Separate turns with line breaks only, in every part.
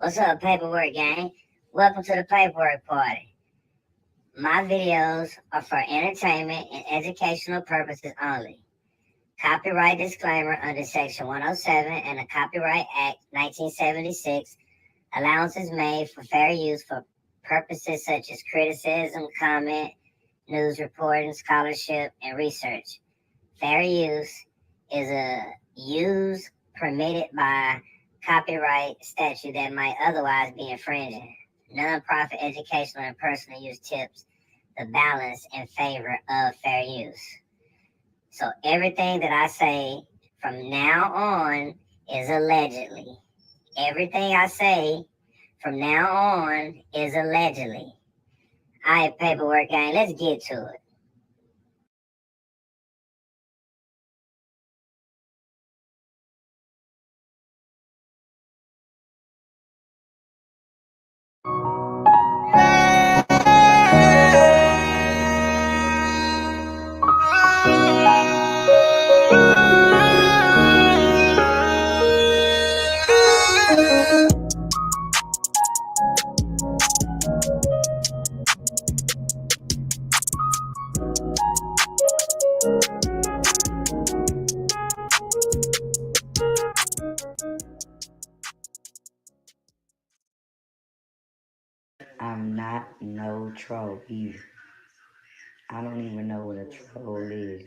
What's up, paperwork gang? Welcome to the paperwork party. My videos are for entertainment and educational purposes only. Copyright disclaimer under Section 107 and the Copyright Act 1976. Allowance is made for fair use for purposes such as criticism, comment, news reporting, scholarship, and research. Fair use is a use permitted by copyright statute that might otherwise be infringing. Nonprofit educational and personal use tips the balance in favor of fair use. So everything that I say from now on is allegedly. Everything I say from now on is allegedly. All right, paperwork gang, let's get to it.
I'm not no troll either. I don't even know what a troll is.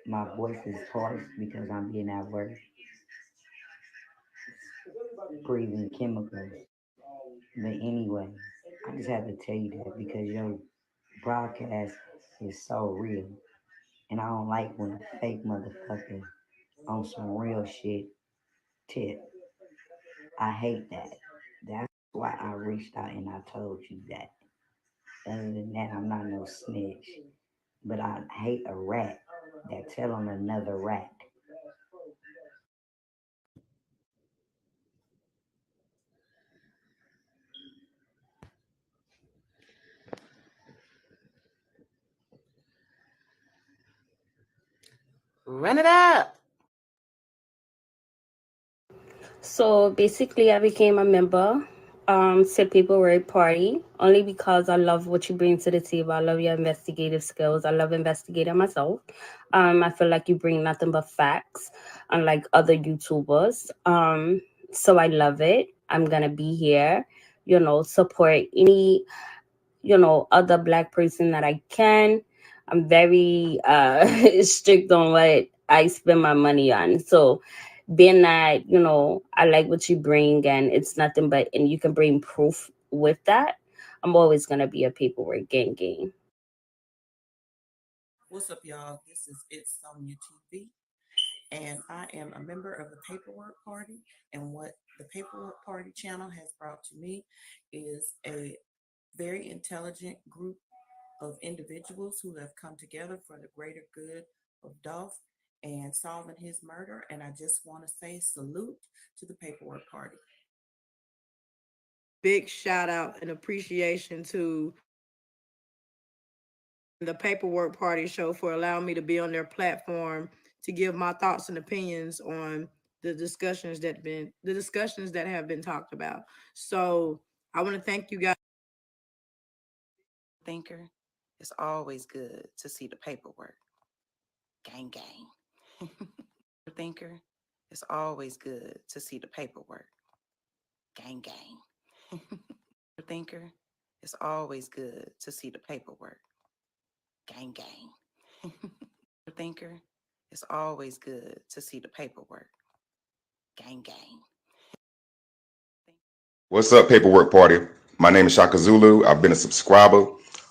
My voice is hoarse because I'm being at work, breathing chemicals. But anyway, I just have to tell you that because your broadcast is so real. And I don't like when a fake motherfucker on some real shit tip. I hate that. That's why I reached out and I told you that. Other than that, I'm not no snitch. But I hate a rat that tell on another rat.
Run it up.
So basically, I became a member to Paperwork Party only because I love what you bring to the table. I love your investigative skills. I love investigating myself. I feel like you bring nothing but facts, unlike other YouTubers. So I love it. I'm gonna be here, support any, other Black person that I can. I'm very strict on what I spend my money on. So being that, I like what you bring and it's nothing but, and you can bring proof with that, I'm always going to be a paperwork gang.
What's up, y'all? This is It's on YouTube, and I am a member of the Paperwork Party. And what the Paperwork Party channel has brought to me is a very intelligent group of individuals who have come together for the greater good of Dolph and solving his murder. And I just want to say salute to the Paperwork Party.
Big shout out and appreciation to the Paperwork Party show for allowing me to be on their platform to give my thoughts and opinions on the discussions that have been talked about. So I want to thank you guys.
Thinker, it's always good to see the paperwork. Gang, gang. Thinker, it's always good to see the paperwork. Gang, gang. Thinker, it's always good to see the paperwork. Gang, gang. Thinker, it's always good to see the paperwork. Gang, gang.
What's up, Paperwork Party? My name is Shaka Zulu. I've been a subscriber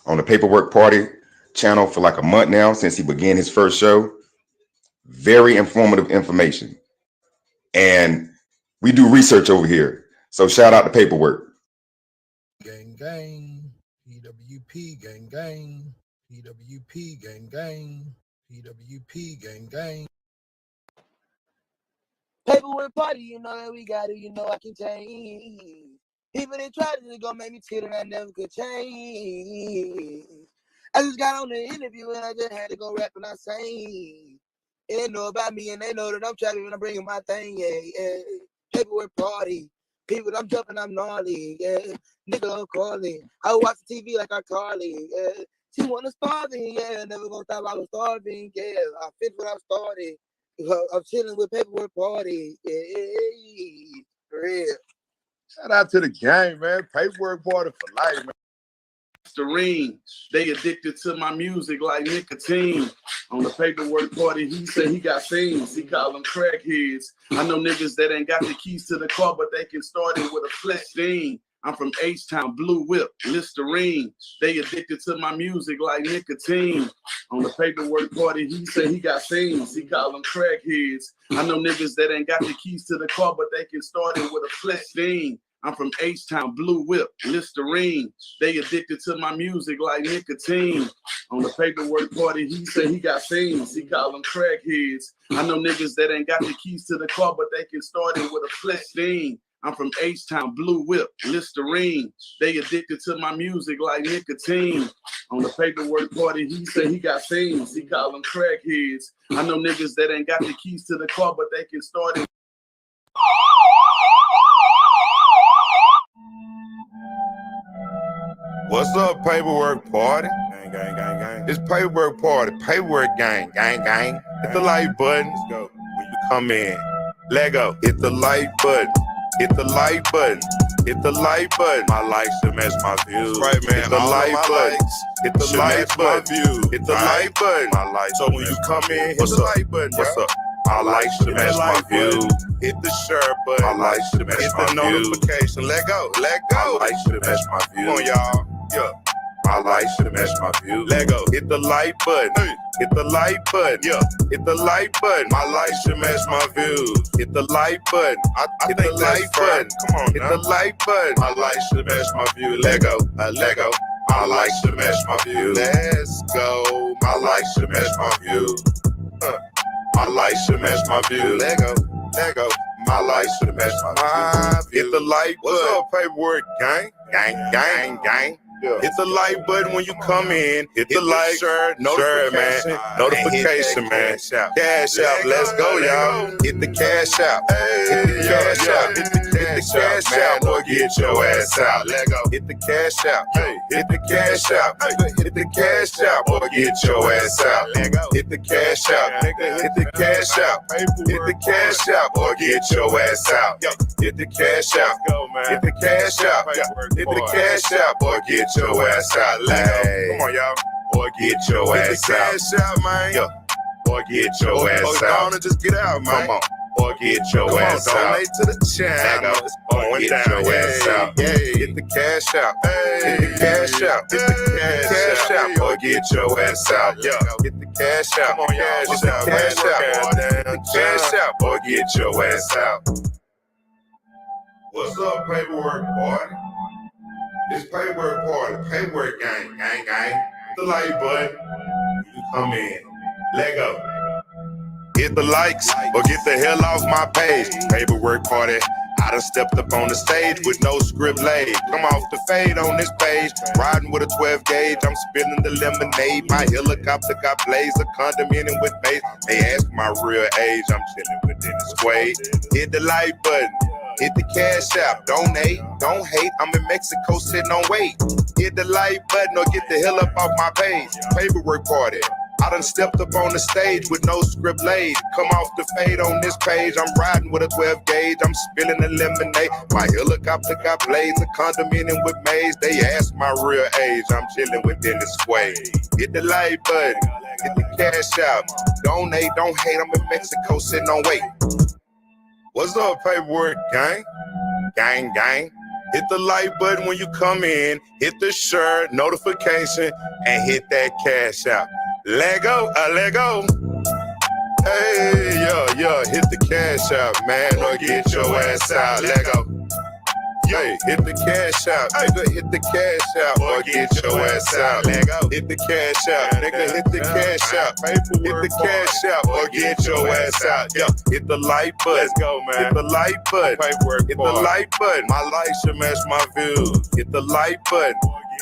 on the Paperwork Party channel for like a month now since he began his first show. Very informative information. And we do research over here. So shout out to Paperwork.
Gang, gang. PWP, gang, gang. PWP, gang, gang. PWP, gang, gang.
Paperwork party, you know that we got it, you know I can change. Even they tried to go make me tell them I never could change. I just got on the interview and I just had to go rap and I sing. And they know about me and they know that I'm trapping and I'm bringing my thing, yeah. Paperwork party, People, I'm jumping, I'm gnarly, yeah. Nigga, I'm calling. I watch the TV like I Carly, yeah. She wanna starving, yeah. Never gonna stop, I was starving, yeah. I fit what I started. I'm chilling with paperwork party, yeah. For real.
Shout out to the gang, man. Paperwork party for life, man. They addicted to my music like nicotine. On the paperwork party, he said he got things. He call them crackheads. I know niggas that ain't got the keys to the car, but they can start it with a flex thing. I'm from H-Town, Blue Whip, Listerine. They addicted to my music like nicotine. On the paperwork party, he said he got things. He call them crackheads. I know niggas that ain't got the keys to the car, but they can start it with a flex thing. I'm from H-Town, Blue Whip, Listerine. They addicted to my music like nicotine. On the paperwork party, he said he got things. He call them crackheads. I know niggas that ain't got the keys to the car, but they can start it with a flex thing. I'm from H-Town, Blue Whip, Listerine. They addicted to my music like nicotine. On the paperwork party, he said he got things. He call them crackheads. I know niggas that ain't got the keys to the car, but they can start it.
What's up, paperwork party? Gang, gang, gang, gang. It's paperwork party, paperwork gang, gang, gang. Hit the like button. Let's go. When you come in, let go. Hit the like button. Hit the like button. Hit the like button. My likes should match my views. Right, man. Hit the like button. Hit the like button. Hit the like button. My likes. So when you come in, hit the like button. What's up? My likes should match my views. Hit the share button. My likes should match my views. Hit the notification. Let go. Let go. My likes should match my views. Come on, y'all. Yeah. My likes should match my views. Let go. Hit the like button. Hit the like button. Yeah. Hit the like button. My likes should match my views. Hit the like button. Hit the like button. Come on. Hit the like button. My likes should match my views. Let go. Let go. My likes should match my views. Let's go. My likes should match my views. My likes should match my views. Let go. Let go. My likes should match my views. Hit the like button. What's up, paperwork gang? Gang, gang, gang. Yeah. Hit the like button when you come in. Hit the like, sure, notification, notification, man. Cash out, let's go, y'all. Hit the cash out. Hit the cash out. Hit the cash out, or get your ass out. Let go. Hit the cash out. Hit the cash out. Hit the cash out, or get your ass out. Hit the cash out. Hit the cash out. Hit the cash out, or get your ass out. Hit the cash out. Hit the cash out. Hit the cash out, or get your ass out, come on, y'all. Or get your ass out, man. Yeah. Or get your ass out. Just get out, man. Come on. Or get your ass out. Donate to the channel. Or get your ass out. Hit the cash out. Hit the cash out. Hit the cash out. Or get your ass out. Yeah. Hit the cash out. Come on, y'all. Hit the cash out. Hit the cash out. Or get your ass out. What's up, paperwork party? It's paperwork party, paperwork gang, gang, gang. Hit the like button. You come in. Let go. Hit the likes or get the hell off my page. Paperwork party. I done stepped up on the stage with no script laid. Come off the fade on this page. Riding with a 12 gauge. I'm spilling the lemonade. My helicopter got blaze. A condominium with base. They ask my real age. I'm chilling within the square. Hit the like button. Hit the cash out, donate, don't hate. I'm in Mexico sitting on wait. Hit the like button or get the hell up off my page. Paperwork party. I done stepped up on the stage with no script laid. Come off the fade on this page. I'm riding with a 12 gauge. I'm spilling the lemonade. My helicopter got blades. A condominium with maze. They ask my real age. I'm chilling within the sway. Hit the like button. Hit the cash out. Donate, don't hate. I'm in Mexico sitting on wait. What's up, paperwork gang? Gang, gang. Hit the like button when you come in. Hit the share notification and hit that cash out. Let go, let go. Hey, yeah, hit the cash out, man, or get your ass out. Let go. Hey, hit the cash out, nigga, hit the cash out, or get your ass out. Let go. Hit the cash out, nigga, hit the cash out. Hit the cash out, or get your ass out. Yeah, hit the like button. Let's go, man. Hit the like button. Hit the like button. My life should match my views. Hit the like button.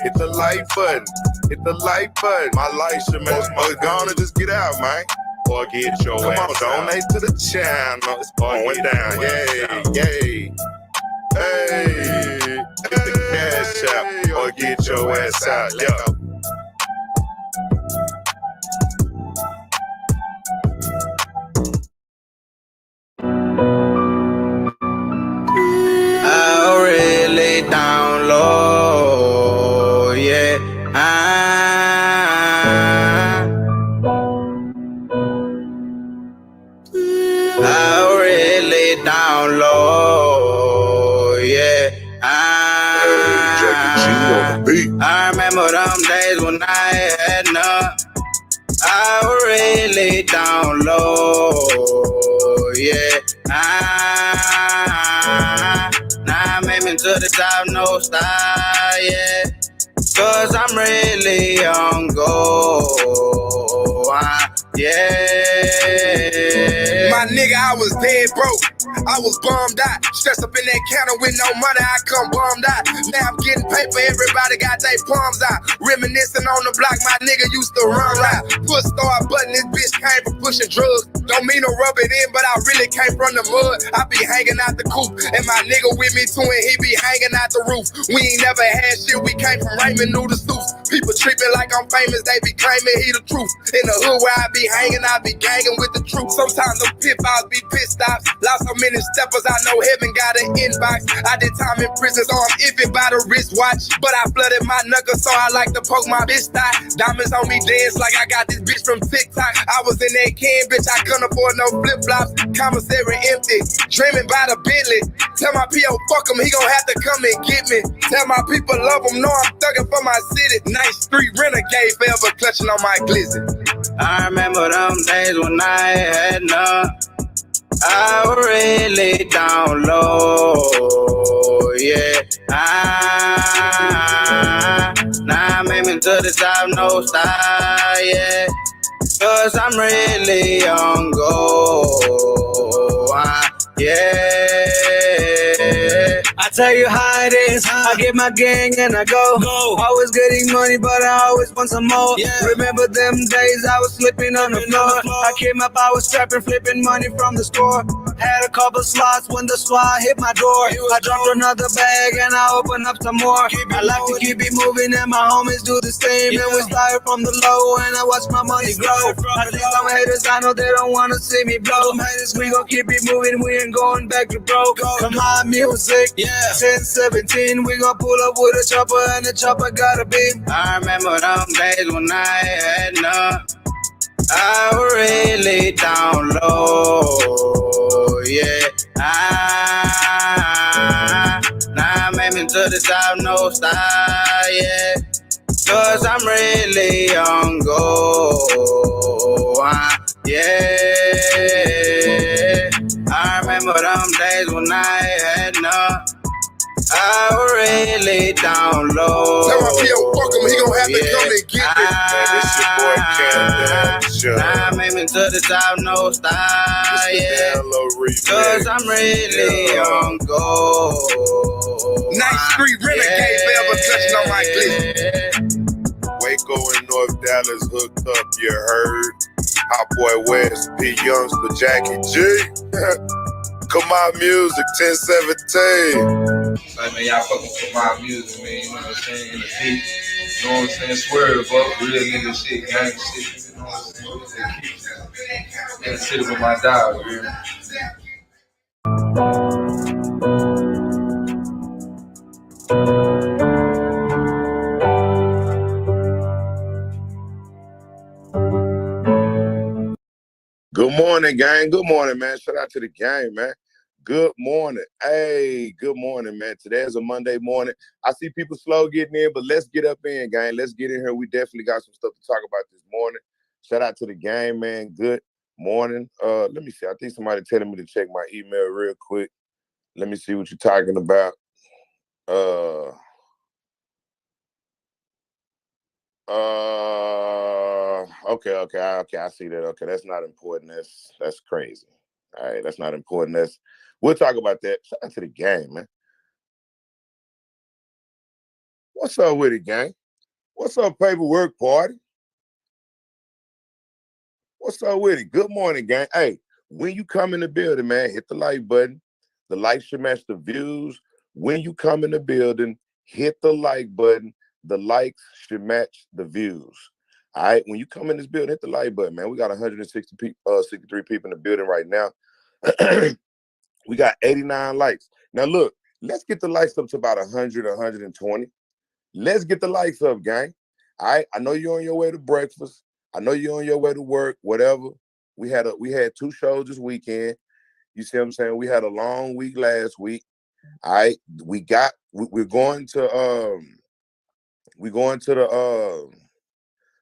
Hit the like button. Hit the like button. My life should match my views. Gonna just get out, man. Or get your ass out. Come on, donate to the channel. It's going down. Yay, yay. Hey, get the cash out or get your ass out. Let go.
Really down low, yeah. Really down low, yeah.
Jackyje on the beat.
I remember them days when I had none. I really down low, yeah. Now I'm aiming to the top, no style, yeah. Cause I'm really on go, yeah.
My nigga, I was dead broke. I was bummed out. Stressed up in that counter with no money, I come bummed out. Now I'm getting paper, everybody got their palms out. Reminiscing on the block, my nigga used to run right. Put start button, this bitch came from pushing drugs. Don't mean to rub it in, but I really came from the mud. I be hanging out the coop, and my nigga with me too, and he be hanging out the roof. We ain't never had shit, we came from ramen noodle soups. People treat me like I'm famous, they be claiming he the truth. In the hood where I be hanging, I be ganging with the truth. Sometimes the pit files be pissed off. Lost so many steppers, I know heaven got an inbox. I did time in prison, so I'm iffy by the wristwatch. But I flooded my knuckles, so I like to poke my bitch thigh. Diamonds on me dance like I got this bitch from TikTok. I was in that can, bitch, I couldn't afford no flip-flops. Commissary empty, dreaming by the Bentley. Tell my P.O. fuck him, he gon' have to come and get me. Tell my people love him, know I'm thugging for my city. Nice street renegade, forever clutching on my glizzy.
I remember them days when I had none. I really down low, yeah. Now I'm aiming to the top, no style, yeah. Cause I'm really on go, yeah. I tell you how it is, I get my gang and I go. Always getting money, but I always want some more. Remember them days I was slipping on the floor. I came up, I was strapping, flipping money from the store. Had a couple slots when the SWAT hit my door. I dropped another bag and I opened up some more. I like to keep it moving and my homies do the same. And we started from the low and I watch my money grow. I see some haters, I know they don't wanna see me blow. We gon' keep it moving, we ain't going back to broke. Come on, music, 10-17, we gon' pull up with a chopper and the chopper got a beam. I remember them days when I had none. I really down low, yeah. Now I'm aiming to the top, no style, yeah. Cause I'm really on go, yeah. I remember them days when I had none. I really down low.
Tell my P.O. fuck him, he gon' have to come and get me.
Man, this your boy countdownjohn.
I'm aiming to the top, no style, yeah. Cause I'm really on go.
Nice street renegade, forever clutching on my glizzy.
Waco and North Dallas hooked up, you heard. Hot Boy West, P. Youngs for jackyje. Come on, music, 10-17.
Like, man, y'all fucking for my music, man, you know what I'm saying, in the beat, you know what I'm saying, swerve up, real nigga shit, gang shit, you know what I'm saying, and shit with my dog, you hear me?
Good morning, gang. Good morning, man. Shout out to the gang, man. Good morning. Hey, good morning, man. Today is a Monday morning. I see people slow getting in, but let's get up in, gang. Let's get in here. We definitely got some stuff to talk about this morning. Shout out to the gang, man. Good morning. Let me see. I think somebody telling me to check my email real quick. Let me see what you're talking about. Okay, I see that. Okay, that's not important. That's crazy. All right, that's not important. We'll talk about that. Shout out to the gang, man. What's up with it, gang? What's up, paperwork party? What's up with it? Good morning, gang. Hey, when you come in the building, man, hit the like button. The like should match the views. When you come in the building, hit the like button. The likes should match the views. All right, when you come in this building, hit the like button, man. We got 163 people in the building right now. We got 89 likes. Now look, let's get the likes up to about 100, 120. Let's get the likes up, gang. All right, I know you're on your way to breakfast. I know you're on your way to work, whatever. We had 2 shows this weekend. You see what I'm saying? We had a long week last week. All right, we're going to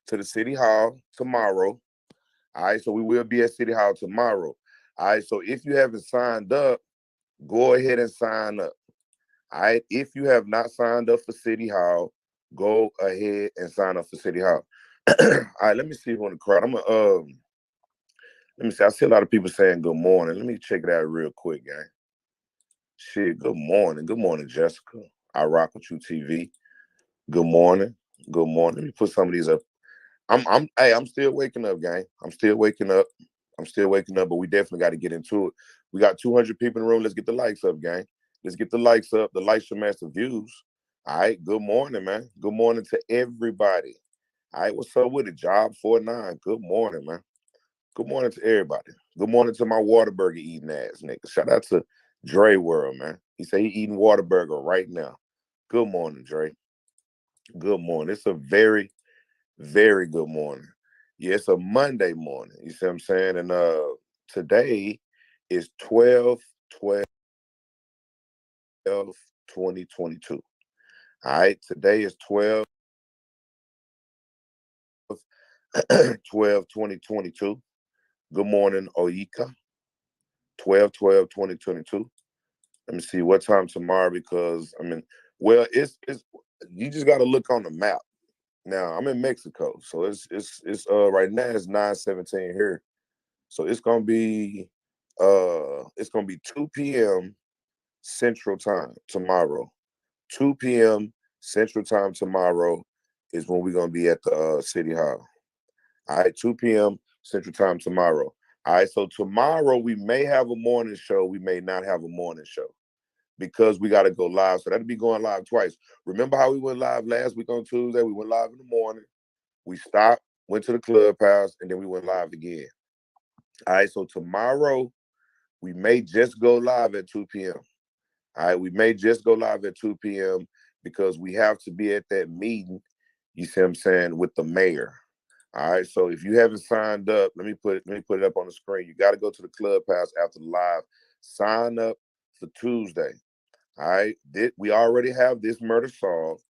the city hall tomorrow. All right, so we will be at City Hall tomorrow. All right, so if you haven't signed up, go ahead and sign up. All right, if you have not signed up for City Hall, go ahead and sign up for City Hall. All right, let me see who in the crowd. Let me see. I see a lot of people saying good morning. Let me check it out real quick, gang. Shit, good morning. Good morning, Jessica. I rock with you, TV. Good morning. Good morning. Let me put some of these up. I'm still waking up, gang. I'm still waking up, but we definitely got to get into it. We got 200 people in the room. Let's get the likes up, gang. Let's get the likes up. The likes should match the views. All right. Good morning, man. Good morning to everybody. All right. What's up with it? Job 49. Good morning, man. Good morning to everybody. Good morning to my Whataburger eating ass nigga. Shout out to Dre World, man. He said he eating Whataburger right now. Good morning, Dre. Good morning. It's a very, very good morning. Yeah, it's a Monday morning. You see what I'm saying? And today is 12/2022. All right, today is 12/2022. Good morning, Oika. 12/2022. Let me see what time tomorrow, because well, it's you just got to look on the map. Now I'm in Mexico, so it's right now it's 9:17 here, so it's gonna be 2 p.m. Central Time tomorrow. 2 p.m. Central Time tomorrow is when we're gonna be at the City Hall. All right, 2 p.m. Central Time tomorrow. All right, so tomorrow we may have a morning show, we may not have a morning show, because we got to go live. So that'll be going live twice. Remember how we went live last week on Tuesday? We went live in the morning. We stopped, went to the clubhouse, and then we went live again. All right, so tomorrow we may just go live at 2 p.m. All right, we may just go live at 2 p.m. because we have to be at that meeting, you see what I'm saying, with the mayor. All right, so if you haven't signed up, let me put it up on the screen. You got to go to the clubhouse after the live. Sign up for Tuesday. All right, we already have this murder solved.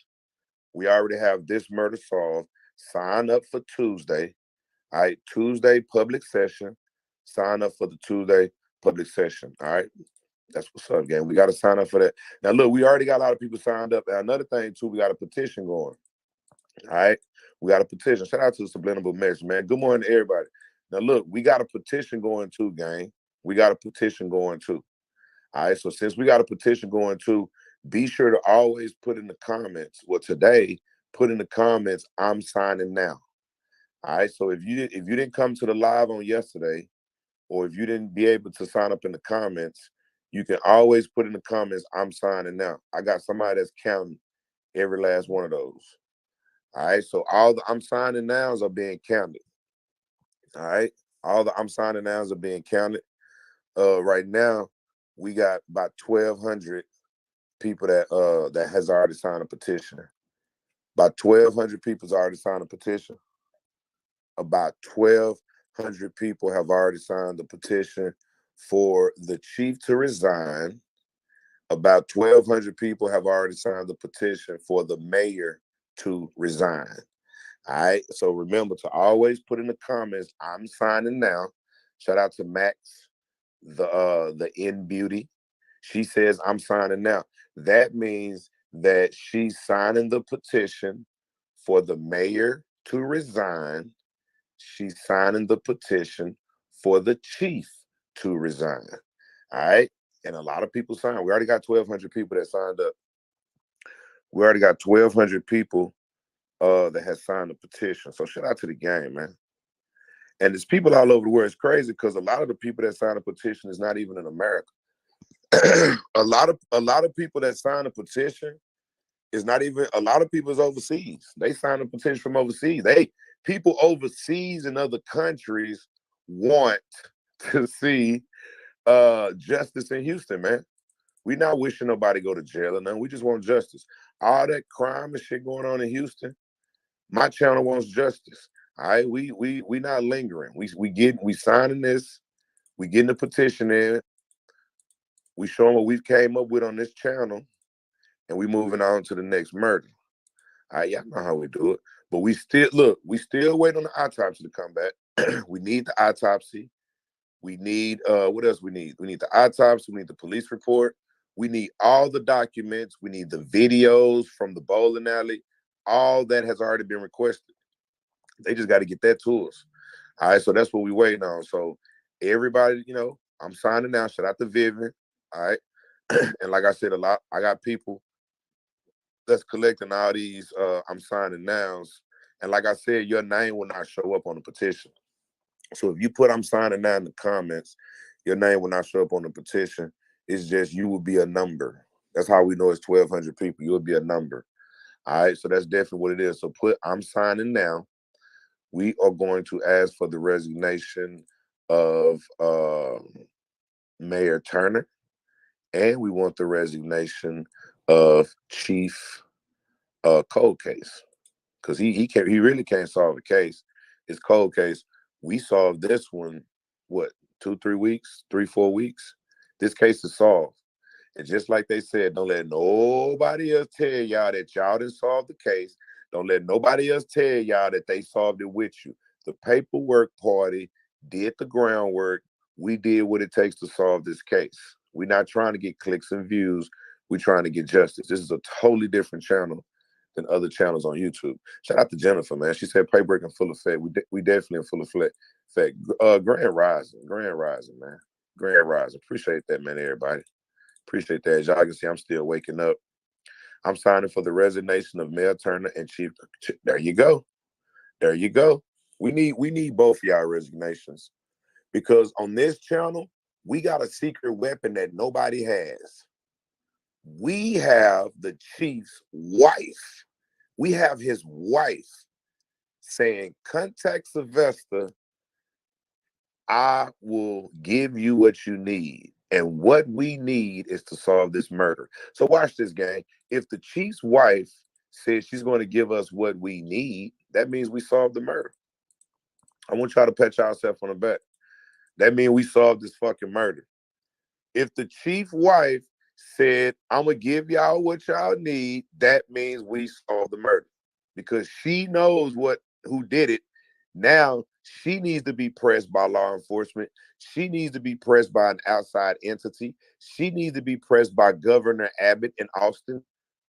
Sign up for Tuesday. All right, Tuesday public session. Sign up for the Tuesday public session. All right, that's what's up, gang. We got to sign up for that. Now, look, we already got a lot of people signed up. And another thing, too, we got a petition going. All right, we got a petition. Shout out to the Subliminal Message, man. Good morning to everybody. Now, look, we got a petition going, too, gang. We got a petition going, too. All right, so since we got a petition going too, be sure to always put in the comments. Well, today, put in the comments, I'm signing now. All right, so if you didn't come to the live on yesterday, or if you didn't be able to sign up in the comments, you can always put in the comments, I'm signing now. I got somebody that's counting every last one of those. All right, so all the I'm signing nows are being counted. All right, all the I'm signing nows are being counted. Right now, we got about 1,200 people that has already signed a petition. About 1,200 people's already signed a petition. About 1,200 people have already signed the petition for the chief to resign. About 1,200 people have already signed the petition for the mayor to resign. All right, so remember to always put in the comments, I'm signing now. Shout out to Max, the N Beauty. She says, I'm signing now. That means that she's signing the petition for the mayor to resign. She's signing the petition for the chief to resign. All right. And a lot of people signed. We already got 1,200 people that signed up. We already got 1,200 people that has signed the petition. So shout out to the gang, man. And there's people all over the world. It's crazy because a lot of the people that signed a petition is not even in America. a lot of people that sign a petition is not even, a lot of people is overseas. They sign a petition from overseas. People overseas in other countries want to see justice in Houston, man. We not wishing nobody go to jail or nothing. We just want justice. All that crime and shit going on in Houston, my channel wants justice. All right, we not lingering. We signing this. We getting the petition in. We showing what we've came up with on this channel, and we moving on to the next murder. All right, y'all know how we do it. But we still waiting on the autopsy to come back. We need the autopsy. We need what else we need? We need the autopsy. We need the police report. We need all the documents. We need the videos from the bowling alley. All that has already been requested. They just got to get that to us. All right, so that's what we waiting on. So everybody, I'm signing now. Shout out to Vivian. All right. And like I said, I got people that's collecting all these I'm signing nows. And like I said, your name will not show up on the petition. So if you put I'm signing now in the comments, your name will not show up on the petition. It's just you will be a number. That's how we know it's 1,200 people. You'll be a number. All right, so that's definitely what it is. So put I'm signing now. We are going to ask for the resignation of Mayor Turner, and we want the resignation of Chief Cold Case, because he really can't solve a case. It's cold case. We solved this one, what, 2-3 weeks, 3-4 weeks? This case is solved. And just like they said, don't let nobody else tell y'all that y'all didn't solve the case. Don't let nobody else tell y'all that they solved it with you. The paperwork party did the groundwork. We did what it takes to solve this case. We're not trying to get clicks and views. We're trying to get justice. This is a totally different channel than other channels on YouTube. Shout out to Jennifer, man. She said paperwork in full effect. We definitely in full effect. Grand Rising, man. Grand Rising. Appreciate that, man, everybody. Appreciate that. As y'all can see, I'm still waking up. I'm signing for the resignation of Mayor Turner and Chief. There you go. There you go. We need both of y'all resignations, because on this channel, we got a secret weapon that nobody has. We have the chief's wife. We have his wife saying, contact Sylvester. I will give you what you need. And what we need is to solve this murder. So watch this, gang. If the chief's wife says she's going to give us what we need, that means we solved the murder. I want y'all to pat yourself on the back. That means we solved this fucking murder. If the chief wife said, I'm going to give y'all what y'all need, that means we solved the murder. Because she knows who did it. Now, she needs to be pressed by law enforcement. She needs to be pressed by an outside entity. She needs to be pressed by Governor Abbott in Austin.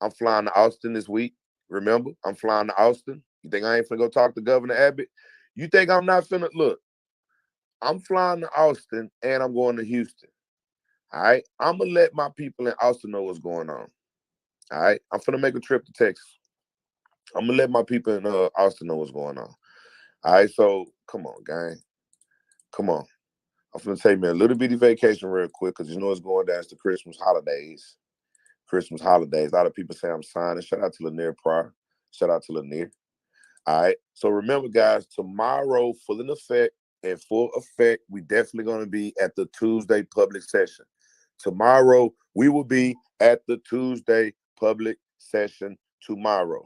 I'm flying to Austin this week. Remember, I'm flying to Austin. You think I ain't finna go talk to Governor Abbott? You think I'm not finna? Look, I'm flying to Austin and I'm going to Houston. All right? I'm going to let my people in Austin know what's going on. All right? I'm finna make a trip to Texas. I'm going to let my people in Austin know what's going on. All right, so come on, gang. Come on. I'm going to take me a little bitty vacation real quick, because you know it's going down. It's the Christmas holidays. Christmas holidays. A lot of people say I'm signing. Shout out to Lanier Pryor. Shout out to Lanier. All right. So remember, guys, tomorrow, full in effect, we definitely going to be at the Tuesday public session. Tomorrow, we will be at the Tuesday public session tomorrow.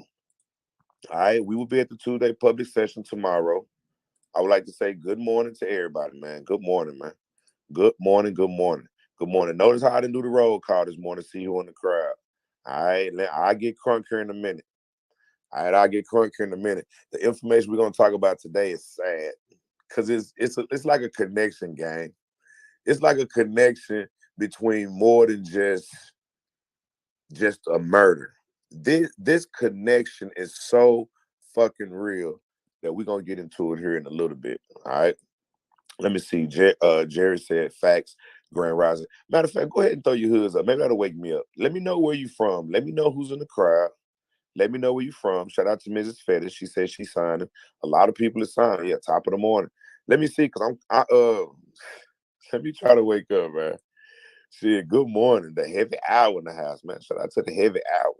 All right, we will be at the Tuesday public session tomorrow. I would like to say good morning to everybody, man. Good morning, man. Good morning, good morning. Good morning. Notice how I didn't do the roll call this morning, see who in the crowd. All right, I'll get crunk here in a minute. All right, I'll get crunk here in a minute. The information we're going to talk about today is sad, because it's like a connection, gang. It's like a connection between more than just a murder. This connection is so fucking real that we're gonna get into it here in a little bit. All right. Let me see. Jerry said facts, Grand Rising. Matter of fact, go ahead and throw your hoods up. Maybe that'll wake me up. Let me know where you from. Let me know who's in the crowd. Let me know where you from. Shout out to Mrs. Fettis. She said she's signing. A lot of people are signing. Yeah, top of the morning. Let me see, because let me try to wake up, man. Shit, good morning. The heavy hour in the house, man. Shout out to the heavy hour.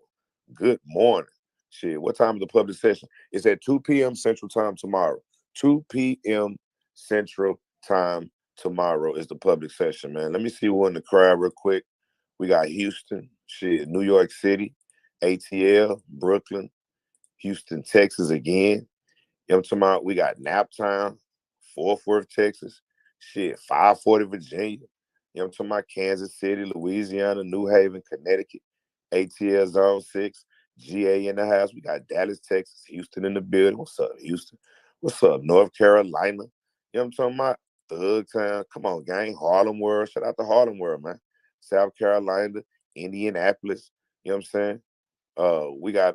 Good morning. Shit, what time is the public session? It's at 2 p.m. Central Time tomorrow. 2 p.m. Central Time tomorrow is the public session, man. Let me see who in the crowd real quick. We got Houston, shit, New York City, ATL, Brooklyn, Houston, Texas again. You know what I'm talking about? We got Naptown, Fort Worth, Texas, shit, 540 Virginia. You know what I'm talking about? Kansas City, Louisiana, New Haven, Connecticut, ATL Zone 6, GA in the house. We got Dallas, Texas, Houston in the building. What's up, Houston? What's up, North Carolina? You know what I'm talking about? Thug Town. Come on, gang. Harlem World. Shout out to Harlem World, man. South Carolina, Indianapolis. You know what I'm saying? We got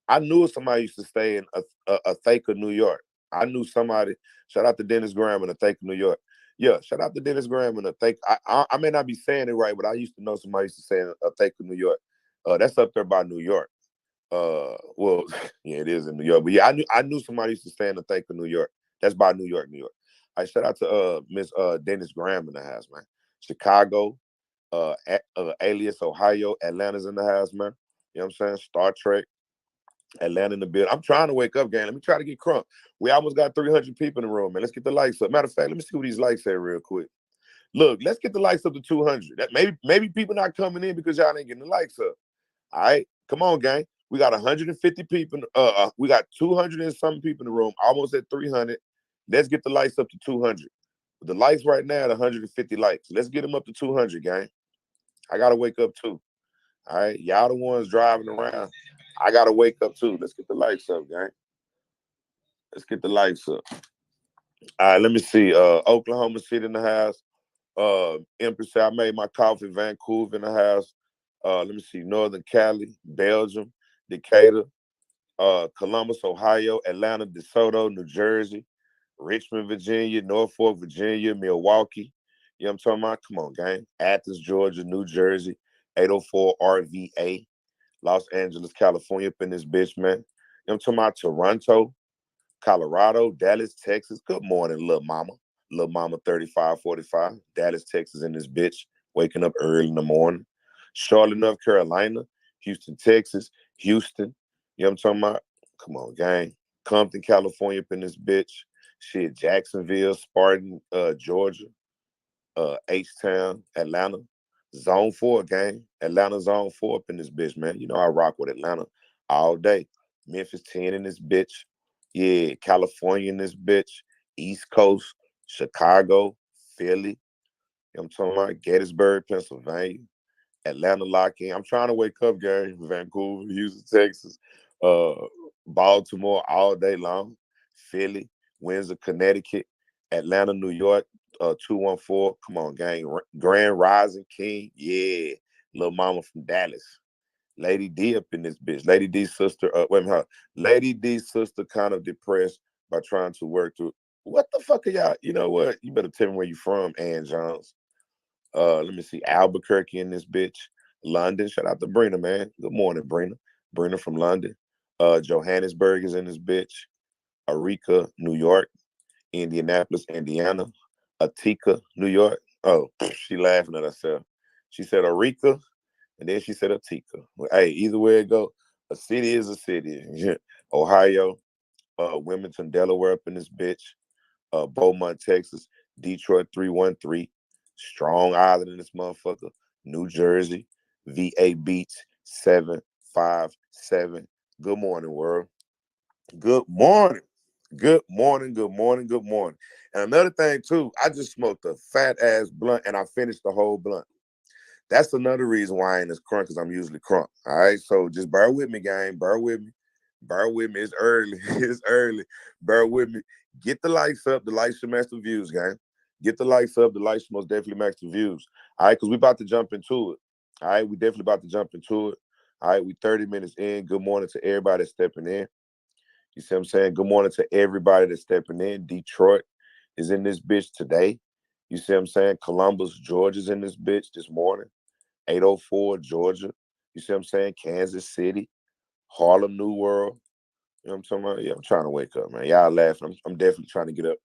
I knew somebody used to stay in a Thaker, New York. I knew somebody. Shout out to Dennis Graham in a Thaker, New York. Yeah, shout out to Dennis Graham in a Thaker. I may not be saying it right, but I used to know somebody used to stay in a Thaker, New York. That's up there by New York. Well, yeah, it is in New York. But yeah, I knew somebody used to stay in a Thaker, New York. That's by New York, New York. I shout out to Miss Dennis Graham in the house, man. Chicago, Alias, Ohio, Atlanta's in the house, man. You know what I'm saying? Star Trek, Atlanta in the building. I'm trying to wake up, gang. Let me try to get crunk. We almost got 300 people in the room, man. Let's get the lights up. Matter of fact, let me see what these lights say real quick. Look, let's get the lights up to 200. That maybe people not coming in because y'all ain't getting the lights up. All right, come on, gang. We got 150 people. We got 200 and some people in the room. Almost at 300. Let's get the lights up to 200. The lights right now at 150 lights. Let's get them up to 200, gang. I gotta wake up too. All right, y'all the ones driving around. I gotta wake up too. Let's get the lights up, gang. Let's get the lights up. All right, let me see. Oklahoma City in the house. Empress, I made my coffee. Vancouver in the house. Let me see. Northern Cali, Belgium, Decatur, Columbus, Ohio, Atlanta, DeSoto, New Jersey, Richmond, Virginia, Norfolk, Virginia, Milwaukee. You know what I'm talking about? Come on, gang. Athens, Georgia, New Jersey, 804 RVA, Los Angeles, California, up in this bitch, man. You know what I'm talking about? Toronto, Colorado, Dallas, Texas. Good morning, little mama. Little mama 3545. Dallas, Texas in this bitch. Waking up early in the morning. Charlotte, North Carolina. Houston, Texas. Houston. You know what I'm talking about? Come on, gang. Compton, California, up in this bitch. Shit, Jacksonville, Spartan, Georgia. H-Town, Atlanta. Zone 4, gang. Atlanta Zone 4 up in this bitch, man. You know I rock with Atlanta all day. Memphis 10 in this bitch. Yeah, California in this bitch. East Coast, Chicago, Philly. You know what I'm talking about? Gettysburg, Pennsylvania. Atlanta lock in. I'm trying to wake up, gang. Vancouver, Houston, Texas. Baltimore all day long. Philly, Windsor, Connecticut. Atlanta, New York. 214. Come on, gang. Grand Rising King. Yeah. Little mama from Dallas. Lady D up in this bitch. Lady D's sister. Wait a minute. Lady D's sister kind of depressed by trying to work through. What the fuck are y'all? You know what? You better tell me where you from, Ann Jones. Let me see. Albuquerque in this bitch. London. Shout out to Brina, man. Good morning, Brina. Brina from London. Johannesburg is in this bitch. Arica, New York. Indianapolis, Indiana. Atika, New York. Oh, she laughing at herself. She said Arica, and then she said Atika. Hey, either way it go, a city is a city. Ohio, Wilmington, Delaware up in this bitch. Beaumont, Texas. Detroit 313. Strong Island in this motherfucker. New Jersey. VA Beach 757. Good morning, world. Good morning. Good morning, good morning, good morning. And another thing, too, I just smoked a fat-ass blunt, and I finished the whole blunt. That's another reason why I ain't as crunk, because I'm usually crunk, all right? So just bear with me, gang. Bear with me. Bear with me. It's early. It's early. Bear with me. Get the lights up. The lights should match the views, gang. Get the lights up. The lights should most definitely match the views, all right? Because we about to jump into it, all right? We definitely about to jump into it, all right? We 30 minutes in. Good morning to everybody that's stepping in. You see what I'm saying? Good morning to everybody that's stepping in. Detroit is in this bitch today. You see what I'm saying? Columbus, Georgia's in this bitch this morning. 804, Georgia. You see what I'm saying? Kansas City, Harlem, New World. You know what I'm talking about? Yeah, I'm trying to wake up, man. Y'all laughing. I'm definitely trying to get up.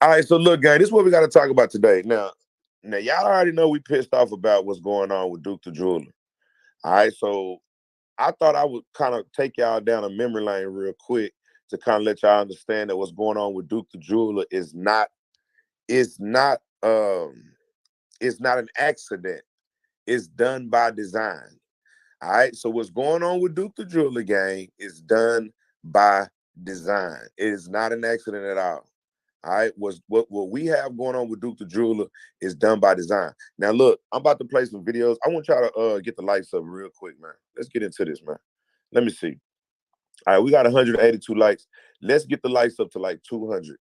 All right, so look, gang, this is what we got to talk about today. Now, Now, y'all already know we pissed off about what's going on with Duke the Jeweler. All right, so I thought I would kind of take y'all down a memory lane real quick to kind of let y'all understand that what's going on with Duke the Jeweler is not an accident. It's done by design. All right, so what's going on with Duke the Jeweler gang is done by design. It is not an accident at all. All right, what we have going on with Duke the Jeweler is done by design. Now, look, I'm about to play some videos. I want y'all to get the lights up real quick, man. Let's get into this, man. Let me see. All right, we got 182 likes. Let's get the lights up to like 200.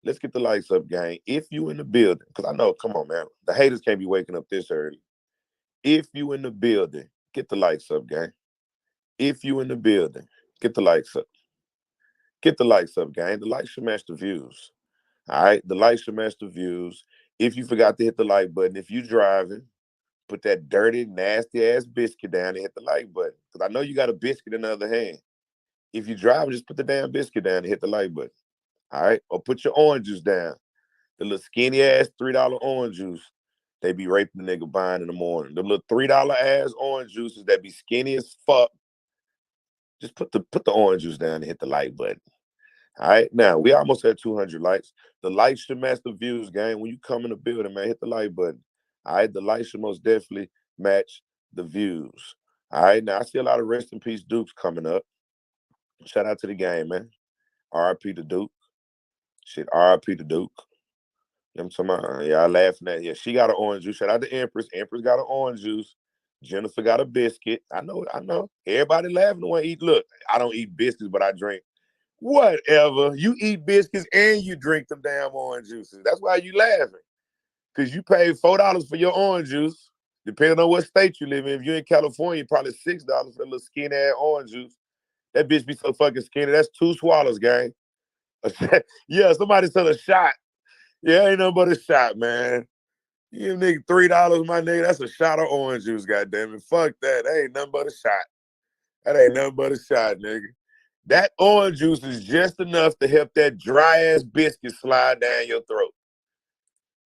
Let's get the lights up, gang. If you in the building, because I know, come on, man. The haters can't be waking up this early. If you in the building, get the lights up, gang. If you in the building, get the lights up. Get the lights up, gang. The lights should match the views. All right, the lights should match the views. If you forgot to hit the like button, if you driving, put that dirty, nasty ass biscuit down and hit the like button. Because I know you got a biscuit in the other hand. If you driving, just put the damn biscuit down and hit the like button. All right, or put your orange juice down. The little skinny ass $3 orange juice they be raping the nigga buying in the morning. The little $3 ass orange juices that be skinny as fuck. Just put the orange juice down and hit the like button. All right, now we almost had 200 likes. The lights should match the views, gang. When you come in the building, man, hit the like button. All right, the lights should most definitely match the views. All right, now I see a lot of rest in peace Dukes coming up. Shout out to the game, man. RIP to Duke. Shit, RIP to Duke. You know what I'm talking about? Y'all laughing at. Yeah, she got an orange juice. Shout out to Empress. Empress got an orange juice. Jennifer got a biscuit. I know. Everybody laughing when I eat. Look, I don't eat biscuits, but I drink. Whatever. You eat biscuits and you drink them damn orange juices. That's why you laughing. Because you paid $4 for your orange juice, depending on what state you live in. If you're in California, probably $6 for a little skinny ass orange juice. That bitch be so fucking skinny. That's 2 swallows, gang. Yeah, somebody said a shot. Yeah, ain't nothing but a shot, man. You nigga $3, my nigga. That's a shot of orange juice, goddammit. Fuck that. That ain't nothing but a shot. That ain't nothing but a shot, nigga. That orange juice is just enough to help that dry-ass biscuit slide down your throat.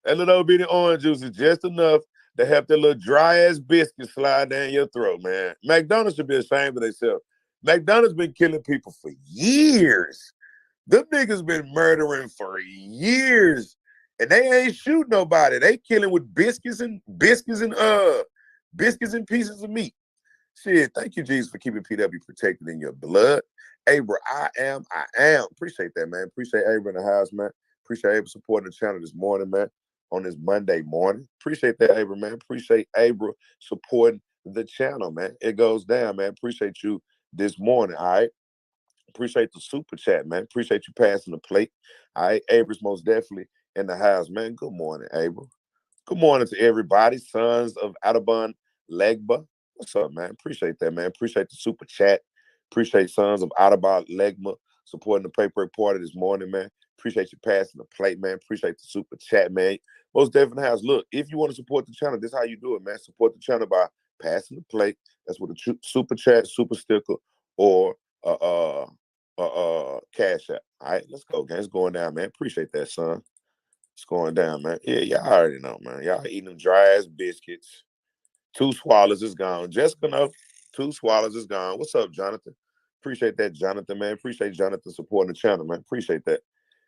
That little bitty orange juice is just enough to help that little dry-ass biscuit slide down your throat, man. McDonald's should be ashamed of themselves. McDonald's been killing people for years. Them niggas been murdering for years. And they ain't shoot nobody. They killing with biscuits and pieces of meat. Shit, thank you, Jesus, for keeping PW protected in your blood. Abra, I am. Appreciate that, man. Appreciate Abra in the house, man. Appreciate Abra supporting the channel this morning, man, on this Monday morning. Appreciate that, Abra, man. Appreciate Abra supporting the channel, man. It goes down, man. Appreciate you this morning, all right? Appreciate the super chat, man. Appreciate you passing the plate. All right, Abra's most definitely in the house, man. Good morning, Abra. Good morning to everybody. Sons of Audubon Legba. What's up, man? Appreciate that, man. Appreciate the super chat. Appreciate Sons of Audubon Legba supporting the paperwork party this morning, man. Appreciate you passing the plate, man. Appreciate the super chat, man. Most definitely house. Look, if you want to support the channel, this is how you do it, man. Support the channel by passing the plate. That's with a super chat, super sticker, or cash app. All right, let's go, gang. It's going down, man. Appreciate that, son. It's going down, man. Yeah, y'all already know, man. Y'all eating them dry ass biscuits. 2 swallows is gone. Just enough. 2 swallows is gone. What's up, Jonathan? Appreciate that, Jonathan, man. Appreciate Jonathan supporting the channel, man. Appreciate that.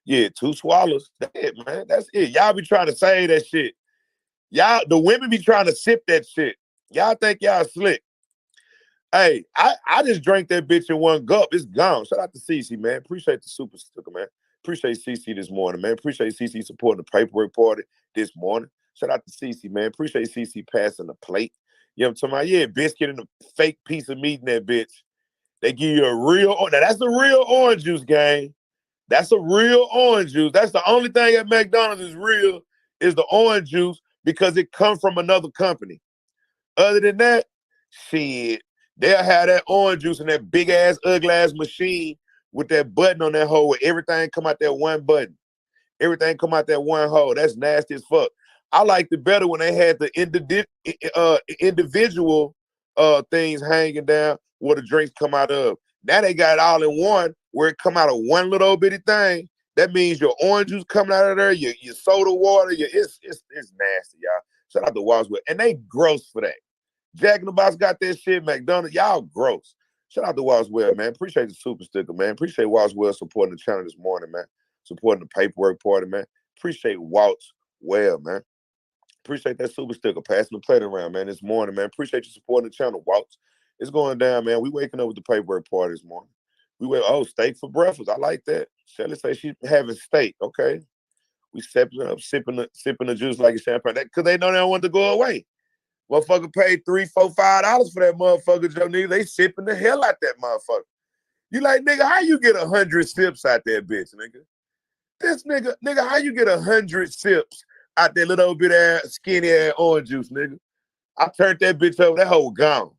Yeah, 2 swallows. That's it, man. That's it. Y'all be trying to say that shit. Y'all, the women be trying to sip that shit. Y'all think y'all slick. Hey, I just drank that bitch in 1 gulp. It's gone. Shout out to Cece, man. Appreciate the super sticker, man. Appreciate Cece this morning, man. Appreciate Cece supporting the paperwork party this morning. Shout out to Cece, man. Appreciate Cece passing the plate. You know what I'm talking about? Yeah, biscuit and a fake piece of meat in that bitch. They give you a real, now that's the real orange juice, gang. That's a real orange juice. That's the only thing at McDonald's is real, is the orange juice, because it comes from another company. Other than that, shit, they'll have that orange juice in that big ass, ugly ass machine with that button on that hole where everything come out that one button. Everything come out that one hole. That's nasty as fuck. I liked it better when they had the individual things hanging down where the drinks come out of. Now they got it all in one where it come out of one little bitty thing. That means your orange juice coming out of there, your soda water, it's nasty, y'all. Shout out to Walswell. And they gross for that. Jack in the Box got that shit. McDonald's, y'all gross. Shout out to Walswell, man. Appreciate the super sticker, man. Appreciate Walswell supporting the channel this morning, man. Supporting the paperwork party, man. Appreciate Walt's well, man. Appreciate that super sticker. Passing the plate around, man, this morning, man. Appreciate you supporting the channel, Waltz. It's going down, man. We waking up with the paperwork party this morning. We went, oh, steak for breakfast. I like that. Shelly say she's having steak. Okay. We stepping up, sipping the juice like a champagne. Because they know they don't want to go away. Motherfucker paid $3, $4, $5 for that motherfucker, Joe Nigga. They sipping the hell out that motherfucker. You like, nigga, how you get 100 sips out that bitch, nigga? This nigga, how you get 100 sips out that little bit ass, skinny ass orange juice, nigga? I turned that bitch over, that whole gone.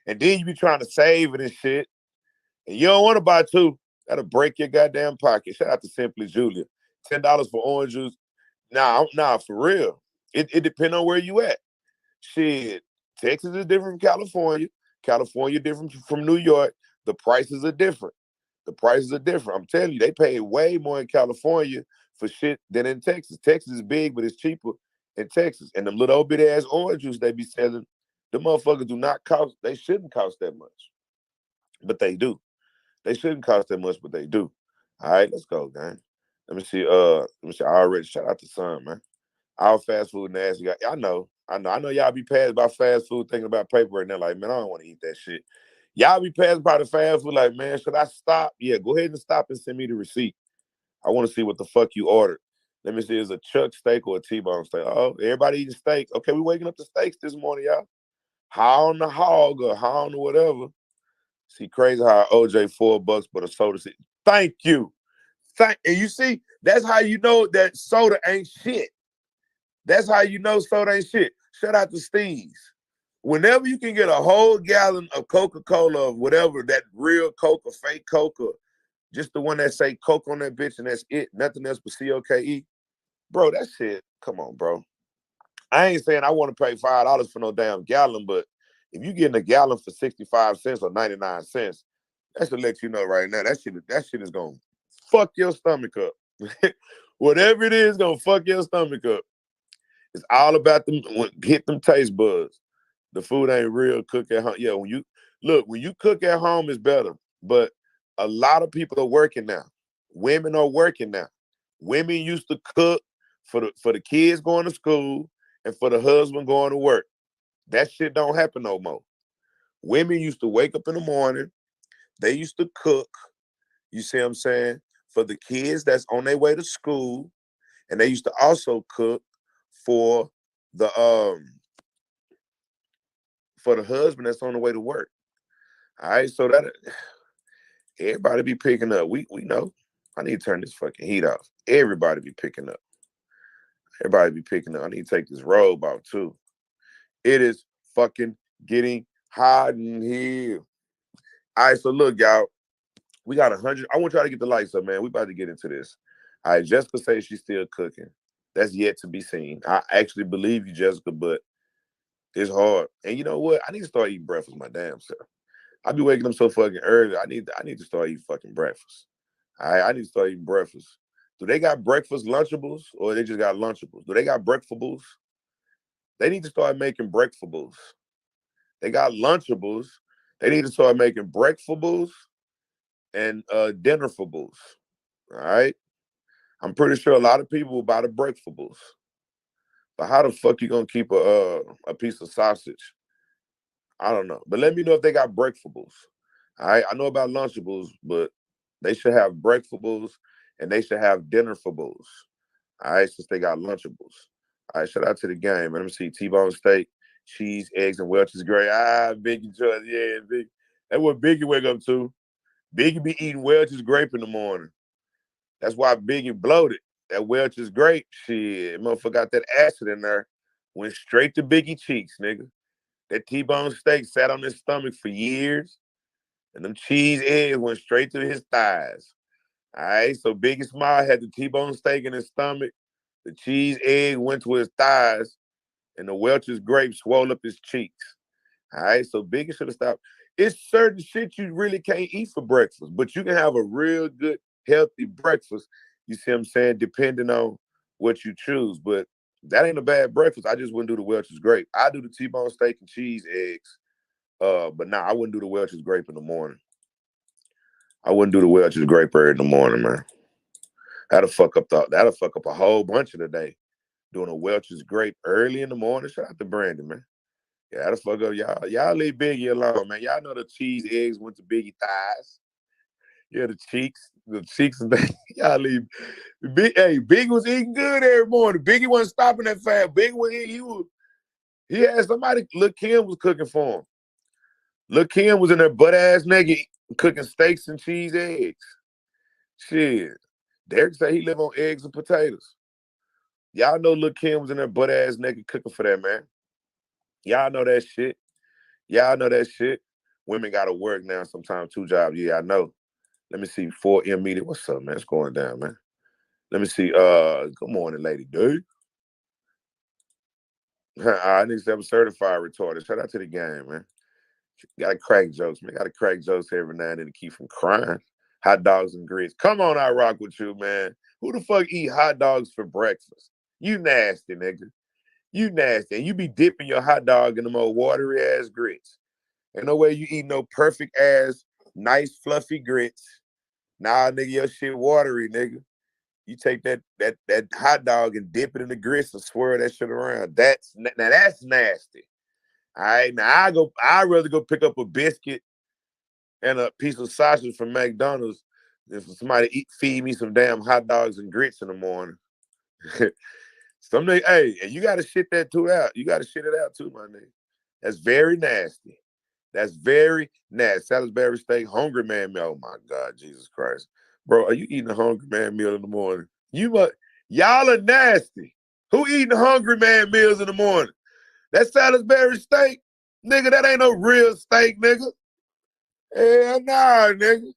And then you be trying to save it and shit. And you don't want to buy two. That'll break your goddamn pocket. Shout out to Simply Julia. $10 for orange juice. Nah, for real. It depends on where you at. Shit, Texas is different from California. California different from New York. The prices are different. I'm telling you, they pay way more in California for shit than in Texas. Texas is big, but it's cheaper in Texas. And them little bitty ass orange juice they be selling, the motherfuckers do not cost, they shouldn't cost that much. But they do. They shouldn't cost that much, but they do. All right, let's go, gang. Let me see. I already shout out to Son, man. All fast food nasty. I know y'all be passed by fast food thinking about paperwork and they're like, man, I don't want to eat that shit. Y'all be passed by the fast food like, man, should I stop? Yeah, go ahead and stop and send me the receipt. I want to see what the fuck you ordered. Let me see, is a chuck steak or a T-bone steak? Oh, everybody eating steak. Okay, we waking up to steaks this morning, y'all. How on the hog or how on the whatever. See, crazy how OJ $4, but a soda. Thank you. And you see, that's how you know that soda ain't shit. That's how you know soda ain't shit. Shout out to Steve's. Whenever you can get a whole gallon of Coca-Cola or whatever, that real Coke or fake Coke or just the one that say Coke on that bitch and that's it, nothing else but COKE. Bro, that shit, come on, bro. I ain't saying I want to pay $5 for no damn gallon, but if you getting a gallon for 65 cents or 99 cents, that should let you know right now, that shit is going to fuck your stomach up. Whatever it is, going to fuck your stomach up. It's all about them, hit them taste buds. The food ain't real, cook at home. Yeah, when you cook at home, it's better. But a lot of people are working now. Women are working now. Women used to cook for the kids going to school and for the husband going to work. That shit don't happen no more. Women used to wake up in the morning. They used to cook, you see what I'm saying, for the kids that's on their way to school. And they used to also cook for the husband that's on the way to work. All right, so that everybody be picking up. We know. I need to turn this fucking heat off. Everybody be picking up. I need to take this robe off too. It is fucking getting hot in here. All right, so look, y'all. We got 100. I want y'all to get the lights up, man. We about to get into this. All right, Jessica says she's still cooking. That's yet to be seen. I actually believe you, Jessica, but it's hard. And you know what? I need to start eating breakfast my damn self. I be waking up so fucking early. I need to start eating fucking breakfast. All right, I need to start eating breakfast. Do they got breakfast Lunchables or they just got Lunchables? Do they got breakfables? They need to start making breakfables. They got Lunchables. They need to start making breakfables and dinnerfables. All right? I'm pretty sure a lot of people will buy the breakfables. But how the fuck you gonna keep a piece of sausage? I don't know. But let me know if they got breakfables. All right? I know about Lunchables, but they should have breakfables and they should have dinnerfables. All right, since they got Lunchables. All right, shout out to the game. Let me see. T-bone steak, cheese, eggs, and Welch's grape. Biggie choice. Yeah, Biggie. That's what Biggie wake up to. Biggie be eating Welch's grape in the morning. That's why Biggie bloated. That Welch's grape, shit, motherfucker got that acid in there. Went straight to Biggie cheeks, nigga. That T-bone steak sat on his stomach for years. And them cheese eggs went straight to his thighs. All right, so Biggie Smile had the T-bone steak in his stomach. The cheese egg went to his thighs. And the Welch's grape swelled up his cheeks. All right, so Biggie should have stopped. It's certain shit you really can't eat for breakfast, but you can have a real good, healthy breakfast, you see what I'm saying, depending on what you choose. But That ain't a bad breakfast. I just wouldn't do the Welch's grape. I do the T-bone steak and cheese, eggs. But nah, I wouldn't do the Welch's grape in the morning. I wouldn't do the Welch's grape early in the morning, man. That'll fuck up a whole bunch of the day. Doing a Welch's grape early in the morning. Shout out to Brandon, man. Yeah, that'll fuck up y'all. Y'all leave Biggie alone, man. Y'all know the cheese eggs went to Biggie thighs. Yeah, the cheeks. Y'all leave. Biggie was eating good every morning. Biggie wasn't stopping that fast. Biggie was he had somebody. Lil Kim was cooking for him. Lil Kim was in there butt ass naked cooking steaks and cheese eggs. Shit. Derek said he live on eggs and potatoes. Y'all know Lil Kim was in there butt ass naked cooking for that, man. Y'all know that shit. Y'all know that shit. Women gotta work now sometimes, 2 jobs. Yeah, I know. Let me see. 4M media. What's up, man? It's going down, man. Let me see. Good morning, Lady D. I need to have a certified retarded. Shout out to the game, man. Gotta crack jokes, man. Gotta crack jokes every now and then to keep from crying. Hot dogs and grits. Come on, I rock with you, man. Who the fuck eat hot dogs for breakfast? You nasty, nigga. You nasty. And you be dipping your hot dog in them old watery ass grits. Ain't no way you eat no perfect ass, nice fluffy grits. Nah, nigga, your shit watery, nigga. You take that hot dog and dip it in the grits and swirl that shit around. That's nasty. All right, now I'd rather go pick up a biscuit and a piece of sausage from McDonald's than for somebody feed me some damn hot dogs and grits in the morning. Hey, and you gotta shit that too out. You gotta shit it out too, my nigga. That's very nasty. That's very nasty. Salisbury steak, hungry man meal. Oh my God, Jesus Christ. Bro, are you eating a hungry man meal in the morning? Y'all are nasty. Who eating hungry man meals in the morning? That Salisbury steak, nigga, that ain't no real steak, nigga. Hell nah, nigga.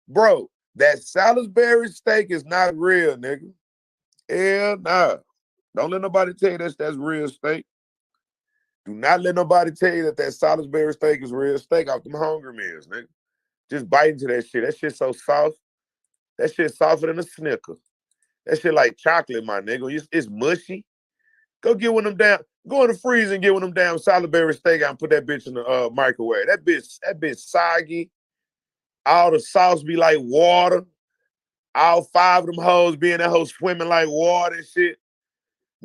Bro, that Salisbury steak is not real, nigga. Hell nah. Don't let nobody tell you that's real steak. Do not let nobody tell you that Salisbury steak is real steak off them hungry meals, nigga. Just bite into that shit. That shit so soft. That shit softer than a Snicker. That shit like chocolate, my nigga. It's mushy. Go get one of them down. Go in the freezer and get one of them damn Salisbury steak out and put that bitch in the microwave. That bitch soggy. All the sauce be like water. All 5 of them hoes be in that hoe swimming like water and shit.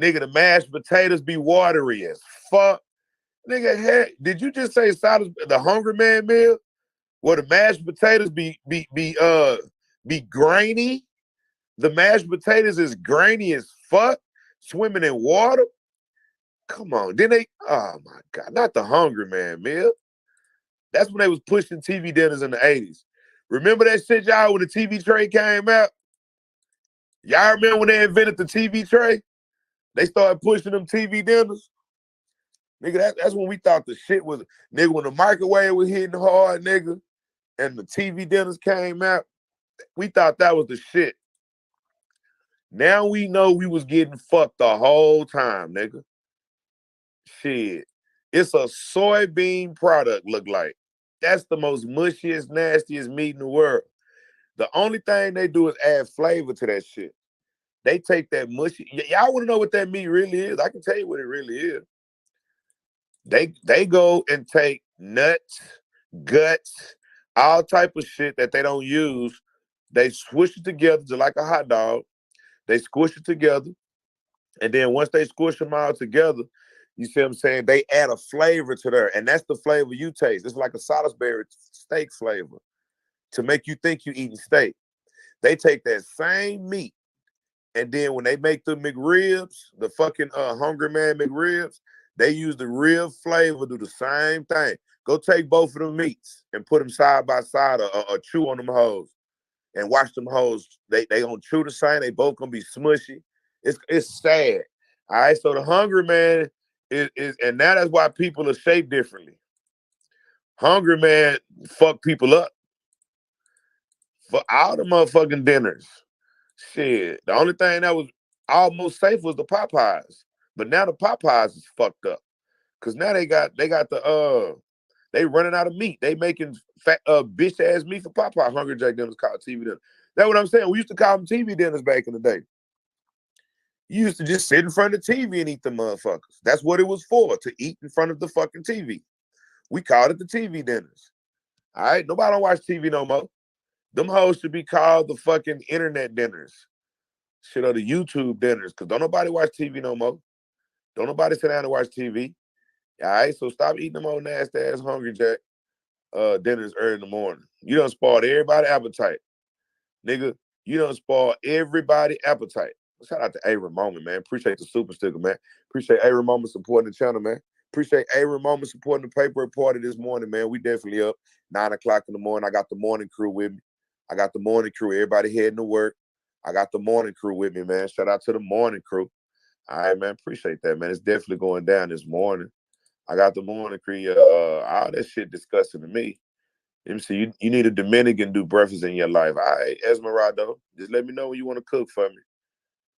Nigga, the mashed potatoes be watery as fuck. Nigga, heck, did you just say the hungry man meal? Where the mashed potatoes be grainy? The mashed potatoes is grainy as fuck, swimming in water. Come on, oh my God, not the hungry man meal. That's when they was pushing TV dinners in the 80s. Remember that shit, y'all, when the TV tray came out? Y'all remember when they invented the TV tray? They started pushing them TV dinners. Nigga, that's when we thought the shit was, nigga, when the microwave was hitting hard, nigga, and the TV dinners came out, we thought that was the shit. Now we know we was getting fucked the whole time, nigga. Shit. It's a soybean product, look like. That's the most mushiest, nastiest meat in the world. The only thing they do is add flavor to that shit. They take that mushy. Y'all want to know what that meat really is? I can tell you what it really is. They go and take nuts, guts, all type of shit that they don't use. They squish it together just like a hot dog. They squish it together. And then once they squish them all together, you see what I'm saying? They add a flavor to there. And that's the flavor you taste. It's like a Salisbury steak flavor to make you think you're eating steak. They take that same meat. And then when they make the McRibs, the fucking Hungry Man McRibs, they use the rib flavor, do the same thing. Go take both of them meats and put them side by side or chew on them hoes. And watch them hoes. They gonna chew the same. They both gonna be smushy. It's sad. All right. So the Hungry Man is and now that's why people are shaped differently. Hungry Man fuck people up for all the motherfucking dinners. Shit. The only thing that was almost safe was the Popeyes. But now the Popeyes is fucked up. Cause now they got the they running out of meat. They making fat bitch ass meat for Popeye. Hungry Jack dinners called TV dinners. That's what I'm saying. We used to call them TV dinners back in the day. You used to just sit in front of the TV and eat the motherfuckers. That's what it was for, to eat in front of the fucking TV. We called it the TV dinners. All right? Nobody don't watch TV no more. Them hoes should be called the fucking internet dinners. Shit, or the YouTube dinners, because don't nobody watch TV no more. Don't nobody sit down and watch TV. All right? So stop eating them old nasty-ass Hungry Jack dinners early in the morning. You done spoiled everybody's appetite. Nigga, you done spoiled everybody's appetite. Shout out to A. Ramon, man. Appreciate the super sticker, man. Appreciate A. Ramon supporting the channel, man. Appreciate A. Ramon supporting the paperwork party this morning, man. We definitely up 9 o'clock in the morning. I got the morning crew with me. I got the morning crew. Everybody heading to work. I got the morning crew with me, man. Shout out to the morning crew. All right, man. Appreciate that, man. It's definitely going down this morning. I got the morning crew. All that shit disgusting to me. Let me see. You need a Dominican do breakfast in your life. All right, Esmeralda. Just let me know when you want to cook for me.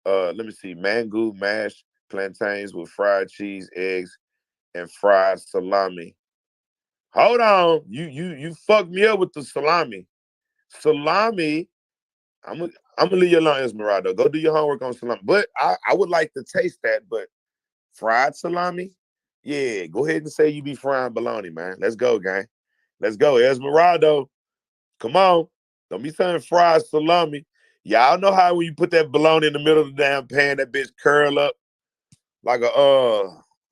Let me see. Mango mashed plantains with fried cheese, eggs, and fried salami. Hold on. You fucked me up with the salami. Salami. I'm gonna leave you alone, Esmeralda. Go do your homework on salami. But I would like to taste that. But fried salami, yeah. Go ahead and say you be frying bologna, man. Let's go, gang. Let's go, Esmeralda. Come on. Don't be saying fried salami. Y'all know how when you put that bologna in the middle of the damn pan, that bitch curl up like a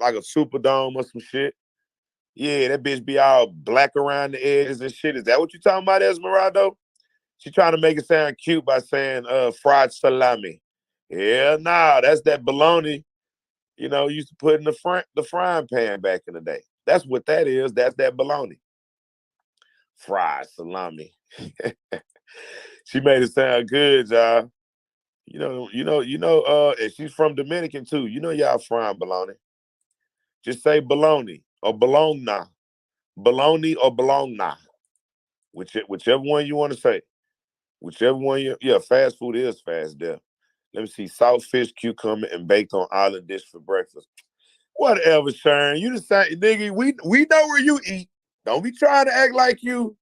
Superdome or some shit. Yeah, that bitch be all black around the edges and shit. Is that what you talking about, Esmeralda? She trying to make it sound cute by saying fried salami. Yeah, nah, that's that bologna, used to put in the frying pan back in the day. That's what that is. That's that bologna. Fried salami. She made it sound good, y'all. And she's from Dominican too. Y'all frying bologna. Just say bologna or bologna. Bologna or bologna. Whichever one you want to say. Whichever one fast food is fast there. Let me see. Salt fish, cucumber, and baked on island dish for breakfast. Whatever, Sharon. You decide, nigga, we know where you eat. Don't be trying to act like you.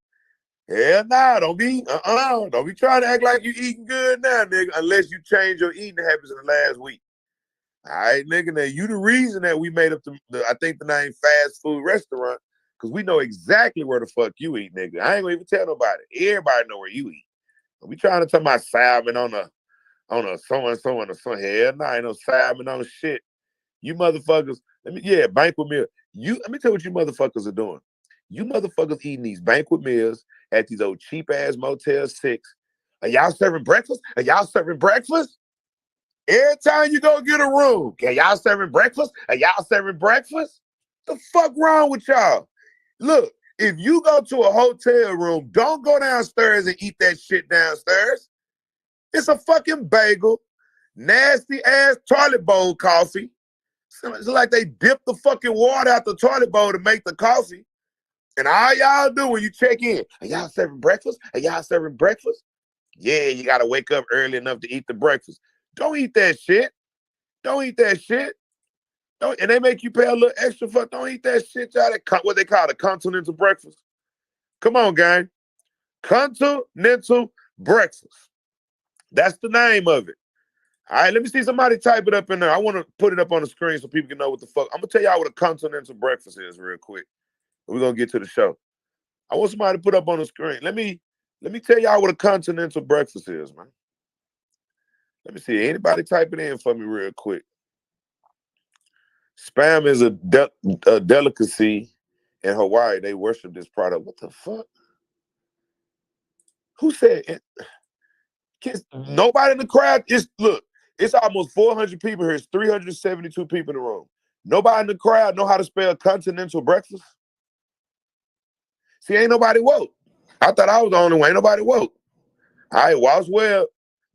Hell nah, don't be trying to act like you eating good now, nigga, unless you change your eating habits in the last week. All right, nigga, now you the reason that we made up I think the name fast food restaurant, because we know exactly where the fuck you eat, nigga. I ain't gonna even tell nobody. Everybody know where you eat. We trying to talk about salmon on a so-and-so and a so. Hell nah, ain't no salmon on shit. You motherfuckers, banquet meal. Let me tell you what you motherfuckers are doing. You motherfuckers eating these banquet meals at these old cheap-ass Motel 6. Are y'all serving breakfast? Are y'all serving breakfast? Every time you go get a room, are y'all serving breakfast? Are y'all serving breakfast? The fuck wrong with y'all? Look, if you go to a hotel room, don't go downstairs and eat that shit downstairs. It's a fucking bagel, nasty-ass toilet bowl coffee. It's like they dip the fucking water out the toilet bowl to make the coffee. And all y'all do when you check in, are y'all serving breakfast? Are y'all serving breakfast? Yeah, you got to wake up early enough to eat the breakfast. Don't eat that shit. Don't eat that shit. And they make you pay a little extra for. Don't eat that shit, y'all. What they call a continental breakfast. Come on, gang. Continental breakfast. That's the name of it. All right, let me see somebody type it up in there. I want to put it up on the screen so people can know what the fuck. I'm going to tell y'all what a continental breakfast is real quick. We're going to get to the show. I want somebody to put up on the screen. Let me tell y'all what a continental breakfast is, man. Let me see. Anybody type it in for me real quick. Spam is a delicacy in Hawaii. They worship this product. What the fuck? Who said it? Nobody in the crowd. It's almost 400 people here. It's 372 people in the room. Nobody in the crowd know how to spell continental breakfast. See, ain't nobody woke. I thought I was the only one. Ain't nobody woke. All right, Waswell,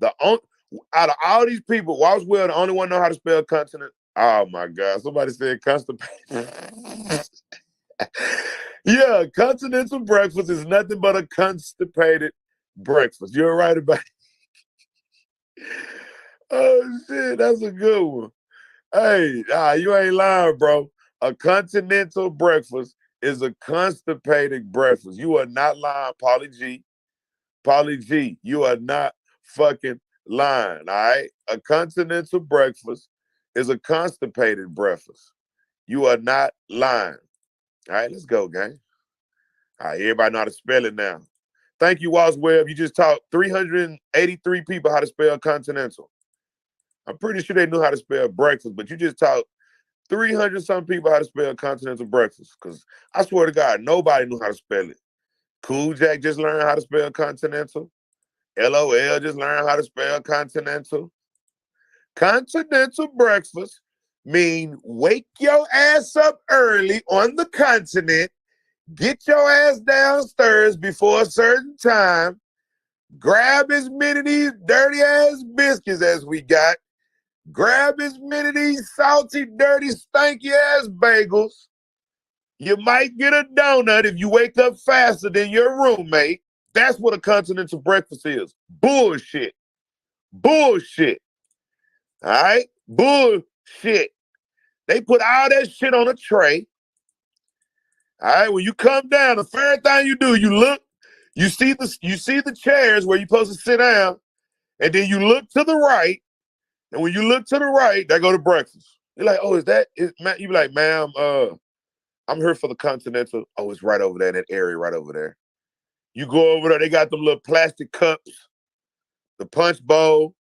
out of all these people, Waswell, the only one know how to spell continent. Oh my God, somebody said constipated. Yeah, continental breakfast is nothing but a constipated breakfast. You're right about it. Oh shit, that's a good one. Hey, you ain't lying, bro. A continental breakfast is a constipated breakfast. You are not lying, Pauly G. Pauly G, you are not fucking lying, all right? A continental breakfast is a constipated breakfast. You are not lying. All right, let's go, gang. All right, everybody know how to spell it now. Thank you, Walls Webb. You just taught 383 people how to spell continental. I'm pretty sure they knew how to spell breakfast, but you just taught 300-some people how to spell continental breakfast. Because I swear to God, nobody knew how to spell it. Cool Jack just learned how to spell continental. LOL just learned how to spell continental. Continental breakfast mean wake your ass up early on the continent, get your ass downstairs before a certain time, grab as many of these dirty ass biscuits as we got, grab as many of these salty, dirty, stanky ass bagels. You might get a donut if you wake up faster than your roommate. That's what a continental breakfast is. Bullshit. Bullshit. All right? Bullshit. They put all that shit on a tray. All right, when you come down, the first thing you do, you look, you see the chairs where you're supposed to sit down, and then you look to the right, and when you look to the right, they go to breakfast. You're like, oh, you be like, ma'am, I'm here for the continental. Oh, it's right over there, that area right over there. You go over there, they got them little plastic cups, the punch bowl.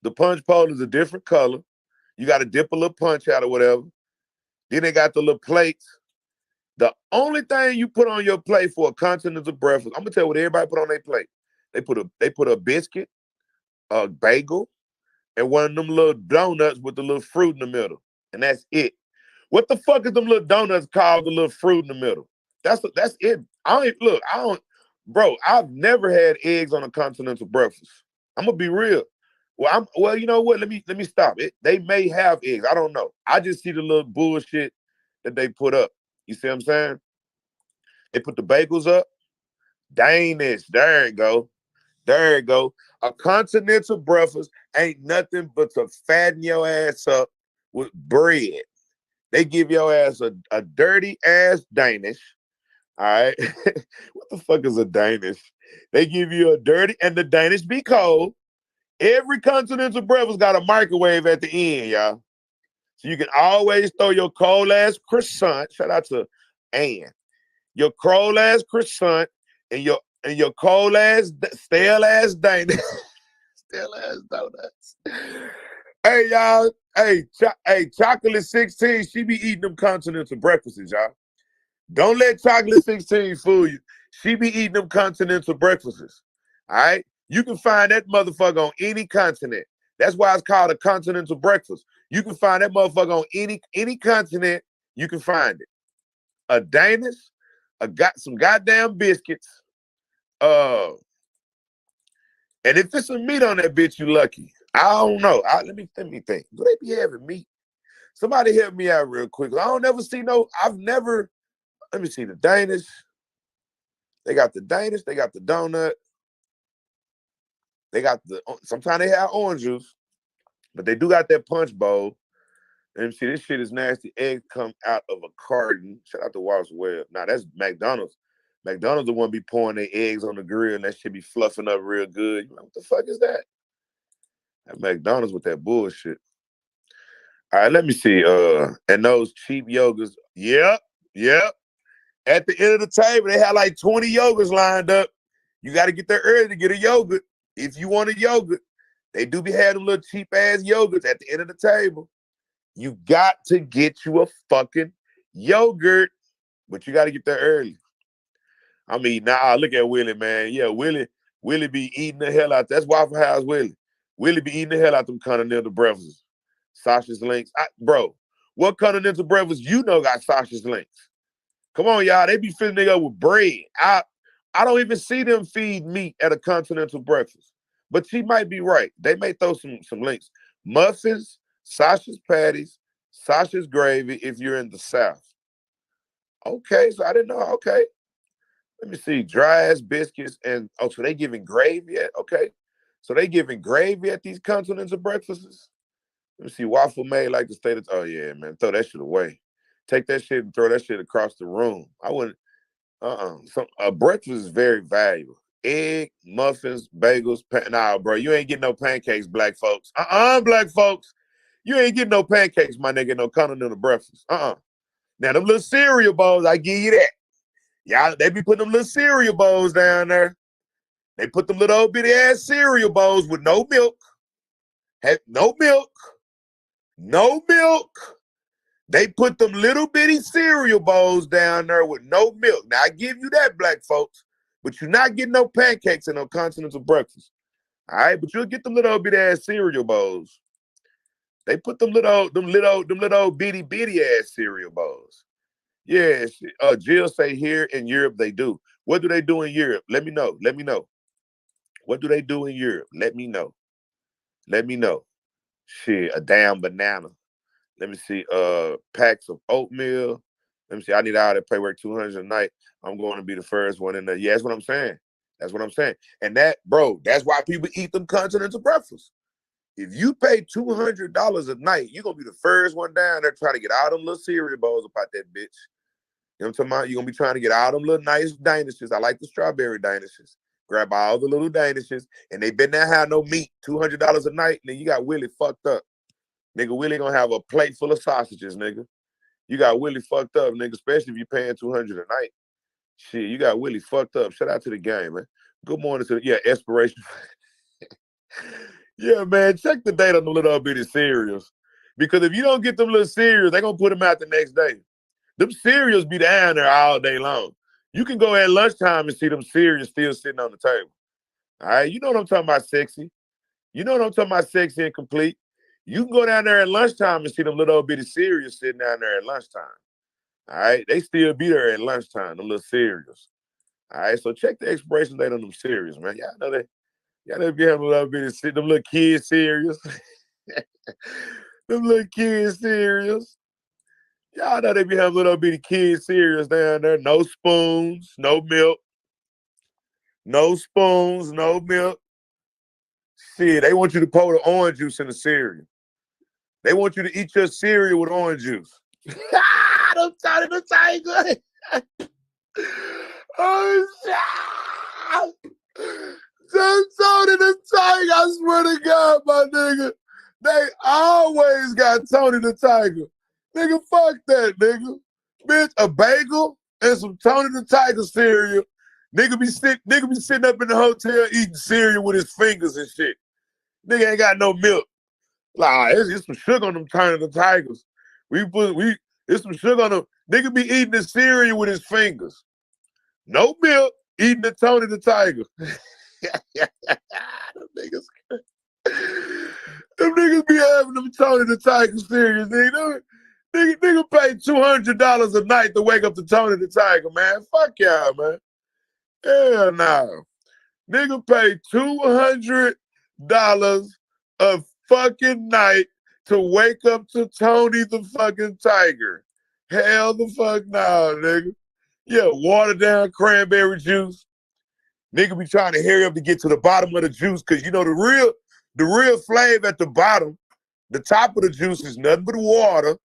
The punch bowl is a different color. You got to dip a little punch out or whatever. Then they got the little plates. The only thing you put on your plate for a continental breakfast, I'm gonna tell you what everybody put on their plate. They put a biscuit, a bagel, and one of them little donuts with the little fruit in the middle. And that's it. What the fuck is them little donuts called, the little fruit in the middle? That's it. Bro, I've never had eggs on a continental breakfast. I'm gonna be real. Well, you know what? Let me stop it. They may have eggs. I don't know. I just see the little bullshit that they put up. You see what I'm saying? They put the bagels up. Danish. There it go. There it go. A continental breakfast ain't nothing but to fatten your ass up with bread. They give your ass a dirty ass Danish. All right. What the fuck is a Danish? They give you a dirty, and the Danish be cold. Every continental breakfast got a microwave at the end, y'all. So you can always throw your cold ass croissant. Shout out to Ann. Your cold ass croissant and your cold ass stale ass Danish. Stale ass donuts. Hey y'all. Hey, Chocolate 16. She be eating them continental breakfasts, y'all. Don't let Chocolate 16 fool you. She be eating them continental breakfasts. All right? You can find that motherfucker on any continent. That's why it's called a continental breakfast. You can find that motherfucker on any continent. You can find it. A Danish, some goddamn biscuits. And if it's some meat on that bitch, you lucky. I don't know. Let me think. Do they be having meat? Somebody help me out real quick. Let me see the Danish. They got the Danish. They got the donut. Sometimes they have orange juice, but they do got that punch bowl. Let me see, this shit is nasty. Eggs come out of a carton. Shout out to Walls Webb. Now that's McDonald's. McDonald's the one be pouring their eggs on the grill and that shit be fluffing up real good. You know, what the fuck is that? That McDonald's with that bullshit. All right, let me see. And those cheap yogurts. Yep. At the end of the table, they had like 20 yogurts lined up. You got to get there early to get a yogurt. If you want a yogurt, they do be having them little cheap ass yogurts at the end of the table. You got to get you a fucking yogurt, but you got to get there early. I mean, look at Willie, man. Yeah, Willie be eating the hell out. That's Waffle House Willie. Willie be eating the hell out them continental breakfasts. Sausage links. Bro, what continental breakfast you know got sausage links? Come on, y'all. They be filling it up with bread. I don't even see them feed meat at a continental breakfast. But she might be right. They may throw some links. Muffins, sausage patties, sausage gravy if you're in the South. Okay, so I didn't know. Okay. Let me see. Dry ass biscuits so they giving gravy at, okay. So they giving gravy at these continental breakfasts. Let me see. Waffle made like the state of, oh yeah, man. Throw that shit away. Take that shit and throw that shit across the room. I wouldn't, a breakfast is very valuable. Egg, muffins, bagels. Nah, bro, you ain't getting no pancakes, black folks. Black folks. You ain't getting no pancakes, my nigga, no continental breakfast. Now, them little cereal bowls, I give you that. Y'all, they be putting them little cereal bowls down there. They put them little old bitty ass cereal bowls with no milk. No milk. No milk. They put them little bitty cereal bowls down there with no milk. Now, I give you that, black folks. But you're not getting no pancakes and no continental breakfast. All right, but you'll get them little bitty ass cereal bowls. They put them little bitty ass cereal bowls. Yes, Jill say here in Europe they do. What do they do in Europe? Let me know. Let me know. What do they do in Europe? Let me know. Let me know. Shit, a damn banana. Let me see. Packs of oatmeal. Let me see. I need all that paperwork 200 a night. I'm going to be the first one in there. Yeah, that's what I'm saying. That's what I'm saying. And that, bro, that's why people eat them continental breakfast. If you pay $200 a night, you're going to be the first one down there trying to get all them little cereal bowls about that bitch. You know what I'm talking about? You're going to be trying to get all them little nice danishes. I like the strawberry danishes. Grab all the little danishes. And they better not have no meat. $200 a night. And then you got Willie fucked up. Nigga, Willie going to have a plate full of sausages, nigga. You got Willie fucked up, nigga, especially if you're paying $200 a night. Shit, you got Willie fucked up. Shout out to the game, man. Good morning to the, Expiration. Yeah, man, check the date on the little bitty cereals. Because if you don't get them little cereals, they're going to put them out the next day. Them cereals be down there all day long. You can go at lunchtime and see them cereals still sitting on the table. All right, you know what I'm talking about, sexy. You know what I'm talking about, sexy and complete. You can go down there at lunchtime and see them little bitty cereals sitting down there at lunchtime. All right, they still be there at lunchtime, them little cereals. All right, so check the expiration date on them cereals, man. Y'all know they be having a little bitty, them little kid cereals. Them little kid cereals. Y'all know they be having little bitty kid cereals down there. No spoons, no milk. No spoons, no milk. Shit, they want you to pour the orange juice in the cereal. They want you to eat your cereal with orange juice. Them Tony the Tiger. Oh, shit. Tony the Tiger, I swear to God, my nigga. They always got Tony the Tiger. Nigga, fuck that, nigga. Bitch, a bagel and some Tony the Tiger cereal. Nigga be sitting up in the hotel eating cereal with his fingers and shit. Nigga ain't got no milk. Like, it's some sugar on them Tony the Tigers. It's some sugar on them. Nigga be eating the cereal with his fingers. No milk, eating the Tony the Tiger. Them niggas be having them Tony the Tiger cereals, nigga. Nigga pay $200 a night to wake up to Tony the Tiger, man. Fuck y'all, man. Hell no. Nigga pay $200 a fucking night to wake up to Tony the fucking Tiger. Hell the fuck no, nigga. Yeah, watered down cranberry juice. Nigga be trying to hurry up to get to the bottom of the juice because you know the real flavor at the bottom, the top of the juice is nothing but water.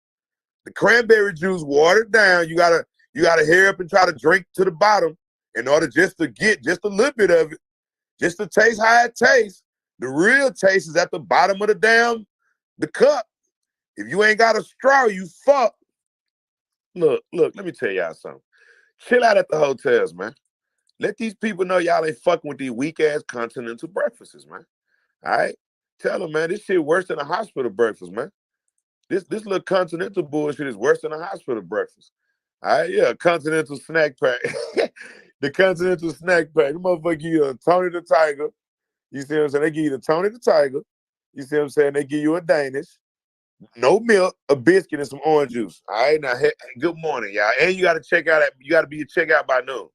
The cranberry juice watered down. You gotta hurry up and try to drink to the bottom in order just to get just a little bit of it, just to taste how it tastes. The real taste is at the bottom of the cup. If you ain't got a straw, you fuck. Look, let me tell y'all something. Chill out at the hotels, man. Let these people know y'all ain't fucking with these weak-ass continental breakfasts, man. All right? Tell them, man, this shit worse than a hospital breakfast, man. This little continental bullshit is worse than a hospital breakfast. All right? Yeah, continental snack pack. The continental snack pack. The motherfucker give you a Tony the Tiger. You see what I'm saying? They give you the Tony the Tiger. You see what I'm saying? They give you a Danish. No milk, a biscuit, and some orange juice. All right? Now, good morning, y'all. And you got to be checkout by noon.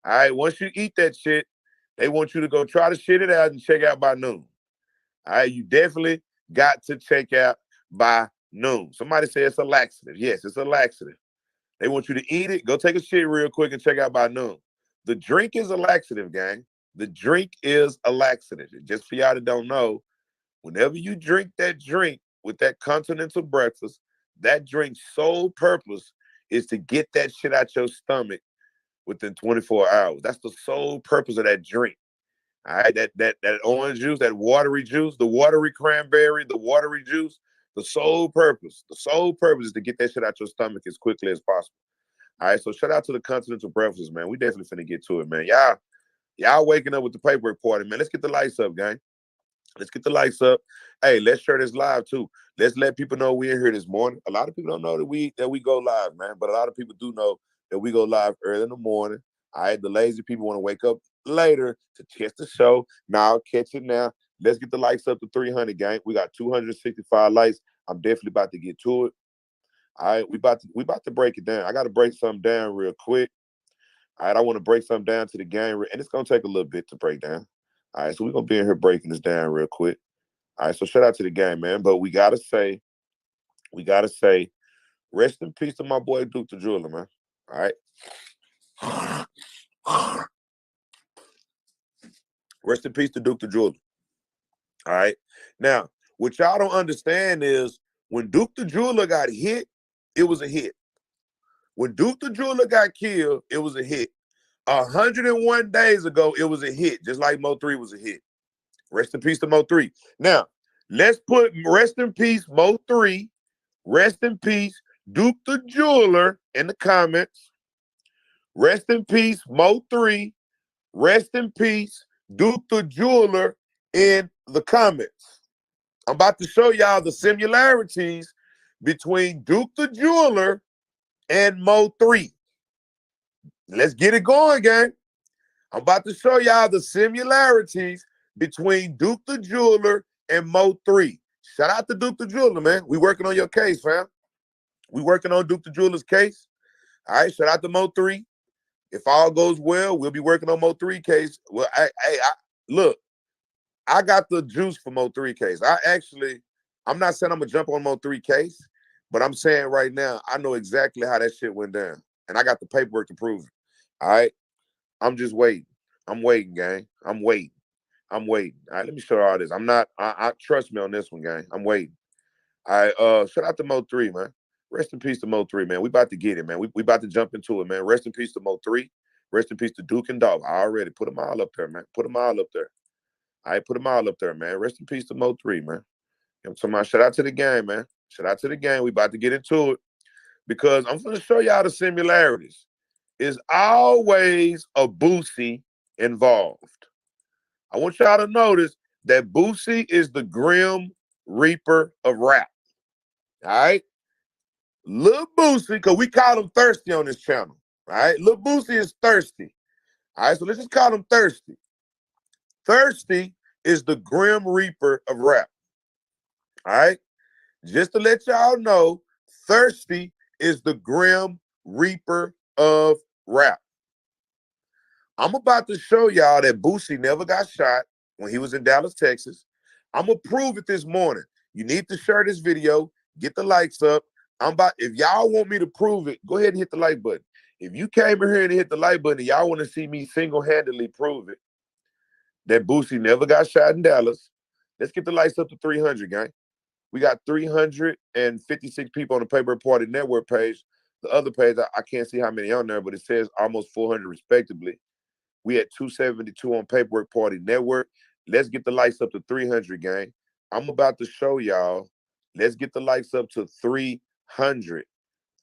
All right, once you eat that shit, they want you to go try to shit it out and check out by noon. All right, you definitely got to check out by noon. Somebody say it's a laxative. Yes, it's a laxative. They want you to eat it, go take a shit real quick and check out by noon. The drink is a laxative, gang. The drink is a laxative. Just for y'all that don't know, whenever you drink that drink with that continental breakfast, that drink's sole purpose is to get that shit out your stomach within 24 hours. That's the sole purpose of that drink. All right, that orange juice, that watery juice, the watery cranberry, the watery juice, the sole purpose is to get that shit out your stomach as quickly as possible. All right, so shout out to the Continental Breakfast, man. We definitely finna get to it, man. Y'all waking up with the paperwork party, man. Let's get the lights up, gang. Let's get the lights up. Hey, let's share this live too. Let's let people know we're in here this morning. A lot of people don't know that we go live, man. But a lot of people do know that we go live early in the morning. All right, the lazy people want to wake up later to catch the show. Now catch it now. Let's get the lights up to 300, gang. We got 265 lights. I'm definitely about to get to it. All right, we about to break it down. I got to break something down real quick. All right, I want to break something down to the game, and it's gonna take a little bit to break down. All right, so we're gonna be in here breaking this down real quick. All right, so shout out to the game, man. But we gotta say, rest in peace to my boy Duke the Jeweler, man. All right. Rest in peace to Duke the Jeweler. All right. Now, what y'all don't understand is when Duke the Jeweler got hit, it was a hit. When Duke the Jeweler got killed, it was a hit. 101 days ago, it was a hit, just like Mo 3 was a hit. Rest in peace to Mo 3. Now, let's put rest in peace Mo 3, rest in peace Duke the Jeweler in the comments. Rest in peace Mo 3, rest in peace Duke the Jeweler in the comments. I'm about to show y'all the similarities between Duke the Jeweler and Mo 3. Let's get it going, gang. I'm about to show y'all the similarities between Duke the Jeweler and Mo 3. Shout out to Duke the Jeweler, man. We working on your case, fam. We working on Duke the Jeweler's case. All right, shout out to Mo 3. If all goes well, we'll be working on Mo 3 case. Well, look, I got the juice for Mo 3 case. I'm not saying I'm gonna jump on Mo 3 case, but I'm saying right now, I know exactly how that shit went down. And I got the paperwork to prove it. All right. I'm just waiting. I'm waiting, gang. I'm waiting. All right, let me show you all this. I trust me on this one, gang. I'm waiting. All right, shout out to Mo 3, man. Rest in peace to Mo 3, man. We about to get it, man. We about to jump into it, man. Rest in peace to Mo 3. Rest in peace to Duke and Dolph. I already put them all up there, man. Put them all up there. All right, put them all up there, man. Rest in peace to Mo 3, man. I'm talking about shout out to the game, man. Shout out to the game. We about to get into it because I'm going to show y'all the similarities. Is always a boosie involved. I want y'all to notice that Boosie is the Grim Reaper of rap. All right? Lil Boosie, because we call him thirsty on this channel. All right? Lil Boosie is thirsty. All right, so let's just call him thirsty. Thirsty is the Grim Reaper of rap. All right? Just to let y'all know, thirsty is the Grim Reaper of rap. I'm about to show y'all that Boosie never got shot when he was in Dallas, Texas. I'm going to prove it this morning. You need to share this video, get the likes up. If y'all want me to prove it, go ahead and hit the like button. If you came in here and hit the like button and y'all want to see me single-handedly prove it, that Boosie never got shot in Dallas, let's get the likes up to 300, gang. We got 356 people on the Paperwork Party Network page. The other page, I can't see how many on there, but it says almost 400 respectively. We at 272 on Paperwork Party Network. Let's get the likes up to 300, gang. I'm about to show y'all. Let's get the likes up to 300.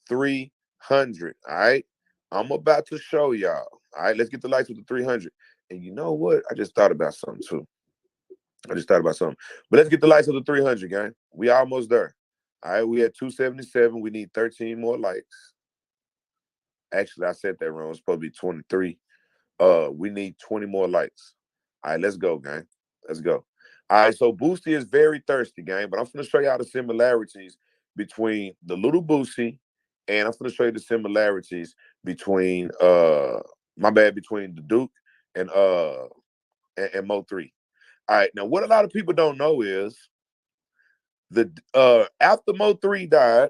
300, all right? I'm about to show y'all. All right, let's get the likes up to 300. And you know what? I just thought about something, too. But let's get the likes up to 300, gang. We almost there. All right, we at 277. We need 13 more likes. Actually, I said that wrong. It's supposed to be 23. We need 20 more likes. All right, let's go, gang. Let's go. All right, so Boosie is very thirsty, gang, but I'm going to show y'all the similarities between the little Boosie, and I'm going to show you the similarities between between the Duke and Mo 3. All right, now what a lot of people don't know is after Mo 3 died,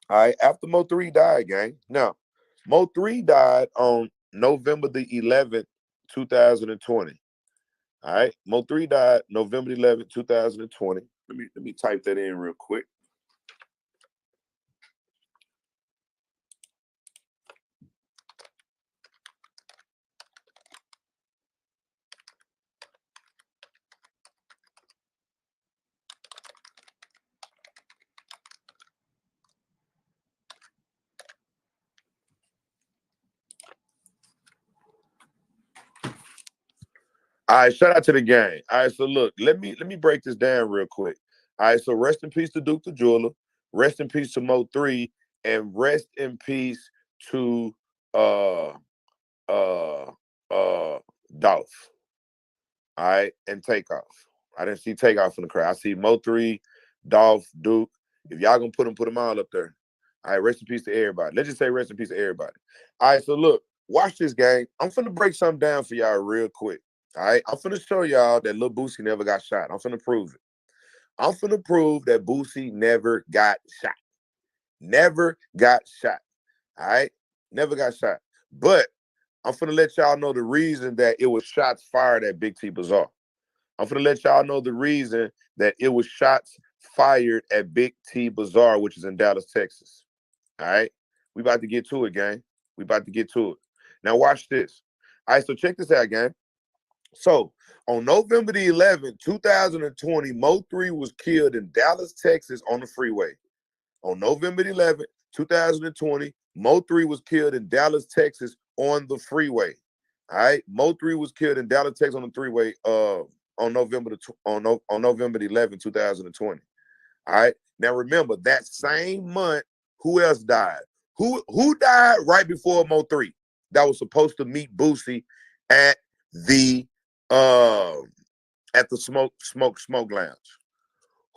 all right, after Mo 3 died, gang. Now, Mo 3 died on November the 11th, 2020. All right, Mo 3 died November 11th, 2020. Let me type that in real quick. All right, shout out to the gang. All right, so look, let me break this down real quick. All right, so rest in peace to Duke the Jeweler, rest in peace to Mo 3, and rest in peace to uh Dolph. All right, and TakeOff. I didn't see TakeOff in the crowd. I see Mo 3, Dolph, Duke. If y'all gonna put them all up there. All right, rest in peace to everybody. Let's just say rest in peace to everybody. All right, so look, watch this, gang. I'm finna break something down for y'all real quick. All right, I'm finna show y'all that Lil Boosie never got shot. I'm finna prove it. I'm finna prove that Boosie never got shot. Never got shot. All right, never got shot. But I'm finna let y'all know the reason that it was shots fired at Big T Bazaar. I'm finna let y'all know the reason that it was shots fired at Big T Bazaar, which is in Dallas, Texas. All right, we about to get to it, gang. We about to get to it. Now watch this. All right, so check this out, gang. So on November the 11th, 2020, Mo 3 was killed in Dallas, Texas on the freeway. On November the 11th, 2020, Mo 3 was killed in Dallas, Texas on the freeway. All right, Mo 3 was killed in Dallas, Texas on the freeway on November the 11th, 2020. All right. Now remember that same month, who else died? Who died right before Mo 3 that was supposed to meet Boosie at the smoke lounge?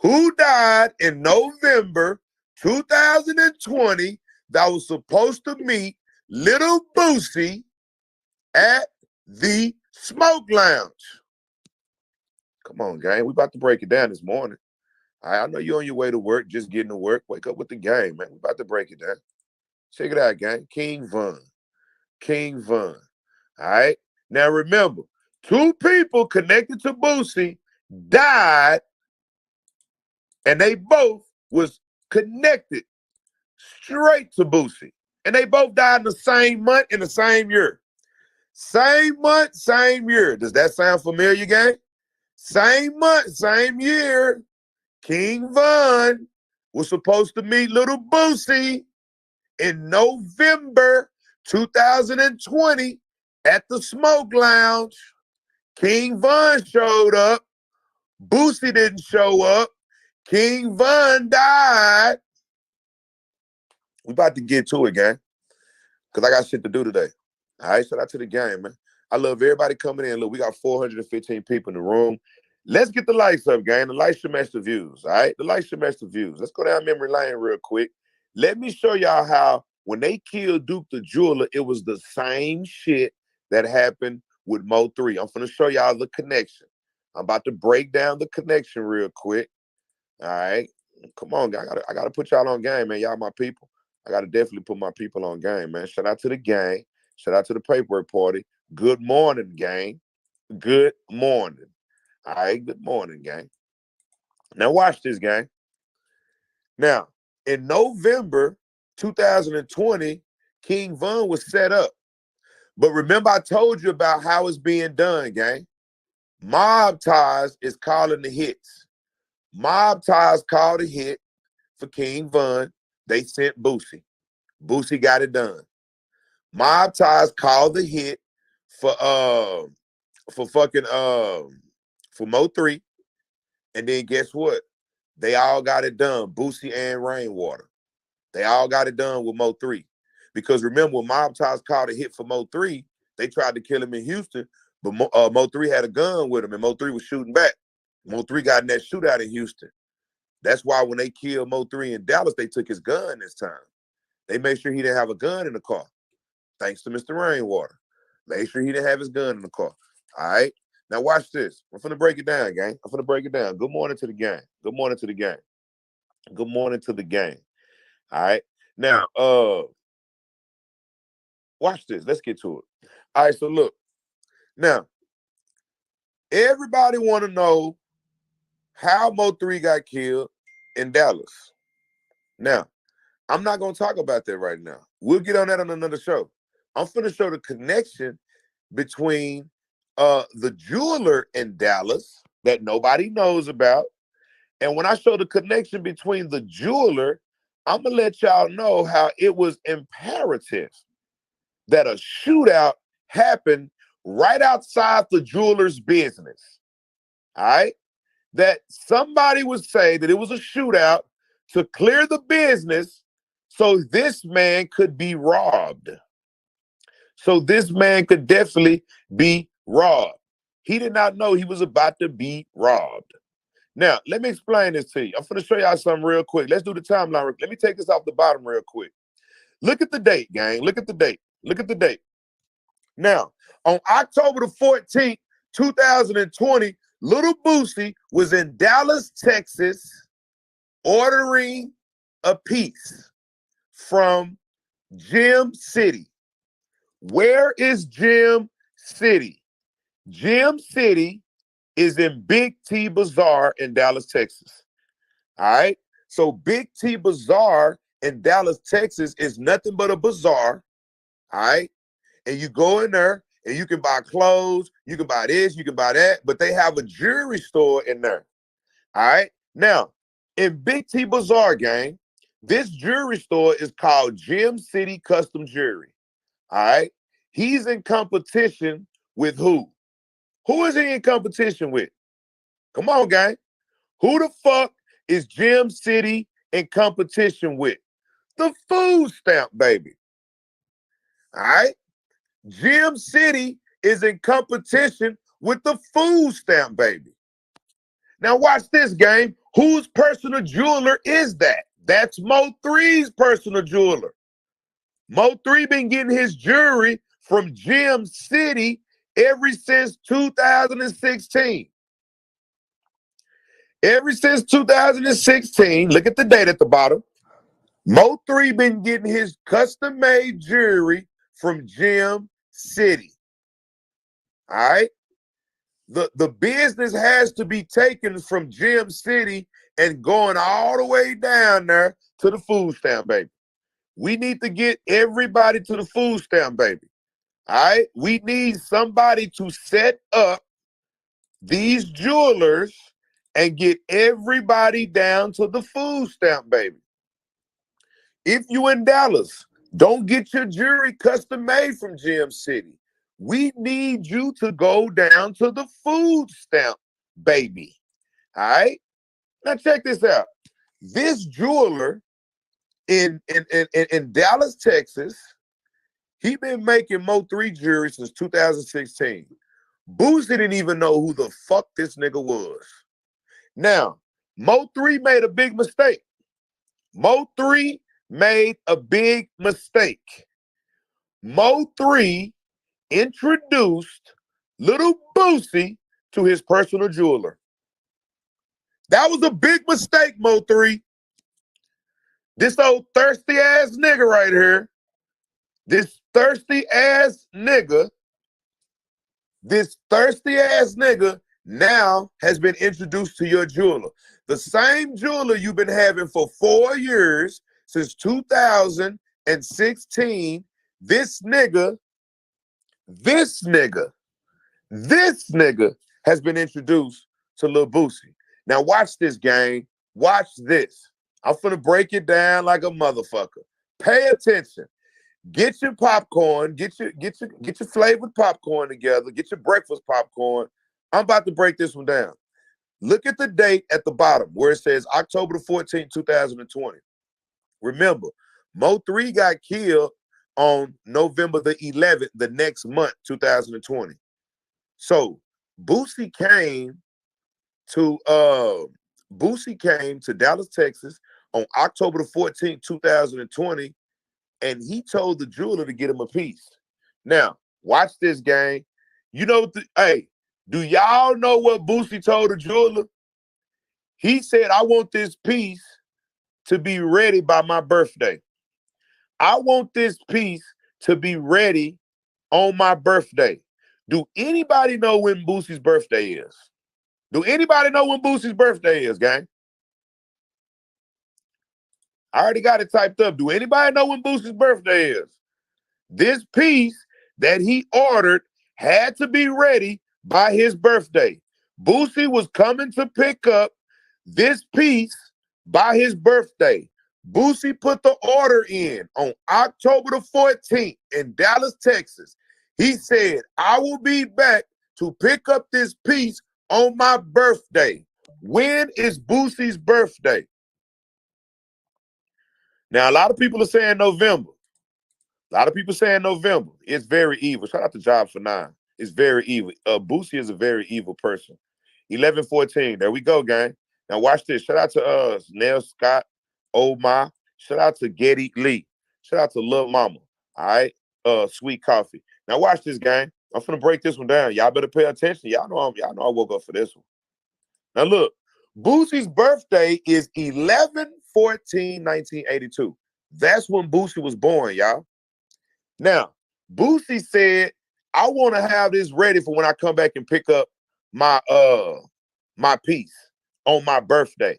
Who died in November 2020 that was supposed to meet little Boosie at the smoke lounge? Come on, gang. We about to break it down this morning. I know you're on your way to work, just getting to work. Wake up with the game, man. We about to break it down. Check it out, gang. King Von. King Von. All right. Now remember, 2 people connected to Boosie died, and they both was connected straight to Boosie. And they both died in the same month, in the same year. Same month, same year. Does that sound familiar, gang? Same month, same year. King Von was supposed to meet little Boosie in November 2020 at the smoke lounge. King Von showed up. Boosie didn't show up. King Von died. We about to get to it, gang, because I got shit to do today. All right, shout out to the game, man. I love everybody coming in. Look, we got 415 people in the room. Let's get the lights up, gang. The lights should match the views, all right? The lights should match the views. Let's go down memory lane real quick. Let me show y'all how when they killed Duke the Jeweler, it was the same shit that happened with Mo 3. I'm going to show y'all the connection. I'm about to break down the connection real quick, all right? Come on, gang. I gotta put y'all on game, man. Y'all my people. I got to definitely put my people on game, man. Shout out to the gang. Shout out to the paperwork party. Good morning, gang. Good morning. All right, good morning, gang. Now watch this, gang. Now, in November 2020, King Von was set up. But remember I told you about how it's being done, gang. Mob Ties is calling the hits. Mob Ties called a hit for King Von. They sent Boosie. Boosie got it done. Mob Ties called the hit for Mo 3. And then guess what? They all got it done. Boosie and Rainwater. They all got it done with Mo 3. Because remember, when Mob Ties called a hit for Mo 3, they tried to kill him in Houston, but Mo 3 had a gun with him, and Mo 3 was shooting back. Mo 3 got in that shootout in Houston. That's why when they killed Mo 3 in Dallas, they took his gun this time. They made sure he didn't have a gun in the car. Thanks to Mr. Rainwater. Made sure he didn't have his gun in the car. All right? Now watch this. I'm finna break it down, gang. I'm finna break it down. Good morning to the gang. Good morning to the gang. Good morning to the gang. All right? Now, watch this. Let's get to it. All right, so look. Now, everybody want to know how Mo 3 got killed in Dallas. Now, I'm not going to talk about that right now. We'll get on that on another show. I'm finna show the connection between the jeweler in Dallas that nobody knows about. And when I show the connection between the jeweler, I'm going to let y'all know how it was imperative that a shootout happened right outside the jeweler's business. All right? That somebody would say that it was a shootout to clear the business so this man could be robbed. So this man could definitely be robbed. He did not know he was about to be robbed. Now, let me explain this to you. I'm going to show y'all something real quick. Let's do the timeline. Let me take this off the bottom real quick. Look at the date, gang. Look at the date. Look at the date. Now, on October the 14th, 2020, Little Boosie was in Dallas, Texas, ordering a piece from Gem City. Where is Gem City? Gem City is in Big T Bazaar in Dallas, Texas. All right? So Big T Bazaar in Dallas, Texas is nothing but a bazaar. All right? And you go in there and you can buy clothes, you can buy this, you can buy that, but they have a jewelry store in there. All right? Now, in Big T Bazaar, gang, this jewelry store is called Gem City Custom Jewelry. All right? He's in competition with who? Who is he in competition with? Come on, gang. Who the fuck is Gem City in competition with? The food stamp, baby. All right? Gem City is in competition with the food stamp, baby. Now watch this, gang. Whose personal jeweler is that? That's Mo3's personal jeweler. Mo3 been getting his jewelry from Gem City ever since 2016. Ever since 2016, look at the date at the bottom. Mo3 been getting his custom-made jewelry from Gem City. All right? The business has to be taken from Gem City and going all the way down there to the food stamp, baby. We need to get everybody to the food stamp, baby. All right? We need somebody to set up these jewelers and get everybody down to the food stamp, baby. If you in Dallas, don't get your jewelry custom made from Gem City. We need you to go down to the food stamp, baby. All right? Now check this out. This jeweler in Dallas, Texas, he been making Mo3 jewelry since 2016. Boosie didn't even know who the fuck this nigga was. Now, Mo3 made a big mistake. Mo3 made a big mistake. Mo3 introduced Little Boosie to his personal jeweler. That was a big mistake, Mo3. This old thirsty ass nigga right here, this thirsty ass nigga now has been introduced to your jeweler. The same jeweler you've been having for 4 years, since 2016, this nigga has been introduced to Lil Boosie. Now watch this, gang. Watch this. I'm finna break it down like a motherfucker. Pay attention. Get your popcorn, get your flavored popcorn together, get your breakfast popcorn. I'm about to break this one down. Look at the date at the bottom where it says October the 14th, 2020. Remember, Mo3 got killed on November the 11th, the next month, 2020. So Boosie came to Dallas, Texas on October the 14th, 2020, and he told the jeweler to get him a piece. Now, watch this, gang. You know, hey, do y'all know what Boosie told the jeweler? He said, I want this piece to be ready by my birthday. I want this piece to be ready on my birthday. Do anybody know when Boosie's birthday is? Do anybody know when Boosie's birthday is, gang? I already got it typed up. Do anybody know when Boosie's birthday is? This piece that he ordered had to be ready by his birthday. Boosie was coming to pick up this piece by his birthday. Boosie put the order in on October the 14th in Dallas, Texas. He said, I will be back to pick up this piece on my birthday. When is Boosie's birthday? Now, a lot of people are saying November. A lot of people saying November. It's very evil. Shout out to Job for 9. It's very evil. Boosie is a very evil person. 11-14. There we go, gang. Now watch this. Shout out to Nell Scott, Omar. Shout out to Getty Lee. Shout out to Lil Mama. All right. Sweet Coffee. Now watch this, gang. I'm finna break this one down. Y'all better pay attention. Y'all know I woke up for this one. Now look, Boosie's birthday is 11-14-1982. That's when Boosie was born, y'all. Now, Boosie said, I want to have this ready for when I come back and pick up my my piece on my birthday.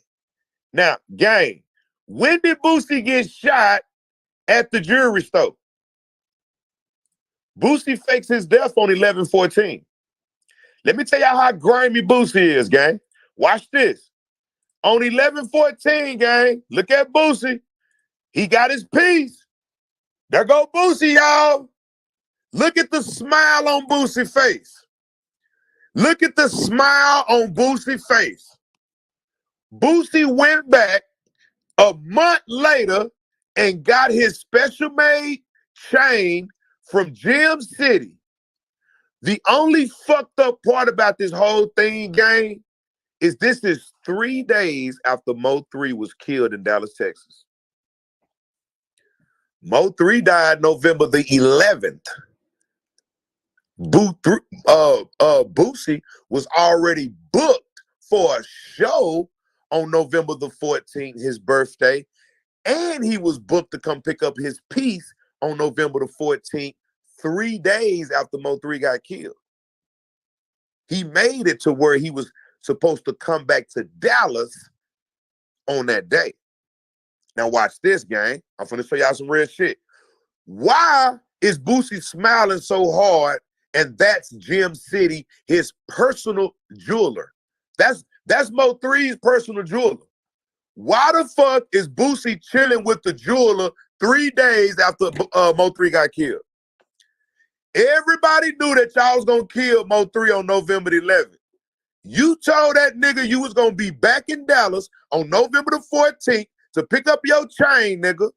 Now, gang, when did Boosie get shot at the jewelry store? Boosie fakes his death on 11-14. Let me tell y'all how grimy Boosie is, gang. Watch this. On 11-14, gang, look at Boosie. He got his piece. There go Boosie, y'all. Look at the smile on Boosie's face. Look at the smile on Boosie's face. Boosie went back a month later and got his special made chain from Gem City. The only fucked up part about this whole thing, gang, is this is 3 days after Mo 3 was killed in Dallas, Texas. Mo 3 died November the 11th. Boosie was already booked for a show on November the 14th, his birthday, and he was booked to come pick up his piece on November the 14th, 3 days after Mo 3 got killed. He made it to where he was supposed to come back to Dallas on that day. Now watch this, gang. I'm finna show y'all some real shit. Why is Boosie smiling so hard? And that's Gem City, his personal jeweler. That's Mo 3's personal jeweler. Why the fuck is Boosie chilling with the jeweler 3 days after Mo 3 got killed? Everybody knew that y'all was gonna kill Mo 3 on November the 11th. You told that nigga you was gonna be back in Dallas on November the 14th to pick up your chain, nigga.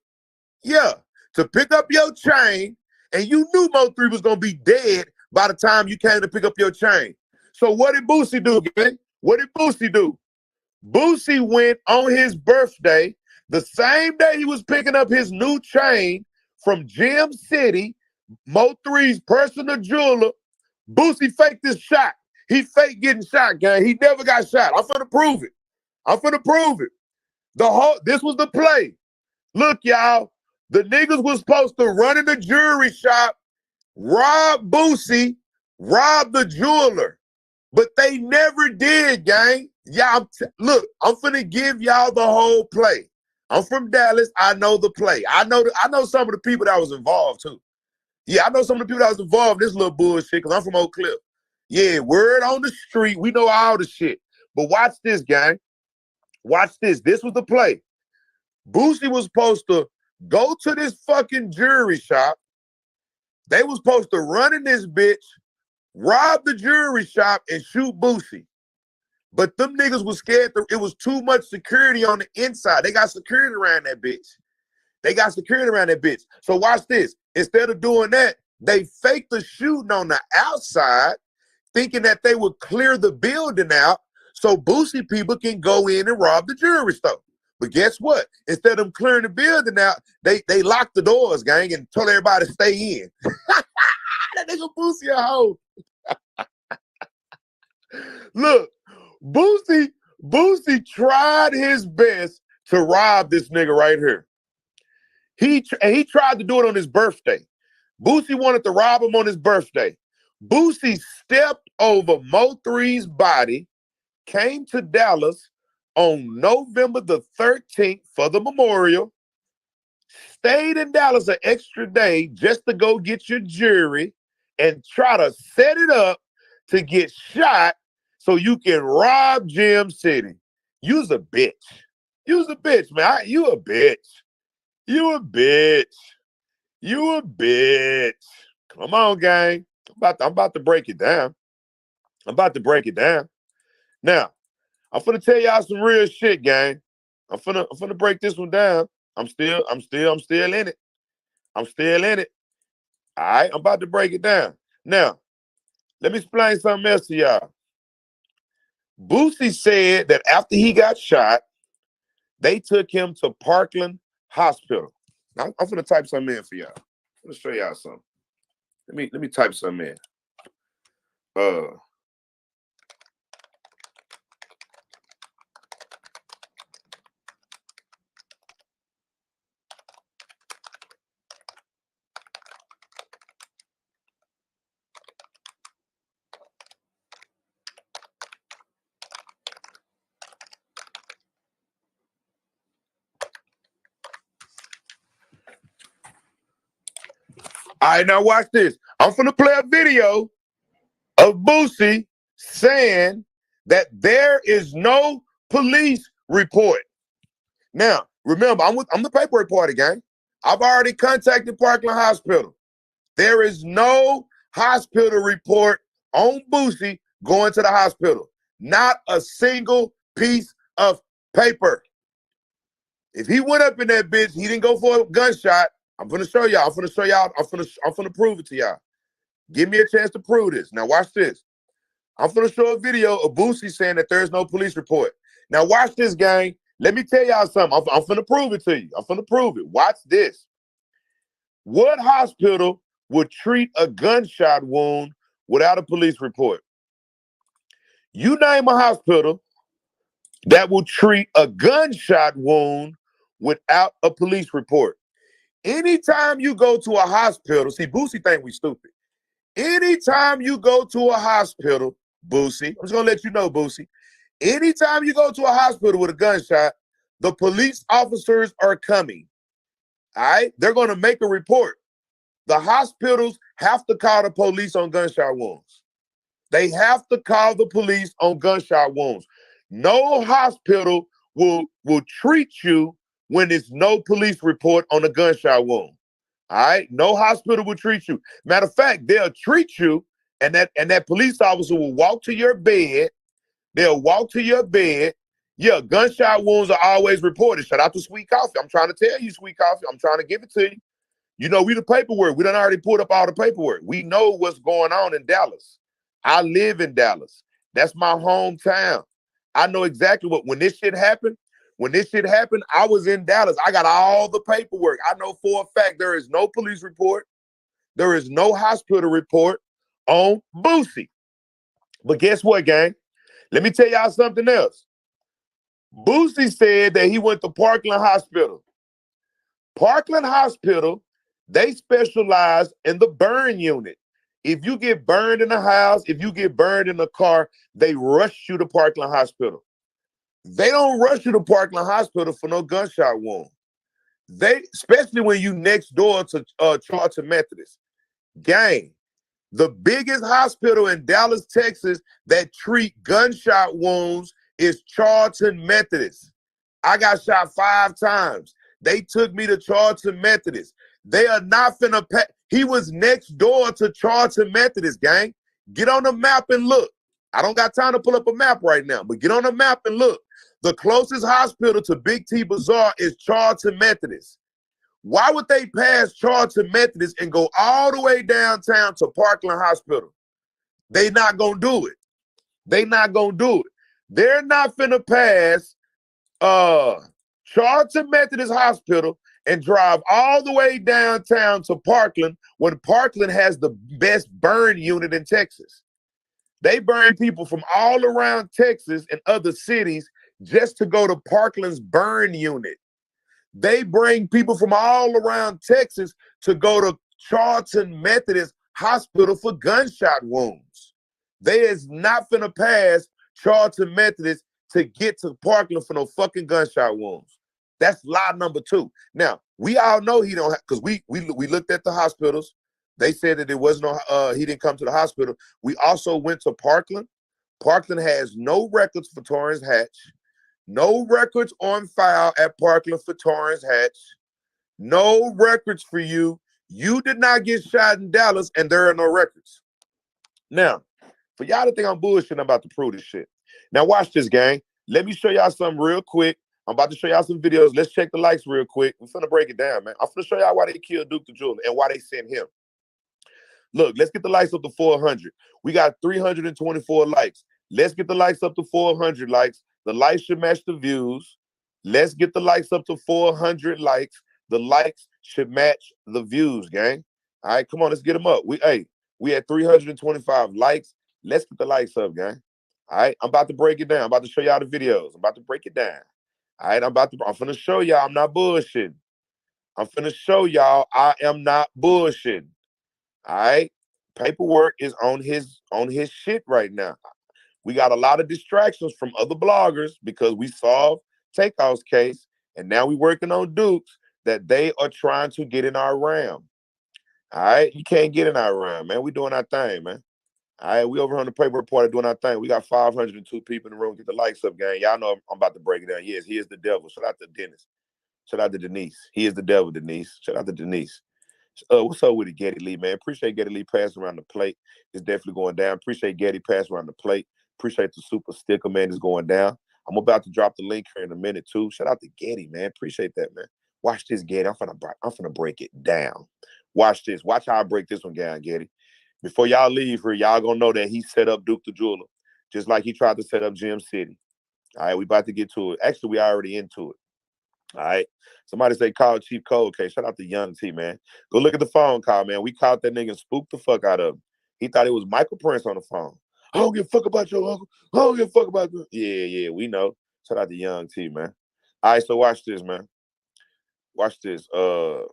Yeah, to pick up your chain, and you knew Mo 3 was gonna be dead by the time you came to pick up your chain. So what did Boosie do, gang? What did Boosie do? Boosie went on his birthday, the same day he was picking up his new chain from Gem City, Mo 3's personal jeweler. Boosie faked this shot. He faked getting shot, gang. He never got shot. I'm finna prove it. I'm finna prove it. This was the play. Look, y'all, the niggas was supposed to run in the jewelry shop, rob Boosie, rob the jeweler, but they never did, gang. Y'all, look, I'm finna give y'all the whole play. I'm from Dallas. I know the play. I know some of the people that was involved too. Yeah, I know some of the people that was involved in this little bullshit because I'm from Oak Cliff. Yeah, word on the street. We know all the shit. But watch this, gang. Watch this. This was the play. Boosie was supposed to go to this fucking jewelry shop. They was supposed to run in this bitch, rob the jewelry shop, and shoot Boosie. But them niggas was scared. It was too much security on the inside. They got security around that bitch. So watch this. Instead of doing that, they faked the shooting on the outside, thinking that they would clear the building out so Boosie people can go in and rob the jewelry store. But guess what? Instead of them clearing the building out, they locked the doors, gang, and told everybody to stay in. That nigga Boosie a hoe. Look, Boosie tried his best to rob this nigga right here. He tried to do it on his birthday. Boosie wanted to rob him on his birthday. Boosie stepped over Mo 3's body, came to Dallas on November the 13th for the memorial, stayed in Dallas an extra day just to go get your jewelry and try to set it up to get shot so you can rob Gem City. You's a bitch. You's a bitch, man. You a bitch. You a bitch. You a bitch. Come on, gang. I'm about to break it down. I'm about to break it down. Now, I'm finna tell y'all some real shit, gang. I'm finna break this one down. I'm still in it. I'm still in it. All right, I'm about to break it down. Now, let me explain something else to y'all. Boosie said that after he got shot, they took him to Parkland Hospital. Now, I'm finna type something in for y'all. I'm gonna show y'all something. Let me type something in. All right, now watch this. I'm finna play a video of Boosie saying that there is no police report. Now, remember, I'm the paperwork party, gang. I've already contacted Parkland Hospital. There is no hospital report on Boosie going to the hospital. Not a single piece of paper. If he went up in that bitch, he didn't go for a gunshot. I'm gonna show y'all. I'm gonna prove it to y'all. Give me a chance to prove this. Now watch this. I'm gonna show a video of Boosie saying that there's no police report. Now watch this, gang. Let me tell y'all something. I'm gonna prove it to you. I'm gonna prove it. Watch this. What hospital would treat a gunshot wound without a police report? You name a hospital that will treat a gunshot wound without a police report. Anytime you go to a hospital, see, Boosie think we stupid. Anytime you go to a hospital, Boosie, I'm just gonna let you know, Boosie, anytime you go to a hospital with a gunshot, the police officers are coming. All right? They're gonna make a report. The hospitals have to call the police on gunshot wounds. They have to call the police on gunshot wounds. No hospital will treat you when there's no police report on a gunshot wound. All right? No hospital will treat you. Matter of fact, they'll treat you, and that police officer will walk to your bed. They'll walk to your bed. Yeah, gunshot wounds are always reported. Shout out to Sweet Coffee. I'm trying to tell you, Sweet Coffee. I'm trying to give it to you. You know, we the paperwork. We done already pulled up all the paperwork. We know what's going on in Dallas. I live in Dallas. That's my hometown. I know exactly when this shit happened, I was in Dallas. I got all the paperwork. I know for a fact there is no police report. There is no hospital report on Boosie. But guess what, gang? Let me tell y'all something else. Boosie said that he went to Parkland Hospital. Parkland Hospital, they specialize in the burn unit. If you get burned in a house, if you get burned in a car, they rush you to Parkland Hospital. They don't rush you to Parkland Hospital for no gunshot wound. They, especially when you next door to Charlton Methodist. Gang, the biggest hospital in Dallas, Texas that treat gunshot wounds is Charlton Methodist. I got shot 5 times. They took me to Charlton Methodist. They are not finna pay. He was next door to Charlton Methodist, gang. Get on the map and look. I don't got time to pull up a map right now, but get on the map and look. The closest hospital to Big T Bazaar is Charlton Methodist. Why would they pass Charlton Methodist and go all the way downtown to Parkland Hospital? They not gonna do it. They not gonna do it. They're not finna pass Charlton Methodist Hospital and drive all the way downtown to Parkland when Parkland has the best burn unit in Texas. They burn people from all around Texas and other cities just to go to Parkland's burn unit. They bring people from all around Texas to go to Charlton Methodist Hospital for gunshot wounds. They is not finna pass Charlton Methodist to get to Parkland for no fucking gunshot wounds. That's lie number 2. Now, we all know he don't have, because we looked at the hospitals. They said that there was no, he didn't come to the hospital. We also went to Parkland. Parkland has no records for Torrance Hatch. No records on file at Parkland for Torrance Hatch. No records for you You did not get shot in Dallas, and there are no records. Now, for y'all to think I'm bullshitting, I'm about to prove this shit. Now, watch this, gang. Let me show y'all something real quick. I'm about to show y'all some videos. Let's check the likes real quick. I'm finna break it down, man. I'm finna show y'all why they killed Duke the Jeweler and why they sent him. Look, let's get the likes up to 400. We got 324 likes. Let's get the likes up to 400 likes. The likes should match the views. Let's get the likes up to 400 likes. The likes should match the views, gang. All right, come on, let's get them up. We had 325 likes. Let's get the likes up, gang. All right, I'm about to break it down. I'm about to show y'all the videos. I'm about to break it down. All right, I'm finna show y'all I'm not bullshitting. I'm finna show y'all I am not bullshitting. All right, paperwork is on his shit right now. We got a lot of distractions from other bloggers because we solved TakeOff's case, and now we working on Duke's that they are trying to get in our RAM. All right, you can't get in our RAM, man. We doing our thing, man. All right, we over on the paperwork party doing our thing. We got 502 people in the room. Get the likes up, gang. Y'all know I'm about to break it down. Yes, he is the devil. Shout out to Dennis. Shout out to Denise. He is the devil, Denise. Shout out to Denise. What's up with it, Getty Lee, man? Appreciate Getty Lee passing around the plate. It's definitely going down. Appreciate Getty passing around the plate. Appreciate the super sticker, man. It's going down. I'm about to drop the link here in a minute, too. Shout out to Getty, man. Appreciate that, man. Watch this, Getty. I'm finna break it down. Watch this. Watch how I break this one down, Getty. Before y'all leave here, y'all gonna know that he set up Duke the Jeweler, just like he tried to set up Gem City. All right, we about to get to it. Actually, we already into it. All right. Somebody say call Chief Cold Case. Shout out to Young T, man. Go look at the phone call, man. We caught that nigga and spooked the fuck out of him. He thought it was Michael Prince on the phone. I don't give a fuck about your uncle. I don't give a fuck about you. Yeah, we know. Shout out to Young T, man. All right, so watch this, man. Watch this. Let's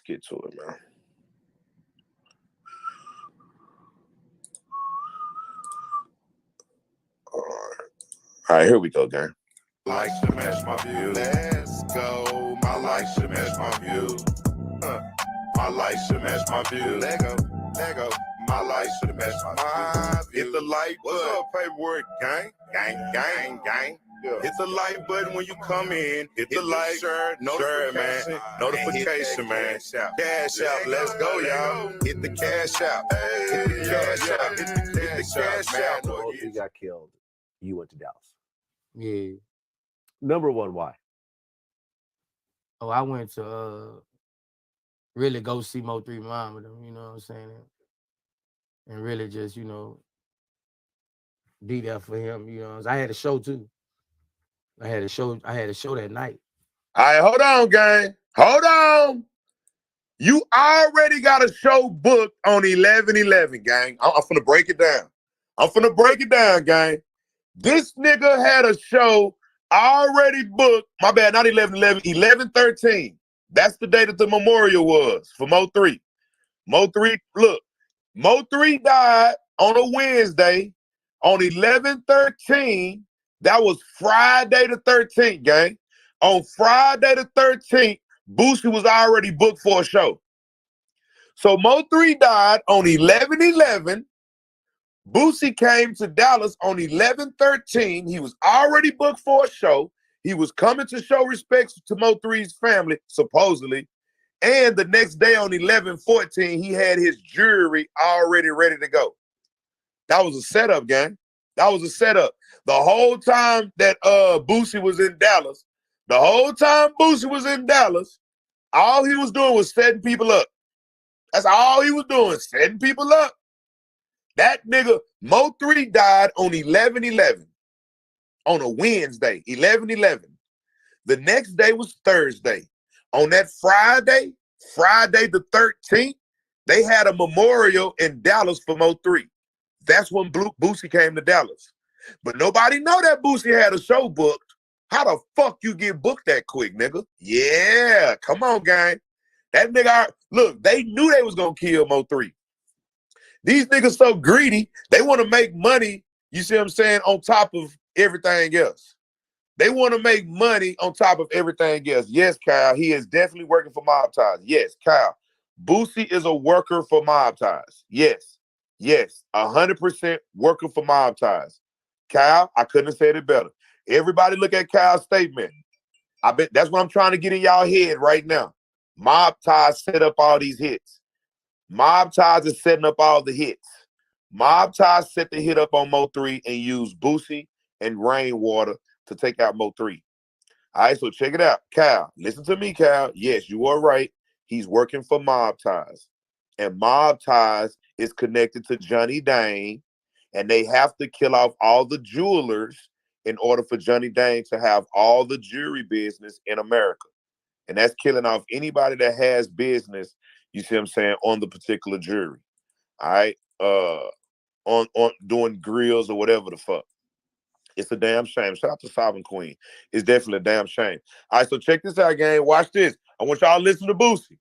get to it, man. All right, here we go, gang.
Likes should match my view. Let's go. My likes should match my view. My likes should match my view. Lego. My likes should match my view. Hit the like button. Paperwork gang. Gang. Yeah. Hit the like button when you come in. Hit the like, sure, man. Notification, man. Cash out. Let's go, y'all. Hit the cash out. Hit the cash out. Hit the cash out.
Both you got killed. You went to Dallas.
Yeah.
Number one, why?
Oh, I went to really go see Mo3 mom with them, you know what I'm saying? And really just, be there for him, I had a show too. I had a show that night.
All right, hold on, gang. Hold on. You already got a show booked on 11/11, gang. I'm finna break it down. Gang. This nigga had a show already booked. My bad, not 11/11, 11/13. That's the day that the memorial was for Mo3. Mo3 died on a Wednesday on 11/13. That was Friday the 13th, gang. On Friday the 13th, Boosie was already booked for a show. So Mo3 died on 11/11. Boosie came to Dallas on 11/13. He was already booked for a show. He was coming to show respects to Mo3's family, supposedly. And the next day on 11/14, he had his jury already ready to go. That was a setup, gang. That was a setup. The whole time that Boosie was in Dallas, all he was doing was setting people up. That's all he was doing, setting people up. That nigga, Mo3 died on 11/11, on a Wednesday, 11/11. The next day was Thursday. On that Friday the 13th, they had a memorial in Dallas for Mo3. That's when Boosie came to Dallas. But nobody know that Boosie had a show booked. How the fuck you get booked that quick, nigga? Yeah, come on, gang. That nigga, look, they knew they was gonna kill Mo3. These niggas so greedy, they want to make money, you see what I'm saying, on top of everything else. They want to make money on top of everything else. Yes, Kyle, he is definitely working for Mob Ties. Yes, Kyle, Boosie is a worker for Mob Ties. Yes, 100% worker for Mob Ties. Kyle, I couldn't have said it better. Everybody look at Kyle's statement. I bet that's what I'm trying to get in y'all head right now. Mob Ties set up all these hits. Mob Ties is setting up all the hits. Mob Ties set the hit up on Mo3 and used Boosie and Rainwater to take out Mo3. All right, so check it out. Cal, listen to me, Cal. Yes, you are right. He's working for Mob Ties. And Mob Ties is connected to Johnny Dang. And they have to kill off all the jewelers in order for Johnny Dang to have all the jewelry business in America. And that's killing off anybody that has business, you see what I'm saying, on the particular jewelry. All right? On doing grills or whatever the fuck. It's a damn shame. Shout out to Sovereign Queen. It's definitely a damn shame. All right, so check this out, gang. Watch this. I want y'all to listen to Boosie.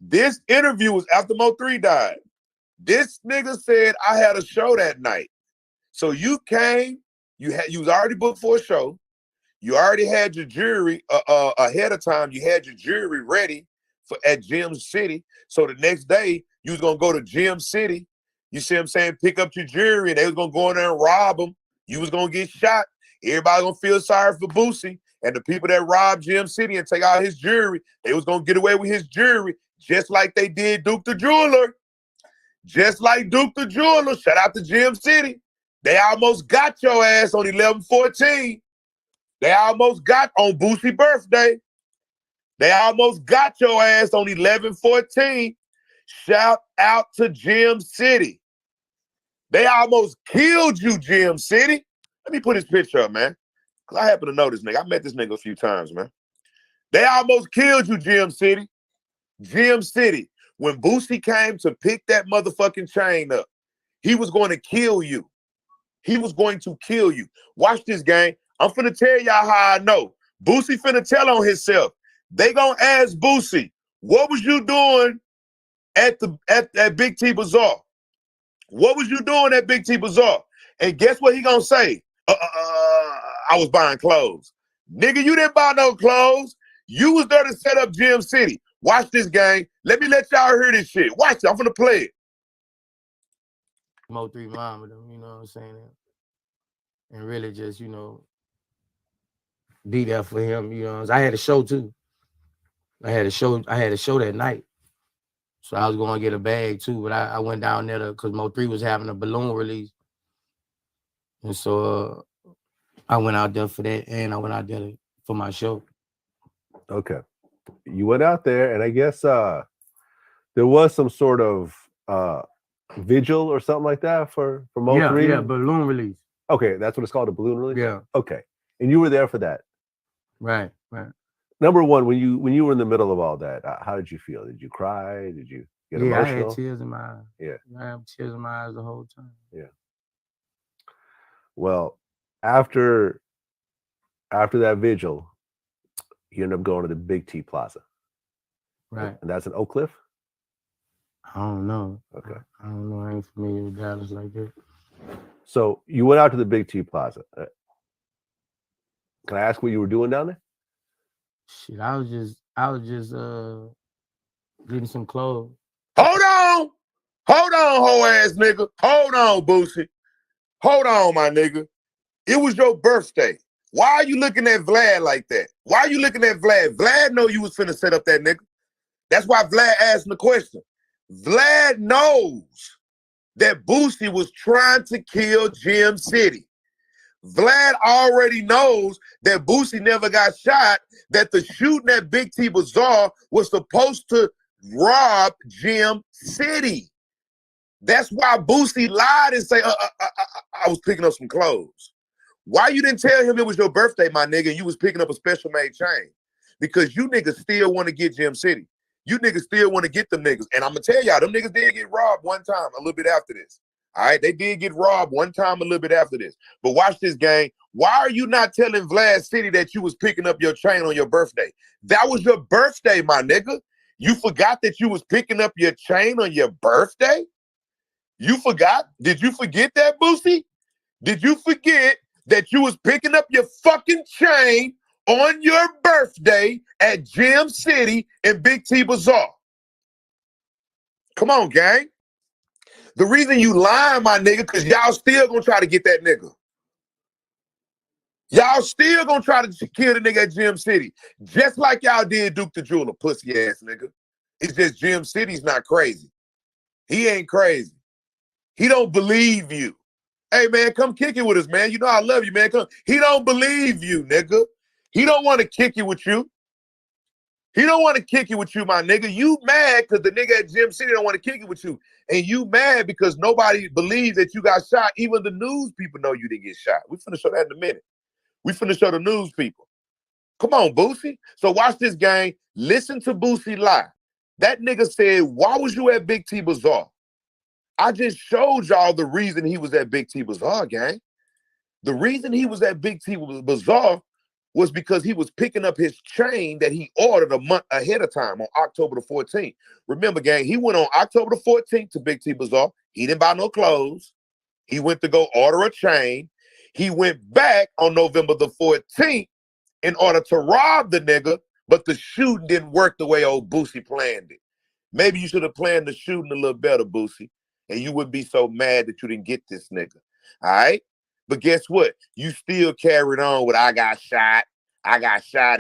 This interview was after Mo3 died. This nigga said, I had a show that night. So you came, you was already booked for a show. You already had your jewelry ahead of time. You had your jewelry ready at Gem City. So the next day, you was gonna go to Gem City. You see what I'm saying? Pick up your jewelry, and they was gonna go in there and rob them. You was gonna get shot. Everybody gonna feel sorry for Boosie. And the people that robbed Gem City and take out his jewelry, they was gonna get away with his jewelry, just like they did Duke the Jeweler. Just like Duke the Jeweler. Shout out to Gem City. They almost got your ass on 11/14. They almost got on Boosie birthday. They almost got your ass on 11/14. Shout out to Gem City. They almost killed you, Gem City. Let me put his picture up, man. Because I happen to know this nigga. I met this nigga a few times, man. They almost killed you, Gem City. Gem City. When Boosie came to pick that motherfucking chain up, he was going to kill you. He was going to kill you. Watch this, gang. I'm finna tell y'all how I know. Boosie finna tell on himself. They gonna ask Boosie, what was you doing at Big T Bazaar? What was you doing at Big T Bazaar? And guess what he gonna say? I was buying clothes. Nigga, you didn't buy no clothes. You was there to set up Gem City. Watch this, gang. Let me let y'all hear this shit. Watch it. I'm finna play it.
Mo3 mom with them, you know what I'm saying? And really just, you know, be there for him, you know. I had a show too. I had a show that night. So I was going to get a bag too, but I went down there because Mo3 was having a balloon release. And so I went out there for that, and I went out there for my show.
Okay. You went out there, and I guess there was some sort of vigil or something like that for Mo3?
Yeah, balloon release.
Okay, that's what it's called, a balloon release?
Yeah.
Okay. And you were there for that?
Right.
Number one, when you were in the middle of all that, how did you feel? Did you cry? Did you get emotional?
I had tears in my eyes.
Yeah.
I had tears in my eyes the whole time.
Yeah. Well, after that vigil, you end up going to the Big T Plaza.
Right.
And that's in Oak Cliff?
I don't know.
Okay.
I don't know. I ain't familiar with Dallas like that.
So you went out to the Big T Plaza. Can I ask what you were doing down there?
Shit, I was just getting some clothes.
Hold on, hoe ass nigga. Hold on, Boosie. Hold on, my nigga. It was your birthday. Why are you looking at Vlad like that? Why are you looking at Vlad? Vlad know you was finna set up that nigga. That's why Vlad asked the question. Vlad knows that Boosie was trying to kill Gem City. Vlad already knows that Boosie never got shot, that the shooting at Big T Bazaar was supposed to rob Gem City. That's why Boosie lied and say, I was picking up some clothes. Why you didn't tell him it was your birthday, my nigga, and you was picking up a special made chain? Because you niggas still want to get Gem City. You niggas still want to get them niggas. And I'm going to tell y'all, them niggas did get robbed one time a little bit after this. All right, they did get robbed one time a little bit after this. But watch this, gang. Why are you not telling Vlad City that you was picking up your chain on your birthday? That was your birthday, my nigga. You forgot that you was picking up your chain on your birthday? You forgot? Did you forget that, Boosie? Did you forget that you was picking up your fucking chain on your birthday at Gem City and Big T Bazaar? Come on, gang. The reason you lying, my nigga, because y'all still gonna try to get that nigga. Y'all still gonna try to kill the nigga at Gym City, just like y'all did Duke the Jeweler, pussy ass nigga. It's just Gym City's not crazy. He ain't crazy. He don't believe you. Hey man, come kick it with us, man. You know I love you, man. Come. He don't believe you, nigga. He don't want to kick it with you. He don't want to kick it with you, my nigga. You mad because the nigga at Gym City don't want to kick it with you. And you mad because nobody believes that you got shot. Even the news people know you didn't get shot. We finna show that in a minute. We finna show the news people. Come on, Boosie. So watch this, gang. Listen to Boosie lie. That nigga said, why was you at Big T Bazaar? I just showed y'all the reason he was at Big T Bazaar, gang. The reason he was at Big T Bazaar was because he was picking up his chain that he ordered a month ahead of time on October the 14th. Remember, gang, he went on October the 14th to Big T Bazaar. He didn't buy no clothes. He went to go order a chain. He went back on November the 14th in order to rob the nigga, but the shooting didn't work the way old Boosie planned it. Maybe you should have planned the shooting a little better, Boosie, and you wouldn't be so mad that you didn't get this nigga, all right? But guess what? You still carried on with I got shot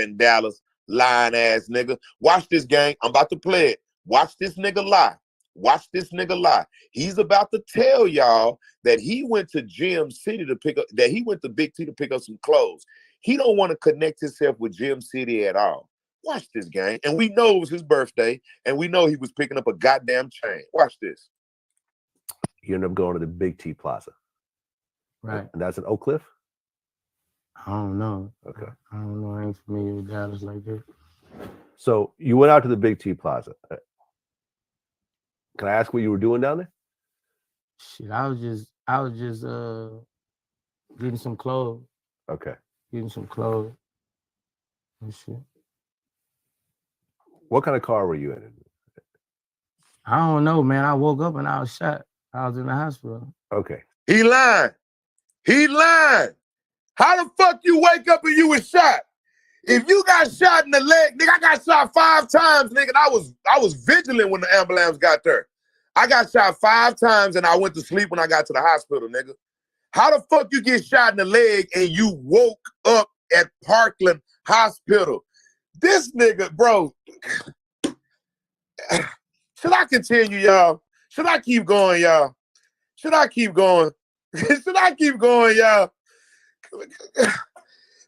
in Dallas, lying ass nigga. Watch this, gang. I'm about to play it. Watch this nigga lie. Watch this nigga lie. He's about to tell y'all that he went to Gym City to pick up, that he went to Big T to pick up some clothes. He don't want to connect himself with Gym City at all. Watch this, gang. And we know it was his birthday, and we know he was picking up a goddamn chain. Watch this.
You end up going to the Big T Plaza.
Right.
And that's in Oak Cliff?
I don't know.
Okay.
I don't know. I ain't familiar with Dallas like that.
So you went out to the Big T Plaza. Can I ask what you were doing down there?
Shit, I was just getting some clothes.
Okay.
Getting some clothes and shit.
What kind of car were you in?
I don't know, man. I woke up and I was shot. I was in the hospital.
Okay.
He lying. He lying. How the fuck you wake up and you was shot? If you got shot in the leg, nigga, I got shot 5 times, nigga. And I was vigilant when the ambulance got there. I got shot 5 times and I went to sleep when I got to the hospital, nigga. How the fuck you get shot in the leg and you woke up at Parkland Hospital? This nigga, bro. Should I continue, y'all? Should I keep going, y'all? Should I keep going? Should I keep going, y'all?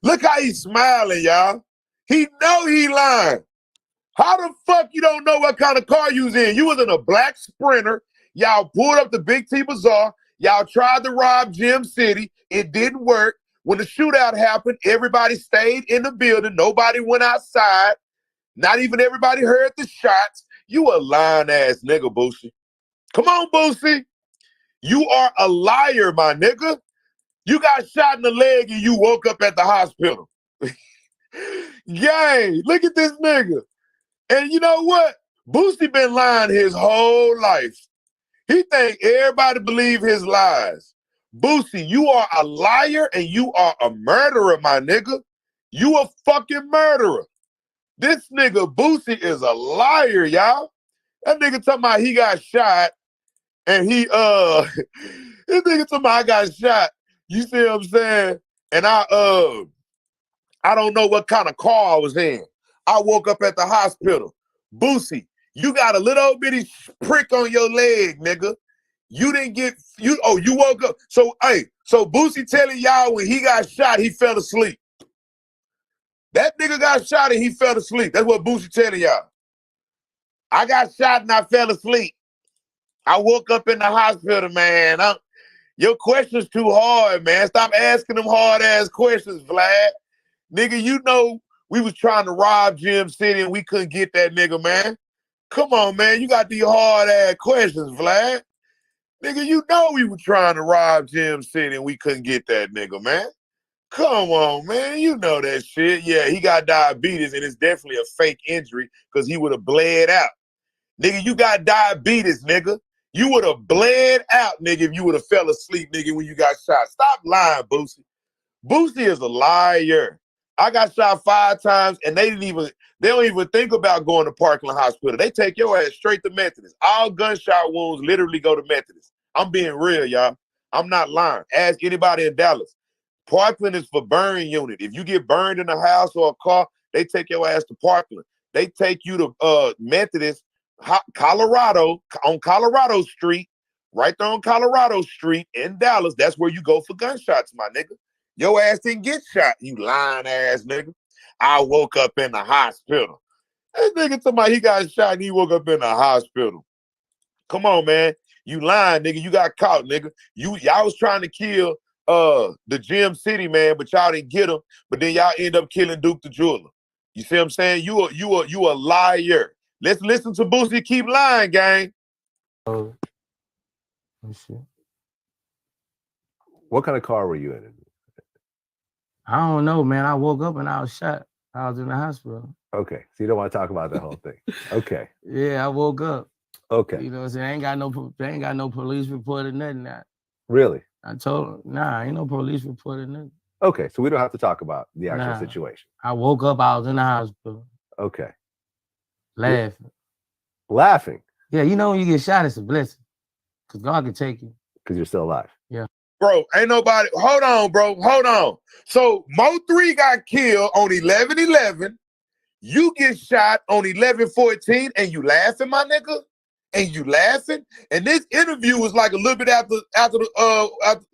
Look how he's smiling, y'all. He know he lying. How the fuck you don't know what kind of car you was in? You was in a black Sprinter. Y'all pulled up the Big T Bazaar. Y'all tried to rob Gym City. It didn't work. When the shootout happened, everybody stayed in the building. Nobody went outside. Not even everybody heard the shots. You a lying ass nigga, Boosie. Come on, Boosie. You are a liar, my nigga. You got shot in the leg and you woke up at the hospital. Gang, look at this nigga. And you know what? Boosie been lying his whole life. He think everybody believe his lies. Boosie, you are a liar and you are a murderer, my nigga. You a fucking murderer. This nigga Boosie is a liar, y'all. That nigga talking about he got shot and this nigga talking about I got shot. You see what I'm saying? And I don't know what kind of car I was in. I woke up at the hospital. Boosie, you got a little bitty prick on your leg, nigga. You didn't get, you woke up. So, hey, so Boosie telling y'all when he got shot, he fell asleep. That nigga got shot and he fell asleep. That's what Boosie telling y'all. I got shot and I fell asleep. I woke up in the hospital, man. Your question's too hard, man. Stop asking them hard-ass questions, Vlad. Nigga, you know we was trying to rob Gym City and we couldn't get that nigga, man. Come on, man. You got these hard-ass questions, Vlad. Nigga, you know we were trying to rob Gym City and we couldn't get that nigga, man. Come on, man. You know that shit. Yeah, he got diabetes and it's definitely a fake injury because he would have bled out. Nigga, you got diabetes, nigga. You would have bled out, nigga, if you would have fell asleep, nigga, when you got shot. Stop lying, Boosie. Boosie is a liar. I got shot 5 times and they don't even think about going to Parkland Hospital. They take your ass straight to Methodist. All gunshot wounds literally go to Methodist. I'm being real, y'all. I'm not lying. Ask anybody in Dallas. Parkland is for burn unit. If you get burned in a house or a car, they take your ass to Parkland. They take you to Methodist, Colorado, on Colorado Street, right there on Colorado Street in Dallas. That's where you go for gunshots, my nigga. Your ass didn't get shot, you lying ass nigga. I woke up in the hospital. That nigga somebody he got shot and he woke up in the hospital. Come on, man. You lying, nigga. You got caught, nigga. Y'all was trying to kill the Gem City man, but y'all didn't get him. But then y'all end up killing Duke the Jeweler. You see what I'm saying? You a liar. Let's listen to Boosie keep lying, gang.
Oh shit.
What kind of car were you in?
I don't know, man. I woke up and I was shot. I was in the hospital.
Okay, so you don't want to talk about that whole thing. Okay.
Yeah, I woke up.
Okay.
You know what I'm saying? They ain't got no police report or nothing. That.
Really?
I told them, nah, ain't no police report or nothing.
Okay, so we don't have to talk about the actual situation.
I woke up, I was in the hospital.
Okay.
Laughing.
Laughing?
Yeah, you know when you get shot, it's a blessing. Because God can take you.
Because you're still alive.
Yeah.
Bro, ain't nobody. Hold on, bro. Hold on. So Mo 3 got killed on 11/11. You get shot on 11/14, and you laughing, my nigga? And you laughing? And this interview was like a little bit after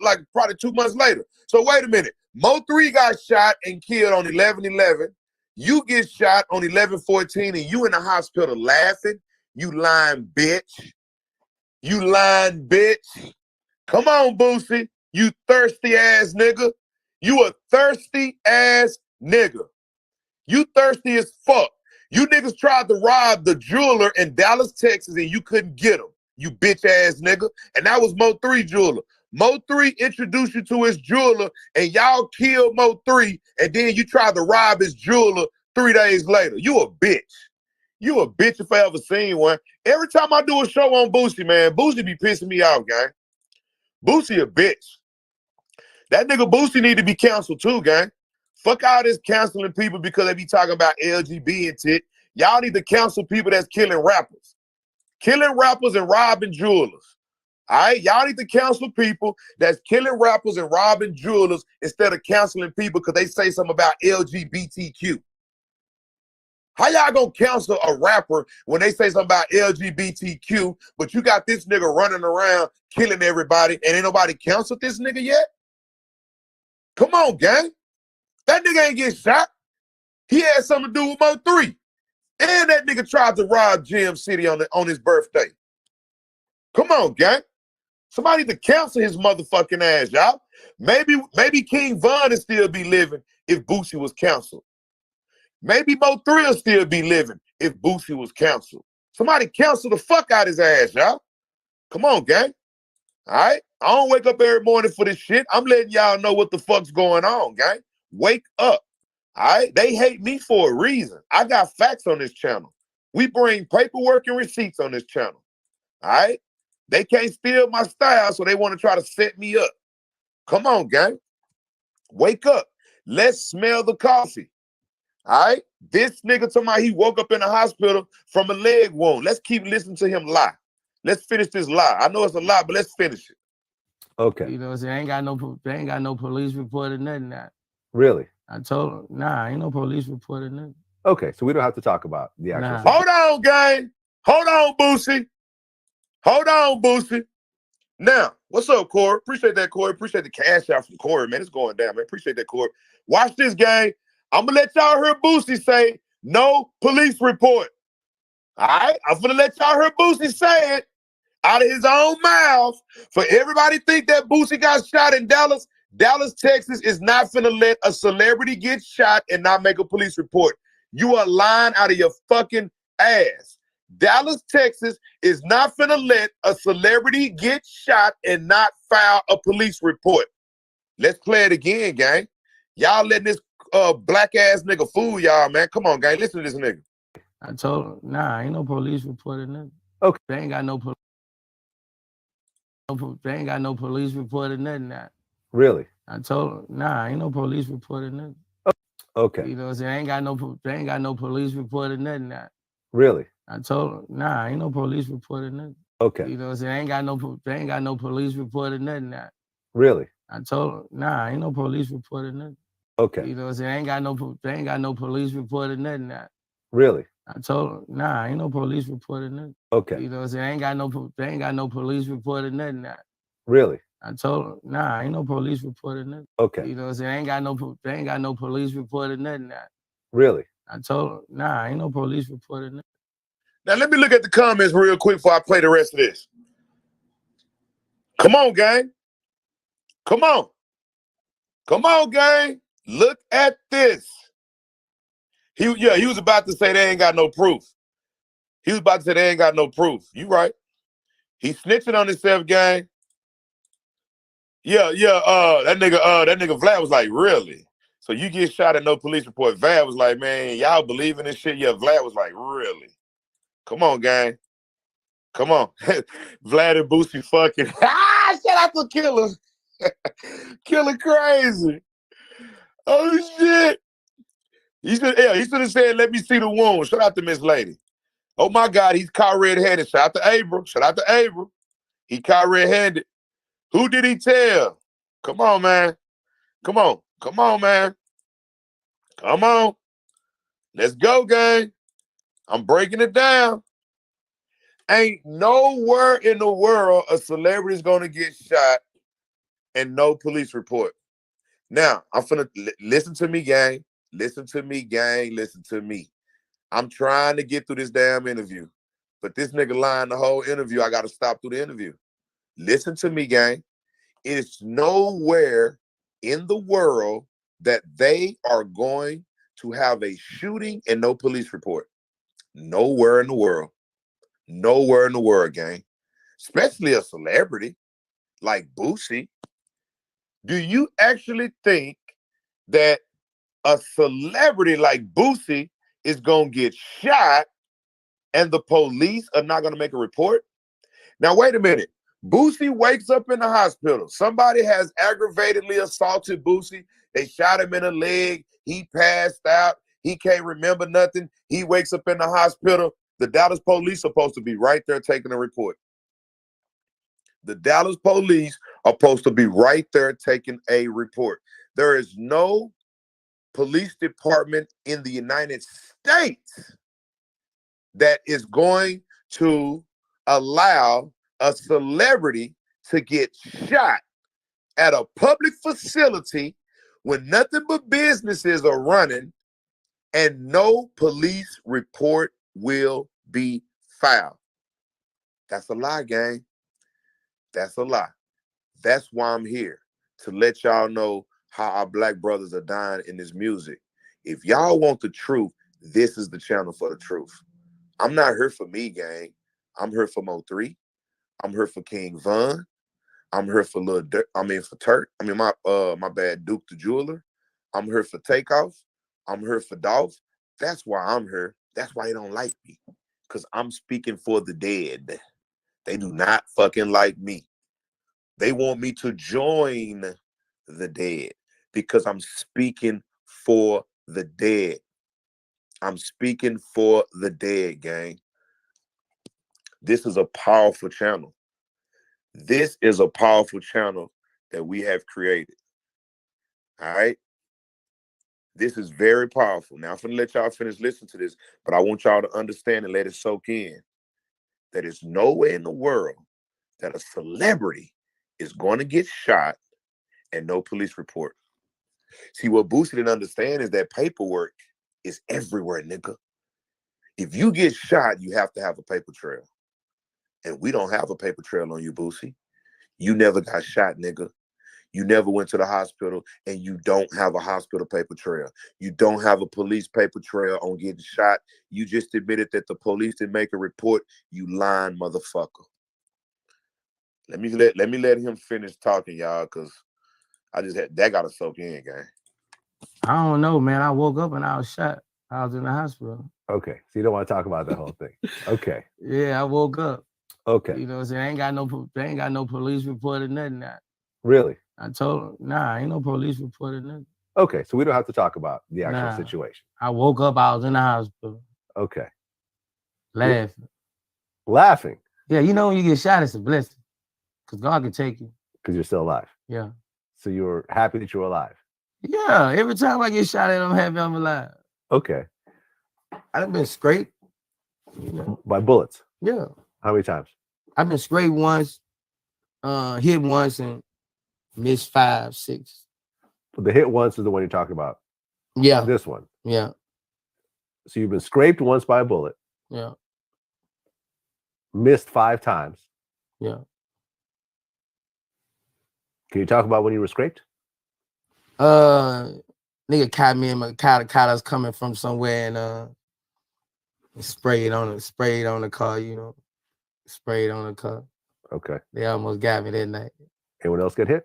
like probably 2 months later. So wait a minute. Mo 3 got shot and killed on 11/11. You get shot on 11/14, and you in the hospital laughing. You lying bitch. You lying bitch. Come on, Boosie. You thirsty ass nigga. You a thirsty ass nigga. You thirsty as fuck. You niggas tried to rob the jeweler in Dallas, Texas, and you couldn't get him. You bitch ass nigga. And that was Mo 3 jeweler. Mo 3 introduced you to his jeweler, and y'all killed Mo 3, and then you tried to rob his jeweler 3 days later. You a bitch. You a bitch if I ever seen one. Every time I do a show on Boosie, man, Boosie be pissing me off, gang. Boosie a bitch. That nigga Boosie need to be canceled too, gang. Fuck all this canceling people because they be talking about LGB and shit. Y'all need to cancel people that's killing rappers. Killing rappers and robbing jewelers. All right? Y'all need to cancel people that's killing rappers and robbing jewelers instead of canceling people because they say something about LGBTQ. How y'all gonna cancel a rapper when they say something about LGBTQ, but you got this nigga running around killing everybody and ain't nobody canceled this nigga yet? Come on, gang. That nigga ain't get shot. He had something to do with Mo 3. And that nigga tried to rob Gem City on his birthday. Come on, gang. Somebody to cancel his motherfucking ass, y'all. Maybe King Von would still be living if Boosie was canceled. Maybe Mo 3 will still be living if Boosie was canceled. Somebody cancel the fuck out his ass, y'all. Come on, gang. All right? I don't wake up every morning for this shit. I'm letting y'all know what the fuck's going on, gang. Wake up. All right? They hate me for a reason. I got facts on this channel. We bring paperwork and receipts on this channel. All right? They can't steal my style, so they want to try to set me up. Come on, gang. Wake up. Let's smell the coffee. All right? This nigga talking about he woke up in the hospital from a leg wound. Let's keep listening to him lie. Let's finish this lie. I know it's a lie, but let's finish it.
Okay.
You know what I'm saying? They ain't got no police report or nothing. That.
Really?
I told them, nah, ain't no police report or nothing.
Okay, so we don't have to talk about the actual
Nah.
situation.
Hold on, gang. Hold on, Boosie. Hold on, Boosie. Now, what's up, Corey? Appreciate that, Corey. Appreciate the cash out from Corey, man. It's going down, man. Appreciate that, Corey. Watch this, gang. I'm going to let y'all hear Boosie say no police report. All right? I'm going to let y'all hear Boosie say it out of his own mouth. For everybody think that Boosie got shot in Dallas, Texas is not finna let a celebrity get shot and not make a police report. You are lying out of your fucking ass. Dallas, Texas is not finna let a celebrity get shot and not file a police report. Let's play it again, gang. Y'all letting this black ass nigga fool y'all, man. Come on, gang. Listen to this nigga.
I told them, nah, ain't no police report or nothing.
Okay.
They ain't got no police report or nothing. That.
Really?
I told them, nah, ain't no police report or nothing.
Okay.
You know what I'm saying? They ain't got no police report or nothing. That.
Really?
I told them, nah, ain't no police report or nothing.
Okay.
You know what I'm saying? They ain't got no police report or nothing. That.
Really?
I told him, nah, ain't no police report or nothing.
Okay.
You know what I'm saying? They ain't got no police report or nothing.
Really?
I told him, nah, ain't no police report or nothing.
Okay.
You know what I'm saying? They ain't got no police report or nothing.
Really?
I told him, nah, ain't no police report or nothing.
Okay.
You know what I'm saying? They ain't got no police report or nothing.
Really?
I told him, nah, ain't no police report or nothing.
Now let me look at the comments real quick before I play the rest of this. Come on, gang. Come on. Come on, gang. Look at this. He was about to say they ain't got no proof. He was about to say they ain't got no proof. You right. He snitching on himself, gang. That nigga Vlad was like, really? So you get shot and no police report. Vlad was like, man, y'all believe in this shit? Yeah, Vlad was like, really? Come on, gang. Come on. Vlad and Boosie fucking. Shout out to Killer. Killer crazy. Oh, shit. He should have said, let me see the wound. Shout out to Miss Lady. Oh, my God, he's caught red-handed. Shout out to Abram. Shout out to Abram. He caught red-handed. Who did he tell? Come on, man. Come on. Come on, man. Come on. Let's go, gang. I'm breaking it down. Ain't nowhere in the world a celebrity's going to get shot and no police report. Now, I'm finna listen to me, gang. Listen to me, gang. Listen to me. I'm trying to get through this damn interview. But this nigga lying the whole interview. I got to stop through the interview. Listen to me, gang. It's nowhere in the world that they are going to have a shooting and no police report. Nowhere in the world. Nowhere in the world, gang. Especially a celebrity like Boosie. Do you actually think that a celebrity like Boosie is going to get shot and the police are not going to make a report? Now, wait a minute. Boosie wakes up in the hospital. Somebody has aggravatedly assaulted Boosie. They shot him in the leg. He passed out. He can't remember nothing. He wakes up in the hospital. The Dallas police are supposed to be right there taking a report. The Dallas police are supposed to be right there taking a report. There is no police department in the United States that is going to allow a celebrity to get shot at a public facility when nothing but businesses are running and no police report will be filed. That's a lie, gang. That's a lie. That's why I'm here, to let y'all know how our black brothers are dying in this music. If y'all want the truth, this is the channel for the truth. I'm not here for me, gang. I'm here for Mo3. I'm here for King Von. I'm here for for Turk. My bad, Duke the Jeweler. I'm here for TakeOff. I'm here for Dolph. That's why I'm here. That's why they don't like me. Because I'm speaking for the dead. They do not fucking like me. They want me to join the dead because I'm speaking for the dead. I'm speaking for the dead, gang. This is a powerful channel. This is a powerful channel that we have created. All right? This is very powerful. Now, I'm going to let y'all finish listening to this, but I want y'all to understand and let it soak in that there's no way in the world that a celebrity is going to get shot and no police report. See, what Boosie didn't understand is that paperwork is everywhere, nigga. If you get shot, you have to have a paper trail. And we don't have a paper trail on you, Boosie. You never got shot, nigga. You never went to the hospital, and you don't have a hospital paper trail. You don't have a police paper trail on getting shot. You just admitted that the police didn't make a report. You lying motherfucker. Let me let him finish talking, y'all, because that got to soak in, gang.
I don't know, man. I woke up and I was shot. I was in the hospital.
Okay, so you don't want to talk about that whole thing. Okay.
Yeah, I woke up.
Okay.
You know what I'm saying? They ain't got no police report or nothing.
Really?
I told them, nah, ain't no police report or nothing.
Okay, so we don't have to talk about the actual situation.
I woke up, I was in the hospital.
Okay.
Laughing.
Laughing?
Yeah, you know when you get shot, it's a blessing. Because God can take you.
Because you're still alive.
Yeah.
So you were happy that you were alive.
Yeah, every time I get shot at, I'm happy I'm alive.
Okay.
I've been scraped. You know.
By bullets?
Yeah.
How many times?
I've been scraped once, hit once, and missed 5, 6.
The hit once is the one you're talking about.
Yeah.
This one.
Yeah.
So you've been scraped once by a bullet.
Yeah.
Missed 5 times.
Yeah.
Can you talk about when you were scraped?
Nigga caught me in my caught us coming from somewhere and sprayed on the car, you know. Sprayed on the car.
Okay.
They almost got me that night.
Anyone else get hit?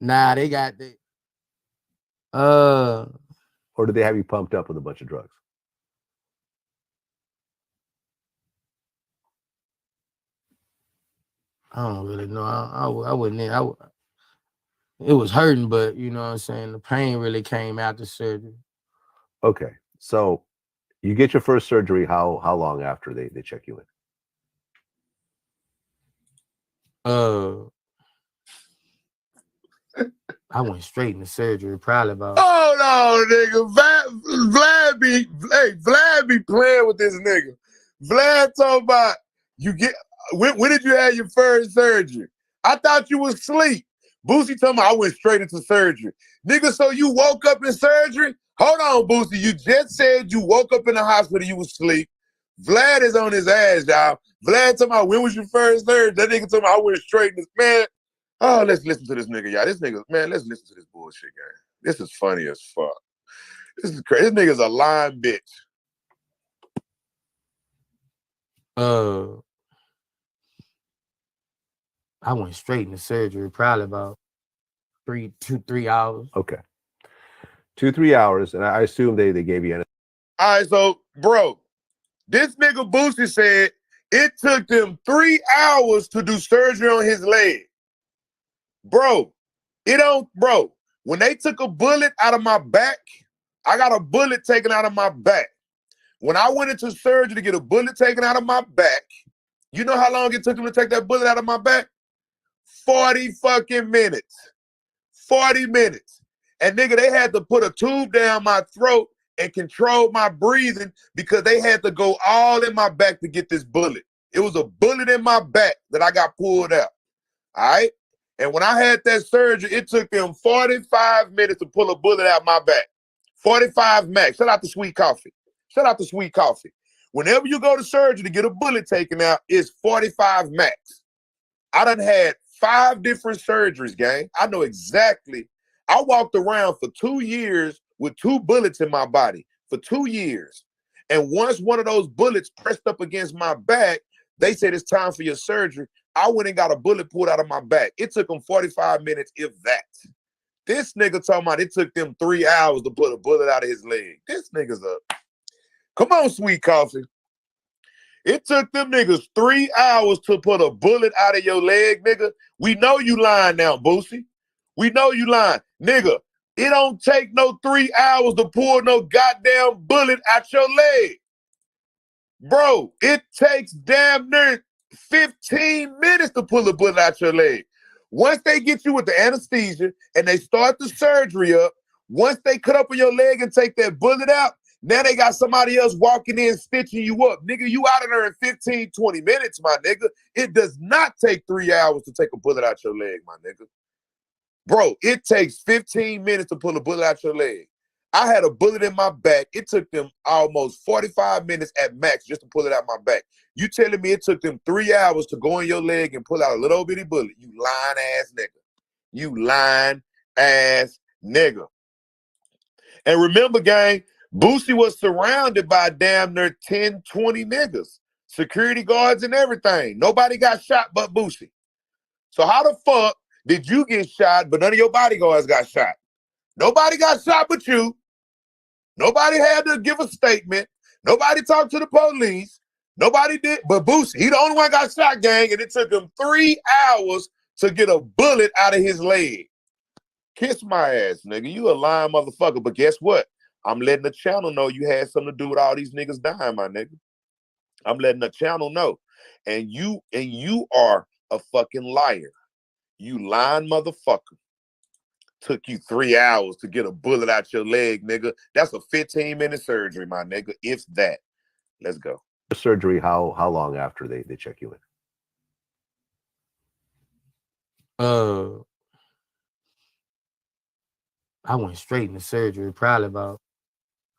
Nah, they got
or did they have you pumped up with a bunch of drugs?
I don't really know. I wouldn't. It was hurting, but you know what I'm saying? The pain really came after surgery.
Okay. So you get your first surgery. How long after they check you in?
I went straight into surgery, probably about.
Hold on, nigga. Vlad be playing with this nigga. Vlad talking about you get when did you have your first surgery? I thought you was asleep. Boosie talking about I went straight into surgery. Nigga, so you woke up in surgery? Hold on, Boosie. You just said you woke up in the hospital, you was asleep. Vlad is on his ass, y'all. Vlad talking about when was your first surgery? That nigga talking about I went straight in this man. Oh, let's listen to this nigga, y'all. This nigga, man, let's listen to this bullshit, guy. This is funny as fuck. This is crazy. This nigga's a lying bitch.
I went straight into surgery, probably about 2-3 hours.
Okay. 2-3 hours, and I assume they gave you an.
All right, so, bro, this nigga Boosie said it took them 3 hours to do surgery on his leg. Bro, when they took a bullet out of my back, I got a bullet taken out of my back. When I went into surgery to get a bullet taken out of my back, you know how long it took them to take that bullet out of my back? 40 fucking minutes. 40 minutes. And nigga, they had to put a tube down my throat and control my breathing because they had to go all in my back to get this bullet. It was a bullet in my back that I got pulled out. All right? And when I had that surgery, it took them 45 minutes to pull a bullet out my back. 45 max. Shout out to Sweet Coffee. Shout out to Sweet Coffee. Whenever you go to surgery to get a bullet taken out, it's 45 max. I done had 5 different surgeries, gang. I know exactly. I walked around for 2 years with 2 bullets in my body for 2 years. And once one of those bullets pressed up against my back, they said it's time for your surgery. I went and got a bullet pulled out of my back. It took them 45 minutes, if that. This nigga talking about it took them 3 hours to put a bullet out of his leg. This nigga's a... Come on, Sweet Coffee. It took them niggas 3 hours to put a bullet out of your leg, nigga. We know you lying now, Boosie. We know you lying. Nigga, it don't take no 3 hours to pull no goddamn bullet out your leg. Bro, it takes damn near 15 minutes to pull a bullet out your leg. Once they get you with the anesthesia and they start the surgery up, once they cut up on your leg and take that bullet out, now they got somebody else walking in stitching you up. Nigga, you out of there in 15, 20 minutes, my nigga. It does not take 3 hours to take a bullet out your leg, my nigga. Bro, it takes 15 minutes to pull a bullet out your leg. I had a bullet in my back. It took them almost 45 minutes at max just to pull it out my back. You telling me it took them 3 hours to go in your leg and pull out a little bitty bullet? You lying ass nigga. You lying ass nigga. And remember, gang, Boosie was surrounded by damn near 10, 20 niggas. Security guards and everything. Nobody got shot but Boosie. So how the fuck did you get shot but none of your bodyguards got shot? Nobody got shot but you. Nobody had to give a statement. Nobody talked to the police. Nobody did, but Boosie, he the only one got shot, gang, and it took him 3 hours to get a bullet out of his leg. Kiss my ass, nigga. You a lying motherfucker, but guess what? I'm letting the channel know you had something to do with all these niggas dying, my nigga. I'm letting the channel know. And you are a fucking liar. You lying motherfucker. took you 3 hours to get a bullet out your leg, nigga. That's a 15-minute surgery, my nigga. If that. Let's go.
Surgery, how long after they check you in?
I went straight into surgery, probably about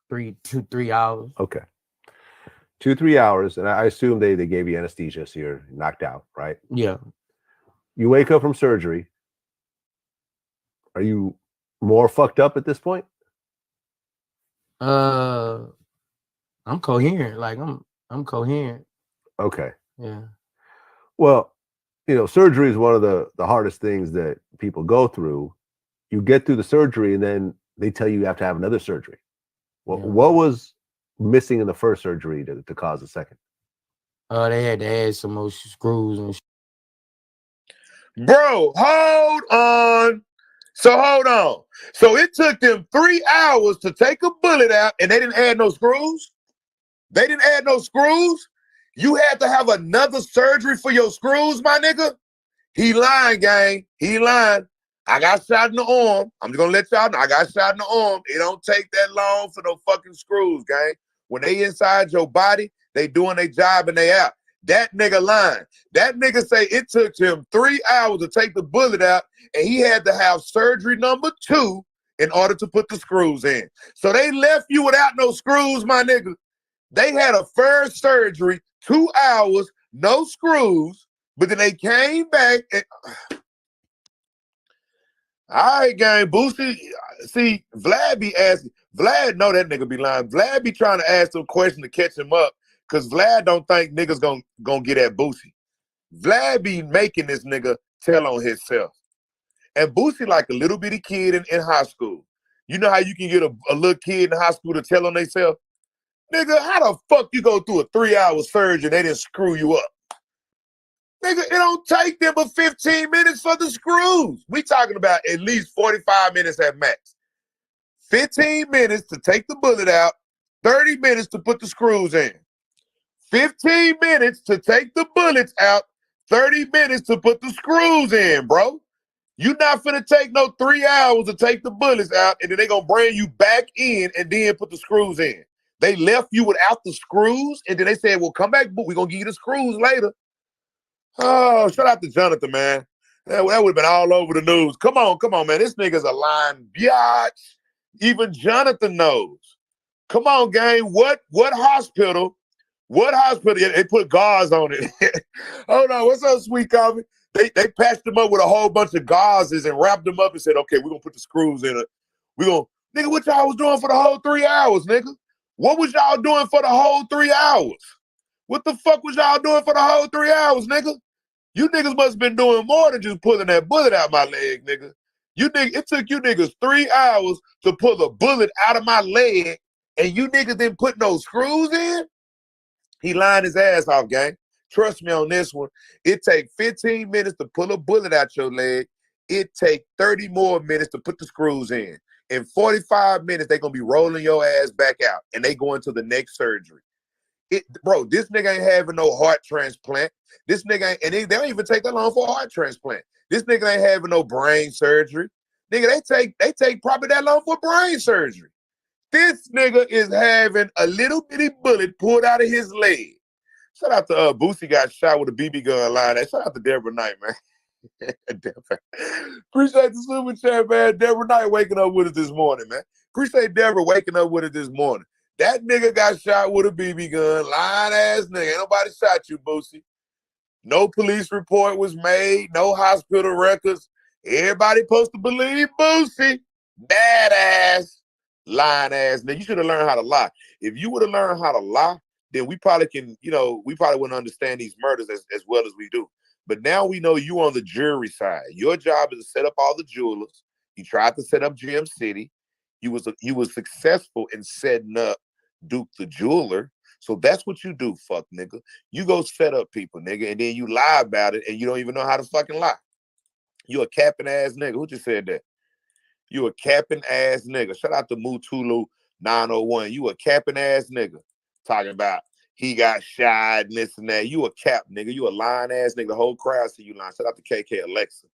3 hours.
Okay. 2-3 hours, and I assume they gave you anesthesia, so you're knocked out, right?
Yeah.
You wake up from surgery. Are you more fucked up at this point?
I'm coherent. Like I'm coherent.
Okay.
Yeah.
Well, surgery is one of the hardest things that people go through. You get through the surgery, and then they tell you have to have another surgery. What was missing in the first surgery to cause the second?
They had to add some more screws and
Bro, hold on. Hold on. So it took them 3 hours to take a bullet out, and they didn't add no screws? They didn't add no screws? You had to have another surgery for your screws, my nigga? He lying, gang. He lying. I got shot in the arm. I'm just gonna let y'all know. I got shot in the arm. It don't take that long for no fucking screws, gang. When they inside your body, they doing their job and they out. That nigga lying. That nigga say it took him 3 hours to take the bullet out, and he had to have surgery number 2 in order to put the screws in. So they left you without no screws, my nigga. They had a first surgery, 2 hours, no screws, but then they came back and... All right, gang, Boosie. See, Vlad be asking. Vlad know that nigga be lying. Vlad be trying to ask some question to catch him up, because Vlad don't think niggas gonna get at Boosie. Vlad be making this nigga tell on himself. And Boosie like a little bitty kid in high school. You know how you can get a little kid in high school to tell on themselves? Nigga, how the fuck you go through a 3-hour surgery and they didn't screw you up? Nigga, it don't take them but 15 minutes for the screws. We talking about at least 45 minutes at max. 15 minutes to take the bullet out, 30 minutes to put the screws in. 15 minutes to take the bullets out, 30 minutes to put the screws in, bro. You not finna take no 3 hours to take the bullets out, and then they gonna bring you back in and then put the screws in. They left you without the screws, and then they said, well, come back, but we're gonna give you the screws later. Oh, shout out to Jonathan, man. That would have been all over the news. Come on, man. This nigga's a lying biatch. Even Jonathan knows. Come on, gang. What hospital? What hospital? Yeah, they put gauze on it. Hold on. What's up, Sweet Coffee? They patched them up with a whole bunch of gauzes and wrapped them up and said, okay, we're going to put the screws in it. Nigga, what y'all was doing for the whole 3 hours, nigga? What was y'all doing for the whole 3 hours? What the fuck was y'all doing for the whole 3 hours, nigga? You niggas must have been doing more than just pulling that bullet out my leg, nigga. It took you niggas 3 hours to pull a bullet out of my leg, and you niggas didn't put no screws in? He lying his ass off, gang. Trust me on this one. It take 15 minutes to pull a bullet out your leg. It take 30 more minutes to put the screws in. In 45 minutes, they gonna be rolling your ass back out, and they going to the next surgery. Bro, this nigga ain't having no heart transplant. This nigga ain't, and they don't even take that long for a heart transplant. This nigga ain't having no brain surgery. Nigga, they take probably that long for brain surgery. This nigga is having a little bitty bullet pulled out of his leg. Shout out to Boosie got shot with a BB gun line. Shout out to Deborah Knight, man. Appreciate the super chat, man. Deborah Knight waking up with us this morning, man. Appreciate Deborah waking up with us this morning. That nigga got shot with a BB gun, lying ass nigga. Ain't nobody shot you, Boosie. No police report was made, no hospital records. Everybody supposed to believe Boosie. Badass, lying ass nigga. You should have learned how to lie. If you would have learned how to lie, then we probably can, we probably wouldn't understand these murders as well as we do. But now we know you on the jury side. Your job is to set up all the jewelers. You tried to set up Gem City. You was successful in setting up Duke the Jeweler. So that's what you do, fuck nigga. You go set up people, nigga, and then you lie about it, and you don't even know how to fucking lie. You a capping ass nigga. Who just said that? You a capping ass nigga. Shout out to Mutulu 901. You a capping ass nigga. Talking about he got shot and this and that. You a cap nigga. You a lying ass nigga. The whole crowd see you lying. Shout out to KK Alexa.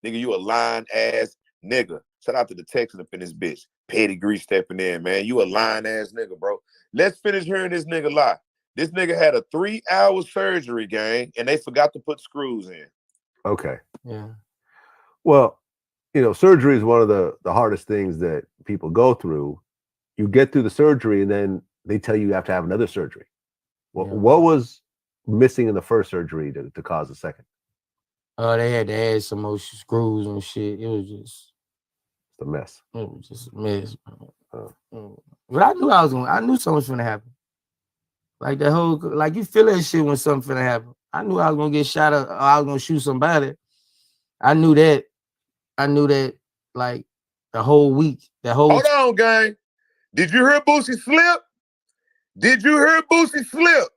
Nigga, you a lying ass nigga. Shout out to the Texan up in this bitch. Pedigree stepping in, man. You a lying ass nigga, bro. Let's finish hearing this nigga lie. This nigga had a 3-hour surgery, gang, and they forgot to put screws in.
Okay.
Yeah.
Well, surgery is one of the hardest things that people go through. You get through the surgery and then they tell you have to have another surgery. What was missing in the first surgery to cause the second?
They had to add some more screws and shit. It was just
a mess.
It was just a mess. But I knew something was gonna happen. Like the whole, like you feel that shit when something finna happen. I knew I was gonna get shot up, or I was gonna shoot somebody. I knew that like the whole week.
Hold on, gang. Did you hear Boosie slip? Did you hear Boosie slip?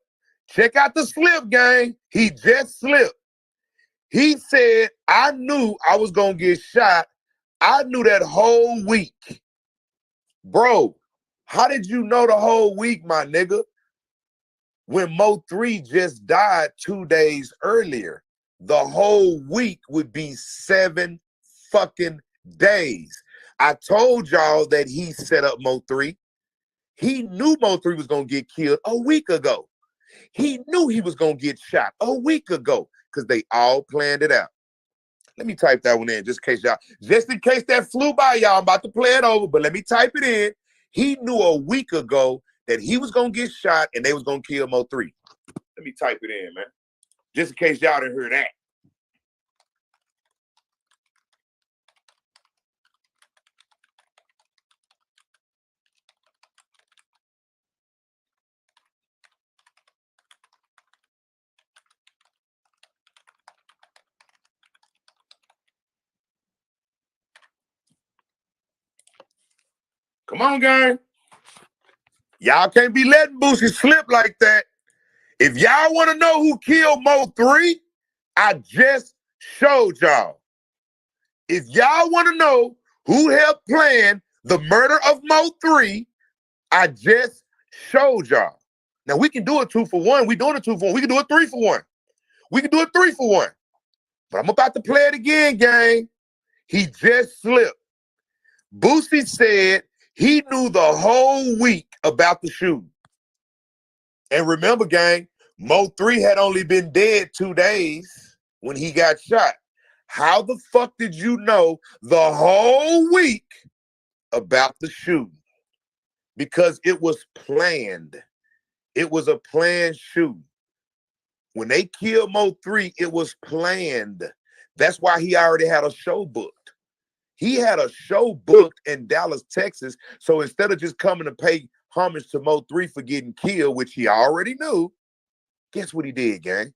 Check out the slip, gang. He just slipped. He said, I knew I was gonna get shot. I knew that whole week. Bro, how did you know the whole week, my nigga? When Mo 3 just died 2 days earlier, the whole week would be 7 fucking days. I told y'all that he set up Mo 3. He knew Mo 3 was gonna get killed a week ago. He knew he was gonna get shot a week ago because they all planned it out. Let me type that one in just in case that flew by y'all. I'm about to play it over, but let me type it in. He knew a week ago that he was gonna get shot and they was gonna kill Mo 3. Let me type it in, man. Just in case y'all didn't hear that. Come on, gang. Y'all can't be letting Boosie slip like that. If y'all want to know who killed Mo 3, I just showed y'all. If y'all want to know who helped plan the murder of Mo 3, I just showed y'all. Now, we can do a 2 for 1. We doing a 2 for 1. We can do a 3 for 1. We can do a 3 for 1. But I'm about to play it again, gang. He just slipped. Boosie said he knew the whole week about the shooting. And remember, gang, Mo 3 had only been dead 2 days when he got shot. How the fuck did you know the whole week about the shooting? Because it was planned. It was a planned shooting. When they killed Mo 3, it was planned. That's why he already had a show booked. He had a show booked in Dallas, Texas. So instead of just coming to pay homage to Mo 3 for getting killed, which he already knew, guess what he did, gang?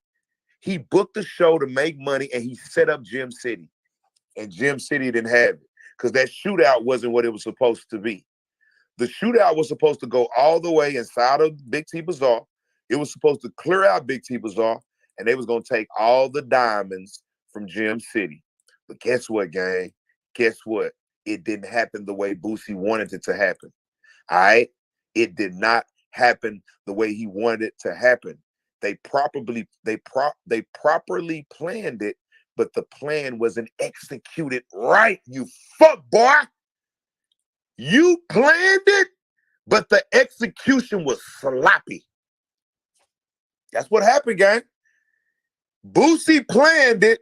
He booked the show to make money and he set up Gym City. And Gym City didn't have it because that shootout wasn't what it was supposed to be. The shootout was supposed to go all the way inside of Big T Bazaar. It was supposed to clear out Big T Bazaar and they was going to take all the diamonds from Gym City. But guess what, gang? Guess what? It didn't happen the way Boosie wanted it to happen. All right? It did not happen the way he wanted it to happen. They properly planned it, but the plan wasn't executed right, you fuck boy. You planned it, but the execution was sloppy. That's what happened, gang. Boosie planned it,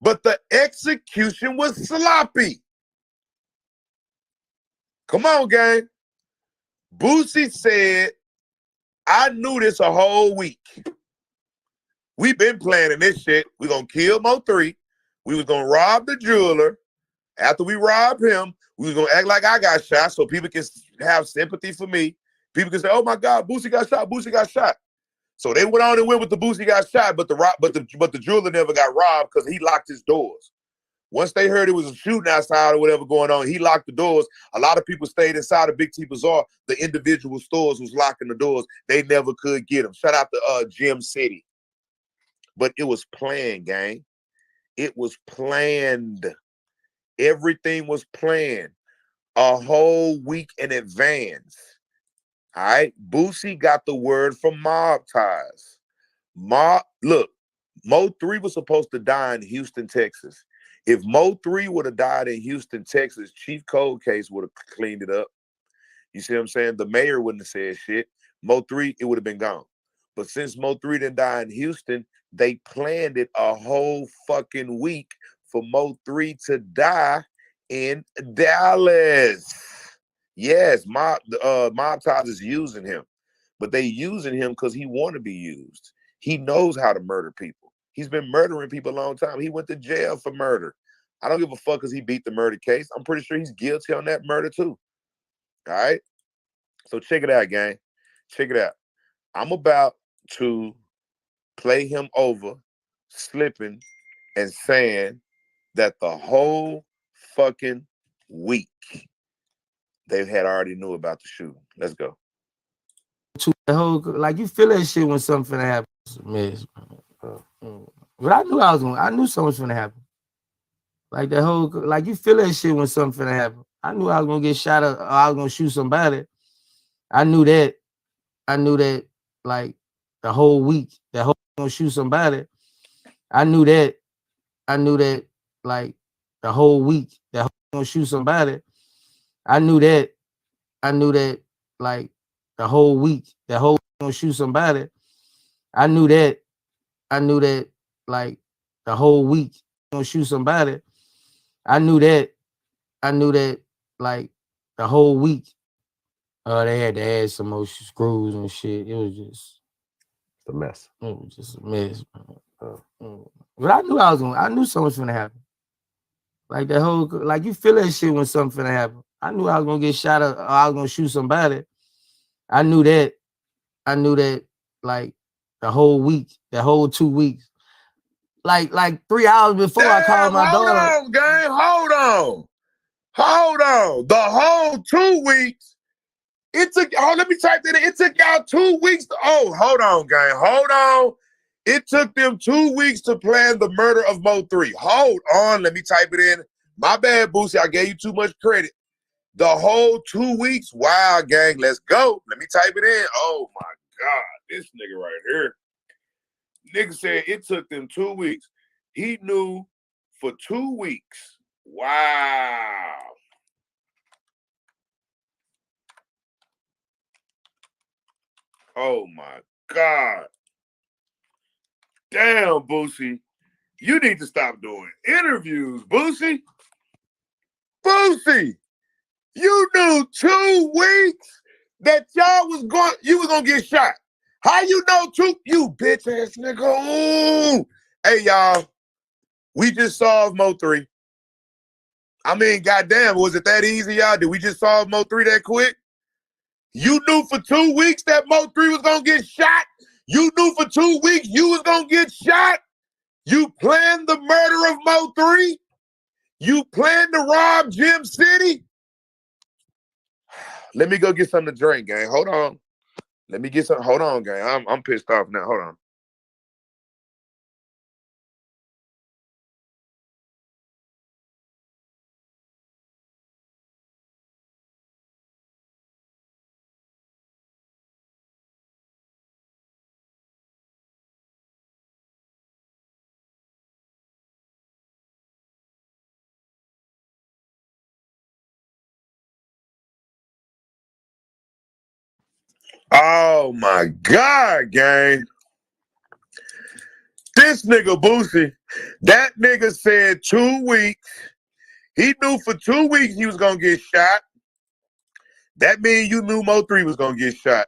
but the execution was sloppy. Come on, gang. Boosie said, I knew this a whole week. We've been planning this shit. We're going to kill Mo 3. We was going to rob the jeweler. After we rob him, we was going to act like I got shot so people can have sympathy for me. People can say, oh my God, Boosie got shot, Boosie got shot. So they went on and went with the Boosie got shot, but the jeweler never got robbed because he locked his doors. Once they heard it was a shooting outside or whatever going on, he locked the doors. A lot of people stayed inside of Big T Bazaar. The individual stores was locking the doors. They never could get them. Shout out to Gym City. But it was planned, gang. It was planned. Everything was planned a whole week in advance. All right? Boosie got the word from Mob Ties. Look, Mo 3 was supposed to die in Houston, Texas. If Mo 3 would have died in Houston, Texas, Chief Cold Case would have cleaned it up. You see what I'm saying? The mayor wouldn't have said shit. Mo 3, it would have been gone. But since Mo 3 didn't die in Houston, they planned it a whole fucking week for Mo 3 to die in Dallas. Yes, Mob Ties is using him, but they using him because he want to be used. He knows how to murder people. He's been murdering people a long time. He went to jail for murder. I don't give a fuck because he beat the murder case. I'm pretty sure he's guilty on that murder too. All right? So check it out, gang. Check it out. I'm about to play him over, slipping and saying that the whole fucking week they had already knew about the shooting. Let's go.
The whole, like, you feel that shit when something happens. But I knew I knew something was gonna happen. Like the whole, like, you feel that shit when something happen. I knew I was gonna get shot or I was gonna shoot somebody. I knew that, like, the whole week, that whole gonna shoot somebody. I knew that, like, the whole week, that whole gonna shoot somebody. I knew that, like, the whole week, that whole gonna shoot somebody. I knew that, like, the whole week gonna shoot somebody. I knew that, like, the whole week. They had to add some more screws and shit. It was just
a mess.
It was just a mess, man. But I knew something was gonna happen. Like the whole, like, you feel that shit when something finna happen. I knew I was gonna get shot or I was gonna shoot somebody. I knew that, like, the whole week, that whole 2 weeks. Like 3 hours before I called my daughter.
Hold on, gang. Hold on. The whole 2 weeks. It took, let me type that in. It took y'all 2 weeks to, hold on, gang. Hold on. It took them 2 weeks to plan the murder of Mo 3. Hold on. Let me type it in. My bad, Boosie. I gave you too much credit. The whole 2 weeks. Wow, gang. Let's go. Let me type it in. Oh, my God. This nigga right here. Nigga said it took them 2 weeks. He knew for 2 weeks. Wow. Oh, my God. Damn, Boosie. You need to stop doing interviews, Boosie. Boosie, you knew 2 weeks that you was gonna get shot. How you know you bitch ass nigga? Ooh. Hey, y'all, we just solved Mo 3. I mean, goddamn, was it that easy, y'all? Did we just solve Mo 3 that quick? You knew for 2 weeks that Mo 3 was gonna get shot? You knew for 2 weeks you was gonna get shot? You planned the murder of Mo 3? You planned to rob Gym City? Let me go get something to drink, gang. Hold on. Let me get some. Hold on, gang. I'm pissed off now. Hold on. Oh my God, gang. This nigga Boosie, that nigga said 2 weeks. He knew for 2 weeks he was gonna get shot. That means you knew Mo 3 was gonna get shot.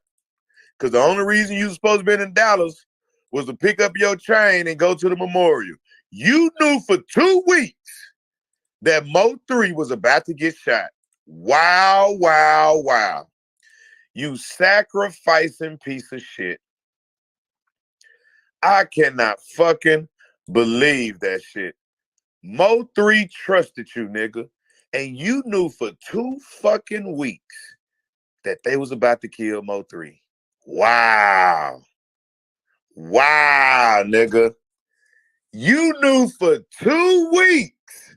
Because the only reason you was supposed to be in Dallas was to pick up your chain and go to the memorial. You knew for 2 weeks that Mo 3 was about to get shot. Wow, wow, wow. You sacrificing piece of shit. I cannot fucking believe that shit. Mo 3 trusted you, nigga. And you knew for 2 fucking weeks that they was about to kill Mo 3. Wow. Wow, nigga. You knew for 2 weeks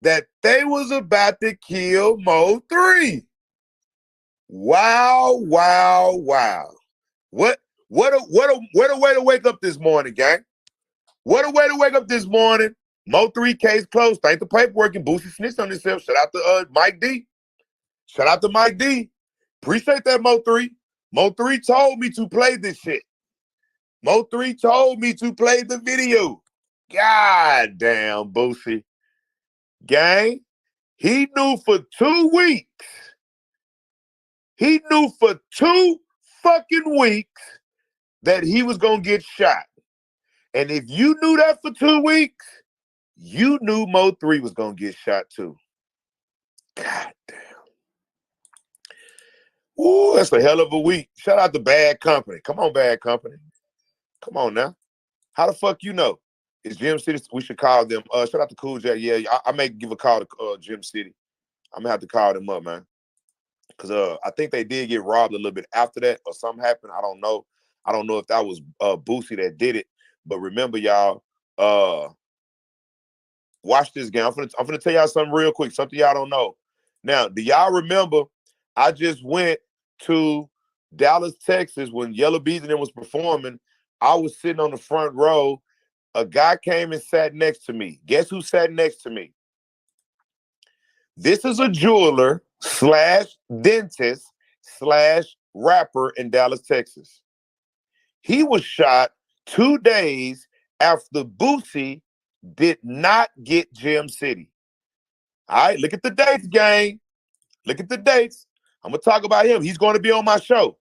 that they was about to kill Mo 3. Wow, wow, wow. What a way to wake up this morning, gang. What a way to wake up this morning. Mo3 case closed. Thank the paperwork and Boosie snitched on himself. Shout out to Mike D. Shout out to Mike D. Appreciate that, Mo3. Mo3 told me to play this shit. Mo3 told me to play the video. God damn, Boosie. Gang, he knew for 2 weeks. He knew for 2 fucking weeks that he was going to get shot. And if you knew that for 2 weeks, you knew Mo3 was going to get shot too. God damn. Ooh, that's a hell of a week. Shout out to Bad Company. Come on, Bad Company. Come on now. How the fuck you know? It's Gym City. We should call them. Shout out to Cool Jack. Yeah, I may give a call to Gym City. I'm gonna have to call them up, man. Because I think they did get robbed a little bit after that or something happened. I don't know. I don't know if that was Boosie that did it. But remember, y'all, watch this game. I'm gonna tell y'all something real quick, something y'all don't know. Now, do y'all remember I just went to Dallas, Texas when Yellow Bees and them was performing? I was sitting on the front row. A guy came and sat next to me. Guess who sat next to me? This is a jeweler / dentist / rapper in Dallas, Texas. He was shot 2 days after Boosie did not get Gym City. All right, look at the dates, gang. Look at the dates. I'm going to talk about him. He's going to be on my show.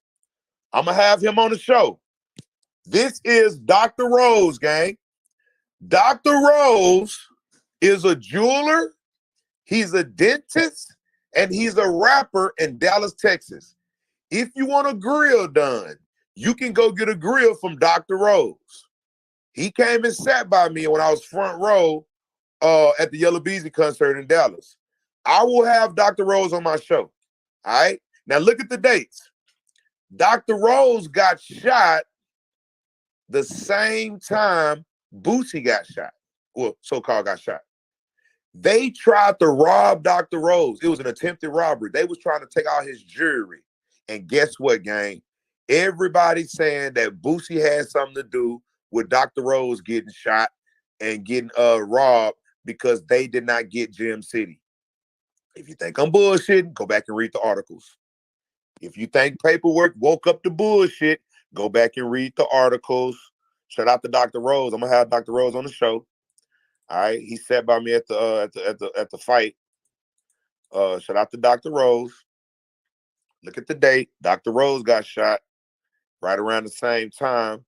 I'm going to have him on the show. This is Dr. Rose, gang. Dr. Rose is a jeweler, he's a dentist, and he's a rapper in Dallas, Texas. If you want a grill done, you can go get a grill from Dr. Rose. He came and sat by me when I was front row at the Yellow Beezy concert in Dallas. I will have Dr. Rose on my show. All right? Now look at the dates. Dr. Rose got shot the same time Boosie got shot. Well, so-called got shot. They tried to rob Dr. Rose. It was an attempted robbery. They was trying to take all his jewelry. And guess what, gang? Everybody's saying that Boosie had something to do with Dr. Rose getting shot and getting robbed because they did not get Gym City. If you think I'm bullshitting, go back and read the articles. If you think paperwork woke up the bullshit, go back and read the articles. Shout out to Dr. Rose. I'm gonna have Dr. Rose on the show. All right, he sat by me at the fight. Shout out to Dr. Rose. Look at the date. Dr. Rose got shot right around the same time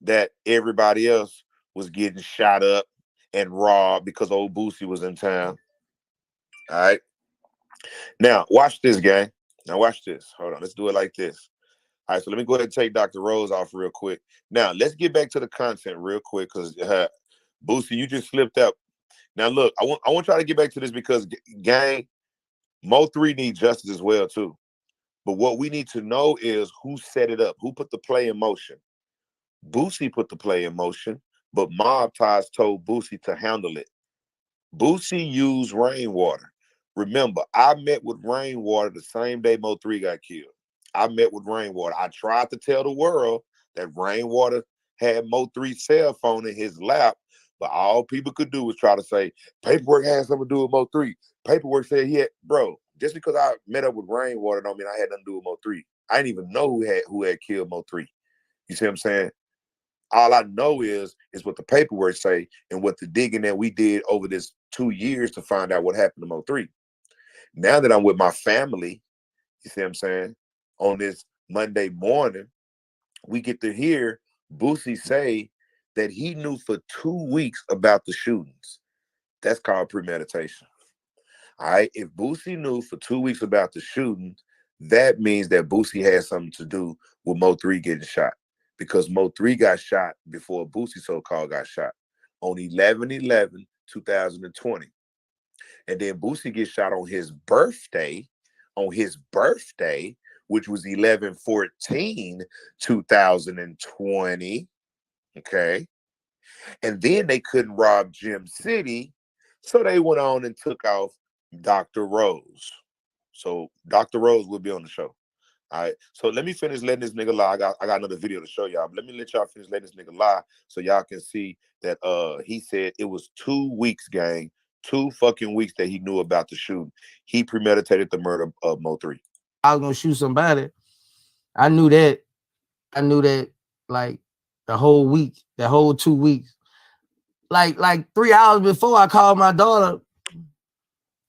that everybody else was getting shot up and robbed because old Boosie was in town. All right. Now watch this, gang. Now watch this. Hold on. Let's do it like this. All right, so let me go ahead and take Dr. Rose off real quick. Now, let's get back to the content real quick because, Boosie, you just slipped up. Now, look, I want y'all to get back to this because, gang, Mo3 needs justice as well, too. But what we need to know is who set it up, who put the play in motion. Boosie put the play in motion, but Mob Ties told Boosie to handle it. Boosie used Rainwater. Remember, I met with Rainwater the same day Mo3 got killed. I met with Rainwater. I tried to tell the world that Rainwater had Mo3's cell phone in his lap, but all people could do was try to say, paperwork had something to do with Mo3. Paperwork said he had, bro, just because I met up with Rainwater don't mean I had nothing to do with Mo3. I didn't even know who had killed Mo3. You see what I'm saying? All I know is what the paperwork say and what the digging that we did over this 2 years to find out what happened to Mo3. Now that I'm with my family, you see what I'm saying? On this Monday morning, we get to hear Boosie say that he knew for 2 weeks about the shootings. That's called premeditation. All right. If Boosie knew for 2 weeks about the shootings, that means that Boosie had something to do with Mo3 getting shot because Mo3 got shot before Boosie so-called got shot on 11/11/2020. And then Boosie gets shot on his birthday, which was 11/14/2020. Okay. And then they couldn't rob Gym City. So they went on and took off Dr. Rose. So Dr. Rose will be on the show. All right, so let me finish letting this nigga lie. I got another video to show y'all. But let me let y'all finish letting this nigga lie so y'all can see that he said it was 2 weeks, gang. 2 fucking weeks that he knew about the shooting. He premeditated the murder of Mo3.
I was gonna shoot somebody. I knew that. I knew that like the whole week, the whole 2 weeks. Like 3 hours before, I called my daughter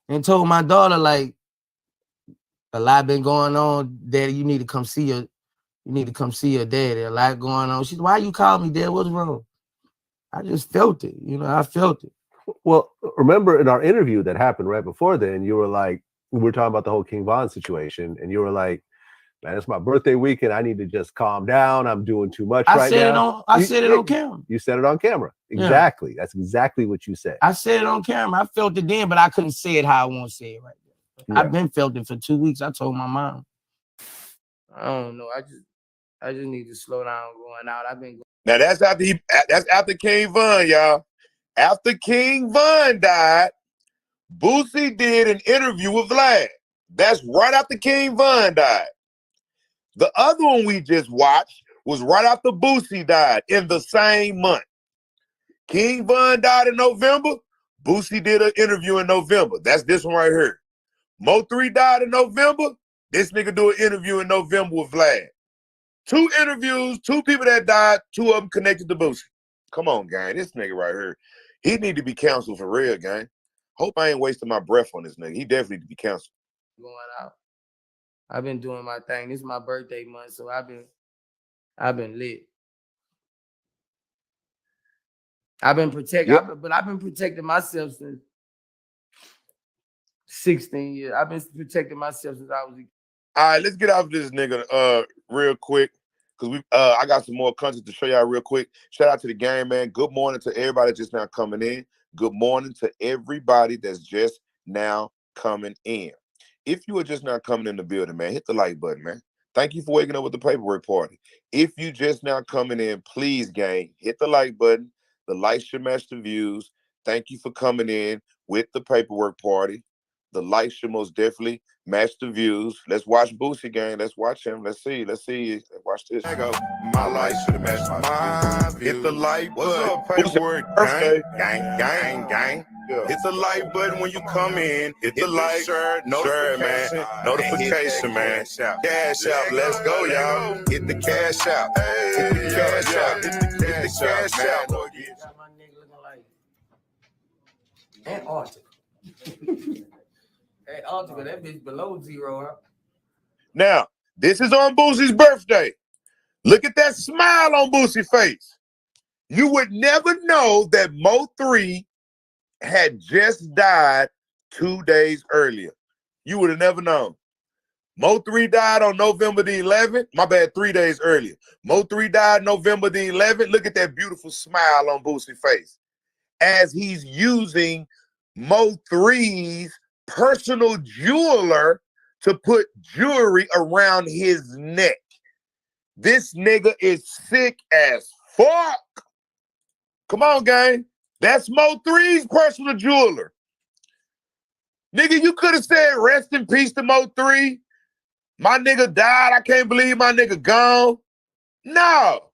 and told my daughter, like, a lot been going on, Daddy. You need to come see your, daddy. A lot going on. She said, why you call me, Dad? What's wrong? I just felt it. You know, I felt it.
Well, remember in our interview that happened right before then, you were like, we were talking about the whole King Von situation, and you were like, man, it's my birthday weekend. I need to just calm down. I'm doing too much right now.
I said it on camera.
You said it on camera. Exactly. Yeah. That's exactly what you said.
I said it on camera. I felt it then, but I couldn't say it how I want to say it right now. Yeah. I've been felt it for 2 weeks. I told my mom. I don't know. I just need to slow down going out. I've been.
Now that's after King Von, y'all. After King Von died, Boosie did an interview with Vlad. That's right after King Von died. The other one we just watched was right after Boosie died in the same month. King Von died in November. Boosie did an interview in November. That's this one right here. Mo3 died in November. This nigga do an interview in November with Vlad. 2 interviews, 2 people that died, 2 of them connected to Boosie. Come on, gang. This nigga right here, he need to be counseled for real, gang. Hope I ain't wasting my breath on this nigga. He definitely need to be counseled.
Going out. I've been doing my thing. This is my birthday month, so I've been lit. I've been protecting, but I've been protecting myself since 16 years. I've been protecting myself since I was a kid.
All right, let's get off this nigga real quick, because I got some more content to show y'all real quick. Shout out to the game, man. Good morning to everybody just now coming in. Good morning to everybody that's just now coming in. If you are just now coming in the building, man, hit the like button, man. Thank you for waking up with the paperwork party. If you just now coming in, please, gang, hit the like button. The likes should match the views. Thank you for coming in with the paperwork party. The likes should most definitely match the views. Let's watch Boosie, gang. Let's watch him. Let's see. Let's watch this.
There go. My life should have matched my view. Hit the like button. Paperwork, gang, gang, gang, gang. Yeah. Hit the like button when you come in. Hit the like, sure, man. Notification, man. Cash out. Let's go, y'all. Hit the cash out. Hit the cash out. Hit the cash out.
Got my nigga looking like Antarctica. Antarctica, that bitch below 0, huh?
Now, this is on Boosie's birthday. Look at that smile on Boosie's face. You would never know that Mo3 had just died 2 days earlier. You would have never known. Mo3 died on November the 11th. My bad, 3 days earlier. Mo3 died November the 11th. Look at that beautiful smile on Boosie's face as he's using Mo3's personal jeweler to put jewelry around his neck. This nigga is sick as fuck. Come on, gang. That's Mo3's personal jeweler. Nigga, you could have said rest in peace to Mo3. My nigga died. I can't believe my nigga gone. No.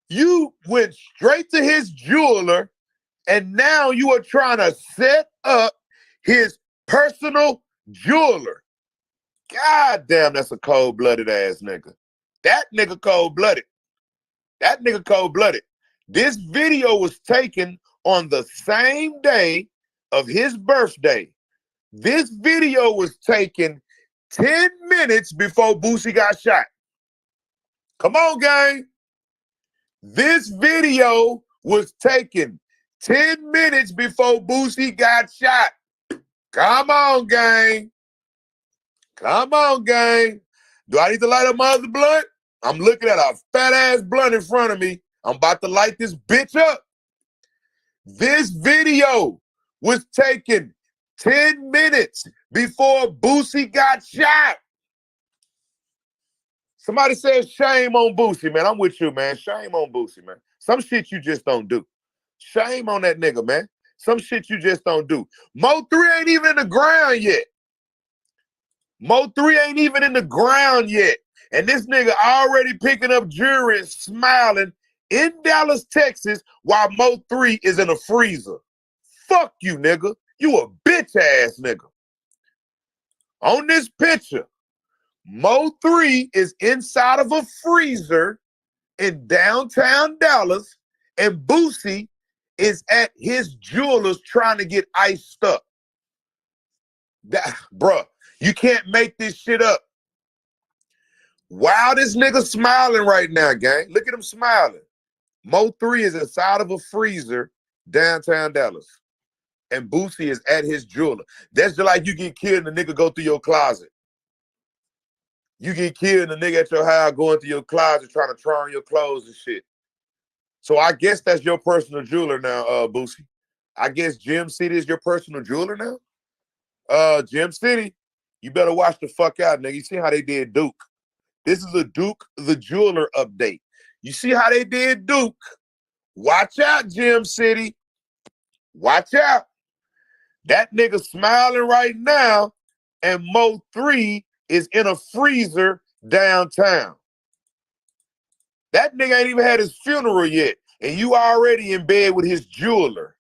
You went straight to his jeweler, and now you are trying to set up his personal jeweler. God damn, that's a cold-blooded ass nigga. That nigga cold-blooded. That nigga cold-blooded. This video was taken on the same day of his birthday. This video was taken 10 minutes before Boosie got shot. Come on, gang. This video was taken 10 minutes before Boosie got shot. Come on, gang. Come on, gang. Do I need to light up my other blunt? I'm looking at a fat-ass blunt in front of me. I'm about to light this bitch up. This video was taken 10 minutes before Boosie got shot. Somebody says shame on Boosie, man. I'm with you, man. Shame on Boosie, man. Some shit you just don't do. Shame on that nigga, man. Some shit you just don't do. Mo3 ain't even in the ground yet. Mo3 ain't even in the ground yet. And this nigga already picking up jewelry and smiling in Dallas, Texas, while Mo 3 is in a freezer. Fuck you, nigga. You a bitch ass nigga. On this picture, Mo 3 is inside of a freezer in downtown Dallas, and Boosie is at his jeweler's trying to get iced up. Bruh, you can't make this shit up. Wow, this nigga smiling right now, gang. Look at him smiling. Mo 3 is inside of a freezer downtown Dallas, and Boosie is at his jeweler. That's just like you get killed and the nigga go through your closet. You get killed and the nigga at your house going through your closet trying to try on your clothes and shit. So I guess that's your personal jeweler now, Boosie. I guess Gem City is your personal jeweler now? Gem City, you better watch the fuck out, nigga. You see how they did Duke. This is a Duke the Jeweler update. You see how they did Duke. Watch out, Gem City. Watch out. That nigga smiling right now, and Mo 3 is in a freezer downtown. That nigga ain't even had his funeral yet, and you already in bed with his jeweler.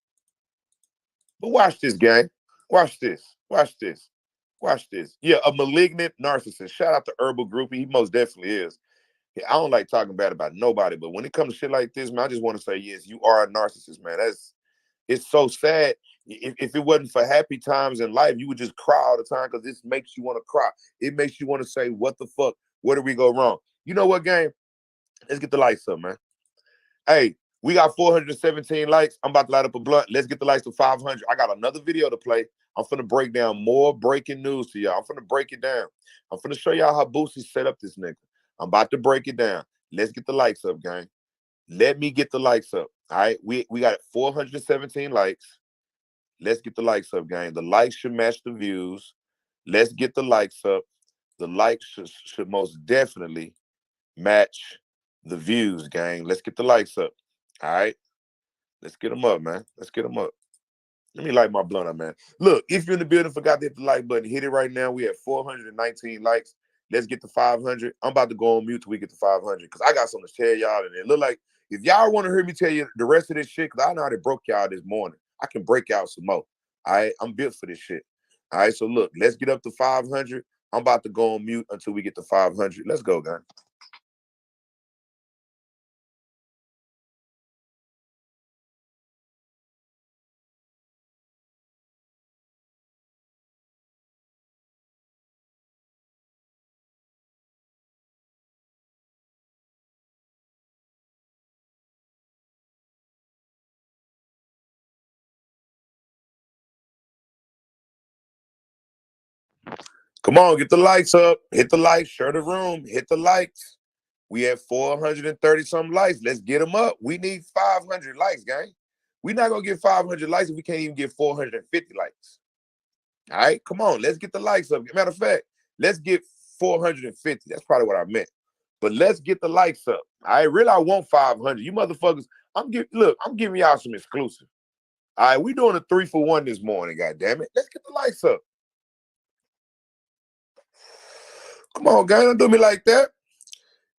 But watch this, gang. Watch this. Watch this. Watch this. Yeah, a malignant narcissist. Shout out to Herbal Groupie. He most definitely is. Yeah, I don't like talking bad about nobody, but when it comes to shit like this, man, I just want to say, yes, you are a narcissist, man. It's so sad. If it wasn't for happy times in life, you would just cry all the time because this makes you want to cry. It makes you want to say, what the fuck? Where did we go wrong? You know what, gang? Let's get the lights up, man. Hey, we got 417 likes. I'm about to light up a blunt. Let's get the likes to 500. I got another video to play. I'm finna break down more breaking news to y'all. I'm finna break it down. I'm finna show y'all how Boosie set up this nigga. I'm about to break it down. Let's get the likes up, gang. Let me get the likes up. All right, we got 417 likes. Let's get the likes up, gang. The likes should match the views. Let's get the likes up. The likes should most definitely match the views, gang. Let's get the likes up. All right, let's get them up, man. Let's get them up. Let me light my blunt up, man. Look, if you're in the building, forgot to hit the like button, hit it right now. We have 419 likes. Let's get to 500. I'm about to go on mute till we get to 500 because I got something to tell y'all. And it look like if y'all want to hear me tell you the rest of this shit, because I know how they broke y'all this morning, I can break out some more. All right, I'm built for this shit. All right, so look, let's get up to 500. I'm about to go on mute until we get to 500. Let's go, guys. Come on, get the likes up. Hit the likes, share the room, hit the likes. We have 430 some likes. Let's get them up. We need 500 likes, gang. We're not going to get 500 likes if we can't even get 450 likes. All right, come on. Let's get the likes up. Matter of fact, let's get 450. That's probably what I meant. But let's get the likes up. I really want 500. You motherfuckers, I'm giving y'all some exclusive. All right, we doing a 3-for-1 this morning, goddammit. Let's get the likes up. Come on, gang, don't do me like that.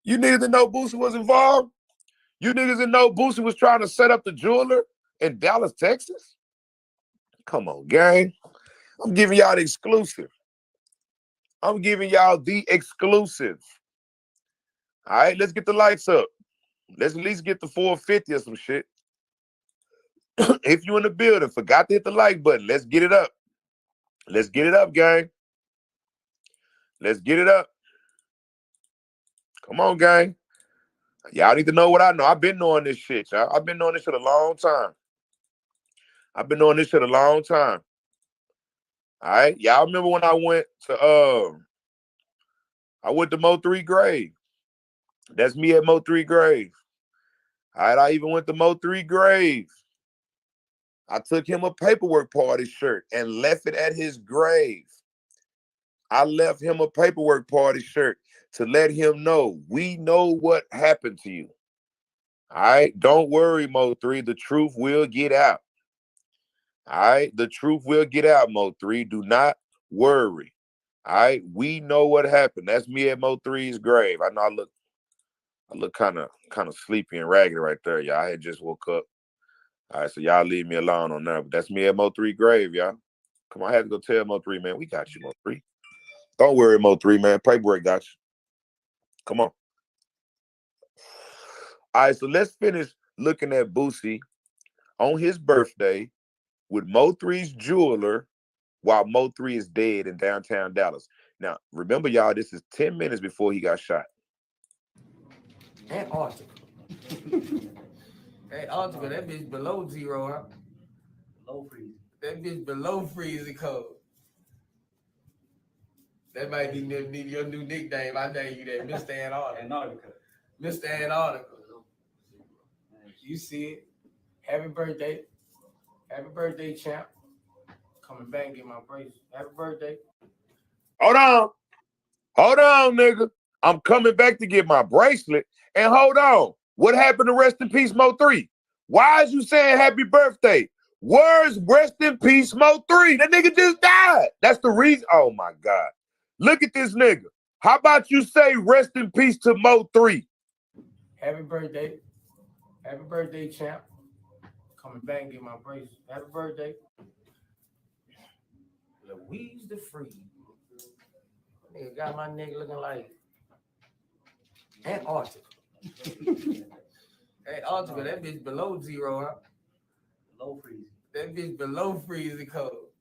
You needed to know Boosie was involved? You needed to know Boosie was trying to set up the jeweler in Dallas, Texas? Come on, gang. I'm giving y'all the exclusive. I'm giving y'all the exclusive. All right, let's get the lights up. Let's at least get the 450 or some shit. If you in the building, forgot to hit the like button. Let's get it up. Let's get it up, gang. Let's get it up. Come on, gang. Y'all need to know what I know. I've been knowing this shit, y'all. I've been knowing this shit a long time. I've been knowing this shit a long time. All right. Y'all remember when I went to Mo 3 grave. That's me at Mo 3 grave. All right. I even went to Mo 3 grave. I took him a paperwork party shirt and left it at his grave. I left him a paperwork party shirt to let him know we know what happened to you. All right. Don't worry, Mo 3. The truth will get out. All right. The truth will get out, Mo 3. Do not worry. All right, we know what happened. That's me at Mo3's grave. I know I look kind of sleepy and raggedy right there, y'all. I had just woke up. All right, so y'all leave me alone on that. But that's me at Mo3 grave, y'all. Come on, I had to go tell Mo3, man. We got you, Mo3. Don't worry, Mo3, man. Paperwork got you. Come on. All right, so let's finish looking at Boosie on his birthday with Mo3's jeweler while Mo3 is dead in downtown Dallas. Now, remember, y'all, this is 10 minutes before he got shot.
Antarctica. Antarctica, that bitch below zero, huh?
Below freezing.
That bitch below freezing cold. That might be your new nickname. I name you that, Mr. Antarctica. Mr. Antarctica. You see it. Happy birthday. Happy birthday, champ. Coming back and get my bracelet. Happy birthday.
Hold on, nigga. I'm coming back to get my bracelet. And hold on. What happened to rest in peace, Mo3? Why is you saying happy birthday? Where's rest in peace, Mo3? That nigga just died. That's the reason. Oh, my God. Look at this nigga. How about you say rest in peace to Mo3?
Happy birthday. Happy birthday, champ. Coming back and get my bracelet. Happy birthday. Louise the Free. Nigga got my nigga looking like Antarctica. Antarctica, that bitch below zero, huh?
Below freezing.
That bitch below freezing cold.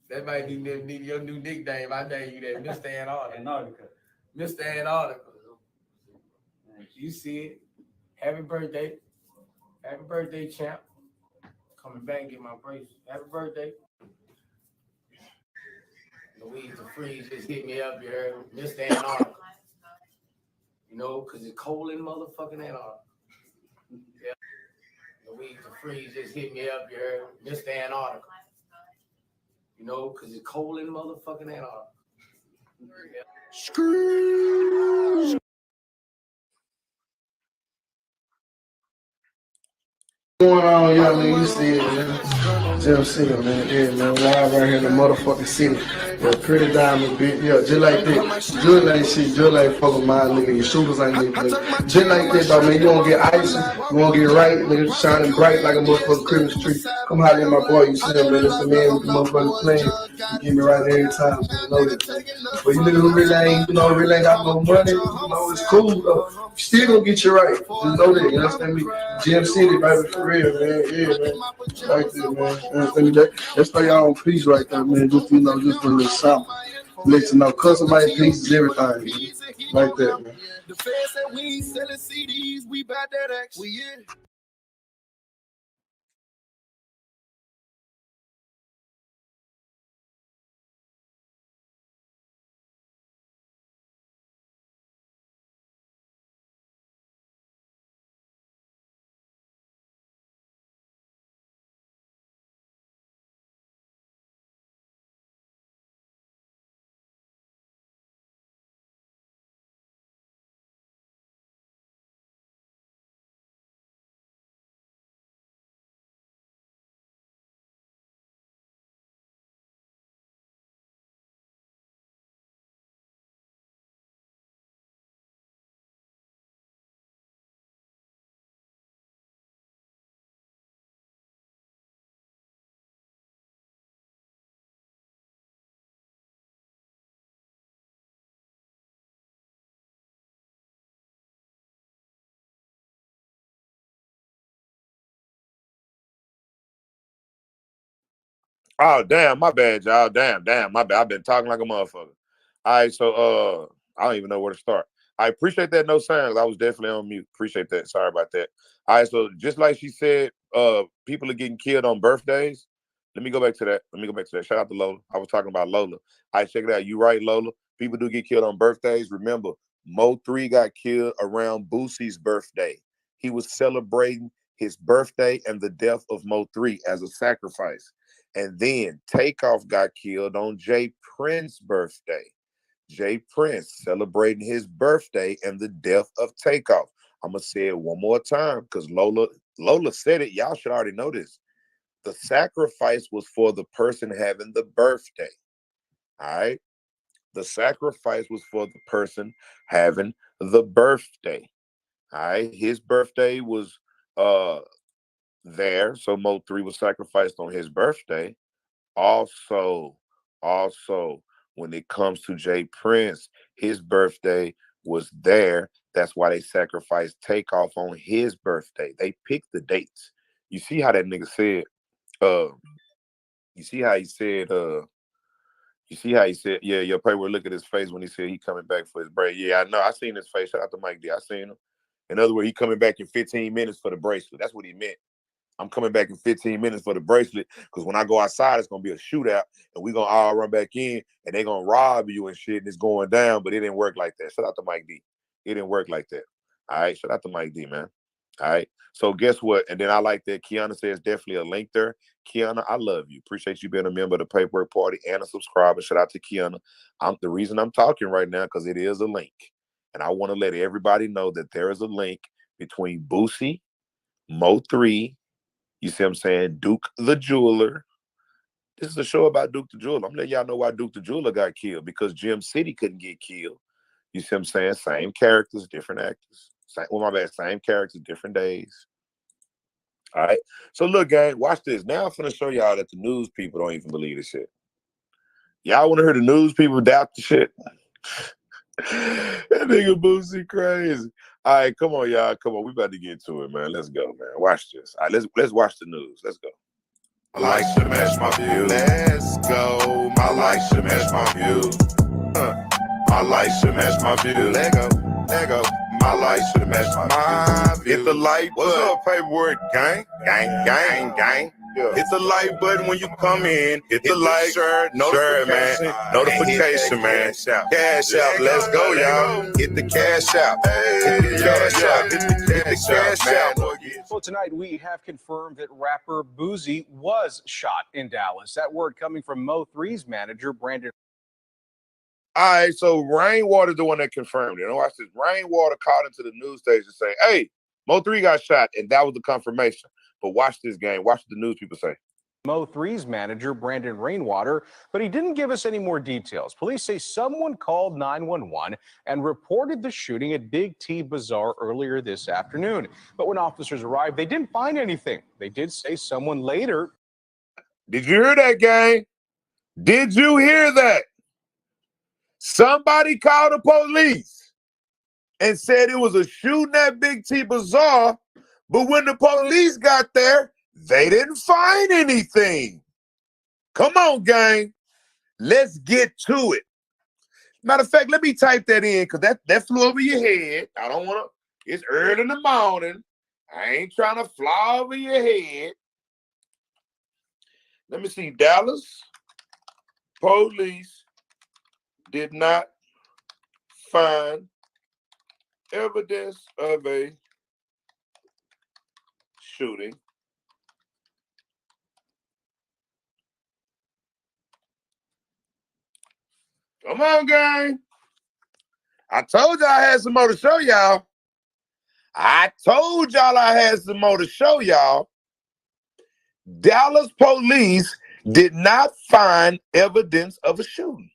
That might be your new nickname. I name you that, Mr. Antarctica. Mr. Antarctica. You see it. Happy birthday. Happy birthday, champ. Coming back and get my bracelet. Happy birthday. Louise the Freeze just hit me up, you heard me? Mr. Antarctica. You know, because it's cold in motherfucking Antarctica. Yeah. Louise the Freeze just hit me up, you heard me? Mr. Antarctica. You know, because it's cold in motherfucking Antarctica. Yeah.
Screw. Going on, yeah, man, you see it, man. Gym City, man, yeah, man, live right here in the motherfucking city. Yeah, pretty diamond, bitch, yeah, just like that. Just like shit, just like fucking my nigga, your shooters ain't nigga. Just like that, though, man, you won't get icy, you won't get right, nigga, shining bright like a motherfucking Christmas tree. Come holler at my boy, you see him, man, it's the man with the motherfucking plan. You get me right every time, man, you know that, man. But you niggas who really ain't, really ain't got no money, you know, it's cool, though. Still gonna get you right, just know that, you understand me? Gym City, baby, for real, man. Yeah, man. Right there, man. That's why y'all on peace right there, man. Just, you know, just a little something. Let you know, customized pieces, everything, man. Right there, man. The feds said we ain't selling CDs, we bought that X. We in.
Oh, damn, my bad, y'all. Damn, my bad. I've been talking like a motherfucker. All right, so I don't even know where to start. I appreciate that no sounds. I was definitely on mute. Appreciate that. Sorry about that. All right, so just like she said, people are getting killed on birthdays. Let me go back to that. Shout out to Lola. I was talking about Lola. All right, check it out. You right, Lola. People do get killed on birthdays. Remember, Mo3 got killed around Boosie's birthday. He was celebrating his birthday and the death of Mo3 as a sacrifice. And then TakeOff got killed on jprince's birthday. jprince celebrating his birthday and the death of TakeOff. I'm going to say it one more time because Lola said it. Y'all should already know this. The sacrifice was for the person having the birthday. All right. The sacrifice was for the person having the birthday. All right. His birthday was there. So Mo 3 was sacrificed on his birthday. Also, when it comes to jprince, his birthday was there. That's why they sacrificed TakeOff on his birthday. They picked the dates. You see how that nigga said, you see how he said, yeah, your paper, look at his face when he said he coming back for his break. Yeah, I know. I seen his face. Shout out to Mike D. I seen him. In other words, he coming back in 15 minutes for the bracelet. That's what he meant. I'm coming back in 15 minutes for the bracelet because when I go outside, it's going to be a shootout and we're going to all run back in and they're going to rob you and shit and it's going down, but it didn't work like that. Shout out to Mike D. It didn't work like that. All right. Shout out to Mike D, man. All right. So guess what? And then I like that Kiana says definitely a link there. Kiana, I love you. Appreciate you being a member of the Paperwork Party and a subscriber. Shout out to Kiana. The reason I'm talking right now because it is a link. And I want to let everybody know that there is a link between Boosie, Mo 3, you see what I'm saying, Duke the Jeweler. This is a show about Duke the Jeweler. I'm letting y'all know why Duke the Jeweler got killed, because Gem City couldn't get killed. You see what I'm saying? Same characters, different actors. Same characters, different days. All right. So look, gang, watch this. Now I'm finna show y'all that the news people don't even believe this shit. Y'all want to hear the news people doubt the shit? That nigga Boosie crazy. All right, come on, y'all. Come on. We about to get to it, man. Let's go, man. Watch this. All right, let's watch the news. Let's go.
My life should match my view. Let's go. My life should match my view. My life should match my view. Lego. My life should match my view. Hit the like button. What's up, paperwork gang? Gang. Yeah. Hit the like button when you come in. Hit the like, share, notification, man. Notification, man. Cash out. Let's go, y'all. Hit the cash out. Hit the cash out. Hit the cash out.
Well, tonight we have confirmed that rapper Boosie was shot in Dallas. That word coming from Mo 3's manager, Brandon.
All right, so Rainwater's the one that confirmed it. And watch this. Rainwater called into the news station saying, hey, Mo 3 got shot, and that was the confirmation. But watch this game. Watch what the news people say.
Mo 3's manager, Brandon Rainwater, but he didn't give us any more details. Police say someone called 911 and reported the shooting at Big T Bazaar earlier this afternoon. But when officers arrived, they didn't find anything. They did say someone later.
Did you hear that, gang? Did you hear that? Somebody called the police and said it was a shooting at Big T Bazaar, but when the police got there, they didn't find anything. Come on, gang. Let's get to it. Matter of fact, let me type that in because that flew over your head. I don't want to. It's early in the morning. I ain't trying to fly over your head. Let me see. Dallas police did not find evidence of a shooting Come on, gang. I told y'all I had some more to show y'all. Dallas police did not find evidence of a shooting.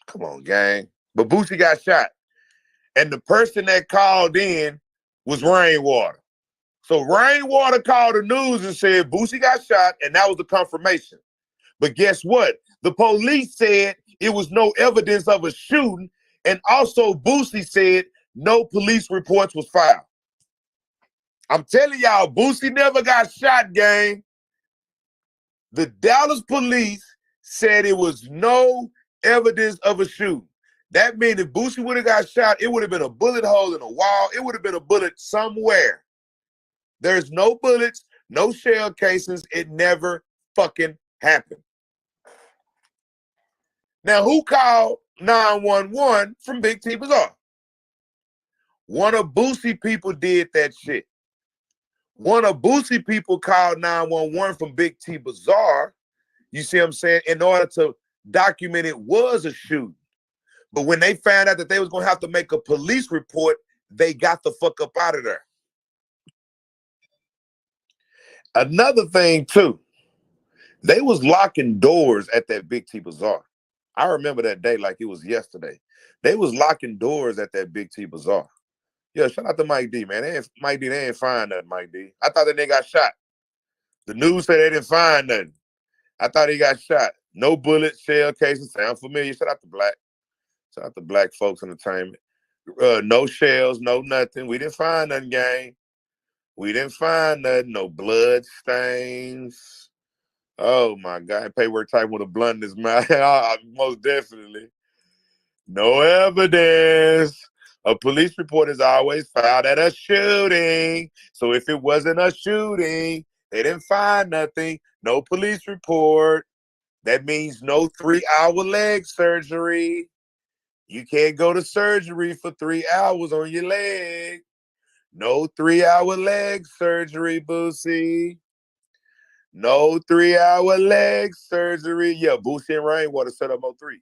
Come on, gang. But Boosie got shot. And the person that called in was Rainwater. So Rainwater called the news and said Boosie got shot, and that was the confirmation. But guess what? The police said it was no evidence of a shooting, and also Boosie said no police reports was filed. I'm telling y'all, Boosie never got shot, gang. The Dallas police said it was no evidence of a shooting. That means if Boosie would have got shot, it would have been a bullet hole in a wall. It would have been a bullet somewhere. There's no bullets, no shell casings. It never fucking happened. Now, who called 911 from Big T Bazaar? One of Boosie people did that shit. One of Boosie people called 911 from Big T Bazaar, you see what I'm saying, in order to document it was a shooting. But when they found out that they was going to have to make a police report, they got the fuck up out of there. Another thing, too, they was locking doors at that Big T Bazaar. I remember that day like it was yesterday. They was locking doors at that Big T Bazaar. Yeah, shout out to Mike D, man. Mike D, they ain't find nothing, Mike D. I thought that nigga got shot. The news said they didn't find nothing. I thought he got shot. No bullet, shell cases. Sound familiar? Shout out to Black. Shout out to Black Folks Entertainment. No shells, no nothing. We didn't find nothing, gang. We didn't find nothing. No blood stains. Oh my God. Paperwork type with a blunt in his mouth. Most definitely. No evidence. A police report is always filed at a shooting. So if it wasn't a shooting, they didn't find nothing. No police report. That means no 3-hour leg surgery. You can't go to surgery for 3 hours on your leg. No 3-hour leg surgery, Boosie. No 3-hour leg surgery. Yeah, Boosie and Rainwater set up 03.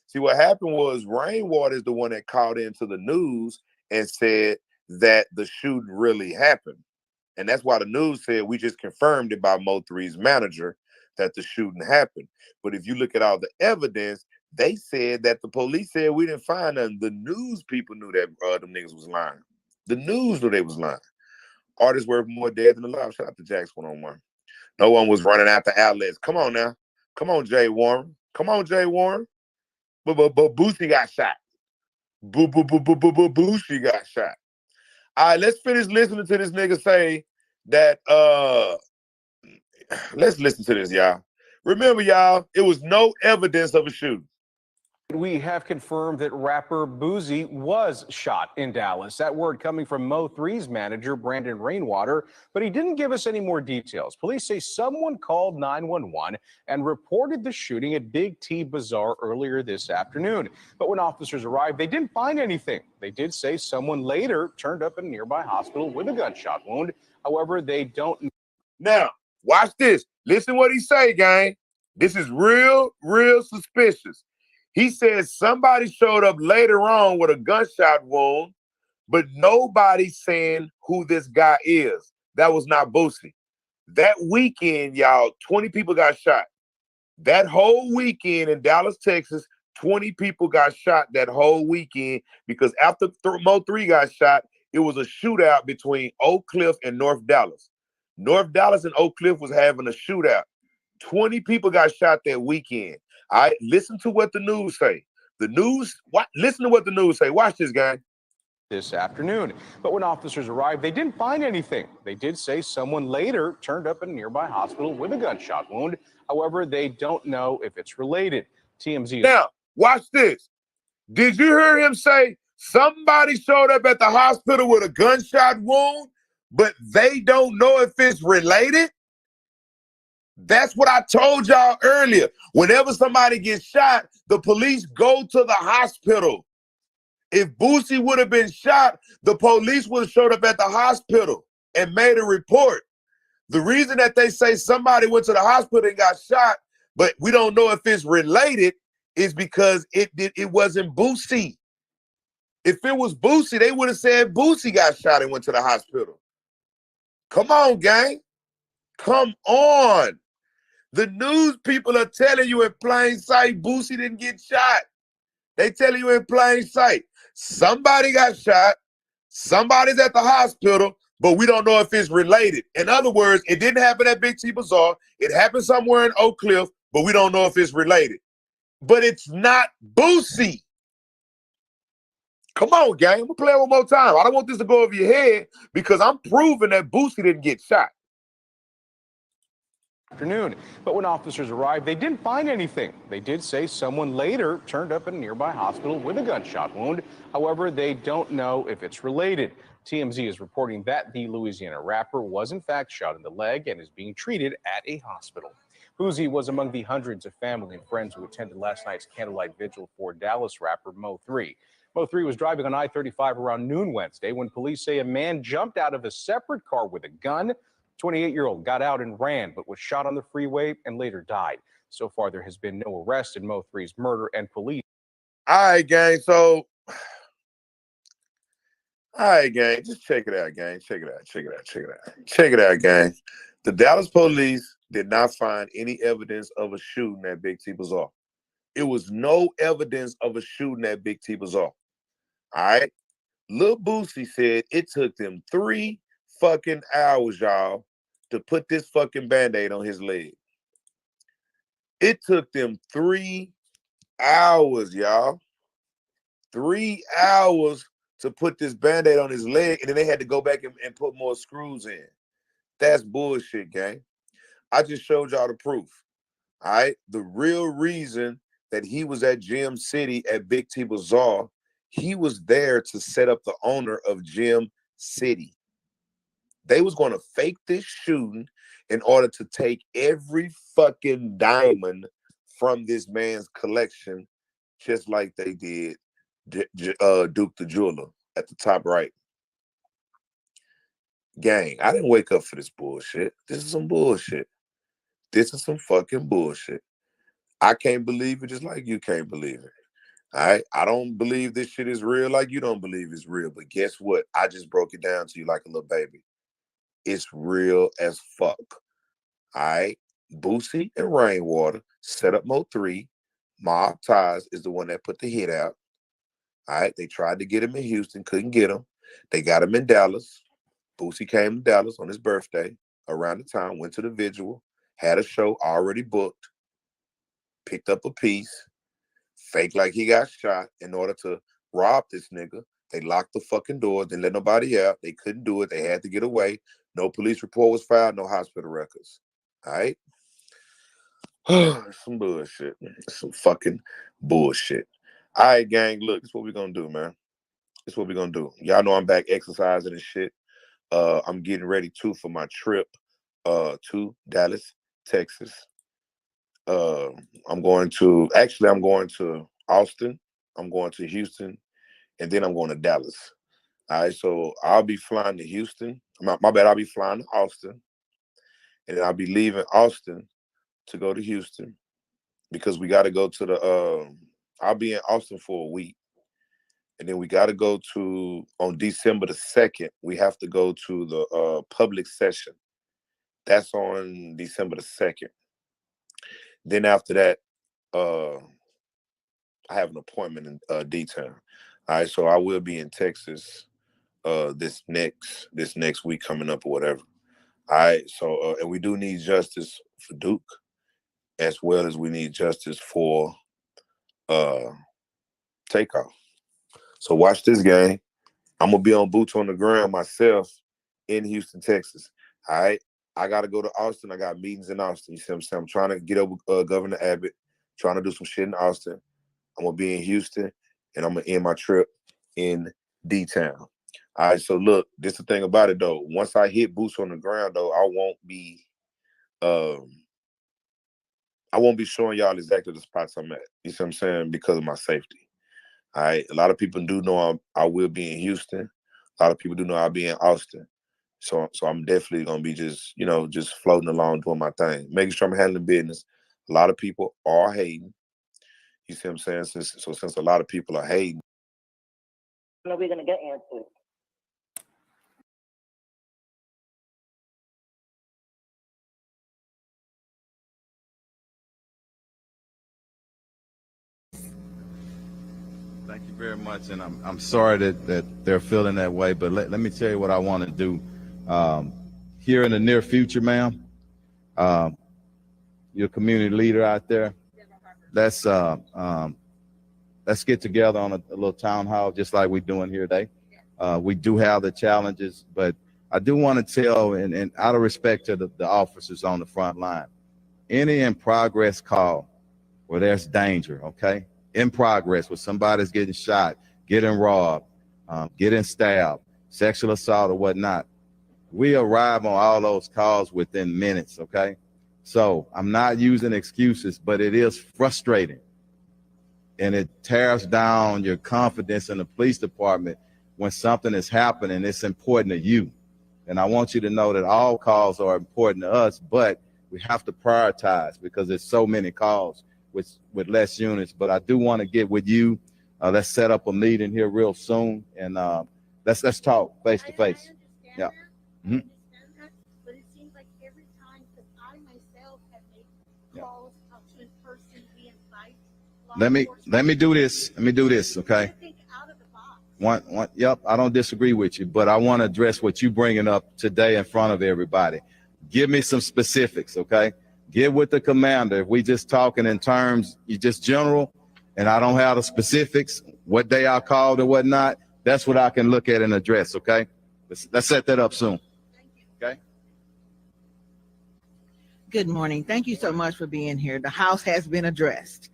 See, what happened was Rainwater is the one that called into the news and said that the shooting really happened. And that's why the news said we just confirmed it by Mo3's manager that the shooting happened. But if you look at all the evidence, they said that the police said we didn't find nothing. The news people knew that them niggas was lying. The news knew they was lying. Artists were more dead than alive. Shout out to Jax 101. No one was running out the outlets. Come on now. Come on, Jay Warren. Come on, Jay Warren. But Boosie got shot. Boosie got shot. All right, let's finish listening to this nigga say that, let's listen to this, y'all. Remember, y'all, it was no evidence of a shooting.
We have confirmed that rapper Boosie was shot in Dallas. That word coming from Mo3's manager, Brandon Rainwater, but he didn't give us any more details. Police say someone called 911 and reported the shooting at Big T Bazaar earlier this afternoon. But when officers arrived, they didn't find anything. They did say someone later turned up in a nearby hospital with a gunshot wound. However, they don't.
Now, watch this. Listen what he say, gang. This is real suspicious. He says somebody showed up later on with a gunshot wound, but nobody's saying who this guy is. That was not Boosie. That weekend, y'all, 20 people got shot. That whole weekend in Dallas, Texas, 20 people got shot that whole weekend because after Mo3 got shot, it was a shootout between Oak Cliff and North Dallas. North Dallas and Oak Cliff was having a shootout. 20 people got shot that weekend. All right, listen to what the news say. Listen to what the news say. Watch this, guy.
This afternoon. But when officers arrived, they didn't find anything. They did say someone later turned up in a nearby hospital with a gunshot wound. However, they don't know if it's related. TMZ.
Now, watch this. Did you hear him say somebody showed up at the hospital with a gunshot wound, but they don't know if it's related? That's what I told y'all earlier. Whenever somebody gets shot, the police go to the hospital. If Boosie would have been shot, the police would have showed up at the hospital and made a report. The reason that they say somebody went to the hospital and got shot, but we don't know if it's related, is because it wasn't Boosie. If it was Boosie, they would have said Boosie got shot and went to the hospital. Come on, gang. Come on. The news people are telling you in plain sight Boosie didn't get shot. They tell you in plain sight. Somebody got shot. Somebody's at the hospital, but we don't know if it's related. In other words, it didn't happen at Big T Bazaar. It happened somewhere in Oak Cliff, but we don't know if it's related. But it's not Boosie. Come on, gang. I'm going to play it one more time. I don't want this to go over your head because I'm proving that Boosie didn't get shot.
Afternoon. But when officers arrived, they didn't find anything. They did say someone later turned up in a nearby hospital with a gunshot wound. However, they don't know if it's related. TMZ is reporting that the Louisiana rapper was in fact shot in the leg and is being treated at a hospital. Boosie was among the hundreds of family and friends who attended last night's candlelight vigil for Dallas rapper Mo3. Mo3 was driving on I-35 around noon Wednesday when police say a man jumped out of a separate car with a gun. 28-year-old got out and ran, but was shot on the freeway and later died. So far, there has been no arrest in Mo3's murder, and police.
All right, gang. So, all right, gang. Just check it out, gang. Check it out, gang. The Dallas police did not find any evidence of a shooting at Big T Bazaar. It was no evidence of a shooting at Big T Bazaar. All right. Lil Boosie said it took them 3 fucking hours, y'all, to put this fucking Band-Aid on his leg. It took them 3 hours, y'all. 3 hours to put this Band-Aid on his leg, and then they had to go back and put more screws in. That's bullshit, gang. I just showed y'all the proof. All right. The real reason that he was at Gym City at Big T Bazaar, he was there to set up the owner of Gym City. They was going to fake this shooting in order to take every fucking diamond from this man's collection, just like they did Duke the Jeweler at the top right. Gang, I didn't wake up for this bullshit. This is some bullshit. This is some fucking bullshit. I can't believe it just like you can't believe it. All right? I don't believe this shit is real like you don't believe it's real. But guess what? I just broke it down to you like a little baby. It's real as fuck. All right? Boosie and Rainwater set up Mo 3. Mobties is the one that put the hit out. All right? They tried to get him in Houston, couldn't get him. They got him in Dallas. Boosie came to Dallas on his birthday around the time, went to the vigil, had a show already booked, picked up a piece, faked like he got shot in order to rob this nigga. They locked the fucking door, didn't let nobody out. They couldn't do it. They had to get away. No police report was filed, no hospital records. All right? Some bullshit. Some fucking bullshit. All right, gang, look, this is what we're going to do, man. This is what we're going to do. Y'all know I'm back exercising and shit. I'm getting ready, too, for my trip to Dallas, Texas. I'm going to Austin, I'm going to Houston, and then I'm going to Dallas. All right, so I'll be flying to Houston. My bad, I'll be flying to Austin, and then I'll be leaving Austin to go to Houston because we got to go to the, I'll be in Austin for a week. And then we got to go to, on December the 2nd, we have to go to the public session. That's on December the 2nd. Then after that, I have an appointment in D-Town. All right, so I will be in Texas this next week coming up or whatever. All right, so and we do need justice for Duke, as well as we need justice for TakeOff. So watch this game. I'm gonna be on boots on the ground myself in Houston, Texas. All right, I gotta go to Austin. I got meetings in Austin. You see what I'm saying? I'm trying to get over Governor Abbott, trying to do some shit in Austin. I'm gonna be in Houston, and I'm gonna end my trip in D-Town. All right, so look, this is the thing about it though. Once I hit boots on the ground though, I won't be showing y'all exactly the spots I'm at. You see what I'm saying? Because of my safety. All right, a lot of people do know I will be in Houston. A lot of people do know I'll be in Austin. So I'm definitely gonna be just floating along doing my thing, making sure I'm handling business. A lot of people are hating. You see what I'm saying? Since a lot of people are hating.
We're gonna get answers.
Thank you very much, and I'm sorry that they're feeling that way, but let me tell you what I want to do. Here in the near future, ma'am, you're a community leader out there. Let's get together on a little town hall, just like we're doing here today. We do have the challenges, but I do want to tell, and out of respect to the officers on the front line, any in progress call where there's danger, okay? In progress, where somebody's getting shot, getting robbed, getting stabbed, sexual assault or whatnot, we arrive on all those calls within minutes, okay? So I'm not using excuses, but it is frustrating. And it tears down your confidence in the police department when something is happening. It's important to you. And I want you to know that all calls are important to us, but we have to prioritize because there's so many calls with less units. But I do want to get with you. Let's set up a meeting here real soon, and let's talk face to face. Yeah. Mm-hmm.
But it seems like every time, because I myself have made calls out to in person, we invite
Let me do this. Let me do this, okay? Yep, I don't disagree with you, but I want to address what you bringing up today in front of everybody. Give me some specifics, okay? Get with the commander. If we just talking in terms, you just general, and I don't have the specifics, what day I called or whatnot, that's what I can look at and address, okay? Let's set that up soon, okay?
Good morning. Thank you so much for being here. The house has been addressed.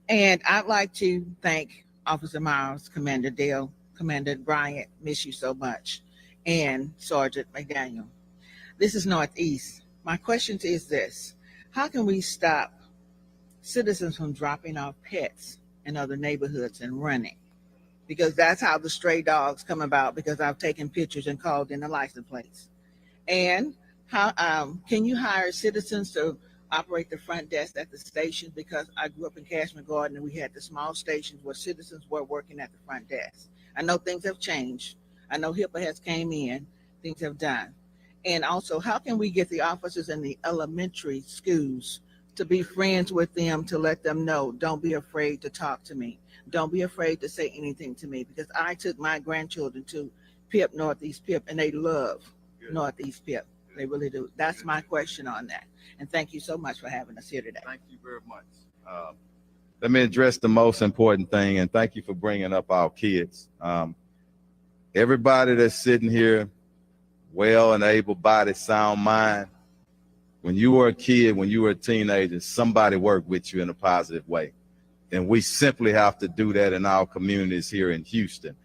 And I'd like to thank Officer Miles, Commander Dale, Commander Bryant, miss you so much, and Sergeant McDaniel. This is Northeast. My question is this: how can we stop citizens from dropping off pets in other neighborhoods and running? Because that's how the stray dogs come about, because I've taken pictures and called in the license plates. And how can you hire citizens to operate the front desk at the station? Because I grew up in Cashman Garden and we had the small stations where citizens were working at the front desk. I know things have changed. I know HIPAA has came in, things have done. And also, how can we get the officers in the elementary schools to be friends with them, to let them know, don't be afraid to talk to me. Don't be afraid to say anything to me, because I took my grandchildren to PIP, Northeast PIP, and they love Northeast PIP. They really do. That's my question on that. And thank you so much for having us here today.
Thank you very much. Let me address the most important thing, and thank you for bringing up our kids. Everybody that's sitting here, well and able-bodied, sound mind, when you were a kid, when you were a teenager, somebody worked with you in a positive way. And we simply have to do that in our communities here in Houston.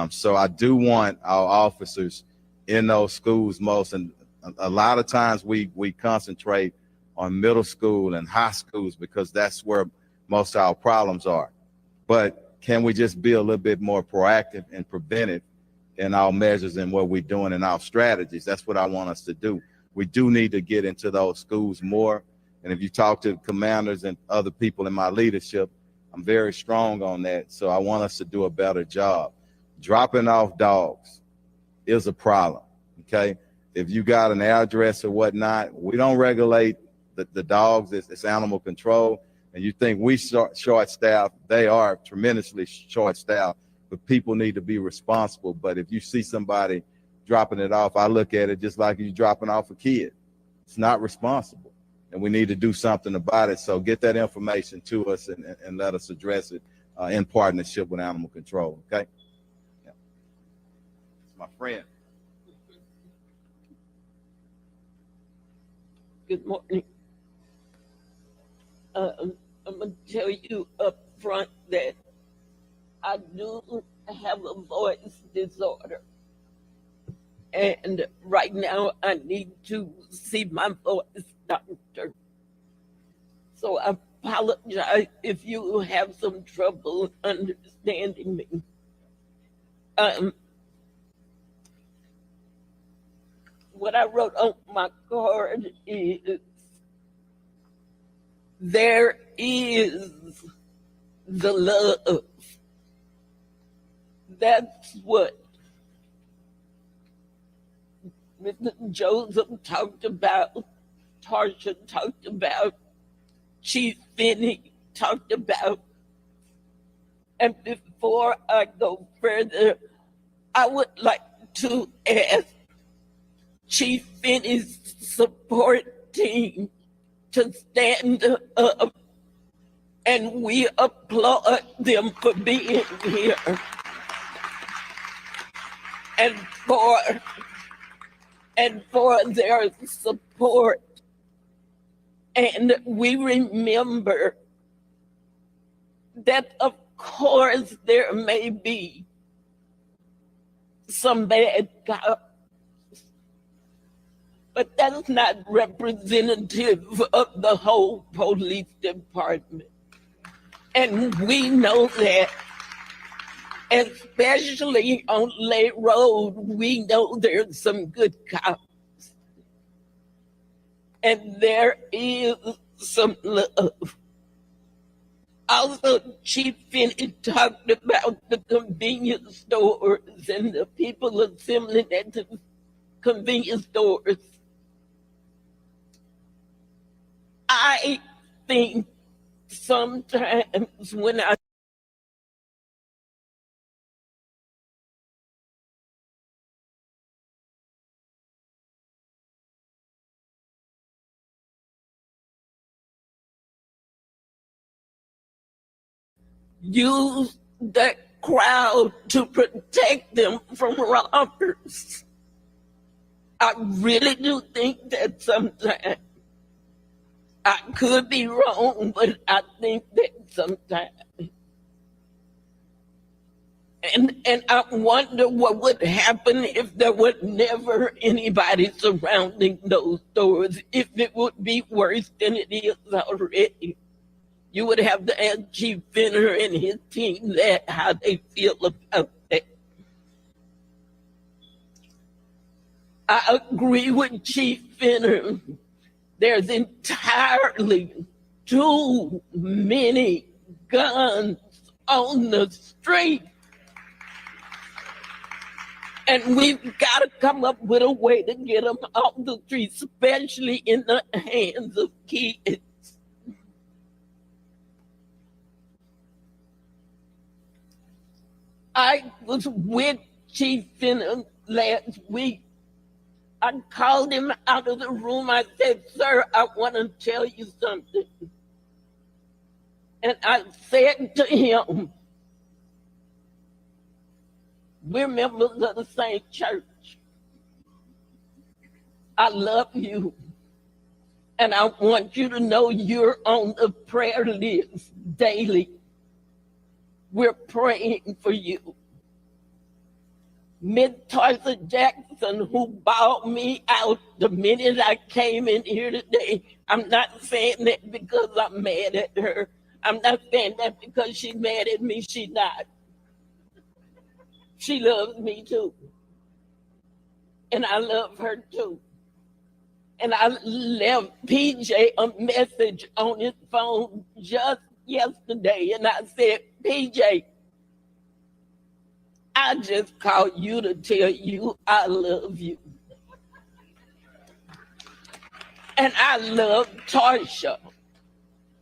So I do want our officers in those schools most, and a lot of times we concentrate on middle school and high schools because that's where most of our problems are. But can we just be a little bit more proactive and preventive in our measures and what we're doing in our strategies? That's what I want us to do. We do need to get into those schools more. And if you talk to commanders and other people in my leadership, I'm very strong on that. So I want us to do a better job. Dropping off dogs is a problem, okay? If you got an address or whatnot, we don't regulate the dogs. It's animal control. And you think we short-staffed, they are tremendously short-staffed, but people need to be responsible. But if you see somebody dropping it off, I look at it just like you dropping off a kid. It's not responsible, and we need to do something about it. So get that information to us and let us address it in partnership with animal control, okay? Yeah. It's my friend.
Good morning. I'm going to tell you up front that I do have a voice disorder. And right now I need to see my voice doctor. So I apologize if you have some trouble understanding me. What I wrote on my card is, there is the love. That's what Mr. Joseph talked about, Tarsha talked about, Chief Finney talked about. And before I go further, I would like to ask Chief Finney's support team to stand up, and we applaud them for being here and for their support. And we remember that, of course, there may be some bad cops, but that's not representative of the whole police department. And we know that, especially on Lake Road, we know there's some good cops. And there is some love. Also, Chief Finney talked about the convenience stores and the people assembling at the convenience stores. I think sometimes when I use that crowd to protect them from robbers. I really do think that sometimes, I could be wrong, but I think that sometimes. And I wonder what would happen if there were never anybody surrounding those stores, if it would be worse than it is already. You would have to ask Chief Finner and his team that how they feel about that. I agree with Chief Finner. There's entirely too many guns on the street. And we've got to come up with a way to get them off the street, especially in the hands of kids. I was with Chief Finner last week. I called him out of the room. I said, sir, I want to tell you something. And I said to him, we're members of the same church. I love you. And I want you to know you're on the prayer list daily. We're praying for you. Miss Tarsa Jackson, who bawled me out the minute I came in here today. I'm not saying that because I'm mad at her. I'm not saying that because she's mad at me. She's not. She loves me too. And I love her too. And I left PJ a message on his phone just yesterday. And I said, PJ, I just called you to tell you I love you. And I love Tarsha.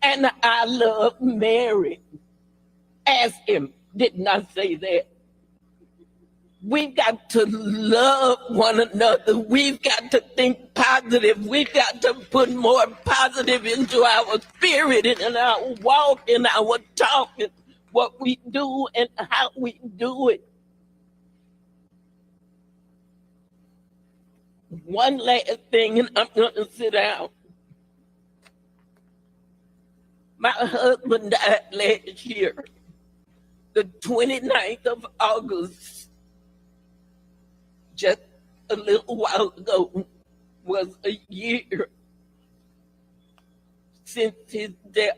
And I love Mary. Ask him, didn't I say that? We've got to love one another. We've got to think positive. We've got to put more positive into our spirit and in our walk, in our talk, and what we do and how we do it. One last thing, and I'm going to sit down. My husband died last year, the 29th of August. Just a little while ago was a year since his death.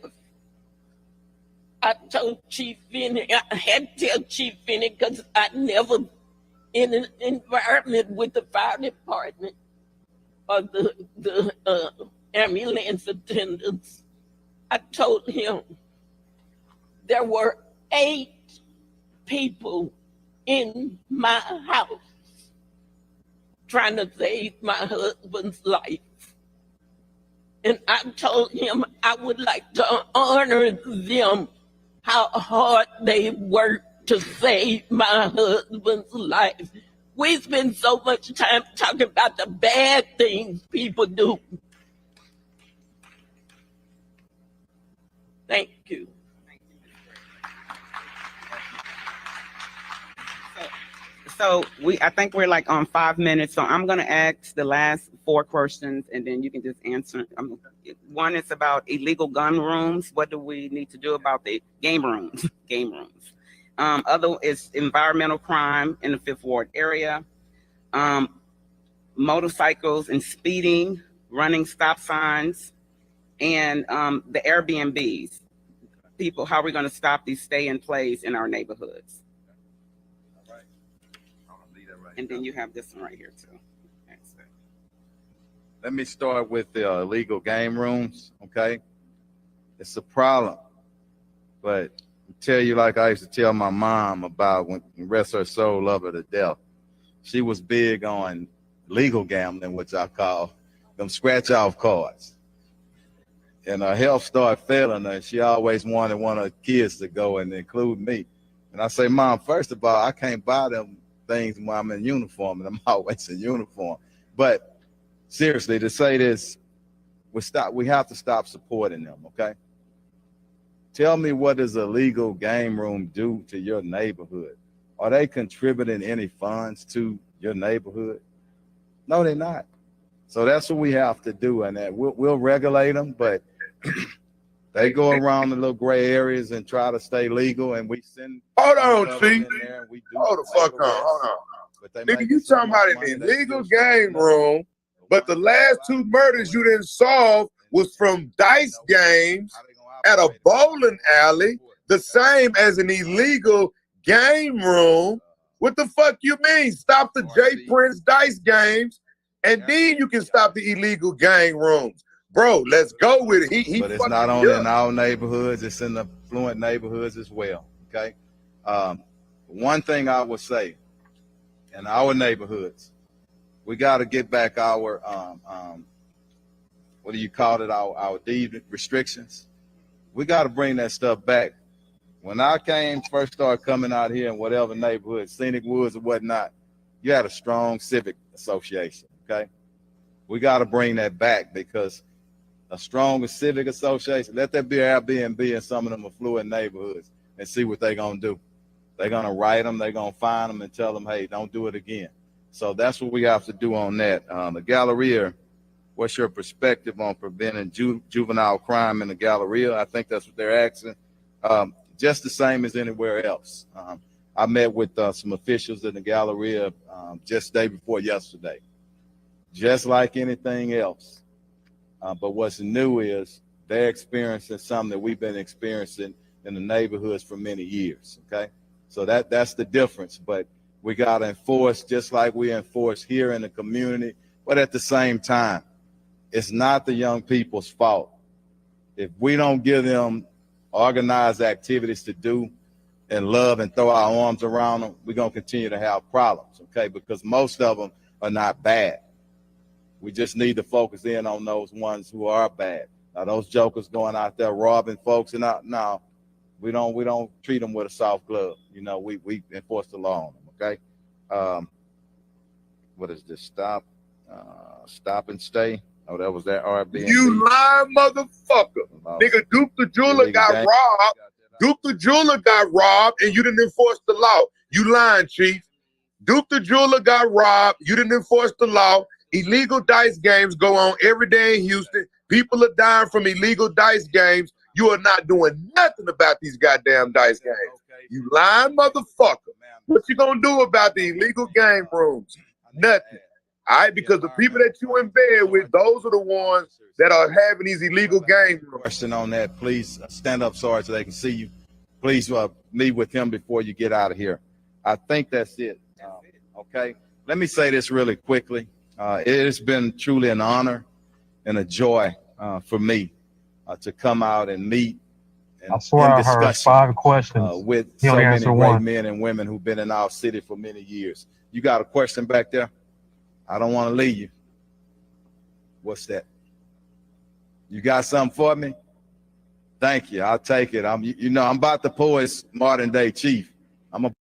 I told Chief Finney, I had to tell Chief Finney because I never in an environment with the fire department or the ambulance attendants. I told him there were 8 people in my house trying to save my husband's life. And I told him I would like to honor them, how hard they worked to save my husband's life. We spend so much time talking about the bad things people do. Thank you.
So I think we're like on 5 minutes. So I'm going to ask the last 4 questions and then you can just answer. One is about illegal gun rooms. What do we need to do about the game rooms? Game rooms. Other is environmental crime in the 5th Ward area. Motorcycles and speeding, running stop signs, and the Airbnbs. People, how are we going to stop these stay in plays in our neighborhoods? And then you have this one right here too.
Let me start with the illegal game rooms, okay? It's a problem, but I tell you like I used to tell my mom about when, rest her soul, love her to death. She was big on legal gambling, which I call them scratch-off cards. and her health started failing her. She always wanted one of her kids to go and include me. And I say, Mom, first of all, I can't buy them things when I'm in uniform, and I'm always in uniform. But seriously, to say this, we have to stop supporting them, okay? Tell me, what does a legal game room do to your neighborhood? Are they contributing any funds to your neighborhood? No, they're not. So that's what we have to do, and that we'll regulate them, but they go around the little gray areas and try to stay legal, and we send.
Hold on, Chief.
Hold
the fuck on. Hold on. Nigga, you talking about an illegal game room, but the last 2 murders you didn't solve was from dice games at a bowling alley, the same as an illegal game room. What the fuck you mean? Stop the jprince dice games, and then you can stop the illegal gang rooms. Bro, let's go with it.
But it's not only in our neighborhoods, it's in the affluent neighborhoods as well, okay? One thing I would say, in our neighborhoods, we got to get back our, what do you call it, our deed restrictions. We got to bring that stuff back. When I first started coming out here in whatever neighborhood, Scenic Woods or whatnot, you had a strong civic association, okay? We got to bring that back, because a stronger civic association, let that be Airbnb in some of them affluent neighborhoods, and see what they're going to do. They're going to write them, they're going to fine them and tell them, hey, don't do it again. So that's what we have to do on that. The Galleria, what's your perspective on preventing juvenile crime in the Galleria? I think that's what they're asking. Just the same as anywhere else. I met with some officials in the Galleria just the day before yesterday. Just like anything else. But what's new is they're experiencing something that we've been experiencing in the neighborhoods for many years, okay? So that's the difference. But we got to enforce just like we enforce here in the community. But at the same time, it's not the young people's fault. If we don't give them organized activities to do and love and throw our arms around them, we're going to continue to have problems, okay? Because most of them are not bad. We just need to focus in on those ones who are bad. Now, those jokers going out there robbing folks, and no, we don't treat them with a soft glove. You know, we enforce the law on them, okay? What is this? Stop and stay. Oh, that was that Airbnb.
You lying motherfucker. Nigga, Duke the jeweler got robbed. Duke the jeweler got robbed, and you didn't enforce the law. You lying, Chief. Duke the jeweler got robbed. You didn't enforce the law. Illegal dice games go on every day in Houston. People are dying from illegal dice games. You are not doing nothing about these goddamn dice games. You lying motherfucker. What you gonna do about the illegal game rooms? Nothing. All right, because the people that you in bed with, those are the ones that are having these illegal game rooms.
Question on that, please stand up, Sarge, so they can see you. Please meet with him before you get out of here. I think that's it. Okay, let me say this really quickly. It has been truly an honor and a joy for me to come out and meet and
I swear I heard 5 questions.
With
He
so
only
many
answered
great
one.
men and women who've been in our city for many years. You got a question back there? I don't want to leave you. What's that? You got something for me? Thank you. I'll take it. I'm about to pull his modern day chief. I'm a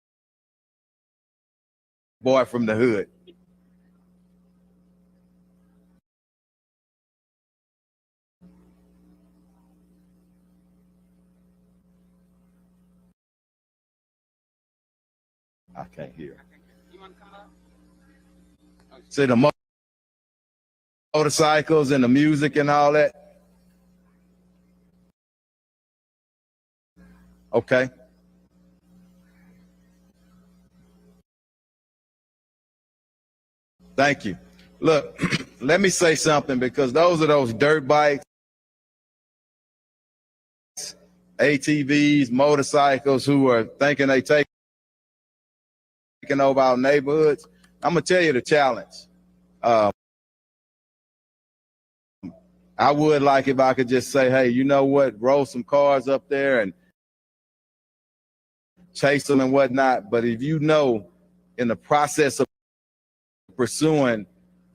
boy from the hood. I can't hear. See the motorcycles and the music and all that? Okay. Thank you. Look, let me say something, because those are those dirt bikes, ATVs, motorcycles who are thinking they taking over our neighborhoods. I'm gonna tell you the challenge. I would like if I could just say, hey, you know what, roll some cars up there and chase them and whatnot. But if you know, in the process of pursuing,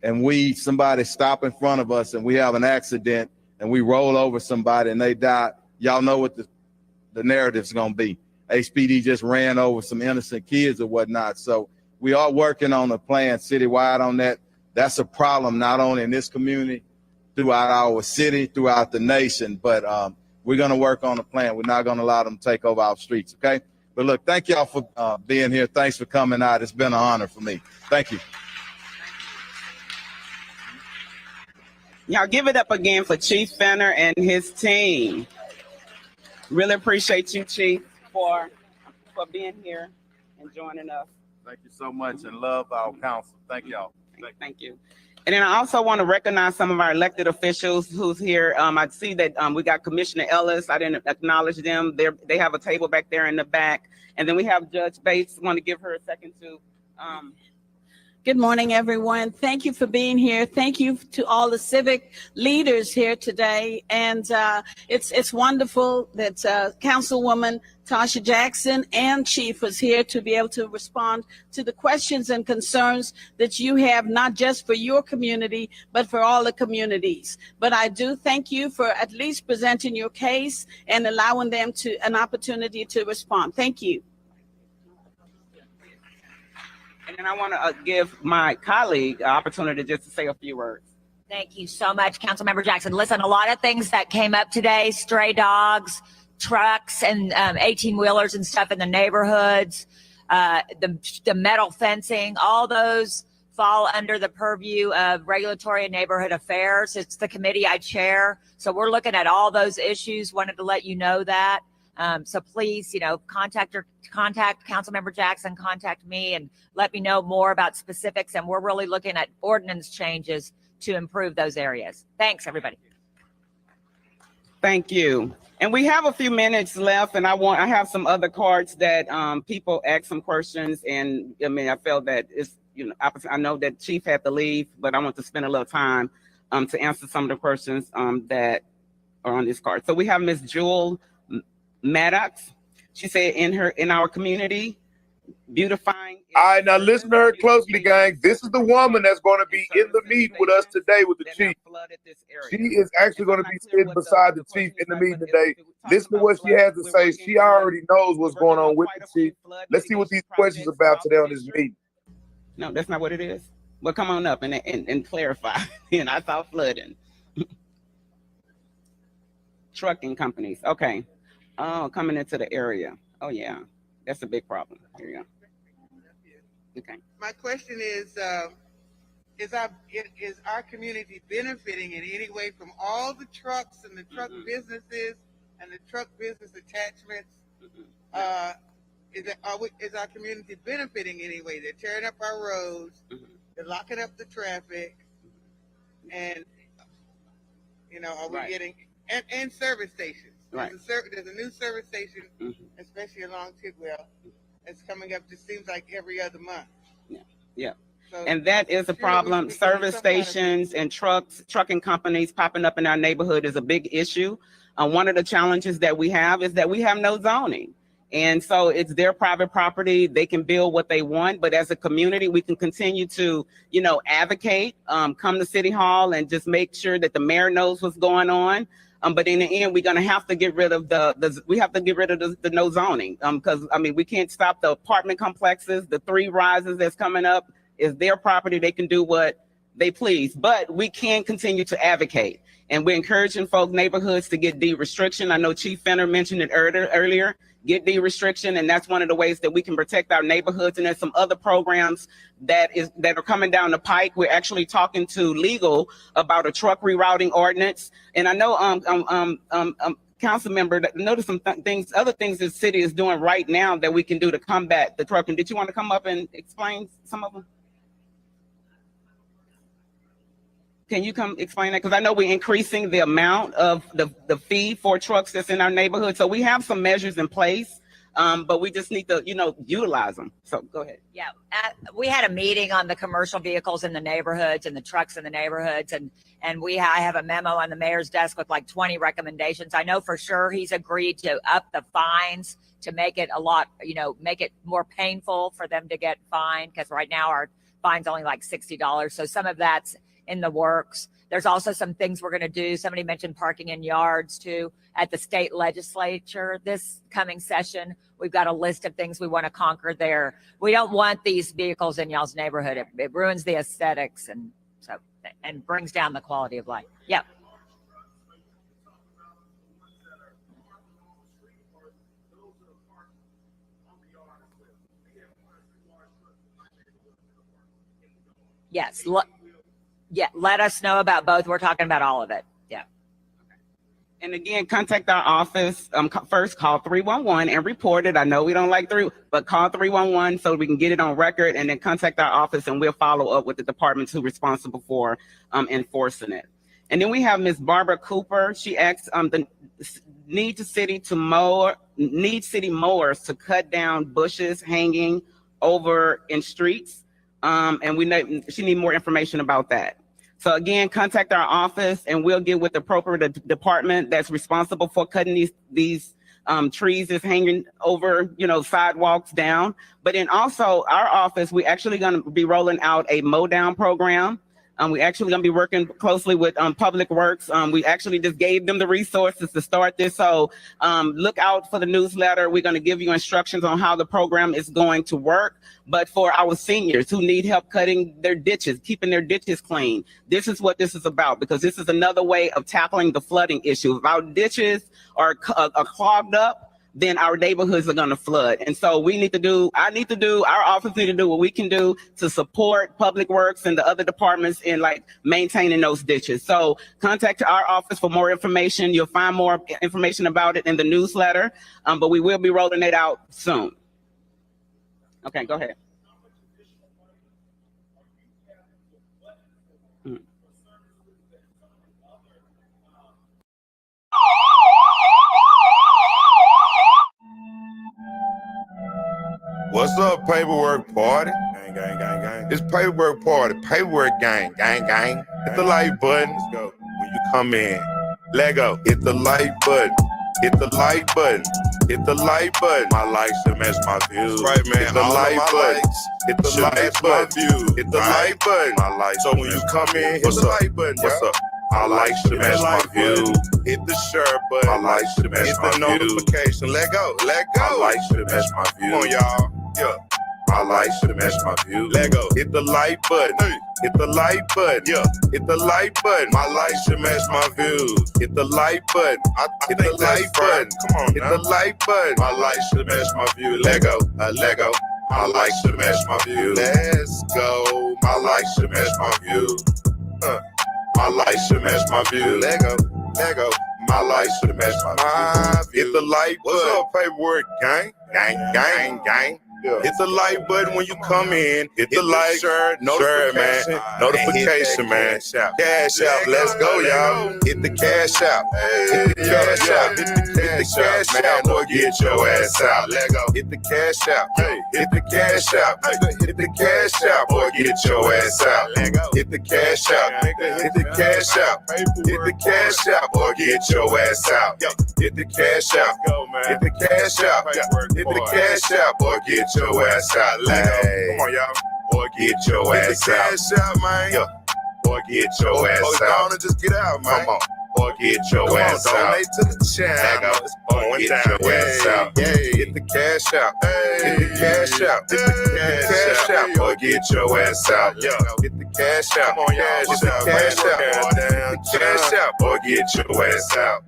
and somebody stop in front of us and we have an accident and we roll over somebody and they die, y'all know what the narrative's gonna be. HPD just ran over some innocent kids or whatnot. So we are working on a plan citywide on that. That's a problem not only in this community, throughout our city, throughout the nation, but we're gonna work on a plan. We're not gonna allow them to take over our streets, okay? But look, thank y'all for being here. Thanks for coming out. It's been an honor for me. Thank you.
Y'all give it up again for Chief Fenner and his team. Really appreciate you, Chief, for being here and joining us.
Thank you so much and love our council. Thank y'all.
Thank you. And then I also want to recognize some of our elected officials who's here. I see that we got Commissioner Ellis. I didn't acknowledge them. They have a table back there in the back. And then we have Judge Bates. Want to give her a second to.
Good morning, everyone. Thank you for being here. Thank you to all the civic leaders here today. And it's wonderful that Councilwoman Tasha Jackson and Chief was here to be able to respond to the questions and concerns that you have, not just for your community, but for all the communities. But I do thank you for at least presenting your case and allowing them an opportunity to respond. Thank you.
And then I want to give my colleague an opportunity just to say a few words.
Thank you so much, Councilmember Jackson. Listen, a lot of things that came up today, stray dogs, trucks, and 18-wheelers and stuff in the neighborhoods, the metal fencing, all those fall under the purview of regulatory and neighborhood affairs. It's the committee I chair. So we're looking at all those issues. Wanted to let you know that. So please, contact Councilmember Jackson, contact me and let me know more about specifics. And we're really looking at ordinance changes to improve those areas. Thanks, everybody.
Thank you. And we have a few minutes left, and I have some other cards that people asked some questions, and I felt that it's, I know that Chief had to leave, but I want to spend a little time to answer some of the questions that are on this card. So we have Miss Jewel Maddox. She said in our community, beautifying.
All right, now listen to her closely, gang. This is the woman that's going to be in the meeting with us today with the chief. She is actually going to be sitting beside the chief in the meeting today. Listen to what she has to say. She already knows what's going on with the chief. Let's see what these questions are about today on this meeting.
No, that's not what it is. Well, come on up and clarify. And I saw flooding. Trucking companies. Okay. Oh, coming into the area. Oh, yeah. That's a big problem. Here you go. Okay.
My question is our community benefiting in any way from all the trucks and the truck businesses and the truck business attachments? Is our community benefiting in any way? They're tearing up our roads, they're locking up the traffic, and are we getting and service stations?
Right.
There's a new service station, especially along Tidwell, that's coming up. Just seems like every other month.
Yeah.
So,
and that is a problem. Service stations and trucking companies popping up in our neighborhood is a big issue. One of the challenges that we have is that we have no zoning. And so it's their private property. They can build what they want. But as a community, we can continue to, advocate, come to City Hall and just make sure that the mayor knows what's going on. But in the end, we're going to have to get rid of the no zoning because, we can't stop the apartment complexes. The 3 rises that's coming up is their property. They can do what they please, but we can continue to advocate. And we're encouraging neighborhoods to get de-restriction. I know Chief Fenner mentioned it earlier, get de-restriction. And that's one of the ways that we can protect our neighborhoods. And there's some other programs that are coming down the pike. We're actually talking to legal about a truck rerouting ordinance. And I know council member, notice some other things the city is doing right now that we can do to combat the trucking. Did you want to come up and explain some of them? Can you come explain that? Because I know we're increasing the amount of the fee for trucks that's in our neighborhood. So we have some measures in place, but we just need to, utilize them. So go ahead.
Yeah, we had a meeting on the commercial vehicles in the neighborhoods and the trucks in the neighborhoods. And I have a memo on the mayor's desk with like 20 recommendations. I know for sure he's agreed to up the fines to make it make it more painful for them to get fined. Because right now our fine's only like $60. So some of that's in the works. There's also some things we're going to do. Somebody mentioned parking in yards too at the state legislature this coming session. We've got a list of things we want to conquer there. We don't want these vehicles in y'all's neighborhood. It ruins the aesthetics and brings down the quality of life. Yep. Yes. Let us know about both. We're talking about all of it. Yeah.
And again, contact our office. First, call 311 and report it. I know we don't like but call 311 so we can get it on record, and then contact our office and we'll follow up with the departments who are responsible for enforcing it. And then we have Ms. Barbara Cooper. She asks need city mowers to cut down bushes hanging over in streets. And we know she need more information about that. So again, contact our office and we'll get with the appropriate department that's responsible for cutting these trees that's hanging over, sidewalks down. But then also our office, we actually going to be rolling out a mow down program. We actually going to be working closely with Public Works. We actually just gave them the resources to start this. So look out for the newsletter. We're going to give you instructions on how the program is going to work. But for our seniors who need help cutting their ditches, keeping their ditches clean, this is what this is about, because this is another way of tackling the flooding issue. If our ditches are clogged up, then our neighborhoods are going to flood. And so our office need to do what we can do to support Public Works and the other departments in maintaining those ditches. So contact our office for more information. You'll find more information about it in the newsletter, but we will be rolling it out soon. Okay, go ahead.
What's up, paperwork party? Gang, gang, gang, gang. It's paperwork party, paperwork gang, gang, gang. Hit the like button. Let's go. When you come in, let go. Hit the like button. Hit the like button. Hit the like button. My likes should match my views. Right, man. Hit the like button. Hit the like button. Hit the like button. My likes. So when you come in, hit the like button. What's up? My likes should match my views. Hit the share button. My likes should match my views. Hit the notification. Let go. Let go. My likes should match my views. Come on, y'all. Yeah. My likes should match my views. Let go. Hit the like button. Hit the like button. Yeah. Hit the like button. My likes should match my views. Hit the like button. Hit the like button. Come on. Hit the like button. My likes should match my views. Let go. Let go. My likes should match my views. Let's go. My likes should match my views. My likes should match my views. Let go. Let go. My likes should match my views. Hit the like button. What's up, paperwork gang? Gang, gang, gang. Yeah. Hit the like button when you come in. Hit the like, share, notification, man. Notification, man. Cash out. Let's go, y'all. Hit the cash out. Hit the cash out. Hit the cash out, boy. Get your ass out. Let go. Hit the cash out. Hit the cash out. Hit the cash out, boy. Get your ass out. Let go. Hit the cash out. Hit the cash out. Hit the cash out, boy. Get your ass out. Hit the cash out. Hit the cash out. Hit the cash out, boy. Get your ass out, let go. Come on, y'all. Boy, get your ass out, man. Yeah. Boy, get your ass out. Just get out, man. Come on. Boy, get your ass out. Donate to the channel. Boy, get your ass out. Get the cash out. Get the cash out. Get the cash out. Boy, get your ass out. Yeah. Get the cash out. Come on, y'all. Get the cash out. Get the cash out. Boy, get your ass out.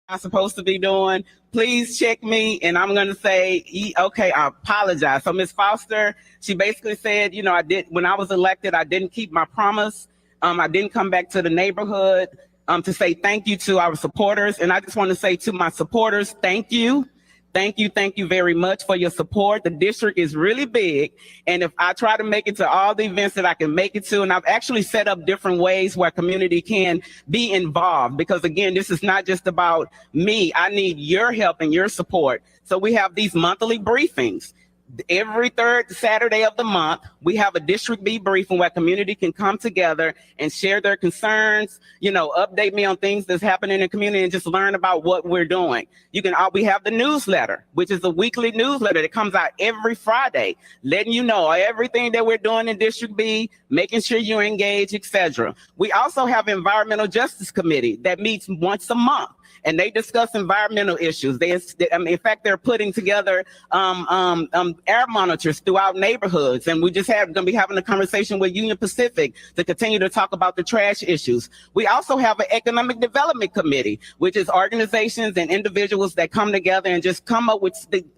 I'm supposed to be doing, please check me. And I'm going to say, okay, I apologize. So Ms. Foster, she basically said, when I was elected, I didn't keep my promise. I didn't come back to the neighborhood to say thank you to our supporters. And I just want to say to my supporters, thank you. Thank you very much for your support. The district is really big. And if I try to make it to all the events that I can make it to, and I've actually set up different ways where community can be involved, because again, this is not just about me. I need your help and your support. So we have these monthly briefings. Every third Saturday of the month, we have a District B briefing where community can come together and share their concerns, update me on things that's happening in the community and just learn about what we're doing. We have the newsletter, which is a weekly newsletter that comes out every Friday, letting you know everything that we're doing in District B, making sure you engage, etc. We also have Environmental Justice Committee that meets once a month, and they discuss environmental issues. In fact, they're putting together air monitors throughout neighborhoods, and we just going to be having a conversation with Union Pacific to continue to talk about the trash issues. We also have an Economic Development Committee, which is organizations and individuals that come together and just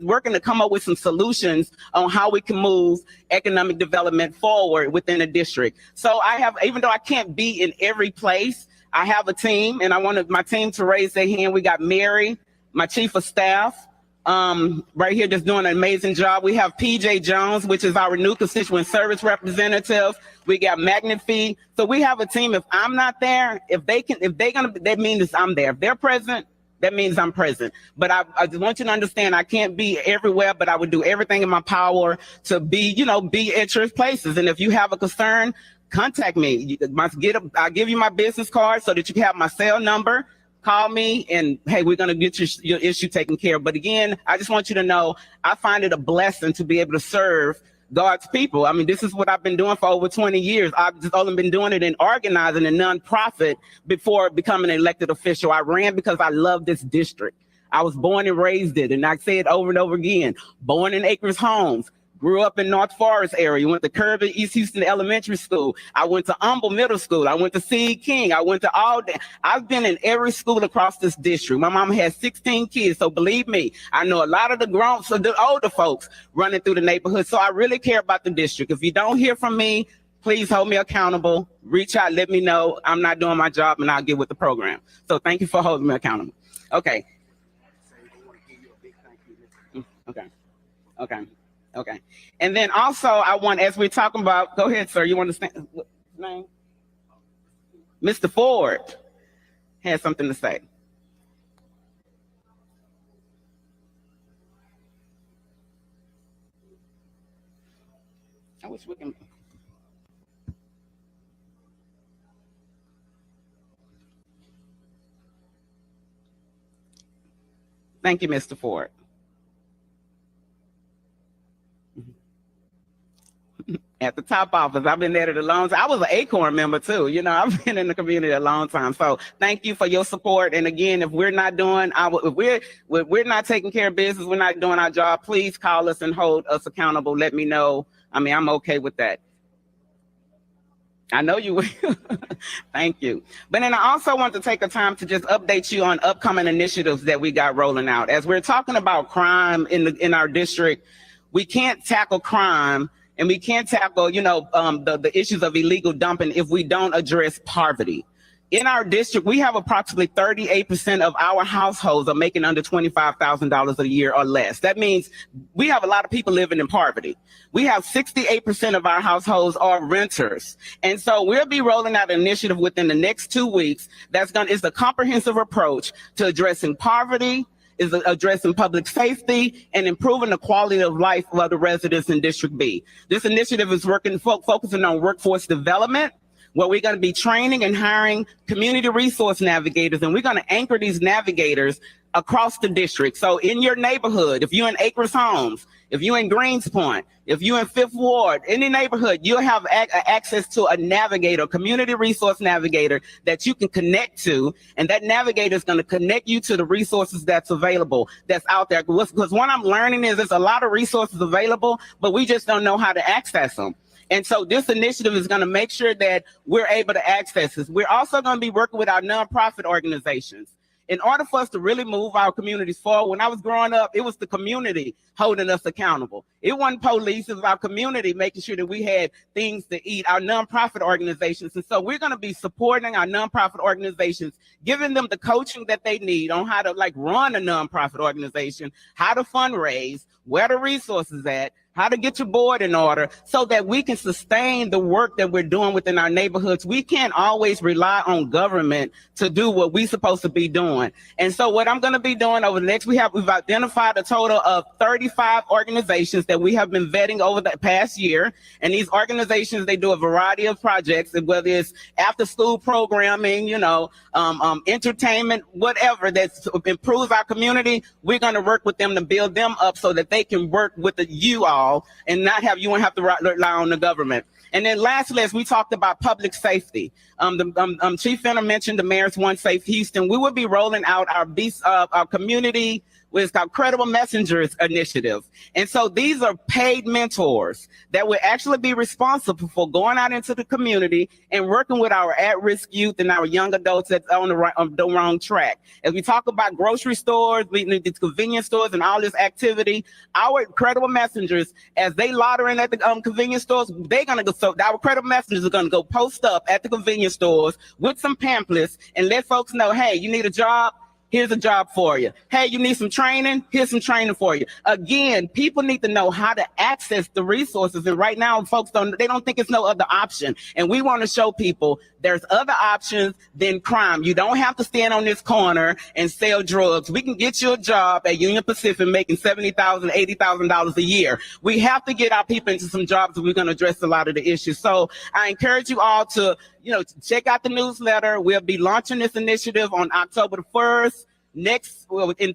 working to come up with some solutions on how we can move economic development forward within a district. So even though I can't be in every place, I have a team, and I wanted my team to raise their hand. We got Mary, my chief of staff, right here, just doing an amazing job. We have PJ Jones, which is our new constituent service representative. We got Magnifi. So we have a team. If I'm not there, that means I'm there. If they're present, that means I'm present. But I just want you to understand, I can't be everywhere, but I would do everything in my power to be at your places. And if you have a concern, contact me. I'll give you my business card so that you can have my cell number. Call me, and hey, we're gonna get your issue taken care of. But again, I just want you to know, I find it a blessing to be able to serve God's people. I mean, this is what I've been doing for over 20 years. I've just only been doing it in organizing a nonprofit before becoming an elected official. I ran because I love this district. I was born and raised it, and I say it over and over again. Born in Acres Homes. Grew up in North Forest area, went to Kirby East Houston Elementary School. I went to Humble Middle School. I went to Seed King. I went to Alden. I've been in every school across this district. My mama has 16 kids, so believe me, I know a lot of the older folks running through the neighborhood. So I really care about the district. If you don't hear from me, please hold me accountable. Reach out, let me know I'm not doing my job, and I'll get with the program. So thank you for holding me accountable. Okay. Okay. And then also I want, as we're talking about, go ahead, sir. You want to stand? What's his name? Mr. Ford has something to say. I wish we can. Thank you, Mr. Ford. At the top office, I've been there a long time. I was an Acorn member too. I've been in the community a long time. So thank you for your support. And again, if we're not doing if we're not taking care of business, we're not doing our job, please call us and hold us accountable. Let me know. I mean, I'm okay with that. I know you will. Thank you. But then I also want to take the time to just update you on upcoming initiatives that we got rolling out. As we're talking about crime in our district, we can't tackle crime and we can't tackle, the issues of illegal dumping if we don't address poverty. In our district, we have approximately 38% of our households are making under $25,000 a year or less. That means we have a lot of people living in poverty. We have 68% of our households are renters. And so we'll be rolling out an initiative within the next 2 weeks it's a comprehensive approach to addressing poverty, is addressing public safety, and improving the quality of life of the residents in District B. This initiative is focusing on workforce development, where we're going to be training and hiring community resource navigators, and we're going to anchor these navigators across the district. So in your neighborhood, if you're in Acres Homes, if you're in Greenspoint, if you're in Fifth Ward, any neighborhood, you'll have access to a navigator, community resource navigator that you can connect to, and that navigator is going to connect you to the resources that's available, that's out there. Because what I'm learning is there's a lot of resources available, but we just don't know how to access them. And so this initiative is going to make sure that we're able to access this. We're also going to be working with our nonprofit organizations. In order for us to really move our communities forward, when I was growing up, it was the community holding us accountable. It wasn't police, it was our community making sure that we had things to eat, our nonprofit organizations. And so we're going to be supporting our nonprofit organizations, giving them the coaching that they need on how to run a nonprofit organization, how to fundraise, where the resources at, how to get your board in order so that we can sustain the work that we're doing within our neighborhoods. We can't always rely on government to do what we're supposed to be doing. And so what I'm going to be doing over the next, we've identified a total of 35 organizations that we have been vetting over the past year. And these organizations, they do a variety of projects, whether it's after school programming, entertainment, whatever that improves our community. We're going to work with them to build them up so that they can work with you all and not have you have to rely on the government. And then lastly, as we talked about public safety, Chief Fenner mentioned the Mayor's One Safe Houston. We will be rolling out our community, which is called Credible Messengers Initiative. And so these are paid mentors that will actually be responsible for going out into the community and working with our at-risk youth and our young adults that's on the wrong track. As we talk about grocery stores, these convenience stores and all this activity, our credible messengers, as they lotter in at the convenience stores, they're gonna go, so our credible messengers are gonna go post up at the convenience stores with some pamphlets and let folks know, hey, you need a job? Here's a job for you. Hey, you need some training? Here's some training for you. Again, people need to know how to access the resources. And right now, folks don't think it's no other option. And we want to show people there's other options than crime. You don't have to stand on this corner and sell drugs. We can get you a job at Union Pacific making $70,000, $80,000 a year. We have to get our people into some jobs and we're going to address a lot of the issues. So I encourage you all to check out the newsletter. We'll be launching this initiative on October the 1st. In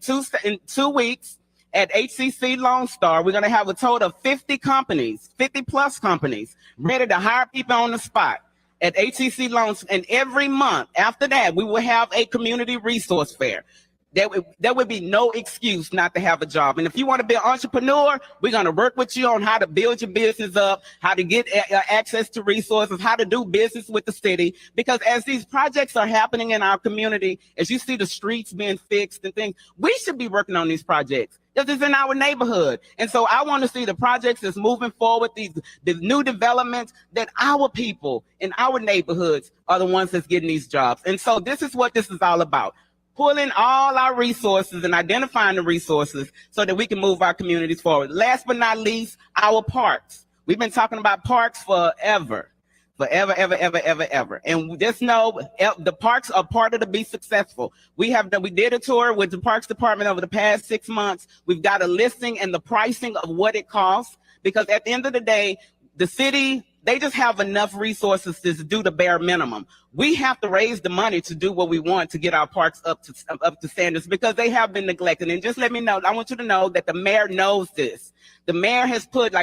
2 weeks at HCC Lone Star, we're going to have a total of 50 companies, 50 plus companies, ready to hire people on the spot at HCC Lone Star. And every month after that, we will have a community resource fair. There would be no excuse not to have a job. And if you want to be an entrepreneur, we're going to work with you on how to build your business up, how to get access to resources, how to do business with the city. Because as these projects are happening in our community, as you see the streets being fixed and things, we should be working on these projects. This is in our neighborhood. And so I want to see the projects that's moving forward, the new developments, that our people in our neighborhoods are the ones that's getting these jobs. And so this is what this is all about. Pulling all our resources and identifying the resources so that we can move our communities forward. Last but not least, our parks. We've been talking about parks forever. And just know the parks are part of the Be Successful. We did a tour with the Parks Department over the past 6 months. We've got a listing and the pricing of what it costs, because at the end of the day, the city, they just have enough resources to do the bare minimum. We have to raise the money to do what we want to get our parks up to standards, because they have been neglected. And just let me know, I want you to know that the mayor knows this. The mayor has put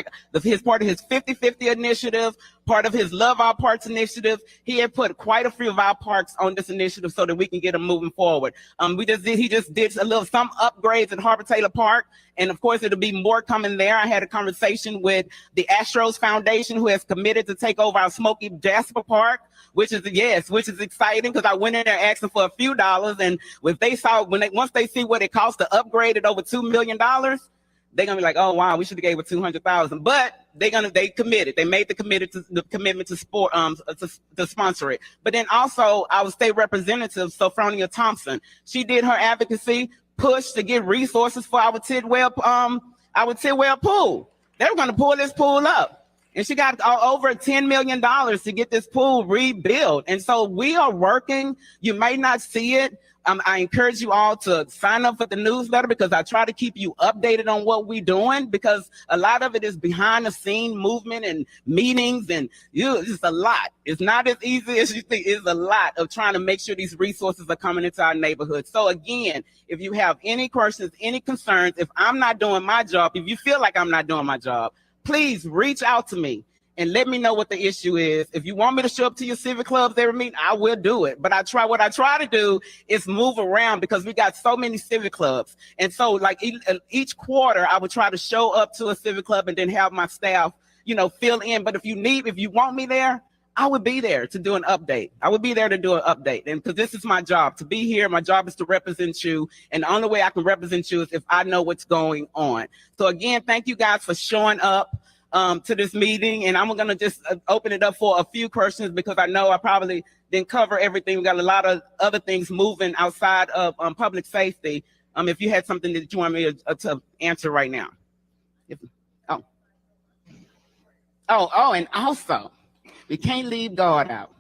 his part of his 50-50 initiative, part of his Love Our Parks initiative. He had put quite a few of our parks on this initiative so that we can get them moving forward. He just did some upgrades at Harbor Taylor Park. And of course, it'll be more coming there. I had a conversation with the Astros Foundation, who has committed to take over our Smoky Jasper Park, which is exciting, because I went in there asking for a few dollars, and once they see what it costs to upgrade it over $2 million, they're gonna be like, oh wow, we should have gave it $200,000. But they committed. They made the commitment to sponsor it. But then also our state representative, Sophronia Thompson, she did her advocacy push to get resources for our Tidwell pool. They were gonna pull this pool up. And she got over $10 million to get this pool rebuilt. And so we are working. You may not see it. I encourage you all to sign up for the newsletter, because I try to keep you updated on what we're doing, because a lot of it is behind the scene movement and meetings, and it's just a lot. It's not as easy as you think. It's a lot of trying to make sure these resources are coming into our neighborhood. So again, if you have any questions, any concerns, if I'm not doing my job, if you feel like I'm not doing my job, please reach out to me and let me know what the issue is. If you want me to show up to your civic clubs every meeting, I will do it. But what I try to do is move around, because we got so many civic clubs. And so each quarter, I would try to show up to a civic club and then have my staff, fill in. But if you want me there, I would be there to do an update. And because this is my job, to be here. My job is to represent you. And the only way I can represent you is if I know what's going on. So again, thank you guys for showing up to this meeting. And I'm going to just open it up for a few questions, because I know I probably didn't cover everything. We got a lot of other things moving outside of public safety. If you had something that you want me to answer right now. And also, we can't leave God out.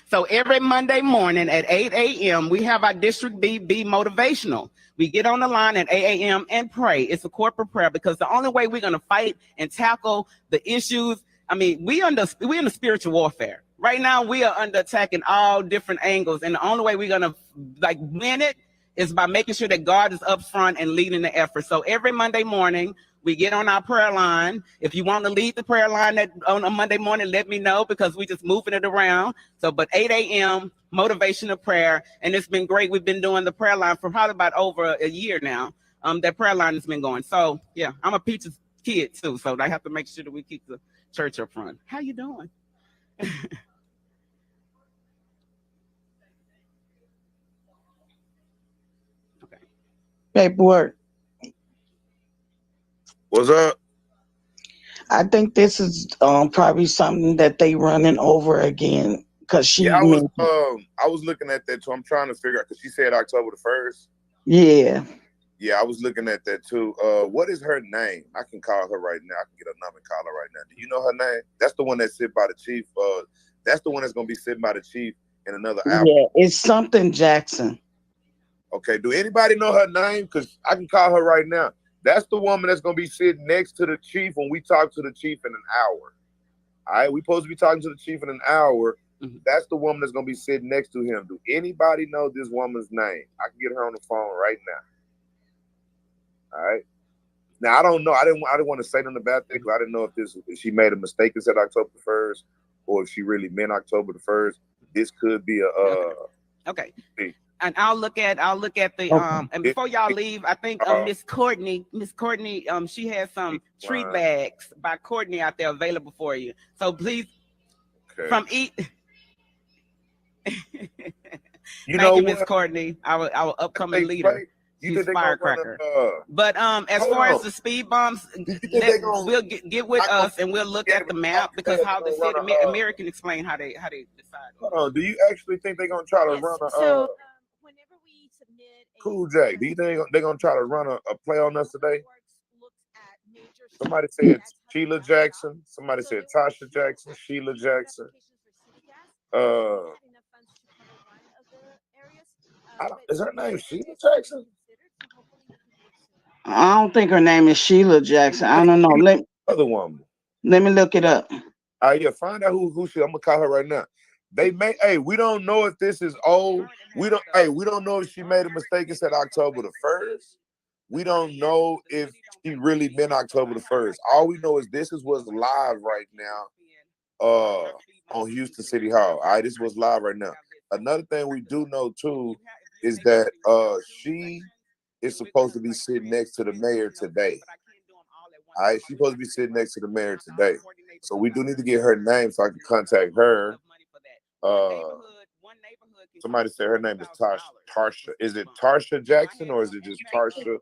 So every Monday morning at 8 a.m., we have our District B motivational. We get on the line at 8 a.m. and pray. It's a corporate prayer because the only way we're going to fight and tackle the issues, I mean, we're in the spiritual warfare. Right now, we are under attack in all different angles. And the only way we're going to win it is by making sure that God is up front and leading the effort. So every Monday morning, we get on our prayer line. If you want to lead the prayer line on a Monday morning, let me know because we just moving it around. So, but 8 a.m. motivational prayer, and it's been great. We've been doing the prayer line for probably about over a year now. That prayer line has been going. So, yeah, I'm a Peaches kid too, so I have to make sure that we keep the church up front. How you doing? Okay.
Paperwork.
What's up?
I think this is probably something that they running over again because she.
Yeah, I was looking at that too. I'm trying to figure out because she said October the 1st.
Yeah.
Yeah, I was looking at that too. What is her name? I can call her right now. I can get her number and call her right now. Do you know her name? That's the one that sit by the chief. That's the one that's gonna be sitting by the chief in another hour.
Yeah, it's something Jackson.
Okay. Do anybody know her name? Because I can call her right now. That's the woman that's gonna be sitting next to the chief when we talk to the chief in an hour. All right, we supposed to be talking to the chief in an hour. That's the woman that's gonna be sitting next to him. Do anybody know this woman's name? I can get her on the phone right now. All right. Now I don't know. I didn't want to say nothing about that because I didn't know if she made a mistake and said October 1st, or if she really meant October the 1st. This could be a
Okay. And I'll look at the and before y'all leave, I think Miss Courtney, she has some tree bags by Courtney out there available for you. So please, from eat. Thank you, Miss Courtney, our upcoming leader. She's firecracker. But as far as the speed bumps, we'll get with us and we'll look at the map because how the city Amir can explain how they decide.
Hold on. Do you actually think they're gonna try to run a? Cool J, do you think they're gonna try to run a play on us today? Somebody said Sheila Jackson. Somebody said Tasha Jackson. Sheila Jackson. Is her name Sheila Jackson?
I don't think her name is Sheila Jackson. I don't know.
Other woman.
Let me look it up.
Yeah, find out who she. I'm gonna call her right now. They may. Hey, we don't know if this is old. We don't know if she made a mistake and said October the 1st. We don't know if she really meant October the 1st. All we know is this is what's live right now on Houston City Hall. All right, this was live right now. Another thing we do know too is that she is supposed to be sitting next to the mayor today. All right, she's supposed to be sitting next to the mayor today. So we do need to get her name so I can contact her. Somebody said her name is Tarsha. Is it Tarsha Jackson or is it just Tarsha?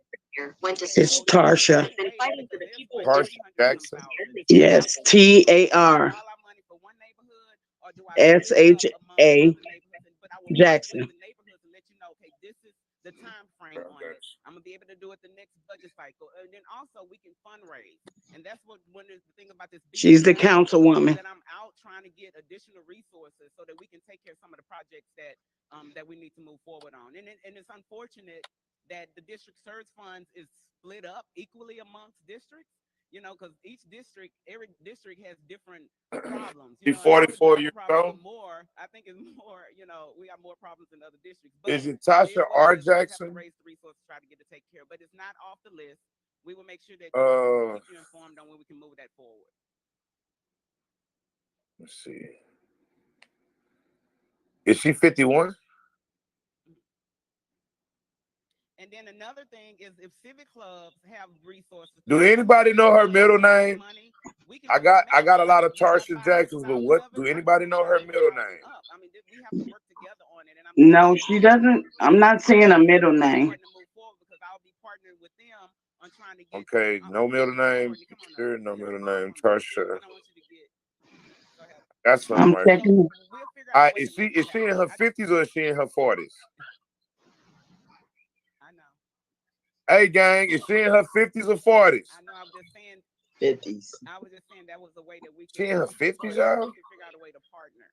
It's Tarsha.
Tarsha Jackson.
Yes, TARSHA Jackson.
The time frame on it. I'm gonna be able to do it the next budget cycle, and then also we can fundraise, and that's what one is the thing about this.
She's the councilwoman.
That I'm out trying to get additional resources so that we can take care of some of the projects that we need to move forward on, and it's unfortunate that the district surge funds is split up equally amongst districts. You know, because every district has different problems.
She's 44 years old.
I think it's more. You know, we have more problems in other districts.
Is it Tasha R. Jackson?
Raise the resources, try to get to take care, but it's not off the list. We will make sure that keep you informed on when we can move that forward.
Let's see. Is she 51?
And then another thing is if civic clubs have resources.
Do anybody know her middle name? I got a lot of Tarsha Jacksons, but what? Do anybody know her middle name?
I mean, we have to work together on it. And
No, she doesn't. I'm not seeing a middle name.
Okay, no middle name. Sure, no middle name. Tarsha. That's her.
I'm
Right.
checking.
Is she in her 50s or is she in her 40s? Hey, gang, is she in her 50s or 40s?
50s.
I was just saying that was a way that we
She
could
in her 50s, y'all?
figure out a way to partner.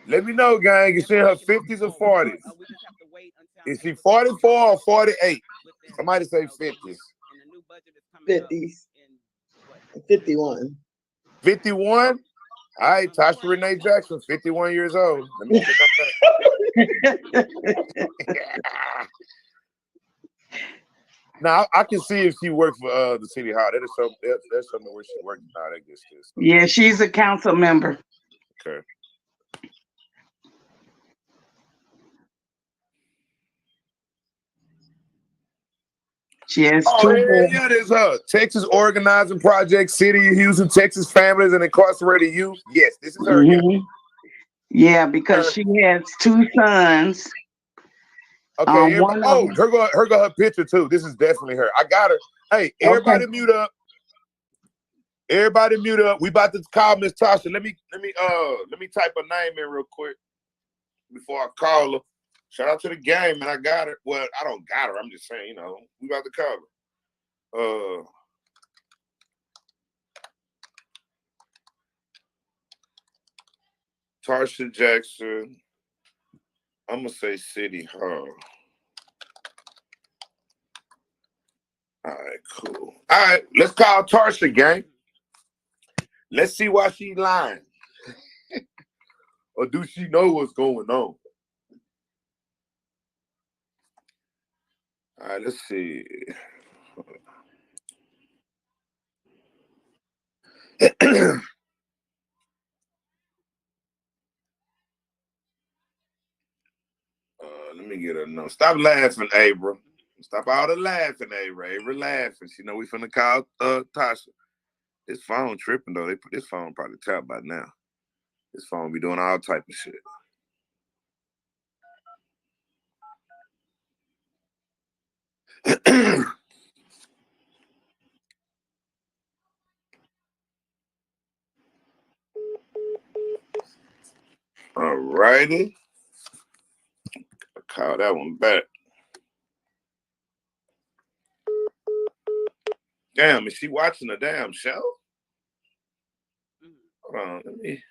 Let me know, gang. Is she in her 50s or 40s?
We just have to wait until
Is she 44 or 48? Somebody say 50s.
and the new budget is coming up
50s.
in what?
51.
51? All right, Tasha Renee Jackson, 51 years old. Let me check on that. Now I can see if she worked for the city hall. That's something where she works now. I guess this.
Yeah, she's a council member.
Okay.
She has
Oh,
two
yeah, yeah, there's her. Texas Organizing Project, City of Houston, Texas Families and Incarcerated Youth. Yes, this is her. Yeah.
Yeah, because she has two sons.
Okay,
One of them.
her go her picture too. This is definitely her. I got her. Hey, everybody mute up. Everybody mute up. We about to call Miss Tasha. Let me type her name in real quick before I call her. Shout out to the game, man. I got her. Well, I don't got her. I'm just saying, we about to call her. Tarsha Jackson. I'm gonna say City Hall. All right, cool. All right, let's call Tarsha, gang. Let's see why she lying. Or do she know what's going on? All right, let's see. Let me get her number. Stop laughing, Abra. Stop all the laughing, Abra. Abra laughing. She know we finna call Tasha. This phone tripping though. They put this phone probably tapped by now. This phone be doing all type of shit. All righty. I call that one back. Damn, is she watching the damn show? Hold on, let me.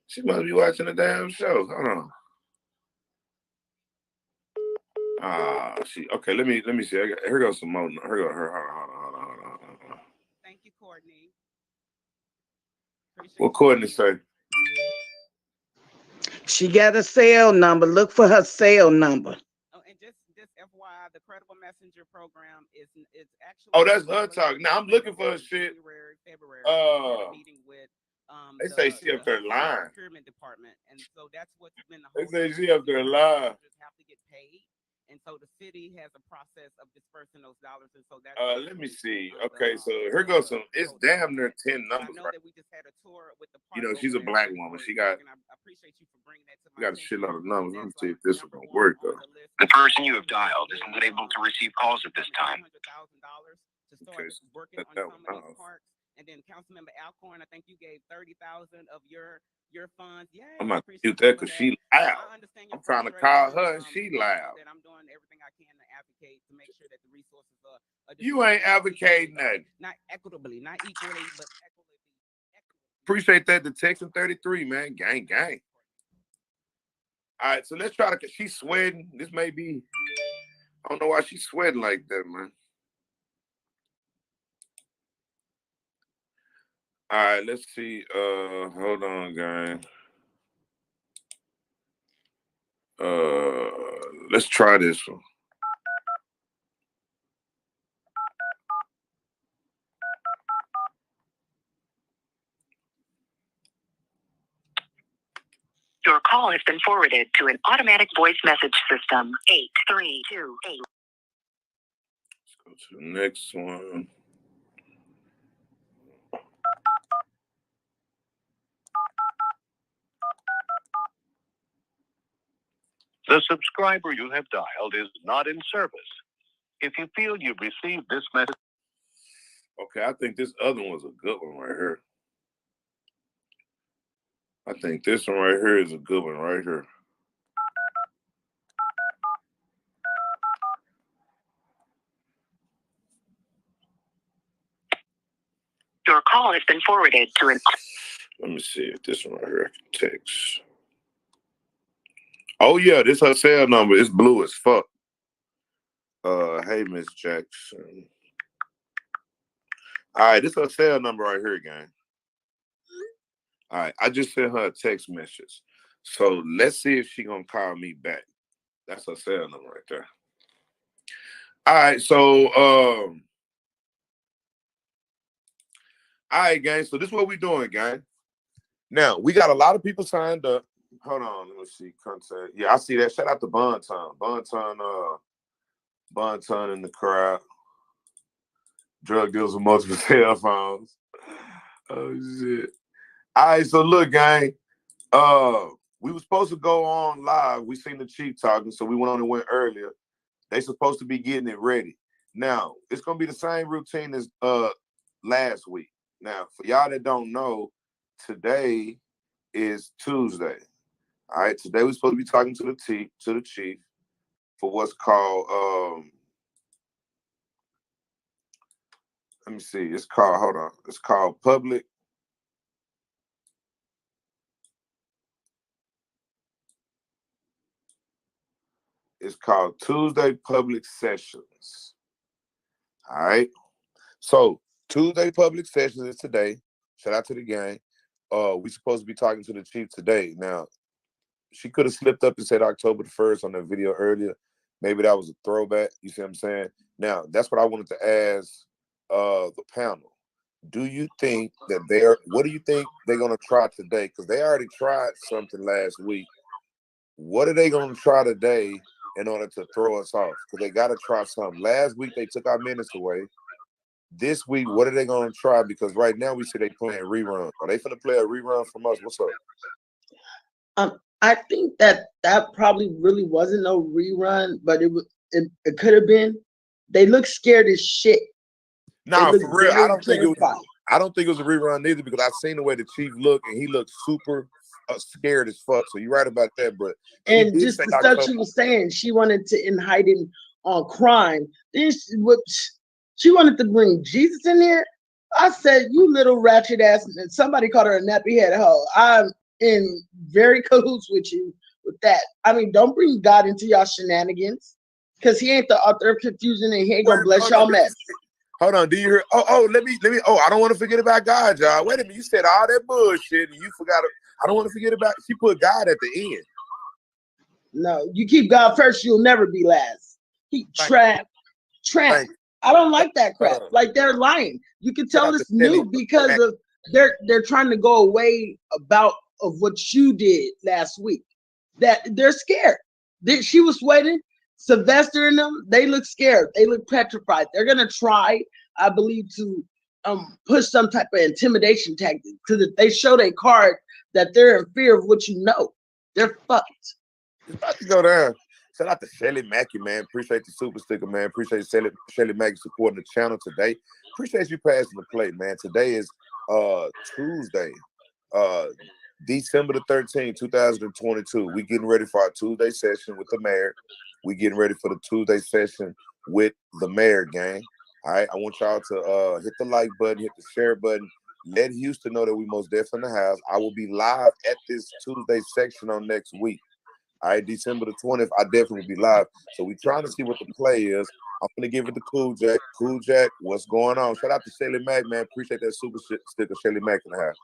She must be watching the damn show. Hold on. Okay. Let me see. Here goes some more. Here go her. Hold on.
Thank you, Courtney.
What Courtney say?
She got a cell number. Look for her cell number.
Oh, and just FYI, the Credible Messenger program is actually.
Oh, that's her talking. Now I'm looking for her shit.
February. Meeting with
they say she up there lying.
Procurement department, and so that's what's been the
They
whole.
say she up there lying.
Have to get paid, and so the city has a process of dispersing those dollars, and so that's.
Let me see. Okay, so here goes some. It's damn near 10 numbers.
I know
right?
that we just had a tour with the.
She's a black woman. She got.
And I appreciate you for bringing that to my.
Got a shitload of numbers. Let me see if this one gonna work though.
The person you have dialed is not able to receive calls at this time.
To start working on some of these parks, and then Councilmember Alcorn, I think you gave 30,000 of your funds. Yeah,
I'm gonna do that because she loud. I'm trying to call her and she loud.
That I'm doing everything I can to advocate to make sure that the resources are.
You ain't advocating nothing.
Not equitably, not equally, but equitably.
Appreciate that, Detection 33, man. Gang. All right, so let's try to. She's sweating. This may be. I don't know why she's sweating like that, man. All right, let's see. Hold on, gang. Let's try this one.
Your call has been forwarded to an automatic voice message system. 8328.
Let's go to the next one.
The subscriber you have dialed is not in service. If you feel you've received this message.
Okay, I think this other one's a good one right here. I think this one right here is a good one right here.
Your call has been forwarded to an. Let me see if this one right here I can text. Oh yeah, this her cell number. It's blue as fuck. Hey Miss Jackson. All right, this her cell number right here, gang. All right, I just sent her a text message. So let's see if she gonna call me back. That's her cell number right there. All right, so all right, gang. So this is what we doing, gang. Now we got a lot of people signed up. Hold on, let me see. Contact. Yeah, I see that. Shout out to Bonton. Bonton in the crowd. Drug deals with multiple cell phones. Oh shit. All right, so look, gang. We were supposed to go on live. We seen the chief talking, so we went on and went earlier. They supposed to be getting it ready. Now, it's gonna be the same routine as last week. Now, for y'all that don't know, today is Tuesday. All right, today we're supposed to be talking to the chief for what's called let me see. It's called, hold on. It's called public. It's called Tuesday Public Sessions. All right. So Tuesday Public Sessions is today. Shout out to the gang. We supposed to be talking to the chief today. Now, she could have slipped up and said October the 1st on that video earlier. Maybe that was a throwback. You see what I'm saying? Now, that's what I wanted to ask the panel. Do you think that what do you think they're going to try today? Because they already tried something last week. What are they going to try today in order to throw us off? Because they got to try something. Last week, they took our minutes away. This week, what are they going to try? Because right now, we see they playing reruns. Are they going to play a rerun from us? What's up?
I think that probably really wasn't no rerun, but it could have been. They look scared as shit.
Nah, for real, I don't think it was a rerun either, because I seen the way the chief looked, and he looked super scared as fuck. So you're right about that, but
and just the stuff she was saying, she wanted to indict him on crime. Then she wanted to bring Jesus in there. I said, "You little ratchet ass!" And somebody called her a nappy head hoe. I'm in very cahoots with you with that. I mean, don't bring God into y'all shenanigans, because he ain't the author of confusion, and he ain't gonna bless y'all mess.
Hold on, do you hear? Let me. I don't want to forget about God, y'all. Wait a minute, you said all that bullshit, and you forgot. I don't want to forget about. She put God at the end.
No, you keep God first, you'll never be last. He trap. I don't like that crap. Like, they're lying. You can tell it's new because of they're trying to go away of what you did last week. That they're scared. She was waiting. Sylvester and them, they look scared. They look petrified. They're gonna try, I believe, to push some type of intimidation tactic, because if they show their card that they're in fear of what you know, they're fucked.
It's about to go down. Shout out to Shelly Mackey, man. Appreciate the super sticker, man. Appreciate Shelly Mackey supporting the channel today. Appreciate you passing the plate, man. Today is Tuesday, December the 13th, 2022. We getting ready for our Tuesday session with the mayor. We getting ready for the Tuesday session with the mayor, gang. All right, I want y'all to hit the like button, hit the share button. Let Houston know that we most definitely in the house. I will be live at this Tuesday section on next week. All right, December the 20th, I definitely will be live. So we're trying to see what the play is. I'm going to give it to Cool Jack. Cool Jack, what's going on? Shout out to Shelly Mack, man. Appreciate that super sticker, Shelly Mack in the house.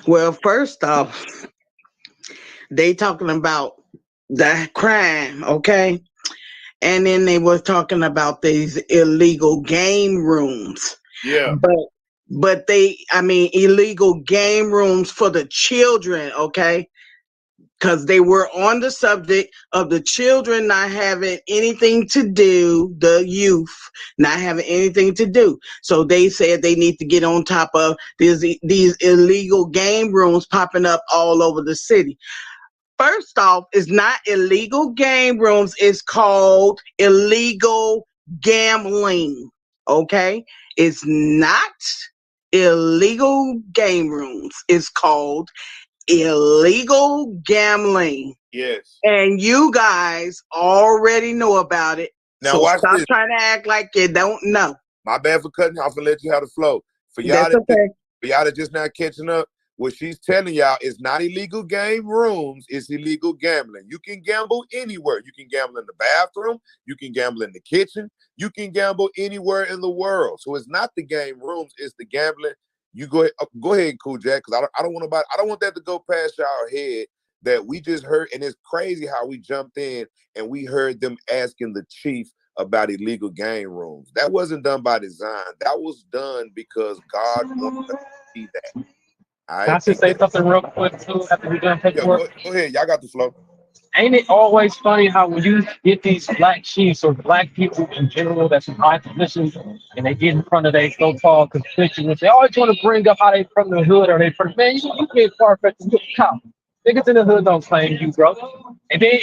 Well, first off, they talking about the crime, okay? And then they were talking about these illegal game rooms.
Yeah.
But illegal game rooms for the children, okay? Because they were on the subject of the children not having anything to do, the youth not having anything to do. So they said they need to get on top of these illegal game rooms popping up all over the city. First off, it's not illegal game rooms. It's called illegal gambling, okay? It's not illegal game rooms. It's called illegal gambling.
Yes.
And you guys already know about it.
Now
so
watch
stop
this.
trying to act like you don't know.
My bad for cutting off and let you have the flow. For y'all
That's okay.
for y'all that just not catching up, what she's telling y'all is not illegal game rooms, it's illegal gambling. You can gamble anywhere. You can gamble in the bathroom, you can gamble in the kitchen, you can gamble anywhere in the world. So it's not the game rooms, it's the gambling. You go ahead, Cool Jack, because I don't want that to go past y'all head that we just heard, and it's crazy how we jumped in and we heard them asking the chief about illegal game rooms. That wasn't done by design. That was done because God wanted us to see that. All right?
Can I just say something real quick too after we done paperwork?
Go ahead. Y'all got the flow.
Ain't it always funny how when you get these black chiefs or black people in general that's in high positions and they get in front of their so-called constituents, they always want to bring up how they from the hood or they from, man, you get far-fetched, you a cop. Niggas in the hood don't claim you, bro. And then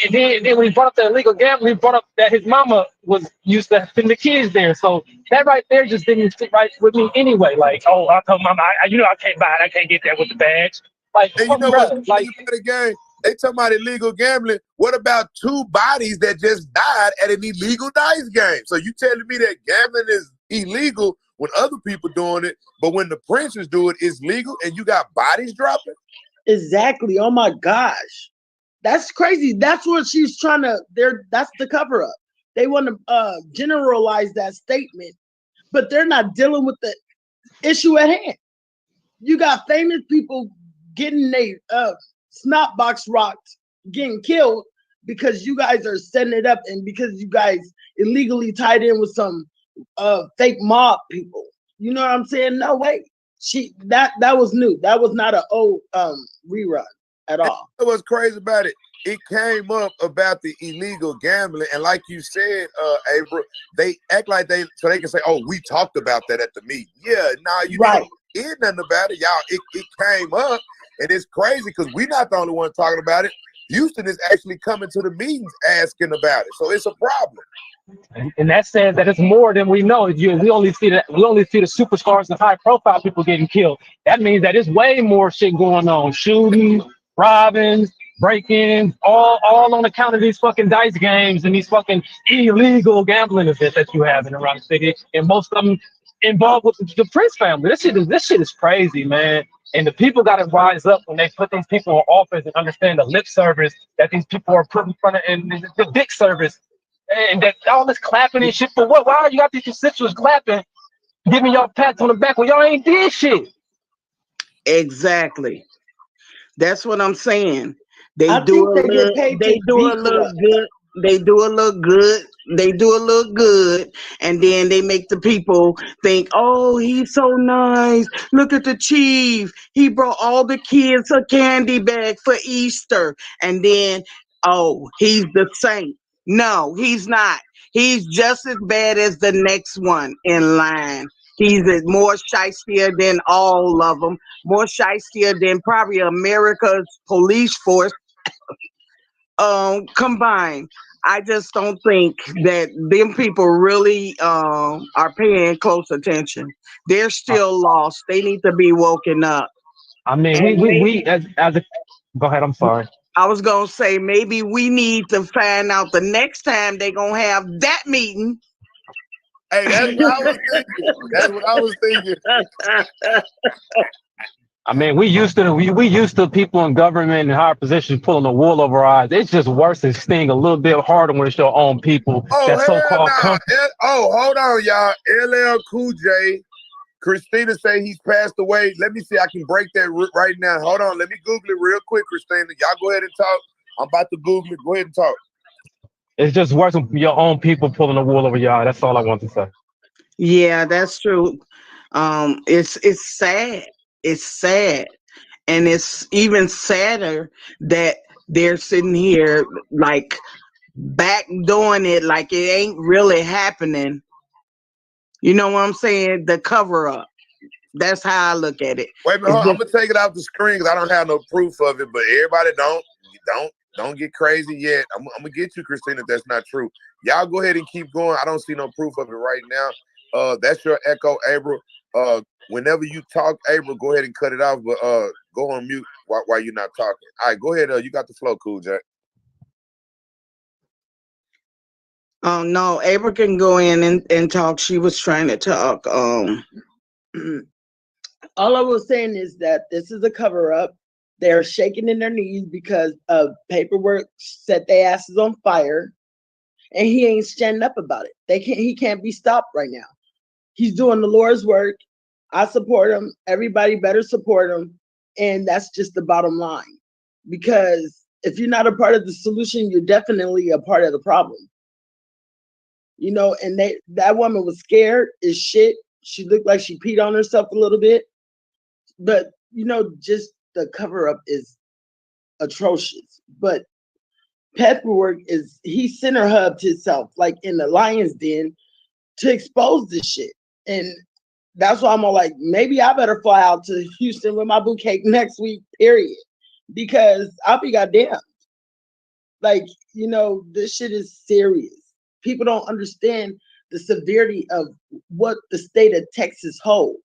when he brought up the illegal gambling, he brought up that his mama was used to send the kids there. So that right there just didn't sit right with me anyway. Like, oh, I told mama, I can't buy it. I can't get that with the badge. Like,
And you know what's crazy about the game? They talking about illegal gambling. What about 2 bodies that just died at an illegal dice game? So you telling me that gambling is illegal when other people doing it, but when the princes do it, it's legal and you got bodies dropping?
Exactly. Oh my gosh. That's crazy. That's what she's trying to, that's the cover up. They want to generalize that statement, but they're not dealing with the issue at hand. You got famous people getting their snot box rocked, getting killed because you guys are setting it up and because you guys illegally tied in with some fake mob people. You know what I'm saying? No way. That was new. That was not an old rerun at all.
And what's crazy about it? It came up about the illegal gambling, and like you said, April, they act like they can say, "Oh, we talked about that at the meeting." Yeah, nah, you did nothing about it, y'all. It came up, and it's crazy because we're not the only one talking about it. Houston is actually coming to the meetings asking about it, so it's a problem.
And that says that it's more than we know. We only see the superstars and high profile people getting killed. That means that there's way more shit going on. Shootings, robbings, break-ins, all on account of these fucking dice games and these fucking illegal gambling events that you have in around the city. And most of them involved with the Prince family. This shit is crazy, man. And the people got to rise up when they put these people in office and understand the lip service that these people are put in front of and the dick service. And that all this clapping and shit for what? Why you got these constituents clapping, giving y'all pats on the back when y'all ain't did shit?
Exactly. That's what I'm saying. They do a little good. They do a little good. They do a little good, and then they make the people think, "Oh, he's so nice. Look at the chief. He brought all the kids a candy bag for Easter." And then, "Oh, he's the saint." No, he's not. He's just as bad as the next one in line. He's more shystier than all of them. More shystier than probably America's police force combined. I just don't think that them people really are paying close attention. They're still lost. They need to be woken up.
I mean, we as a go ahead. I'm sorry.
I was gonna say maybe we need to find out the next time they're gonna have that meeting.
Hey, that's what I was thinking. That's what I was thinking.
I mean, we used to people in government and higher positions pulling the wool over our eyes. It's just worse and sting a little bit harder when it's your own people. That so-called
hold on, y'all. LL Cool J, Christina say he's passed away. Let me see. I can break that right now. Hold on. Let me Google it real quick, Christina. Y'all go ahead and talk. I'm about to Google it. Go ahead and talk.
It's just worse when your own people pulling the wool over your eye. That's all I want to say.
Yeah, that's true. It's sad. It's sad. And it's even sadder that they're sitting here like back doing it like it ain't really happening. You know what I'm saying? The cover up. That's how I look at it.
Wait a minute, I'm gonna take it off the screen because I don't have no proof of it. But everybody don't get crazy yet. I'm gonna get you, Christina, if that's not true. Y'all go ahead and keep going. I don't see no proof of it right now. That's your echo, April. Whenever you talk, April, go ahead and cut it off, but go on mute while you're not talking. All right, go ahead. You got the flow, Cool Jack.
Oh no, April can go in and talk. She was trying to talk.
All I was saying is that this is a cover up. They're shaking in their knees because paperwork set their asses on fire, and he ain't standing up about it. He can't be stopped right now. He's doing the Lord's work. I support him. Everybody better support him. And that's just the bottom line. Because if you're not a part of the solution, you're definitely a part of the problem. You know, and that woman was scared as shit. She looked like she peed on herself a little bit. But, you know, just the cover up is atrocious. But paperwork is, he center hubbed himself like in the lion's den to expose this shit. And that's why I'm all like, maybe I better fly out to Houston with my bouquet next week, period. Because I'll be goddamn. Like, you know, this shit is serious. People don't understand the severity of what the state of Texas holds.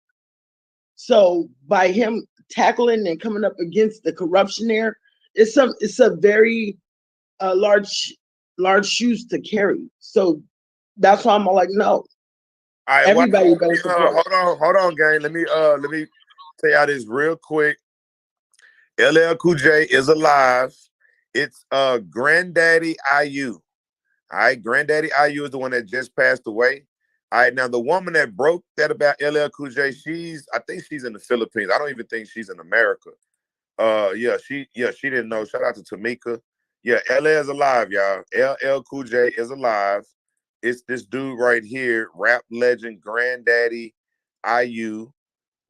So by him tackling and coming up against the corruption there, it's a very large shoes to carry. So that's why I'm all like, no.
All right,
Everybody better support.
hold on, gang. Let me tell y'all this real quick. LL Cool J is alive. It's Granddaddy IU. All right, Granddaddy IU is the one that just passed away. All right, now the woman that broke that about LL Cool J, I think she's in the Philippines. I don't even think she's in America. She didn't know. Shout out to Tamika. Yeah, LL is alive, y'all. LL Cool J is alive. It's this dude right here, rap legend Granddaddy IU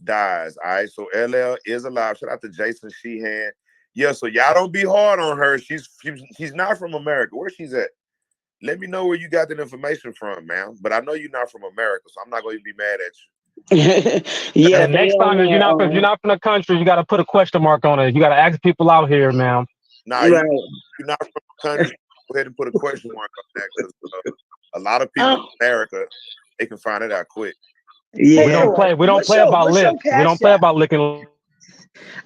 dies. All right, so LL is alive. Shout out to Jason Sheehan. Yeah, so y'all don't be hard on her. She's not from America. Where she's at? Let me know where you got that information from, man. But I know you're not from America, so I'm not going to be mad at you.
Yeah,
And next time, if you're not from the country, you got to put a question mark on it. You got to ask people out here, man.
Nah, you're not from the country. Go ahead and put a question mark on that because a lot of people in America, they can find it out quick.
Yeah,
we don't play about lips. We don't play about licking.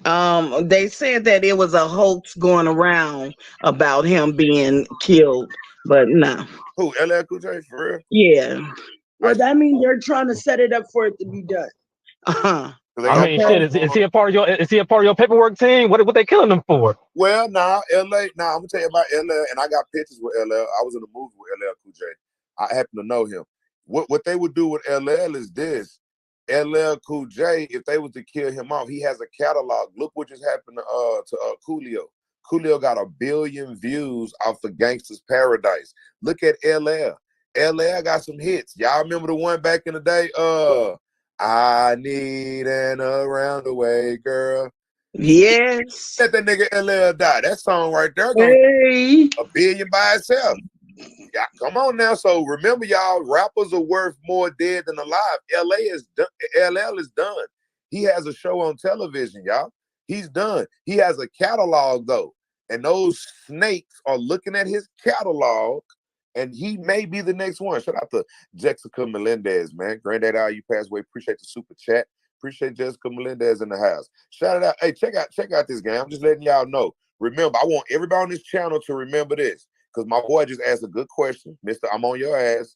They said that it was a hoax going around about him being killed, but no.
Who, LL Cool J, for real?
Yeah.
Well, that means they're trying to set it up for it to be done.
I mean, shit. Is he a part of your paperwork team? What they killing him for?
Well, LA. I'm gonna tell you about LL, and I got pictures with LL. I was in a movie with LL Cool J. I happen to know him. What they would do with LL is this: LL Cool J, if they was to kill him off, he has a catalog. Look what just happened to Coolio. Coolio got 1 billion views off of Gangsta's Paradise. Look at LL. LL got some hits. Y'all remember the one back in the day? I need an around the way girl.
Yes.
Let that nigga LL die. That song right there
gonna
1 billion by itself. Yeah, come on now. So remember, y'all, rappers are worth more dead than alive. LL is done. He has a show on television, y'all. He's done. He has a catalog though, and those snakes are looking at his catalog. And he may be the next one. Shout out to Jessica Melendez, man. Granddaddy, you passed away. Appreciate the super chat. Appreciate Jessica Melendez in the house. Shout it out. Hey, check out this game. I'm just letting y'all know. Remember, I want everybody on this channel to remember this. Because my boy just asked a good question. Mr. I'm on your ass.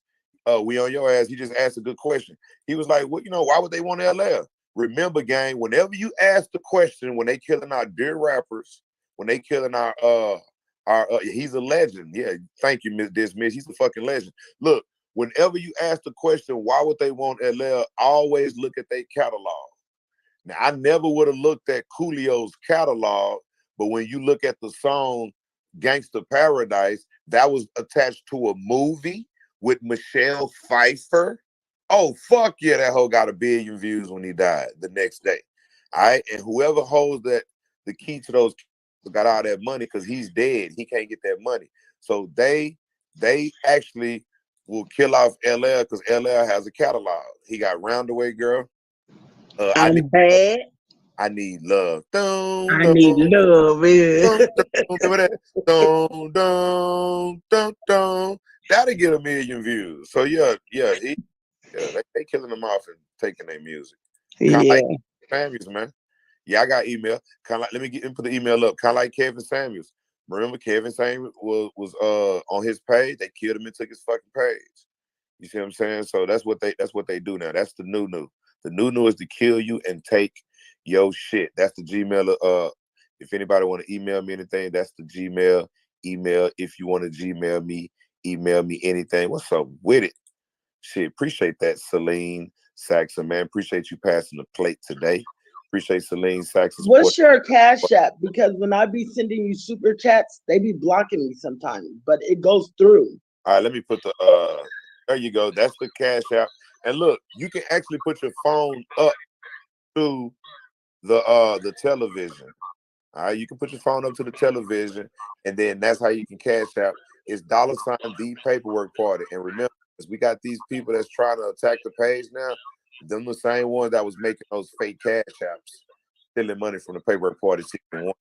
We on your ass. He just asked a good question. He was like, well, why would they want LL? Remember, gang, whenever you ask the question, when they killing our dear rappers, when they killing our he's a legend. Yeah, thank you, Miss Dismiss. He's a fucking legend. Look, whenever you ask the question, why would they want LL? Always look at their catalog. Now, I never would have looked at Coolio's catalog, but when you look at the song Gangsta Paradise, that was attached to a movie with Michelle Pfeiffer. Oh, fuck yeah, that hoe got 1 billion views when he died the next day. All right, and whoever holds the key to those got all that money because he's dead. He can't get that money. So they actually will kill off LL because LL has a catalog. He got Roundaway Girl.
I'm bad.
I need love.
I need love.
That'll get 1 million views. So yeah, they killing them off and taking their music. Kind of like Samuels, man. Yeah, I got email. Kind of like, let me put the email up. Kind of like Kevin Samuels. Remember, Kevin Samuel was on his page. They killed him and took his fucking page. You see what I'm saying? So that's what they do now. That's the new. The new is to kill you and take your shit. That's the Gmail. If anybody want to email me anything, that's the Gmail email. If you want to Gmail me, email me anything. What's up with it? Shit, appreciate that, Celine Saxon, man. Appreciate you passing the plate today. Appreciate Celine Saxon.
What's your Cash App? Because when I be sending you super chats, they be blocking me sometimes, but it goes through.
All right, let me put the there you go. That's the Cash App. And look, you can actually put your phone up to the television. All right, you can put your phone up to the television, and then that's how you can Cash App. It's $ the paperwork party. And remember, we got these people that's trying to attack the page now. Them the same ones that was making those fake Cash Apps, stealing money from the paperwork party season 1.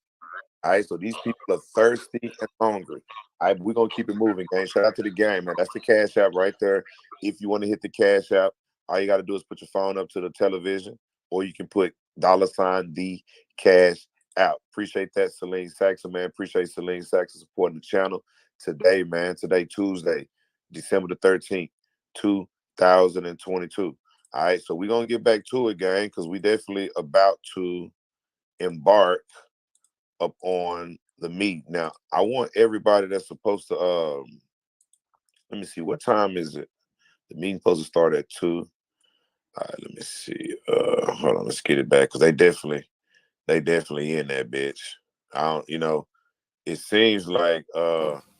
All right, so these people are thirsty and hungry. All right, we're gonna keep it moving, gang. Shout out to the game, man. That's the Cash App right there. If you want to hit the Cash App, all you gotta do is put your phone up to the television, or you can put $ the cash out. Appreciate that, Celine Saxon, man. Appreciate Celine Saxon supporting the channel today, man. Today, Tuesday, December the 13th, 2022. All right, so we're gonna get back to it, gang, because we definitely about to embark up on the meet. Now, I want everybody that's supposed to let me see, what time is it? The meeting's supposed to start at 2. All right, let me see. Hold on, let's get it back, because they definitely in that bitch. I don't, it seems like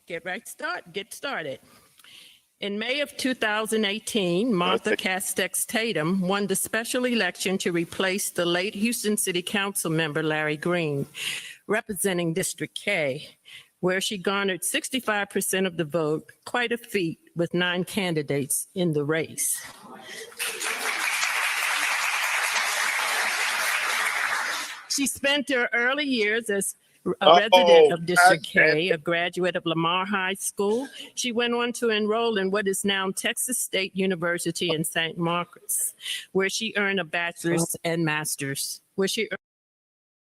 Get started. In May of 2018, Martha Castex Tatum won the special election to replace the late Houston City Council member Larry Green, representing District K, where she garnered 65% of the vote, quite a feat with 9 candidates in the race. She spent her early years as a resident of District K, a graduate of Lamar High School. She went on to enroll in what is now Texas State University in St. Marcos, where she earned a bachelor's and master's.
all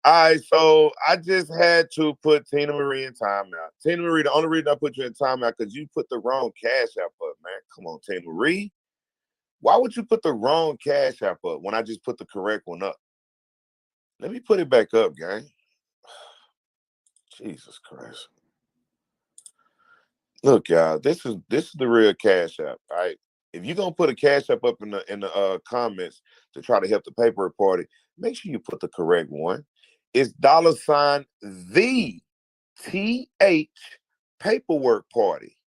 right, so I just had to put Tina Marie in timeout. Tina Marie, the only reason I put you in timeout because you put the wrong Cash App up, man. Come on, Tina Marie. Why would you put the wrong Cash App up when I just put the correct one up? Let me put it back up, gang. Jesus Christ. Look, y'all, this is the real Cash App, all right? If you're gonna put a Cash App up in the comments to try to help the paperwork party, make sure you put the correct one. It's $the TH paperwork party,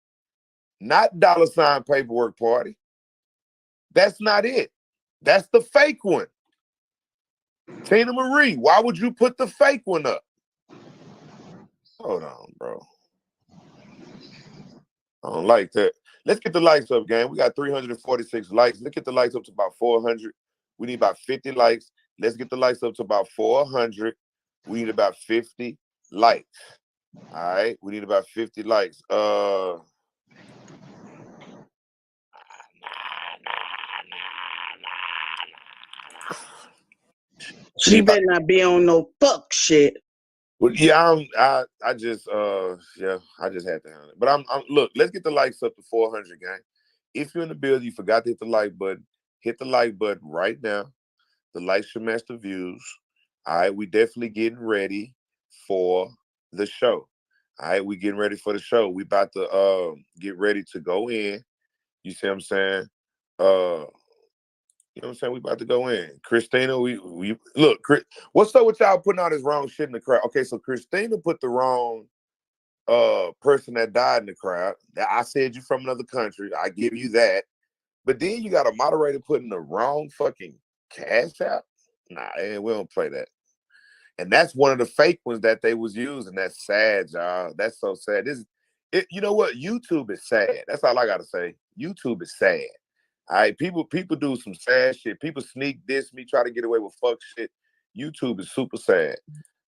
not $ paperwork party. That's not it. That's the fake one. Tina Marie, why would you put the fake one up? Hold on, bro. I don't like that. Let's get the likes up, gang. We got 346 likes. Let's get the likes up to about 400. We need about 50 likes. Let's get the likes up to about 400. We need about 50 likes. All right, we need about 50 likes.
She better not be on no fuck shit.
Well, yeah, I just had to handle it. But I'm look, let's get the likes up to 400, gang. If you're in the building, you forgot to hit the like button, hit the like button right now. The likes should match the views. All right, we definitely getting ready for the show. All right, we getting ready for the show. We about to get ready to go in. You see what I'm saying? You know what I'm saying? We about to go in. Christina, we look, what's up with y'all putting all this wrong shit in the crowd? Okay, so Christina put the wrong person that died in the crowd. I said you from another country. I give you that. But then you got a moderator putting the wrong fucking Cash App. Nah, we don't play that. And that's one of the fake ones that they was using. That's sad, y'all. That's so sad. You know what? YouTube is sad. That's all I gotta say. YouTube is sad. All right, people do some sad shit. People sneak diss me, try to get away with fuck shit. YouTube is super sad.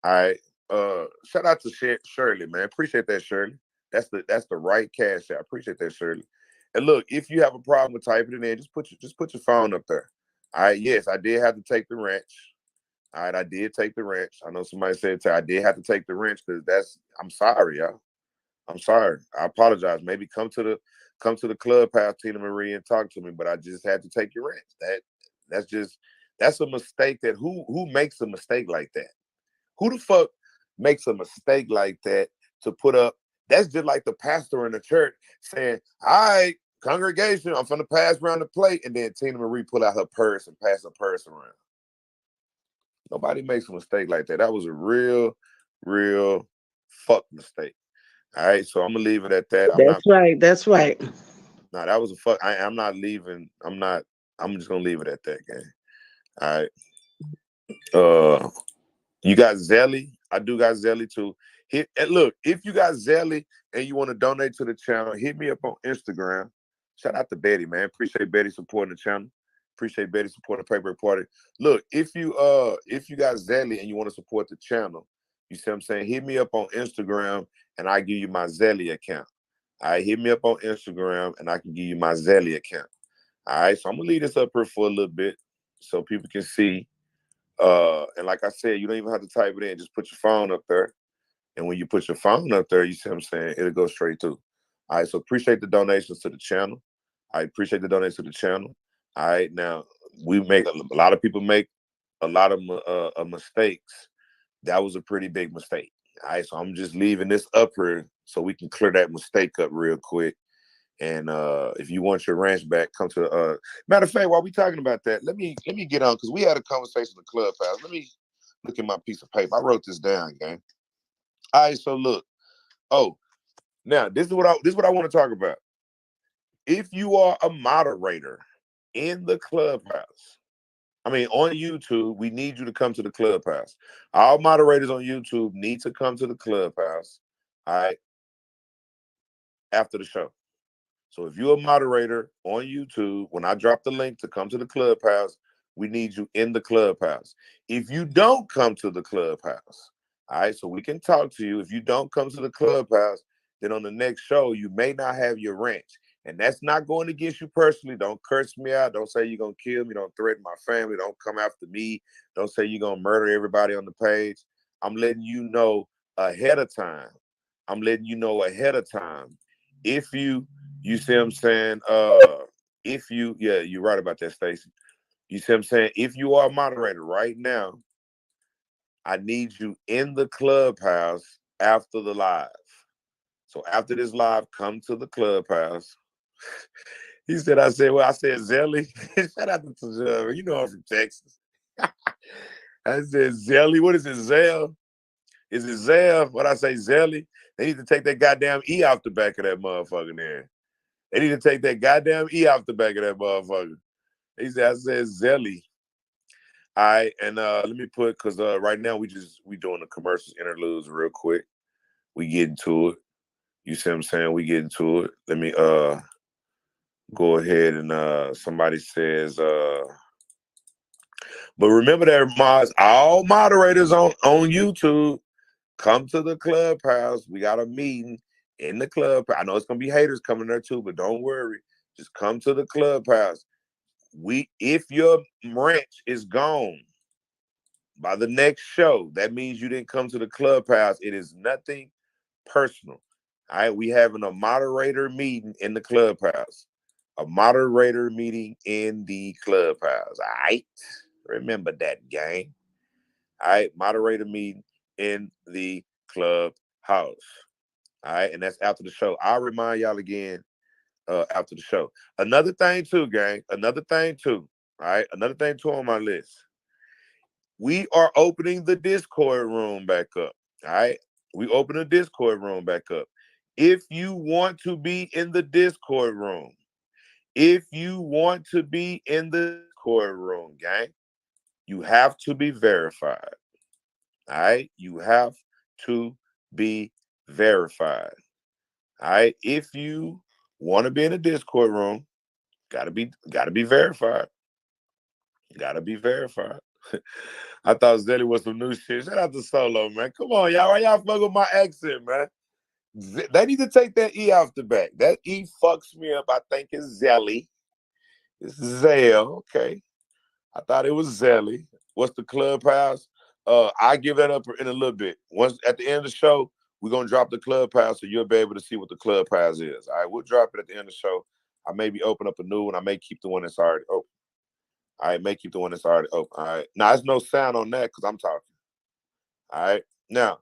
All right. Shout out to Shirley, man. Appreciate that, Shirley. That's the right Cash App. Appreciate that, Shirley. And look, if you have a problem with typing it in, just put your phone up there. All right. Yes, I did have to take the wrench. All right, I did take the wrench. I know somebody said I did have to take the wrench because I'm sorry, y'all. I'm sorry. I apologize. Maybe come to the clubhouse, Tina Marie, and talk to me. But I just had to take your wrench. That's a mistake. That who makes a mistake like that? Who the fuck makes a mistake like that to put up? That's just like the pastor in the church saying, "All right, congregation, I'm finna pass around the plate," and then Tina Marie pull out her purse and pass her purse around. Nobody makes a mistake like that. That was a real fuck mistake. All right, so I'm gonna leave it at that.
That's right.
No, that was a fuck. I'm not leaving. I'm just gonna leave it at that, gang. All right. You got Zelly. I do got Zelly too. And look, if you got Zelly and you want to donate to the channel, hit me up on Instagram. Shout out to Betty, man. Appreciate Betty supporting the channel. Appreciate Betty supporting the Paperwork Party. Look, if you got Zelly and you want to support the channel, you see what I'm saying? Hit me up on Instagram and I give you my Zelly account. All right, hit me up on Instagram and I can give you my Zelly account. All right, so I'm gonna leave this up here for a little bit so people can see. And like I said, you don't even have to type it in. Just put your phone up there. And when you put your phone up there, you see what I'm saying? It'll go straight to. All right, so appreciate the donations to the channel. I appreciate the donations to the channel. All right, now a lot of people make a lot of mistakes. That was a pretty big mistake. All right, so I'm just leaving this up here so we can clear that mistake up real quick. And if you want your ranch back, come to matter of fact, while we talking about that, let me get on because we had a conversation in the clubhouse. Let me look at my piece of paper. I wrote this down, gang. All right, so look. Oh, now this is what I want to talk about. If you are a moderator in the clubhouse, I mean on YouTube, we need you to come to the clubhouse. All moderators on YouTube need to come to the clubhouse, all right, after the show. So if you're a moderator on YouTube, when I drop the link to come to the clubhouse, we need you in the clubhouse. If you don't come to the clubhouse, all right, so we can talk to you. If you don't come to the clubhouse, then on the next show, you may not have your ranch. And that's not going against you personally. Don't curse me out. Don't say you're going to kill me. Don't threaten my family. Don't come after me. Don't say you're going to murder everybody on the page. I'm letting you know ahead of time. I'm letting you know ahead of time. If you see what I'm saying? You're right about that, Stacey. You see what I'm saying? If you are a moderator right now, I need you in the clubhouse after the live. So after this live, come to the clubhouse. He said, I said Zelly. Shout out to Tajah. You know I'm from Texas. I said Zelly. What is it, Zell? Is it Zell? What I say, Zelly? They need to take that goddamn E off the back of that motherfucker there. They need to take that goddamn E off the back of that motherfucker. He said, I said Zelly. All right, and let me put, because right now we doing the commercials interludes real quick. We get into it. You see what I'm saying? We get into it. Let me go ahead and somebody says, but remember that mods, all moderators on YouTube, come to the clubhouse. We got a meeting in the club. I know it's gonna be haters coming there too, but don't worry. Just come to the clubhouse. If your ranch is gone by the next show, that means you didn't come to the clubhouse. It is nothing personal. All right, we having a moderator meeting in the clubhouse. A moderator meeting in the clubhouse. All right, remember that, gang. All right, moderator meeting in the clubhouse. All right, and that's after the show. I'll remind y'all again after the show. Another thing too, gang. Another thing too. All right, another thing too on my list. We are opening the Discord room back up. All right, we open the Discord room back up. If you want to be in the Discord room, gang, you have to be verified. All right, you have to be verified. All right, if you want to be in a Discord room, gotta be verified. Gotta be verified. I thought Zelly was some new shit. Shout out to Solo, man. Come on, y'all. Why y'all fuck with my accent, man? They need to take that E off the back. That E fucks me up. I think it's Zelly. It's Zell. Okay. I thought it was Zelly. what's the Clubhouse? I give that up in a little bit. Once at the end of the show, we're gonna drop the Clubhouse so you'll be able to see what the Clubhouse is. All right, we'll drop it at the end of the show. I maybe open up a new one. I may keep the one that's already open. All right, may keep the one that's already open. All right. Now there's no sound on that because I'm talking. All right. Now,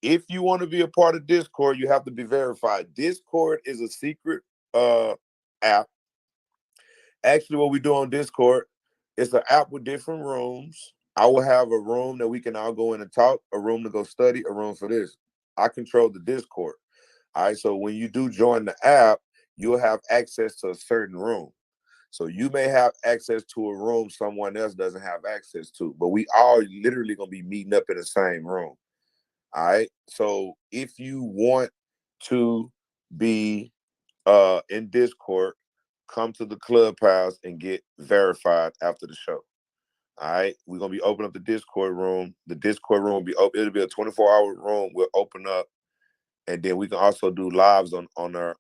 if you want to be a part of Discord, you have to be verified. Discord is a secret app. Actually, what we do on Discord, it's an app with different rooms. I will have a room that we can all go in and talk, a room to go study, a room for this. I control the Discord. All right. So when you do join the app, you'll have access to a certain room. So you may have access to a room someone else doesn't have access to, but we all literally gonna be meeting up in the same room. All right. So if you want to be in Discord, come to the Clubhouse and get verified after the show. All right. We're gonna be opening up the Discord room. The Discord room will be open. It'll be a 24-hour room. We'll open up, and then we can also do lives on our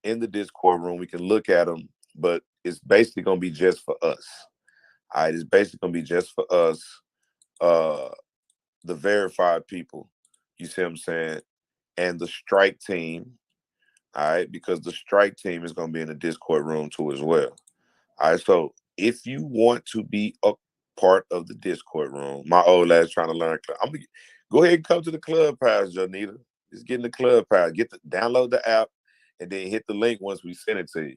in the Discord room. We can look at them, but it's basically gonna be just for us. All right. It's basically gonna be just for us, the verified people. You see what I'm saying? And the strike team. All right, because the strike team is gonna be in the Discord room too as well. All right, so if you want to be a part of the Discord room, my old ass trying to learn. I'm gonna go ahead and come to the Clubhouse, Janita. Just get in the Clubhouse, download the app, and then hit the link once we send it to you.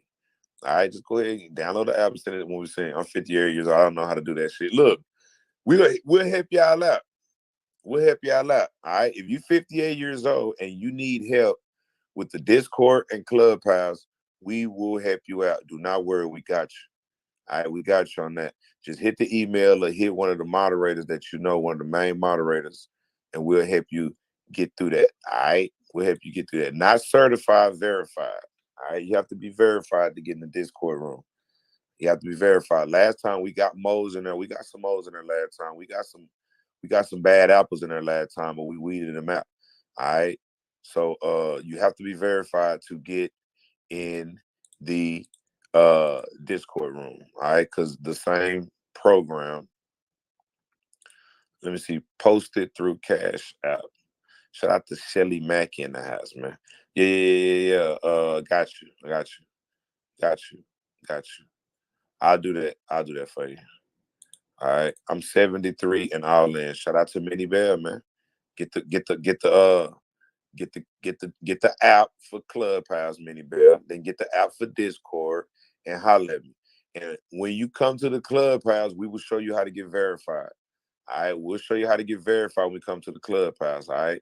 All right, just go ahead and download the app and send it when we send it. I'm 58 years old. I don't know how to do that shit. Look, we'll help y'all out. We'll help y'all out. All right, if you're 58 years old and you need help with the Discord and Clubhouse, we will help you out. Do not worry, we got you. All right, we got you on that. Just hit the email or hit one of the moderators that you know, one of the main moderators, and we'll help you get through that. All right, we'll help you get through that. Not certified, verified. All right, you have to be verified to get in the Discord room. You have to be verified. Last time we got moles in there. We got some moles in there last time. We got some bad apples in there last time, but we weeded them out. All right. So you have to be verified to get in the Discord room. All right, because the same program. Let me see, posted through Cash App. Shout out to Shelly Mack in the house, man. Yeah. Got you. I'll do that for you. All right. I'm 73 and all in. Shout out to Minnie Bell, man. Get the app for Clubhouse, Minnie Bell. Then get the app for Discord and holler at me. And when you come to the Clubhouse, we will show you how to get verified. All right. We'll show you how to get verified when we come to the Clubhouse. All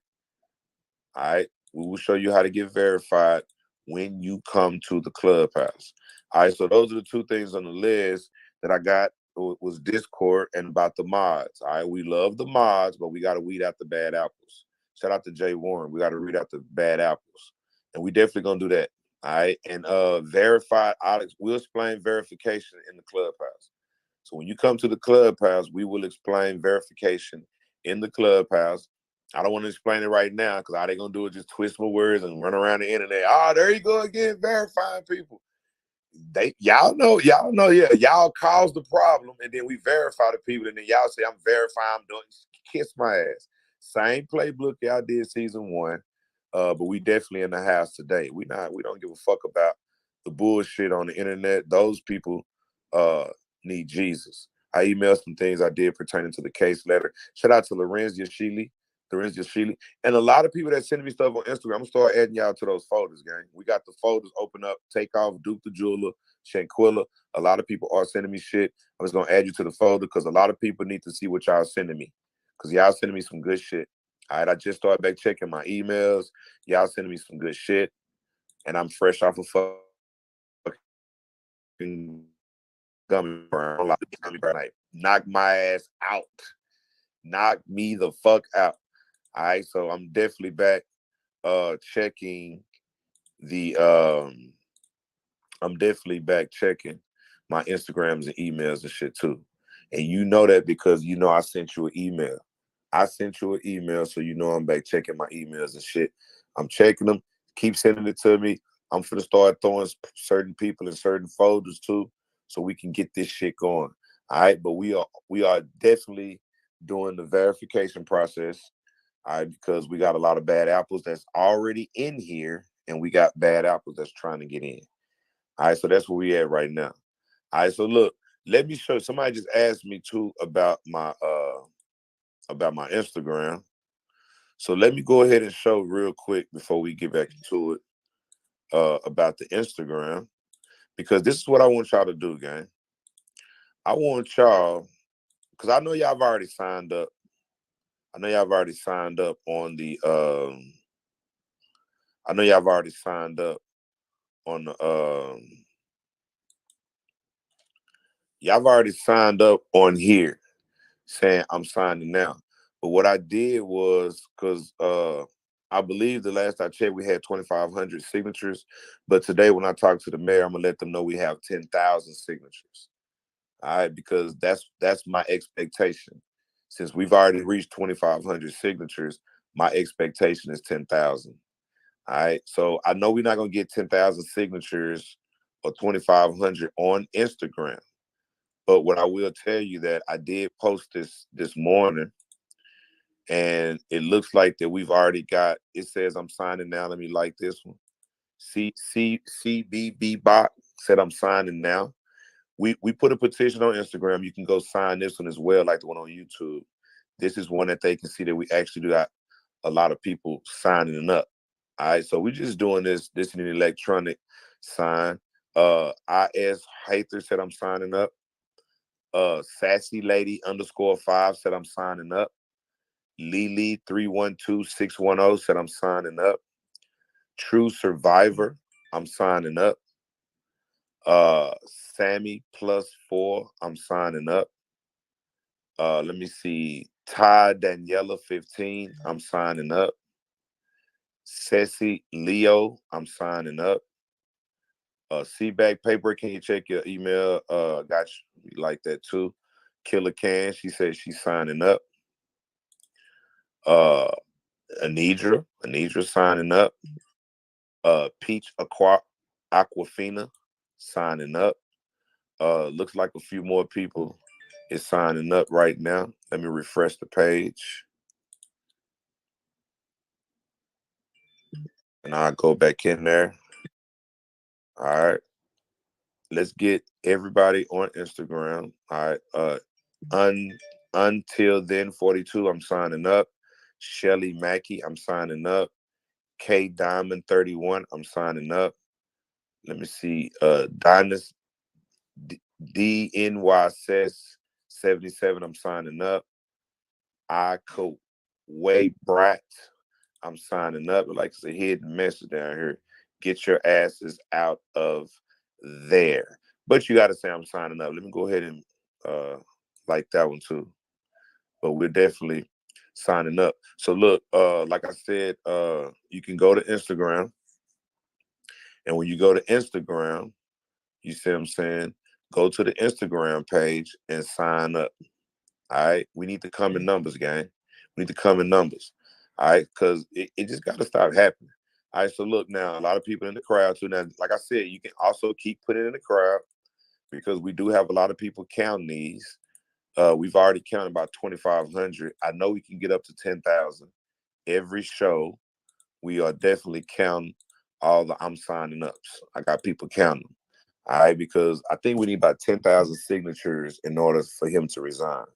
right. We will show you how to get verified when you come to the Clubhouse. All right. So those are the two things on the list that I got. Was Discord and about the mods. All right, we love the mods, but we got to weed out the bad apples. Shout out to Jay Warren. We got to weed out the bad apples, and we definitely gonna do that. All right, and verified. Alex, we'll explain verification in the Clubhouse. So when you come to the Clubhouse, we will explain verification in the Clubhouse. I don't want to explain it right now because all they gonna do is just twist my words and run around the internet. Oh, there you go again, verifying people. Y'all know, yeah, y'all cause the problem, and then we verify the people, and then y'all say I'm verifying, I'm doing. Kiss my ass. Same playbook y'all did season 1, but we definitely in the house today. We don't give a fuck about the bullshit on the internet. Those people need Jesus. I emailed some things I did pertaining to the case letter. Shout out to Lorenz Yashili. And a lot of people that send me stuff on Instagram, I'm gonna start adding y'all to those folders, gang. We got the folders open up, TakeOff, Duke the Jeweler, Shanquilla. A lot of people are sending me shit. I'm just gonna add you to the folder because a lot of people need to see what y'all sending me. Because y'all sending me some good shit. All right, I just started back checking my emails. Y'all sending me some good shit. And I'm fresh off of fucking gummy burn. Knock my ass out. Knock me the fuck out. All right, so I'm definitely back checking the I'm definitely back checking my Instagrams and emails and shit too. And you know that because you know I sent you an email. I sent you an email, so you know I'm back checking my emails and shit. I'm checking them. Keep sending it to me. I'm finna start throwing certain people in certain folders too, so we can get this shit going. All right, but we are definitely doing the verification process. All right, because we got a lot of bad apples that's already in here, and we got bad apples that's trying to get in. All right, so that's where we at right now. All right, so look, let me show. Somebody just asked me too about my Instagram. So let me go ahead and show real quick before we get back into it about the Instagram, because this is what I want y'all to do, gang. I want y'all, because I know y'all have already signed up. I know y'all have already signed up on the I know y'all have already signed up on the y'all have already signed up on here saying I'm signing now. But what I did was, because I believe the last I checked we had 2,500 signatures, but today when I talk to the mayor, I'm gonna let them know we have 10,000 signatures. All right, because that's my expectation. Since we've already reached 2,500 signatures, my expectation is 10,000. All right, so I know we're not gonna get 10,000 signatures or 2,500 on Instagram, but what I will tell you that I did post this morning, and it looks like that we've already got. It says I'm signing now. Let me like this one. CBB bot said I'm signing now. We put a petition on Instagram. You can go sign this one as well, like the one on YouTube. This is one that they can see that we actually do got a lot of people signing up. All right, so we're just doing this in an electronic sign. IS Hather said I'm signing up. Sassy Lady _5 said I'm signing up. Lily 312610 said I'm signing up. True Survivor, I'm signing up. Sammy +4, I'm signing up. Let me see. Ty Daniela 15, I'm signing up. Ceci Leo, I'm signing up. C-Bag Paper, can you check your email? Got you like that too. Killer Can, she says she's signing up. Anidra signing up. Peach Aquafina signing up. Looks like a few more people is signing up right now. Let me refresh the page. And I'll go back in there. All right. Let's get everybody on Instagram. All right. Until then 42, I'm signing up. Shelly Mackey, I'm signing up. K Diamond 31, I'm signing up. Let me see. Dynasty DNYSS 77, I'm signing up. I Coat Way Brat, I'm signing up. Like it's a hidden message down here. Get your asses out of there. But you got to say I'm signing up. Let me go ahead and like that one too. But we're definitely signing up. So look, like I said, you can go to Instagram. And when you go to Instagram, you see what I'm saying? Go to the Instagram page and sign up. All right. We need to come in numbers, gang. We need to come in numbers. All right. Because it just got to stop happening. All right. So look now, a lot of people in the crowd too. Now, like I said, you can also keep putting in the crowd because we do have a lot of people counting these. We've already counted about 2,500. I know we can get up to 10,000 every show. We are definitely counting all the I'm signing ups. I got people counting. All right, because I think we need about 10,000 signatures in order for him to resign.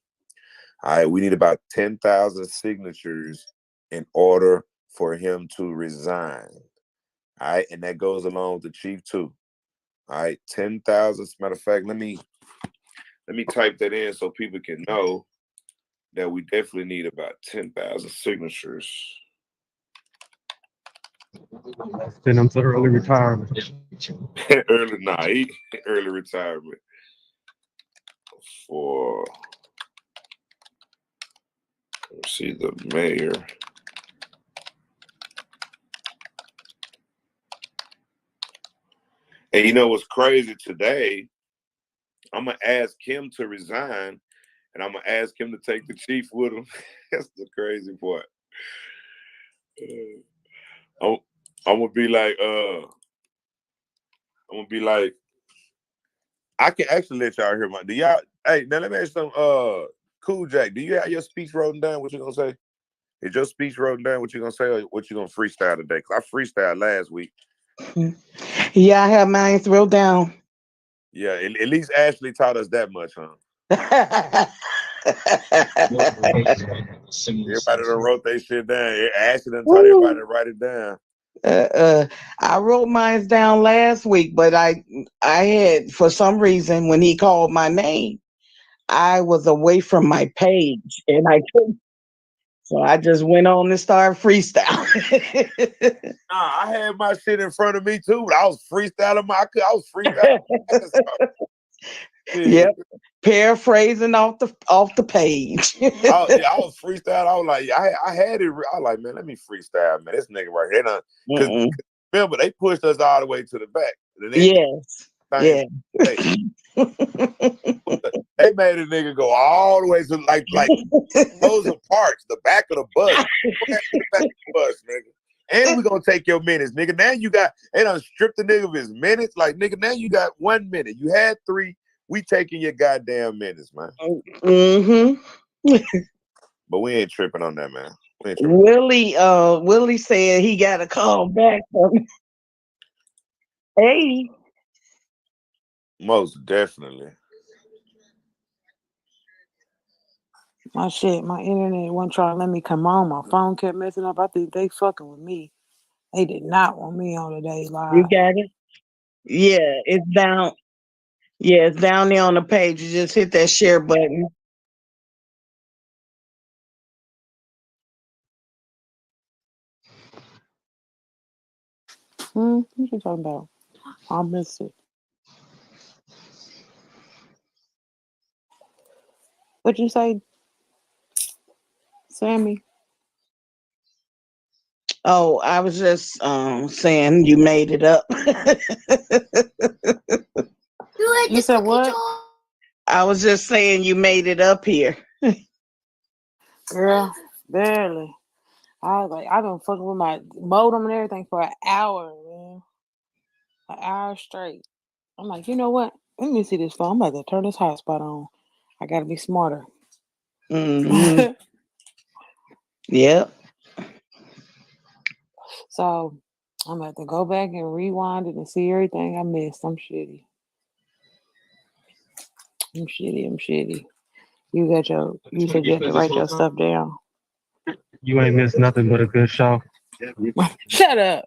All right, we need about 10,000 signatures in order for him to resign. All right, and that goes along with the chief too. All right, 10,000. As a matter of fact, let me type that in so people can know that we definitely need about 10,000 signatures.
Send him to early retirement.
Early retirement for, let's see, the mayor. And you know what's crazy today? I'm gonna ask him to resign, and I'm gonna ask him to take the chief with him. That's the crazy part. I'm gonna be like, I can actually let y'all hear my. Hey, now let me ask you something. Cool Jack, do you have your speech written down? What you gonna say? Is your speech written down? What you gonna say? Or what you gonna freestyle today? Cause I freestyled last week.
Yeah, I have mine wrote down.
Yeah, at least Ashley taught us that much, huh? Everybody done wrote their shit down. Ashley done taught everybody to write it down.
I wrote mine down last week, but I had, for some reason, when he called my name, I was away from my page and I couldn't. So I just went on and started freestyling.
Nah, I had my shit in front of me too, but I was freestyling I was freestyling.
Yep. Paraphrasing off the page.
I was freestyling. I was like, I had it. I was like, man, let me freestyle, man. This nigga right here, because remember they pushed us all the way to the back.
Yes. Yeah.
They made a nigga go all the way to like those are parts, the back of the bus. The back of the bus, nigga. And we gonna take your minutes, nigga. Now you got they done stripped the nigga of his minutes. Like, nigga, now you got 1 minute. You had 3. We taking your goddamn minutes, man. But we ain't tripping on that, man. We ain't tripping.
Willie said he got a call back from me. Hey.
Most definitely.
My shit, my internet wasn't trying to let me come on. My phone kept messing up. I think they fucking with me. They did not want me on today's live.
You got it? Yeah, it's down. Yeah, it's down there on the page. You just hit that share button.
What you talking about? I missed it. What'd you say, Sammy?
Oh, I was just saying you made it up.
You said what?
I was just saying you made it up here.
Girl, barely. I was like, I've been fucking with my modem and everything for an hour, man. An hour straight. I'm like, you know what? Let me see this phone. I'm about to turn this hotspot on. I gotta be smarter.
Yep.
So I'm about to go back and rewind it and see everything I missed. I'm shitty. I'm shitty. You said you have to write your stuff down.
You ain't missed nothing but a good show.
Shut up.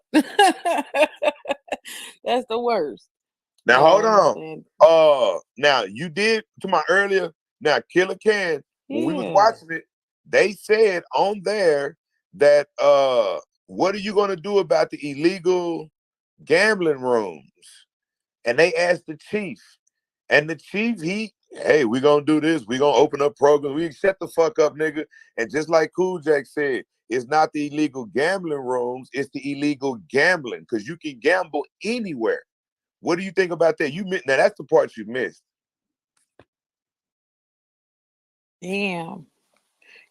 That's the worst.
Now hold on. Now you did to my earlier. Now Killer Can, when we was watching it, they said on there that what are you gonna do about the illegal gambling rooms? And they asked the chief, and the chief, hey, we gonna do this. We gonna open up programs. We shut the fuck up, nigga. And just like Cool Jack said, it's not the illegal gambling rooms, it's the illegal gambling, because you can gamble anywhere. What do you think about that? Now that's the part you missed.
Damn.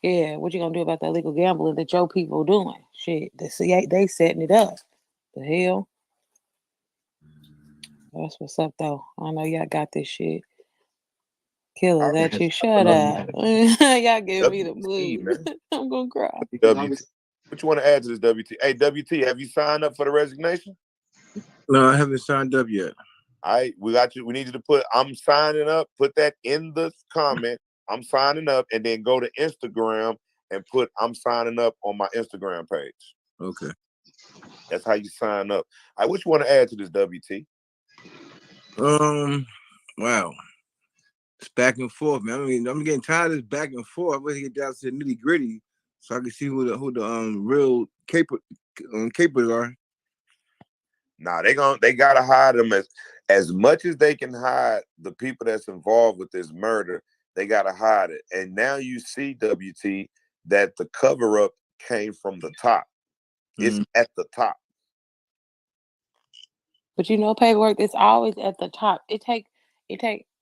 Yeah, what you gonna do about that illegal gambling that your people doing? Shit, they setting it up. The hell? That's what's up, though. I know y'all got this shit. Killer, that you shut up. Y'all give me the blues. I'm gonna cry.
WT. What you want to add to this, WT? Hey, WT, have you signed up for the resignation?
No, I haven't signed up yet.
All right, we got you. We need you to put I'm signing up. Put that in the comment. I'm signing up, and then go to Instagram and put I'm signing up on my Instagram page.
Okay.
That's how you sign up. All right, what you want to add to this, WT?
Wow. It's back and forth, man. I mean, I'm getting tired of this back and forth. I'm ready to get down to the nitty gritty so I can see who the real capers are.
Nah, they gotta hide them as much as they can hide the people that's involved with this murder. They gotta hide it. And now you see, WT, that the cover up came from the top. It's at the top.
But you know, paperwork, it's always at the top. It take,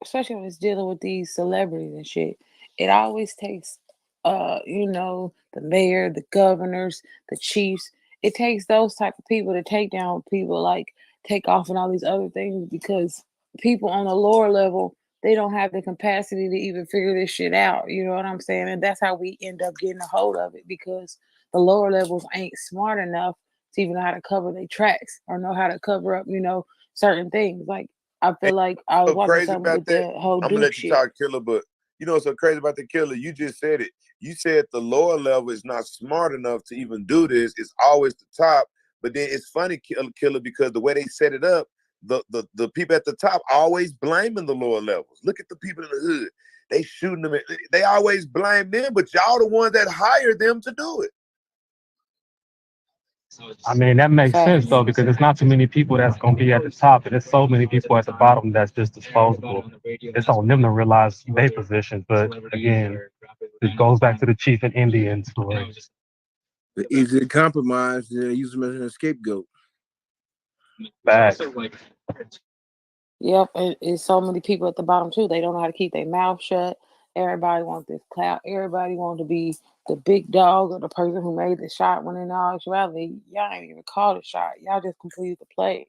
especially when it's dealing with these celebrities and shit. It always takes, the mayor, the governors, the chiefs. It takes those type of people to take down people like TakeOff and all these other things, because people on the lower level they don't have the capacity to even figure this shit out. You know what I'm saying? And that's how we end up getting a hold of it, because the lower levels ain't smart enough to even know how to cover their tracks or know how to cover up, certain things. Like, I feel like I was
So
watching
crazy
something
about
with
that.
the whole
I'm gonna
Duke
let you
shit.
talk, Killer, but you know what's so crazy about the Killer? You just said it. You said the lower level is not smart enough to even do this. It's always the top. But then it's funny, Killer, because the way they set it up, the people at the top always blaming the lower levels. Look at the people in the hood. They shooting them. They always blame them, but y'all the ones that hired them to do it.
I mean, that makes sense though, because there's not too many people that's gonna be at the top, and there's so many people at the bottom that's just disposable. It's on them to realize their position. But again, it goes back to the chief and Indian story.
The easy to compromise, use them as an scapegoat.
Back.
Yep, and it's so many people at the bottom too. They don't know how to keep their mouth shut. Everybody wants this clout. Everybody wants to be the big dog or the person who made the shot, when in all actuality, y'all ain't even called a shot. Y'all just completed the play.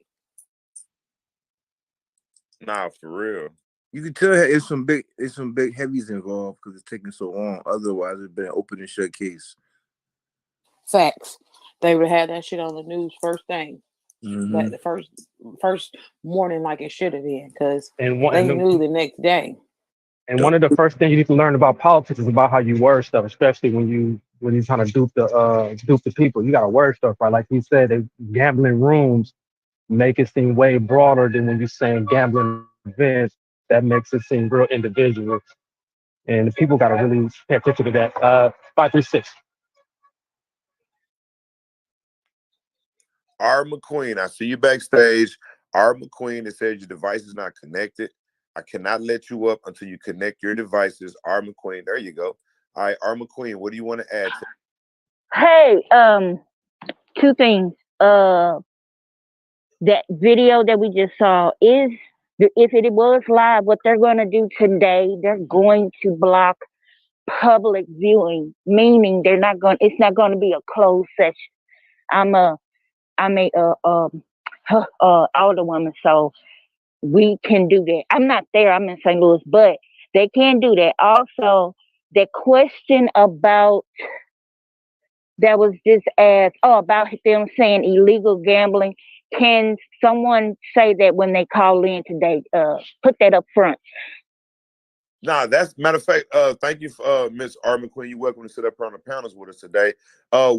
Nah, for real.
You can tell it's some big heavies involved because it's taking so long. Otherwise, it's been an open and shut case.
Facts. They would have that shit on the news first thing.
Mm-hmm.
Like the first morning, like it should have been, because they
And
knew the next day.
And one of the first things you need to learn about politics is about how you word stuff, especially when you're trying to dupe the people. You gotta word stuff right. Like you said, they gambling rooms make it seem way broader than when you're saying gambling events. That makes it seem real individual. And the people gotta really pay attention to that. 536.
R. McQueen, I see you backstage. R. McQueen, it says your device is not connected. I cannot let you up until you connect your devices. R. McQueen, there you go. All right, R. McQueen, what do you want to add to?
Hey, two things. That video that we just saw is, if it was live, what they're going to do today, they're going to block public viewing, meaning they're not going. It's not going to be a closed session. I'm a older woman, so we can do that. I'm not there. I'm in St. Louis, but they can do that. Also, the question about that was just asked, about them saying illegal gambling. Can someone say that when they call in today? Put that up front.
Nah, that's matter of fact. Thank you, Miss R. McQueen. You're welcome to sit up on the panels with us today.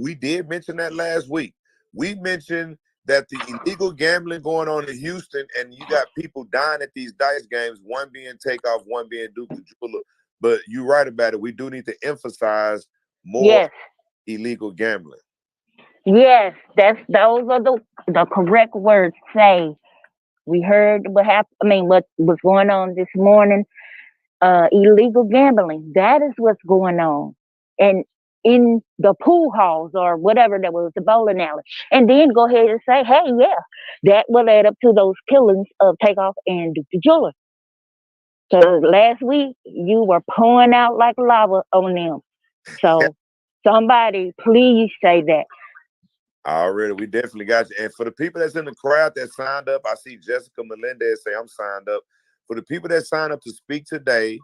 We did mention that last week. We mentioned that the illegal gambling going on in Houston, and you got people dying at these dice games. One being TakeOff, one being Duke the Jeweler. But you're right about it. We do need to emphasize more illegal gambling.
Yes, those are the correct words. Say, we heard what happened. I mean, what was going on this morning? Illegal gambling. That is what's going on, and in the pool halls or whatever that was, the bowling alley. And then go ahead and say, hey, yeah, that will add up to those killings of TakeOff and Duke the Jeweler. So last week you were pouring out like lava on them. So somebody please say that.
Already, we definitely got you. And for the people that's in the crowd that signed up, I see Jessica Melendez say, I'm signed up. For the people that signed up to speak today,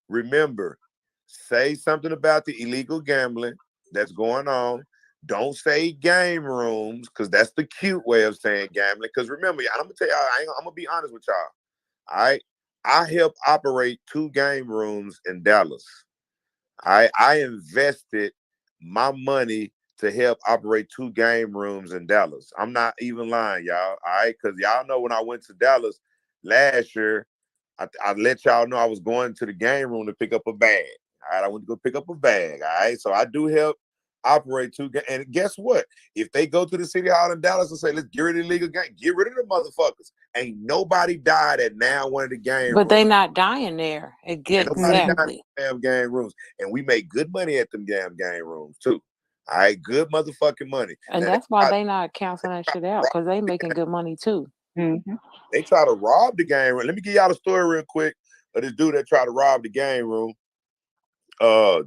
remember, say something about the illegal gambling that's going on. Don't say game rooms, because that's the cute way of saying gambling. Because remember, I'm going to tell y'all, I'm going to be honest with y'all. All right? I helped operate 2 game rooms in Dallas. I invested my money to help operate 2 game rooms in Dallas. I'm not even lying, y'all. All right, because y'all know when I went to Dallas last year, I let y'all know I was going to the game room to pick up a bag. All right, I went to go pick up a bag. All right, so I do help operate 2 games. And guess what? If they go to the city hall in Dallas and say, let's get rid of the illegal game, get rid of the motherfuckers. Ain't nobody died at now one of the game rooms.
But they not dying there. Exactly.
Damn game rooms. And we make good money at them damn game rooms too. All right, good motherfucking money.
And
now,
that's why they not canceling that shit out, because they making good money too.
Mm-hmm.
They try to rob the game room. Let me give y'all the story real quick of this dude that tried to rob the game room.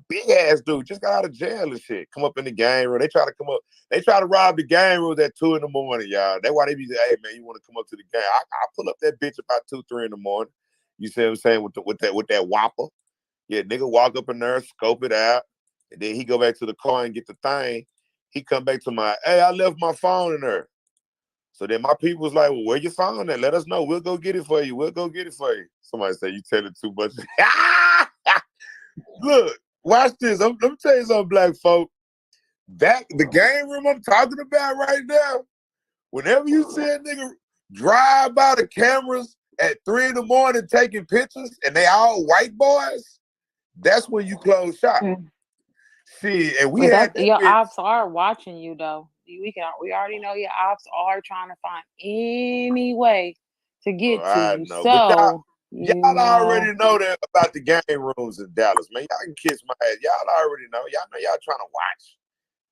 Big ass dude just got out of jail and shit. Come up in the game room. They try to rob the game room at 2 in the morning, y'all. That's why they be saying, hey man, you want to come up to the game? I pull up that bitch about 2, 3 in the morning. You see what I'm saying? With that whopper. Yeah, nigga walk up in there, scope it out, and then he go back to the car and get the thing. He come back to hey, I left my phone in there. So then my people was like, well, where your phone at? Let us know. We'll go get it for you. We'll go get it for you. Somebody said you telling too much. Look, watch this. Let me tell you something, black folk. The game room I'm talking about right now, whenever you see a nigga drive by the cameras at 3 in the morning taking pictures and they all white boys, that's when you close shop. See, and we had that
your
bitch.
ops are watching you though. We already know your ops are trying to find any way to get to
I
you.
know,
So
but y'all already know that about the game rooms in Dallas, man. Y'all can kiss my ass. Y'all already know. Y'all know y'all trying to watch.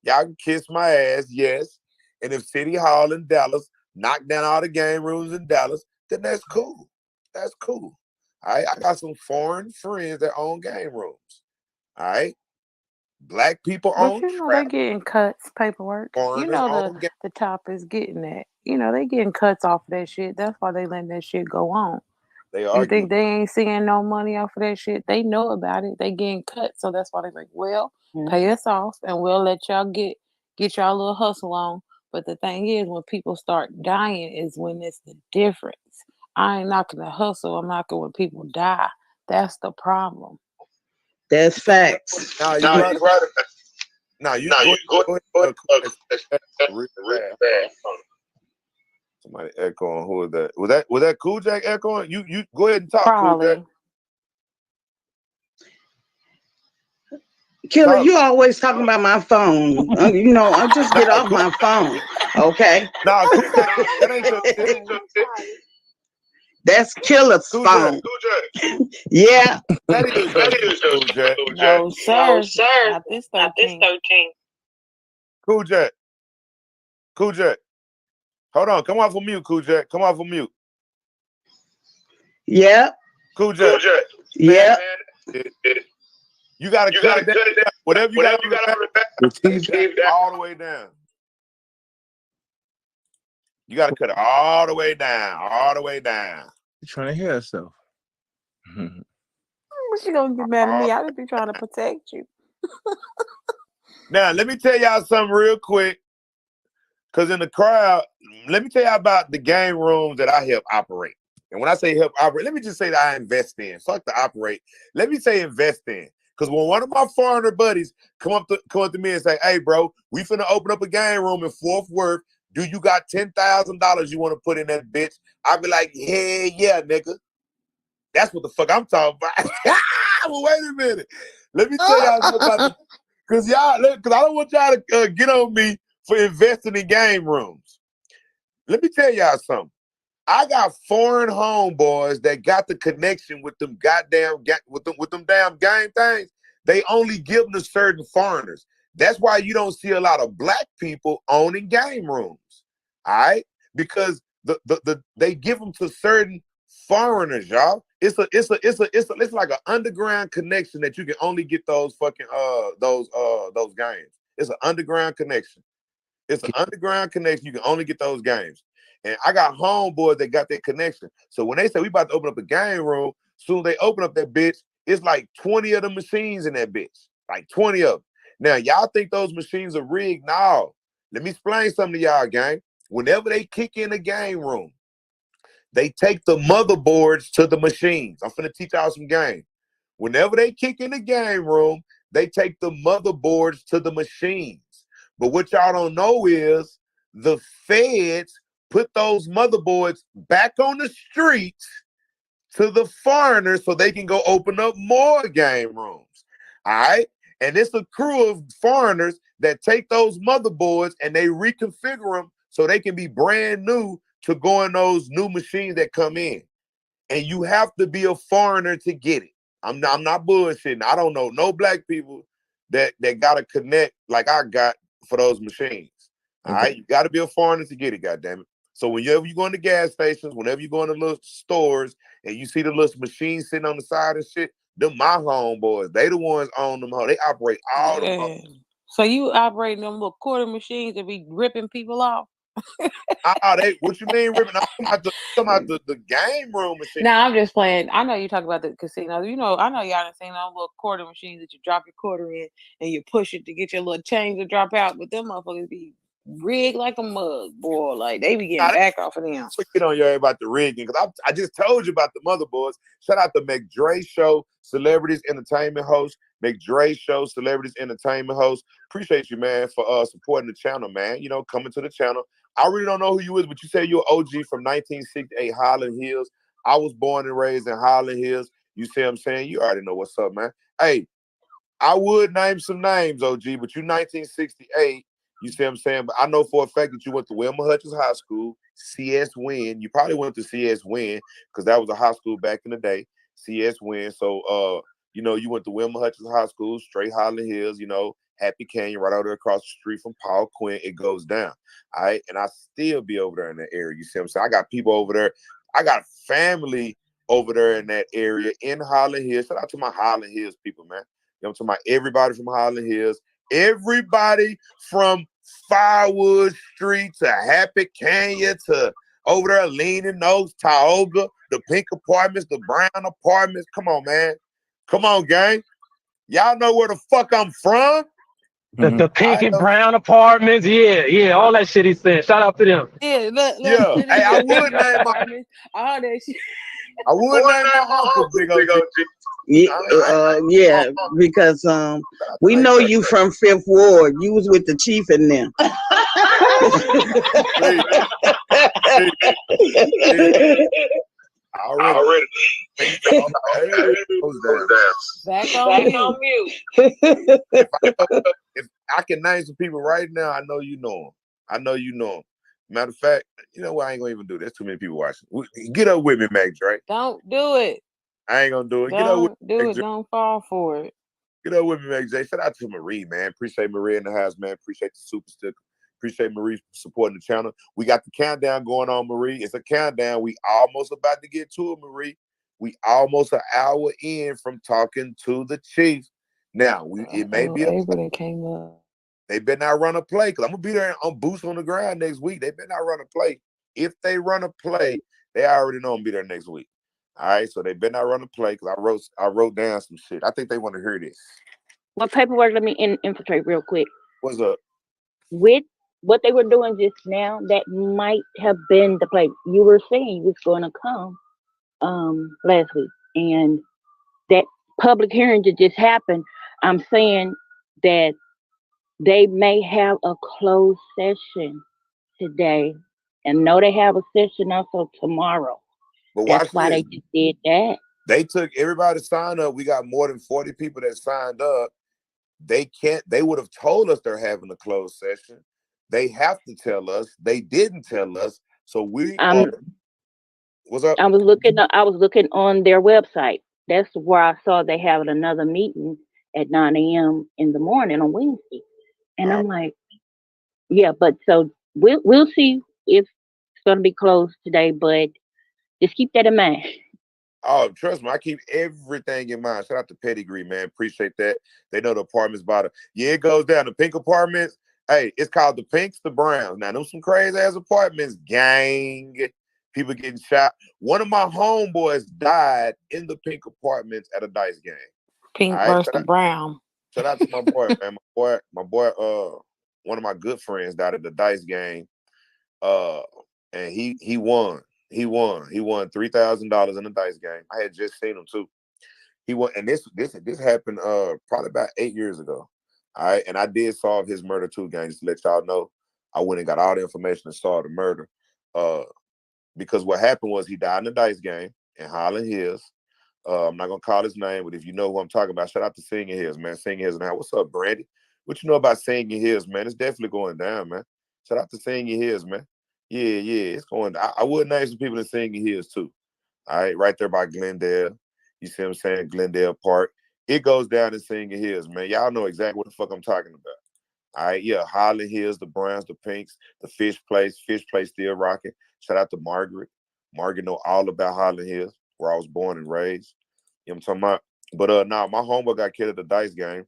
Y'all can kiss my ass, yes. And if City Hall in Dallas knock down all the game rooms in Dallas, then that's cool. That's cool. All right. I got some foreign friends that own game rooms. All right. Black people
but
own
you know
trap.
they getting cuts, paperwork. You
Foreigners
know
own game.
the top is getting that. You know they getting cuts off of that shit. That's why they letting that shit go on.
They
You
are
think they ain't seeing no money off of that shit? They know about it. They getting cut, so that's why they like, well, pay us off, and we'll let y'all get y'all a little hustle on. But the thing is, when people start dying, is when it's the difference. I ain't knocking the hustle. I'm knocking when people die. That's the problem.
That's facts.
No, you right. No, you go ahead. Real bad. Somebody echoing. Who was that? Was that Cool Jack echoing? You go ahead and talk,
Probably.
Cool Jack.
Killer, you always talking about my phone. You know, I just get off my phone. Okay.
Nah, Cool Jack, that ain't your shit.
That's Killer's phone. Yeah.
That is Cool Jack.
No, sir. Not this 13.
Cool Jack. Cool Jack. Hold on. Come off of mute, Cool Jack. Come off of mute.
Yeah.
Cool Jack.
Yeah.
You gotta cut it down. Whatever you got on the back, the TV all the way down. You gotta cut it all the way down. All the way down.
You're trying to hear herself.
She gonna get mad at me. I just be trying to protect you.
Now, let me tell y'all something real quick. Because in the crowd, let me tell y'all about the game rooms that I help operate. And when I say help operate, let me just say that I invest in. Fuck the operate. Let me say invest in. Because when one of my foreigner buddies come up to me and say, hey, bro, we finna open up a game room in Fort Worth. Do you got $10,000 you want to put in that bitch? I'll be like, yeah, nigga. That's what the fuck I'm talking about. Well, wait a minute. Let me tell y'all something about this. Because I don't want y'all to get on me for investing in game rooms. Let me tell y'all something. I got foreign homeboys that got the connection with them goddamn with them damn game things. They only give them to certain foreigners. That's why you don't see a lot of black people owning game rooms. All right? Because they give them to certain foreigners, y'all. It's like an underground connection that you can only get those fucking those games. It's an underground connection. It's an underground connection. You can only get those games. And I got homeboys that got that connection. So when they say we about to open up a game room, soon they open up that bitch, it's like 20 of the machines in that bitch. Like 20 of them. Now, y'all think those machines are rigged? No. Let me explain something to y'all, gang. Whenever they kick in a game room, they take the motherboards to the machines. I'm finna teach y'all some game. Whenever they kick in the game room, they take the motherboards to the machines. But what y'all don't know is the feds put those motherboards back on the streets to the foreigners so they can go open up more game rooms. All right? And it's a crew of foreigners that take those motherboards and they reconfigure them so they can be brand new to go in those new machines that come in. And you have to be a foreigner to get it. I'm not bullshitting. I don't know no black people that got to connect like I got for those machines. All right? You got to be a foreigner to get it, goddammit. So whenever you go in the gas stations, whenever you go in the little stores and you see the little machines sitting on the side and shit, them my homeboys. They the ones on them. They operate all the
So you operating them little quarter machines that be ripping people off?
What you mean ripping? I'm talking about the game room machine.
No, I'm just playing. I know you talk about the casino. You know, I know y'all done seen those little quarter machines that you drop your quarter in and you push it to get your little change to drop out. But them motherfuckers be rigged like a mug, boy. Like they be getting back off of them.
Get on your about the rigging because I just told you about the motherboards. Shout out to McDre Show, Celebrities Entertainment Host. McDre Show, Celebrities Entertainment Host. Appreciate you, man, for supporting the channel, man. You know, coming to the channel. I really don't know who you is, but you say you're OG from 1968 Highland Hills. I was born and raised in Highland Hills. You see what I'm saying? You already know what's up, man. Hey, I would name some names, OG, but you 1968. You see what I'm saying? But I know for a fact that you went to Wilma Hutchins High School, CS Wynn. You probably went to CS Wynn because that was a high school back in the day, CS Wynn. So, you know, you went to Wilma Hutchins High School, straight Highland Hills, you know, Happy Canyon, right over there across the street from Paul Quinn. It goes down, all right? And I still be over there in that area. You see what I'm saying? I got people over there. I got family over there in that area in Highland Hills. Shout out to my Highland Hills people, man. You know, I'm talking about everybody from Highland Hills. Everybody from Firewood Street to Happy Canyon to over there Leaning Oaks, Tioga, the Pink Apartments, the Brown Apartments. Come on, man. Come on, gang. Y'all know where the fuck I'm from?
The pink and brown apartments, yeah, all that shit he said. Shout out to them.
Yeah, look,
Yeah. Hey, I would name my
all that shit.
I would name my uncle Big OG.
Yeah, because we know you from Fifth Ward. You was with the chief in them.
Already.
Back on mute.
If I can name some people right now, I know you know them. I know you know them. Matter of fact, you know what? I ain't gonna even do this. Too many people watching. Get up with me, Mac Dre.
Don't do it.
I ain't gonna do it. Get up with me,
do it. Don't fall for it.
Get up with me, Mac J. Shout out to Marie, man. Appreciate Marie in the house, man. Appreciate the super sticker. Appreciate Marie supporting the channel. We got the countdown going on, Marie. It's a countdown. We almost about to get to it, Marie. We almost an hour in from talking to the chief. Now, it may be
that came up.
They better not run a play because I'm gonna be there on Boots on the Ground next week. They better not run a play. If they run a play, they already know I'm gonna be there next week. All right, so they better not run a play because I wrote down some shit. I think they want to hear this.
What paperwork? Let me infiltrate real quick.
What's up?
With what they were doing just now, that might have been the play. You were saying you was going to come last week, and that public hearing that just happened. I'm saying that they may have a closed session today, and know they have a session also tomorrow.
But
that's why they just did that.
They took everybody to sign up. We got more than 40 people that signed up. They would have told us they're having a closed session. They have to tell us. They didn't tell us. So what's up?
I was looking on their website. That's where I saw they having another meeting at 9 a.m. in the morning on Wednesday. And I'm like, yeah, but so we'll see if it's gonna be closed today, but just keep that in mind.
Oh, trust me, I keep everything in mind. Shout out to Pedigree, man. Appreciate that. They know the apartments bottom. Yeah, it goes down. The pink apartments. Hey, it's called the Pinks, the Browns. Now, them some crazy ass apartments, gang. People getting shot. One of my homeboys died in the pink apartments at a dice game.
Pink versus the brown.
Shout out to my boy, man. My boy, one of my good friends died at the dice game. And he won. He won $3,000 in the dice game. I had just seen him too. He won, and this happened probably about 8 years ago. All right, and I did solve his murder too, gang. Just to let y'all know, I went and got all the information and solved the murder. Because what happened was he died in the dice game in Highland Hills. I'm not gonna call his name, but if you know who I'm talking about, shout out to Singing Hills, man. Singing Hills now. What's up, Brandy? What you know about Singing Hills, man? It's definitely going down, man. Shout out to Singing Hills, man. Yeah, it's going down. I would name some people in Singing Hills too. All right, right there by Glendale. You see what I'm saying? Glendale Park. It goes down in Singing Hills, man. Y'all know exactly what the fuck I'm talking about. All right, yeah, Highland Hills, the Browns, the Pinks, the Fish Place still rocking. Shout out to Margaret. Margaret know all about Highland Hills, where I was born and raised. You know what I'm talking about? But nah, my homeboy got killed at the dice game.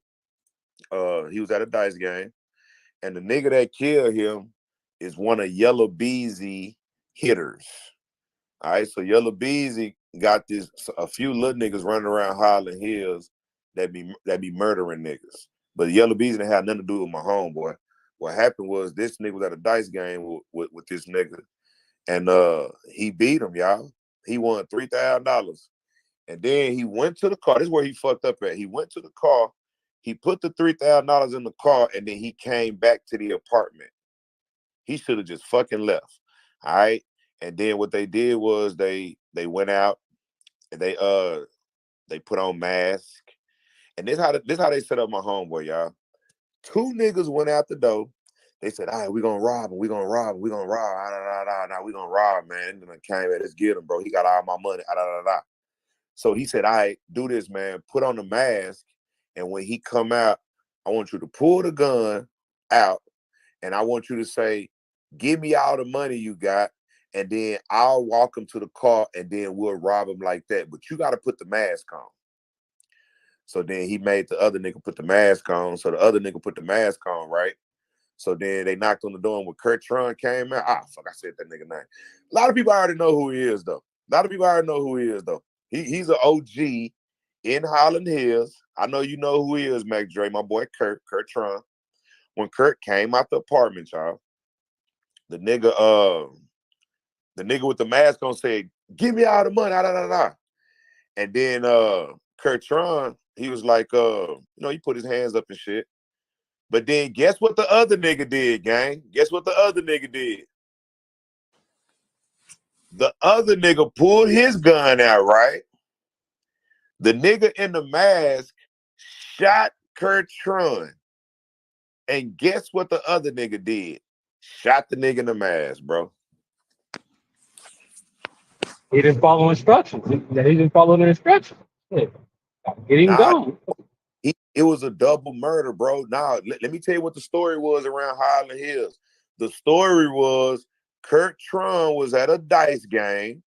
He was at a dice game, and the nigga that killed him is one of Yellow Beezy hitters. All right, so Yellow Beezy got a few little niggas running around Highland Hills that be murdering niggas. But Yellow Beezy didn't have nothing to do with my homeboy. What happened was this nigga was at a dice game with this nigga, and he beat him, y'all. He won $3,000. And then he went to the car. This is where he fucked up at. He went to the car, he put the $3,000 in the car, and then he came back to the apartment. He should have just fucking left. All right. And then what they did was they went out and they put on masks. And this how they set up my homeboy, y'all. 2 niggas went out the door. They said, all right, we're gonna rob him, we're gonna rob him, we're gonna rob him. Nah, we're gonna rob him, man. And then I came at, let's get him, bro. He got all my money. So he said, all right, do this, man. Put on the mask. And when he come out, I want you to pull the gun out. And I want you to say, give me all the money you got. And then I'll walk him to the car and then we'll rob him like that. But you got to put the mask on. So then he made the other nigga put the mask on. So the other nigga put the mask on, right? So then they knocked on the door and when Kurt Tron came out, I said that nigga name. A lot of people already know who he is, though. He's an OG in Highland Hills. I know you know who he is, Mac Dre, my boy Kurt Tron. When Kurt came out the apartment, y'all, the nigga with the mask on said, give me all the money, And then Kurt Tron, he was like, he put his hands up and shit. But then guess what the other nigga did, gang? Guess what the other nigga did? The other nigga pulled his gun out, right? The nigga in the mask shot Kurt Tron. And guess what the other nigga did? Shot the nigga in the mask, bro.
He didn't follow instructions. He didn't follow the instructions. Yeah. Get him gone.
It was a double murder, bro. Now, let me tell you what the story was around Highland Hills. The story was Kurt Tron was at a dice game.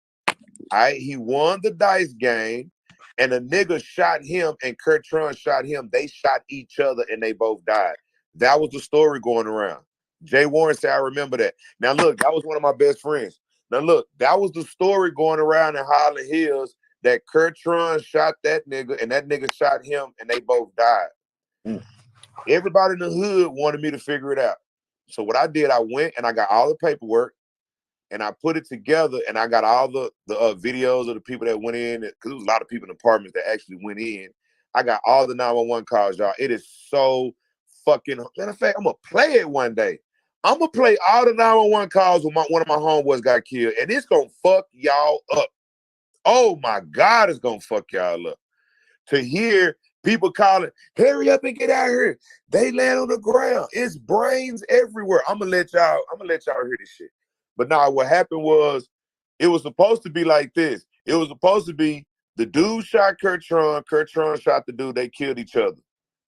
He won the dice game, and a nigga shot him, and Kurt Tron shot him. They shot each other, and they both died. That was the story going around. Jay Warren said, I remember that. Now, look, that was one of my best friends. Now, look, that was the story going around in Highland Hills that Kurt Tron shot that nigga, and that nigga shot him, and they both died. Everybody in the hood wanted me to figure it out. So what I did, I went and I got all the paperwork, and I put it together, and I got all the videos of the people that went in, because there was a lot of people in the apartments that actually went in. I got all the 911 calls, y'all. It is so fucking, matter of fact, I'm going to play it one day. I'm going to play all the 911 calls when one of my homeboys got killed, and it's going to fuck y'all up. Oh, my God, it's going to fuck y'all up. To hear people calling, hurry up and get out here. They land on the ground. It's brains everywhere. I'm going to let y'all hear this shit. But now what happened was, it was supposed to be like this. It was supposed to be the dude shot Kurt Tron shot the dude, they killed each other.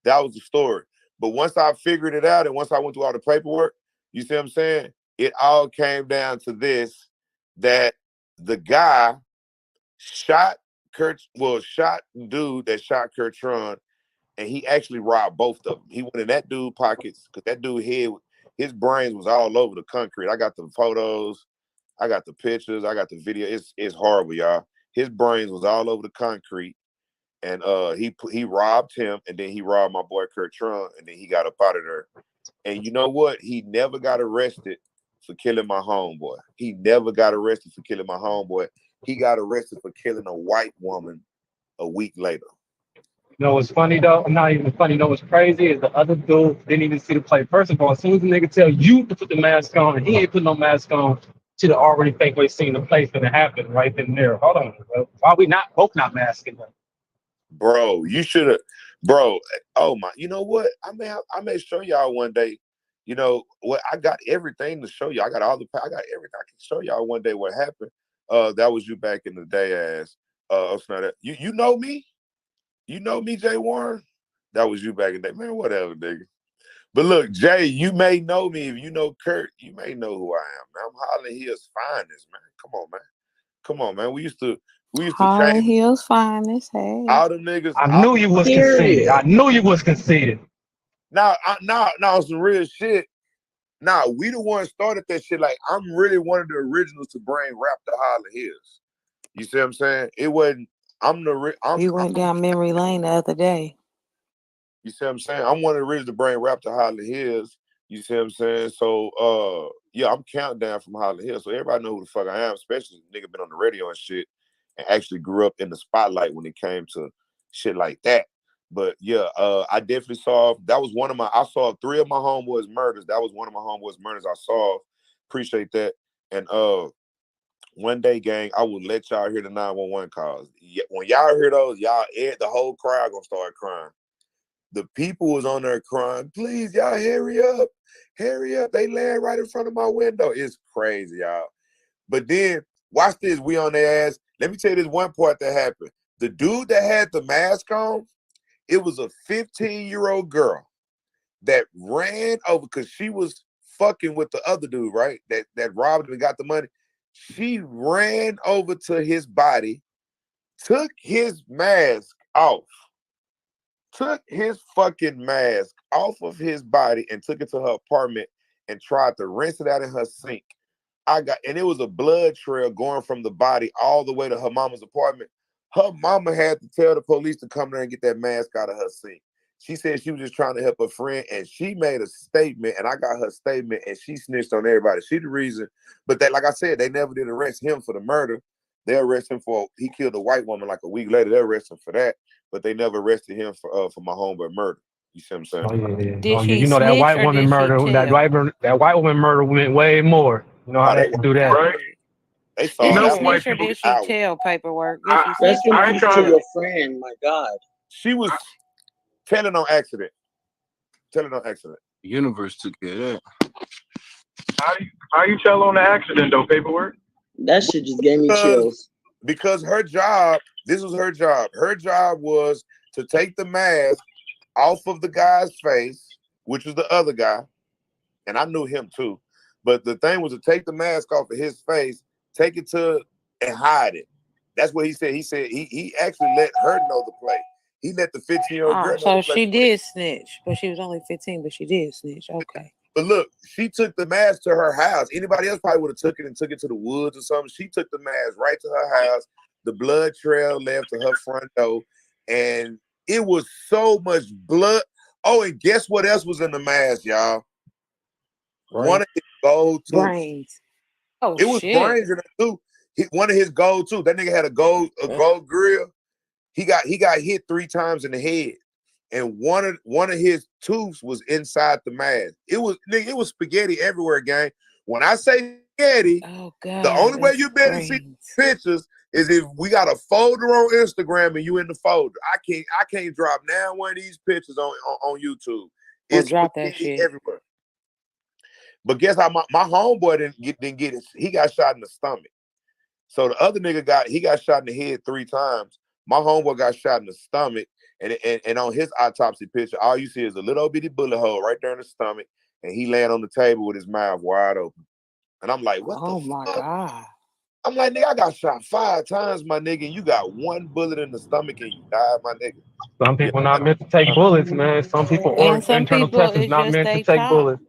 That was the story. But once I figured it out and once I went through all the paperwork, you see what I'm saying? It all came down to this, that the guy shot the dude that shot Kurt Tron, and he actually robbed both of them. He went in that dude's pockets because that dude's head, his brains was all over the concrete. I got the photos, I got the pictures, I got the video. It's horrible, y'all. His brains was all over the concrete, and he robbed him, and then he robbed my boy Kurt Tron, and then he got up out of there. And you know what? He never got arrested for killing my homeboy. He never got arrested for killing my homeboy. He got arrested for killing a white woman a week later.
You know what's funny though? Not even funny. You know what's crazy is the other dude didn't even see the play. First of all, as soon as the nigga tell you to put the mask on, and he ain't put no mask on, should have already think we seen the play finna happen right then and there. Hold on, bro. Why we both not masking them?
Bro, you should have, bro. Oh my, you know what? I may show y'all one day. You know what? I got everything to show you. I got everything. I can show y'all one day what happened. That was you back in the day, as you know me. You know me, Jay Warren? That was you back in the day. Man, whatever, nigga. But look, Jay, you may know me. If you know Kurt, you may know who I am, man. I'm Highland Hills finest, man. Come on, man. We used to
Highland
change
Hills finest. Hey.
all them niggas.
I knew you was conceited. I knew you was conceited.
Now, some real shit. Nah, we the ones started that shit. Like, I'm really one of the originals to bring rap to Holland Hills. You see what I'm saying? It wasn't.
We went down memory lane the other day.
You see what I'm saying? I'm one of the originals to bring rap to Holland Hills. You see what I'm saying? So, yeah, I'm countdown from Holland Hills. So everybody know who the fuck I am, especially nigga been on the radio and shit, and actually grew up in the spotlight when it came to shit like that. But yeah, I definitely saw. That was one of my. I saw 3 of my homeboys murders. That was one of my homeboys murders I saw. Appreciate that. And one day, gang, I will let y'all hear the 911 calls. When y'all hear those, the whole crowd gonna start crying. The people was on there crying, please, y'all hurry up. Hurry up. They land right in front of my window. It's crazy, y'all. But then, watch this. We on their ass. Let me tell you this one part that happened. The dude that had the mask on, it was a 15-year-old girl that ran over because she was fucking with the other dude, right? That robbed him and got the money. She ran over to his body, took his mask off. Took his fucking mask off of his body and took it to her apartment and tried to rinse it out in her sink. And it was a blood trail going from the body all the way to her mama's apartment. Her mama had to tell the police to come there and get that mask out of her sink. She said she was just trying to help her friend, and she made a statement, and I got her statement, and she snitched on everybody. She the reason. But like I said, they never did arrest him for the murder. They arrested him for, he killed a white woman like a week later. They arrested him for that, but they never arrested him for my homeboy murder. You see what I'm saying?
Oh yeah.
Did she
You know that
snitch
white
or
woman
did she
murder.
tell?
That white woman murder went way more. You know how they can do that.
Right? They
Did
saw
she
that
snitch or did she
out.
tell paperwork? Did she
Rest
snitch
in
or
peace
did she
to
tell?
your friend. My God.
She was telling on accident. Telling on accident.
The universe took care of that.
How you tell on the accident though, paperwork?
That shit just gave me chills.
Because her job, this was her job. Her job was to take the mask off of the guy's face, which was the other guy, and I knew him too. But the thing was to take the mask off of his face, take it to and hide it. That's what he said. He said he actually let her know the play. He let the 15-year-old girl know
So
the play.
she did snitch, but she was only 15, but she did snitch. Okay.
But look, she took the mask to her house. Anybody else probably would have took it and took it to the woods or something. She took the mask right to her house. The blood trail left to her front door. And it was so much blood. Oh, and guess what else was in the mask, y'all? One of his gold tooth.
Brains. Oh,
it was
shit.
brains in it too. One of his gold tooth. That nigga had a gold grill. He got hit 3 times in the head. And one of his tooths was inside the mask. It was spaghetti everywhere, gang. When I say spaghetti, the only way you better see pictures is if we got a folder on Instagram and you in the folder. I can't drop now one of these pictures on YouTube. It's
drop that shit
everywhere. But guess how my homeboy didn't get it. He got shot in the stomach. So the other nigga got shot in the head 3 times. My homeboy got shot in the stomach. And on his autopsy picture, all you see is a little bitty bullet hole right there in the stomach, and he laying on the table with his mouth wide open. And I'm like, what the fuck?
God.
I'm like, nigga, I got shot 5 times, my nigga, and you got 1 bullet in the stomach and you died, my nigga.
Some people not meant to take bullets, man. Some people
And some
internal
people,
test is
it's
not
just
meant
they
to take
time.
bullets.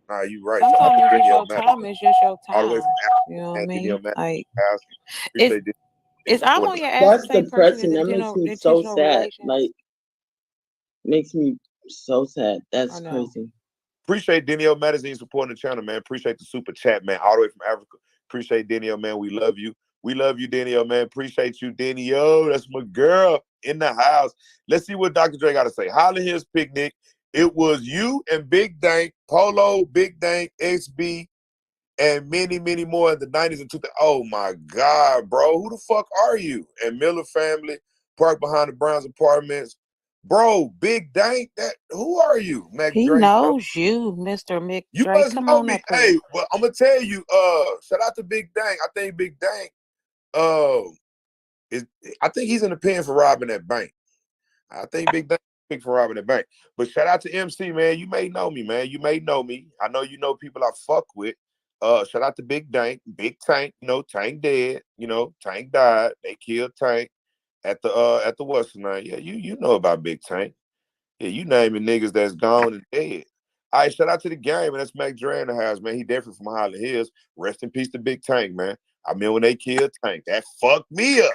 Nah, you right.
Sometimes it's just your
Matt,
time. It's just your
all the way
time.
from
You know what I mean?
Danielle Matt,
Like,
appreciate this.
it's I'm on your ass
That's
the same person
depressing.
in
That makes
intentional,
me so
intentional
sad.
relations.
Like, makes me so sad. That's
know.
crazy.
Appreciate Danielle Madison supporting the channel, man. Appreciate the super chat, man. All the way from Africa. Appreciate Danielle, man. We love you. We love you, Danielle, man. Appreciate you, Danielle. That's my girl in the house. Let's see what Dr. Dre got to say. Holland Hills Picnic. It was you and Big Dank, Polo, Big Dank, XB, and many, many more in the 90s and 2000s. Oh, my God, bro. Who the fuck are you? And Miller family, parked behind the Browns apartments. Bro, Big Dank, who are you, Mac
He
Drake?
knows you, Mr. Mick
You
Drake.
must
Come
know
on
me.
up here.
Hey, but I'm gonna tell you, shout out to Big Dank. I think Big Dank, I think he's in the pen for robbing that bank. I think Big Dank is for robbing that bank. But shout out to MC, man. You may know me, man. You may know me. I know you know people I fuck with. Shout out to Big Dank, Big Tank. You know, Tank dead. You know, Tank died. They killed Tank at the what's the name? Yeah, you know about Big Tank. Yeah, you naming niggas that's gone and dead. All right, shout out to the game, man. That's Mac Dre in the house, man. He definitely from Highland Hills. Rest in peace to Big Tank, man. I mean, when they killed Tank, that fucked me up.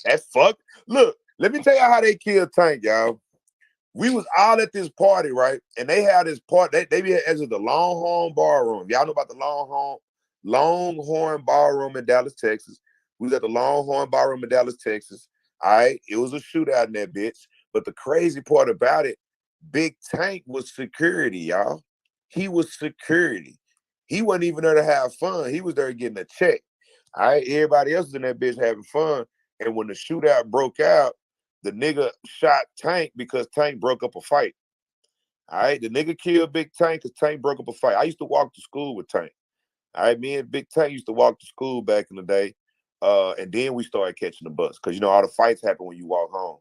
That fucked. Look, let me tell you how they killed Tank, y'all. We was all at this party, right? And they had this party. They be at the Longhorn Ballroom. Y'all know about the Longhorn Ballroom in Dallas, Texas. We was at the Longhorn Ballroom in Dallas, Texas. All right, it was a shootout in that bitch. But the crazy part about it, Big Tank was security, y'all. He was security. He wasn't even there to have fun. He was there getting a check. All right, everybody else was in that bitch having fun. And when the shootout broke out, the nigga shot Tank because Tank broke up a fight. All right, the nigga killed Big Tank because Tank broke up a fight. I used to walk to school with Tank. All right, me and Big Tank used to walk to school back in the day. And then we started catching the bus because, you know, all the fights happen when you walk home.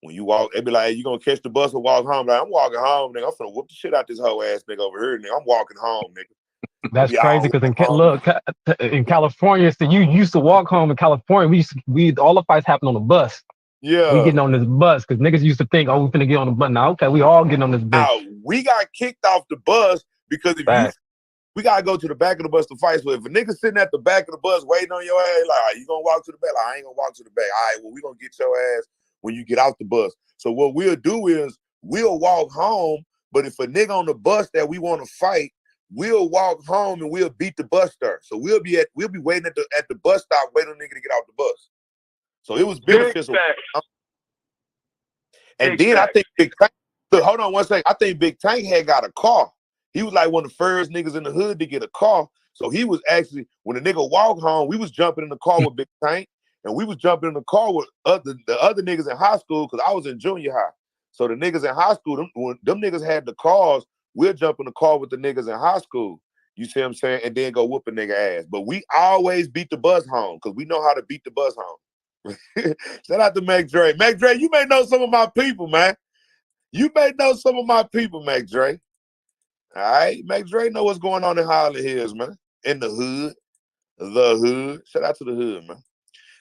When you walk, they be like, hey, you gonna catch the bus or walk home? Like, I'm walking home, nigga. I'm finna whoop the shit out this whole ass nigga over here, nigga. I'm walking home, nigga.
That's crazy because in California, so you used to walk home in California. All the fights happen on the bus.
Yeah.
We getting on this bus because niggas used to think, oh, we finna get on the bus. Now, okay, we all getting on this bitch.
Now, we got kicked off the bus because we gotta go to the back of the bus to fight. So if a nigga sitting at the back of the bus waiting on your ass, like, you gonna walk to the back? Like, I ain't gonna walk to the back. All right, well, we gonna get your ass when you get out the bus. So what we'll do is we'll walk home, but if a nigga on the bus that we want to fight, we'll walk home and we'll beat the bus there. So we'll be waiting at the bus stop, waiting on the nigga to get off the bus. So it was beneficial. And then I think Big Tank, look, hold on one second. I think Big Tank had got a car. He was like one of the first niggas in the hood to get a car. So he was actually, when the nigga walked home, we was jumping in the car with Big Tank. And we was jumping in the car with the other niggas in high school because I was in junior high. So the niggas in high school, when them niggas had the cars, we'll jump in the car with the niggas in high school. You see what I'm saying? And then go whoop a nigga ass. But we always beat the bus home because we know how to beat the bus home. Shout out to Mac Dre. Mac Dre, you may know some of my people, man. You may know some of my people, Mac Dre. All right? Mac Dre know what's going on in Highland Hills, man. In the hood. The hood. Shout out to the hood, man.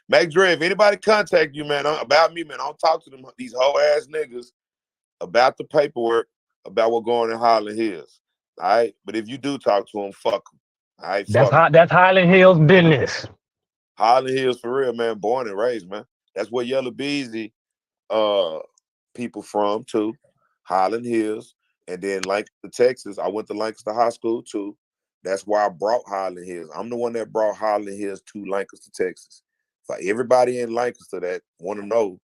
Mac Dre, if anybody contact you, man, about me, man, don't talk to them, these whole ass niggas about the paperwork, about what's going on in Highland Hills. All right? But if you do talk to them, fuck them. All right?
That's Highland Hills business.
Highland Hills for real, man. Born and raised, man. That's where Yellow Beezy people from, too. Highland Hills. And then Lancaster, Texas. I went to Lancaster High School, too. That's why I brought Highland Hills. I'm the one that brought Highland Hills to Lancaster, Texas. For everybody in Lancaster that want to know,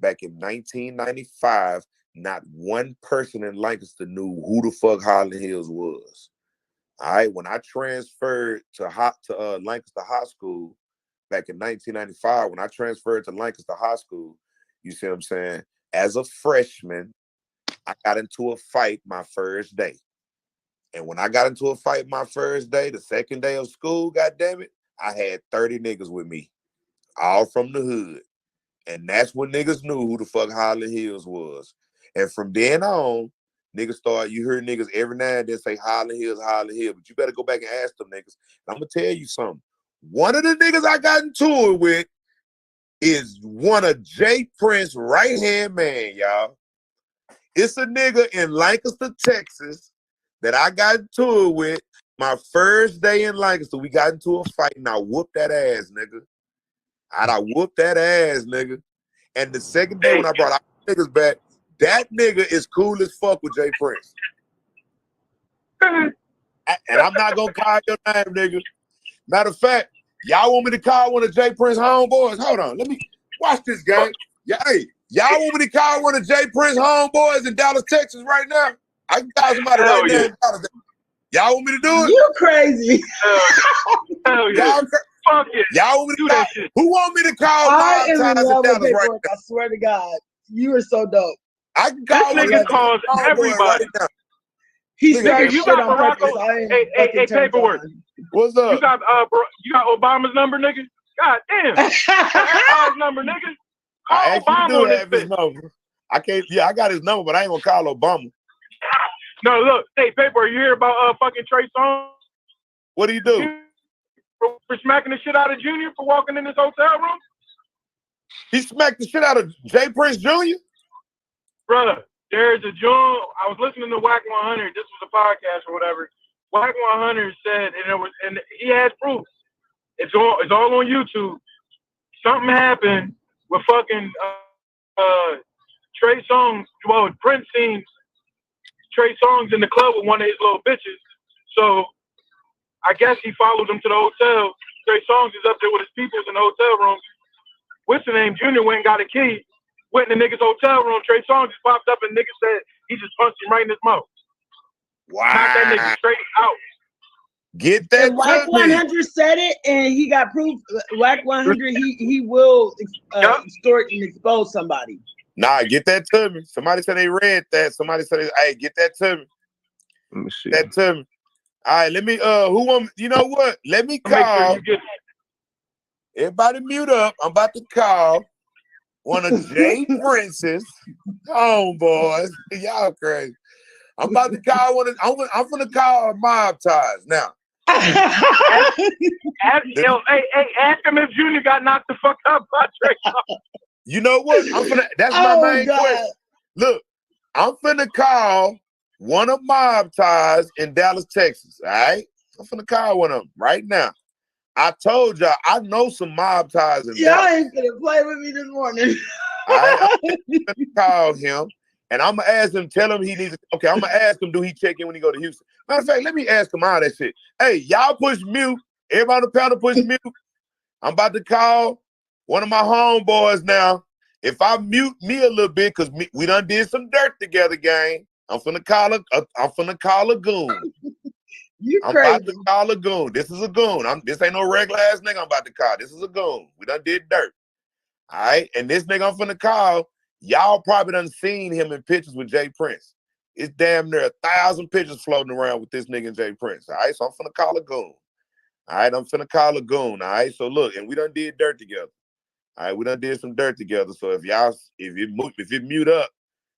back in 1995, not one person in Lancaster knew who the fuck Highland Hills was. All right, when I transferred to Lancaster High School back in 1995, when I transferred to Lancaster High School, you see what I'm saying? As a freshman, I got into a fight my first day. And when I got into a fight my first day, the second day of school, goddammit, I had 30 niggas with me. All from the hood. And that's when niggas knew who the fuck Highland Hills was. And from then on, niggas you hear niggas every now and then say Highland Hills, but you better go back and ask them niggas. And I'm gonna tell you something. One of the niggas I got into it with is one of jprince's right-hand man, y'all. It's a nigga in Lancaster, Texas that I got into it with my first day in Lancaster. We got into a fight and I whooped that ass, nigga. I whooped that ass, nigga. And the second day when I brought our niggas back, that nigga is cool as fuck with jprince. And I'm not gonna call your name, nigga. Matter of fact, y'all want me to call one of jprince homeboys? Hold on, let me watch this game. Yeah, hey, y'all want me to call one of jprince homeboys in Dallas, Texas right now? I can call somebody right now in Dallas. Y'all want me to do it?
You crazy.
Hell yeah.
Fuck it.
Y'all want me to call? Who want me to call
I am in
Ties
love
in
with
Dallas right
paperwork. I swear to God. You are so dope.
I can call
This nigga calls everybody.
He
Nigga,
said
you
shit
got
on
Barack
purpose. I ain't
hey,
fucking turned
paperwork.
on.
What's up?
You got Obama's number, nigga? God damn. Oz number, nigga. Call
I actually
Obama
do
on this
have his
bitch.
number. I can't. Yeah, I got his number, but I ain't gonna call Obama.
No, look, hey, paperwork. You hear about fucking Trey Songz?
What do you do?
For smacking the shit out of Junior for walking in his hotel room?
He smacked the shit out of jprince Jr.?
Brother, there's a John. I was listening to Whack 100. This was a podcast or whatever. Whack 100 said, and he has proof. It's all on YouTube. Something happened with fucking Trey Songz. Well, Prince seen Trey Songz in the club with one of his little bitches. So I guess he followed him to the hotel. Trey Songz is up there with his peoples in the hotel room. What's the name? Junior went and got a key. Went in the nigga's hotel room. Trey Songz just popped up and nigga said he just punched him right in his mouth.
Wow.
Knocked that nigga straight out.
Get that
And Whack
to me.
100 said it, and he got proof. Whack 100, he will extort and expose somebody.
Nah, get that to me. Somebody said they read that. Somebody said, hey, get that to me.
Let me see.
That to me. All right, let me, you know what? Let me
Make sure
call.
you get
Everybody mute up. I'm about to call one of jprince's homeboys. Y'all crazy. I'm about to call I'm gonna call Mob Ties now.
ask him if Junior got knocked the fuck up by Trey Songz.
You know what? That's my main question. Look, I'm finna call one of Mob Ties in Dallas, Texas. All right? I'm finna call one of them right now. I told y'all I know some Mob Ties in
Y'all
Dallas.
ain't gonna play with me this morning.
All right, I'm gonna call him and I'm gonna ask him, tell him he needs okay, I'm gonna ask him, do he check in when he go to Houston? Matter of fact, let me ask him all that shit. Hey, y'all push mute. Everybody on the panel push mute. I'm about to call one of my homeboys now. If I mute me a little bit, because we done did some dirt together, gang. I'm finna call a goon. I'm
crazy.
about to call a goon. This is a goon. This ain't no regular ass nigga I'm about to call. This is a goon. We done did dirt. All right. And this nigga I'm finna call, y'all probably done seen him in pictures with jprince. It's damn near 1,000 pictures floating around with this nigga and jprince. All right. So I'm finna call a goon. All right. I'm finna call a goon. All right. So look, and we done did dirt together. All right. We done did some dirt together. So if you mute up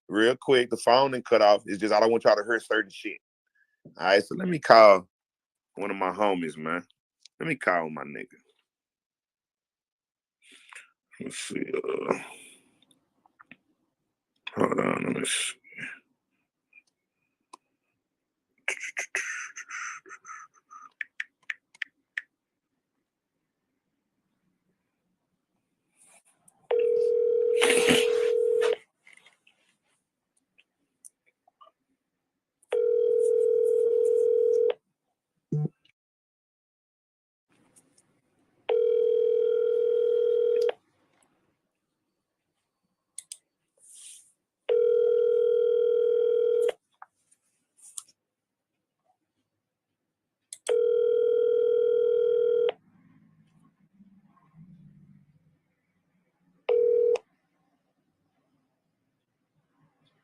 real quick, the phone and cut off. It's just I don't want y'all to hear certain shit. All right, so let me call one of my homies, man. Let me call my nigga. Let's see. Hold on, let me see.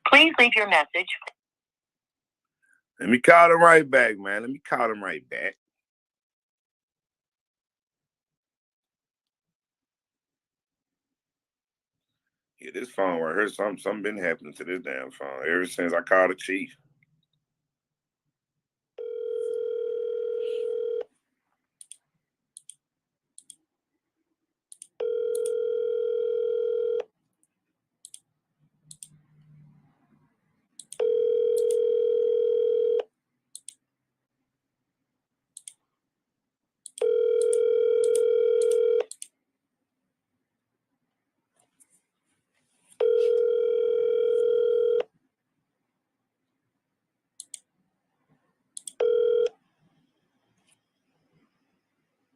Please leave your message.
Let me call him right back, man. Let me call him right back. Yeah, this phone right here, something been happening to this damn phone ever since I called the chief.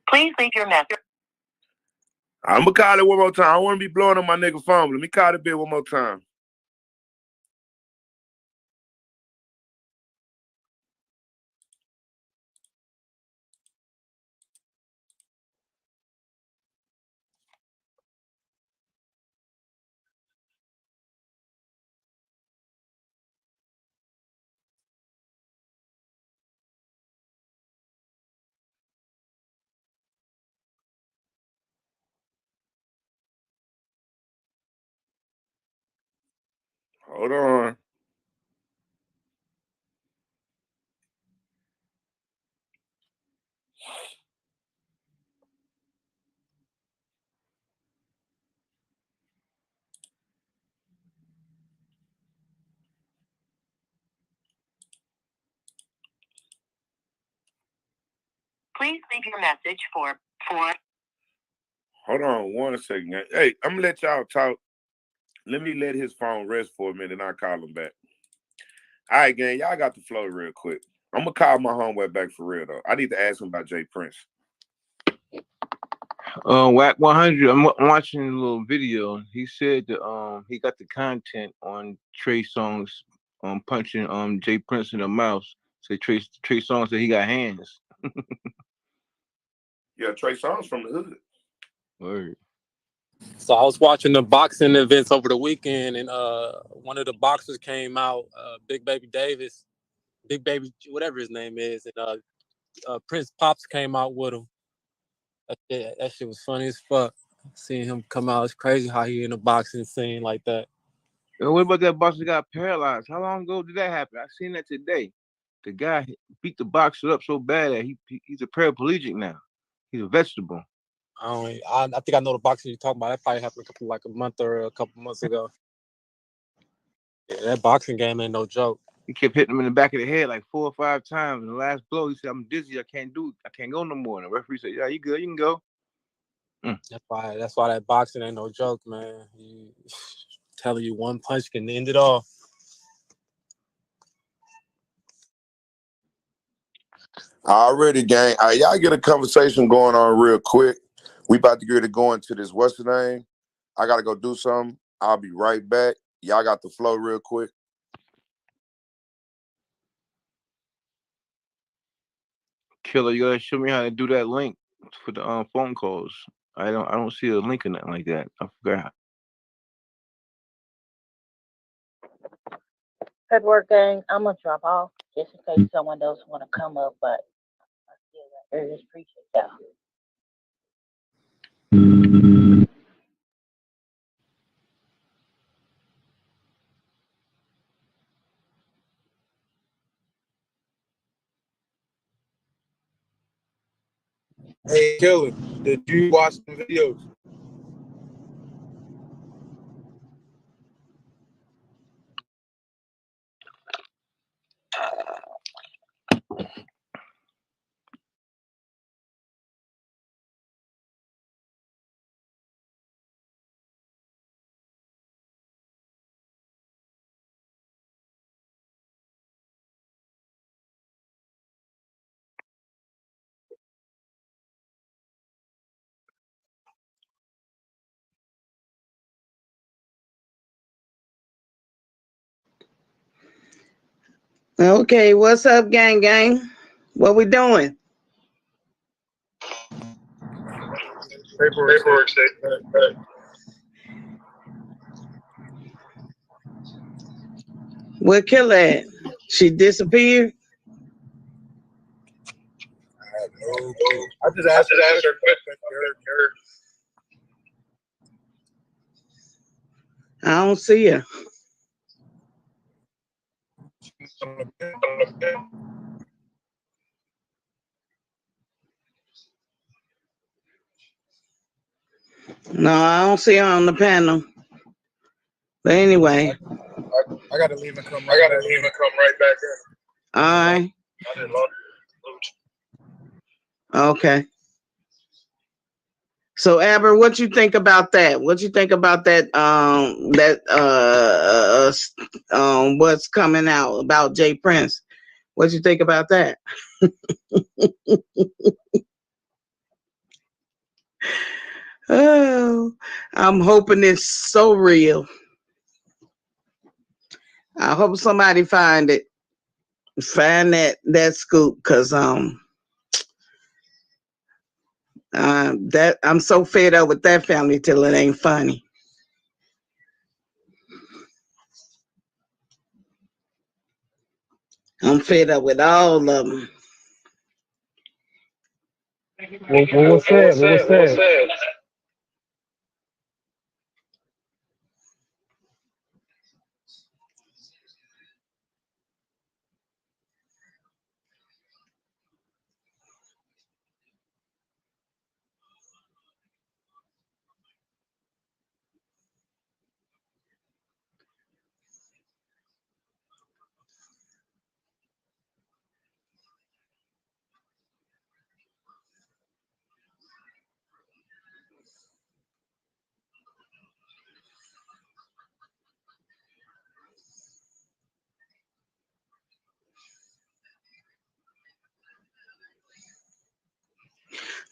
Please leave your message.
I'm gonna call it one more time. I don't want to be blowing on my nigga phone, but let me call it bit one more time. Hold on.
Please leave your message for.
Hold on 1 second. Hey, I'm gonna let y'all talk. Let me let his phone rest for a minute and I'll call him back. All right, gang, y'all got the flow real quick. I'm gonna call my homeboy back for real though. I need to ask him about jprince.
Whack 100. I'm watching a little video. He said that he got the content on Trey Songz punching jprince in the mouth. Say Trey Songz said he got hands.
Yeah, Trey Songz from the hood.
Word.
So I was watching the boxing events over the weekend, and one of the boxers came out, Big Baby Davis, Big Baby, whatever his name is, and Prince Pops came out with him. That shit was funny as fuck. Seeing him come out, it's crazy how he in the boxing scene like that.
Yo, what about that boxer that got paralyzed? How long ago did that happen? I seen that today. The guy beat the boxer up so bad that he's a paraplegic now. He's a vegetable.
I think I know the boxing you're talking about. That probably happened a month or a couple months ago. Yeah, that boxing game ain't no joke.
He kept hitting him in the back of the head like 4 or 5 times. And the last blow, he said, "I'm dizzy. I can't go no more." And the referee said, "Yeah, you good. You can go."
That's why that boxing ain't no joke, man. Telling you one punch can end it all.
Already, gang. All right, y'all get a conversation going on real quick. We about to get to go into this. What's the name? I gotta go do something. I'll be right back. Y'all got the flow real quick.
Killer, you gotta show me how to do that link for the phone calls. I don't see a link in that like that. I forgot.
Good work, gang. I'm gonna drop off just in case someone else want to come up, but I still just appreciate y'all.
Hey, Killer, did you watch the videos?
Okay, what's up, gang? What we doing?
Paperwork statement.
Where Killer at? She disappeared?
I just asked her question.
I don't see her. No, I don't see her on the panel. But anyway.
I gotta leave and come right back in.
All right.
I didn't love it.
Okay. So Aber, what you think about that? What you think about that? What's coming out about jprince? What you think about that? Oh, I'm hoping it's so real. I hope somebody find that scoop, cause that I'm so fed up with that family till it ain't funny. I'm fed up with all of them.
What's that?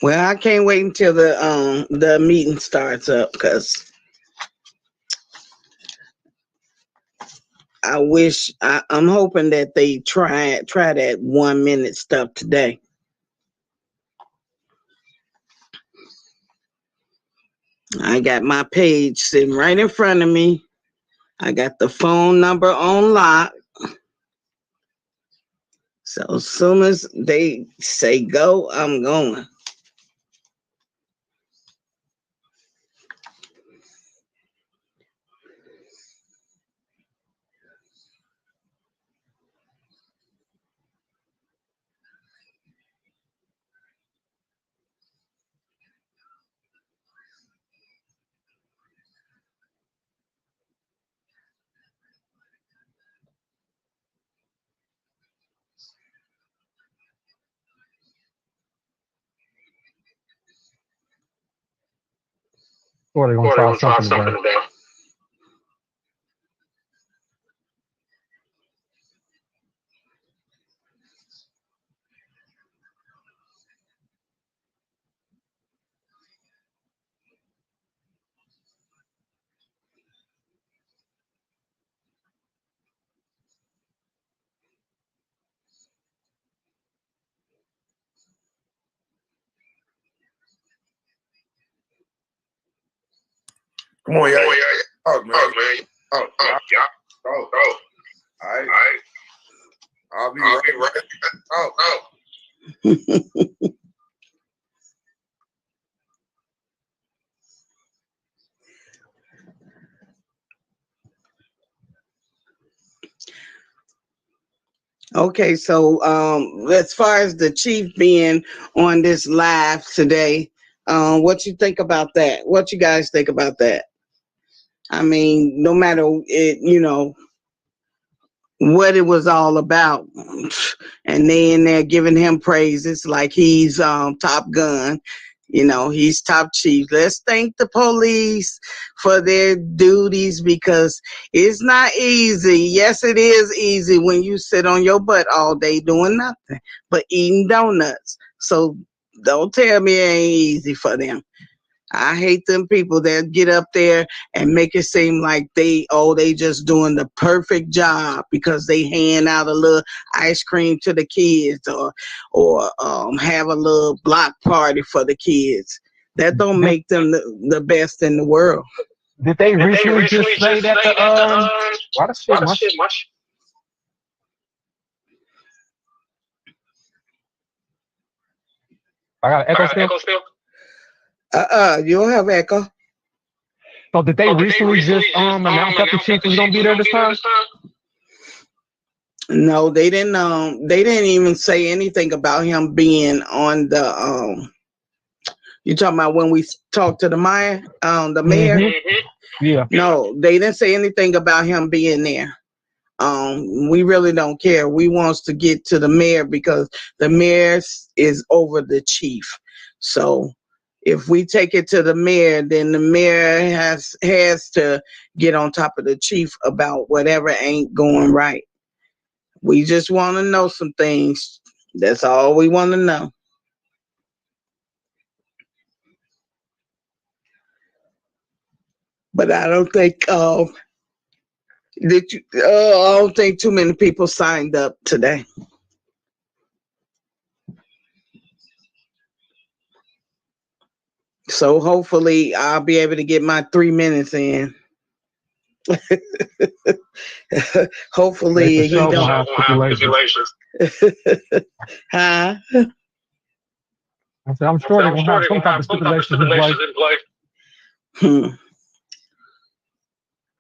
Well, I can't wait until the meeting starts up because I'm hoping that they try that 1 minute stuff today. I got my page sitting right in front of me. I got the phone number on lock. So as soon as they say go, I'm going.
Or they're gonna try something today.
Come on, y'all. Talk, man. Talk. All right. I'll be right. Talk.
Okay, so as far as the chief being on this live today, what you think about that? What you guys think about that? I mean, no matter it, what it was all about, and they in there giving him praises like he's Top Gun. He's top chief. Let's thank the police for their duties because it's not easy. Yes, it is easy when you sit on your butt all day doing nothing but eating donuts. So don't tell me it ain't easy for them. I hate them people that get up there and make it seem like they just doing the perfect job because they hand out a little ice cream to the kids or have a little block party for the kids. That don't make them the best in the world.
Did they recently just say that why the shit much? I got an echo still?
You don't have echo.
So did they recently just announce that the chief was gonna be there this time?
No, they didn't. They didn't even say anything about him being on the. You talking about when we talked to the mayor? The mayor.
Mm-hmm. Yeah.
No, they didn't say anything about him being there. We really don't care. We wants to get to the mayor because the mayor is over the chief. So if we take it to the mayor, then the mayor has to get on top of the chief about whatever ain't going right. We just want to know some things. That's all we want to know. But I don't think I don't think too many people signed up today. So hopefully I'll be able to get my 3 minutes in. Hopefully he don't. Huh?
I said, I'm sure they're gonna have some type of stipulations in place.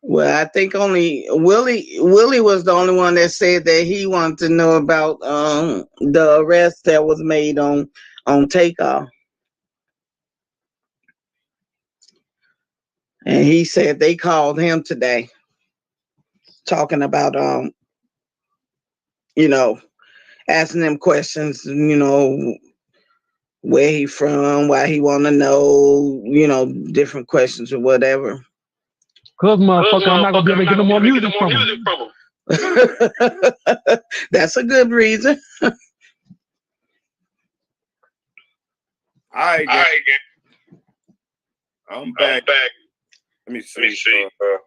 Well, I think only Willie was the only one that said that he wanted to know about the arrest that was made on TakeOff. And he said they called him today talking about asking them questions, where he from, why he want to know, different questions or whatever.
Cause motherfucker, I'm not gonna be able to get no more music from him.
That's a good reason.
All right, gang. I'm back. Let me see. All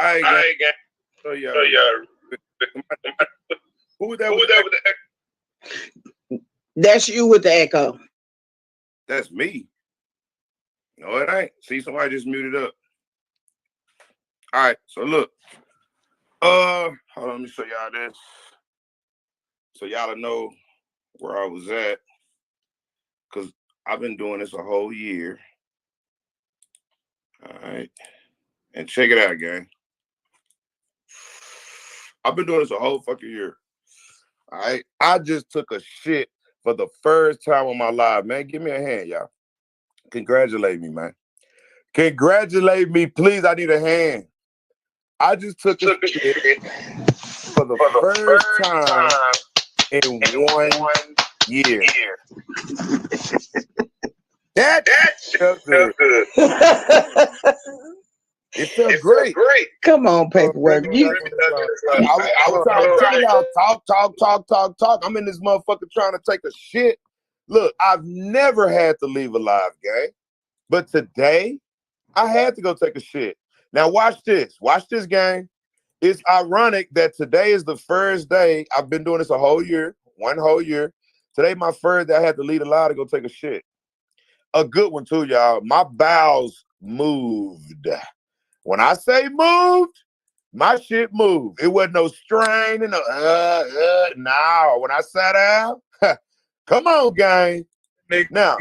right, gang. So, who was that with the echo?
That's you with the echo.
That's me. No, it ain't. See, somebody just muted up. All right, so look. Hold on, let me show y'all this. So y'all know where I was at. Cause I've been doing this a whole year. All right. And check it out, gang. I've been doing this a whole fucking year. All right. I just took a shit for the first time in my life, man. Give me a hand, y'all. Congratulate me, man. Congratulate me, please. I need a hand. I just took a shit for the first time in 1 year. That felt good. It felt great.
Come on, paperwork.
I was trying to tell y'all, talk. I'm in this motherfucker trying to take a shit. Look, I've never had to leave a live game, but today I had to go take a shit. Now watch this. Watch this, gang. It's ironic that today is the first day. I've been doing this a whole year, 1 whole year. Today, my first day I had to leave a live to go take a shit. A good one too, y'all. My bowels moved. When I say moved, my shit moved. It wasn't no strain and no no. When I sat down, come on, gang. Now,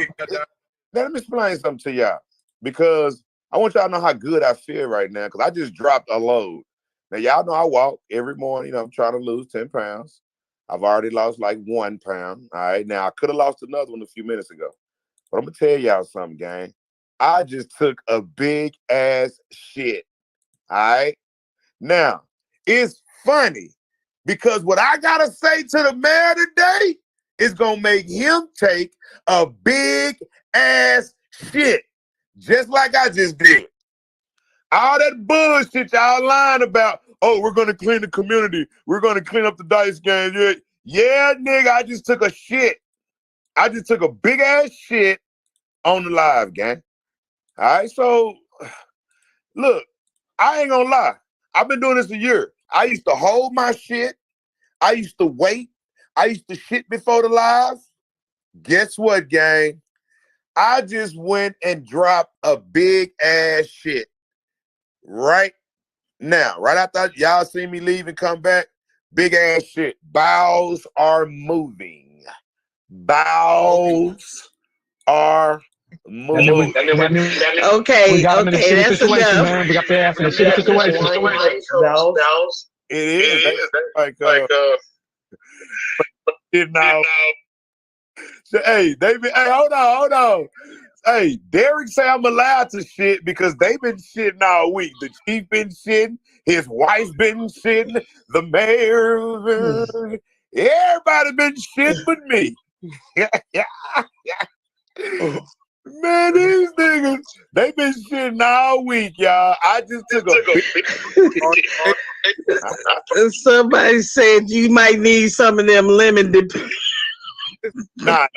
let me explain something to y'all because I want y'all to know how good I feel right now because I just dropped a load. Now, y'all know I walk every morning. You know, I'm trying to lose 10 pounds. I've already lost like 1 pound. All right. Now, I could have lost another one a few minutes ago. But I'm going to tell y'all something, gang. I just took a big ass shit. All right. Now, it's funny because what I got to say to the mayor today is going to make him take a big ass shit. Just like I just did. All that bullshit y'all lying about, oh, we're going to clean the community. We're going to clean up the dice game. Yeah, nigga, I just took a shit. I just took a big ass shit on the live, gang. All right, so look, I ain't gonna lie. I've been doing this a year. I used to hold my shit. I used to wait. I used to shit before the live. Guess what, gang? I just went and dropped a big ass shit right now. Right after y'all see me leave and come back, big ass shit. Bowels are moving. Bowels are moving.
Okay, that's enough.
Man. We got the ass in a shitty situation.
It is. Like, you know. So, hey, hold on. Hey, Derek say I'm allowed to shit because they've been shitting all week. The chief been shitting, his wife been shitting, the mayor, everybody been shitting but me. Man, these niggas, they been shitting all week, y'all. I just took a
Somebody said you might need some of them lemon dip.
Nah.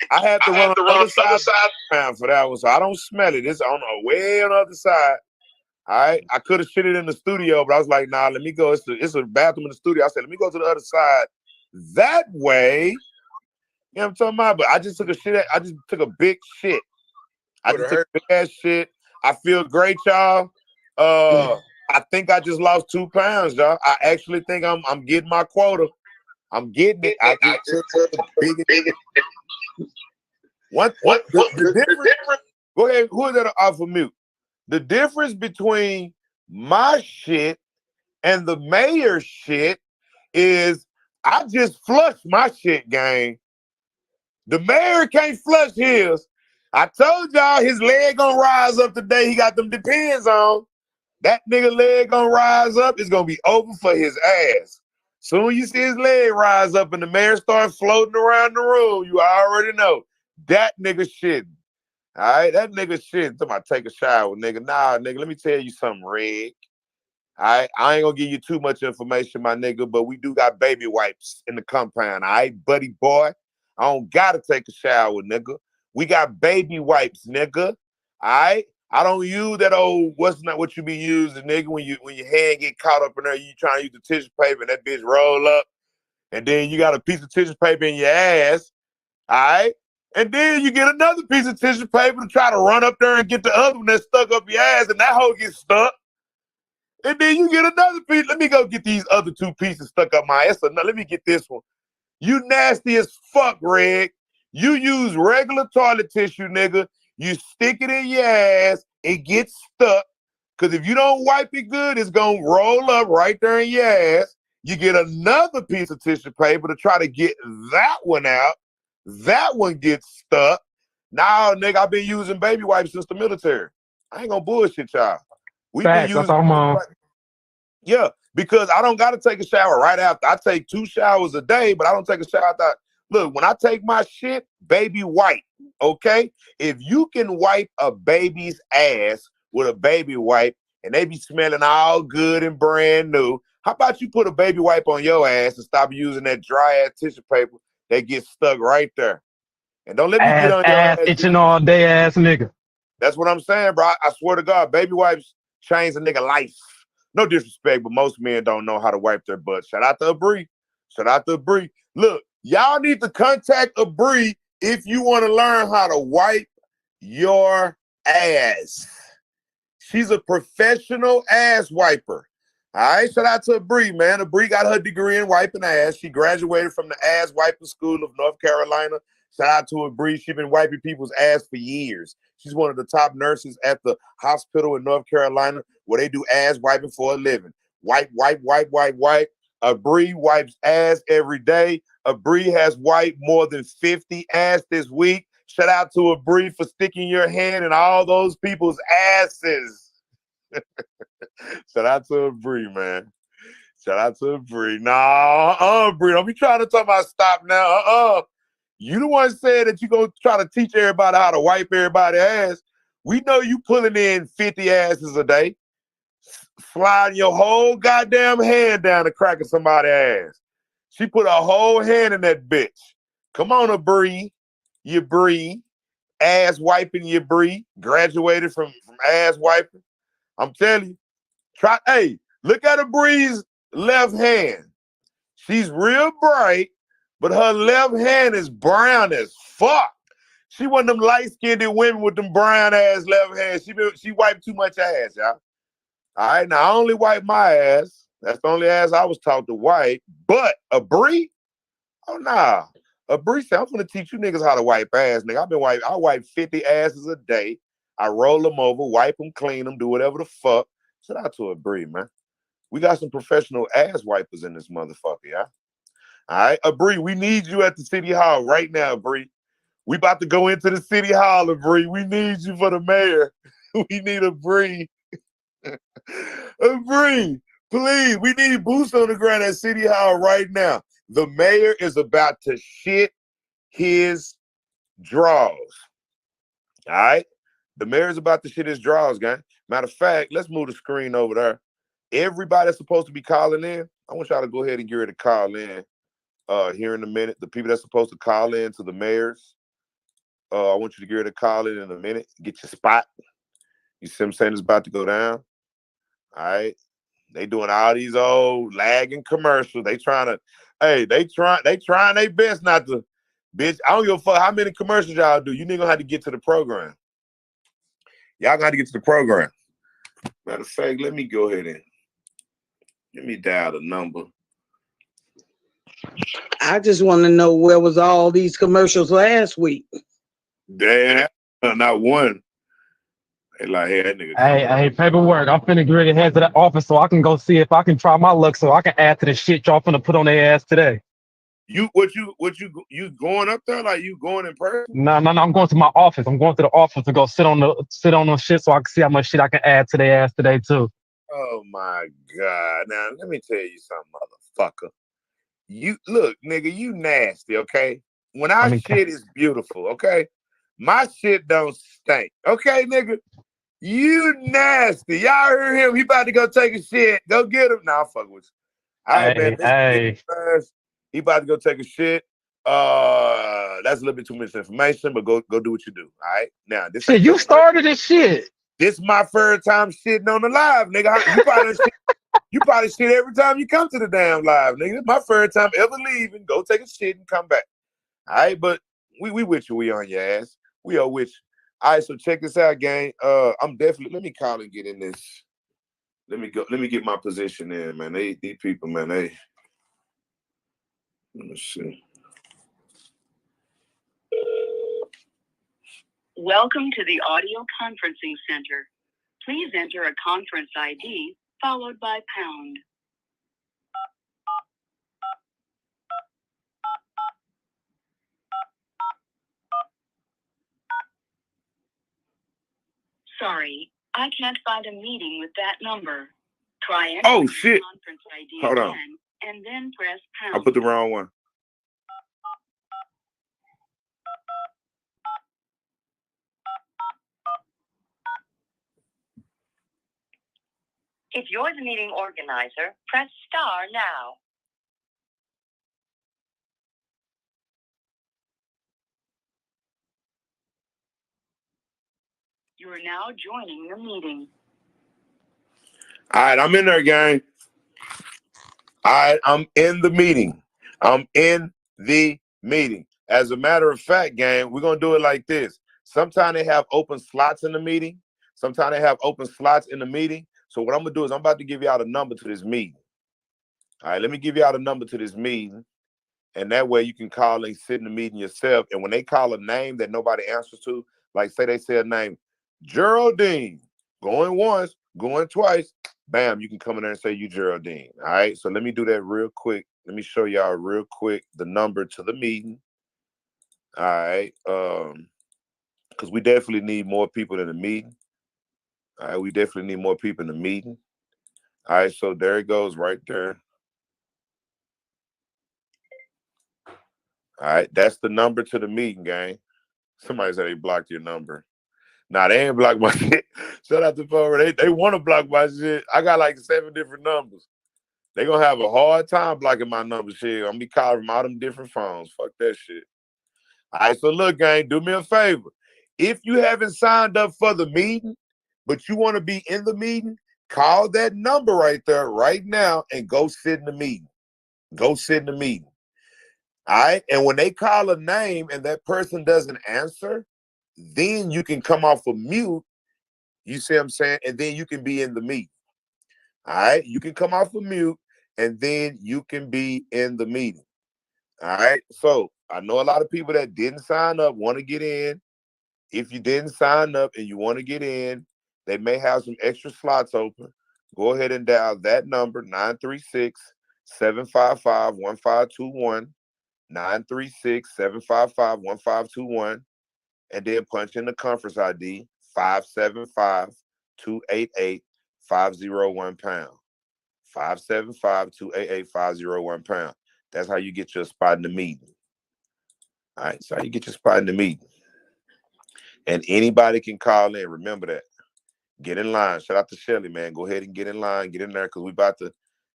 I had to run on the other side for that one, so I don't smell it. It's on the way on the other side. All right, I could have shit it in the studio, but I was like, nah, let me go. It's a bathroom in the studio. I said, let me go to the other side. That way, you know what I'm talking about? But I just took a shit. I just took a big shit. I just took a big ass shit. I feel great, y'all. I think I just lost 2 pounds, y'all. I actually think I'm getting my quota. I'm getting it. I just took a big. What the difference? Go ahead. Who is that off of mute? The difference between my shit and the mayor's shit is I just flushed my shit, gang. The mayor can't flush his. I told y'all his leg gonna rise up today. He got them depends on. That nigga leg gonna rise up. It's gonna be over for his ass. Soon you see his leg rise up and the mayor start floating around the room, you already know that nigga shitting. All right, that nigga shit. Talking about take a shower, nigga. Nah, nigga, let me tell you something, Red. All right, I ain't gonna give you too much information, my nigga, but we do got baby wipes in the compound. All right, buddy boy. I don't gotta take a shower, nigga. We got baby wipes, nigga. All right. I don't use that old what's not what you be using, nigga. When your hand get caught up in there, you trying to use the tissue paper and that bitch roll up, and then you got a piece of tissue paper in your ass. All right. And then you get another piece of tissue paper to try to run up there and get the other one that's stuck up your ass, and that hoe gets stuck. And then you get another piece. Let me go get these other two pieces stuck up my ass. So now let me get this one. You nasty as fuck, Greg. You use regular toilet tissue, nigga. You stick it in your ass, it gets stuck. Because if you don't wipe it good, it's going to roll up right there in your ass. You get another piece of tissue paper to try to get that one out. That one gets stuck. Now, nigga, I've been using baby wipes since the military. I ain't going to bullshit y'all. We've been
Facts. That's
using
all I'm on.
Yeah, because I don't got to take a shower right after. I take 2 showers a day, but I don't take a shower after. Look, when I take my shit, baby wipe, okay? If you can wipe a baby's ass with a baby wipe and they be smelling all good and brand new, how about you put a baby wipe on your ass and stop using that dry ass tissue paper that gets stuck right there? And don't let me get on your
Ass
ass.
itching all day ass nigga.
That's what I'm saying, bro. I swear to God, baby wipes change a nigga life. No disrespect, but most men don't know how to wipe their butt. Shout out to Bree. Shout out to Bree. Look, y'all need to contact Bree if you want to learn how to wipe your ass. She's a professional ass wiper. All right, shout out to Bree, man. Bree got her degree in wiping ass. She graduated from the Ass Wiping School of North Carolina. Shout out to Bree. She's been wiping people's ass for years. She's one of the top nurses at the hospital in North Carolina where they do ass wiping for a living. Wipe, wipe, wipe, wipe, wipe. Bree wipes ass every day. Bree has wiped more than 50 ass this week. Shout out to Bree for sticking your hand in all those people's asses. Shout out to Bree, man. Shout out to Bree. Nah, Bree, don't be trying to talk about stop now. You the one said that you gonna try to teach everybody how to wipe everybody's ass. We know you pulling in 50 asses a day, sliding your whole goddamn hand down the crack of somebody's ass. She put her whole hand in that bitch. Come on, Bree. You Bree. Ass wiping, you Bree. Graduated from ass wiping. I'm telling you. Hey, look at Bree's left hand. She's real bright, but her left hand is brown as fuck. She one of them light-skinned women with them brown-ass left hands. She wiped too much ass, y'all. All right, now I only wipe my ass. That's the only ass I was taught to wipe. But Bree, oh nah. Bree said, I'm gonna teach you niggas how to wipe ass, nigga. I wipe 50 asses a day. I roll them over, wipe them, clean them, do whatever the fuck. Shout out to Bree, man. We got some professional ass wipers in this motherfucker, y'all. All right, Bree, we need you at the city hall right now, Bree. We about to go into the city hall, Bree. We need you for the mayor. We need Bree. Bree, please, we need boots on the ground at city hall right now. The mayor is about to shit his drawers. All right? The mayor is about to shit his drawers, gang. Matter of fact, let's move the screen over there. Everybody that's supposed to be calling in, I want y'all to go ahead and get ready to call in here in a minute. The people that's supposed to call in to the mayors, I want you to get ready to call in a minute. Get your spot. You see what I'm saying? It's about to go down. All right? They doing all these old lagging commercials. They trying their best not to, bitch. I don't give a fuck how many commercials y'all do. You nigga gonna have to get to the program. Y'all gonna have to get to the program. Matter of fact, let me go ahead and let me dial the number.
I just want to know where was all these commercials last week.
Damn, not one. They like, hey, that nigga.
Hey, paperwork. I'm finna get ready to head to the office so I can go see if I can try my luck so I can add to the shit y'all finna put on their ass today.
You going up there? Like you going in person?
No. I'm going to my office. I'm going to the office to go sit on the shit so I can see how much shit I can add to their ass today too.
Oh my God. Now let me tell you something, motherfucker. You look, nigga, you nasty, okay? When I shit is beautiful, okay? My shit don't stink. Okay, nigga? You nasty. Y'all heard him. He about to go take a shit. Go get him. Nah, I'm fucking with you. All right, man.
Hey.
He about to go take a shit. That's a little bit too much information, but go do what you do. All right. Now, this
Shit, you started this shit.
This is my first time shitting on the live, nigga. You probably shit every time you come to the damn live, nigga. This is my first time ever leaving. Go take a shit and come back. All right, but we with you. We on your ass. We are with you. All right, so check this out, gang. I'm definitely, let me call and get in this. Let me get my position in, man. These people, man, let me see.
Welcome to the audio conferencing center. Please enter a conference ID followed by pound. Sorry, I can't find a meeting with that number. Try entering the
Shit.
conference ID
Hold
again,
on.
and then press pound.
I put the wrong one.
If you're the meeting organizer, press star now. You are now joining the meeting.
All right, I'm in there, gang. All right, I'm in the meeting. I'm in the meeting. As a matter of fact, gang, we're going to do it like this. Sometimes they have open slots in the meeting. Sometimes they have open slots in the meeting. So what I'm going to do is I'm about to give you out a number to this meeting. All right, let me give you out a number to this meeting. And that way you can call and sit in the meeting yourself. And when they call a name that nobody answers to, like say they say a name, Geraldine, going once, going twice, bam, you can come in there and say you Geraldine. All right, so let me do that real quick. Let me show y'all real quick the number to the meeting. All right, because we definitely need more people in the meeting. All right, we definitely need more people in the meeting. All right, so there it goes right there. All right, that's the number to the meeting, gang. Somebody said they blocked your number. Nah, they ain't blocked my shit. Shout out to Forward. They want to block my shit. I got like 7 different numbers. They gonna have a hard time blocking my number shit. I'm gonna be calling from all them different phones. Fuck that shit. All right, so look, gang, do me a favor. If you haven't signed up for the meeting, but you want to be in the meeting, call that number right there right now and go sit in the meeting. Go sit in the meeting. All right, and when they call a name and that person doesn't answer, then you can come off of mute. You see what I'm saying? And then you can be in the meeting. All right, you can come off of mute and then you can be in the meeting. All right, so I know a lot of people that didn't sign up want to get in. If you didn't sign up and you want to get in, they may have some extra slots open. Go ahead and dial that number, 936-755-1521. 936-755-1521, and then punch in the conference ID 575-288-501 £. 575-288-501 £. That's how you get your spot in the meeting. All right, so how you get your spot in the meeting. And anybody can call in. Remember that. Get in line. Shout out to Shelly, man. Go ahead and get in line. Get in there because we're about to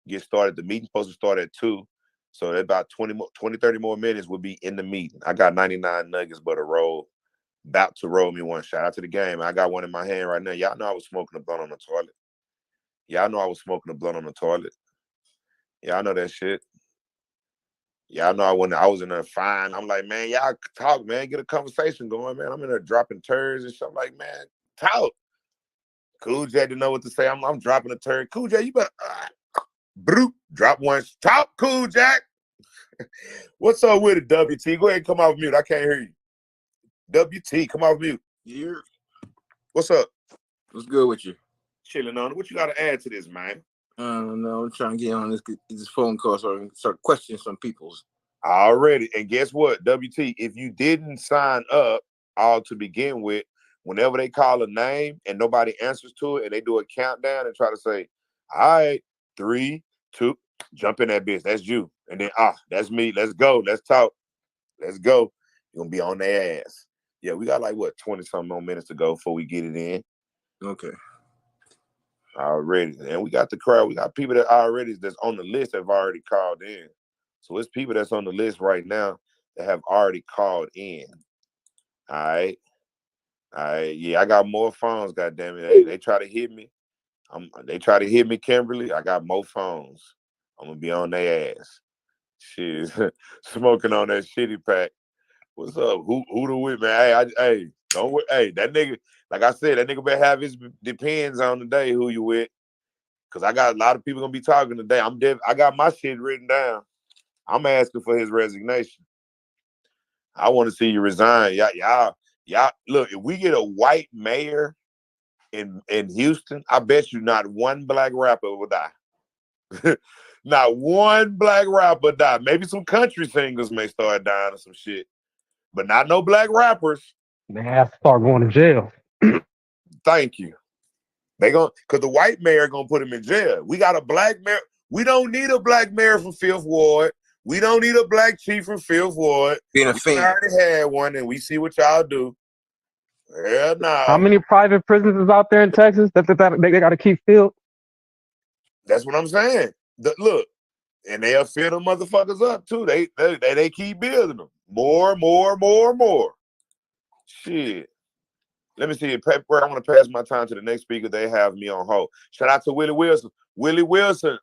get started. The meeting's supposed to start at 2. So about 30 more minutes we'll be in the meeting. I got 99 nuggets but a roll. About to roll me one. Shout out to the game. I got one in my hand right now. Y'all know I was smoking a blunt on the toilet. Y'all know I was smoking a blunt on the toilet. Y'all know that shit. Y'all know I was in there fine. I'm like, man, y'all talk, man. Get a conversation going, man. I'm in there dropping turds and shit. I'm like, man, talk. Cool J didn't know what to say. I'm dropping a turd. Cool J, you better broop, drop one. Talk, Cool Jack. What's up with it, WT? Go ahead and come off mute. I can't hear you. WT, come off mute.
Yeah.
What's up?
What's good with you?
Chilling on it. What you got to add to this, man?
I don't know. I'm trying to get on this phone call so I can start questioning some people's.
Already. And guess what, WT? If you didn't sign up all to begin with, whenever they call a name and nobody answers to it and they do a countdown and try to say, all right, 3, 2, jump in that bitch. That's you. And then, that's me. Let's go. Let's talk. Let's go. You're going to be on their ass. Yeah, we got like what 20-something more minutes to go before we get it in.
Okay.
Already, and we got the crowd. We got people that already that's on the list that have already called in. So it's people that's on the list right now that have already called in. All right. Yeah, I got more phones. Goddamn it, they try to hit me. They try to hit me, Kimberly. I got more phones. I'm gonna be on their ass. Shit, smoking on that shitty pack. What's up? Who the with, man? Hey, don't. Hey, that nigga. Like I said, that nigga better have his depends on the day who you with. Cause I got a lot of people gonna be talking today. I got my shit written down. I'm asking for his resignation. I want to see you resign. Y'all. Look, if we get a white mayor in Houston, I bet you not one black rapper will die. Not one black rapper die. Maybe some country singers may start dying or some shit, but not no black rappers.
They have to start going to jail.
Thank you. Cause the white mayor gonna put him in jail. We got a black mayor. We don't need a black mayor from 5th Ward. We don't need a black chief from 5th Ward.
Being a
we
fan.
already had one, and we see what y'all do. Hell no.
How many private prisons is out there in Texas that they got to keep filled?
That's what I'm saying. Look, and they'll fill them motherfuckers up too. They keep building them more. Shit. Let me see. Pepper, I want to pass my time to the next speaker. They have me on hold. Shout out to Willie Wilson. Willie Wilson,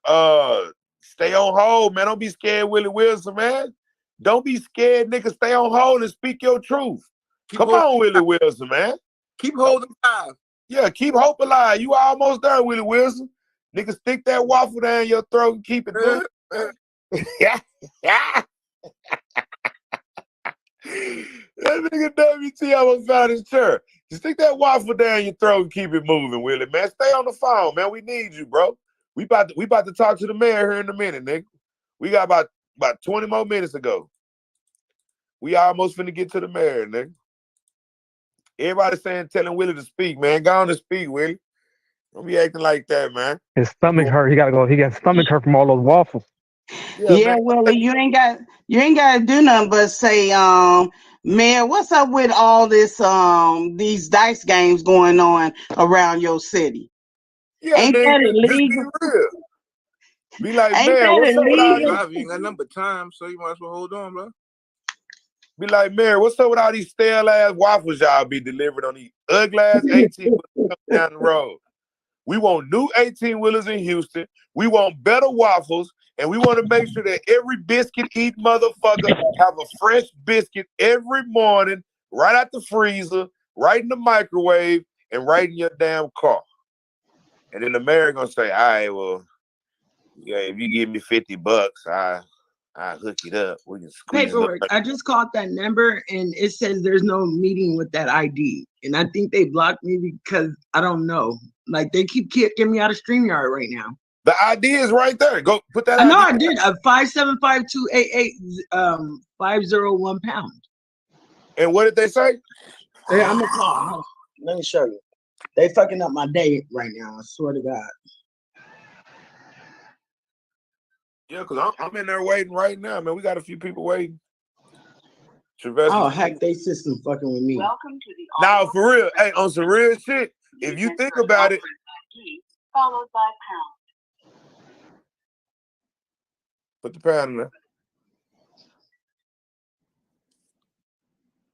stay on hold, man. Don't be scared, Willie Wilson, man. Don't be scared, nigga. Stay on hold and speak your truth. Come on, Willie Wilson, man.
Keep holding alive.
Yeah, keep hope alive. You almost there, Willie Wilson. Nigga, stick that waffle down your throat and keep it moving. Yeah. That nigga WT almost found his chair. You stick that waffle down your throat and keep it moving, Willie, man. Stay on the phone, man. We need you, bro. We about to talk to the mayor here in a minute, nigga. We got about 20 more minutes to go. We almost finna get to the mayor, nigga. Everybody telling Willie to speak, man. Go on and speak, Willie. Don't be acting like that, man.
His stomach hurt. He got stomach hurt from all those waffles.
Yeah, Willie, you ain't got to do nothing but say, man, what's up with all this these dice games going on around your city?
Yeah,
ain't
nigga,
that
just
illegal?
be real. Be like,
Ain't
man,
that
what's up with all
illegal?
You ain't got nothing but time, so you might as well hold on, bro.
Be like, man, what's up with all these stale ass waffles y'all be delivering on these ugly ass 18 wheelers down the road? We want new 18 wheelers in Houston. We want better waffles, and we want to make sure that every biscuit eating motherfucker have a fresh biscuit every morning, right out the freezer, right in the microwave, and right in your damn car. And then the mayor gonna say, all right, well, yeah, if you give me $50, I hook it up. We can squeeze
Paperwork.
it.
I just called that number and it says there's no meeting with that ID. And I think they blocked me because I don't know. Like they keep kicking me out of StreamYard right now.
The ID is right there. Go put that.
I know I did. 575-288 501 pound.
And what did they say?
Hey, I'm gonna call. Let me show you. They fucking up my day right now. I swear to God.
Yeah, because I'm in there waiting right now, man. We got a few people waiting. Travis,
oh, heck, they system fucking with me.
Welcome to the
now, for real, hey, on some real shit, if you think about it,
followed by pound.
put the pound in there.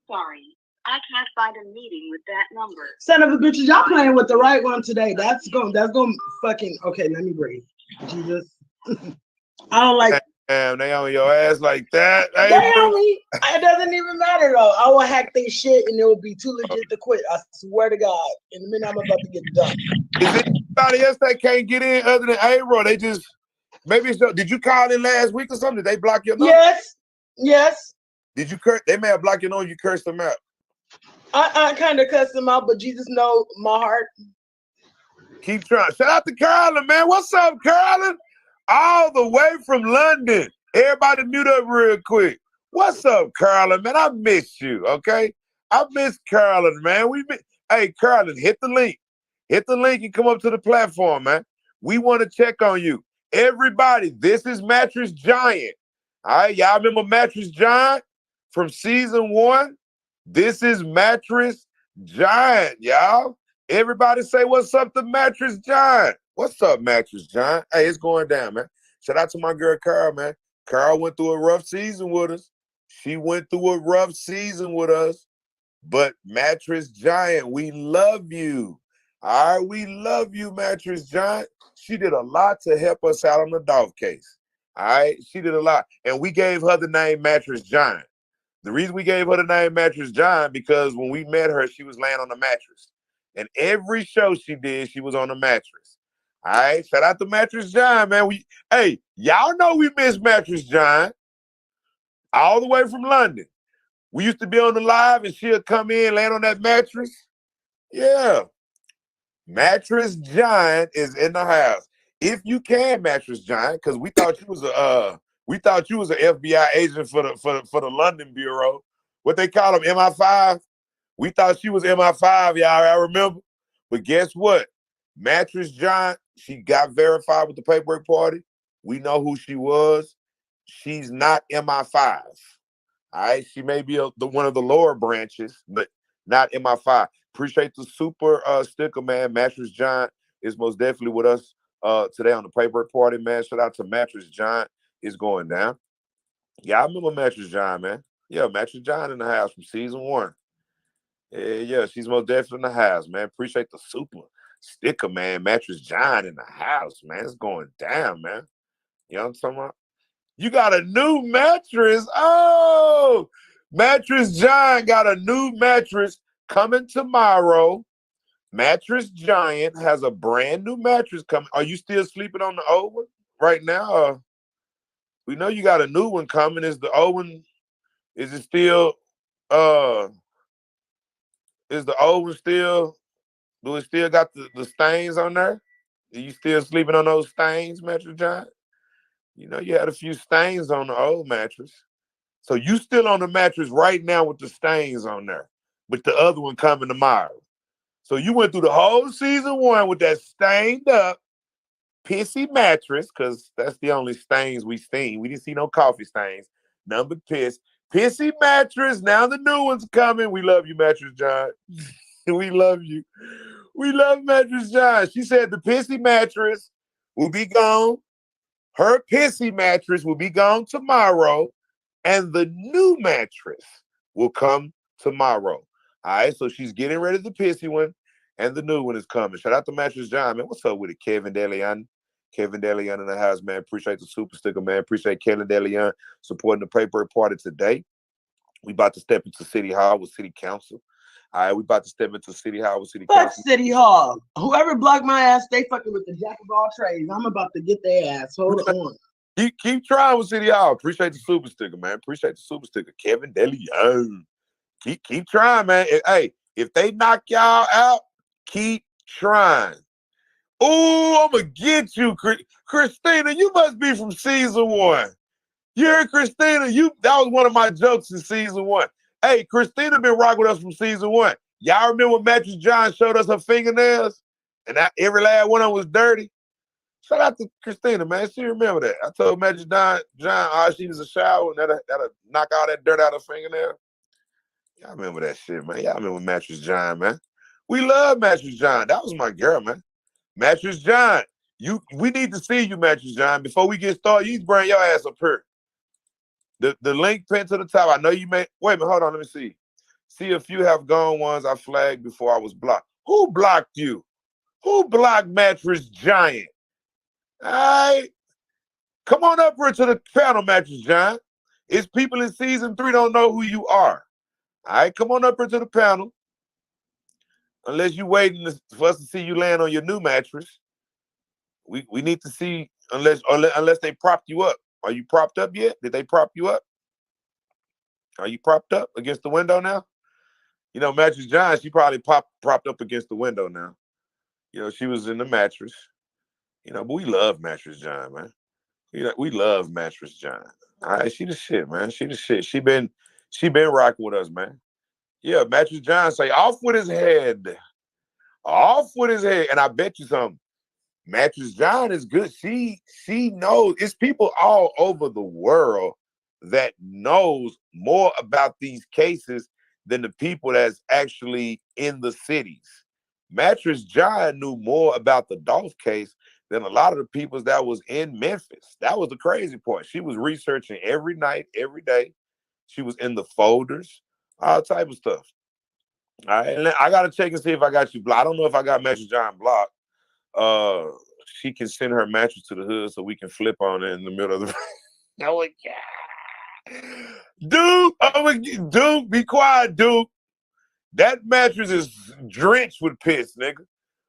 Sorry, I can't find a meeting with that number.
Son of a bitches, y'all playing with the right one today. That's going fucking okay. Let me breathe. Jesus. I don't like.
Damn, they on your ass like that.
They on me. It doesn't even matter though. I will hack their shit and it will be too legit to quit. I swear to God. In the minute I'm about to get done.
Is there anybody else that can't get in other than A-Roy? They just maybe it's did you call in last week or something? Did they block your number?
Yes.
Did you curse? They may have blocked your number. You cursed them out.
I kind of cussed them out, but Jesus knows my heart.
Keep trying. Shout out to Carolyn, man. What's up, Carolyn? All the way from London. Everybody mute up real quick. What's up, Carolyn, man? I miss you, okay? I miss Carolyn, man. Hey, Carolyn, hit the link. Hit the link and come up to the platform, man. We want to check on you. Everybody, this is Mattress Giant. All right, y'all remember Mattress Giant from season 1? This is Mattress Giant, y'all. Everybody say what's up to Mattress Giant. What's up, Mattress Giant? Hey, it's going down, man. Shout out to my girl, Carl, man. Carl went through a rough season with us. She went through a rough season with us. But Mattress Giant, we love you. All right, we love you, Mattress Giant. She did a lot to help us out on the Dolph case. All right, she did a lot. And we gave her the name Mattress Giant. The reason we gave her the name Mattress Giant, because when we met her, she was laying on the mattress. And every show she did, she was on the mattress. All right, shout out to Mattress Giant, man. Hey, y'all know we miss Mattress Giant. All the way from London. We used to be on the live and she'll come in, land on that mattress. Yeah. Mattress Giant is in the house. If you can, Mattress Giant, because we thought you was an FBI agent for the London Bureau. What they call them, MI5? We thought she was MI5, y'all. I remember. But guess what? Mattress Giant, she got verified with the paperwork party. We know who she was. She's not MI5. All right, she may be one of the lower branches, but not MI5. Appreciate the super sticker, man. Mattress Giant is most definitely with us today on the paperwork party, man. Shout out to Mattress Giant. It's going down. Yeah, I remember Mattress Giant, man. Yeah, Mattress Giant in the house from season 1. Yeah, she's most definitely in the house, man. Appreciate the super sticker, man. Mattress Giant in the house, man. It's going down, man. You know what I'm talking about? You got a new mattress. Oh, Mattress Giant got a new mattress coming tomorrow. Mattress Giant has a brand new mattress coming. Are you still sleeping on the old one right now? We know you got a new one coming. Is the old one, is it still, is the old one still, do it still got the stains on there? Are you still sleeping on those stains, Mattress Giant? You know, you had a few stains on the old mattress. So you still on the mattress right now with the stains on there, with the other one coming tomorrow. So you went through the whole season 1 with that stained up, pissy mattress, because that's the only stains we seen. We didn't see no coffee stains. None but piss. Pissy mattress. Now the new one's coming. We love you, Mattress Giant. We love you. We love Mattress Giant. She said the pissy mattress will be gone. Her pissy mattress will be gone tomorrow, and the new mattress will come tomorrow. All right, so she's getting rid of the pissy one, and the new one is coming. Shout out to Mattress Giant, man. What's up with it, Kevin DeLeon? Kevin DeLeon in the house, man. Appreciate the super sticker, man. Appreciate Kevin DeLeon supporting the paperwork party today. We about to step into City Hall with City Council. All right, we about to step into City Hall with City
Fuck
Council.
City Hall. Whoever blocked my ass, they fucking with the jack of all trades. I'm about to get their ass. Hold on.
Keep trying with City Hall. Appreciate the super sticker, man. Appreciate the super sticker. Kevin DeLeon. Keep trying, man. Hey, if they knock y'all out, keep trying. Oh, I'm gonna get you, Christina. You must be from season 1. You heard Christina? That was one of my jokes in season 1. Hey, Christina been rocking with us from season 1. Y'all remember when Mattress John showed us her fingernails? And every last one of them was dirty? Shout out to Christina, man. She remember that. I told Mattress John all she needs a shower and that'll knock all that dirt out of her fingernail. Y'all remember that shit, man. Y'all remember Mattress John, man. We love Mattress John. That was my girl, man. Mattress John. We need to see you, Mattress John. Before we get started, you need to bring your ass up here. The link pinned to the top. I know you may. Wait a minute, hold on. Let me see. See a few have gone ones I flagged before I was blocked. Who blocked you? Who blocked Mattress Giant? All right. Come on up here to the panel, Mattress Giant. It's people in season 3 don't know who you are. All right, come on up here to the panel. Unless you're waiting for us to see you land on your new mattress. We need to see, unless they propped you up. Are you propped up yet? Did they prop you up? Are you propped up against the window now? You know, Mattress John, she probably propped up against the window now. You know, she was in the mattress. You know, but we love Mattress John, man. You know, we love Mattress John. All right, she the shit, man. She the shit. She been rocking with us, man. Yeah, Mattress John say, off with his head. Off with his head. And I bet you something. Mattress John is good. She knows. It's people all over the world that knows more about these cases than the people that's actually in the cities. Mattress John knew more about the Dolph case than a lot of the people that was in Memphis. That was the crazy part. She was researching every night, every day. She was in the folders, all type of stuff. All right, and I gotta check and see if I got you blocked. I don't know if I got Mattress John blocked. She can send her mattress to the hood so we can flip on it in the middle of the. Oh my God. Dude, oh my, Dude, be quiet, dude. That mattress is drenched with piss, nigga.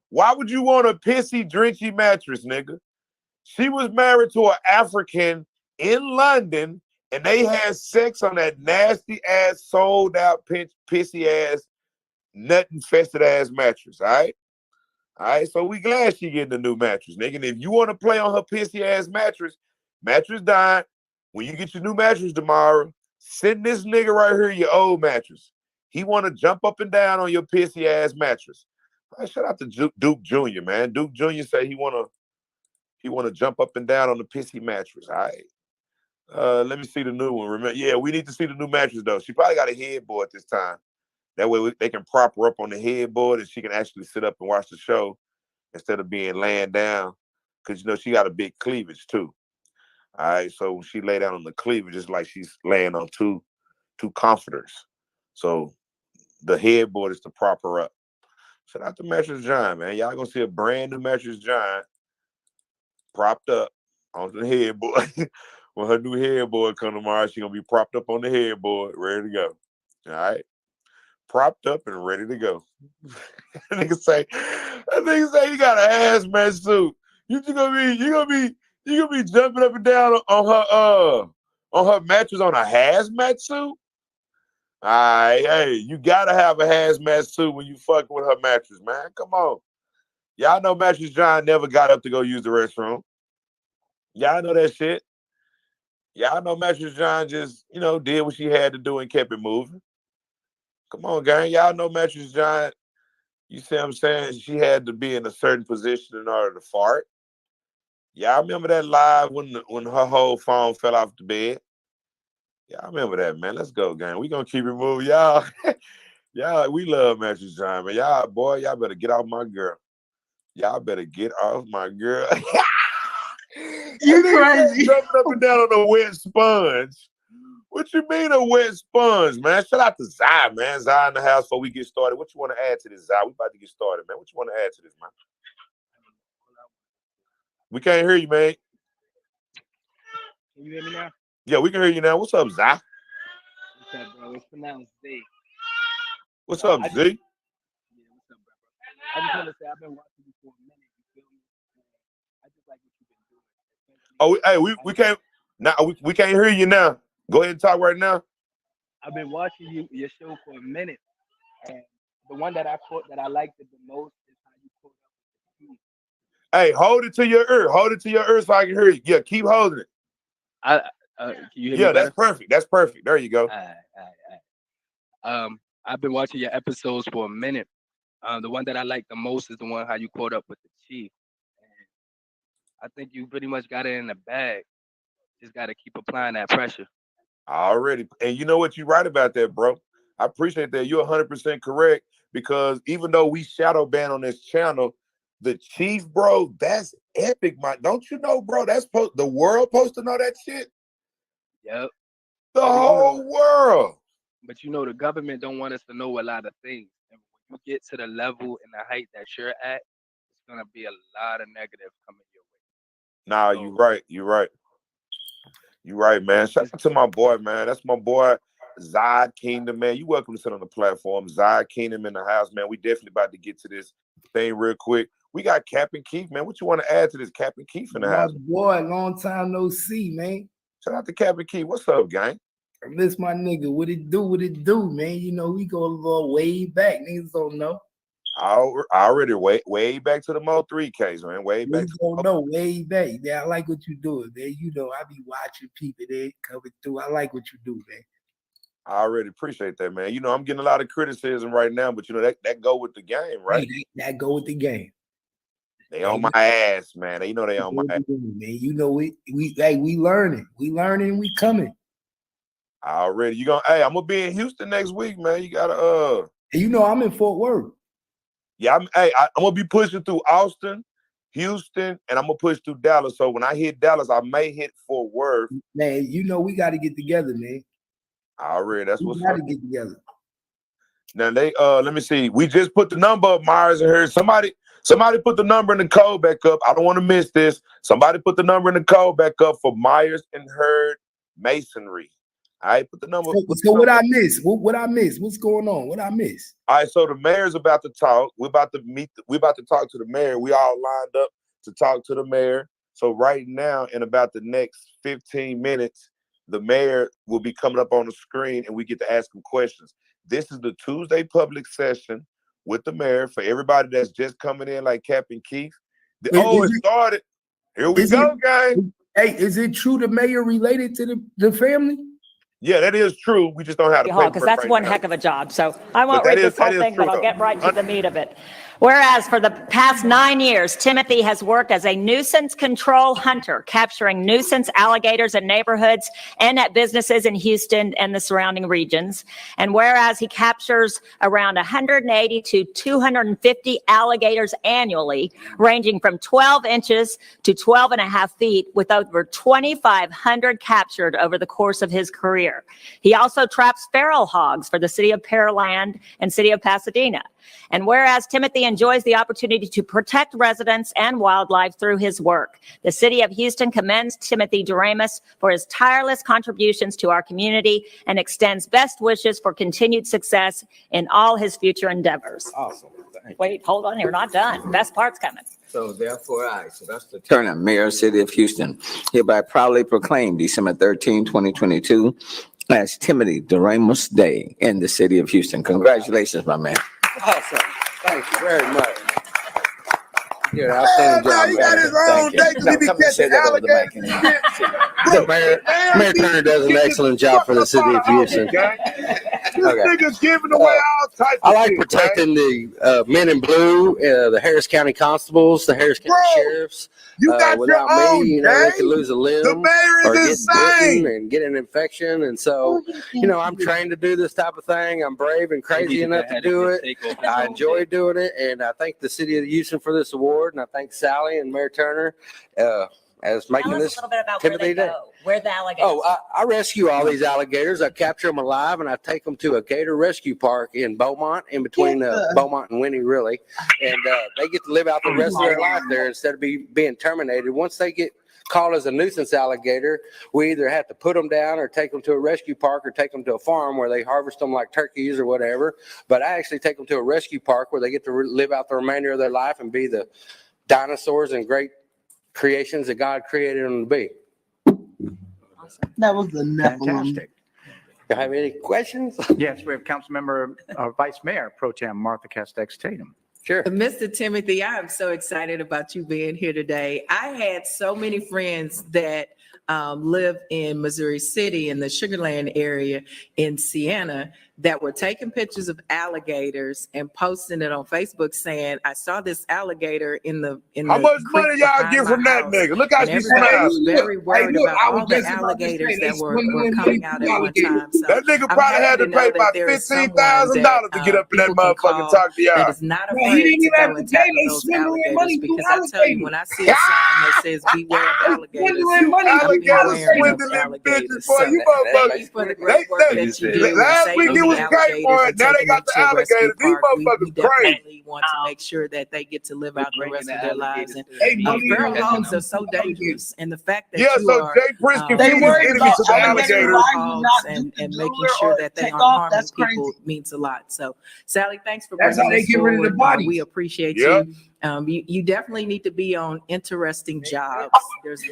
Why would you want a pissy, drenchy mattress, nigga? She was married to an African in London, and they had sex on that nasty ass, sold out, pissy ass, nut infested ass mattress. All right. All right. So we glad she getting a new mattress, nigga. And if you want to play on her pissy ass mattress dying. When you get your new mattress tomorrow, send this nigga right here your old mattress. He want to jump up and down on your pissy ass mattress. Right, shout out to Duke Jr., man. Duke Jr. say he wanna jump up and down on the pissy mattress. All right. Let me see the new one. Remember, yeah, we need to see the new mattress though. She probably got a headboard this time. That way they can prop her up on the headboard and she can actually sit up and watch the show instead of being laying down. Because you know she got a big cleavage too. All right, so when she lay down on the cleavage, it's like she's laying on two comforters. So the headboard is to prop her up. Shout out to Mattress John, man. Y'all gonna see a brand new Mattress John propped up on the headboard. When her new headboard come tomorrow, she gonna be propped up on the headboard, ready to go. All right, propped up and ready to go. That nigga say you got a hazmat suit. You gonna be jumping up and down on her mattress on a hazmat suit? All right, hey, you gotta have a hazmat suit when you fucking with her mattress, man. Come on. Y'all know Mattress John never got up to go use the restroom. Y'all know that shit. Y'all know Mattress John just, did what she had to do and kept it moving. Come on, gang. Y'all know Mattress John, you see what I'm saying? She had to be in a certain position in order to fart. Y'all remember that live when her whole phone fell off the bed? Y'all remember that, man. Let's go, gang. We gonna keep it moving. Y'all, we love Mattress John, man. Y'all better get off my girl. Y'all better get off my girl.
You crazy.
Jumping up and down on a wet sponge. What you mean a wet sponge, man? Shout out to Zai, man. Zai in the house before we get started. What you want to add to this, Zai? We about to get started, man. What you want to add to this, man? We can't hear you, man.
Can you hear me now?
Yeah, we can hear you now. What's up, Zai?
What's up, bro? It's pronounced Z.
What's up, Z?
Yeah, what's up, bro? I just want to say I've been watching you for a minute. You feel me? I just like what you've been doing.
We can't. Now we can't hear you now. Go ahead and talk right now.
I've been watching your show for a minute, and the one that I liked it the most is how you caught up with the team.
Hey, hold it to your ear. Hold it to your ear so I can hear you. Yeah, keep holding it.
Can you hear me better?
That's perfect. That's perfect. There you go.
All right. I've been watching your episodes for a minute. The one that I like the most is the one how you caught up with the chief. And I think you pretty much got it in the bag. Just got to keep applying that pressure.
Already. And you know what? You're right about that, bro. I appreciate that. You're 100% correct because even though we shadow ban on this channel, the chief, bro, that's epic, man. Don't you know, bro? That's the world supposed to know that shit?
Yep.
The whole world.
But the government don't want us to know a lot of things. And when you get to the level and the height that you're at, it's gonna be a lot of negative coming your way.
Nah, you're right. You're right. You're right, man. Shout out to my boy, man. That's my boy, Zod Kingdom, man. You welcome to sit on the platform. Zod Kingdom in the house, man. We definitely about to get to this thing real quick. We got Captain Keith, man. What you want to add to this, Captain Keith in the house?
Boy, long time no see, man.
Shout out to Captain Keith. What's up, gang?
I miss my nigga. What it do, man? We go a little way back. Niggas don't know.
I already way back to the Mo 3Ks, man. Way back.
Way back. Yeah, I like what you doing, man. I be watching people there coming through. I like what you do, man.
I already appreciate that, man. I'm getting a lot of criticism right now, but that go with the game, right?
Hey, that go with the game.
They on my ass, man. They on my ass.
Man, we learning. We learning. We coming.
Already. Hey, I'm gonna be in Houston next week, man. You gotta
You know I'm in Fort Worth.
Yeah, I'm gonna be pushing through Austin, Houston, and I'm gonna push through Dallas. So when I hit Dallas, I may hit Fort Worth.
Man, you know we gotta get together, man.
Already, that's
We
what's
gotta
up.
get together.
Now they let me see. We just put the number up, Myers and Hurd. Somebody put the number in the code back up. I don't want to miss this. Somebody put the number in the code back up for Myers and Hurd Masonry. All right, put the number.
So what I miss? What I miss? What's going on? What I miss?
All right, so the mayor's about to talk. We're about to talk to the mayor. We all lined up to talk to the mayor. So right now, in about the next 15 minutes, the mayor will be coming up on the screen and we get to ask him questions. This is the Tuesday public session with the mayor for everybody that's just coming in, like Captain Keith. It started. Here we go, guys.
Hey, is it true the mayor related to the family?
Yeah, that is true. We just don't have the
Because
paperwork
that's
right
one
now.
heck of a job. So I won't
But
read
that
this
is-
whole
that is
thing, but
true,
I'll
though.
get right to the meat of it. Whereas for the past 9 years, Timothy has worked as a nuisance control hunter, capturing nuisance alligators in neighborhoods and at businesses in Houston and the surrounding regions. And whereas he captures around 180 to 250 alligators annually, ranging from 12 inches to 12 and a half feet, with over 2,500 captured over the course of his career. He also traps feral hogs for the city of Pearland and city of Pasadena. And whereas Timothy enjoys the opportunity to protect residents and wildlife through his work, the city of Houston commends Timothy Doremus for his tireless contributions to our community and extends best wishes for continued success in all his future endeavors.
Awesome. Thank
Wait, hold on, you're not done. Best part's coming.
So therefore so that's the Turner, Mayor, City of Houston, hereby proudly proclaim December 13, 2022 as Timothy Doremus Day in the city of Houston. Congratulations, my man. Awesome. Thank you very much. You're an outstanding job.
He got his own day because he be catching alligators.
Mayor Turner does an excellent job for the city of Houston.
This nigga's giving away all types
I
of
like
shit,
protecting the men in blue, the Harris County constables, the Harris County sheriffs.
You got
without
your own,
me, they
gang.
could lose a limb
The mayor
or
is
get
insane.
bitten and get an infection. And so, I'm trained to do this type of thing. I'm brave and crazy enough to do it. I enjoy doing it. And I thank the city of Houston for this award. And I thank Sally and Mayor Turner as making
Tell us
this
a little bit about where
Timothy
they
Day.
go, where the alligators.
Oh, I rescue all these alligators. I capture them alive and I take them to a gator rescue park in Beaumont, in between Beaumont and Winnie, really. And they get to live out the rest of their life there instead of being terminated. Once they get caught as a nuisance alligator, we either have to put them down or take them to a rescue park or take them to a farm where they harvest them like turkeys or whatever. But I actually take them to a rescue park where they get to live out the remainder of their life and be the dinosaurs and great creations that God created them to be.
That was the
Fantastic.
You have any questions?
Yes, we have Councilmember, Vice Mayor Pro Tem Martha Castex Tatum.
Sure.
Mr. Timothy, I am so excited about you being here today. I had so many friends that live in Missouri City in the Sugarland area in Siena that were taking pictures of alligators and posting it on Facebook saying, I saw this alligator in the
How much money y'all get from that nigga? Look how she
everybody was
smiles.
very worried about all the alligators that were coming out at one time. So
That nigga
I'm
probably had
happy
to
know
pay
that
about
there is someone
$15,000 to get up in that
people can
motherfucker
call
and talk to y'all.
that is not
Man, he
afraid
didn't
to
even have
go
to
and
pay.
tackle
They
those
swindling
alligators,
money through
because I tell you, when I see a sign that says beware of alligators,
Swindling money
I've
through
been wary of
swindling
alligators.
bitches, boy.
So
You
thank you for the great work that you do in
last week
saving
it was
the
Kmart,
alligators and
now they
taking
got
them
the
to a rescue
alligators. These
park. We
motherfuckers crazy.
definitely want to make sure that they get to live out the rest of their lives. And feral
money
hogs are so dangerous, and the fact that
Yeah,
you
so
are
Jay Prince can
they
feed his
worried
enemies
about
to the alligators.
hogs and making sure that they aren't harming people means a lot. So, Sally, thanks for
That's
bringing
how they
this
get rid of the
forward.
bodies.
We appreciate
Yep.
you. You definitely need to be on Interesting Jobs.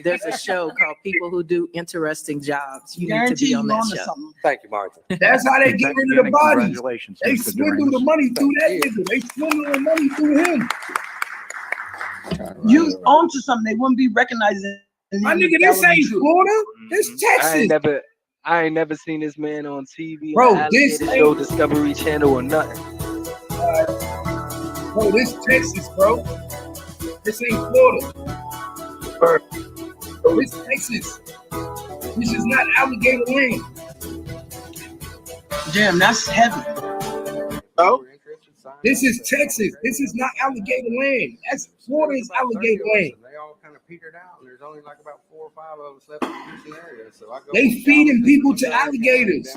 There's a show called People Who Do Interesting Jobs. You need to be on that show.
Thank you, Martha.
That's how they get rid of the bodies.
Congratulations,
They
Mr.
swindle the
Doremus.
money through that nigga. They swindle the money through him.
You onto something. They wouldn't be recognizing.
My nigga, this ain't Florida. This Texas.
I ain't never seen this man on TV,
Bro,
on
this
Alligator
ain't-
Show, Discovery Channel, or nothing.
Bro, this Texas, bro. This ain't Florida. Bro, this Texas. This is not alligator land.
Damn, that's heavy.
Oh, this is Texas. This is not alligator land. That's Florida's alligator land.
They all kind of petered out, and there's only like about 4 or 5 of us left in the Houston area. So I go.
They feeding people to alligators.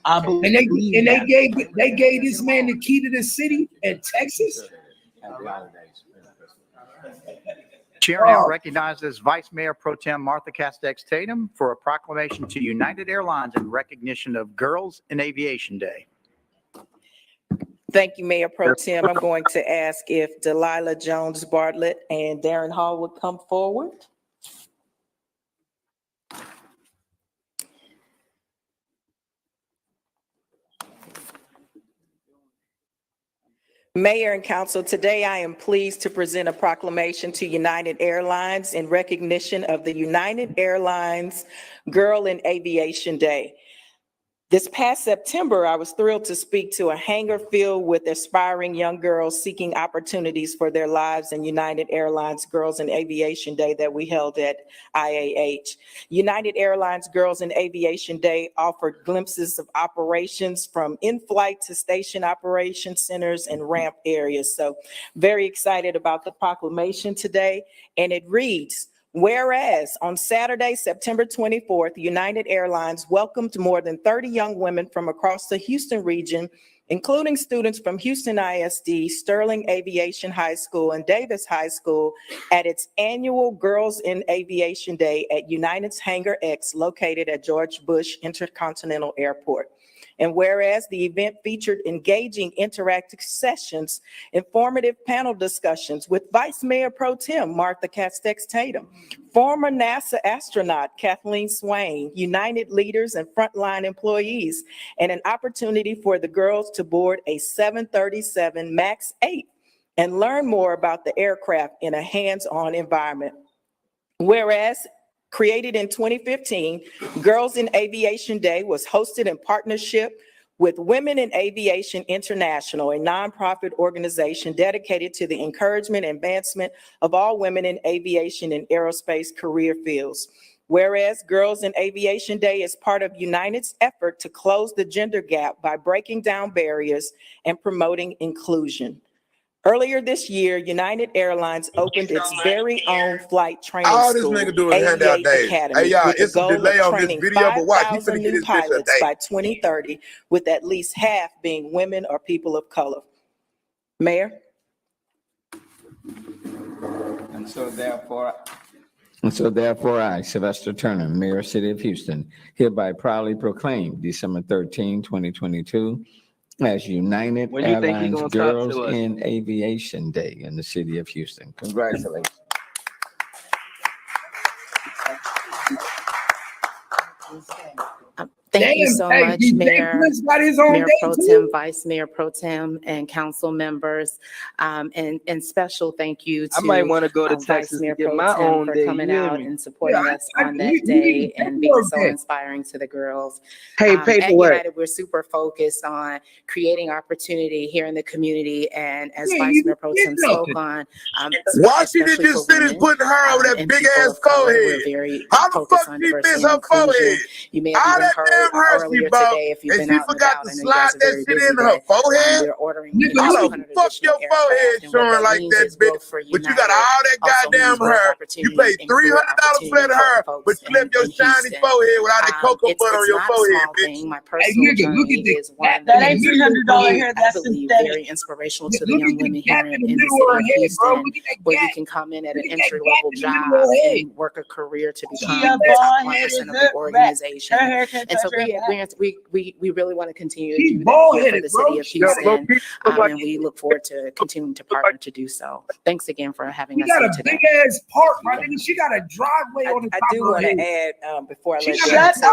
And they gave this man the key to the city in Texas.
Chair now recognizes Vice Mayor Pro Tem Martha Castex Tatum for a proclamation to United Airlines in recognition of Girls in Aviation Day.
Thank you, Mayor Pro Tem. I'm going to ask if Delilah Jones Bartlett and Darren Hall would come forward. Mayor and Council, today I am pleased to present a proclamation to United Airlines in recognition of the United Airlines Girl in Aviation Day. This past September, I was thrilled to speak to a hangar filled with aspiring young girls seeking opportunities for their lives in United Airlines Girls in Aviation Day that we held at IAH. United Airlines Girls in Aviation Day offered glimpses of operations from in-flight to station operation centers and ramp areas. So very excited about the proclamation today, and it reads, whereas on Saturday, September 24th, United Airlines welcomed more than 30 young women from across the Houston region, including students from Houston ISD, Sterling Aviation High School, and Davis High School at its annual Girls in Aviation Day at United's Hangar X located at George Bush Intercontinental Airport. And whereas the event featured engaging interactive sessions, informative panel discussions with Vice Mayor Pro Tem Martha Castex Tatum, former NASA astronaut Kathleen Swain, United leaders and frontline employees, and an opportunity for the girls to board a 737 MAX 8 and learn more about the aircraft in a hands-on environment. Whereas created in 2015, Girls in Aviation Day was hosted in partnership with Women in Aviation International, a nonprofit organization dedicated to the encouragement and advancement of all women in aviation and aerospace career fields. Whereas Girls in Aviation Day is part of United's effort to close the gender gap by breaking down barriers and promoting inclusion. Earlier this year, United Airlines opened its very own flight training
All this
school,
nigga do is hand out
Aviate
days.
Academy,
Hey, y'all,
with the
it's a
goal
delay
of
on this
training
video, but watch, he
5,000
finna get
new
this bitch a
pilots
day.
by 2030, with at least half being women or people of color. Mayor?
And so therefore I, Sylvester Turner, Mayor, City of Houston, hereby proudly proclaim December 13, 2022 as United
When you think he
Airlines
gonna talk to
Girls
us?
in Aviation Day in the City of Houston. Congratulations.
Thank you so much, Mayor, Mayor Pro Tem, Vice Mayor Pro Tem, and council members. And special thank you
I might
to
want to go to
Vice
Texas
Mayor
to get
Pro
my
Tem
own
for
day.
coming
You hear
out
me?
and supporting us on that day and being so inspiring to the girls.
Hey,
At
paperwork.
United, we're super focused on creating opportunity here in the community. And as
Yeah,
Vice
you
Mayor Pro
did
Tem
know.
spoke on,
Why she didn't
especially
just
for
finish
women
putting her over that
and
big
people
ass
of color, we're
forehead?
very
How the
focused
fuck
on
she
diversity
miss
and
her
inclusion.
forehead?
You may have
All
even
that
heard
damn hair she
earlier
bought,
today, if you've
and
been
she
out and
forgot
about.
to
I know you
slide
guys are
that
very
shit
busy,
in her
but
forehead.
they're ordering
How the
200
fuck
additional
your forehead
aircraft, and what
showing
that
like
means
that,
is
bitch?
growth for
But you got
United.
all that
Also
goddamn
means growth
hair. You
opportunity
paid
and career
$300 for
opportunity
that
for
hair,
the
but
folks
you left your
in
shiny
Houston.
forehead with all that cocoa butter on
It's
your
not a
forehead,
small
bitch.
thing. My personal journey is one
That
that
ain't
is,
$300 hair.
I
That's
believe,
synthetic.
very inspirational to the
Look
young
at the
women
gap
here
in the
in the
middle of
city
her
of
head, bro.
Houston,
Look at that
where you
gap.
can come in at an
Look at that
entry
gap
level
in the middle of
job
her head.
and work a career to
She
become
a
the top
bald
1%
headed
of the organization.
Her hair can
And so
touch her back.
we really want to continue to
She's
do that
bald
here for
headed,
the
bro.
city of
She got
Houston.
look like
And we look forward to continuing to partner to do so. Thanks again for having us
got
here
a
today.
big ass park, my nigga. She got a driveway on the
I
top
do
of her
want to
head.
add, before I
She
let
got
Darren
a
say a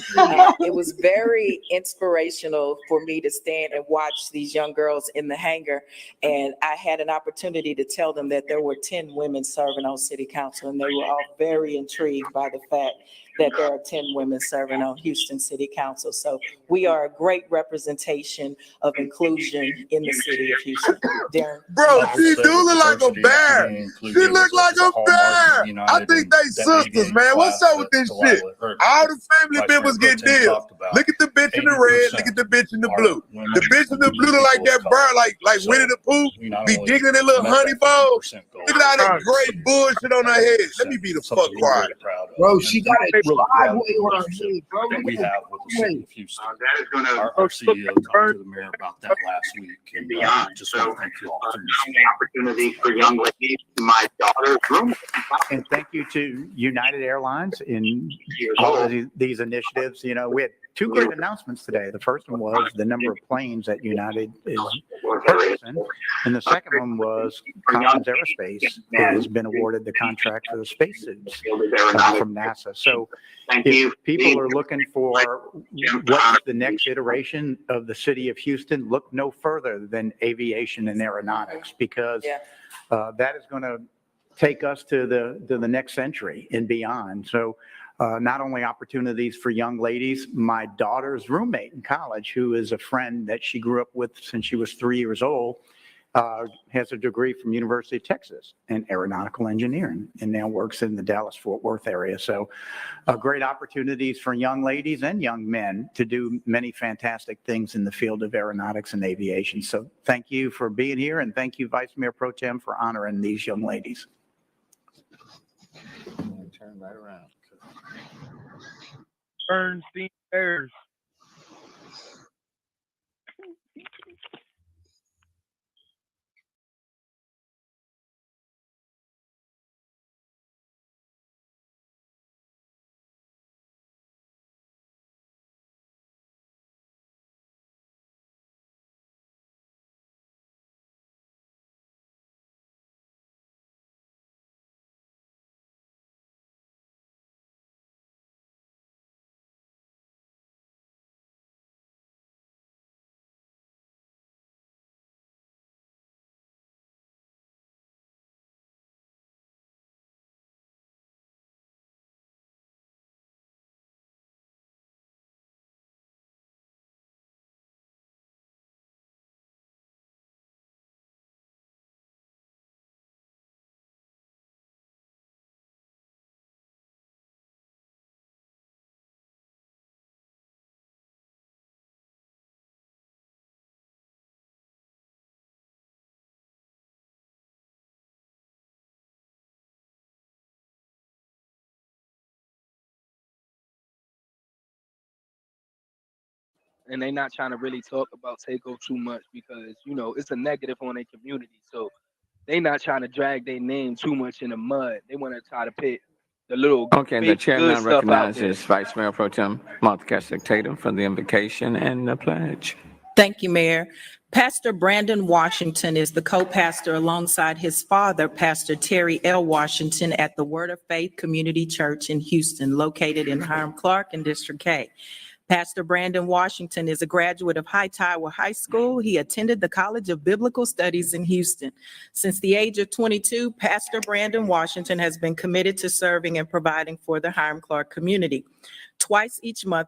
few
driveway.
words, it was very inspirational for me to stand and watch these young girls in the hangar. And I had an opportunity to tell them that there were 10 women serving on city council, and they were all very intrigued by the fact that there are 10 women serving on Houston City Council. So we are a great representation of inclusion in the city of Houston. Darren?
Bro, she do look like a bear. She look like a bear. I think they sisters, man. What's up with this shit? All the family members get deals. Look at the bitch in the red. Look at the bitch in the blue. The bitch in the blue look like that bird, like Winnie the Pooh. Be giggling that little honey bowl. Look at all that great bullshit on her head. Let me be the fuck quiet.
Bro, she got a driveway on her head, bro.
We have with the city of Houston. Our CEO talked to the mayor about that last week, and just want to thank you all for your
opportunity for young ladies, my daughter's room.
And thank you to United Airlines in all of these initiatives. You know, we had two great announcements today. The first one was the number of planes that United is purchasing, and the second one was Collins Aerospace has been awarded the contract for the spacesuits from NASA. So if people are looking for what's the next iteration of the city of Houston, look no further than aviation and aeronautics, because that is going to take us to the next century and beyond. So not only opportunities for young ladies, my daughter's roommate in college, who is a friend that she grew up with since she was 3 years old, has a degree from University of Texas in aeronautical engineering and now works in the Dallas-Fort Worth area. So great opportunities for young ladies and young men to do many fantastic things in the field of aeronautics and aviation. So thank you for being here, and thank you, Vice Mayor Pro Tem, for honoring these young ladies.
Turn right around.
Bernstein Bears.
And they not trying to really talk about TakeOff too much because, you know, it's a negative on their community. So they not trying to drag their name too much in the mud. They want to try to put the little
Okay, the chair now recognizes Vice Mayor Pro Tem Martha Cassick Tatum for the invocation and the pledge.
Thank you, Mayor. Pastor Brandon Washington is the co-pastor alongside his father, Pastor Terry L. Washington, at the Word of Faith Community Church in Houston, located in Hiram Clark and District K. Pastor Brandon Washington is a graduate of Hightower High School. He attended the College of Biblical Studies in Houston. Since the age of 22, Pastor Brandon Washington has been committed to serving and providing for the Hiram Clark community. Twice each month,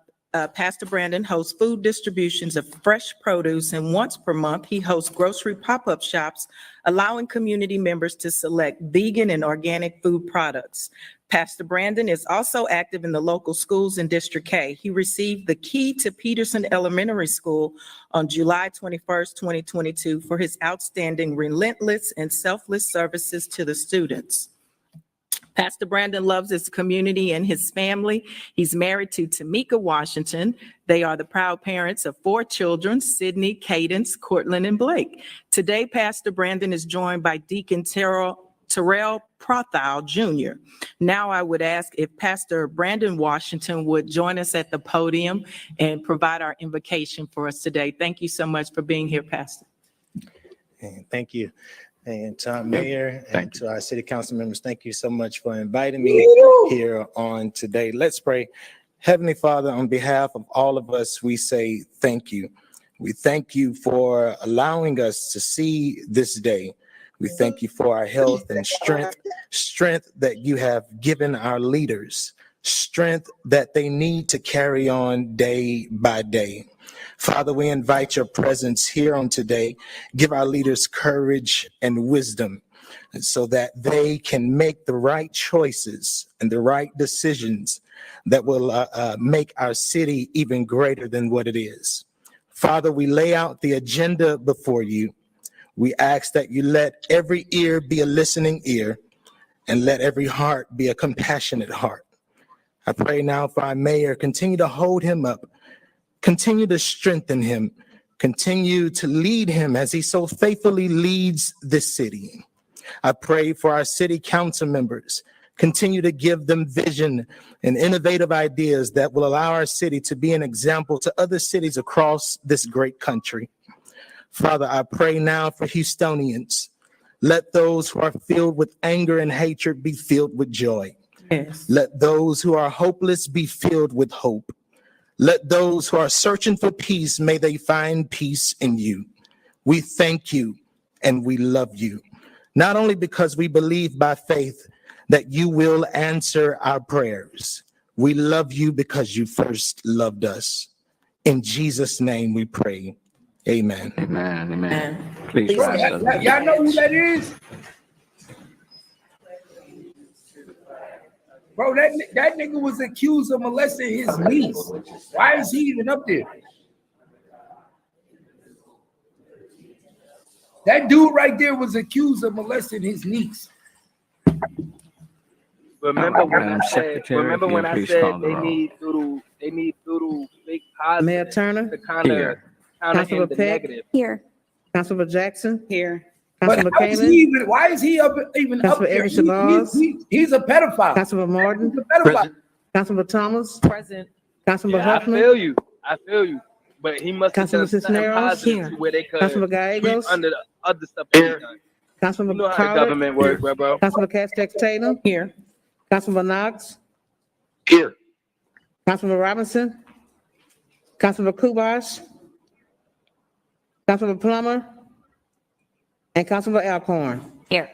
Pastor Brandon hosts food distributions of fresh produce, and once per month, he hosts grocery pop-up shops, allowing community members to select vegan and organic food products. Pastor Brandon is also active in the local schools in District K. He received the key to Peterson Elementary School on July 21st, 2022 for his outstanding, relentless, and selfless services to the students. Pastor Brandon loves his community and his family. He's married to Tamika Washington. They are the proud parents of 4 children, Sydney, Cadence, Cortland, and Blake. Today, Pastor Brandon is joined by Deacon Terrell Prothal Jr. Now I would ask if Pastor Brandon Washington would join us at the podium and provide our invocation for us today. Thank you so much for being here, Pastor.
And thank you. And to our mayor and to our city council members, thank you so much for inviting me here on today. Let's pray. Heavenly Father, on behalf of all of us, we say thank you. We thank you for allowing us to see this day. We thank you for our health and strength that you have given our leaders, strength that they need to carry on day by day. Father, we invite your presence here on today. Give our leaders courage and wisdom so that they can make the right choices and the right decisions that will make our city even greater than what it is. Father, we lay out the agenda before you. We ask that you let every ear be a listening ear and let every heart be a compassionate heart. I pray now for our mayor, continue to hold him up, continue to strengthen him, continue to lead him as he so faithfully leads this city. I pray for our city council members, continue to give them vision and innovative ideas that will allow our city to be an example to other cities across this great country. Father, I pray now for Houstonians. Let those who are filled with anger and hatred be filled with joy.
Yes.
Let those who are hopeless be filled with hope. Let those who are searching for peace, may they find peace in you. We thank you and we love you, not only because we believe by faith that you will answer our prayers. We love you because you first loved us. In Jesus' name we pray. Amen.
Amen. Amen. Please
Bro,
rise.
y'all know who that is? Bro, that nigga was accused of molesting his niece. Why is he even up there? That dude right there was accused of molesting his niece.
Remember when
Madam
I said?
Secretary,
Remember
if you
when I
please
said
call the
they
roll.
need doodle fake positive
Mayor Turner?
to kind of
Here.
counter
Councilor
the
Peck?
negative.
Here. Councilor Jackson?
Here.
But
Councilor
why is he even up
Councilor
there?
Evans Shabazz?
He's a pedophile.
Councilor Martin?
He's a pedophile.
Councilor Thomas?
Present.
Councilor
Yeah, I
Huffman?
feel you. But he must have
Councilor
done something
Cisneros?
positive
Here.
to where they could
Councilor
sweep
Gallegos?
under the other stuff that he done.
Councilor
You know how the government works, bro.
Councilor Castex Tatum?
Here.
Councilor Knox?
Here.
Councilor Robinson? Councilor Kubash? Councilor Plummer? And Councilor Alcorn?
Here.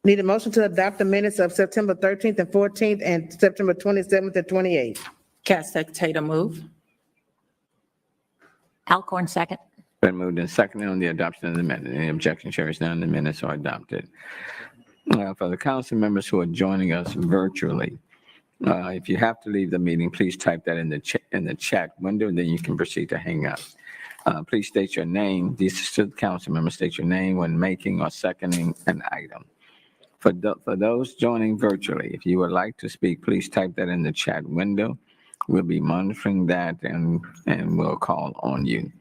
Need a motion to adopt the minutes of September 13th and 14th and September 27th and 28th.
Castex Tatum move.
Alcorn second.
Been moved and seconded on the adoption of the minute. Any objection, carries none. The minutes are adopted. For the council members who are joining us virtually, if you have to leave the meeting, please type that in the chat window, and then you can proceed to hang up. Please state your name. These are the council members. State your name when making or seconding an item. For those joining virtually, if you would like to speak, please type that in the chat window. We'll be monitoring that and we'll call on you.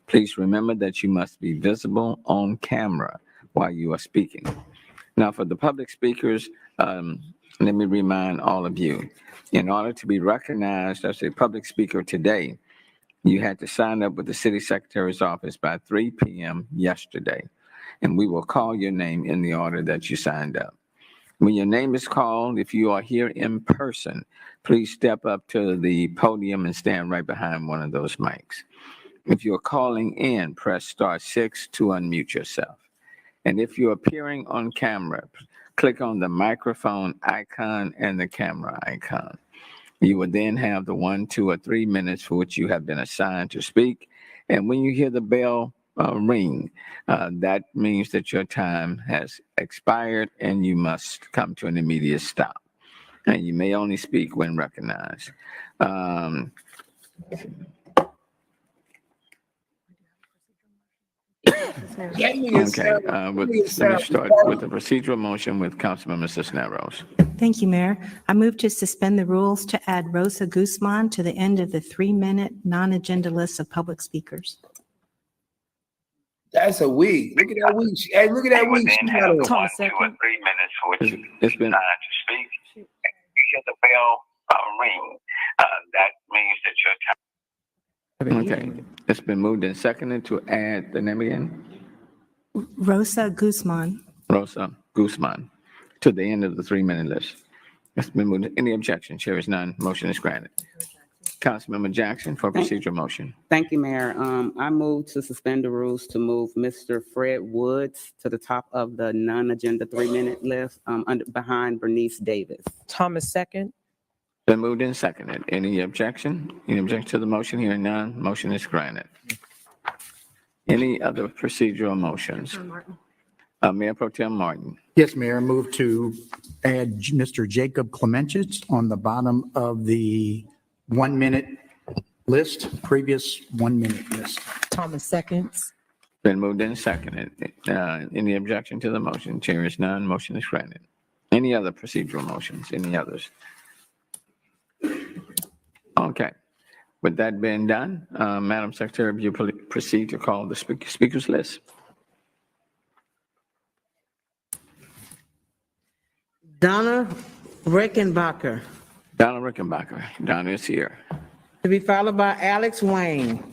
Please remember that you must be visible on camera while you are speaking. Now, for the public speakers, let me remind all of you, in order to be recognized as a public speaker today, you had to sign up with the city secretary's office by 3 p.m. yesterday, and we will call your name in the order that you signed up. When your name is called, if you are here in person, please step up to the podium and stand right behind one of those mics. If you're calling in, press *6 to unmute yourself. And if you're appearing on camera, click on the microphone icon and the camera icon. You will then have the 1, 2, or 3 minutes for which you have been assigned to speak. And when you hear the bell ring, that means that your time has expired and you must come to an immediate stop. And you may only speak when recognized. Okay, let me start with the procedural motion with Councilmember Cisneros.
Thank you, Mayor. I move to suspend the rules to add Rosa Guzman to the end of the 3-minute non-agenda list of public speakers.
That's a wig. Look at that wig. Hey, look at that wig.
Then have the 1, 2, or 3 minutes for which you
It's been
decide to speak. If you hear the bell ring, that means that your time.
Okay, it's been moved and seconded to add the name again,
Rosa Guzman.
Rosa Guzman, to the end of the 3-minute list. It's been moved. Any objection? Chair is none. Motion is granted. Councilmember Jackson for procedural motion.
Thank you, Mayor. I move to suspend the rules to move Mr. Fred Woods to the top of the non-agenda 3-minute list, behind Bernice Davis.
Thomas second.
Been moved and seconded. Any objection? Any objection to the motion? Hearing none, motion is granted. Any other procedural motions? Mayor Pro Tem Martin.
Yes, Mayor, I move to add Mr. Jacob Clemenchich on the bottom of the 1 minute list, previous 1 minute list.
Thomas seconds.
Been moved and seconded. Any objection to the motion? Chair is none, motion is granted. Any other procedural motions? Any others? Okay. With that being done, Madam Secretary, will you proceed to call the speakers list?
Donna Rickenbacker,
Donna Rickenbacker. Donna is here.
to be followed by Alex Wayne.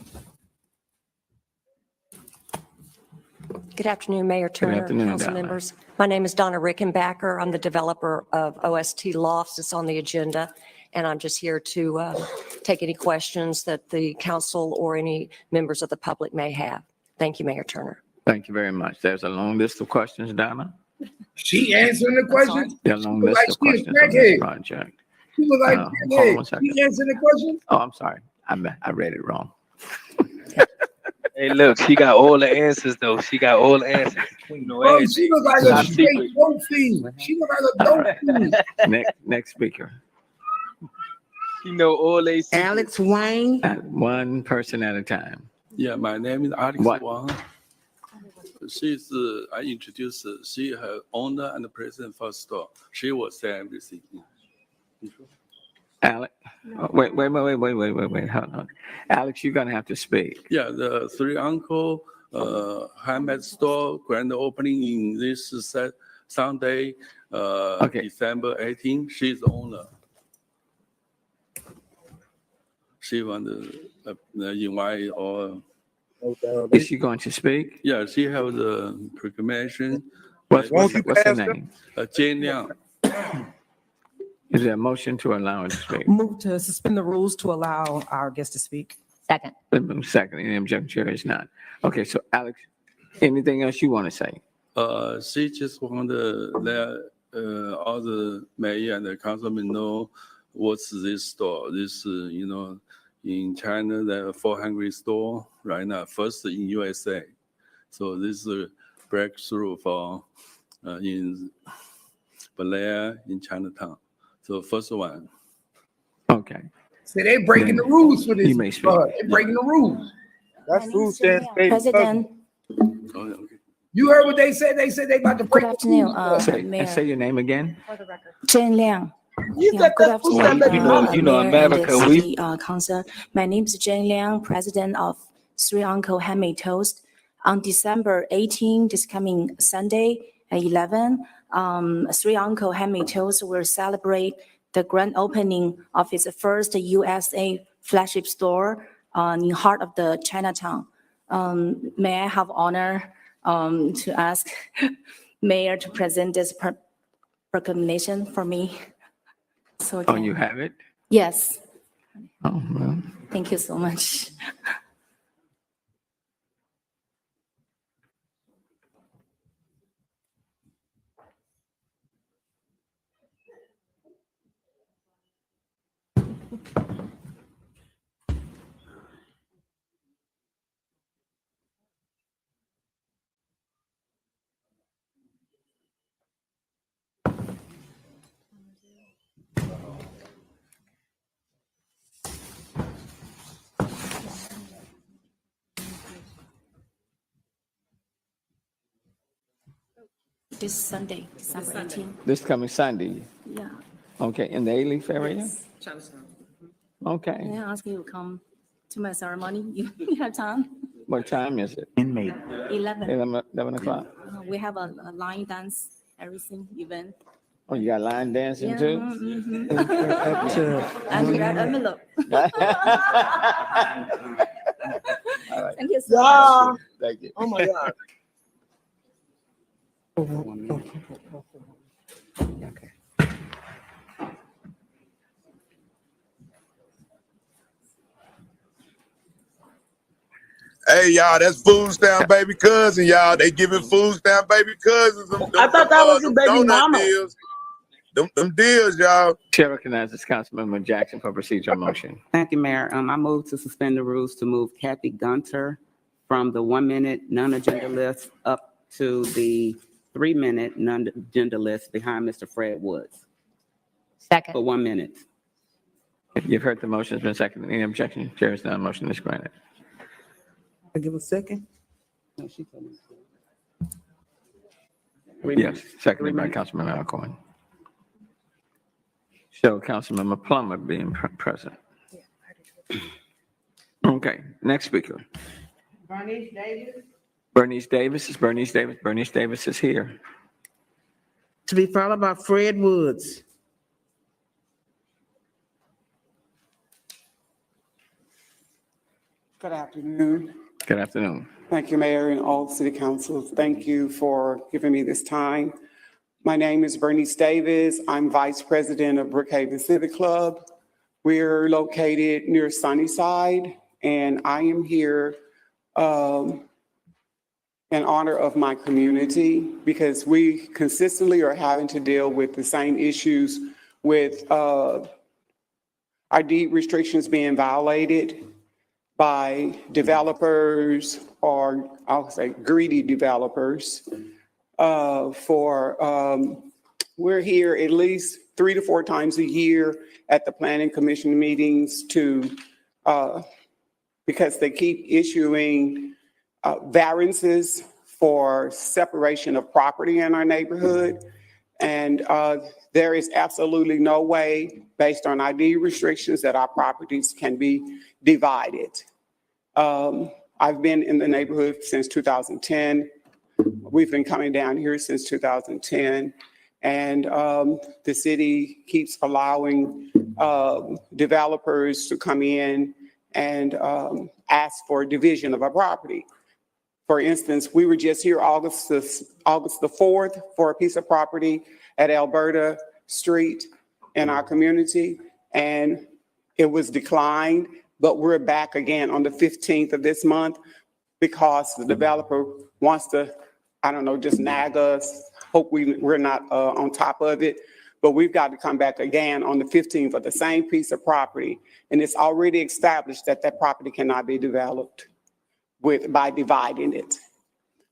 Good afternoon, Mayor Turner,
afternoon,
council
Donna.
members. My name is Donna Rickenbacker. I'm the developer of OST Lofts. It's on the agenda, and I'm just here to take any questions that the council or any members of the public may have. Thank you, Mayor Turner.
Thank you very much. There's a long list of questions, Donna.
She answering the questions?
There's a long
She look
list of
like she a
questions on this
crackhead.
project.
She look like
Hold on
crackhead.
one second.
She answering the questions?
Oh, I'm sorry. I read it wrong.
Hey, look, she got all the answers though. She got all the answers. You know,
Bro,
everything.
she look like
Top
a straight
secret.
dope fiend. She look like a dope fiend.
Next speaker.
You know all they secrets.
Alex Wayne.
One person at a time.
Yeah, my name is Alex
What?
Wang. She's, I introduced, she her owner and the president for store. She will say everything.
Alex, wait. Hold on. Alex, you're gonna have to speak.
Yeah, the Three Uncle handmade store grand opening in this Sunday, December 18. She's the owner. She want to invite all.
Is she going to speak?
Yeah, she has the proclamation.
What's her name?
Jane Liang.
Is there a motion to allow her to speak?
Move to suspend the rules to allow our guest to speak.
Second.
Second, any objection? Chair is not. Okay, so Alex, anything else you want to say?
She just want to let all the mayor and the councilmen know what's this store. This, in China, there are 400 store right now, first in USA. So this is a breakthrough for in Belair in Chinatown. So first one.
Okay.
See, they breaking the rules for this.
You may speak.
They breaking the rules.
That's food stamps.
President,
You heard what they said? They said they about to break
good afternoon,
Say your name again.
Jane Liang.
You
Yeah,
said
good
that's food
afternoon,
stamp.
You know,
Mayor and
America,
the
we-
City Council. My name is Jane Liang, President of Three Uncle Handmade Toast. On December 18, this coming Sunday at 11, Three Uncle Handmade Toast will celebrate the grand opening of its first USA flagship store in heart of the Chinatown. May I have honor to ask Mayor to present this proclamation for me? So
Oh, you have it?
yes,
Oh, well.
thank you so much. This Sunday, December 18.
This coming Sunday.
Yeah.
Okay, in the A-Leaf area? Okay.
May I ask you to come to my ceremony? You have time?
What time is it?
Inmate.
11.
11 o'clock.
We have a line dance, everything event.
Oh, you got line dancing
Yeah,
too?
Up to. And red envelope.
All right.
Thank you so
Yeah.
much.
Thank you.
Oh my God.
Hey, y'all, that's food stamp baby cousin, y'all. They giving food stamp baby cousins.
I thought that was your baby
donut
mama.
deals. them deals, y'all.
Chair recognizes Councilmember Jackson for procedural motion.
Thank you, Mayor. I move to suspend the rules to move Kathy Gunter from the 1 minute non-agenda list up to the 3 minute non-agenda list behind Mr. Fred Woods.
Second.
For 1 minute.
You've heard the motion has been seconded. Any objection? Chair is none. Motion is granted.
I give a second.
No, she told me.
Yes, seconded by Councilman Alcorn. Show Councilmember Plummer being present. Okay, next speaker.
Bernice Davis.
Bernice Davis is Bernice Davis. Bernice Davis is here.
To be followed by Fred Woods.
Good afternoon.
Good afternoon.
Thank you, Mayor, and all city councils. Thank you for giving me this time. My name is Bernice Davis. I'm Vice President of Brookhaven Civic Club. We're located near Sunnyside, and I am here in honor of my community because we consistently are having to deal with the same issues with our deed restrictions being violated by developers, or I'll say greedy developers. We're here at least 3 to 4 times a year at the Planning Commission meetings because they keep issuing variances for separation of property in our neighborhood. And there is absolutely no way, based on ID restrictions, that our properties can be divided. I've been in the neighborhood since 2010. We've been coming down here since 2010. And the city keeps allowing developers to come in and ask for division of a property. For instance, we were just here August the 4th for a piece of property at Alberta Street in our community, and it was declined, but we're back again on the 15th of this month because the developer wants to, I don't know, just nag us. Hope we're not on top of it, but we've got to come back again on the 15th for the same piece of property. And it's already established that that property cannot be developed by dividing it.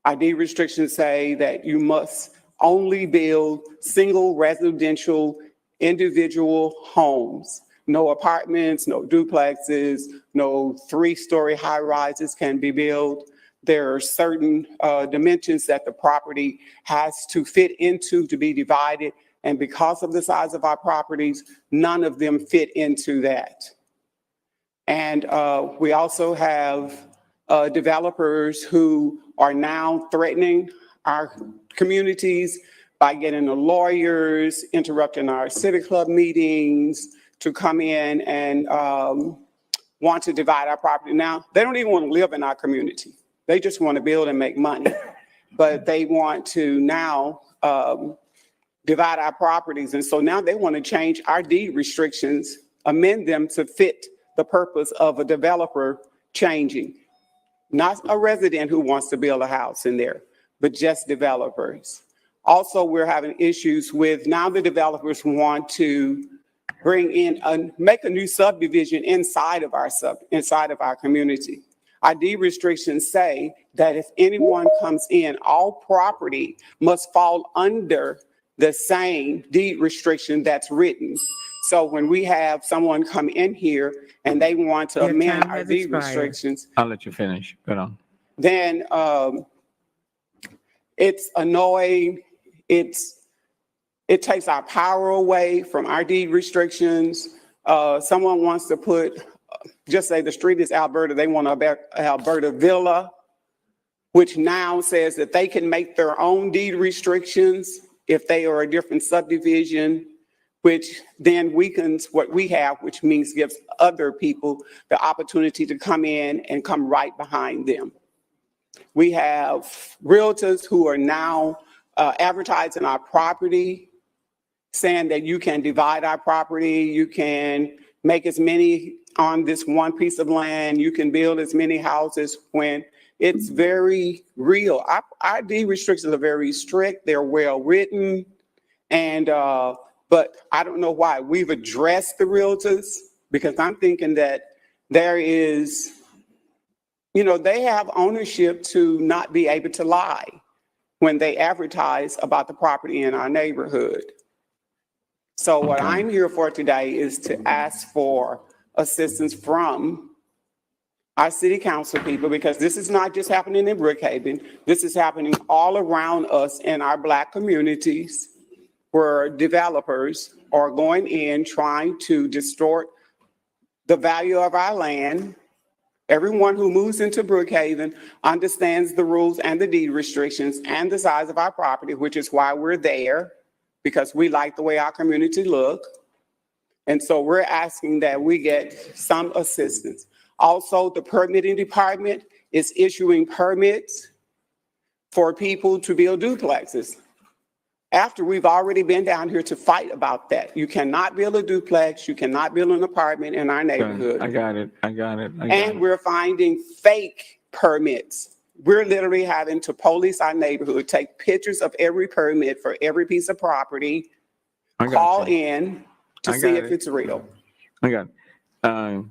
ID restrictions say that you must only build single residential individual homes. No apartments, no duplexes, no 3-story high rises can be built. There are certain dimensions that the property has to fit into to be divided. And because of the size of our properties, none of them fit into that. And we also have developers who are now threatening our communities by getting the lawyers, interrupting our civic club meetings to come in and want to divide our property. Now, they don't even want to live in our community. They just want to build and make money. But they want to now divide our properties. And so now they want to change our deed restrictions, amend them to fit the purpose of a developer changing. Not a resident who wants to build a house in there, but just developers. Also, we're having issues with now the developers want to bring in, make a new subdivision inside of our community. Our deed restrictions say that if anyone comes in, all property must fall under the same deed restriction that's written. So when we have someone come in here and they want to amend our deed restrictions,
I'll let you finish. Go on.
then it's annoying. It takes our power away from our deed restrictions. Someone wants to put, just say the street is Alberta, they want a Alberta Villa, which now says that they can make their own deed restrictions if they are a different subdivision, which then weakens what we have, which means gives other people the opportunity to come in and come right behind them. We have realtors who are now advertising our property, saying that you can divide our property, you can make as many on this one piece of land, you can build as many houses, when it's very real. Our deed restrictions are very strict, they're well written, and But I don't know why. We've addressed the realtors because I'm thinking that there is, you know, they have ownership to not be able to lie when they advertise about the property in our neighborhood. So what I'm here for today is to ask for assistance from our city council people, because this is not just happening in Brookhaven. This is happening all around us in our Black communities, where developers are going in trying to distort the value of our land. Everyone who moves into Brookhaven understands the rules and the deed restrictions and the size of our property, which is why we're there, because we like the way our community look. And so we're asking that we get some assistance. Also, the permitting department is issuing permits for people to build duplexes, after we've already been down here to fight about that. You cannot build a duplex, you cannot build an apartment in our neighborhood.
I got it.
And we're finding fake permits. We're literally having to police our neighborhood, take pictures of every permit for every piece of property, call in to see if it's real.
I got it.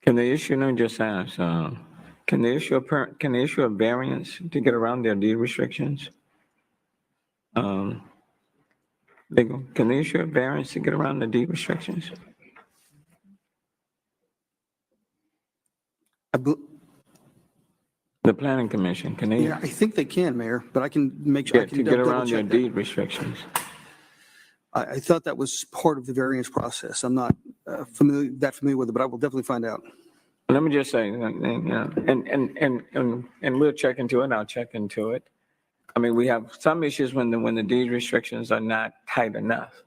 Can they issue, let me just ask, can they issue a variance to get around their deed restrictions? Can they issue a variance to get around the deed restrictions? The planning commission, can they?
Yeah, I think they can, Mayor, but I can make sure.
Yeah, to get around their deed restrictions.
I thought that was part of the variance process. I'm not familiar with it, but I will definitely find out.
Let me just say, and we'll check into it. I'll check into it. I mean, we have some issues when the deed restrictions are not tight enough.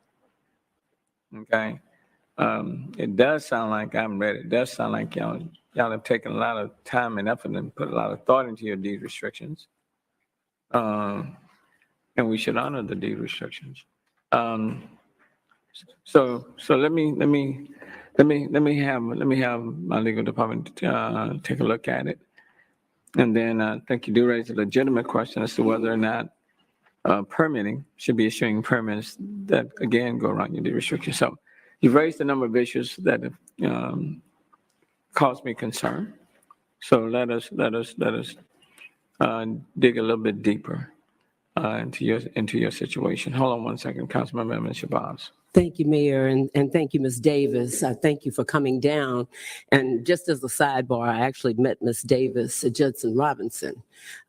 Okay, it does sound like I'm ready. It does sound like y'all have taken a lot of time and effort and put a lot of thought into your deed restrictions, and we should honor the deed restrictions. So let me have my legal department take a look at it. And then I think you do raise a legitimate question as to whether or not permitting should be issuing permits that, again, go around your deed restrictions. So you've raised a number of issues that have caused me concern. So let us dig a little bit deeper into your situation. Hold on one second, Councilmember Shabazz.
Thank you, Mayor, and thank you, Ms. Davis. Thank you for coming down. And just as a sidebar, I actually met Ms. Davis at Judson Robinson,